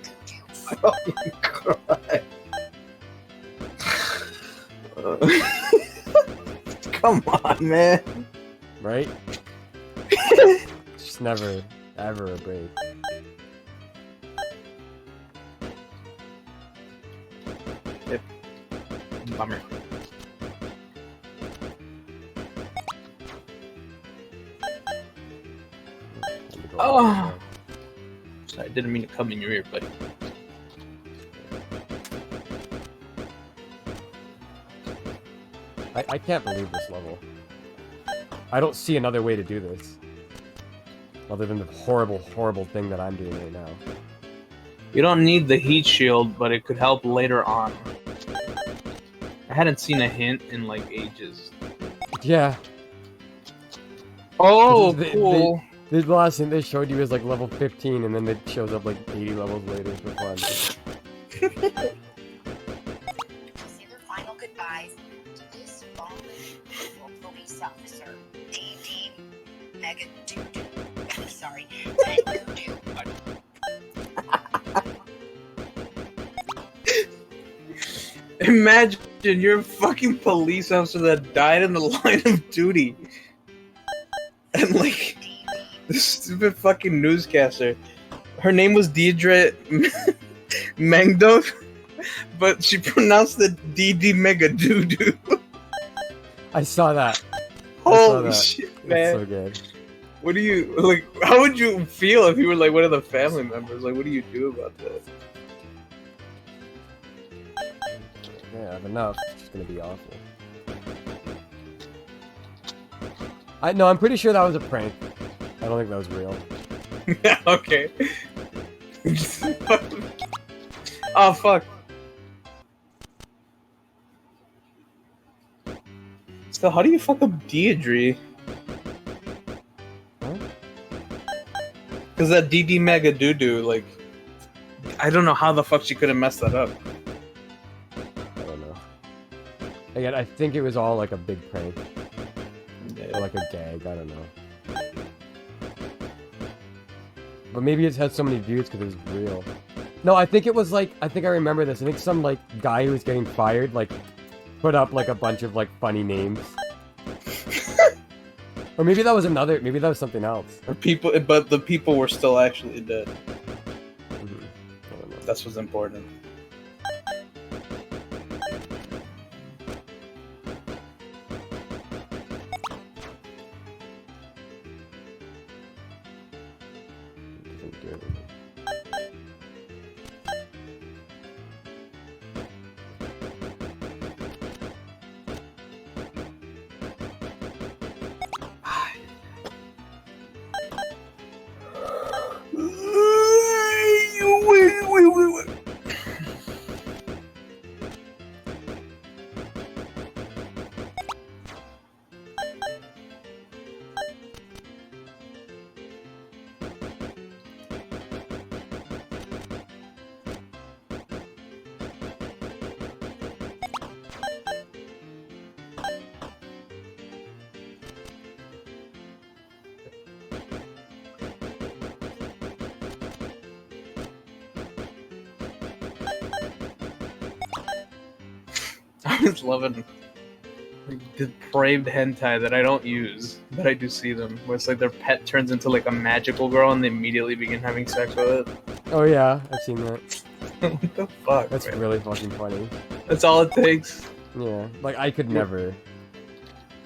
Oh my god. Come on, man. Right? Just never, ever a break. Yep. Bummer. Oh! Sorry, I didn't mean to come in your ear, buddy. I can't believe this level. I don't see another way to do this. Other than the horrible, horrible thing that I'm doing right now. You don't need the heat shield, but it could help later on. I hadn't seen a hint in like ages. Yeah. Oh, cool. The last thing they showed you is like level 15, and then it shows up like 80 levels later for fun. say their final goodbyes to this fallen police officer, DD, Megan I'm sorry, Meg Imagine you're a fucking police officer that died in the line of duty. And like, this stupid fucking newscaster. Her name was Deidre Mengdov, but she pronounced it DD Mega Doo-Doo. I saw that. Holy shit, man. It's so good. What do you, like, how would you feel if you were like one of the family members? Like, what do you do about that? Yeah, I have enough. It's just gonna be awful. No, I'm pretty sure that was a prank. I don't think that was real. Yeah, okay. Oh, fuck. So how do you fuck up Deirdre? Huh? Cause that DD Mega Doo-Doo, like, I don't know how the fuck she could have messed that up. I don't know. Again, I think it was all like a big prank. Or like a gag, I don't know. But maybe it's had so many views because it was real. No, I think it was like, I think I remember this. I think some like guy who was getting fired, like, put up like a bunch of like funny names. Or maybe that was another, maybe that was something else. Or people, but the people were still actually dead. Mm-hmm. I don't know. That's what's important. I was loving the depraved hentai that I don't use, but I do see them, where it's like their pet turns into like a magical girl and they immediately begin having sex with it. Oh yeah, I've seen that. What the fuck? That's man? really fucking funny. That's all it takes. Yeah, like I could never.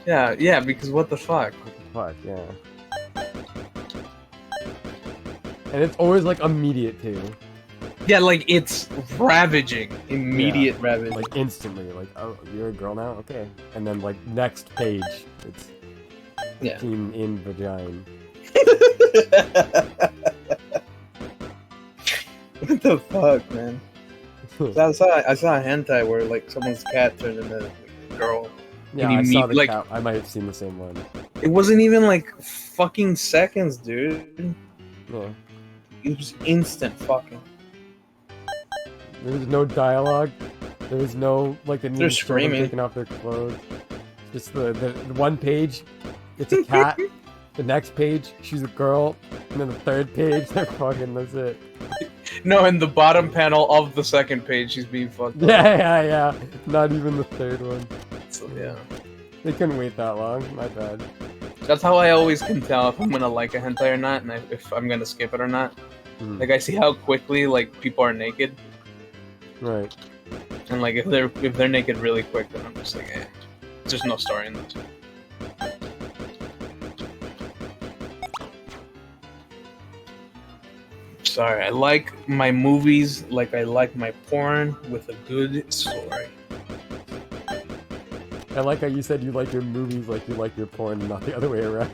Yeah, because what the fuck? What the fuck, yeah. And it's always like immediate too. Yeah, like it's ravaging. Immediate ravaging. Like instantly, like, oh, you're a girl now? Okay. And then like next page, it's in vagina. I saw a hentai where like someone's cat turned into like, a girl. Yeah, And I saw the like, cat. I might have seen the same one. It wasn't even like fucking seconds, dude. Yeah. It was instant fucking. There was no dialogue. There was no like the They're news show them screaming. taking off their clothes. Just the one page, it's a cat. The next page, she's a girl, and then the third page, they're fucking. That's it. No, in the bottom panel of the second page, she's being fucked up. Yeah. Not even the third one. So, yeah. They couldn't wait that long. My bad. That's how I always can tell if I'm gonna like a hentai or not, and if I'm gonna skip it or not. Like I see how quickly like people are naked. Right. And like if they're naked really quick, then I'm just like, eh. There's no story in this. Sorry, I like my movies like I like my porn with a good story. I like how you said you like your movies like you like your porn, not the other way around.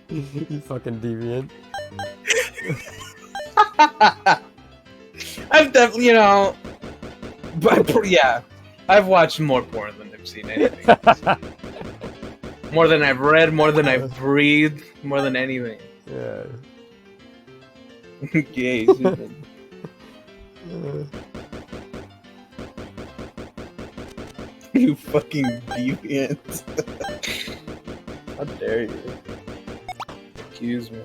You fucking deviant. I've definitely, but yeah, I've watched more porn than I've seen anything. More than I've read, more than I've breathed, more than anything. Yeah. Gay. You fucking deviant. How dare you? Accuse me.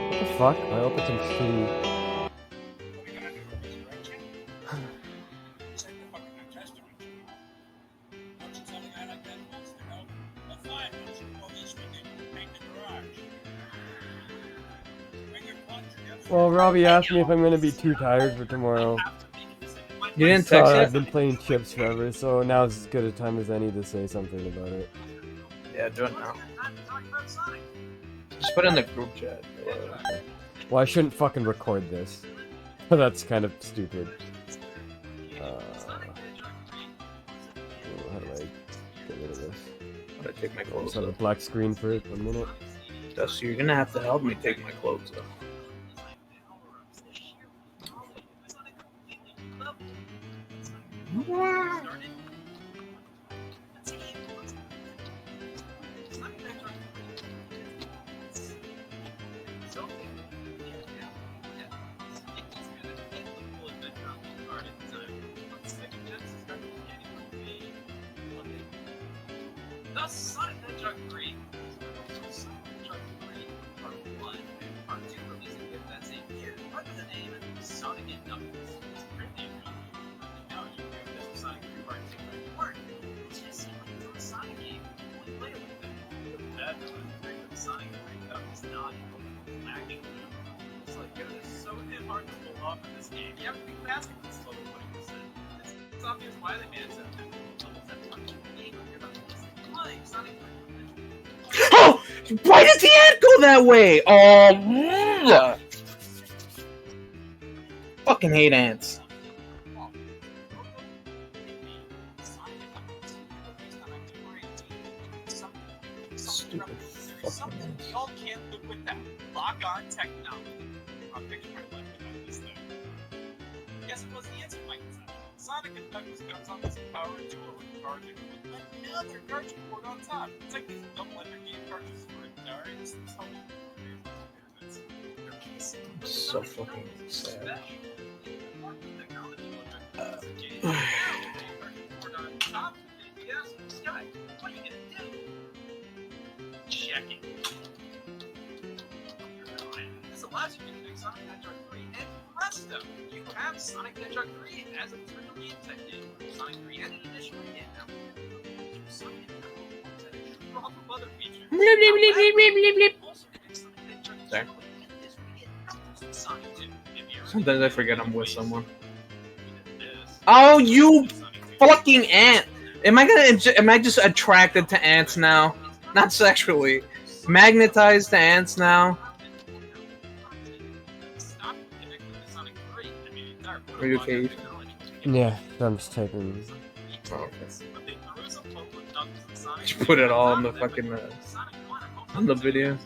What the fuck? I hope it's some shitty. Well, Robbie asked me if I'm gonna be too tired for tomorrow. You didn't text yet? I've been playing chips forever, so now's as good a time as any to say something about it. Yeah, do it now. Just put it in the group chat. Well, I shouldn't fucking record this. That's kind of stupid. How do I get rid of this? I'm gonna take my I'll clothes just have a off. black screen for it for a minute. Dusty, you're gonna have to help me take my clothes off. The Sonic Hedgehog 3. Sonic Hedgehog 3 Part 1 and Part 2 released with that same year under the name Sonic and Knuckles. It's pretty good. And now you can get this Sonic 3 Part 2 and Part. It's just like a Sonic game. Only play it with them. That the Sonic 3 Cup is not lacking. It's like it is so damn hard to pull off in this game. You have to be fast with this level 20%. It's obvious why they made it so difficult. Levels that fucking game you're about to play Sonic 3. Oh! Why does the ad go that way? Oh, fucking hate ants. Stupid fucking ants. Y'all can't live without. Lock on technology. I'll picture my life without this thing. Yes, it was the answer, Mike. Sonic and Knuckles comes on this power duo with cartridge with another cartridge port on top. It's like these double ender game cartridges for Atari. This is how I'm so fucking sad. What are you gonna do? Check it. This allows you to connect Sonic Hedgehog 3 and presto! You have Sonic Hedgehog 3 as a 3D technique. Sonic 3 and an additional game now. Sonic and of other features. Also connect Sonic Hedgehog 2 Sorry. and this weekend Sonic 2. Sometimes I forget I'm with someone. Oh, you fucking ant! Am I just attracted to ants now? Not sexually. Magnetized to ants now? Stop connecting to Sonic 3. I mean, the entire Are you okay? Yeah, I'm just typing. Oh, okay. Just put it all on the fucking on the video.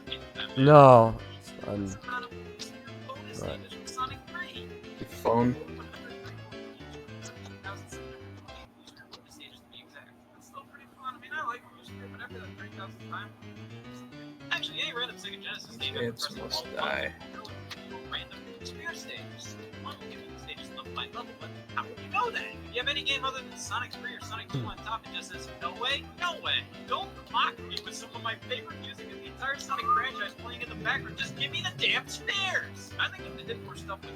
No. On what? Your phone. Actually, any random Sega Genesis game Kids must die. random sphere stages. One will give you the stages level by level, but how would you know that? If you have any game other than Sonic 3 or Sonic 2 on top, it just says, no way, no way. Don't mock me with some of my favorite music and the entire Sonic franchise playing in the background. Just give me the damn stairs. I think if they did more stuff with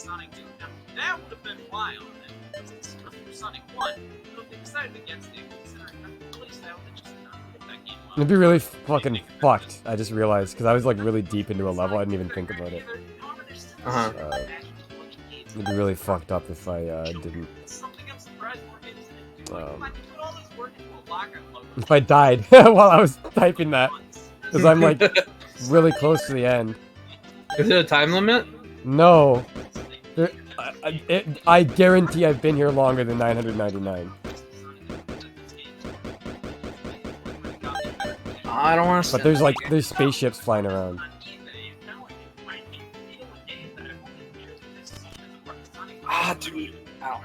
Sonic 2, now that would have been wild. And for Sonic 1, but if they decided against it, considering the release style, they just that game well. It'd be really fucking fucked. I just realized because I was like really deep into a level. I didn't even think about it. It'd be really fucked up if I didn't. If I died while I was typing that, because I'm like really close to the end. Is it a time limit? No. I guarantee I've been here longer than 999. I don't want to. But there's spaceships flying around. Ah, dude. Ow.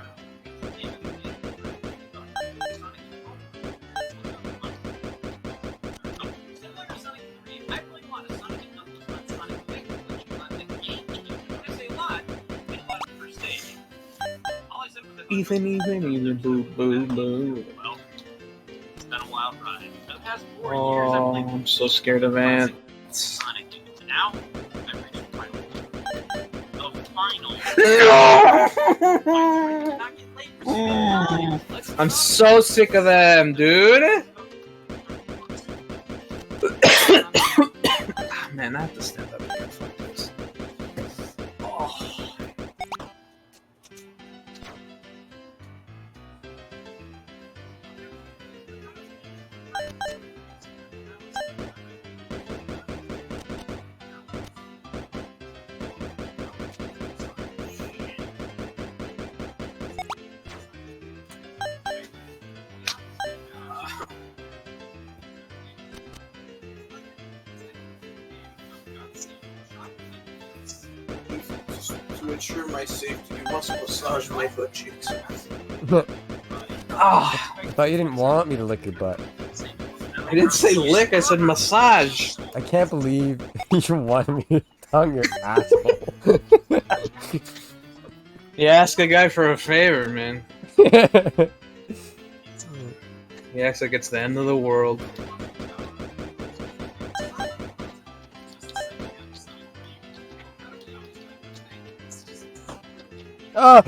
Even, boo, boo, boo. Well, it's been a wild ride. For the past 4 Oh, years, I've played I'm so scared of ants. Sonic. Now, I've reached the final. The final. No! I'm so sick of them, dude. Ah, man, I have to stand up again. Fuck this. Oh. To ensure my safety, you must massage my butt cheeks. Ah, I thought you didn't want me to lick your butt. I didn't say lick, I said massage. I can't believe you wanted me to tongue your asshole. You ask a guy for a favor, man. He acts like it's the end of the world. I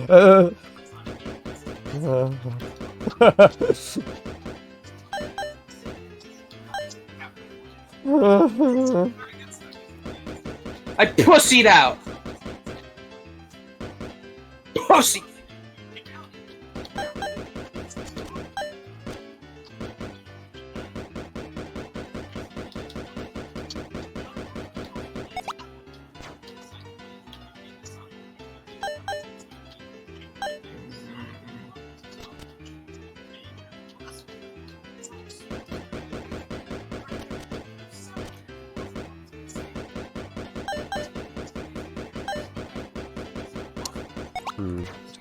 pussied out. Pussy.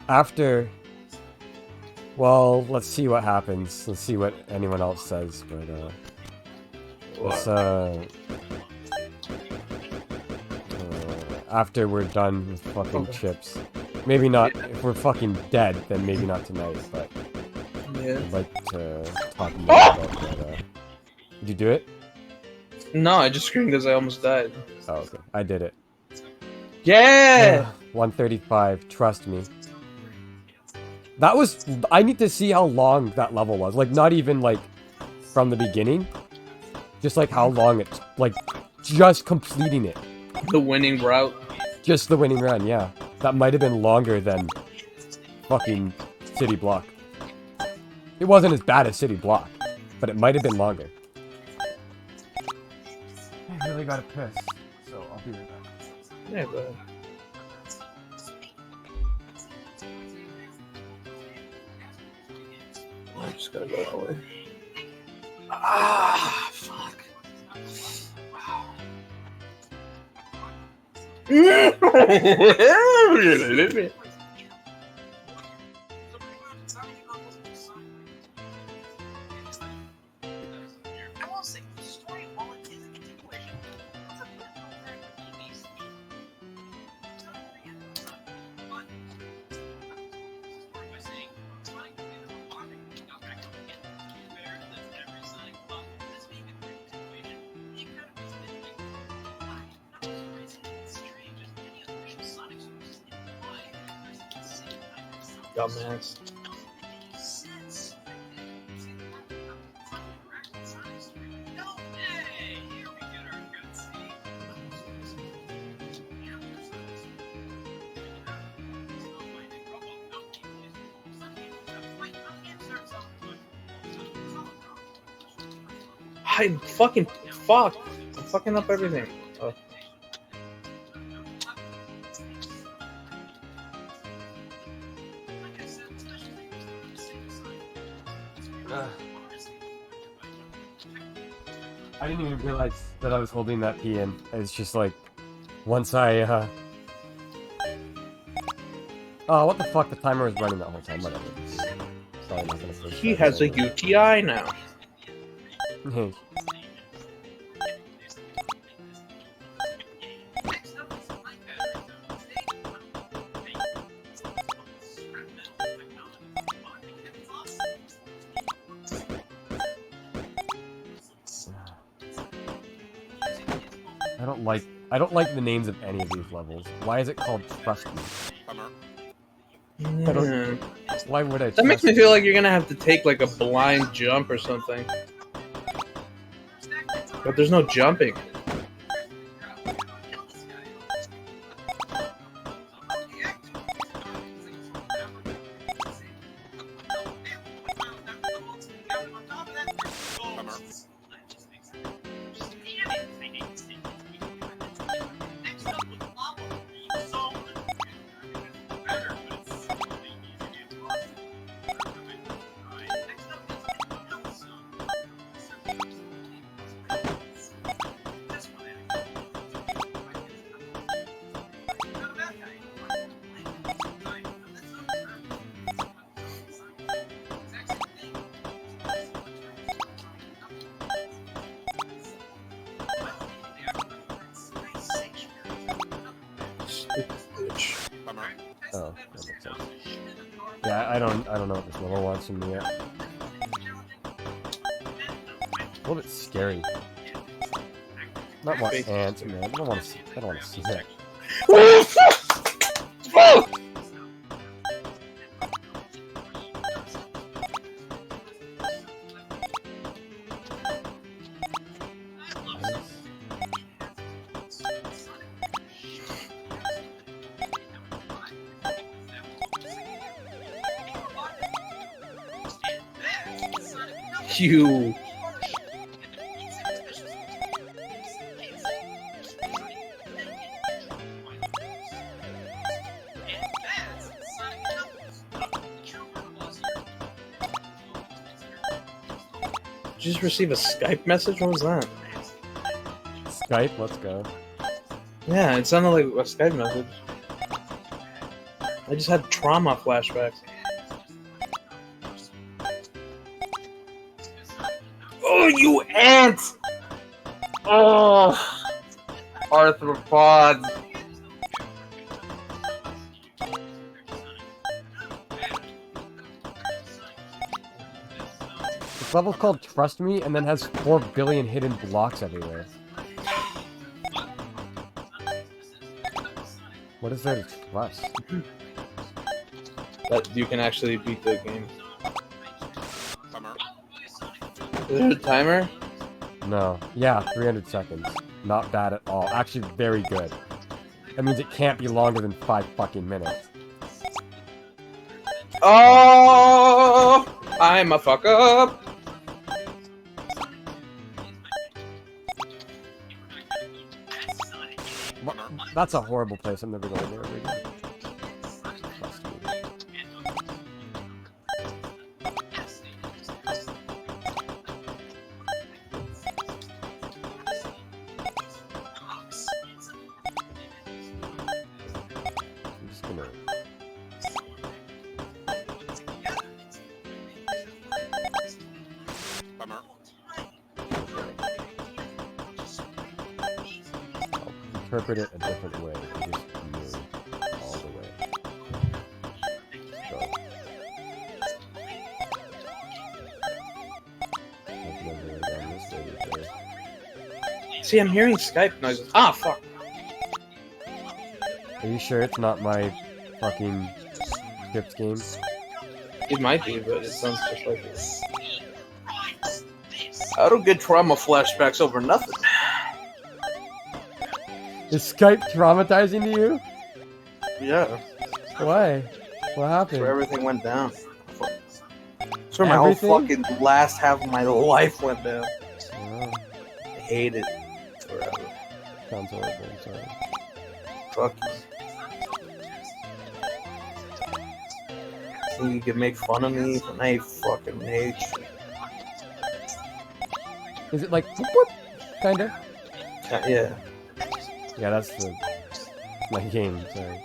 After, well, let's see what happens. Let's see what anyone else says. But let's after we're done with fucking chips, maybe not. If we're fucking dead, then maybe not tonight. But yeah, I'd like to talk more about that. Did you do it? No, I just screamed because I almost died. Oh, okay. I did it. Yeah. 135. Trust me. That was. I need to see how long that level was. Like, not even like from the beginning. Just like how long it. Like, just completing it. The winning route. Just the winning run, yeah. That might have been longer than fucking City Block. It wasn't as bad as City Block, but it might have been longer. I really gotta piss, so I'll be right back. Yeah, but. just gotta go that way. Ah, fuck. I will say, the story, while it is a continuation, it's a bit of a ABC. It's not the end of the story, but story by saying Sonic the Hedgehog bonding got back up again. Fair that every Sonic but this being a great continuation, it kind of makes it like, why? Not surprising, it's strange as many official Sonic sources imply there's the same kind of Sonic. Dumbass. I'm fucking fucked. I'm fucking up everything. Oh. I didn't even realize that I was holding that key in. It's just like, once I, oh, what the fuck? The timer was running that whole time. Whatever. Sorry, I'm not gonna finish He that has a anyway. UTI now. Hey. I don't like the names of any of these levels. Why is it called Trust Me? I don't, why would I That makes trust me you? feel like you're gonna have to take like a blind jump or something. But there's no jumping. Oh, that makes sense. Yeah, I don't know what this level wants from me yet. A little bit scary. Not more ants, man. I don't want to see that. You. Did you just receive a Skype message? What was that? Skype, let's go. Yeah, it sounded like a Skype message. I just had trauma flashbacks. Oh, you ants! Oh, arthropods. This level's called Trust Me, and then has 4 billion hidden blocks everywhere. What is there to trust? That you can actually beat the game. Is there a timer? No. Yeah, 300 seconds. Not bad at all. Actually, very good. That means it can't be longer than 5 fucking minutes. Oh, I'm a fuck up. That's a horrible place. I'm never going there again. interpret it a different way. You just move all the way. So. Let's go down this way first. See, I'm hearing Skype noises. Ah, fuck. Are you sure it's not my fucking script game? It might be, but it sounds just like it. I don't get trauma flashbacks over nothing. Is Skype traumatizing to you? Yeah. Why? What That's happened? where everything went down. That's where my whole fucking last half of my life went down. Oh, I hate it forever. sounds horrible. I'm sorry. Fuck you. You can make fun of me, and I fucking hate you. Is it like whoop, whoop? Kinda? Yeah. Yeah, that's my game. Sorry.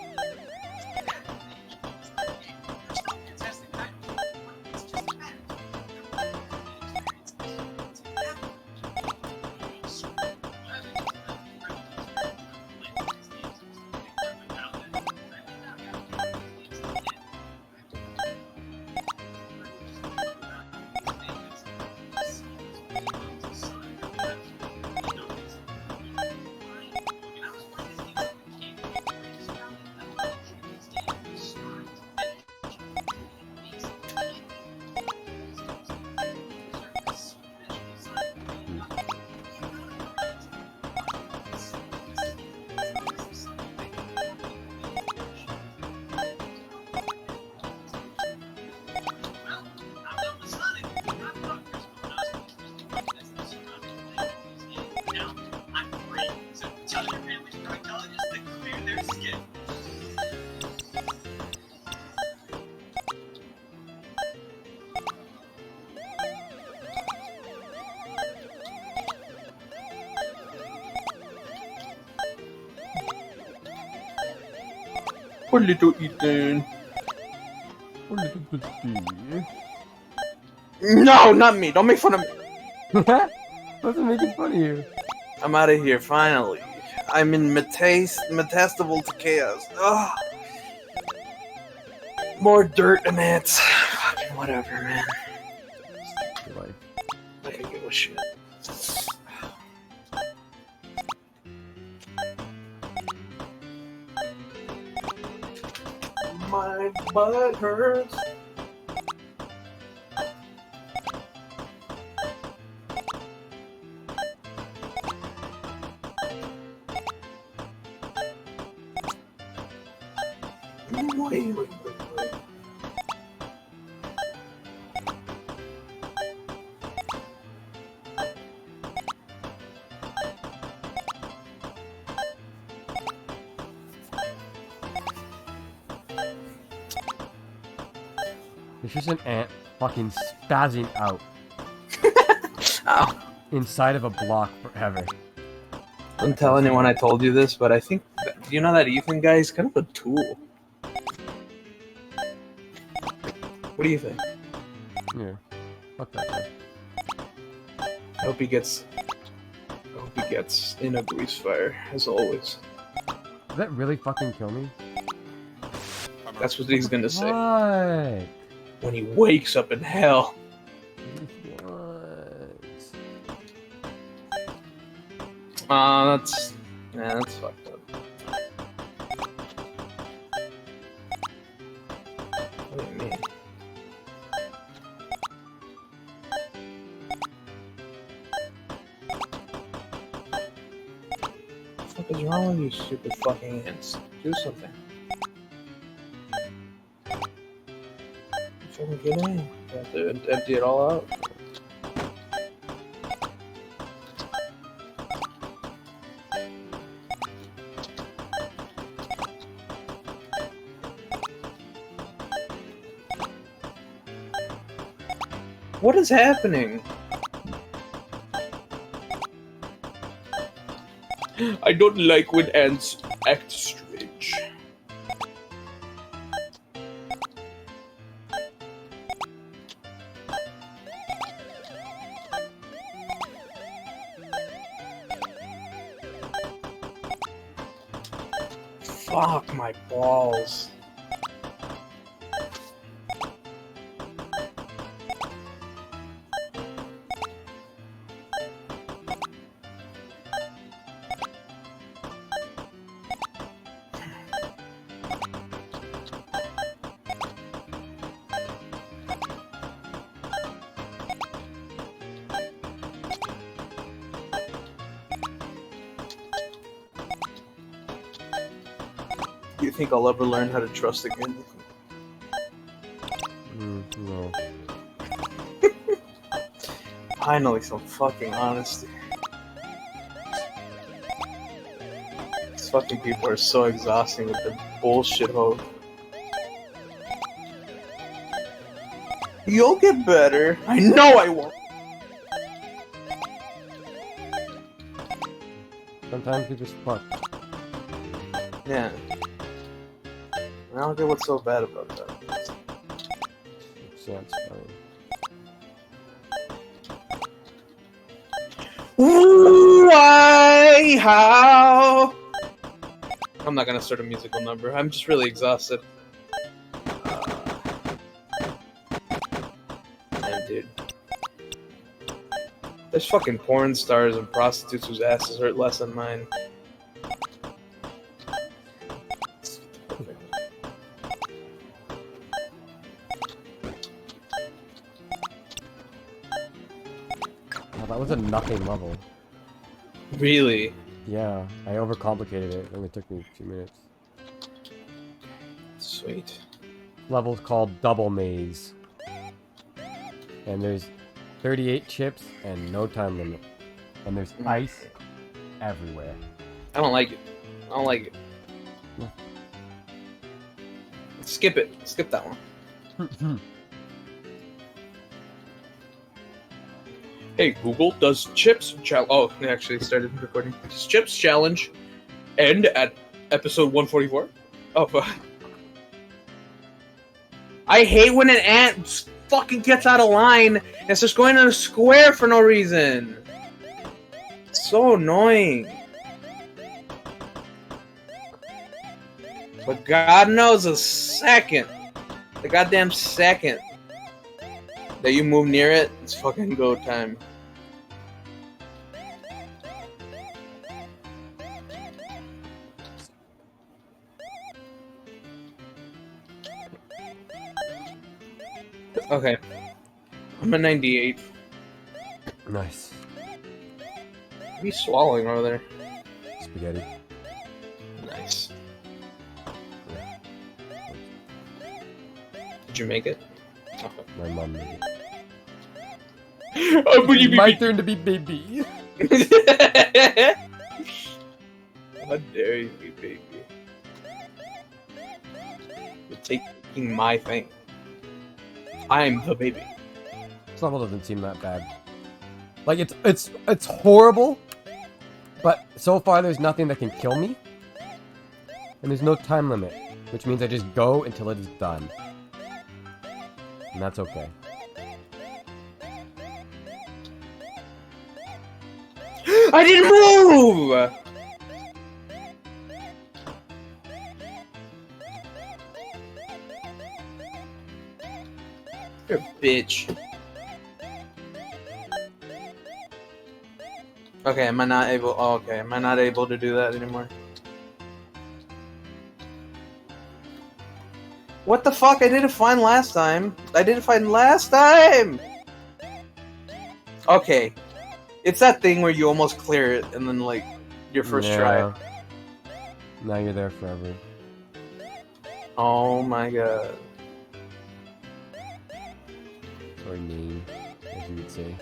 Poor little Ethan. Poor little pussy. No, not me. Don't make fun of me. Wasn't making fun of you. I'm out of here, finally. I'm in metastable to chaos. Ugh. More dirt and ants. Fucking whatever, man. I can give a shit. My butt hurts. Wait. There's just an ant fucking spazzing out. Ow. Inside of a block forever. Don't tell anyone I told you this, but I think you know that Ethan guy is kind of a tool. What do you think? Yeah. Fuck that guy. I hope he gets in a grease fire, as always. Did that really fucking kill me? That's what he's gonna say. What? When he wakes up in hell. That's fucked up. What do you mean? What the fuck is wrong with you stupid fucking ants? Do something. Fucking get in. You have to empty it all out. What is happening? I don't like when ants act strange. Fuck my balls. Do you think I'll ever learn how to trust again? No. Finally, some fucking honesty. These fucking people are so exhausting with their bullshit hope. You'll get better. I know I won't. Sometimes you just fuck. Yeah. I don't get what's so bad about that. Sounds funny. Why? How? I'm not gonna start a musical number. I'm just really exhausted. Damn, dude. There's fucking porn stars and prostitutes whose asses hurt less than mine. That was a nothing level. Really? Yeah, I overcomplicated it. It only took me 2 minutes. Sweet. Level's called Double Maze. And there's 38 chips and no time limit. And there's ice everywhere. I don't like it. I don't like it. No. Skip it. Skip that one. Hey Google, does Chips challenge? Oh, they actually started recording. Does Chips challenge end at episode 144? Oh, I hate when an ant fucking gets out of line and starts going in a square for no reason. It's so annoying. But God knows the goddamn second that you move near it, it's fucking go time. Okay. I'm at 98. Nice. What are you swallowing over there? Spaghetti. Nice. Did you make it? Okay. My mom made it. Oh, It's my turn to be baby. How dare you be baby? You're taking my thing. I'm the baby. This level doesn't seem that bad. Like it's horrible, but so far there's nothing that can kill me. And there's no time limit, which means I just go until it is done. And that's okay. I didn't move! You're a bitch. Okay, am I not able? Oh, okay, am I not able to do that anymore? What the fuck? I did it fine last time. Okay. It's that thing where you almost clear it and then, like, your first try. Now you're there forever. Oh my god. Or mean, as you would say.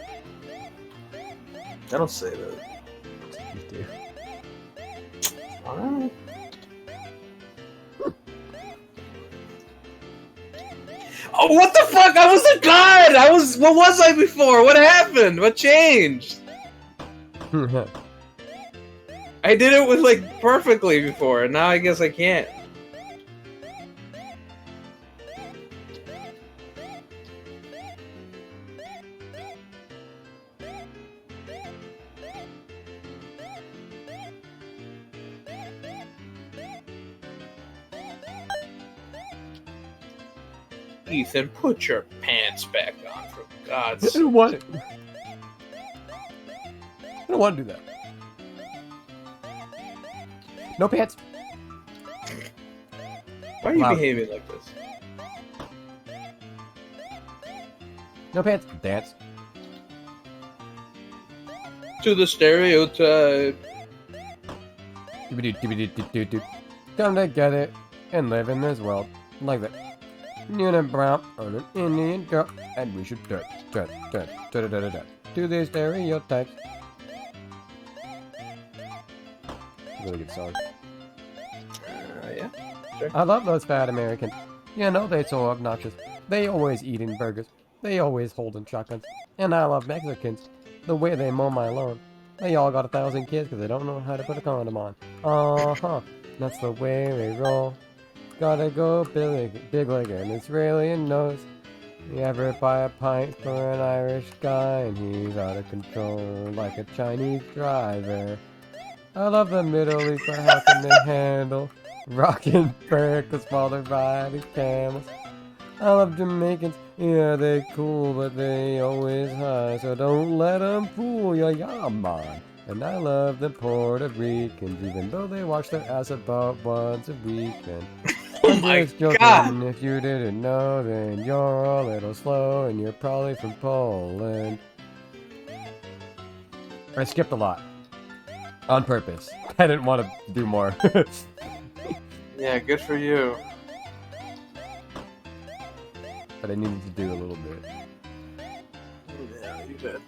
I don't say that. You do. Alright. Oh, what the fuck? I was a god! What was I before? What happened? What changed? I did it with, like, perfectly before, and now I guess I can't. Ethan, put your pants back on, for God's I sake. don't want it. I don't want to do that. No pants. Why are you Loud. behaving like this? No pants. Dance. To the stereotype. Doobie-doo. Come together and live in this world like that. Unibrow on an Indian girl, and we should do these stereotypes. Really good song. Yeah, sure. I love those fat Americans. You know they're so obnoxious. They always eating burgers. They always holding shotguns. And I love Mexicans. The way they mow my lawn. They all got 1,000 kids because they don't know how to put a condom on. Uh-huh. That's the way we roll. Gotta go big like an Israeli nose. You ever buy a pint for an Irish guy and he's out of control like a Chinese driver? I love the Middle East for how can they handle rockin' burkas while they're riding camels. I love Jamaicans, yeah they cool but they always high, so don't let them fool ya, yeah man. And I love the Puerto Ricans even though they wash their ass about once a weekend. Oh my Just joking, God. if you didn't know then you're a little slow and you're probably from Poland. I skipped a lot. On purpose. I didn't want to do more. Yeah, good for you. But I needed to do a little bit. Yeah, you bet.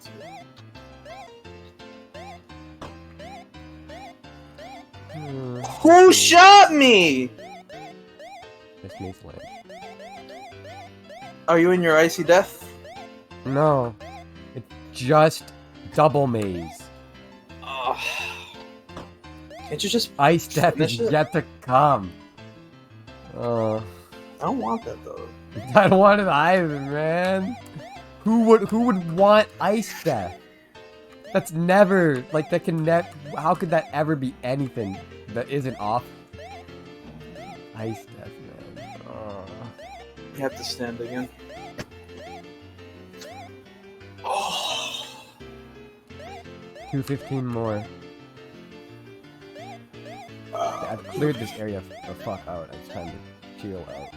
Who shot me? This makes land. Are you in your icy death? No. It's just double maze. Oh. Can't you just Ice death is finish it? yet to come. I don't want that though. I don't want it either, man. Who would want ice death? That's never like that can how could that ever be anything that isn't off? Ice death, man. You have to stand again. Oh. 215 more. I've cleared this area the fuck out. It's time to chill out.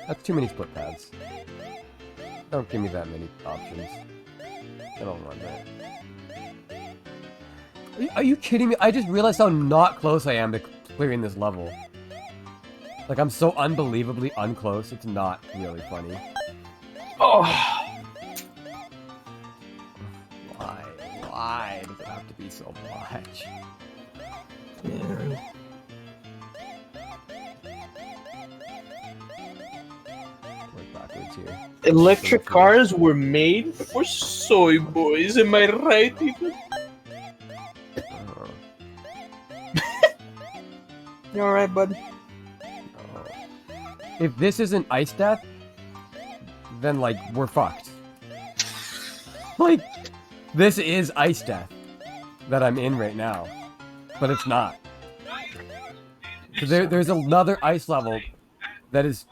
That's too many split paths. Don't give me that many options. I don't want that. Are you kidding me? I just realized how not close I am to clearing this level. Like, I'm so unbelievably unclose, it's not really funny. Oh. Why? Why does it have to be so much? Yeah. Work backwards here. Electric cars were made for soy boys, am I right, Ethan? You alright, bud? If this isn't ice death, then, like, we're fucked. Like, this is ice death that I'm in right now. But it's not. There's another ice level that is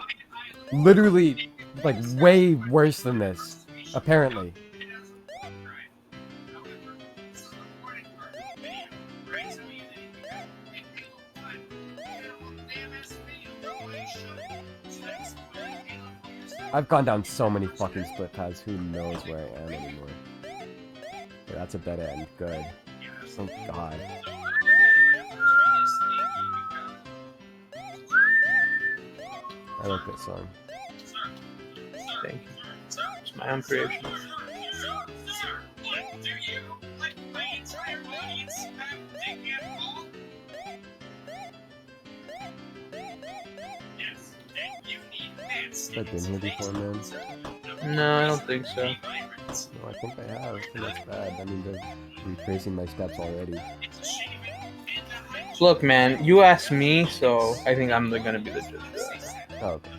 literally, like, way worse than this, apparently. I've gone down so many fucking split paths, who knows where I am anymore. Okay, that's a dead end, good. Oh god. I like this song. Thank you. It's my own creation. I've been here before, man. No, I don't think so. No, I think I have, and that's bad. I mean, they're retracing my steps already. Look, man, you asked me, so I think I'm gonna be the judge of that. Oh, okay.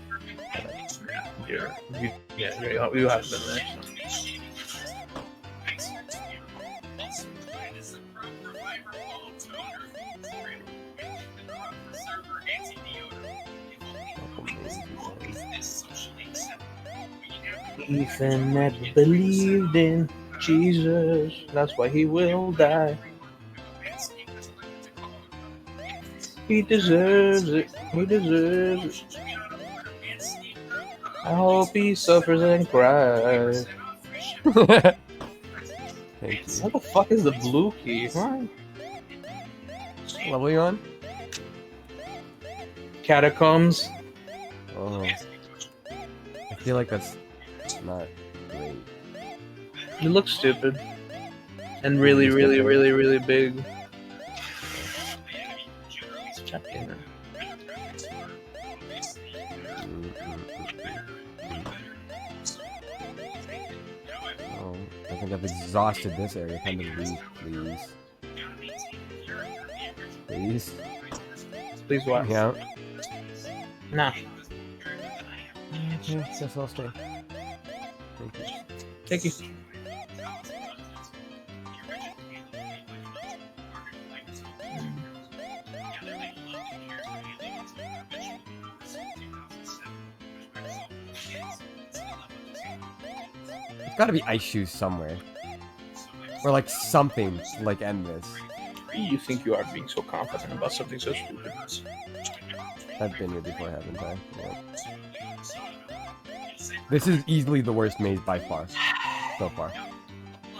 You have been there. Ethan never believed in Jesus. That's why he will die. He deserves it. He deserves it. I hope he suffers and cries. Thank you. What the fuck is the blue key? What? Level you on? Catacombs. Oh. I feel like that's not great. You look stupid. And really, really, really, really big. Check in. Oh, I think I've exhausted this area. Come to leave, please. Please? Please what? Yeah. Nah. Okay, guess I'll stay. Thank you. Thank you. There's gotta be ice shoes somewhere. Or like something to like end this. You think you are being so confident about something so stupid? I've been here before, haven't I? Yeah. This is easily the worst maze by far. So far.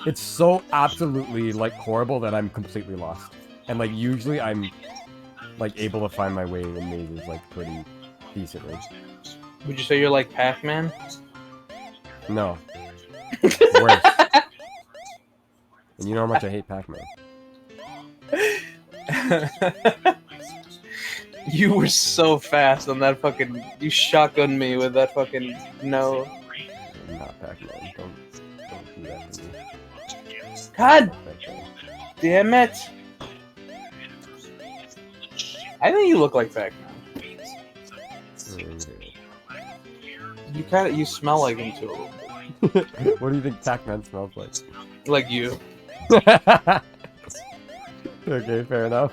It's so absolutely like horrible that I'm completely lost. And like usually I'm like able to find my way in mazes like pretty decently. Would you say you're like Pac-Man? No. Worse. And you know how much I hate Pac-Man. You were so fast on that fucking... You shotgunned me with that fucking... No. I'm not Pac-Man. Don't do that to me. God damn it! I think you look like Pac-Man. You smell like him too a little bit. What do you think Pac-Man smells like? Like you. Okay, fair enough.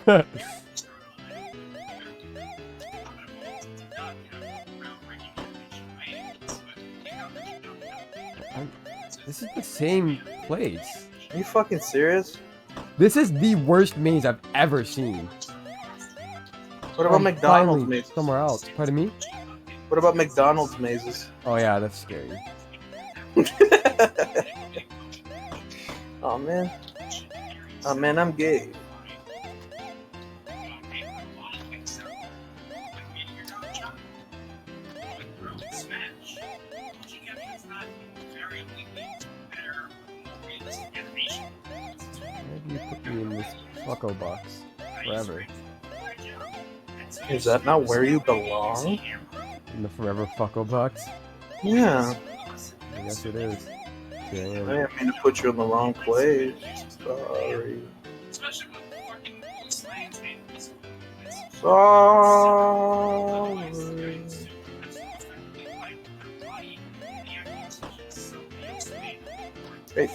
This is the same place. Are you fucking serious? This is the worst maze I've ever seen. What about McDonald's finally mazes? somewhere else. Pardon me? What about McDonald's mazes? Oh yeah, that's scary. Oh man. Oh man, I'm gay. Why do you put me in this fucko box forever? Is that not where you belong? In the forever fucko box? Yeah. I guess it is. I didn't mean to put you in the wrong place. Sorry. Sorry. Hey.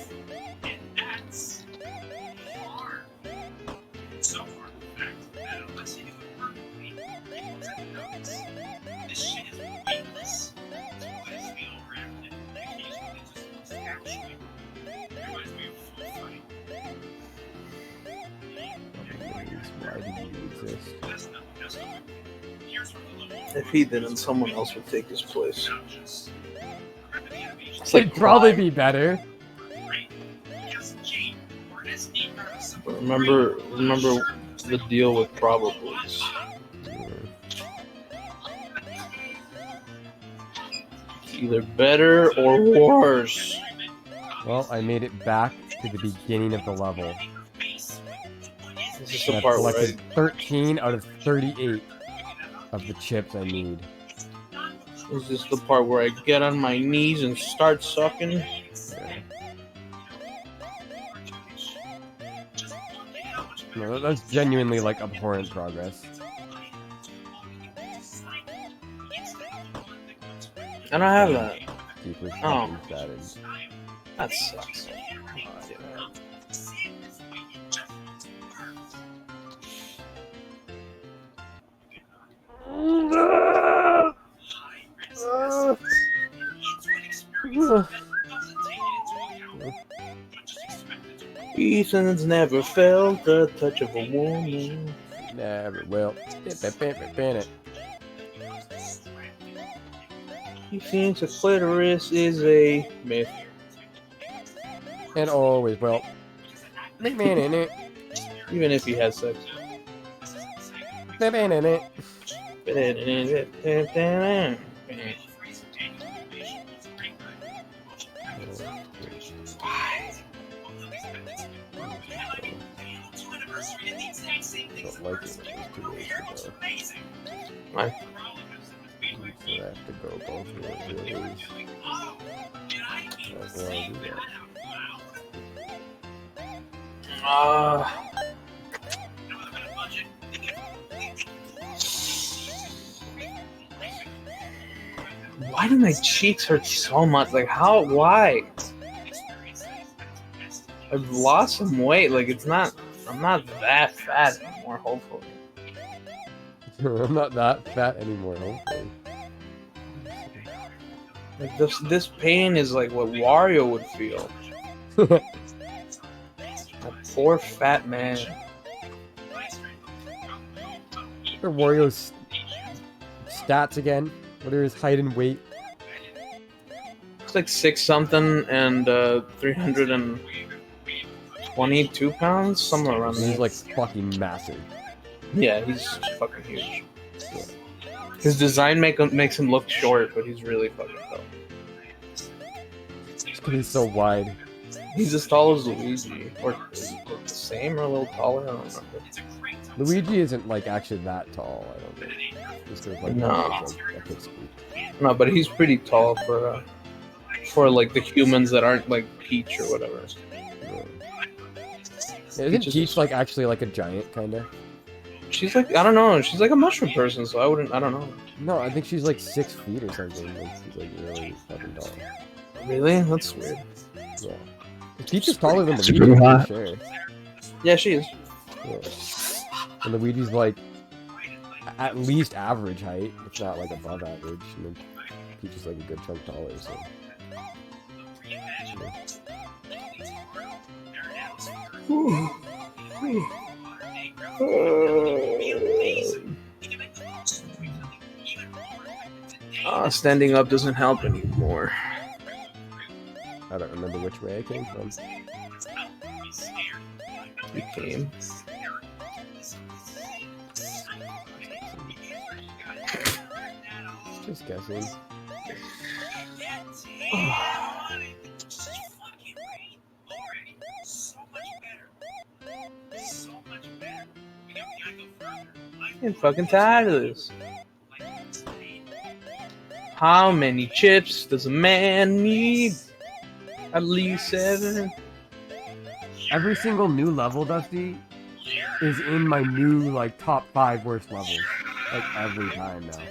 Why did you exist? If he didn't, someone else would take his place. It'd probably be better. But remember the deal with probables. Either better or worse. Well, I made it back to the beginning of the level. This is And the I've part where collected 13 out of 38 of the chips I need. Is this the part where I get on my knees and start sucking? Yeah. No, that's genuinely like abhorrent progress. I don't have that. Keeper's Oh. fucking savage. That sucks. Ethan's never felt the touch of a woman. Never will. It. He thinks a clitoris is a myth. And always will. It. Even if he has sex. Don't like it when there's 2 ways to go. Why? So I have to go both ways. That's why I do that. Why do my cheeks hurt so much? Like, how? Why? I've lost some weight. Like, it's not. I'm not that fat anymore. Hopefully. I'm not that fat anymore, hopefully. Like this pain is like what Wario would feel. That poor fat man. What are Wario's stats again? What are his height and weight? It's like 6 something and 322 pounds, somewhere around there. He's like fucking massive. Yeah, he's fucking huge. His design makes him look short, but he's really fucking tall. Just because he's so wide. He's as tall as Luigi, or the same, or a little taller. I don't remember. Luigi isn't like actually that tall. I don't think. Just 'cause, like, No. that kid's sweet. No, but he's pretty tall for like the humans that aren't like Peach or whatever. Yeah, isn't Peach like actually like a giant kinda? She's like, I don't know. She's like a mushroom person, so I don't know. No, I think she's like 6 feet or something. Like, she's like really fucking tall. Really? That's weird. Yeah. Peach is taller than That's Luigi, pretty for hot. sure. Yeah, she is. Yeah. And Luigi's like at least average height, if not like above average. And then Peach is like a good chunk taller, so. Standing up doesn't help anymore. I don't remember which way I came from. You came. Just guessing. I'm fucking tired of this. How many chips does a man need? At least 7. Every single new level, Dusty, is in my new like top 5 worst levels. Like every time now.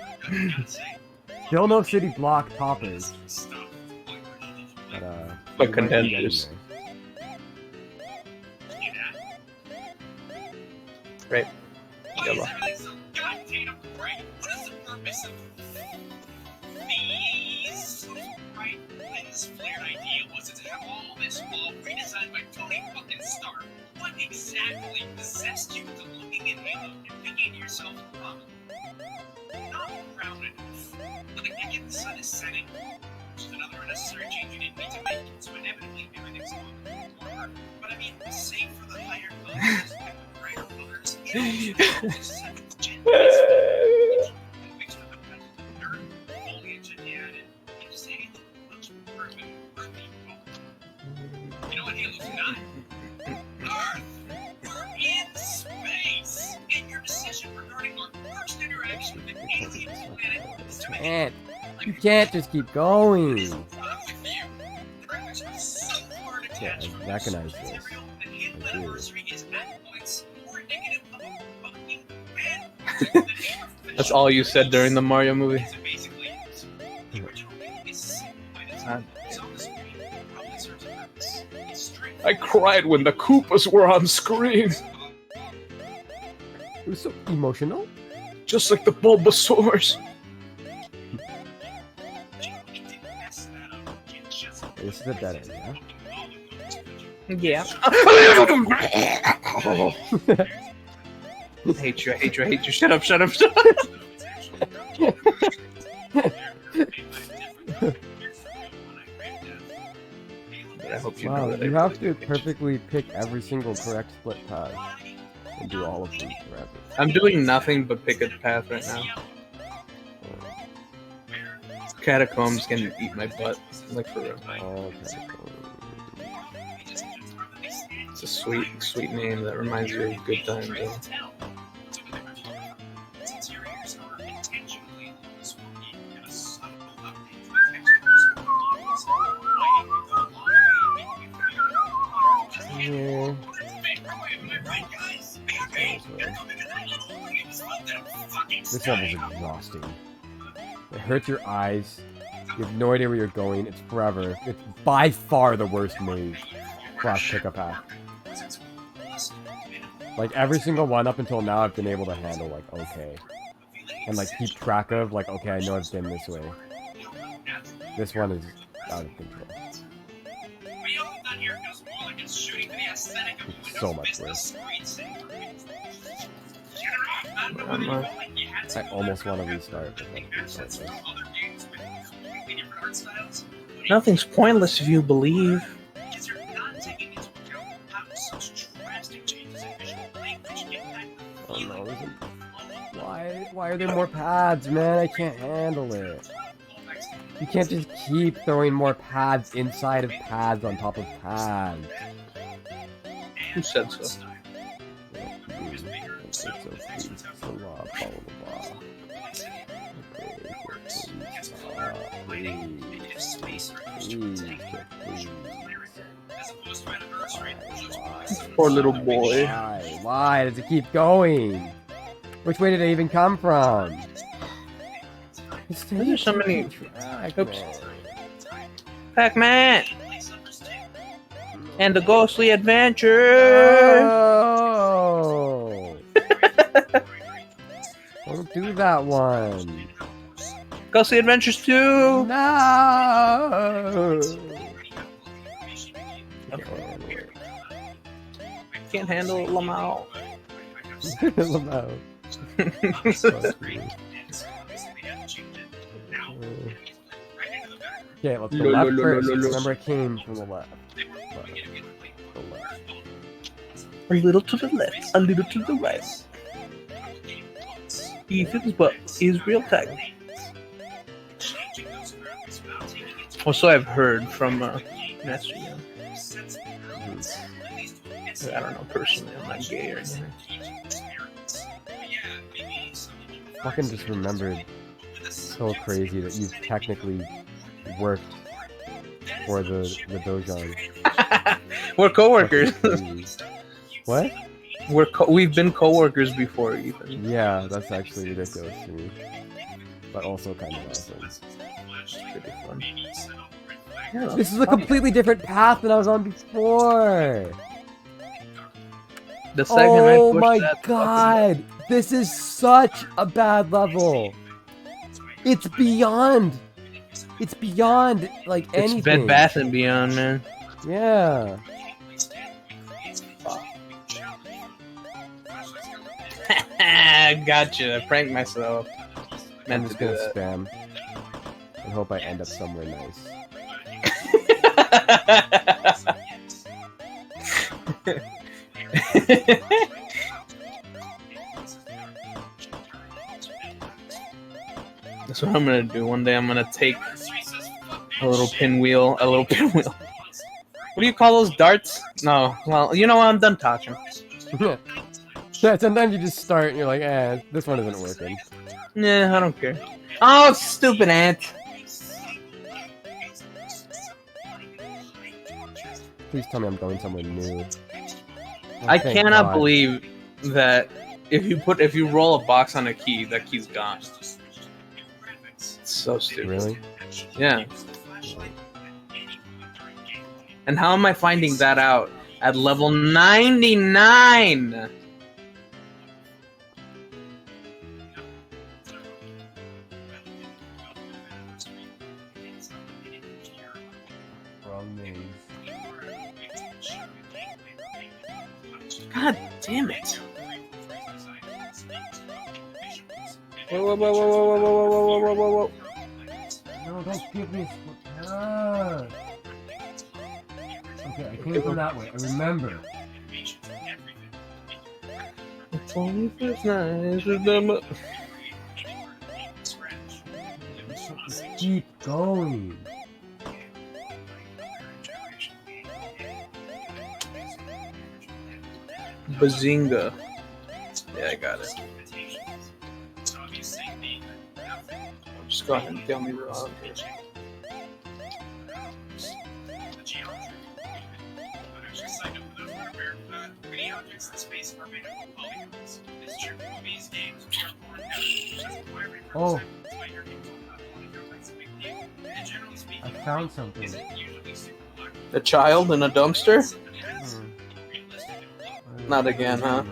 Still no city block toppers. But contenders. Right. Yellow. Flared idea was to have all this all redesigned by Tony fucking Stark. What exactly possessed you into looking at Halo and thinking to yourself, not proud enough? Like, I get the sun is setting, which is another unnecessary change you didn't need to make, so inevitably everything's going forward. But I mean, save for the higher colors and the brighter colors, it's such a gen mixed with the dirt, foliage, and the added. You say it looks perfect. You know what Halo's not? Earth! We're in space! And your decision regarding our first interaction with an alien planet is to make You can't just keep going. with you. The records are so far Yeah, detached from I recognize source this. material that Halo I do. Anniversary is at points more indicative of a fucking bad project than ever That's all you said during the Mario movie. So basically, the original Halo I cried when the Koopas were on screen. It was so emotional. Just like the Bulbasaurs. This is a dead end, Yeah. yeah? I hate you, I hate you, I hate you. Shut up, shut up, shut up. I hope you know Wow, that you I have to perfectly pick every single correct split path and do all of them forever. I'm doing nothing but pick a path right now. Catacombs can eat my butt, like for real. Oh, catacombs. It's a sweet, sweet name that reminds you of good times. Yeah. Yeah. This level's exhausting. It hurts your eyes. You have no idea where you're going. It's forever. It's by far the worst maze. Slash pick a path. Like every single one up until now I've been able to handle like okay. And like keep track of like okay, I know I've been this way. This one is out of control. It's so much worse. I almost want to restart. Nothing's pointless if you believe. Oh no, why are there more pads, man? I can't handle it. You can't just keep throwing more pads inside of pads on top of pads. Who said so? Poor little boy. Why does it keep going? Which way did it even come from? There's so many. Oops. Pac-Man! And the Ghostly Adventure! Oh! Don't do that one. Ghostly Adventures 2! No! Can't handle Lamau. Lamau. Okay, let's go left first. Remember, it came from the left. A little to the left, a little to the right. Ethan's butt is real tight. Also, I've heard from Master Young. I don't know personally, I'm not gay or anything. Fucking just remembered. So crazy that you've technically worked for the dojo. We're co-workers. What? We've been co-workers before, Ethan. Yeah, that's actually ridiculous to me, but also kind of awesome. Pretty fun. This is a completely different path than I was on before. The second oh I pushed my that god! This is such a bad level. It's beyond. It's beyond like anything. It's Bed Bath and Beyond, man. Yeah. Gotcha. I pranked myself. I'm just gonna spam and hope I end up somewhere nice. That's what I'm gonna do. One day I'm gonna take a little pinwheel. What do you call those, darts? No. Well, you know what? I'm done talking. Yeah, sometimes you just start and you're like, this one isn't working. Nah, I don't care. Oh, stupid ant. Please tell me I'm going somewhere new. I cannot believe that if you roll a box on a key, that key's gone. It's so stupid. Really? Yeah. And how am I finding that out at level 99? Wrong maze. God damn it. Whoa, whoa, whoa, whoa, whoa, whoa, whoa, whoa, whoa, whoa, whoa. No, don't give me Okay, I came from that way. I remember. Keep going. Bazinga. Yeah, I got it. Just go ahead and tell me wrong. Oh. I found something. A child in a dumpster? Not again, huh?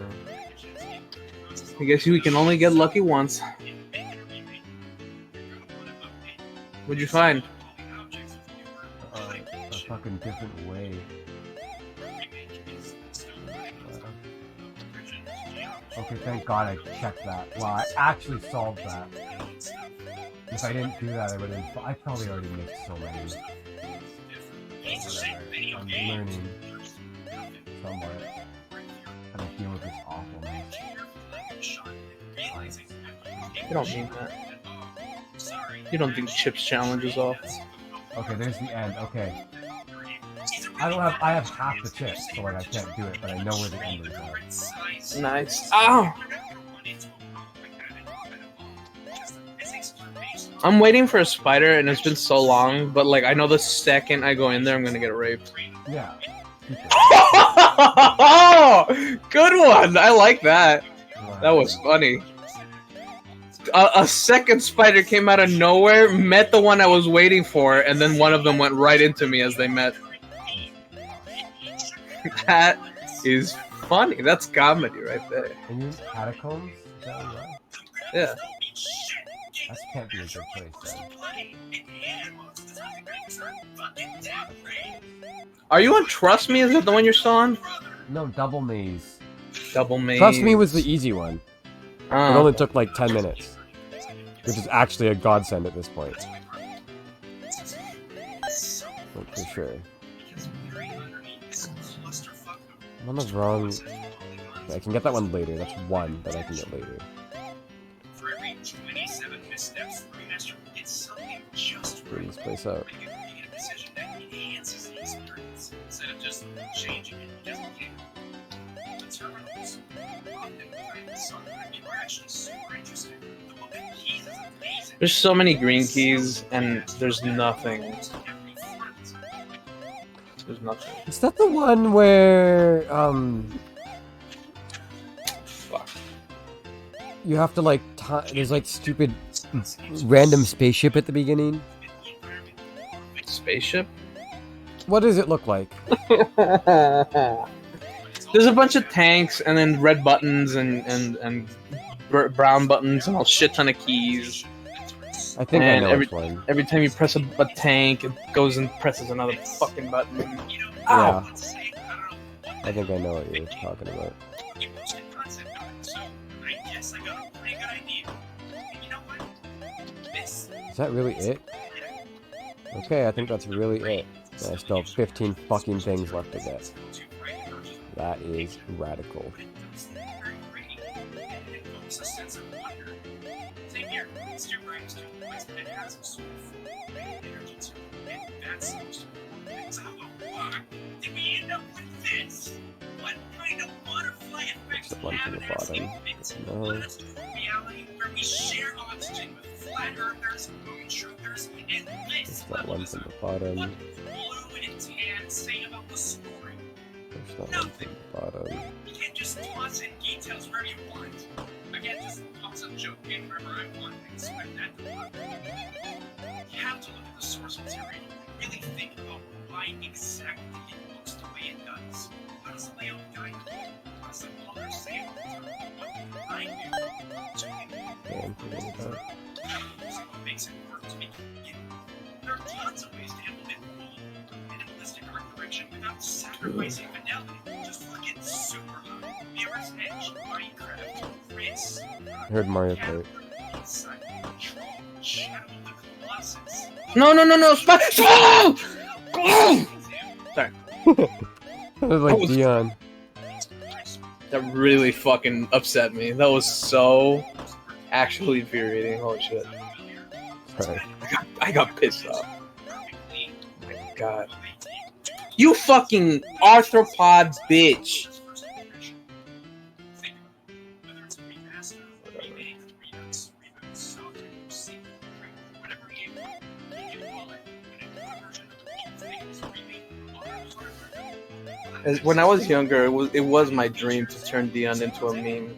I guess we can only get lucky once. What'd you find? A fucking different way. Okay, thank God I checked that. Wow, I actually solved that. If I didn't do that, I would have. I probably already missed so many. Whatever. I'm learning somewhat how to deal with this awfulness. You don't mean that. You don't think Chip's challenge is off? Okay, there's the end. Okay. I have half the chips, so like I can't do it, but I know where the endings are. Nice. Ow! I'm waiting for a spider, and it's been so long, but like I know the second I go in there, I'm gonna get raped. Yeah. Oh, good one! I like that. That was funny. A second spider came out of nowhere, met the one I was waiting for, and then one of them went right into me as they met. That is funny. That's comedy right there. And you catacombs? Is that what you Yeah. That can't be a good place then. Are you on Trust Me? Is that the one you're still on? No, Double Maze. Double Maze. Trust Me was the easy one. Oh. It only took like 10 minutes. Which is actually a godsend at this point. Like, for sure. I'm on the wrong... I can get that one later. That's one that I can get later. For every 27 missteps, the master gets something just Bring this place out. making a decision that enhances the experience instead of just changing it just in case. The terminals often find something that you are actually super interested in. The book of keys is amazing. There's so many green keys, and there's nothing. There's nothing. Is that the one where, Fuck. you have to, like, there's, like, stupid random spaceship at the beginning? Spaceship? What does it look like? There's a bunch of tanks, and then red buttons, and brown buttons, and a shit ton of keys. I think and I know which one. Every time you press a tank, it goes and presses another fucking button. Yeah. Ow! I think I know what you're talking about. Is that really it? Okay, I think that's really it. And I still have 15 fucking things left to get. That is radical. There's the one from the bottom. No. There's that one from the bottom. There's that one from the bottom. You can't just toss in details wherever you want. Again, just toss a joke in wherever I want and expect that to work. You have to look at the source material and really think about why exactly does. What does the layout guide do? What does the color say? What can I do to make Man, forget about it. what makes it work to make it? There are tons of ways to implement minimalistic art correction without sacrificing fidelity. Just look at Super High, Mirror's Edge, Minecraft, Chris, I heard Mario Kart. Inside Control, Shadow of the Colossus. No! Stop! Sorry. That was like Dion. That really fucking upset me. That was so actually infuriating. Holy shit. Sorry. I got pissed off. Oh my god. You fucking arthropod bitch. When I was younger, it was my dream to turn Dion into a meme.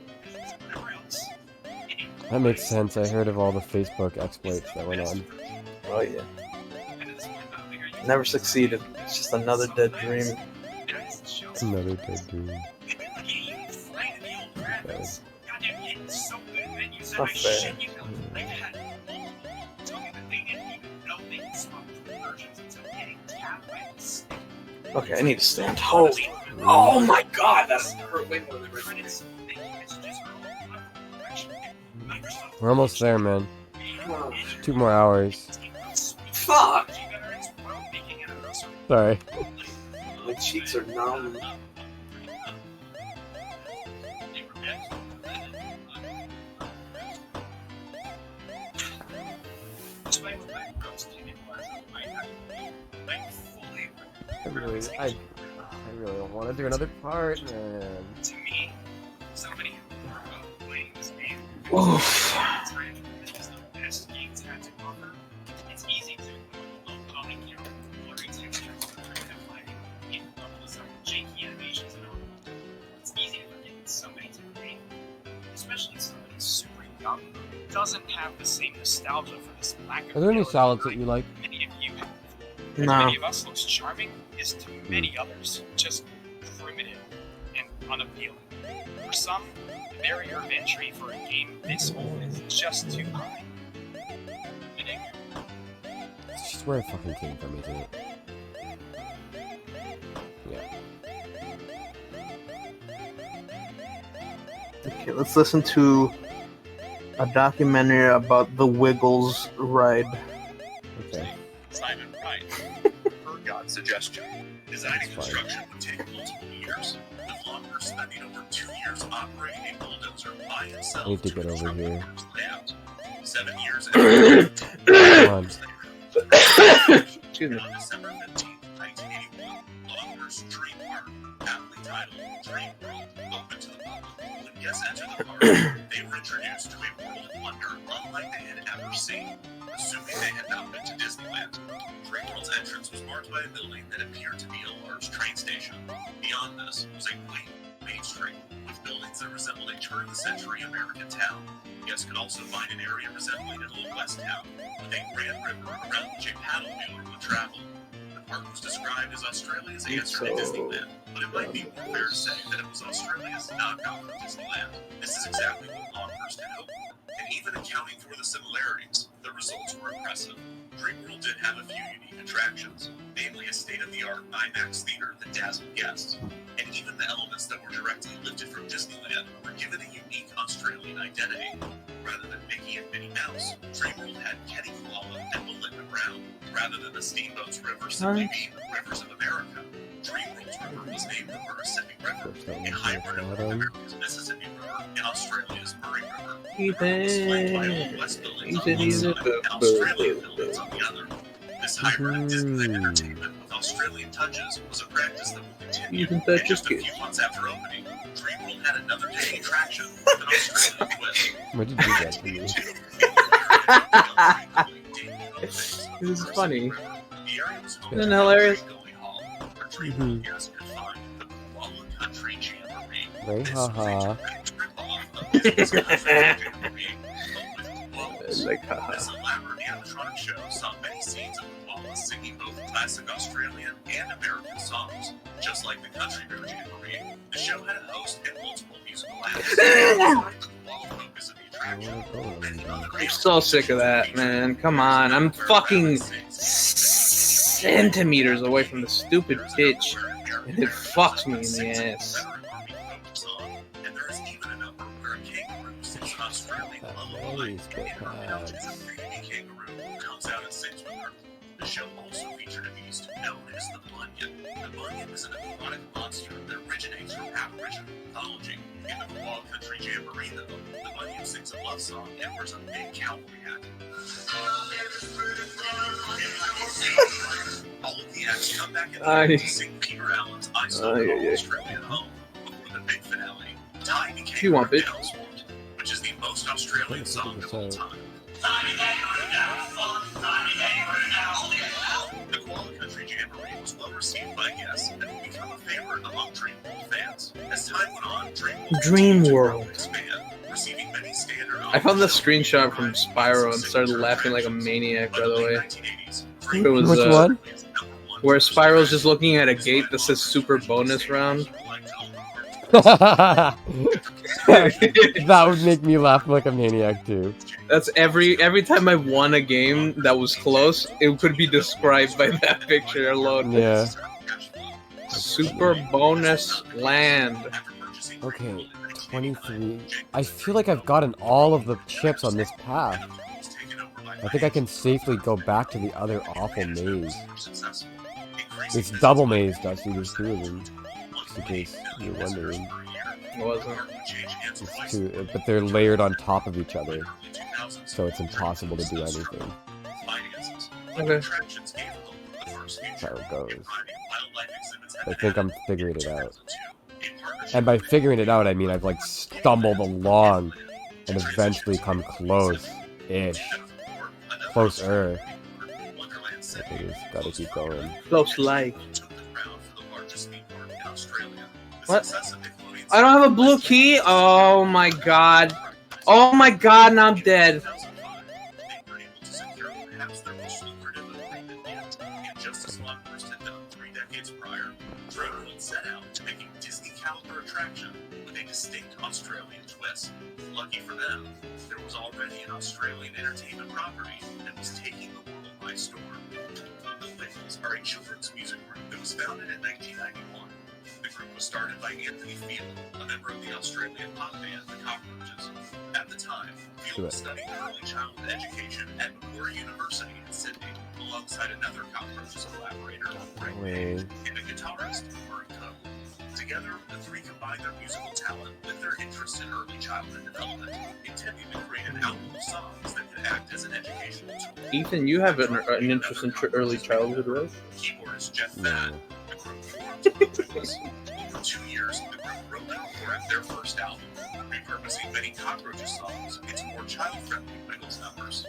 That makes sense. I heard of all the Facebook exploits that went on. Oh yeah. Never succeeded. It's just another dead dream. Another dead dream. It's not fair. Okay, I need to stand. Holy. Oh my god, that's hurt way more than original. We're almost there, man. 2 more hours. Fuck! Sorry. My cheeks are numb. I really don't want to do another part, man. To me, somebody who grew up playing this game, Oof. is the best games had to offer. It's easy to low poly, blurry textures, primitive lighting, even levels of janky animations and all. It's easy to forget that somebody today, especially somebody super young, doesn't have the same nostalgia for this lack of. Are there any salads that you like? Many of you have. No. Many of us looks charming is to many others just primitive and unappealing. For some, the barrier of entry for a game this old is just too high. It's just where it fucking came from, isn't it? Yeah. Okay, let's listen to a documentary about the Wiggles ride. Okay. Simon Wright. Per God's suggestion, designing construction would take multiple years, with Longer spending over 2 years operating a bulldozer by himself. I need to get over here. 7 years after Come on. Excuse me. on December 15, 1981, Longer's Dream Park, aptly titled Dream World, opened to the public. When guests entered the park, they were introduced to a world of wonder unlike they had ever seen, assuming they had not been to Disneyland. Dream World's entrance was marked by a building that appeared to be a large train station. Beyond this was a quaint main street with buildings that resembled a turn-of-the-century American town. Guests could also find an area resembling an Old West town, with a grand river around which a paddle wheeler would travel. The park was described as Australia's answer to Disneyland, but it might be more fair to say that it was Australia's knockoff of Disneyland. This is exactly what Longhurst had hoped for, and even accounting for the similarities, the results were impressive. Dreamworld did have a few unique attractions, namely a state-of-the-art IMAX theater that dazzled guests, and even the elements that were directly lifted from Disneyland were given a unique Australian identity. Rather than Mickey and Minnie Mouse, Dreamworld had Kenny Koala and Melinda Brown. Rather than the Steamboat's river simply being the rivers of America, Dreamworld's river was named the Mississippi River, a hybrid of America's Mississippi River and Australia's Murray River. The river was flanked by Old West buildings on one side and Australian buildings on the other. This hybrid of Disneyland entertainment with Australian touches was a practice that will continue, and just a few months after opening, Dreamworld had another day attraction with an Australian twist. Why'd you do that to me? This is funny. The area was home Isn't to it hilarious? Gully Hall, where Dreamworld guests could find the Koala Country Jamboree. Very This haha. was a direct rip-off of Disney's Country Jamboree, but with koalas. Like, haha. This elaborate animatronic show saw many scenes of the koalas singing both classic Australian and American songs. Just like the country jamboree, the show had a host and multiple musical acts. I'm so sick of that, man. Come on, I'm fucking centimeters away from the stupid pitch, and it fucks me in the ass. And there is even a number where a kangaroo sings an Australian lullaby, and a kangaroo comes out and sings with her. The show also featured a beast known as the Bunyan. The Bunyan is an aquatic monster that originates from Aboriginal mythology. In the Koala Country Jamboree, though, the Bunyan sings a love song and wears a big cowboy hat. All of the acts come back in the end to sing Peter Allen's I Still Call Australian Home before the big finale. Ty became You want it? which is the most Australian song of all time. The Koala Country Jamboree was well received by guests and would become a favorite among Dream World fans. As time went on, Dream World. expand, receiving many standard I found the screenshot from Spyro and started laughing like a maniac, by the way. It was, Which one? Where Spyro's just looking at a gate that says Super Bonus Round. That would make me laugh like a maniac too. That's every time I won a game that was close, it could be described by that picture alone. Yeah. Super Bonus Land. Okay, 23. I feel like I've gotten all of the chips on this path. I think I can safely go back to the other awful maze. This double maze, Dusty, there's two of them. Just in case you're wondering. Wasn't. It's two, but they're layered on top of each other. So it's impossible to do anything. Okay. That's how it goes. I think I'm figuring it out. And by figuring it out, I mean I've like stumbled along and eventually come close-ish. Closer. I think it's gotta keep going. Close like. What? I don't have a blue key? Oh my god. Oh my god, now I'm dead. Australian twist. Lucky for them, there was already an Australian entertainment property that was taking the world by storm. The Wiggles are a children's music group that was founded in 1991. The group was started by Anthony Field, a member of the Australian pop band The Cockroaches. At the time, Field was studying early childhood education at Macquarie University in Sydney, alongside another Cockroaches collaborator, Greg Page, and a guitarist, Murray Coe. Together, the three combined their musical talent with their interest in early childhood development, intending to create an album of songs that could act as an educational tool. Ethan, you have an interest in early childhood, right? Keyboardist Jeff Fad, the group formed over 2 years, the group wrote and recorded their first album, repurposing many Cockroaches songs into more child-friendly Wiggles numbers.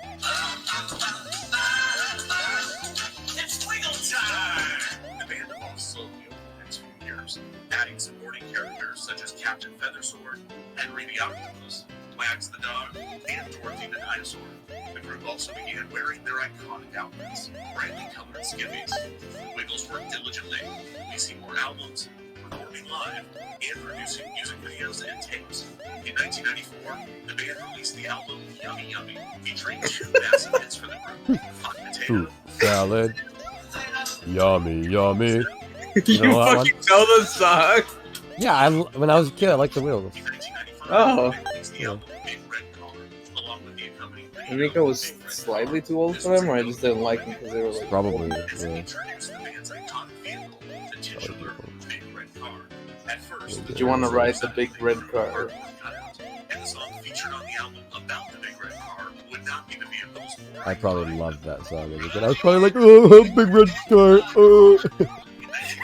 It's Wiggle time! The band evolved slowly over the next few years, adding supporting characters such as Captain Feathersword, Henry the Octopus, Wags the Dog, and Dorothy the Dinosaur. The group also began wearing their iconic outfits, brightly colored skivvies. Wiggles worked diligently, releasing more albums, performing live, and producing music videos and tapes. In 1994, the band released the album Yummy Yummy, featuring 2 massive hits for the group, Hot Potato, Fruit salad. Yummy, yummy. You know that fucking know the song? Yeah, when I was a kid, I liked the Wiggles. Oh. Yeah. I think I was slightly too old for them, or I just didn't like them because they were like... Probably, yeah. Did you want to ride the big red car? And the song featured on the album about the big red car would not be the vehicle's I probably loved that song as a kid. I was probably like, oh, big red car, oh.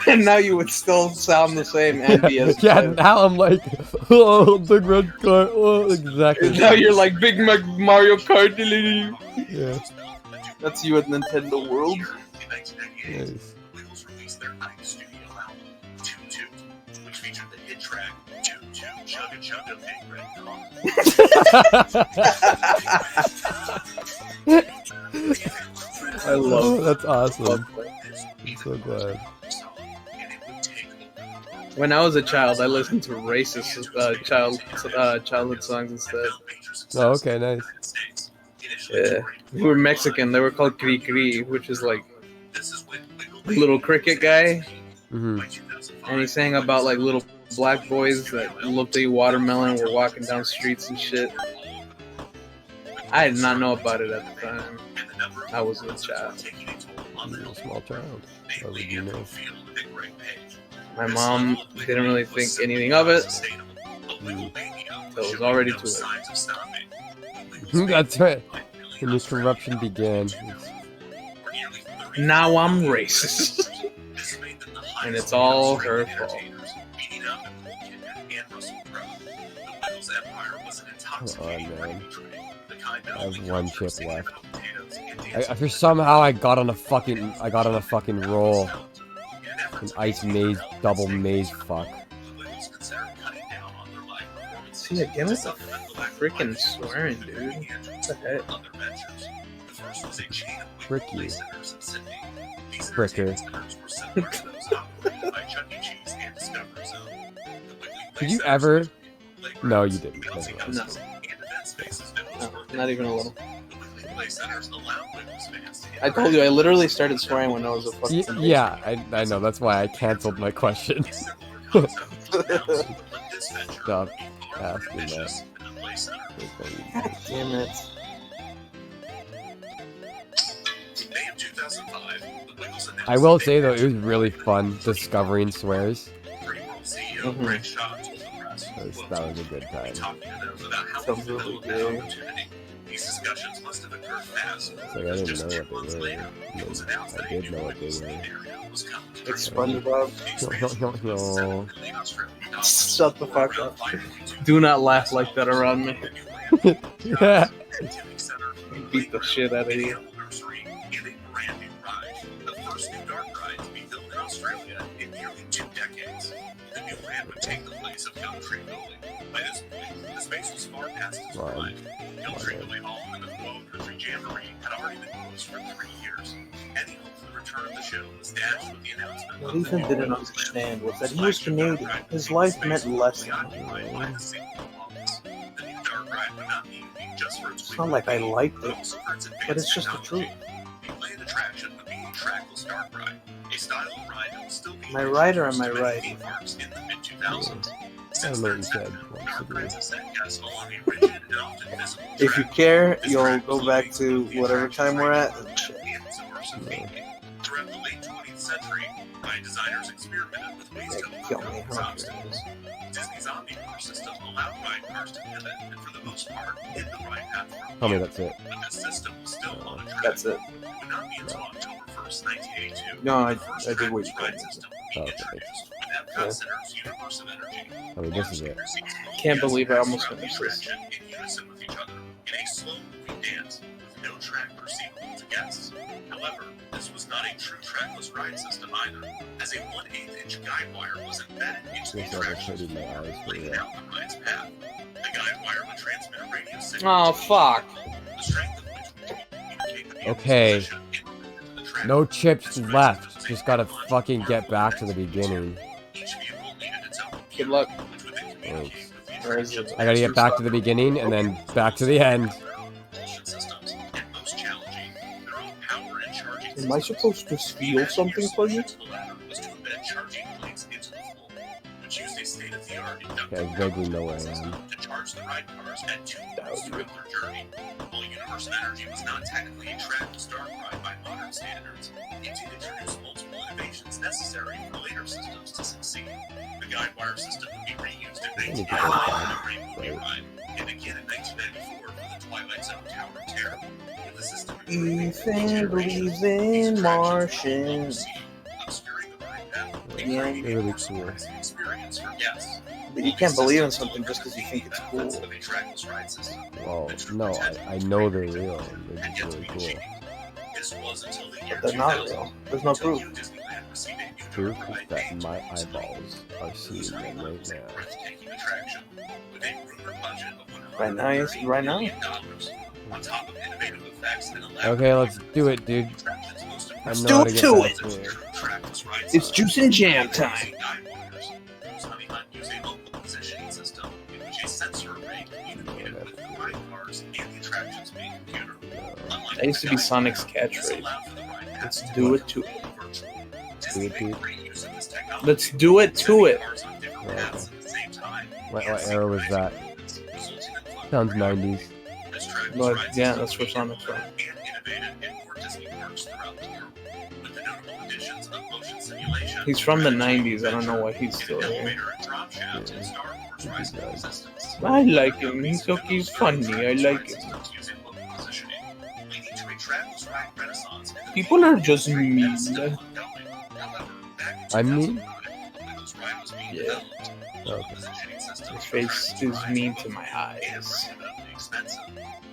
And now you would still sound the same and be as yeah, now I'm like, oh, big red car, oh, exactly. Now you're like Big Mario Kart. Yeah. That's you at Nintendo World. Nice. Wiggles released their 9th studio album, Toot Toot, which featured the hit track Toot Toot Chugga Chugga Big Red Car. I love That's awesome. I'm so glad. When I was a child, I listened to racist childhood songs instead. Oh, okay, nice. Yeah, we were Mexican. They were called Cri Cri, which is like little cricket guy, Mm-hmm. and he sang about like little black boys that looked to eat watermelon and were walking down streets and shit. I did not know about it at the time. I was a child. You were a small child. What would you know? My mom didn't really think anything of it, so it was already too late. That's right. When this corruption began. Now I'm racist. And it's all her fault. Come on, man. I have one chip left. For somehow I got on a fucking roll. An ice maze, double maze fuck. See, again, it's a freaking swearing, dude. What the heck? Frick you. Fricker. Did you ever? No, you didn't. No. No, not even a little. I told you, I literally started swearing when I was a fucking kid. Yeah, I know. That's why I canceled my question. Stop asking that. God damn it. I will say though, it was really fun discovering swears. Mm-hmm. That was a good time. Sounds really good. These discussions must have occurred fast. It's like I didn't know what they were. I did know what they were. It's SpongeBob. Shut the fuck up. Do not laugh like that around me. Yeah. Beat the shit out of you. The first new dark ride to be built in Australia in nearly 2 decades. The new land would take the place of Gumtree Building. By this point, the space was far past its prime. Gumtree Building Hall and the Quote Country Jamboree had already been closed for 3 years. Any hope for the return of the show was dashed with the announcement. What Ethan didn't understand was that he was Canadian. His life meant less than him. It's not like I liked it, but it's just the truth. Am I right or am I right? I don't know what you said. If you care, you'll go back to whatever time we're at and shit. Throughout the late 20th century, designers experimented with ways to overcome these obstacles. Disney's Omniverse system allowed ride cars to pivot and, for the most part, hit the ride path from Tell me that's it. But this system was still on a track. That's it. It would not be until October 1st, 1982. No, I did what you told me. Okay. Epcot Center's Universe of Energy. I mean, this is it. Can't believe I almost finished this. In unison with each other, in a slow-moving dance with no track or sequel to guests. However, this was not a true trackless ride system either, as a 1/8-inch guide wire was embedded into the attraction, laying out the ride's path. The guide wire would transmit a radio signal. Oh, fuck. The strength of which would communicate the Okay. position in the track. No chips left. Just gotta fucking get back to the beginning. Each vehicle needed its own Good luck. which would then communicate with the Where is it? I gotta get back to the beginning and then back to the end. propulsion systems, and most challenging, their own power and charging Am I supposed to steal something for you? The latter was to embed charging plates into the floor, which used a state-of-the-art Okay, I inductive vaguely know where I system am. to charge the ride cars at 2 points throughout their journey. While Universe of Energy was not technically a trackless dark ride by modern standards, it did introduce multiple innovations necessary for later systems to succeed. The guide wire system would be reused in 1985 for the Rainbow Ride, and again in 1994 for the Twilight Zone Tower of Terror. With the system Ethan believes in Martians. obscuring the ride path, Yeah. They're really cool. experience for guests. But you can't believe in something just because you think it's cool. Of a trackless ride system. Well, no, I know they're real. They're just really cool. This was until the year But they're not 2000, real. There's no until proof. New Disneyland received a new Proof dark is ride that named my eyeballs are seeing them right was a now. breathtaking attraction with a rumored budget of $100 Right now, yes, right now. million. On top of innovative effects Okay, let's do it, dude. Let's do it to it. It's juice and jam time. That used to be Sonic's catchphrase. Let's do it to it. Do it, dude. Let's do it to it. What era was that? Sounds 90s. But yeah, that's where Sonic's from. He's from the 90s. I don't know why he's still here. I like him. He's funny. I like him. People are just mean. I'm mean? Yeah. Okay. Your face is mean to my eyes.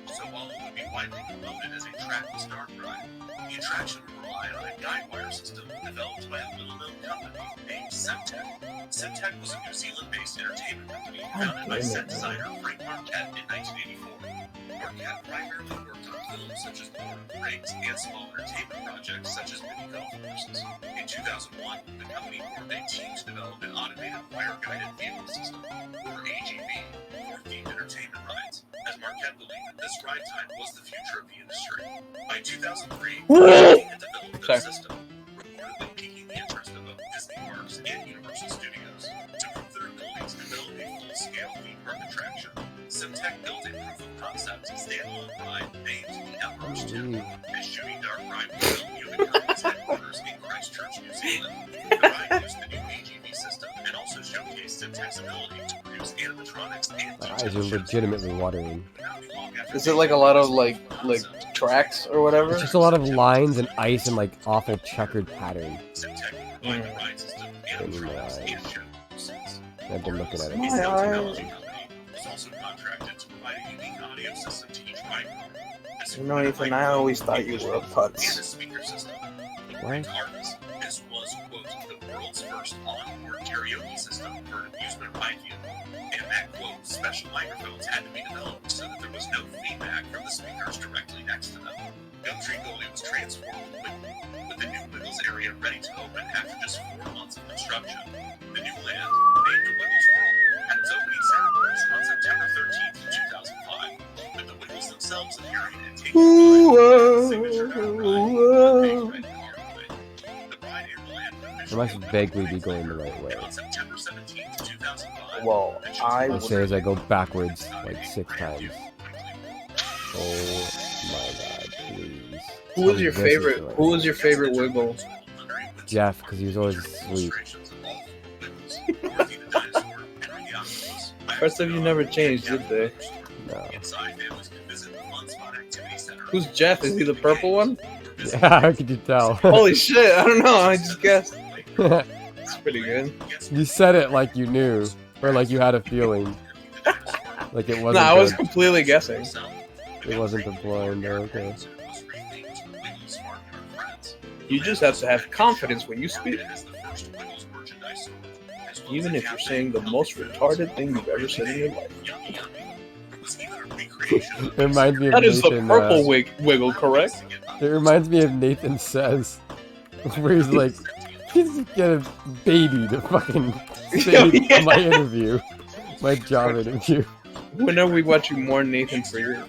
So while it would be widely promoted as a trackless dark ride, the attraction would rely on a guide wire system developed by a little-known company named Semtech. Semtech was a New Zealand-based entertainment company founded by set designer Frank Marquette in 1984. Marquette primarily worked on films such as Lord of the Rings and small entertainment projects such as mini golf courses. In 2001, the company formed a team to develop an automated wire-guided vehicle system, or AGV, for themed entertainment rides, as Marquette believed that this ride time was the future of the industry. By 2003, the team had developed a system, reportedly piquing the interest of both Disney parks and Universal Studios. To prove their abilities to develop a full-scale theme park attraction, Semtech built a proof-of-concept standalone ride named the Outburst 2. A shooting dark ride was built near the company's headquarters in Christchurch, New Zealand. The ride used the new AGV system and also showcased Semtech's ability to produce animatronics and My eyes are legitimately watering. Is it like a lot of like tracks or whatever? It's just a lot of lines and ice and like awful checkered pattern. In my eyes. I've been looking at it. My eyes. Was also contracted to provide a unique audio system to each ride car. You know, Ethan, I always thought you were a And a putz. speaker system. What? This was, quote, the world's first on-board karaoke system for an amusement ride vehicle. And that, quote, special microphones had to be developed so that there was no feedback from the speakers directly next to them. Gumtree Gully was transformed quickly, with the new Wiggles area ready to open after just 4 months of construction. The new land, named Wiggles World, had its opening ceremonies on September 13th, 2005, with the Wiggles themselves appearing and taking the signature ride. I must vaguely be going the right way. Well, I say as I go backwards like 6 times. Oh my god, please. Who was your favorite? Who was your favorite Wiggle? Jeff, because he was always asleep. Rest of you never changed, did they? No. Who's Jeff? Is he the purple one? Yeah, how could you tell? Holy shit! I don't know. I just guessed. It's pretty good. You said it like you knew, or like you had a feeling. Like it wasn't. No, I was completely guessing. It wasn't the blind. Okay. You just have to have confidence when you speak. Even if you're saying the most retarded thing you've ever said in your life. It reminds me of That is Nathan, the purple Wiggle, correct? It reminds me of Nathan Says, where he's like, he's gonna baby to fucking say my interview, my job interview. When are we watching more Nathan for you?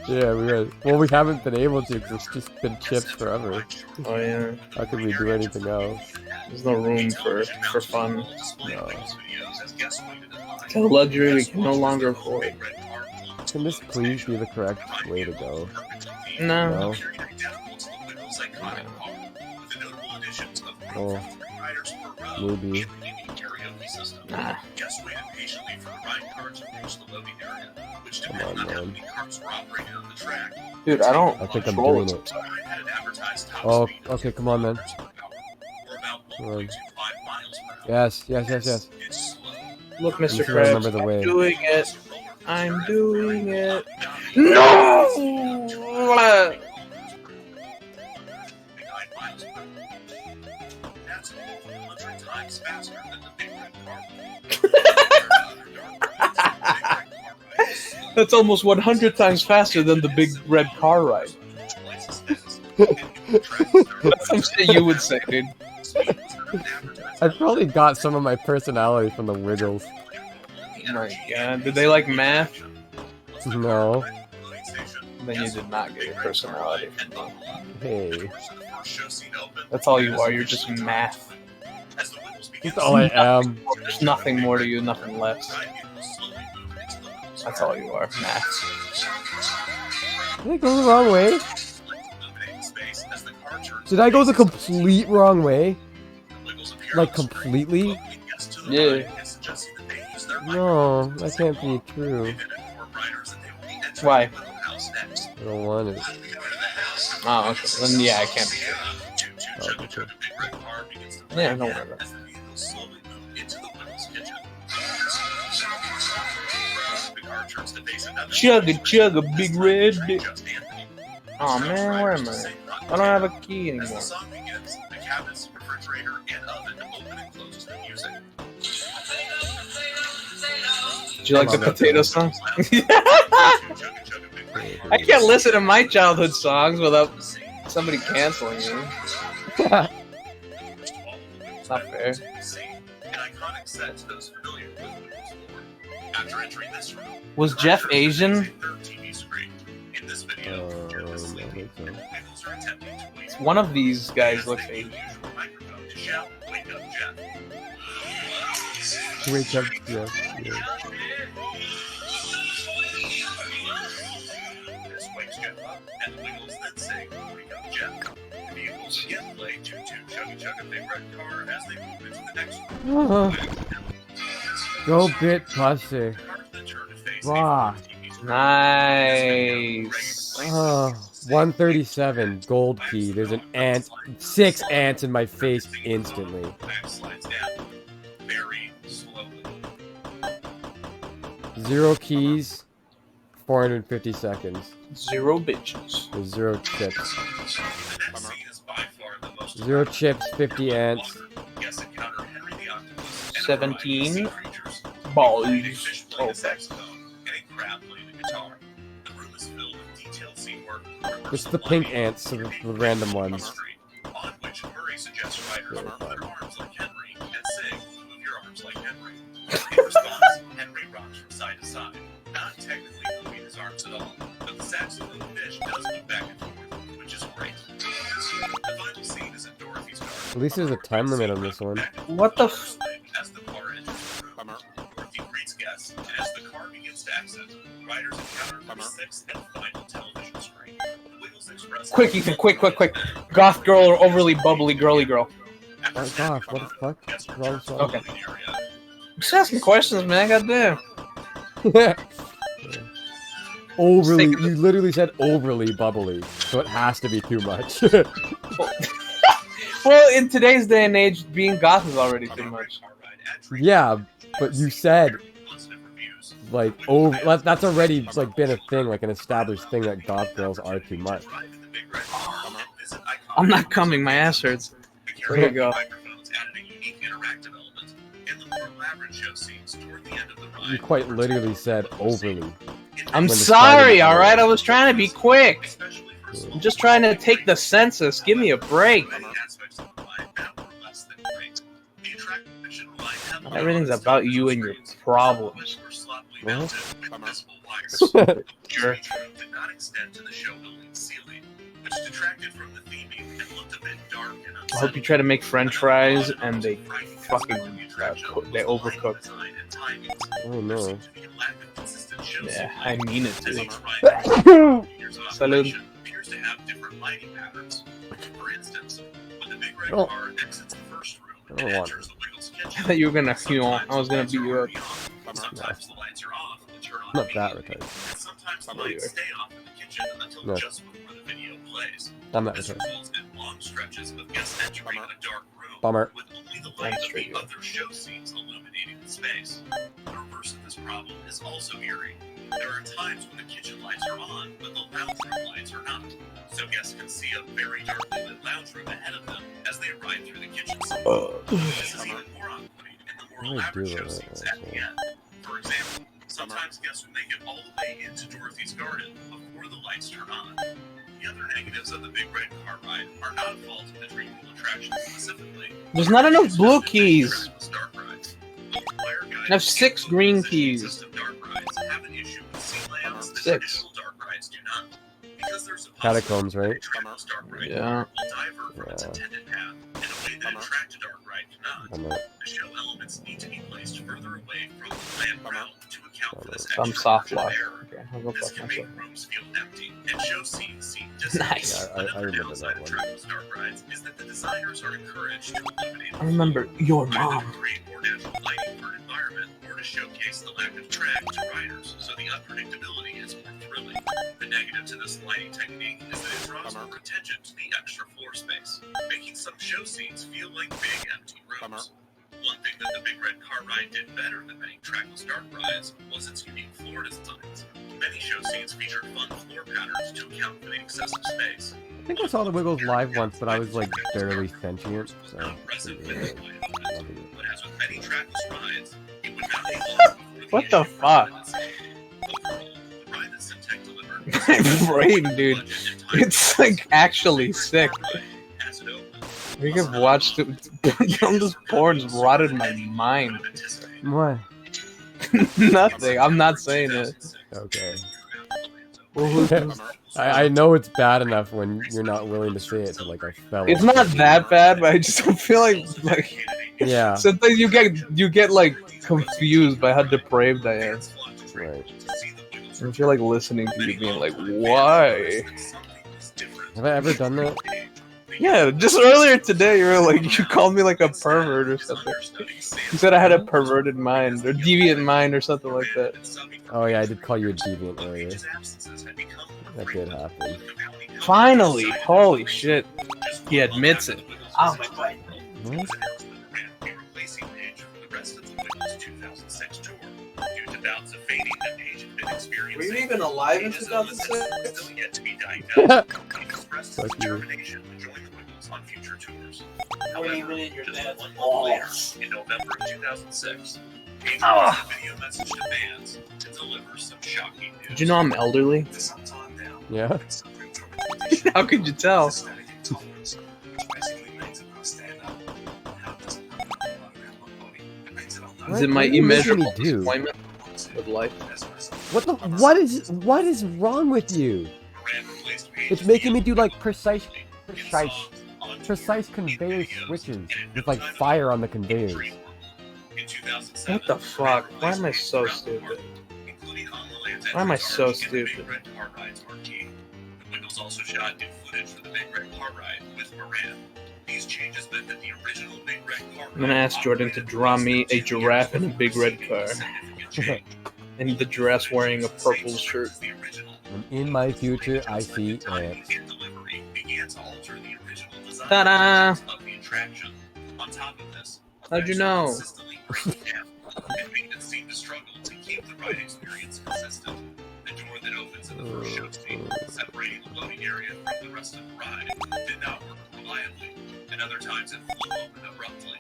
Yeah, we are. Well, we haven't been able to because it's just been chips forever. Oh yeah. How could we do anything else? There's no room for fun. No. It's a luxury we can no longer afford. Can this please be the correct way to go? No. Oh, maybe. Nah. Come on, man. Dude, I don't. I think I'm control doing it. Oh, okay, come on, man. Come on. Yes, yes, yes, yes. Look, I'm Mr. sure I Krabs, remember the way. I'm doing it. I'm doing it. No! That's almost 100 times faster than the big red car ride. That's some shit you would say, dude. I probably got some of my personality from the Wiggles. Oh my god, did they like math? No. Then you did not get your personality from them. Hey. That's all you are, you're just math. That's all I am. There's nothing more to you, nothing less. That's all you are, math. Did I go the wrong way? Did I go the complete wrong way? Like, completely? Yeah. No, that can't be true. Why? I don't want it. Oh, okay. Then yeah, it can't be true. Oh, okay. Yeah, don't worry about it. Chugga, big red dick. Oh man, where am I? I don't have a key anymore. Do you like the potato song? I can't listen to my childhood songs without somebody canceling me. It's not fair. Was Jeff Asian? One of these guys looks Asian. Wake up, yeah. Go bit pussy. Wow. Nice. 137 gold key. There's an ant, 6 ants in my face instantly. Zero keys, 450 seconds. 0 bitches. There's 0 chips. 0 chips, 50 ants. 17 balls. Oh, It's the pink ants, so the random ones. Really fun. Henry rocks from side to side, not technically moving his arms at all, but the saxophone fish does move back and forth, which is great. The final scene is in Dorothy's garden. At least there's a time limit on this one. What the f... As the car enters the room, Dorothy greets guests, and as the car begins to exit, riders encounter the sixth and final television screen. The Wiggles Express... Quick, Ethan, quick. Goth girl or overly bubbly girly girl? Oh gosh, what the fuck? Wrong song. Okay. Just asking questions, man, goddamn. Overly, you literally said overly bubbly, so it has to be too much. Well, in today's day and age, being goth is already too much. Yeah, but you said, like, over, that's already, like, been a thing, like, an established thing that goth girls are too much. I'm not coming, my ass hurts. There you go. You quite literally said overly. I'm sorry, alright? I was trying to be quick. I'm just trying to take the census. Give me a break. Everything's about you and your problems. What? Sure. I hope you try to make French fries and they fucking they overcook. Oh no. Yeah, I mean it too. Salud. Oh. I don't want it. I thought you were gonna, I was gonna beat you up. No. Not that retarded. No. I'm not retarded. Bummer. That's true. The reverse of this problem is also eerie. There are times when the kitchen lights are on, but the lounge room lights are not. So guests can see a very darkly lit lounge room ahead of them as they ride through the kitchen. This is even more off-putting in the more elaborate show scenes at the end. For example, Sometimes guests will make it all the way into Dorothy's garden before the lights turn on. The other negatives of the Big Red Car Ride are not a fault of the Dream World attraction specifically. There's not enough blue keys. Dark rides. Local wire guides I have 6 green keys. system dark rides have an issue with Sealands that 6. traditional dark rides do not. Because there's a Catacombs, right? Travel's dark ride Yeah. will divert from its intended path in a way that a track to dark ride cannot. I'm The show elements need to be placed further away from the planned route to account for this Some extra soft margin of lock. error. Okay, I'll go This fuck can myself. make rooms feel empty and show scenes seem Nice. Yeah, I Another remember downside that of one. Travel's dark rides is that the designers are encouraged to eliminate I remember your either mom. to create more natural lighting for an environment or to showcase the lack of track to riders, so the unpredictability is more thrilling. The negative to this lighting technique is that it draws more attention to the extra floor space, making some show scenes feel like big empty rooms. One thing that the Big Red Car Ride did better than many trackless dark rides was its unique floor designs. Many show scenes featured fun floor patterns to account for the excessive space. I think I saw the Wiggles live once, but I was like barely sentient. So But as with many trackless rides, it would not be long before What the fuck? Overall, the ride that Syntec delivered My brain, dude. It's like actually sick. as it opened. We have watched it. This porn's rotted my mind. What? Nothing. I'm not saying it. Okay. Well, I know it's bad enough when you're not willing to say it to like a fellow. it's not that bad, but I just don't feel like Yeah. sometimes you get like confused by how depraved I am. Right. I feel like listening to you being like, why? Have I ever done that? Yeah, just earlier today you were like, you called me like a pervert or something. You said I had a perverted mind or deviant mind or something like that. Oh yeah, I did call you a deviant earlier. That did happen. Finally, holy shit, he admits it. Oh my god. What? Replacing Paige for the rest of the Wiggles 2006 tour. Due to bouts of fading that Paige had been experiencing. Were you even alive in Paige's 2006? illness is still yet to be diagnosed. He expressed his Fuck you. determination to join the Wiggles on future tours. Weren't even in your Just dad's 1 month balls. later, in November of 2006, Paige Ah. released a video message to fans to deliver some shocking news. Did you know I'm elderly? For some time now, Yeah. suffering from a How could you tell? systemic intolerance, which basically makes it not stand up. How does it not have a body? It makes it What? Is it my What are you making immeasurable me do? disappointment with life? What is wrong with you? It's making me do like precise conveyor switches with like fire on the conveyors. What the fuck? Why am I so stupid? Why am I so stupid? The Wiggles also shot new footage for the Big Red Car Ride with Moran. These changes meant that the original Big Red Car Ride I'm gonna ask Jordan to draw me a giraffe in a big red car. And the giraffe's wearing a purple shirt. And in my future, I see ants. Ta-da! of the attraction. On top of this, How'd you know? and maintenance seemed to struggle to keep the ride experience consistent. The door that opens in the first show scene, separating the loading area from the rest of the ride, did not work reliably, and other times it flew open abruptly.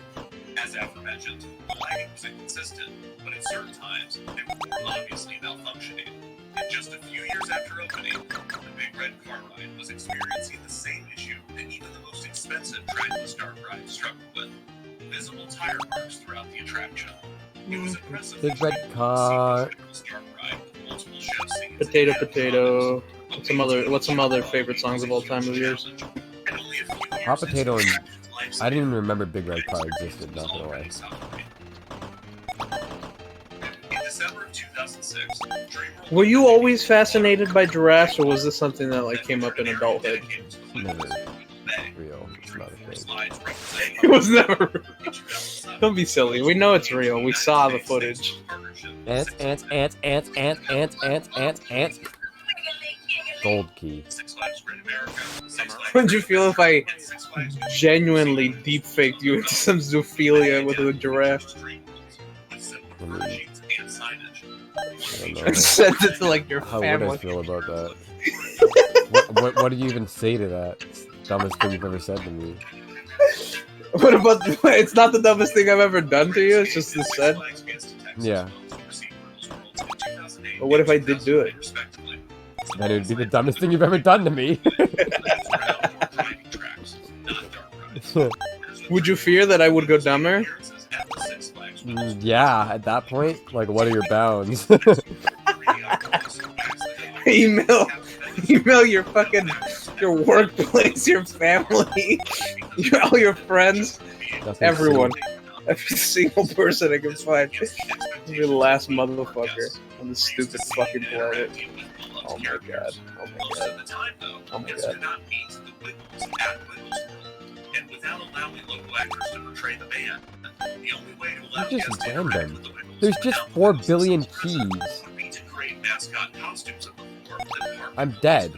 As aforementioned, the lighting was inconsistent, but at certain times, they were more obviously malfunctioning. And just a few years after opening, the Big Red Car Ride was experiencing the same issue that even the most expensive trackless dark ride struggled with: visible tire marks throughout the attraction. It was impressive. Big red car. Potato, potato. What's some other favorite songs of all time of yours? Hot potato and I didn't even remember Big Red Car existed. Not gonna lie. In December of 2006, DreamWorld Were you always fascinated by giraffes, or was this something that like came up in adulthood? Never real. It's not a thing. It was never. Don't be silly. We know it's real. We saw the footage. Ants, ants, ants, ants, ants, ants, ants, ants, ants. Gold key. How'd you feel if I genuinely deep faked you into some zoophilia with a giraffe I mean, I don't know. and sent it to like your How would I family? feel about that? What did you even say to that? Dumbest thing you've ever said to me. What about? It's not the dumbest thing I've ever done to you. It's just the said. Yeah. But what if I did do it? Then it would be the dumbest thing you've ever done to me. Would you fear that I would go dumber? Yeah, at that point, like, what are your bounds? email your fucking your workplace, your family, all your friends, everyone, every single person I can find. You're the last motherfucker on this stupid fucking planet. Oh my god. Oh my god. Oh my god. And without allowing local actors to portray the band, the only way to allow It's guests just to interact random. with the Wiggles There's just without 4 the billion presence keys. would be to create mascot costumes of the four that Park I'm dead.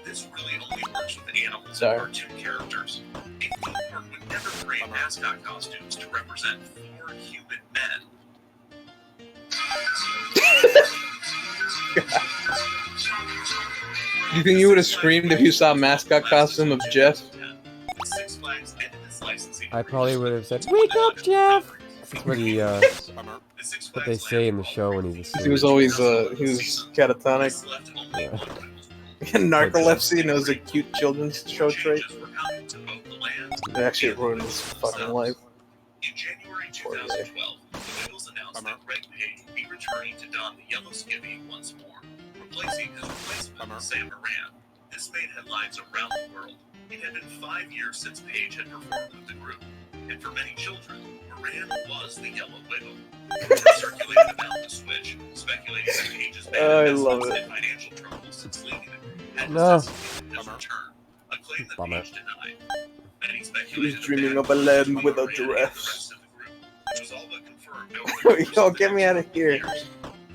This really only works with animals Sorry. and cartoon characters. A theme park would never create mascot costumes to represent 4 human men. You think you would have screamed if you saw a mascot costume of Jeff? Six Flags ended its licensing. I probably would have said, "Wake up, Jeff!" That's what he, what they say in the show when he's asleep. He was always he was catatonic. Yeah. Narcolepsy, and it was a cute children's show trait. It actually ruined his fucking life. In January 2012, the Wiggles announced that Greg Page would be returning to don the yellow skivvy once more, replacing his replacement, Sam Moran. This made headlines around the world. It had been 5 years since Page had performed with the group, and for many children, Moran was the yellow wiggle. Rumors circulated about the switch, speculating that Page's band I has love been it. in financial trouble since leaving the group had No. necessitated his return, a claim that Bummer. Page denied. Many He was speculated dreaming the of a band land was without Moran and the giraffes. rest of the group, which was all but confirmed. Yo, get me out of here. The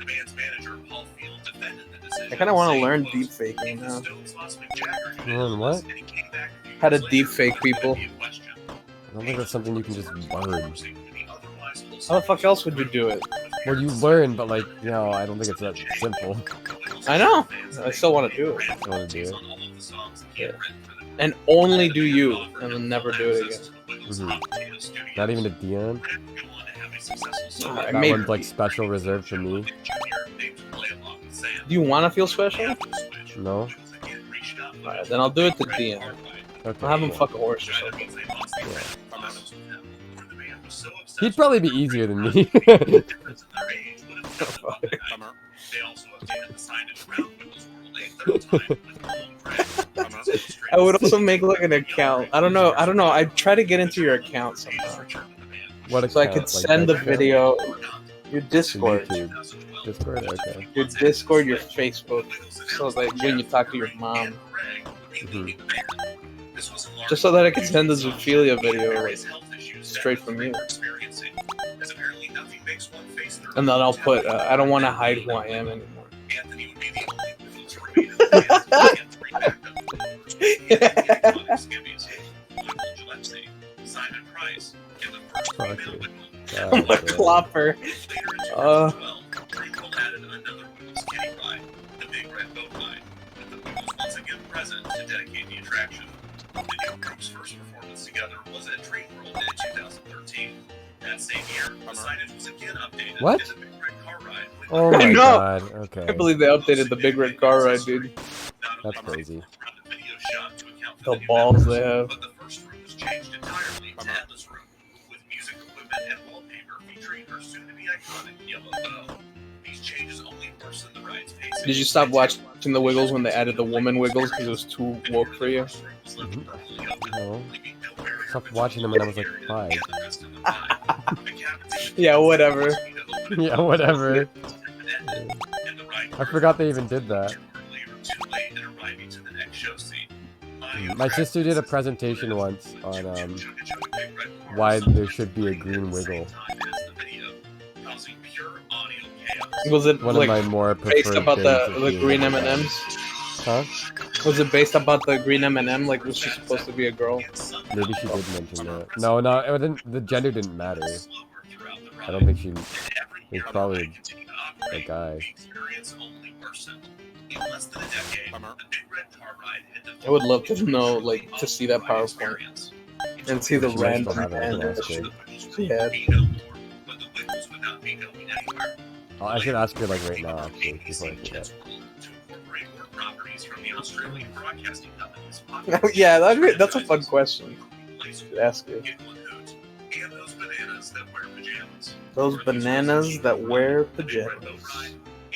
band's manager, Paul Field, defended the decision. I kind of want to saying, learn quote, deep faking now. Stones lost Mick Jagger due to Learn illness, what? and he came back a few How to years deep later, fake but it people. could be a question. I don't think that's something you can just learn. How the fuck else would you do it? Well, you learn, but like, you know, I don't think it's that simple. I know. I still want to do it. I want to do it. Yeah. And only do you, and then never do it again. Mhm. Not even a DM. I That made- one's like special reserved for me. Do you want to feel special? No. Alright, then I'll do it to DM. Okay, I'll have him cool. fuck a horse or something. He'd probably be easier than me. They also updated the signage around Wiggles World a third time with long press. I would also make like an account. I don't know. I'd try to get into your account somehow. What So I account? could Like send the that account? video, your To Discord, YouTube. Discord, okay. your Discord, your Facebook, so that when you talk to your mom, Mhm. just so that I can send the Zoophilia video like straight from you. And then I'll put, I don't want to hide who I am anymore. Anthony would be the only Wiggles remaining band to bring back the skivvies. Michael Gillespie, Simon Price, and the first female Wiggle. I'm a clopper. Later in 2012, Pringle added another Wiggles kitty ride, the Big Red Boat Ride, with the Wiggles once again present to dedicate the attraction. The new group's first performance together was at Dream World in 2013. That same year, the signage was again updated. What? And the Big Red Car Ride with Oh I my know. god, I okay. can't believe they updated the Big Red Car Ride, dude. That's crazy. The balls they have. But the first room was changed entirely to Endless Room, with music equipment and wallpaper featuring our soon-to-be iconic yellow bow. These changes only worsened the ride's pacing. Did you stop watching the Wiggles when they added the woman Wiggles because it was too woke for you? No. Stopped watching them when I was like 5. Yeah, whatever. Yeah, whatever. I forgot they even did that. My sister did a presentation once on why there should be a green wiggle. Was it One like of my more based preferred about the things to do. green M&Ms? Huh? Was it based about the green M&M? Like, was she supposed to be a girl? Maybe she did mention that. No, it didn't. The gender didn't matter. I don't think she. It's probably a guy. I would love to know, like, to see that PowerPoint and see the She might still random have it, and that's shit good. she had. Oh, I should ask her like right now, actually, before I ABC forget. Kids World to incorporate more properties from the Australian broadcasting companies. Yeah, that's a fun question to ask you. And those bananas that wear pajamas. Those bananas that wear pajamas.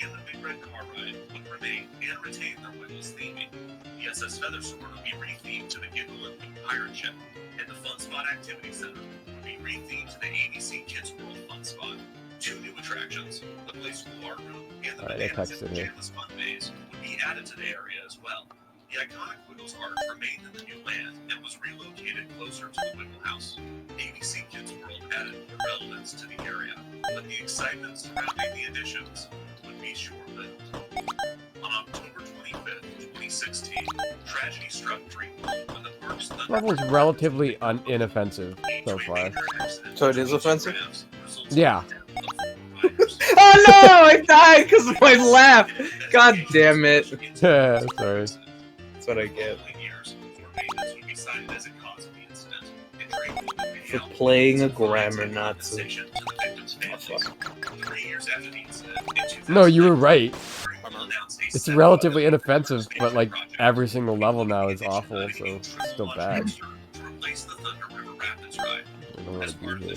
And the Big Red Car Ride would remain and retain their Wiggles theming. The SS Feathersword would be rethemed to the Giggle and Loot Pirate Ship, and the Fun Spot Activity Center would be rethemed to the ABC Kids World Fun Spot. 2 new attractions, the Play School Art Room and the Alright, I Bananas texted and her. Pajamas Fun Maze would be added to the area as well. The iconic Wiggles art remained in the new land and was relocated closer to the Wiggle House. ABC Kids World added more relevance to the area, but the excitement surrounding the additions would be short-lived. On October 25th, 2016, tragedy struck Dreamworld when the park's Level's relatively inoffensive so far. So it is offensive? Yeah. Oh no! I died because of my laugh! God damn it. Sorry. That's what I get. For playing a grammar Nazi. Oh, fuck. 3 years after the incident, No, you were right. It's relatively inoffensive, but like every single level now is awful, so it's still bad. I don't want to be here.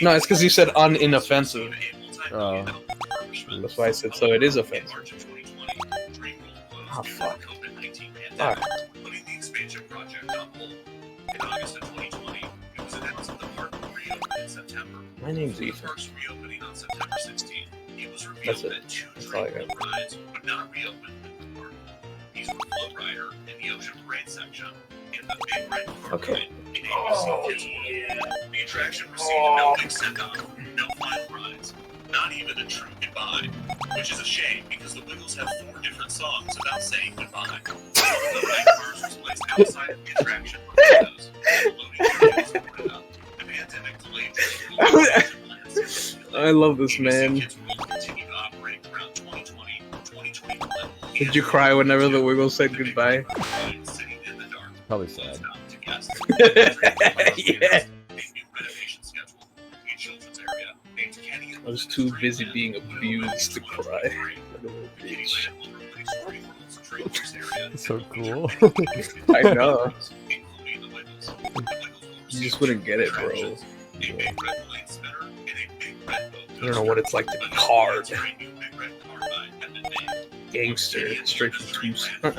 No, it's because you said uninoffensive. Oh. That's why I said so it is offensive. Oh, fuck. Fuck. Putting the expansion project on hold. In August of 2020, it was announced that the park would reopen in September. My name's For the Ethan. park's reopening on September 16th, it was revealed That's it. that 2 That's all I Dreamworld got. rides would not reopen in the park. These were Float Rider in the Ocean Parade section and the Big Red Car Okay. Ride in ABC Kids World. The attraction received no big send-off, no final rides, not even a true goodbye, which is a shame because the Wiggles have 4 different songs about saying goodbye. The night cars was placed outside of the attraction for windows, and the loading area was boarded up. The pandemic delayed plans. I love this man. Kids World continued operating throughout 2020, 2021. Did you cry whenever the Wiggles said goodbye? Sitting in the dark. Probably sad. To guests. Yeah. I was too busy being abused to cry. Like a little bitch. So cool. I know. You just wouldn't get it, bro. Yeah. I don't know what it's like to be hard. Gangster, straight from Tucson.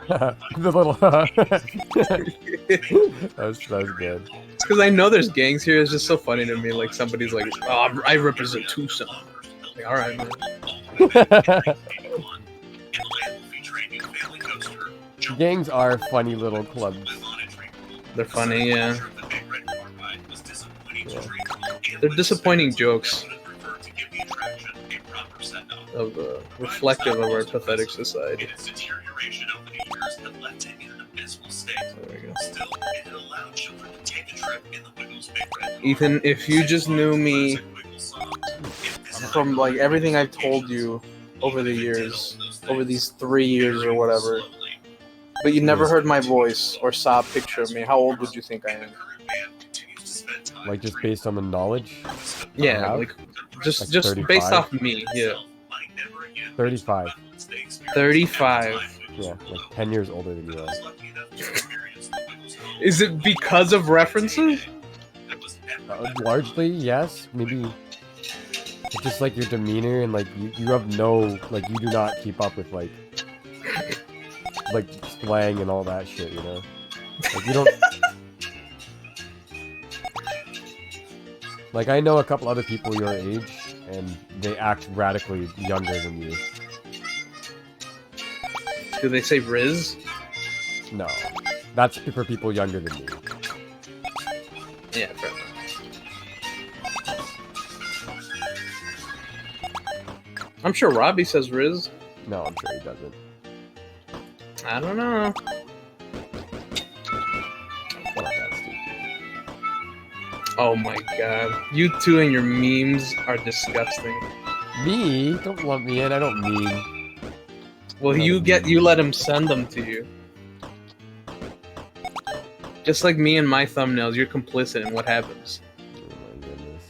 The little that was good. It's because I know there's gangs here. It's just so funny to me. Like somebody's like, "Oh, I represent Tucson." Like, all right, man. Gangs are funny little clubs. They're funny, yeah. Yeah. They're disappointing jokes of reflective of our pathetic society. There we go. Ethan, if you just knew me from like everything I've told you over the years, over these 3 years or whatever, but you never heard my voice or saw a picture of me, how old would you think I am? Like just based on the knowledge? Yeah, like just 35? based off me, yeah. 35. 35. Yeah, like 10 years older than you are. Is it because of references? Largely, yes. Maybe it's just like your demeanor and like you have no, like you do not keep up with like slang and all that shit, you know? Like you don't... Like I know a couple other people your age and they act radically younger than you. Do they say Riz? No. That's for people younger than me. Yeah, fair enough. I'm sure Robbie says Riz. No, I'm sure he doesn't. I don't know. What up, that Steve? Oh my god. You two and your memes are disgusting. Me? Don't lump me in, I don't mean. Well, you let him send them to you. Just like me and my thumbnails, you're complicit in what happens. Oh my goodness.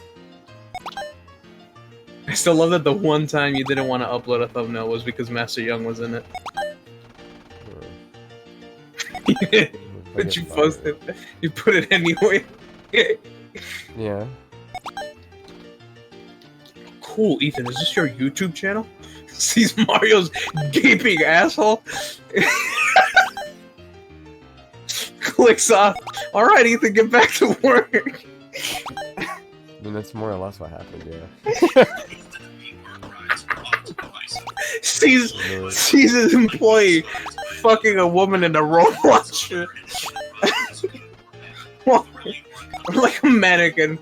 still love that the one time you didn't want to upload a thumbnail was because Master Young was in it. But you posted, you put it anyway. Yeah. Cool, Ethan. Is this your YouTube channel? Sees Mario's gaping asshole. Clicks off. All right, Ethan, get back to work. I mean, that's more or less what happened. Yeah. sees his employee fucking a woman in a robot shirt. Like a mannequin.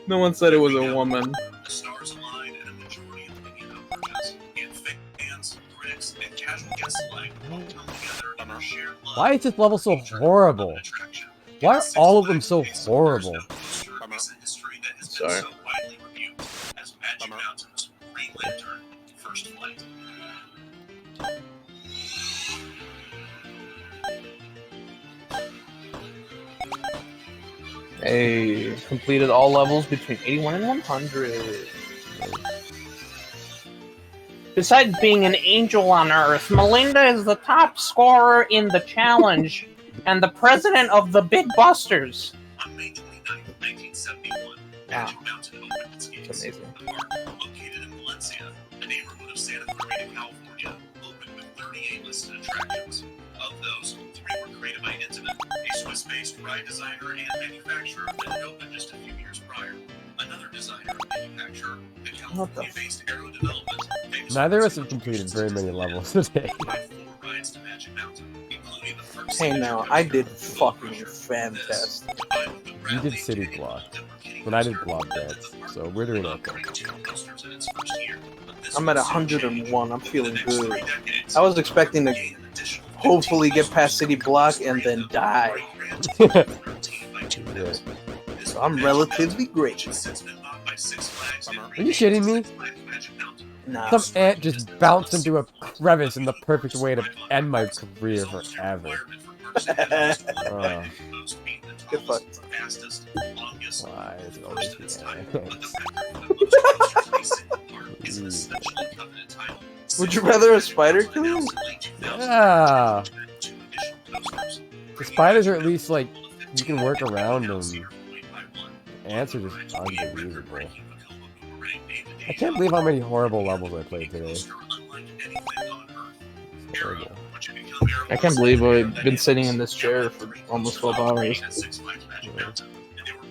No one said it was a woman. The stars aligned and a majority of opinion emerges. And fans, critics, and casual guests alike all come together in a shared love. Why is this level so horrible? Why are all of them so horrible? Sorry. Hey, completed all levels between 81 and 100. Besides being an angel on Earth, Melinda is the top scorer in the challenge and the president of the Big Busters. On May 29th, 1971, Magic Mountain opened its gates. That's amazing. The park, located in Valencia, a neighborhood of Santa Clarita, California, opened with 38 listed attractions. Of those, 3 were created by Intamin, a Swiss-based ride designer and manufacturer that had opened just a few years prior. Another designer and manufacturer, the California-based Aero Development. Neither of us have completed very many levels today. Hey, now, I did fucking fantastic. You did City Block, and I did Blob Dance, so we're doing okay. I'm at 101. I'm feeling good. I was expecting to hopefully get past City Block and then die. Yeah. So I'm relatively great. Are you shitting me? Nah. Some ant just bounced into a crevice in the perfect way to end my career forever. Get fucked. Why is it always the ants? Would you rather a spider kill you? Yeah. The spiders are at least like you can work around them. Ants are just unbelievable. I can't believe how many horrible levels I played today. It's horrible. I can't believe I've been sitting in this chair for almost 12 hours.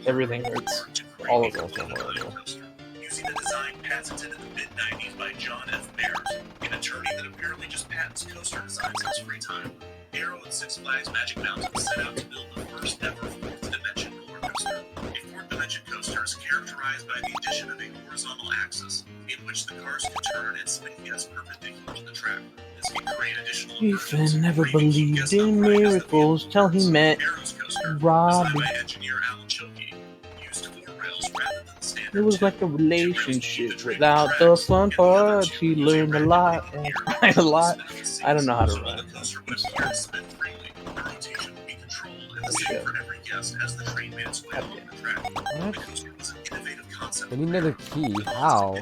Everything hurts. All of them are horrible. Using a design patented in the mid-90s by John F. Bears, an attorney that apparently just patents coaster designs in his free time. Aero and Six Flags Magic Mountain set out to build the first ever fourth dimension roller coaster. A fourth dimension coaster is characterized by the addition of a horizontal axis in which the cars can turn and spin guests perpendicular to the track. This can create additional Ethan never believed in miracles till he met Robbie. It was like a relationship without the fun part. He learned a lot and cried a lot. I don't know how to run. What? I need another key. How?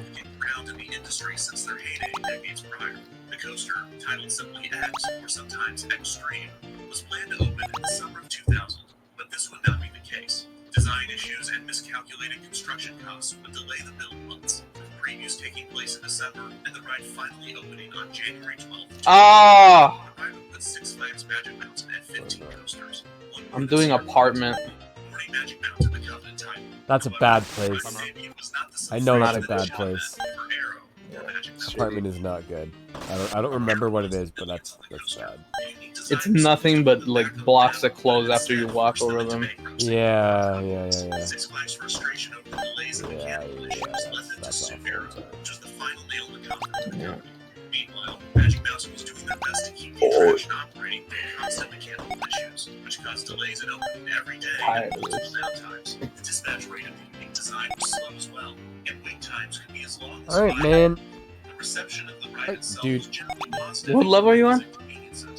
The coaster, titled simply X, or sometimes Extreme, was planned to open in the summer of 2000, but this would not be the case. Design issues and miscalculated construction costs would delay the build months, with previews taking place in December and the ride finally opening on January 12th. Ah! The ride would put Six Flags Magic Mountain at 15 coasters. I'm doing apartment. Magic Mountain, the Covenant title. That's a bad place. I know that's a bad place. Apartment is not good. I don't remember what it is, but that's bad. It's nothing but like blocks that close after you walk over them. Yeah. Six Flags frustration over the delays and mechanical issues led them to sue Arrow, which was the final nail in the coffin. Meanwhile, Magic Mountain was doing their best to keep the attraction operating with constant mechanical issues, which caused delays in opening every day and multiple downtimes. The dispatch rate of the unique design was slow as well, and wait times could be as long as Alright, man. The reception of the ride itself Dude. was generally positive. What level are you on?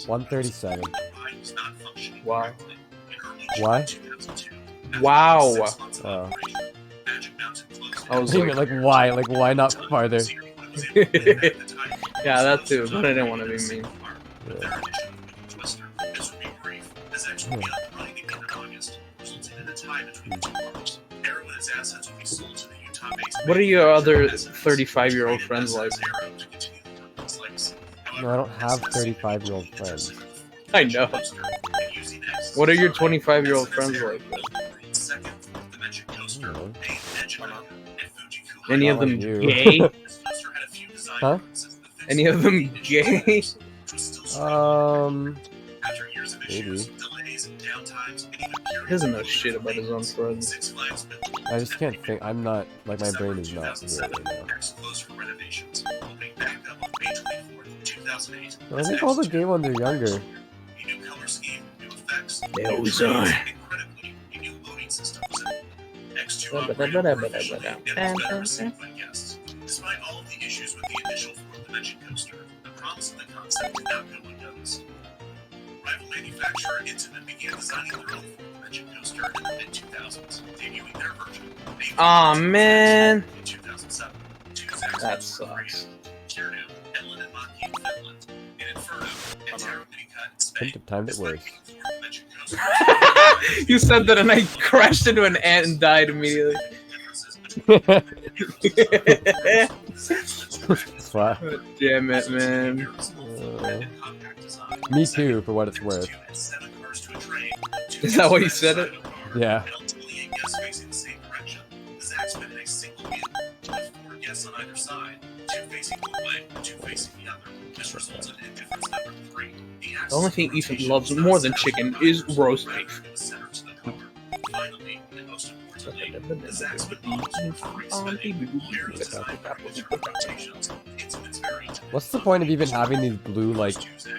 137. Wow. Why? Wow. Oh. Magic Mountain closed I was Like, like why? Like why not farther? yeah, that too, but I didn't want to be mean. Yeah. What are your other 35-year-old friends like? No, I don't have 35-year-old friends. I know. What are your 25-year-old friends like? Any of them gay? Huh? Any of them gay? Maybe. He doesn't know shit about his own friends. I just can't think. I'm not, like, my brain is not here right now. But I think all the gay ones are younger. They always are. Despite all of the issues with the initial fourth dimension coaster, the promise of the concept did not go unnoticed. Rival manufacturer Intamin began designing their own fourth dimension coaster in the mid-2000s, debuting their version. Aw, man. In 2007, That sucks. Couldn't have timed it worse. You said that and I crashed into an ant and died immediately. Wow. Damn it, man. Me too, for what it's worth. Is that why you said it? Yeah. The only thing Ethan loves more than chicken is roast beef. What's the point of even having these blue, like,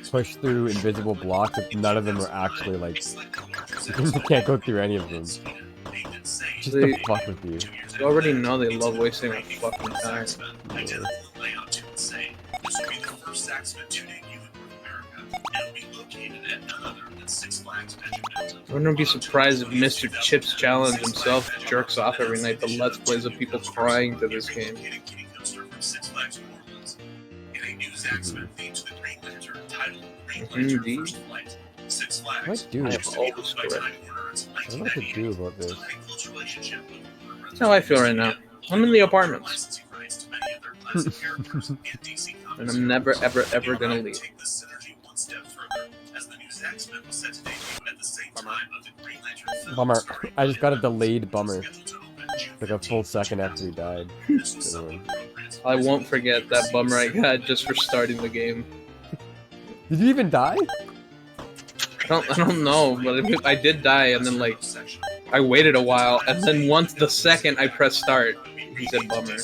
push through invisible blocks if none of them are actually, like, you can't go through any of them? Just to fuck with you. You already know they love wasting our fucking time. I wouldn't be surprised if Mr. Chips Challenge himself jerks off every night to Let's Plays of people crying to this game. Indeed. What do? I have all the script. I don't know what to do about this. That's how I feel right now. I'm in the apartments. And I'm never, ever, ever gonna leave. Bummer. I just got a delayed bummer. Like a full second after he died. I won't forget that bummer I got just for starting the game. Did you even die? I don't know, but I did die, and then like I waited a while, and then once the second I pressed start, he said bummer.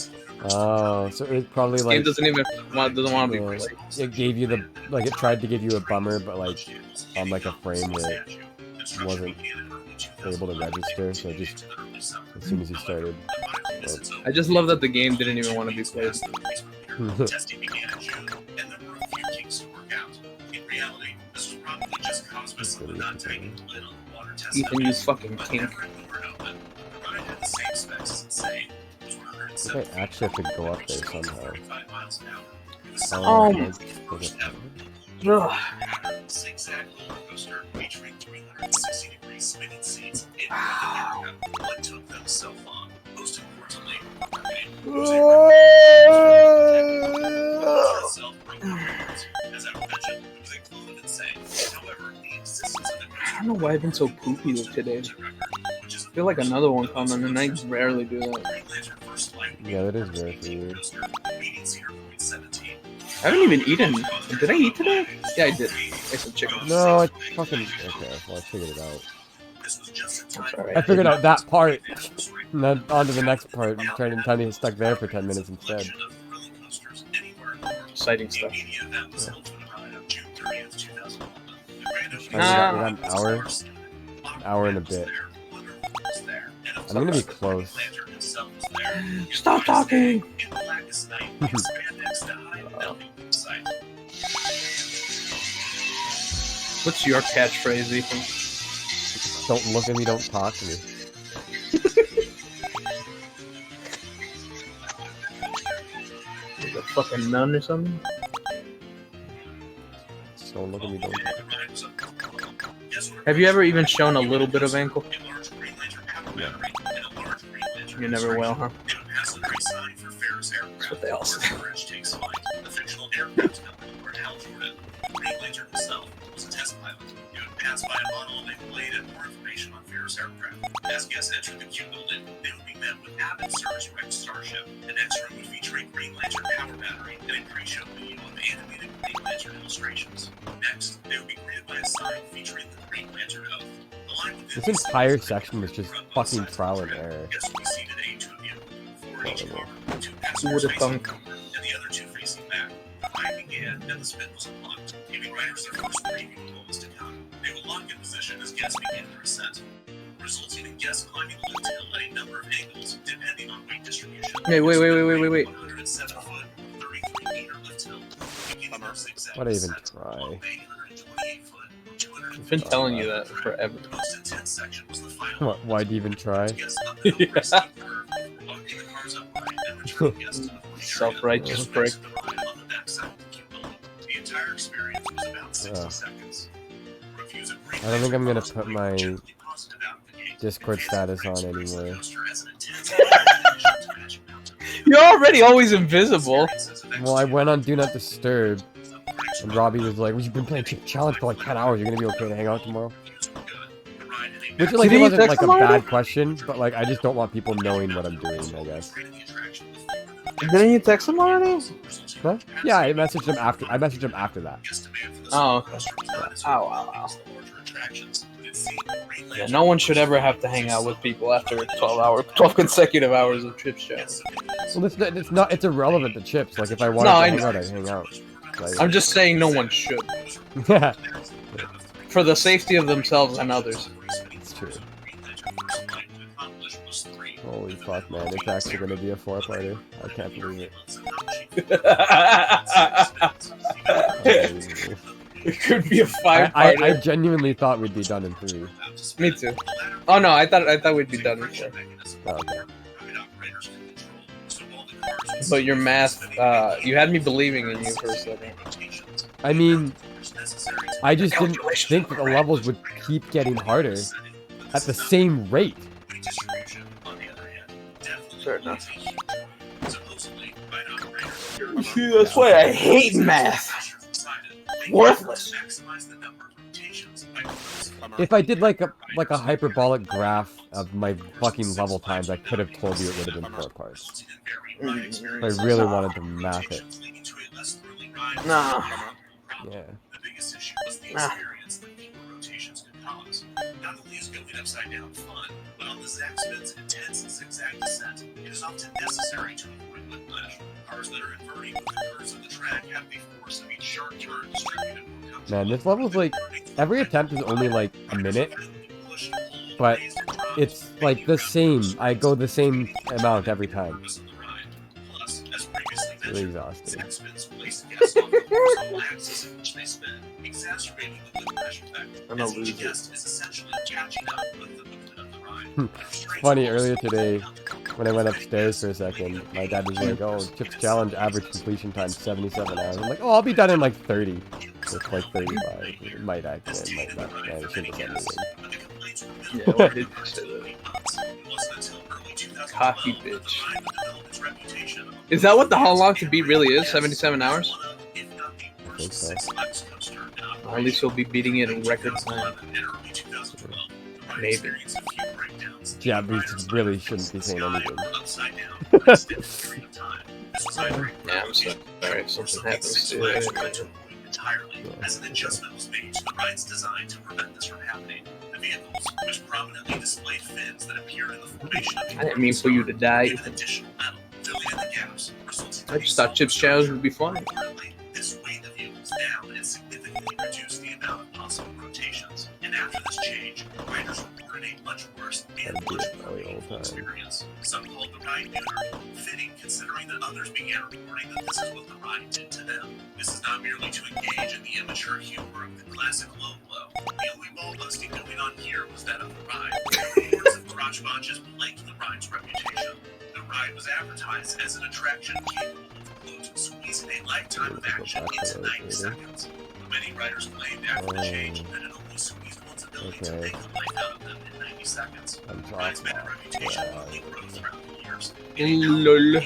Oh, so it probably like It doesn't want to be played. it gave you the it tried to give you a bummer, but like on like a frame that wasn't able to register. So just as soon as you started, I just love that the game didn't even want to be played. Ethan, you fucking kink. I think I actually have to go up there somehow. I don't know why I've been so poopy today. I feel like another one coming, and I rarely do that. Yeah, that is very weird. I haven't even eaten. Did I eat today? Yeah, I did. I some chicken. No, I fucking okay. Well, I figured it out. Right. I figured out that part. And then on to the next part. I'm trying to get stuck there for 10 minutes instead. Exciting stuff. Yeah. We got an hour and a bit. I'm gonna be close. Stop talking! What's your catchphrase, Ethan? Don't look at me, don't talk to me. a fucking nun or something? Don't look at me, don't. Have you ever even shown a little bit of ankle? Yeah. You never will, huh? That's what they all say. The fictional aircraft company where Hal Jordan, Green Lantern himself, was a test pilot. He would pass by a monolithic blade and more information on Ferris aircraft. As guests entered the Q building, they would be met with Abbott service-wrecked Starship. The next room would feature a Green Lantern power battery and a pre-show video of animated Green Lantern illustrations. Next, they would be greeted by a sign featuring the Green Lantern Oath. The line within This entire section was just fucking trial and error. guests would be seated at each of you. For each car, two Who passengers would have facing thunk? forward and the other two facing back. The ride began and the spin was unlocked, giving riders their first preview of what was to come. They would lock in position as guests began their ascent, resulting in guests climbing the lift hill at a number of angles depending on weight distribution. Hey, wait. 107 foot, 33 meter lift hill, beginning their zigzag Why'd I even descent, try? along 828 foot, I've been telling you that forever. The most intense section was the final. What? Why'd you even try? Guests up the hill were steep curve, walking the cars upright and returning guests to the front Self-righteous prick. the ride on the backside of the Q building. The entire experience was about 60 seconds. Reviews of Green I don't think I'm gonna Lantern put my were generally positive out of the gate. Discord status on anywhere. You're already always invisible. Well, I went on Do Not Disturb, and Robbie was like, "Well, you've been playing Chip Challenge for like 10 hours. You're gonna be okay to hang out tomorrow." Which like Did it he wasn't text like a him already? bad question, but like I just don't want people knowing what I'm doing. I guess. Didn't you text him already? Huh? Yeah, I messaged him after. I messaged him after that. Oh, okay. Oh, wow. Yeah, no one should ever have to hang out with people after 12 consecutive hours of Chips Challenge. Well, it's not. It's irrelevant to Chips. Like if I wanted No, to I hang know. out, I'd hang out. Like, I'm just saying no one should. Yeah, For the safety of themselves and others. it's true. Holy fuck, man! It's actually gonna be a 4-parter. I can't believe it. It could be a 5-parter. I genuinely thought we'd be done in 3. Me too. Oh no, I thought we'd be done with that. Oh, okay. But your math, you had me believing in you for a second. I mean, I just didn't think that the levels would keep getting harder at the same rate. Fair enough. That's why I hate math. Worthless. If I did like a hyperbolic graph of my fucking level times, I could have told you it would have been 4 parts. If I really wanted to math it. Nah. Yeah. The biggest issue was the experience that fewer rotations could cause. Not only is going upside down fun, but on the Zaxby's intense zigzag descent, it is often necessary to avoid whiplash. Cars that are inverting with the curves of the track have the force of each sharp turn distributed more comfortably. Man, this level is like every attempt is only like a minute, but it's like the same. I go the same amount every time. Plus, as previously It's really mentioned, exhausting. Zaxby's place guests on the horizontal axis in which they spin, exacerbating the whiplash effect, I'm a as each loser. guest is essentially catching up with the movement of the ride. It's funny, earlier today, when I went upstairs for a second, my dad was like, "Oh, Chips Challenge average completion time 77 hours." I'm like, "Oh, I'll be done in like 30." It's like 35. It might actually, it might not. Man, it shouldn't have said anything. Yeah, why did you say that? Cocky bitch. Is that what the how long to beat really is? 77 hours? I think so. Or at least we'll be beating it in record time. Maybe. Yeah, we really shouldn't be saying anything. Yeah, I'm sorry if something happens to it. Entirely, as an adjustment was made to the ride's design to prevent this from happening. The vehicles, which prominently displayed fins that appeared in the formation of I didn't mean for you to die. additional metal, filling in the gaps, resulting I just thought Chips Challenge would be fun. Importantly, this weighed the vehicles down and significantly reduced the amount of possible rotations. And after this change, riders reported a much worse and much more painful experience. Some called the ride neuter, fitting considering that others began reporting that this is what the ride did to them. This is not merely to engage in the immature humor of the classic low blow. The only ball busting going on here was that of the ride. Reports of crotch botches plagued the ride's reputation. The ride was advertised as an attraction capable of quote, easing a lifetime of action into 90 seconds. Many writers claimed after the change that it only squeezed one's ability to make a life out of them in 90 seconds. Ryan's bad reputation only grew throughout the years. Lol.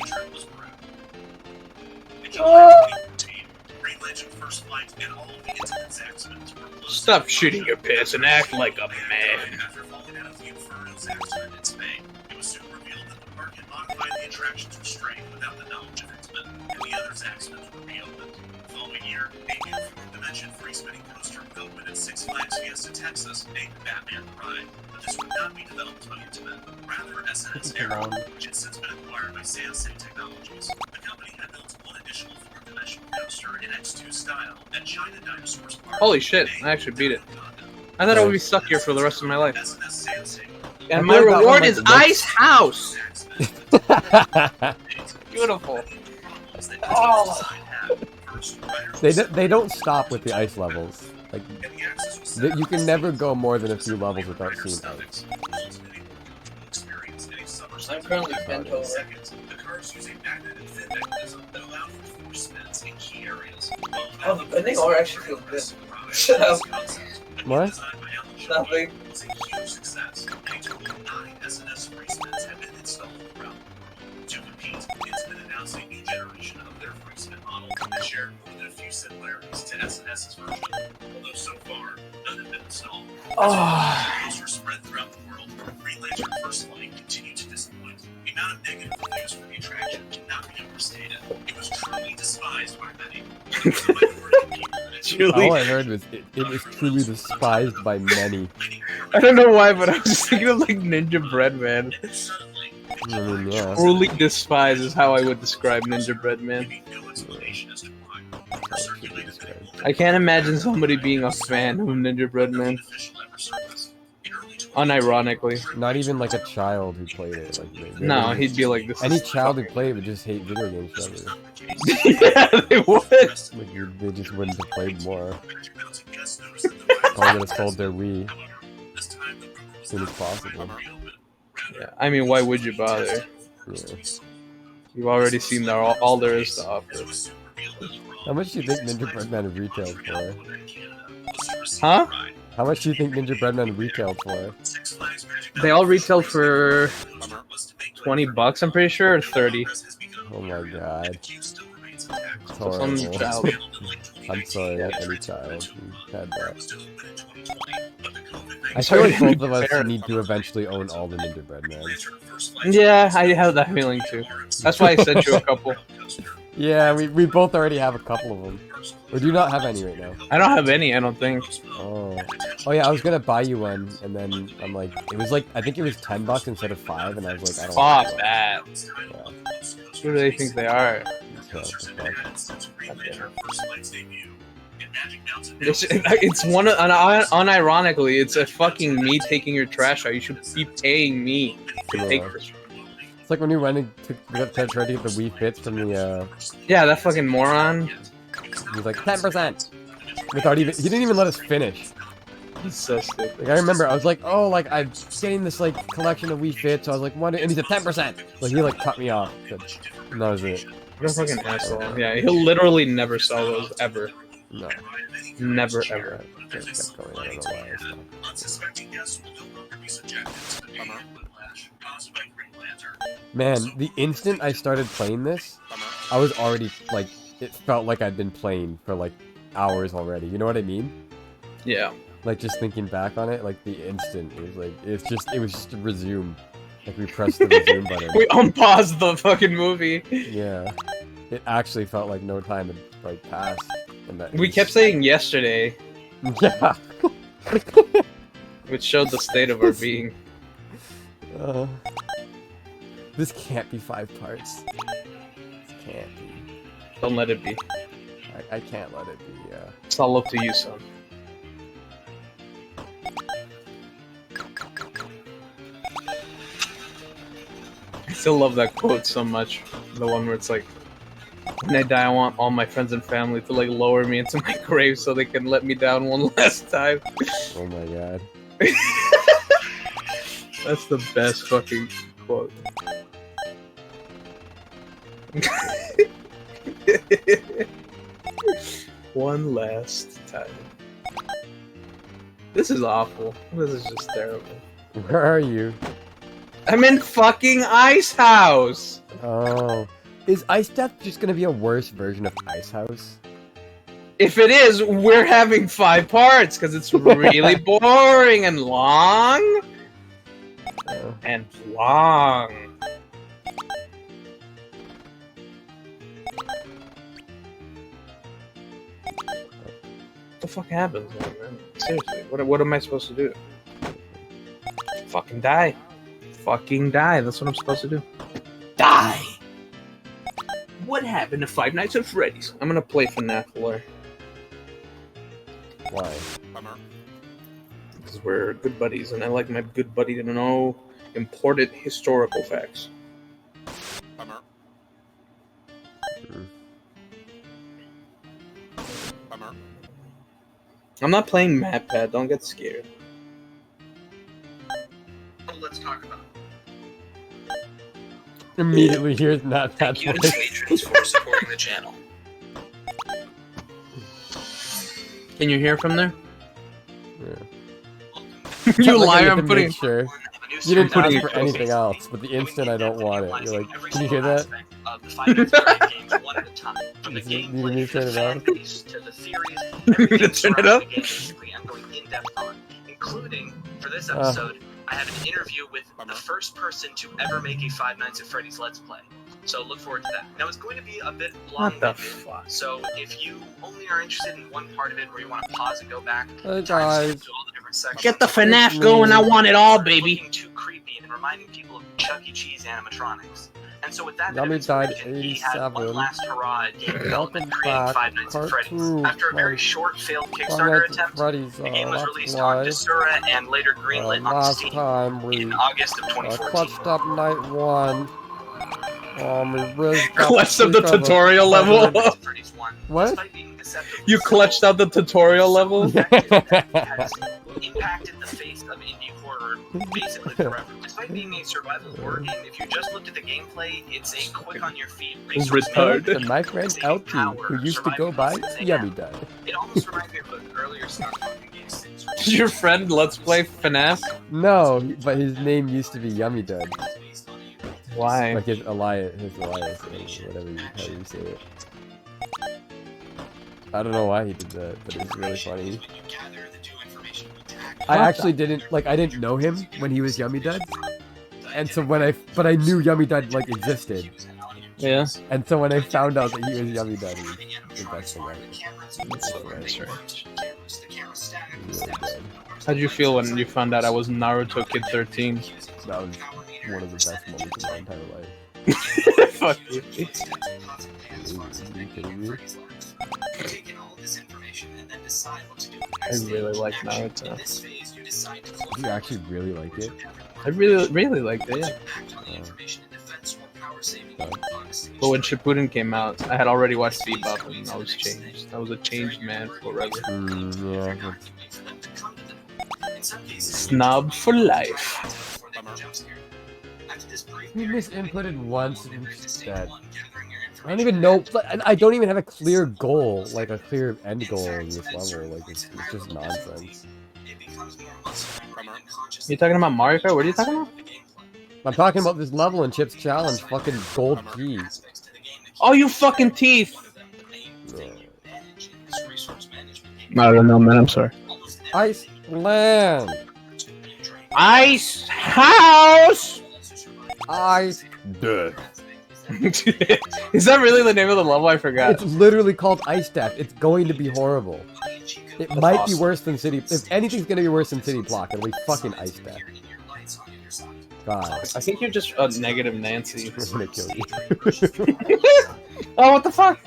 In July 2014, Green Lantern First Flight and all of the Intimate accidents were closed. Stop shitting your pants and act like a man. After falling out of the Inferno's accident in Spain, it was soon revealed that the park had modified the attraction's restraint without the knowledge of Intimate, and the others' accidents were reopened. The following year, a new fourth-dimension free-spinning coaster would open at Six Flags Fiesta, Texas, named Batman the Ride. But this would not be developed by Intimate, but rather SNS Aero, which had since been acquired by Sansei Technologies. The company had built one additional fourth-dimensional coaster in X2 style at China Dinosaurs Park. Holy shit, I actually beat it. I thought I would be stuck here for the rest of my life. And my feel like that reward one is might Ice House! Beautiful. Oh. They don't stop with the ice levels. Like you can never go more than a few levels without seeing ice. I'm currently bent over. The cars use a magnet and fin mechanism that allow for force spins in key areas. Oh, the bending over actually feels good. Shut up. What? Nothing. It's a huge success. A total of 9 SNS free spins have been installed around the world. To compete, Intimate announced a new generation of their free spin model that shared more than a few similarities to SNS's version. Although so far, none have been installed. As were spread throughout the world, Green Lantern First Flight continued to disappoint. The amount of negative reviews for the attraction cannot be overstated. It was truly despised by many. All I heard was it was truly despised by many. I don't know why, but I was just thinking of like Ninja Bread Man. I mean, yeah. Truly despised is how I would describe Ninja Bread Man. I can't imagine somebody being a fan of Ninja Bread Man. Unironically. Not even like a child who played it. Like, No, he'd be like this. Any child who played it would just hate video games forever. Yeah, they would. Like, they just wouldn't have played more. Probably would have sold their Wii as soon as possible. Yeah, I mean, why would you bother? Yeah. You've already seen all there is to offer. How much do you think Ninja Breadman retailed for? Huh? How much do you think Ninja Breadman retailed for? They all retail for $20, I'm pretty sure, or 30. Oh my god. It's Some horrible. child. I'm sorry, any child who had that. I I feel like started both of us parent. need to eventually own all the Ninja Breadmans. Yeah, I have that feeling too. That's why I sent you a couple. Yeah, we both already have a couple of them. Or do you not have any right now? I don't have any, I don't think. Oh. Oh yeah, I was gonna buy you one, and then I'm like, it was like, I think it was $10 instead of 5, and I was like, I don't want Fuck that. Yeah. Who do they think they are? So, It's one unironically, it's a fucking me taking your trash out. You should be paying me to take this. It's like when you went and tried to get the Wii Fits from the, Yeah, that fucking moron. he was like, 10%! Without even, he didn't even let us finish. He's so stupid. Like, I remember, I was like, oh, like, I'm getting this, like, collection of Wii Fits, so I was like, what? And he said 10%! Like, he, like, cut me off. Said, and that was it. What a fucking asshole. Yeah, he'll literally never sell those, ever. No. Never, ever. I just kept going, I don't know why I was talking. Unsuspecting guests will no longer be subjected to the pain and whiplash caused by Green Lantern. Man, the instant I started playing this, I was already, like, it felt like I'd been playing for, like, hours already. You know what I mean? Yeah. Like, just thinking back on it, like, the instant, it was like, it was just a resume. Like, we pressed the resume button. We unpaused the fucking movie. Yeah. It actually felt like no time had, like, passed. And that We kept saying yesterday, Yeah. which showed the state of our being. This can't be 5 parts. This can't be. Don't let it be. I can't let it be, yeah. It's all up to you, son. I still love that quote so much. The one where it's like, when I die, I want all my friends and family to like lower me into my grave so they can let me down one last time. Oh my god. That's the best fucking quote. One last time. This is awful. This is just terrible. Where are you? I'm in fucking Ice House! Oh. Is Ice Death just gonna be a worse version of Ice House? If it is, we're having 5 parts, because it's really boring and long. And long. What the fuck happens, man? Seriously, what am I supposed to do? Fucking die. Fucking die, that's what I'm supposed to do. Die! What happened to Five Nights at Freddy's? I'm gonna play FNAF lore. Why? Bummer. Because we're good buddies, and I like my good buddy to know important historical facts. Bummer. Bummer. I'm not playing MatPat, don't get scared. Let's talk about Immediately hears not that Thank you to patrons for supporting the channel. Can you hear from there? Yeah. You Like, I liar, had I'm to putting... make sure. You didn't ask for anything else, but the instant I don't want it, you're like, can you hear that? Of the Five Nights at Freddy's games one at a time. From the You need gameplay me to to turn the it on? fan base to the theories, You need everything to turn it surrounding up? the game, basically, I'm going in depth on, including for this episode. I have an interview with the first person to ever make a Five Nights at Freddy's Let's Play. So look forward to that. Now it's going to be a bit What the long-winded, fuck? so if you only are interested in one part of it, where you want to pause and go back, Hey timestamp guys. to all the different sections. Get the FNAF going, I want it all, baby! Looking too creepy and reminding people of Chuck E. Cheese animatronics. And so with that bit Yummy of died inspiration, he had one 87. last hurrah at game Welcome development, creating back. Five Nights at Part Freddy's. 2. After a very Like, short, failed Five Kickstarter Nights at attempt, Freddy's, the game was Let's released on Play. Desura and later greenlit on Last Steam time we in August of 2014. clutched up night 1. We rizzed up Clutched up the each other. tutorial level? Freddy's 1, What? despite being deceptively You clutched out the tutorial level? has impacted the face of indie horror basically forever. Despite being a survival horror game, if you just looked at the gameplay, it's a quick on your feet, resource Retard. And my friend LT, who used to go by Yummy Dad. It almost reminds me of an earlier Skyrim game. Did your friend Let's Play FNAF? No, but his name used to be Yummy Dad. Why? Like his alias, or whatever how you say it. I don't know why he did that, but it's really funny. I actually didn't, like, I didn't know him when he was Yummy Dad. And so when but I knew Yummy Dad, like, existed. Yeah. And so when I found out that he was Yummy Dad, he was the best thing ever. That's right. How'd you feel when you found out I was Naruto Kid 13? That was one of the best moments of my entire life. Fuck you. Are you kidding me? I really like Naruto. You actually really like it? I really liked it, yeah. But when Shippuden came out, I had already watched Bebop and I was changed. I was a changed man forever. Yeah. Snob for life. You misinputted once instead. I don't even know. I don't even have a clear goal, like a clear end goal in this level. Like it's just nonsense. You talking about Mario Kart? What are you talking about? I'm talking about this level in Chip's challenge. Fucking gold key. Oh, you fucking teeth! I don't know, man. I'm sorry. Iceland. Ice House. Ice Death. Is that really the name of the level? I forgot. It's literally called Ice Death. It's going to be horrible. It might be worse than City. If anything's gonna be worse than City Block, it'll be fucking Ice Death. God. I think you're just a negative Nancy. I'm gonna kill you. Oh, what the fuck?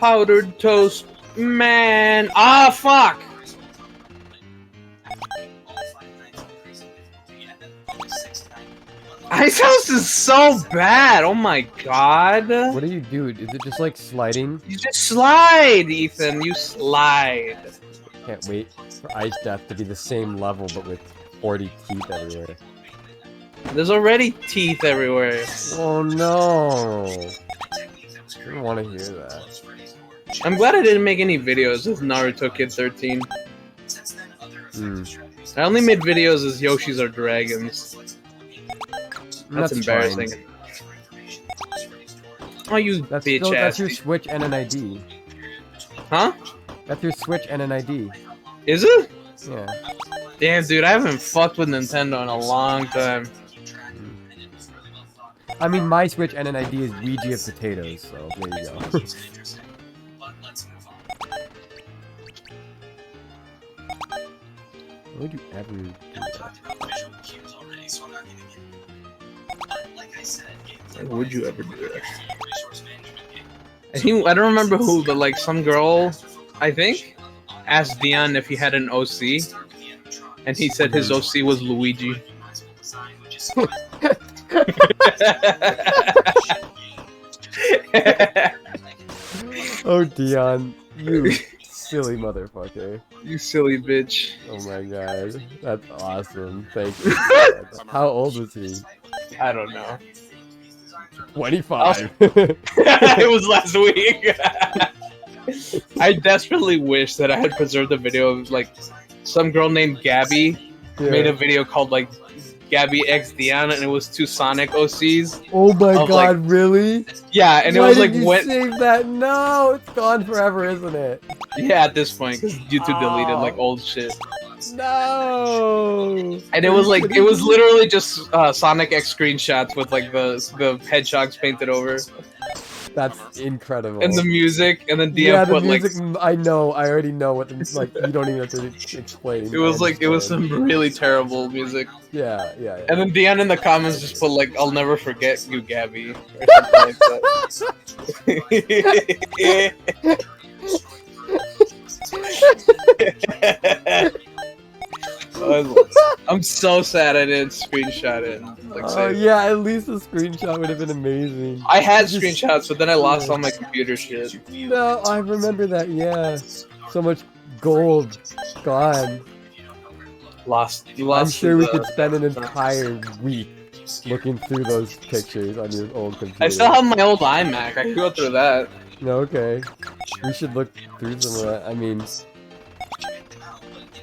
Powdered toast, man. Ah, fuck. Ice House is so bad. Oh my god. What do you do? Is it just like sliding? You just slide, Ethan. You slide. Can't wait for Ice Death to be the same level, but with 40 teeth everywhere. There's already teeth everywhere. Oh no! I don't want to hear that. I'm glad I didn't make any videos with Naruto Kid 13. I only made videos as Yoshis are dragons. That's embarrassing. Fine. Oh, you bitch ass. That's your Switch and an ID. Huh? That's your Switch and an ID. Is it? Yeah. Damn, dude, I haven't fucked with Nintendo in a long time. I mean, my Switch and an ID is Ouija of potatoes, so there you go. Why would you ever do that? Why would you ever do that? I don't remember who, but like some girl, I think, asked Dion if he had an OC, and he said his OC was Luigi. Oh, Dion, you silly motherfucker. You silly bitch. Oh my god, that's awesome. Thank you. How old was he? I don't know. 25. It was last week. I desperately wish that I had preserved a video of like some girl named Gabby made a video called like Gabby X Dion, and it was 2 Sonic OCs. Oh my god, like, really? Yeah, and Why it was did like you when. save that? No, it's gone forever, isn't it? Yeah, at this point, because YouTube deleted like old shit. No. And it was like it was literally just Sonic X screenshots with like the hedgehogs painted over. That's incredible. And the music, and then DM yeah, the put music, like. I know. I already know what the like. You don't even have to explain. It was like it was some really terrible music. Yeah. And then Dion in the comments just put like, "I'll never forget you, Gabby," or something like that. I'm so sad I didn't screenshot it. Like, Oh yeah, at least a screenshot would have been amazing. I had screenshots, but then I lost all my computer shit. No, I remember that. Yeah, so much gold gone. Lost. I'm sure we could spend an entire week looking through those pictures on your old computer. I still have my old iMac. I could go through that. No, okay. We should look through some of that. I mean,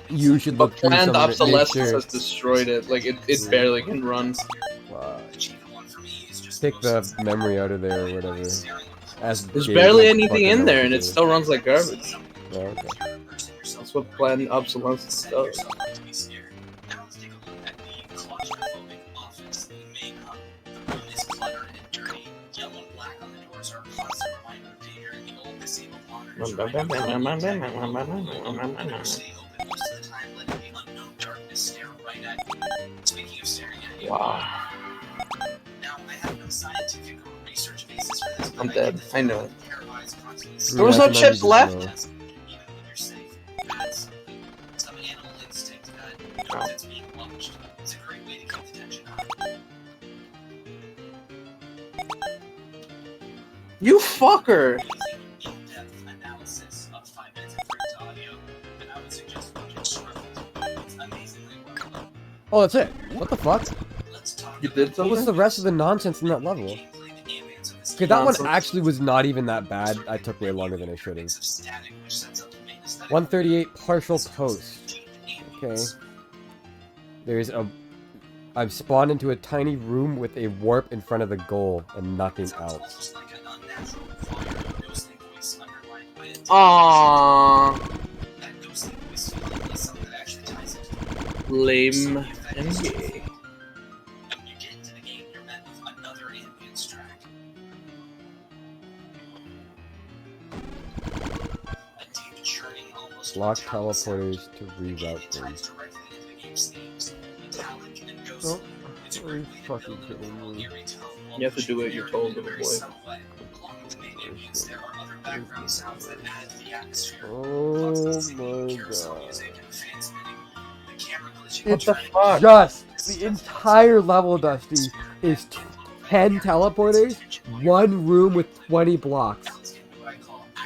you should look through Planned some of it. Make obsolescence sure. has destroyed it. Like it barely can run. Wow. Take the memory out of there or whatever. There's barely anything in there, and it still runs like garbage. Oh, okay. That's what planned obsolescence does. Wow. I'm dead. I know it. There was no chips left. Oh. You fucker! Oh, that's it. What the fuck? You did something? What's the rest of the nonsense in that level? Okay, that one actually was not even that bad. I took way longer than I should have. 138 partial post. Okay. There's a... I've spawned into a tiny room with a warp in front of the goal and nothing else. Aww. Lame and gay. Lock teleporters to reroute them. Oh, are you fucking kidding me? You have to do what you're told, little boy. Oh my god. What the fuck? Just the entire level, Dusty, is 10 teleporters, one room with 20 blocks,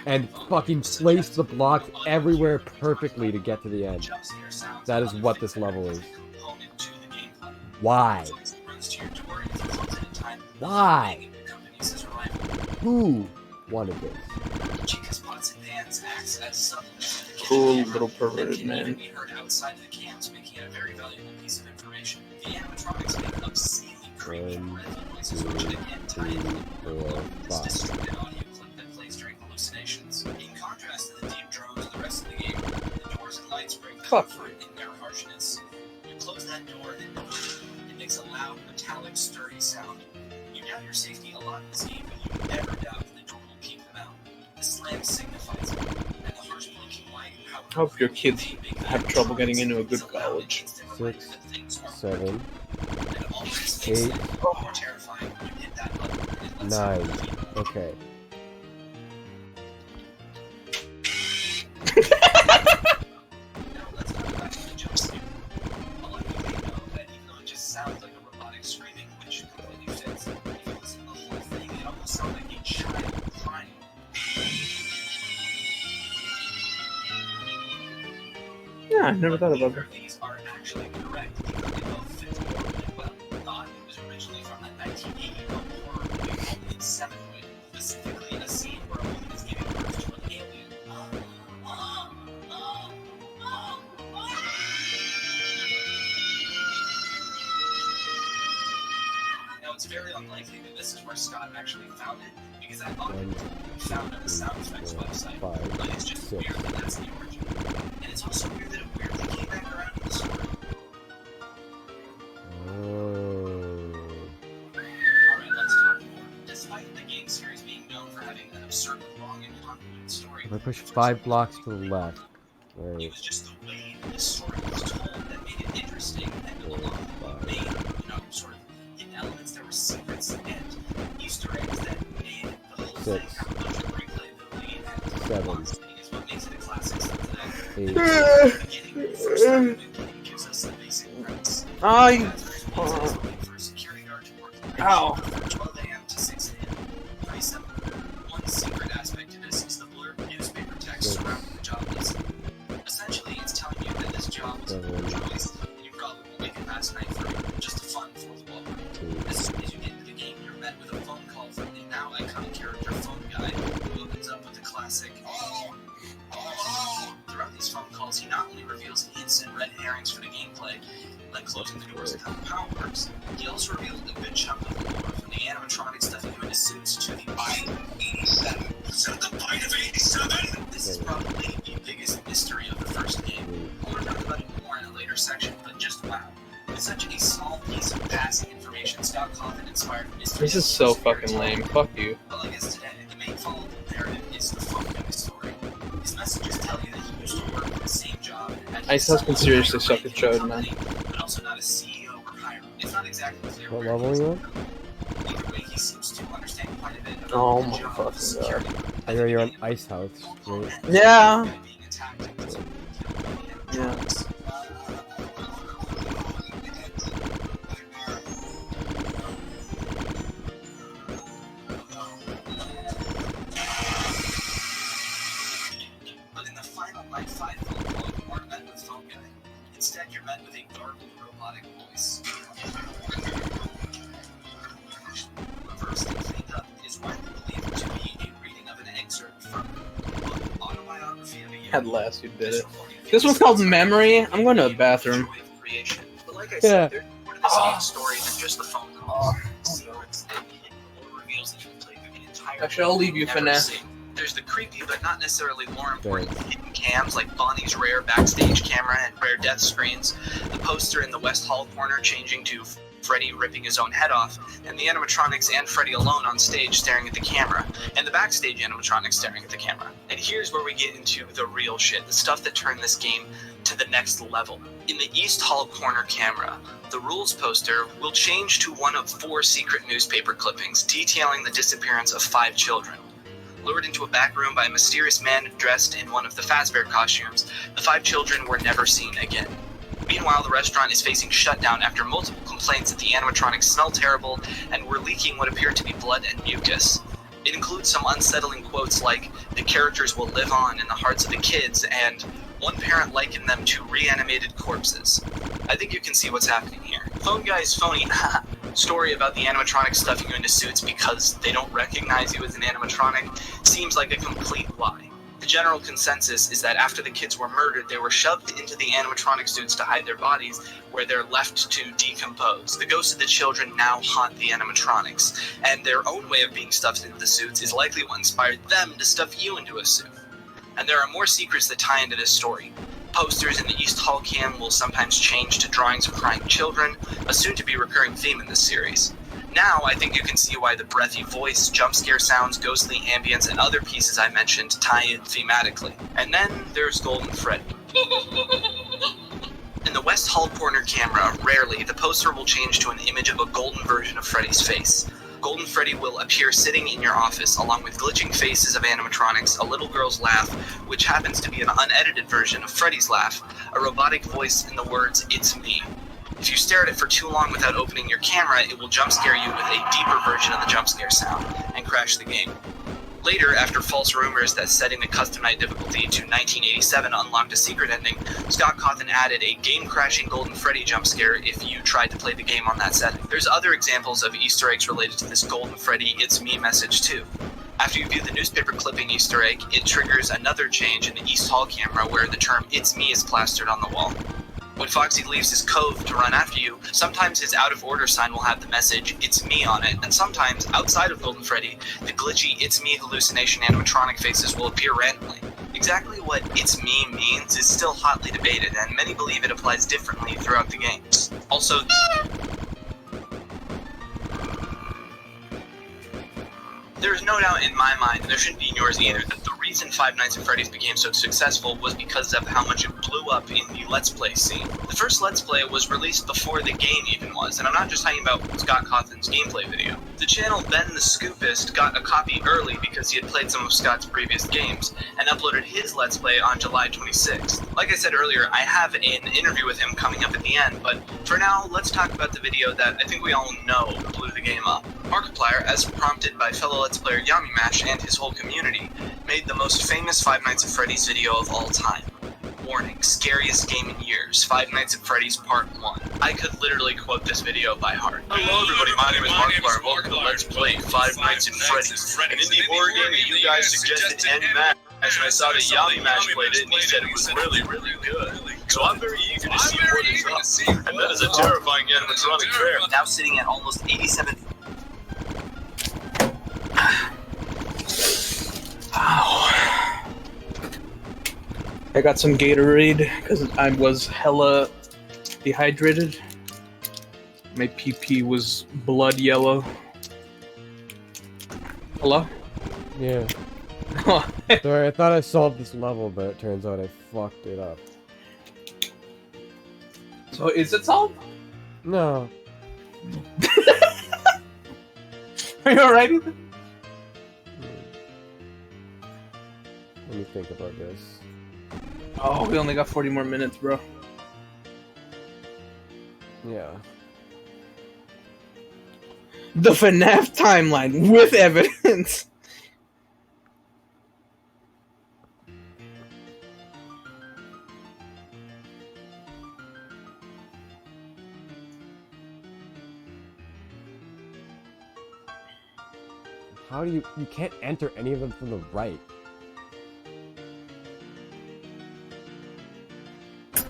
and fucking place the blocks everywhere perfectly to get to the end. That is what this level is. Why? Why? Who wanted this? Cool little perverted man. One, two, three, 4, 5. In contrast to the deep drones of the rest of the game, the doors and lights bring Fuck. comfort in their harshness. You close that door, then it makes a loud, metallic, sturdy sound. You doubt your safety a lot in this game, but you never doubt that the door will keep them out. The slam signifies it, and the harsh blinking light. I hope your kids have trouble getting into a good college. 6, 7, 8, 9. Okay. Sounds like a robotic screaming, which completely fits. If you listen to the whole thing, it almost sounds like a child crying. Yeah, I never thought about that. These are actually correct. They both fit really well. Thought it was originally from the 1981 horror movie called In Seventhhood, specifically a scene where a woman is giving birth to an alien. Now, it's very unlikely that this is where Scott actually found it, because that audio was found on the sound effects website. But it's just weird that that's the origin. And it's also weird that it weirdly came back around in the story. Alright, let's talk more. Despite the game series being known for having an absurdly long and convoluted story, If I push 5 blocks to the left. it Right. was just the way this story was told that made it interesting and a lot of made, sort of hidden elements that were secrets and Easter eggs that made the whole thing 6, have a bunch of replayability and 7, is what makes it a classic stuff today. 8. The beginning, the first time the game gives us the basic premise. For a security guard to work Ow. from 12 a.m. to 6 a.m. Pretty simple. One secret aspect to this is the blurred newspaper text surrounding the job list. Essentially, it's telling you that this job was a poor choice, and you probably won't make it past night 3, just a fun fourth wall break. As soon as you get into the game, you're met with a phone call from the now iconic character Phone Guy, who opens up with the classic, "Oh, oh." Throughout these phone calls, he not only reveals hints and red herrings for the gameplay, like closing the doors and how the power works, he also reveals a good chunk of the lore from the animatronic stuffing you into suits to the Bite of 87. So the Bite of 87? This is probably the biggest mystery of the first game. We'll talk about it more in a later section, but just wow. With such a small piece of passing information, Scott Cawthon inspired mystery. This is so fucking lame. Fuck you. But like as today, the main followable narrative is the Phone Guy story. His messages tell you that he used to work in the same job at Ice House can seriously suck a chode, man. but also not a CEO or hirer. It's not exactly clear What where level are you on? either way, he seems to understand quite a bit about Oh the my job fucking of security. I know you're on Ice House, right? Yeah. Being attacked and Yeah. But in the final Night 5 phone call, you aren't met with Phone Guy. Instead, you're met with a garbled robotic voice. Reversed and cleaned up, it is widely believed to be a reading of an excerpt from the book Autobiography of a Yogi. At last you did it. This one's called Memory. I'm going to the bathroom. Creation. But like I Yeah. said, there's more to this game's story than just the phone call. So it's the lore reveals that you can play through the entire Actually, I'll leave you for never now. seen. There's the creepy but not necessarily more important hidden cams like Bonnie's rare backstage camera and rare death screens, the poster in the West Hall corner changing to Freddy ripping his own head off, and the animatronics and Freddy alone on stage staring at the camera, and the backstage animatronics staring at the camera. And here's where we get into the real shit, the stuff that turned this game to the next level. In the East Hall corner camera, the rules poster will change to one of 4 secret newspaper clippings detailing the disappearance of 5 children. Lured into a back room by a mysterious man dressed in one of the Fazbear costumes, the 5 children were never seen again. Meanwhile, the restaurant is facing shutdown after multiple complaints that the animatronics smell terrible and were leaking what appeared to be blood and mucus. It includes some unsettling quotes like, "The characters will live on in the hearts of the kids," and "One parent likened them to reanimated corpses." I think you can see what's happening here. Phone Guy's phony story about the animatronics stuffing you into suits because they don't recognize you as an animatronic seems like a complete lie. The general consensus is that after the kids were murdered, they were shoved into the animatronic suits to hide their bodies, where they're left to decompose. The ghosts of the children now haunt the animatronics, and their own way of being stuffed into the suits is likely what inspired them to stuff you into a suit. And there are more secrets that tie into this story. Posters in the East Hall cam will sometimes change to drawings of crying children, a soon-to-be recurring theme in this series. Now, I think you can see why the breathy voice, jump scare sounds, ghostly ambience, and other pieces I mentioned tie in thematically. And then there's Golden Freddy. In the West Hall corner camera, rarely, the poster will change to an image of a golden version of Freddy's face. Golden Freddy will appear sitting in your office along with glitching faces of animatronics, a little girl's laugh, which happens to be an unedited version of Freddy's laugh, a robotic voice, and the words, "It's me." If you stare at it for too long without opening your camera, it will jump scare you with a deeper version of the jump scare sound and crash the game. Later, after false rumors that setting the custom night difficulty to 1987 unlocked a secret ending, Scott Cawthon added a game-crashing Golden Freddy jump scare if you tried to play the game on that setting. There's other examples of Easter eggs related to this Golden Freddy "It's me" message too. After you view the newspaper clipping Easter egg, it triggers another change in the East Hall camera where the term "It's me" is plastered on the wall. When Foxy leaves his cove to run after you, sometimes his out-of-order sign will have the message "It's me" on it, and sometimes, outside of Golden Freddy, the glitchy "It's me" hallucination animatronic faces will appear randomly. Exactly what "It's me" means is still hotly debated, and many believe it applies differently throughout the games. Also, there's no doubt in my mind, and there shouldn't be in yours either, that the reason Five Nights at Freddy's became so successful was because of how much it blew up in the Let's Play scene. The first Let's Play was released before the game even was, and I'm not just talking about Scott Cawthon's gameplay video. The channel Ben the Scoopist got a copy early because he had played some of Scott's previous games, and uploaded his Let's Play on July 26th. Like I said earlier, I have an interview with him coming up at the end, but for now, let's talk about the video that I think we all know blew the game up. Markiplier, as prompted by fellow Let's Player Yami Mash and his whole community, made the most famous Five Nights at Freddy's video of all time. Warning, scariest game in years, Five Nights at Freddy's Part 1. I could literally quote this video by heart. Hello everybody, my name is Markiplier, and welcome to Let's Play Five Nights at Freddy's, an indie horror game that you guys suggested en masse. And I saw that Yami Mash played it, and he said it was really, really good. So I'm very eager to see what is up. And that is a terrifying animatronic bear. Now sitting at almost 87... I got some Gatorade because I was hella dehydrated. My PP was blood yellow. Hello? Yeah. Sorry, I thought I solved this level, but it turns out I fucked it up. So is it solved? No. Are you alright, Ethan? Let me think about this. Oh, we only got 40 more minutes, bro. Yeah. The FNAF timeline with evidence. How do you can't enter any of them from the right.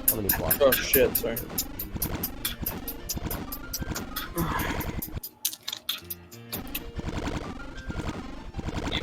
How many blocks? Oh shit, sorry. If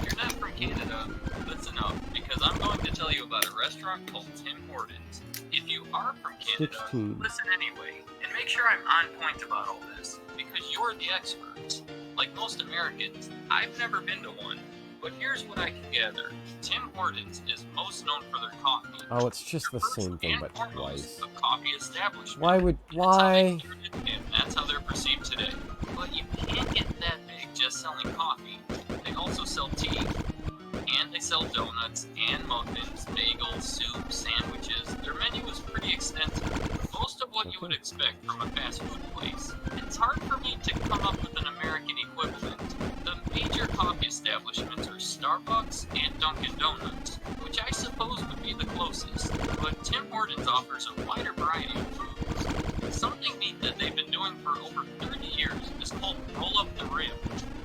you're not from Canada, listen up, because I'm going to tell you about a restaurant called Tim Hortons. If you are from Canada, 16. listen anyway, and make sure I'm on point about all this, because you're the experts. Like most Americans, I've never been to one, but here's what I can gather. Tim Hortons is most known for their coffee. Oh, it's just the same thing, but twice. A coffee establishment. Why? And that's how they're perceived today. But you can't get that big just selling coffee. They also sell tea. And they sell donuts and muffins, bagels, soup, sandwiches. Their menu is pretty extensive. Most of what you would expect from a fast food place. It's hard for me to come up with an American equivalent. The major coffee establishments are Starbucks and Dunkin' Donuts, which I suppose would be the closest, but Tim Hortons offers a wider variety of foods. Something neat that they've been doing for over 30 years is called Roll Up the Rim.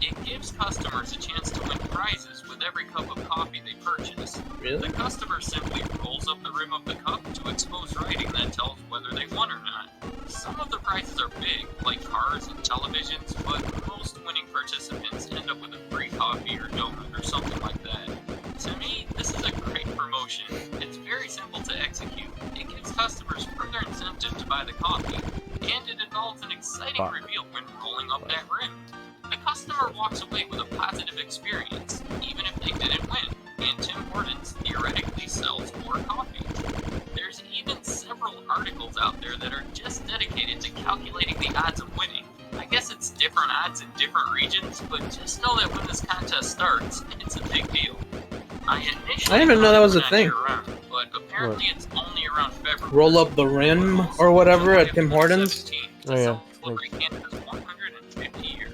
It gives customers a chance to win prizes with every cup of coffee they purchase. Really? The customer simply rolls up the rim of the cup to expose writing that tells whether they won or not. Some of the prizes are big, like cars and televisions, but most winning participants end up with a free coffee or donut or something like that. To me, this is a great promotion. It's very simple to execute. It gives customers further incentive to buy the coffee, and it involves an exciting reveal when rolling up that rim. The customer walks away with a positive experience, even if they didn't win, and Tim Hortons theoretically sells more coffee. There's even several articles out there that are just dedicated to calculating the odds of winning. I guess it's different odds in different regions, but just know that when this contest starts, it's a big deal. I didn't even know that was a thing. But apparently it's only around February. Roll up the rim or whatever at Tim Hortons. Oh yeah.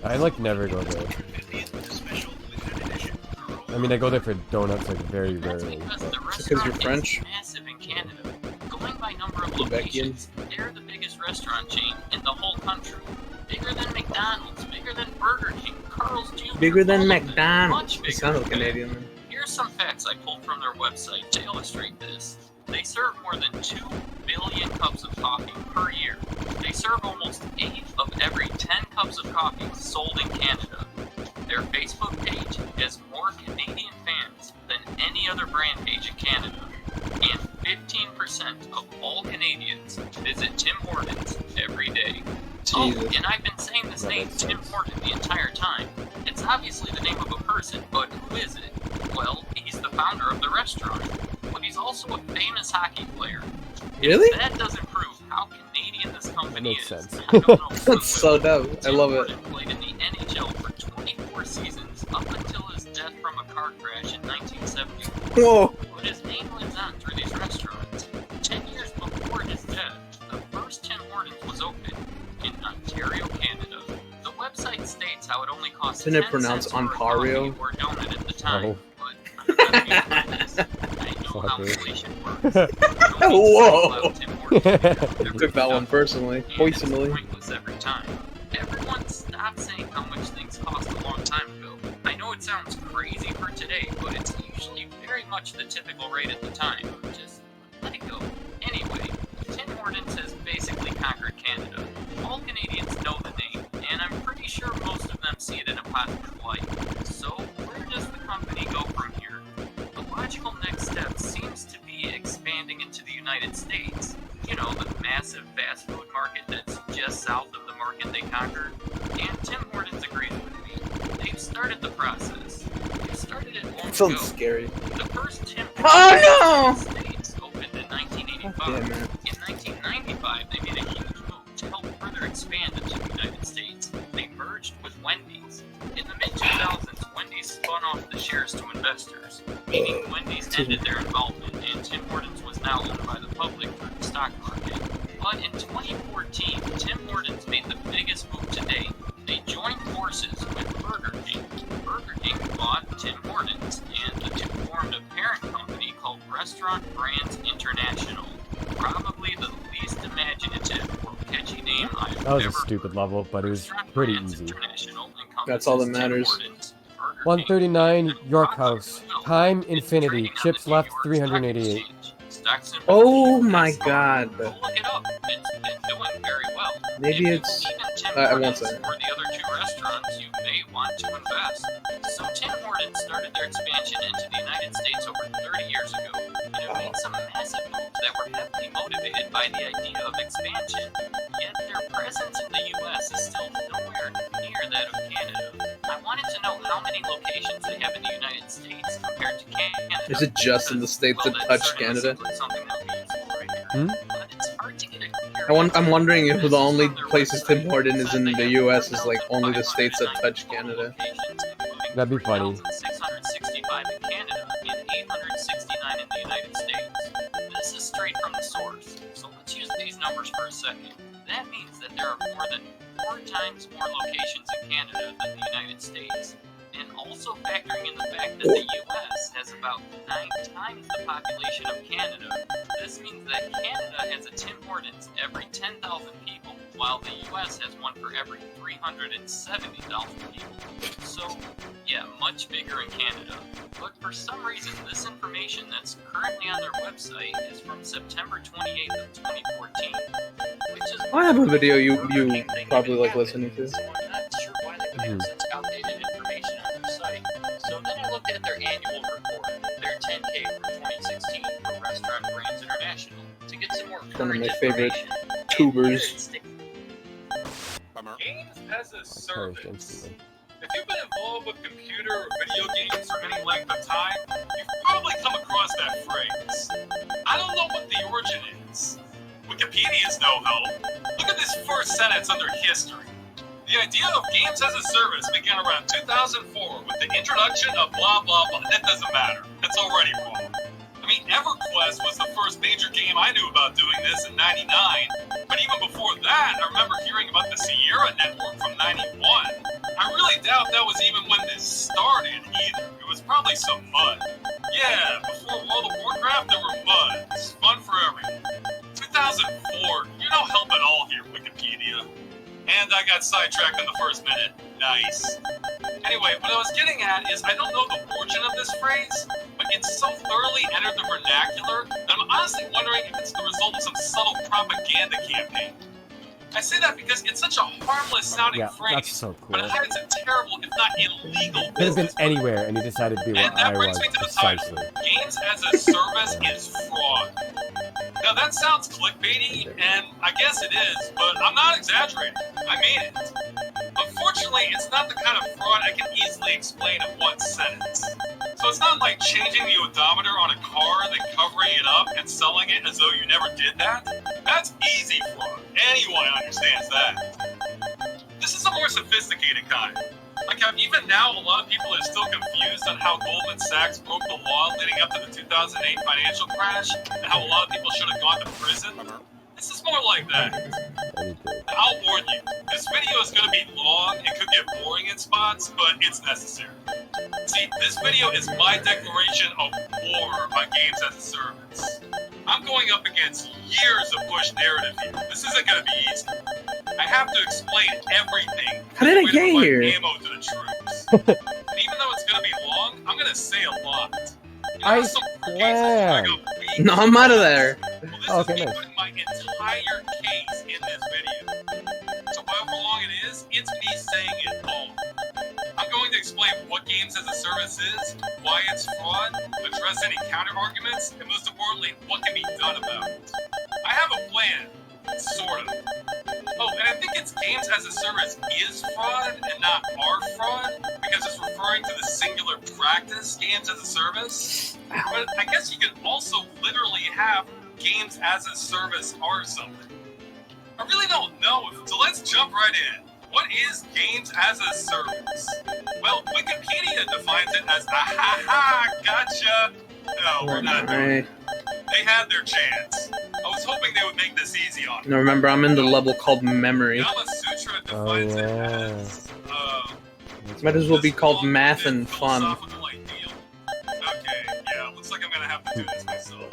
I like never go there. I mean, I go there for donuts like very rarely. Because you're French. Massive in Canada. Going by number of locations, they're the biggest restaurant chain in the whole country. Bigger than McDonald's, bigger than Burger King, Carl's Jr. Bigger than McDonald's. You sound Canadian. Here's some facts I pulled from their website to illustrate this. They serve more than 2 billion cups of coffee per year. They serve almost 8 of every 10 cups of coffee sold in Canada. Their Facebook page has more Canadian fans than any other brand page in Canada. And 15% of all Canadians visit Tim Hortons every day. Oh, and I've been saying this name, Tim Horton, the entire time. It's obviously the name of a person, but who is it? Well, he's the founder of the restaurant, but he's also a famous hockey player. Really? If that doesn't prove how Canadian this company is. Sense. I don't know. That's so dope. I love it. Tim Horton played in the NHL for 24 seasons, up until his death from a car crash in 1970. Whoa. But his name lives on through these restaurants. 10 years before his death, the first Tim Hortons was opened in Ontario, Canada. The website states how it only costs Didn't it 10 pronounce cents for a Ontario? coffee or donut at the time. Oh. But I know how inflation works. Whoa! Tim Hortons You took that one personally. Poisonally. pointless every time. Everyone stopped saying how much things cost a long time ago. I know it sounds crazy for today, but it's usually very much the typical rate at the time. Just let it go. Anyway, Tim Hortons has basically conquered Canada. All Canadians know the name, and I'm pretty sure most of them see it in a positive light. So, where does the company go from here? The logical next step seems to be expanding into the United States. You know, the massive fast food market that's just south of the market they conquered. And Tim Hortons agrees with me. They've started the process. They started it long That ago. sounds scary. The first Tim Oh, Hortons in the States opened in 1985. Damn it. In 1995, they made a huge move to help further expand into the United States. They merged with Wendy's. In the mid-2000s, Wendy's spun off the shares to investors, meaning Wendy's ended their involvement, and Tim Hortons was now owned by the public through the stock market. But in 2014, Tim Hortons made the biggest move to date. They joined forces with Burger King. Burger King bought Tim Hortons, and the two formed a parent company called Restaurant Brands International. Probably the least imaginative or catchy name I've That was a ever stupid level, but it was pretty easy. That's all that matters. 139 York House. Time infinity. Chips left 388. Oh my god. Look it up. It's been doing very well. Maybe it's. I won't say. Or the other two restaurants you may want to invest. So Tim Hortons started their expansion into the United States over 30 years ago, and have made some massive moves that were heavily motivated by the idea of expansion. Yet their presence in the U.S. is still nowhere near that of Canada. I wanted to know how many locations they have in the United States compared to Canada. Is it just in the states that touch Canada? But it's hard to get a clear I'm wondering if the only places Tim Hortons is in the U.S. is like only the states that touch Canada. That'd be funny. 665 in Canada and 869 in the United States. This is straight from the source, so let's use these numbers for a second. That means that there are more than 4 times more locations in Canada than the United States. And also factoring in the fact that the US has about 9 times the population of Canada, this means that Canada has a Tim Hortons every 10,000 people, while the US has one for every 370,000 people. So, yeah, much bigger in Canada. But for some reason, this information that's currently on their website is from September 28th of 2014, which is... I have a video you probably like listening to. So I'm not sure why they would have such outdated information on their site. So then I looked at their annual report, their 10K for 2016 for Restaurant Brands International, to get some more One of current my favorite information. tubers. Games as a service. If you've been involved with computer or video games for any length of time, you've probably come across that phrase. I don't know what the origin is. Wikipedia's no help. Look at this first sentence under history. The idea of games as a service began around 2004 with the introduction of blah blah blah. That doesn't matter. That's already wrong. I mean, EverQuest was the first major game I knew about doing this in '99, but even before that, I remember hearing about the Sierra Network from '91. I really doubt that was even when this started either. It was probably some mud. Yeah, before World of Warcraft, there were muds. Fun for everyone. 2004, you're no help at all here, Wikipedia. And I got sidetracked in the first minute. Nice. Anyway, what I was getting at is I don't know the origin of this phrase, but it's so thoroughly entered the vernacular that I'm honestly wondering if it's the result of some subtle propaganda campaign. I say that because it's such a harmless sounding phrase, that's so cool. but it hides a terrible, if not illegal, Could have been anywhere, and he decided to be where and that I brings was me to the title. precisely. Games as a service is fraud. Now that sounds clickbaity, and I guess it is, but I'm not exaggerating. I mean it. Unfortunately, it's not the kind of fraud I can easily explain in one sentence. So it's not like changing the odometer on a car, then covering it up and selling it as though you never did that. That's easy fraud. Anyone understands that. This is a more sophisticated kind. Like how even now a lot of people are still confused on how Goldman Sachs broke the law leading up to the 2008 financial crash, and how a lot of people should have gone to prison. This is more like that. I'll warn you, this video is going to be long and could get boring in spots, but it's necessary. See, this video is my declaration of war on games as a service. I'm going up against years of push narrative here. This isn't going to be easy. I have to explain everything. How did I get here? Ammo to the troops. And even though it's going to be long, I'm going to say a lot. You know, I some swear. No, I'm out of there. Well, this Okay, is me nice. putting my entire case in this video. So however long it is, it's me saying it all. I'm going to explain what games as a service is, why it's fraud, address any counter arguments, and most importantly, what can be done about it. I have a plan, sort of. Oh, and I think it's games as a service is fraud and not are fraud, because it's referring to the singular practice, games as a service. But I guess you could also literally have games as a service are something. I really don't know, so let's jump right in. What is games as a service? Well, Wikipedia defines it as gotcha. No, we're not doing it. They had their chance. I was hoping they would make this easy on me. No, remember, I'm in the level called memory. Yama Sutra defines it as Might as well be called math and fun. philosophical ideal. Okay, yeah, looks like I'm gonna have to do this myself.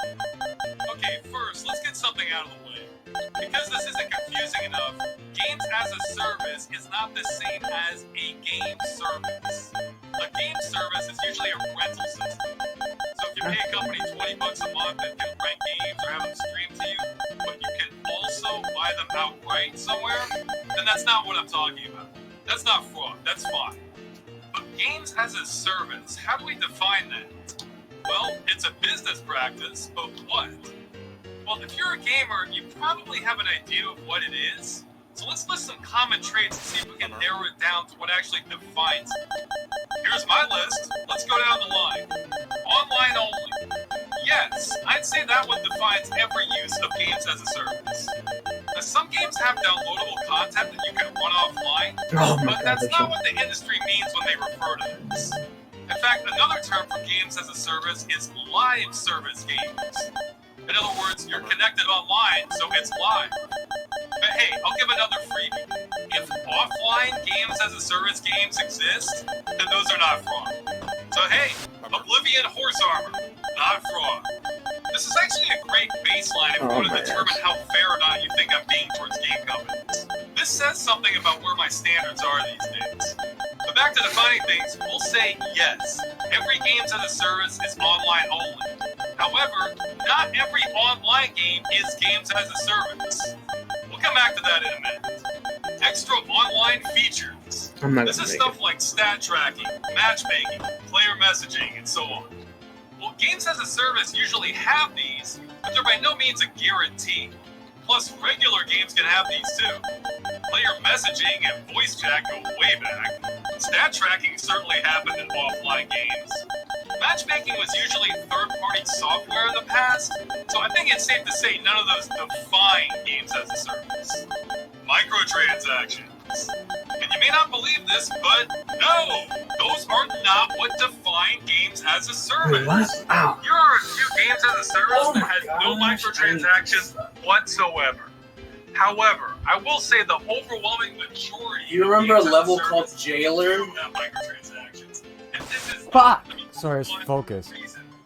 Okay, first, let's get something out of the way. Because this isn't confusing enough, games as a service is not the same as a game service. A game service is usually a rental system. So if you pay a company $20 a month and can rent games or have them streamed to you, but you can also buy them outright somewhere, then that's not what I'm talking about. That's not fraud, that's fine. But games as a service, how do we define that? Well, it's a business practice, but what? Well, if you're a gamer, you probably have an idea of what it is. So let's list some common traits and see if we can narrow it down to what actually defines it. Here's my list. Let's go down the line. Online only. Yes, I'd say that one defines every use of games as a service. Now, some games have downloadable content that you can run offline, but that's not what the industry means when they refer to this. In fact, another term for games as a service is live service games. In other words, you're connected online, so it's live. offline games as a service games exist, then those are not fraud. So hey, Oblivion Horse Armor, not fraud. This is actually a great baseline if you want to determine how fair or not you think I'm being towards game companies. This says something about where my standards are these days. But back to defining things, we'll say yes, every games as a service is online only. However, not every online game is games as a service. We'll come back to that in a minute. Extra online features. This is stuff like stat tracking, matchmaking, player messaging, and so on. Well, games as a service usually have these, but they're by no means a guarantee. Plus, regular games can have these too. Player messaging and voice chat go way back. Stat tracking certainly happened in offline games. Matchmaking was usually third-party software in the past, so I think it's safe to say none of those define games as a service. Microtransactions. And you may not believe this, but no! Those are not what define games as a service. What? Ow. Here are a few games as a service that has no microtransactions whatsoever. However, I will say the overwhelming majority You remember a of games level as a called service Jailer? do have microtransactions. And this is Fuck! Sorry, focus.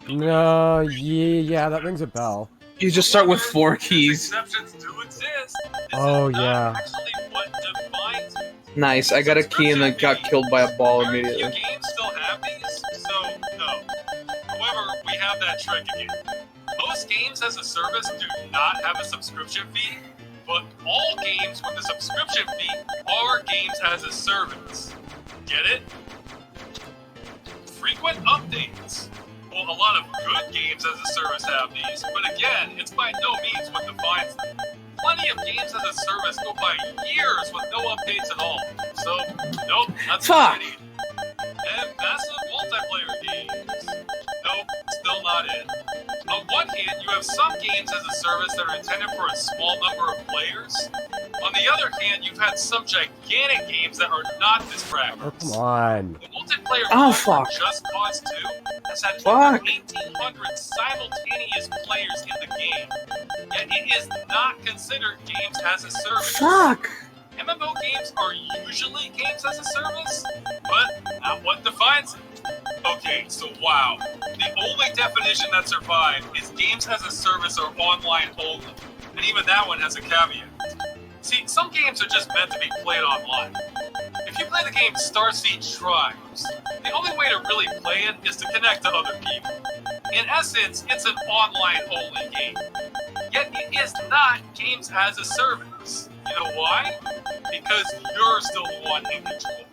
No, yeah, that rings a bell. You just start with 4 keys. exceptions do exist. Oh, yeah. Actually, what defines it? Nice, I got a key and then got killed by a ball Very few immediately. games still have these, so no. However, we have that trick again. Most games as a service do not have a subscription fee, but all games with a subscription fee are games as a service. Get it? Frequent updates. Well, a lot of good games as a service have these, but again, it's by no means what defines them. Plenty of games as a service go by years with no updates at all. So, nope, that's not it either. And massive multiplayer games. Nope, still not it. On one hand, you have some games as a service that are intended for a small number of players. On the other hand, you've had some gigantic games that are not this practice. Oh, come on. The multiplayer Oh, mode for fuck. Just Cause 2 has had Fuck. over 1,800 simultaneous players in the game, yet it is not considered games as a service. Fuck! MMO games are usually games as a service, but not what defines it. Okay, so wow. The only definition that survived is games as a service or online only, and even that one has a caveat. See, some games are just meant to be played online. If you play the game Starseed Tribes, the only way to really play it is to connect to other people. In essence, it's an online-only game. Yet it is not games as a service. You know why? Because you're still the one in control.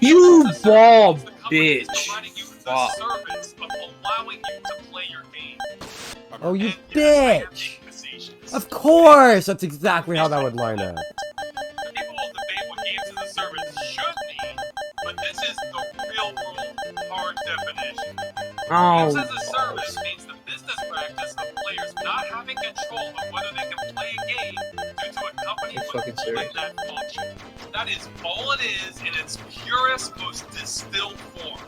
You ball bitch. Providing you the Fuck. service of allowing you to play your game. Oh, you And yes, I am bitch! being facetious. Of course! That's exactly how that would line up. People will debate what games as a service should mean, but this is the real world hard definition. Games as a service means the business practice of players not having control of whether they can play a game due to a company fucking withholding serious? that function. That is all it is in its purest, most distilled form.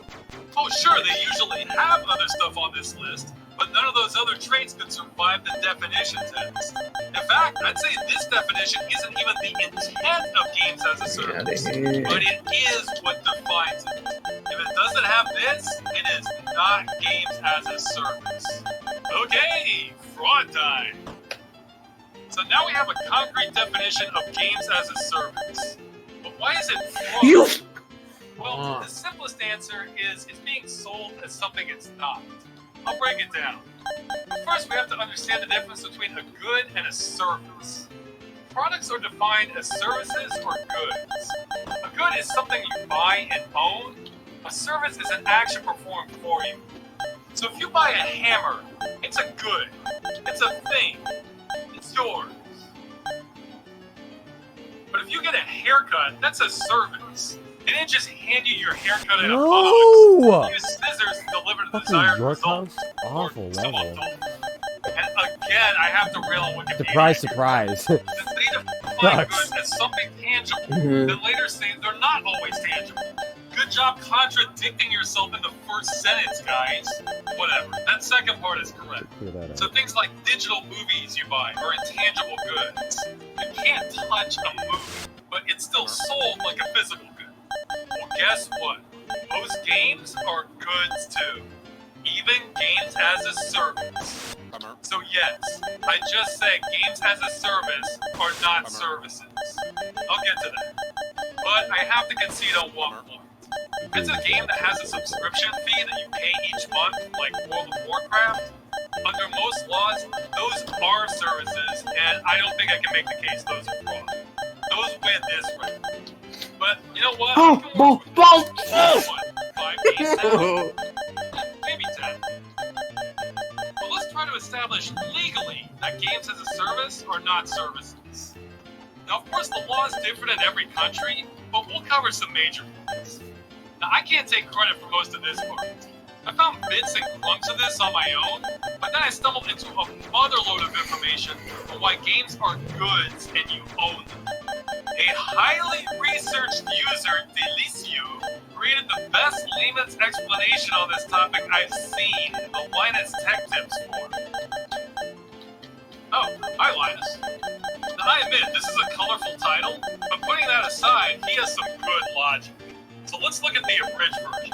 Oh sure, they usually have other stuff on this list, but none of those other traits could survive the definition test. In fact, I'd say this definition isn't even the intent of games as a service, but it is what defines it. If it doesn't have this, it is not games as a service. Okay, fraud time. So now we have a concrete definition of games as a service. But why is it fraud? Well, the simplest answer is it's being sold as something it's not. I'll break it down. But first, we have to understand the difference between a good and a service. Products are defined as services or goods. A good is something you buy and own. A service is an action performed for you. So if you buy a hammer, it's a good. It's a thing. It's yours. But if you get a haircut, that's a service. They didn't just hand you your haircut in a box. No! They used scissors to deliver the Fucking desired York result. House? Awful level. And again, I have to rail on Wikipedia. Surprise, surprise. Since they define Sucks. goods as something tangible, Mhm. then later say they're not always tangible. Good job contradicting yourself in the first sentence, guys. Whatever. That second part is correct. Clear that up. So things like digital movies you buy are intangible goods. You can't touch a movie, but it's it's still sold like a physical good. Well, guess what? Most games are goods too. Even games as a service. So yes, I just said games as a service are not services. I'll get to that. But I have to concede on one point. If it's a game that has a subscription fee that you pay each month, like World of Warcraft, under most laws, those are services, and I don't think I can make the case those are fraud. Those win this round. But you know what? Ball. 5 games now? Maybe 10. But let's try to establish legally that games as a service are not services. Now, of course, the law is different in every country, but we'll cover some major points. Now, I can't take credit for most of this part. I found bits and clumps of this on my own, but then I stumbled into a motherload of information on why games are goods and you own them. A highly researched user, Delicio, created the best layman's explanation on this topic I've seen in the Linus Tech Tips forum. Oh, hi Linus. Now I admit, this is a colorful title, but putting that aside, he has some good logic. So let's look at the abridged version.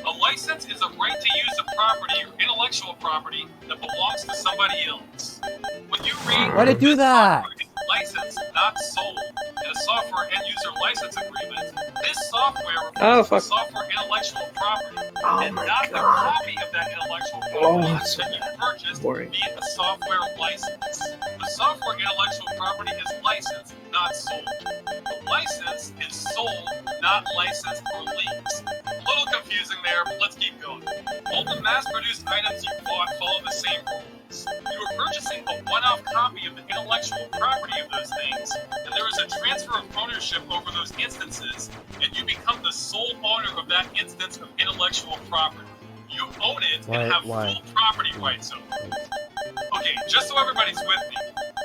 A license is a right to use a property or intellectual property that belongs to somebody else. When you read Why'd it do that? license not sold in a software end user license agreement, this software refers to software intellectual property and not the copy of that intellectual property that you purchased via a software license. The software intellectual property is licensed, not sold. The license is sold, not licensed or leased. A little confusing there, but let's keep going. All the mass-produced items you bought follow the same rules. You are purchasing a one-off copy of the intellectual property of those things, and there is a transfer of ownership over those instances, and you become the sole owner of that instance of intellectual property. You own it and have full property rights over it. Okay, just so everybody's with me,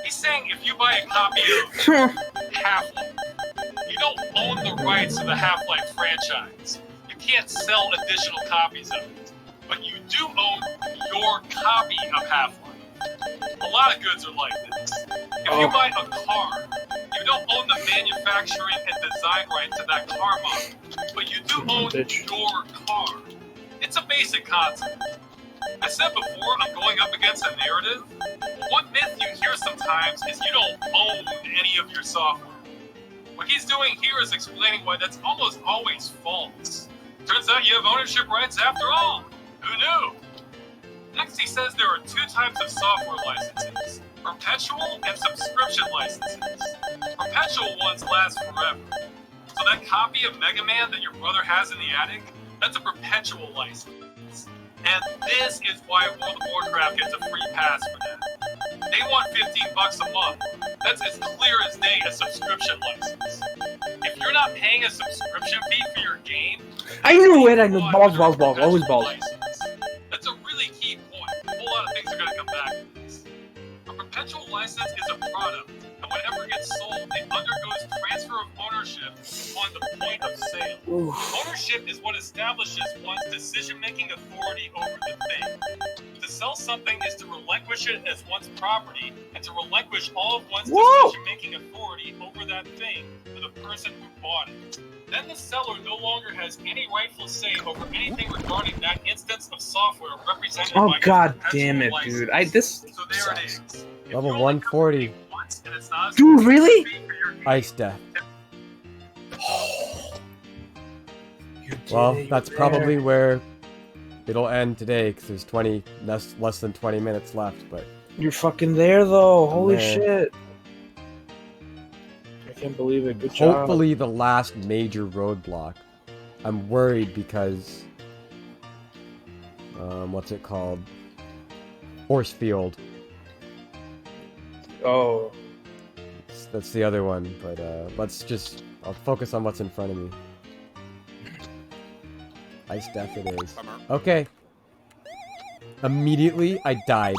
he's saying if you buy a copy of Half-Life, you don't own the rights to the Half-Life franchise. You can't sell additional copies of it. But you do own your copy of Half-Life. A lot of goods are like this. If you buy a car, you don't own the manufacturing and design rights to that car model, but you do own your car. It's a basic concept. I said before, I'm going up against a narrative. One myth you hear sometimes is you don't own any of your software. What he's doing here is explaining why that's almost always false. Turns out you have ownership rights after all. Who knew? Next, he says there are two types of software licenses, perpetual and subscription licenses. Perpetual ones last forever. So that copy of Mega Man that your brother has in the attic, that's a perpetual license. And this is why World of Warcraft gets a free pass for that. They want $15 a month. That's as clear as day a subscription license. If you're not paying a subscription fee for your game, I knew it. I knew balls. Always balls. that's a really key point. A whole lot of things are going to come back to this. A perpetual license is a product, and whenever it gets sold, it undergoes transfer of ownership upon the point of sale. Ownership is what establishes one's decision-making authority over the thing. To sell something is to relinquish it as one's property, and to relinquish all of one's decision-making authority over that thing to the person who bought it. Then the seller no longer has any rightful say over anything regarding that instance of software represented by Oh god its damn it, perpetual dude! license. This So there it is. Level 140. Once and it's not a Dude, really? fee for your game. Ice death. Well, that's probably where it'll end today, because there's less than 20 minutes left, but... You're fucking there, though. Holy Man. shit. I can't believe it. Good job. Hopefully the last major roadblock. I'm worried because... what's it called? Horsefield. Oh. That's the other one, but I'll focus on what's in front of me. Ice death it is. Okay. Immediately, I died.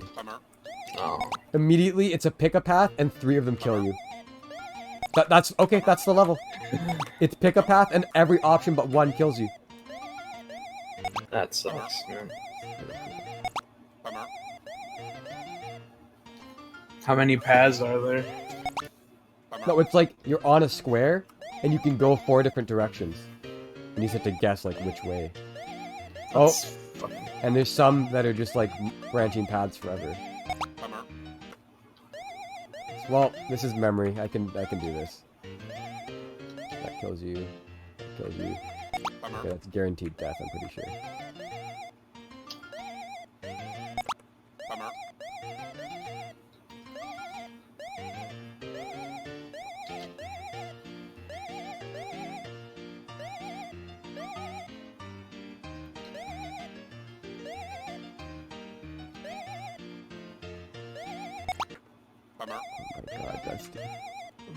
Immediately, it's a pick-a-path, and 3 of them kill you. That's okay, that's the level. It's pick-a-path, and every option but 1 kills you. That sucks, man. How many paths are there? No, it's like, you're on a square, And you can go 4 different directions. And you just have to guess, like, which way. That's fucking... And there's some that are just, like, branching paths forever. Bummer. Well, this is memory. I can do this. That kills you. That kills you. Bummer. Okay, that's guaranteed death, I'm pretty sure. Bummer. Bummer. Oh my god, that's...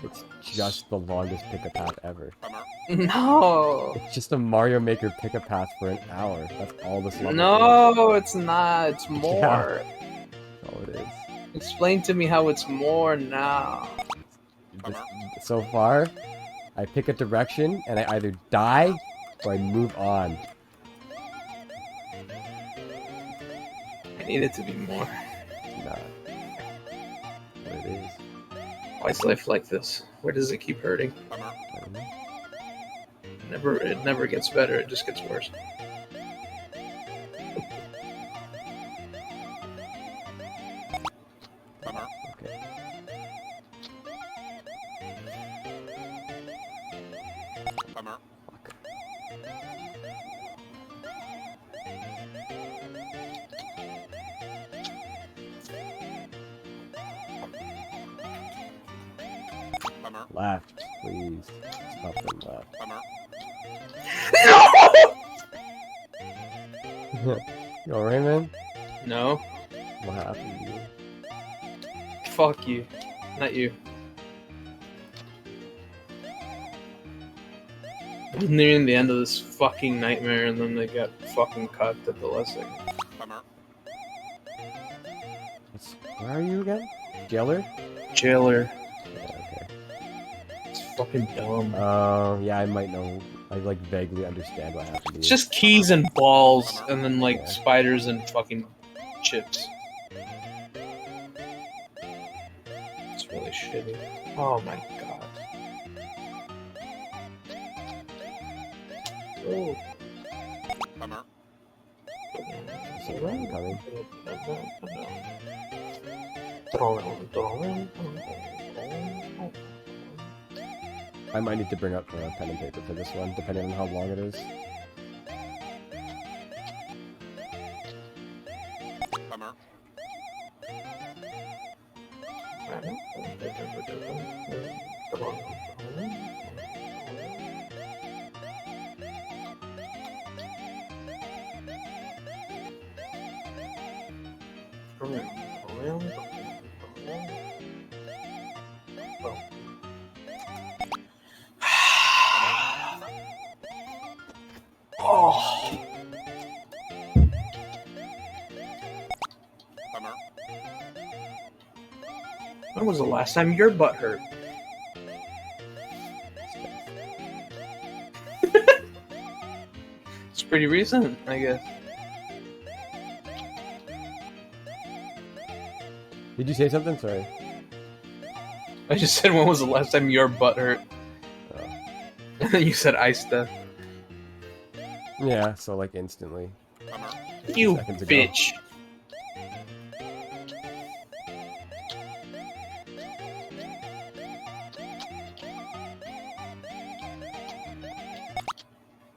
It's just the longest pick-a-path ever. Bummer. No. It's just a Mario Maker pick-a-path for an hour. That's all this level is. No, it's not. It's more. Yeah. That's all it is. Explain to me how it's more now. So far, I pick a direction, and I either die, or I move on. I need it to be more. Nah. What it is. Why is life like this? Where does it keep hurting? I don't know. It never gets better. It just gets worse. Bummer. Okay. Bummer. Fuck. Bummer. Left, please. Stop them left. Bummer. You alright, man? No. What happened to you? Fuck you. Not you. I was nearing the end of this fucking nightmare, and then they got fucking cut at the last second. Bummer. Where are you again? Jailer? Jailer. Yeah, okay. It's fucking dumb. Oh, yeah, I might know. I, like, vaguely understand what happened to you. It's just keys and balls, and then, like, spiders and fucking chips. It's really shitty. Oh my god. Oh. Bummer. So I'm coming. I might need to bring up pen and paper for this one, depending on how long it is. Bummer. Oh. Bummer. When was the last time your butt hurt? It's pretty recent, I guess. Did you say something? Sorry. I just said, when was the last time your butt hurt? Oh. And then you said ice stuff. Yeah, so like instantly. Bummer. You Seconds ago. bitch.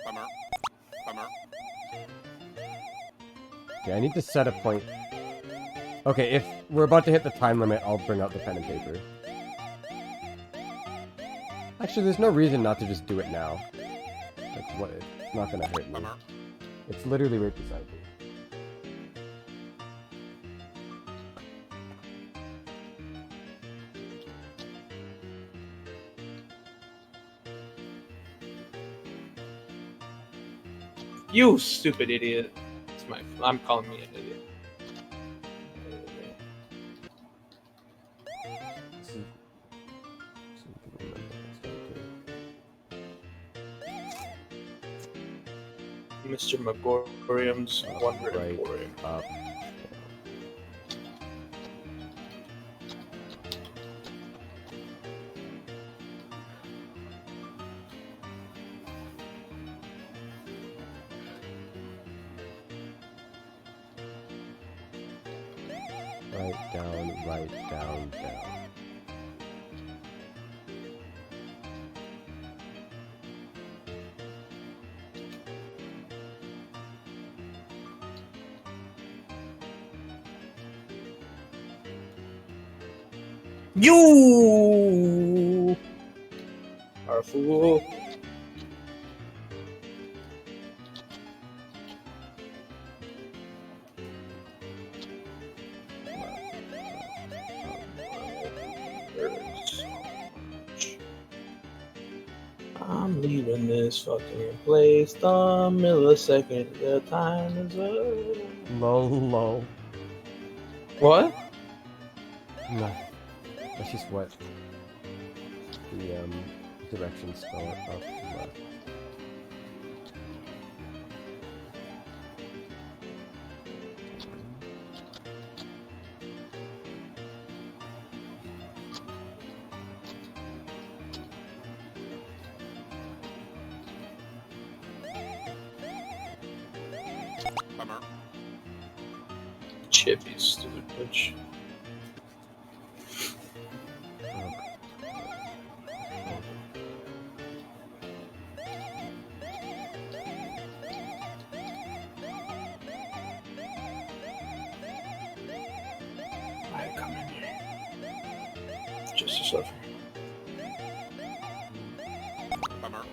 Bummer. Bummer. Okay, I need to set a point. Okay, if we're about to hit the time limit, I'll bring out the pen and paper. Actually, there's no reason not to just do it now. Like, what? It's not gonna hurt me. Bummer. It's literally right beside me. You stupid idiot. I'm calling me an idiot. Mr. Megorium's Wonder Right Emporium. up. right, down, right, down, down. You are a fool. I'm leaving this fucking place the millisecond the time is up. Lol. What? No. That's just what the directions spell of left. Bummer. Chip, you stupid bitch. I come in here. Just a second. Bummer.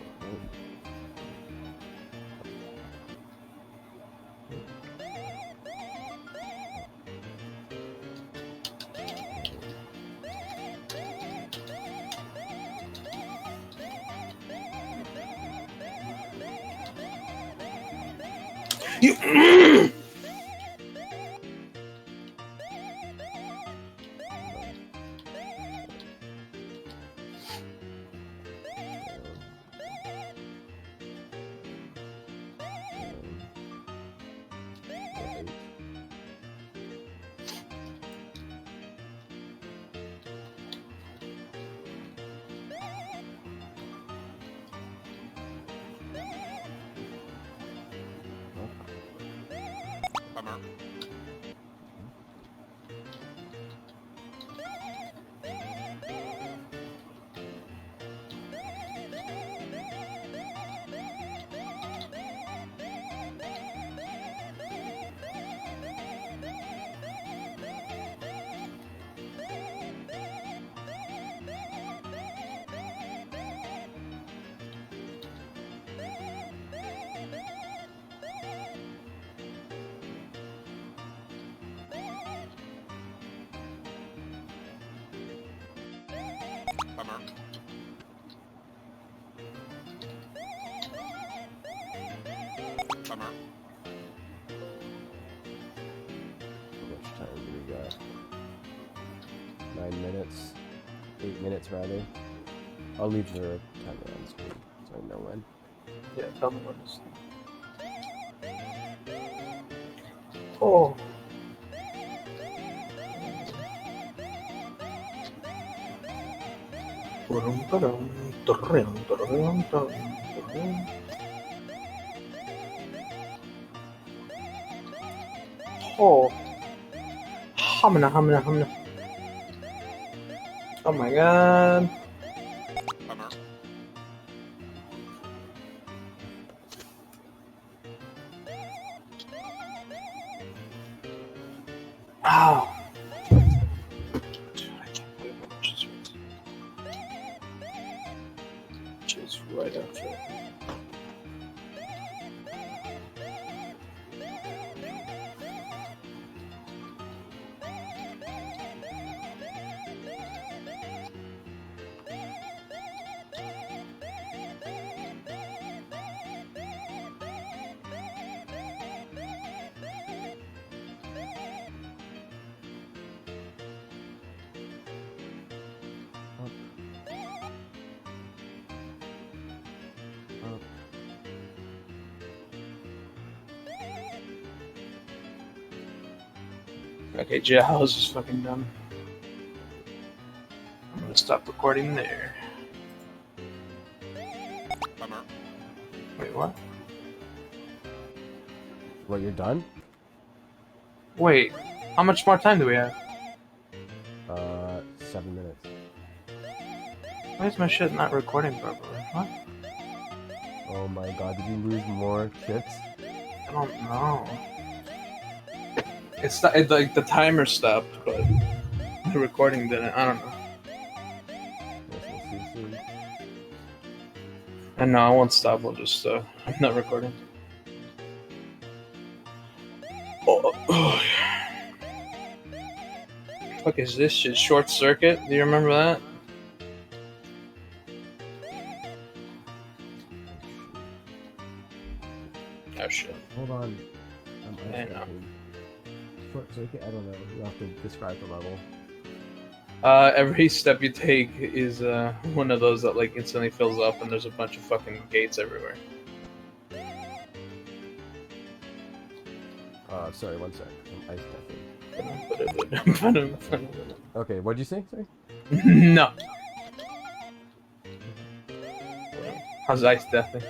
You. Bummer. Bummer. Bummer. How much time do we got? 9 minutes? 8 minutes, rather. I'll leave the timer on screen so I know when. Yeah, tell me when it's. Oh. Oh. Hamna, hamna, hamna. Oh my god. Bummer. Ow. Just right after. Okay, Jailhouse is fucking done. I'm gonna stop recording there. Bummer. Wait, what? What, you're done? Wait, how much more time do we have? 7 minutes. Why is my shit not recording properly? What? Oh my god, did you lose more chips? I don't know. It's not, like the timer stopped, but the recording didn't. I don't know. Yes, we'll see soon. And no, I won't stop. I'll just I'm not recording. Oh. Fuck is this shit? Short Circuit? Do you remember that? Oh shit. Hold on. I know. Short circuit? I don't know. You'll have to describe the level. Every step you take is one of those that like instantly fills up, and there's a bunch of fucking gates everywhere. Sorry, one sec. I'm ice testing. Okay, what'd you say? Sorry? No. How's ice deathing?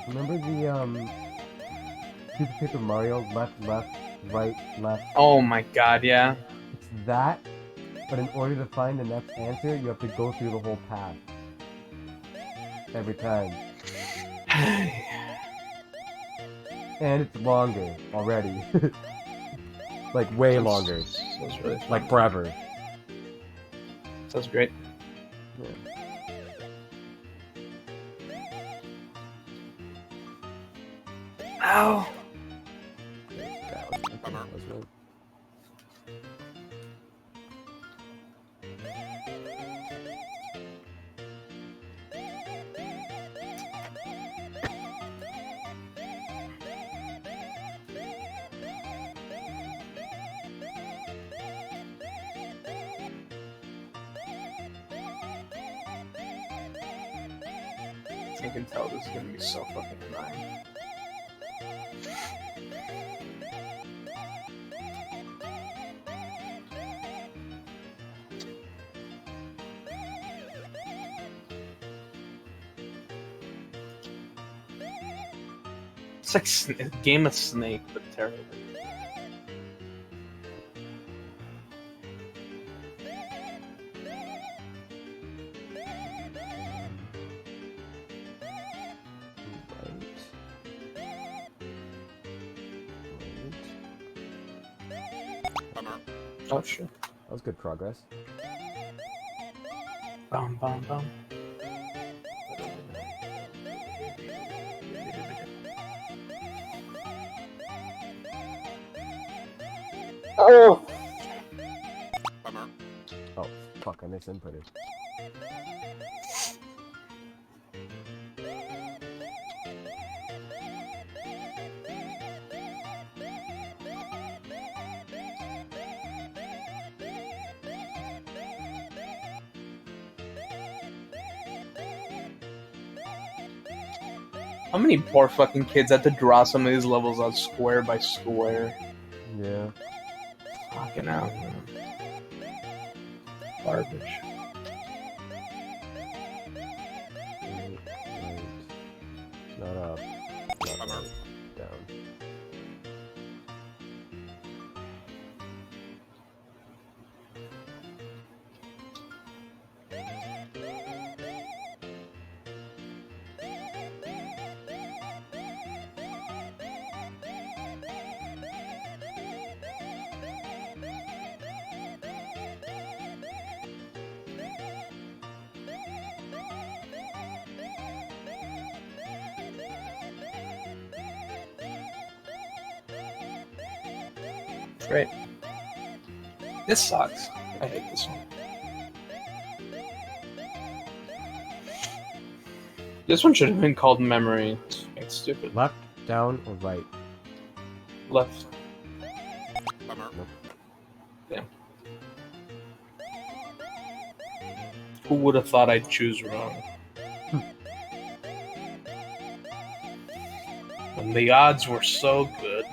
Remember the Super Paper Mario left, right, left? Oh my god, yeah. It's that, but in order to find the next answer, you have to go through the whole path. Every time. And it's longer already. Like way longer. Sounds really fun. Like forever. Sounds great. Yeah. Ow. I can tell this is gonna be so fucking annoying. It's like a game of Snake, but terrible. Oh shit. That was good progress. Bum bum bum. Oh! Oh, fuck, I misinputted. How many poor fucking kids had to draw some of these levels out square by square? Yeah. Fucking hell, man. Garbage. Right. Not up. Not right. Down. Great. This sucks. I hate this one. This one should have been called Memory. It's stupid. Left, down, or right? Left. Nope. Damn. Who would have thought I'd choose wrong? When the odds were so good.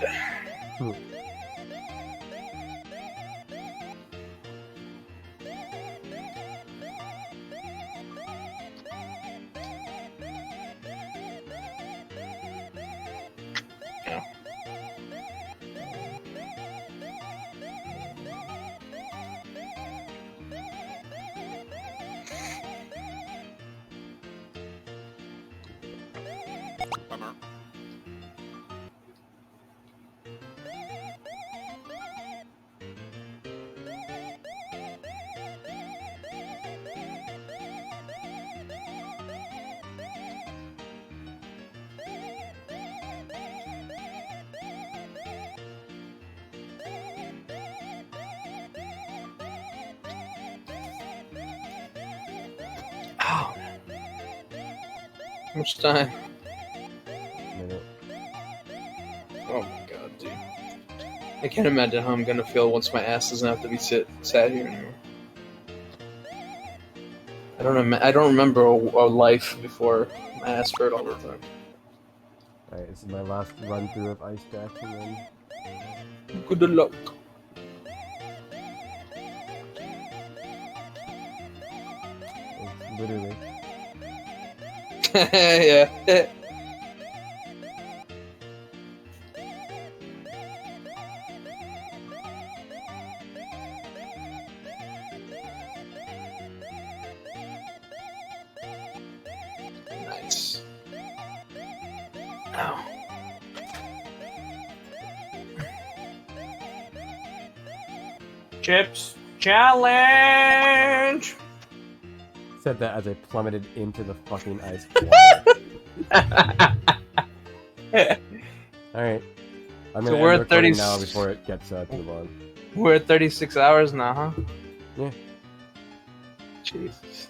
How much time? Minute. Oh my god, dude. I can't imagine how I'm gonna feel once my ass doesn't have to be sat here anymore. I don't remember a life before my ass hurt all the time. Alright, this is my last run through of Ice Jack, and then Good luck. it's literally. Yeah. Nice. Ow. Chips challenge. Said that as I plummeted into the fucking ice. Alright. I'm So gonna we're end at 30 recording now before it gets too long. We're at 36 hours now, huh? Yeah. Jesus.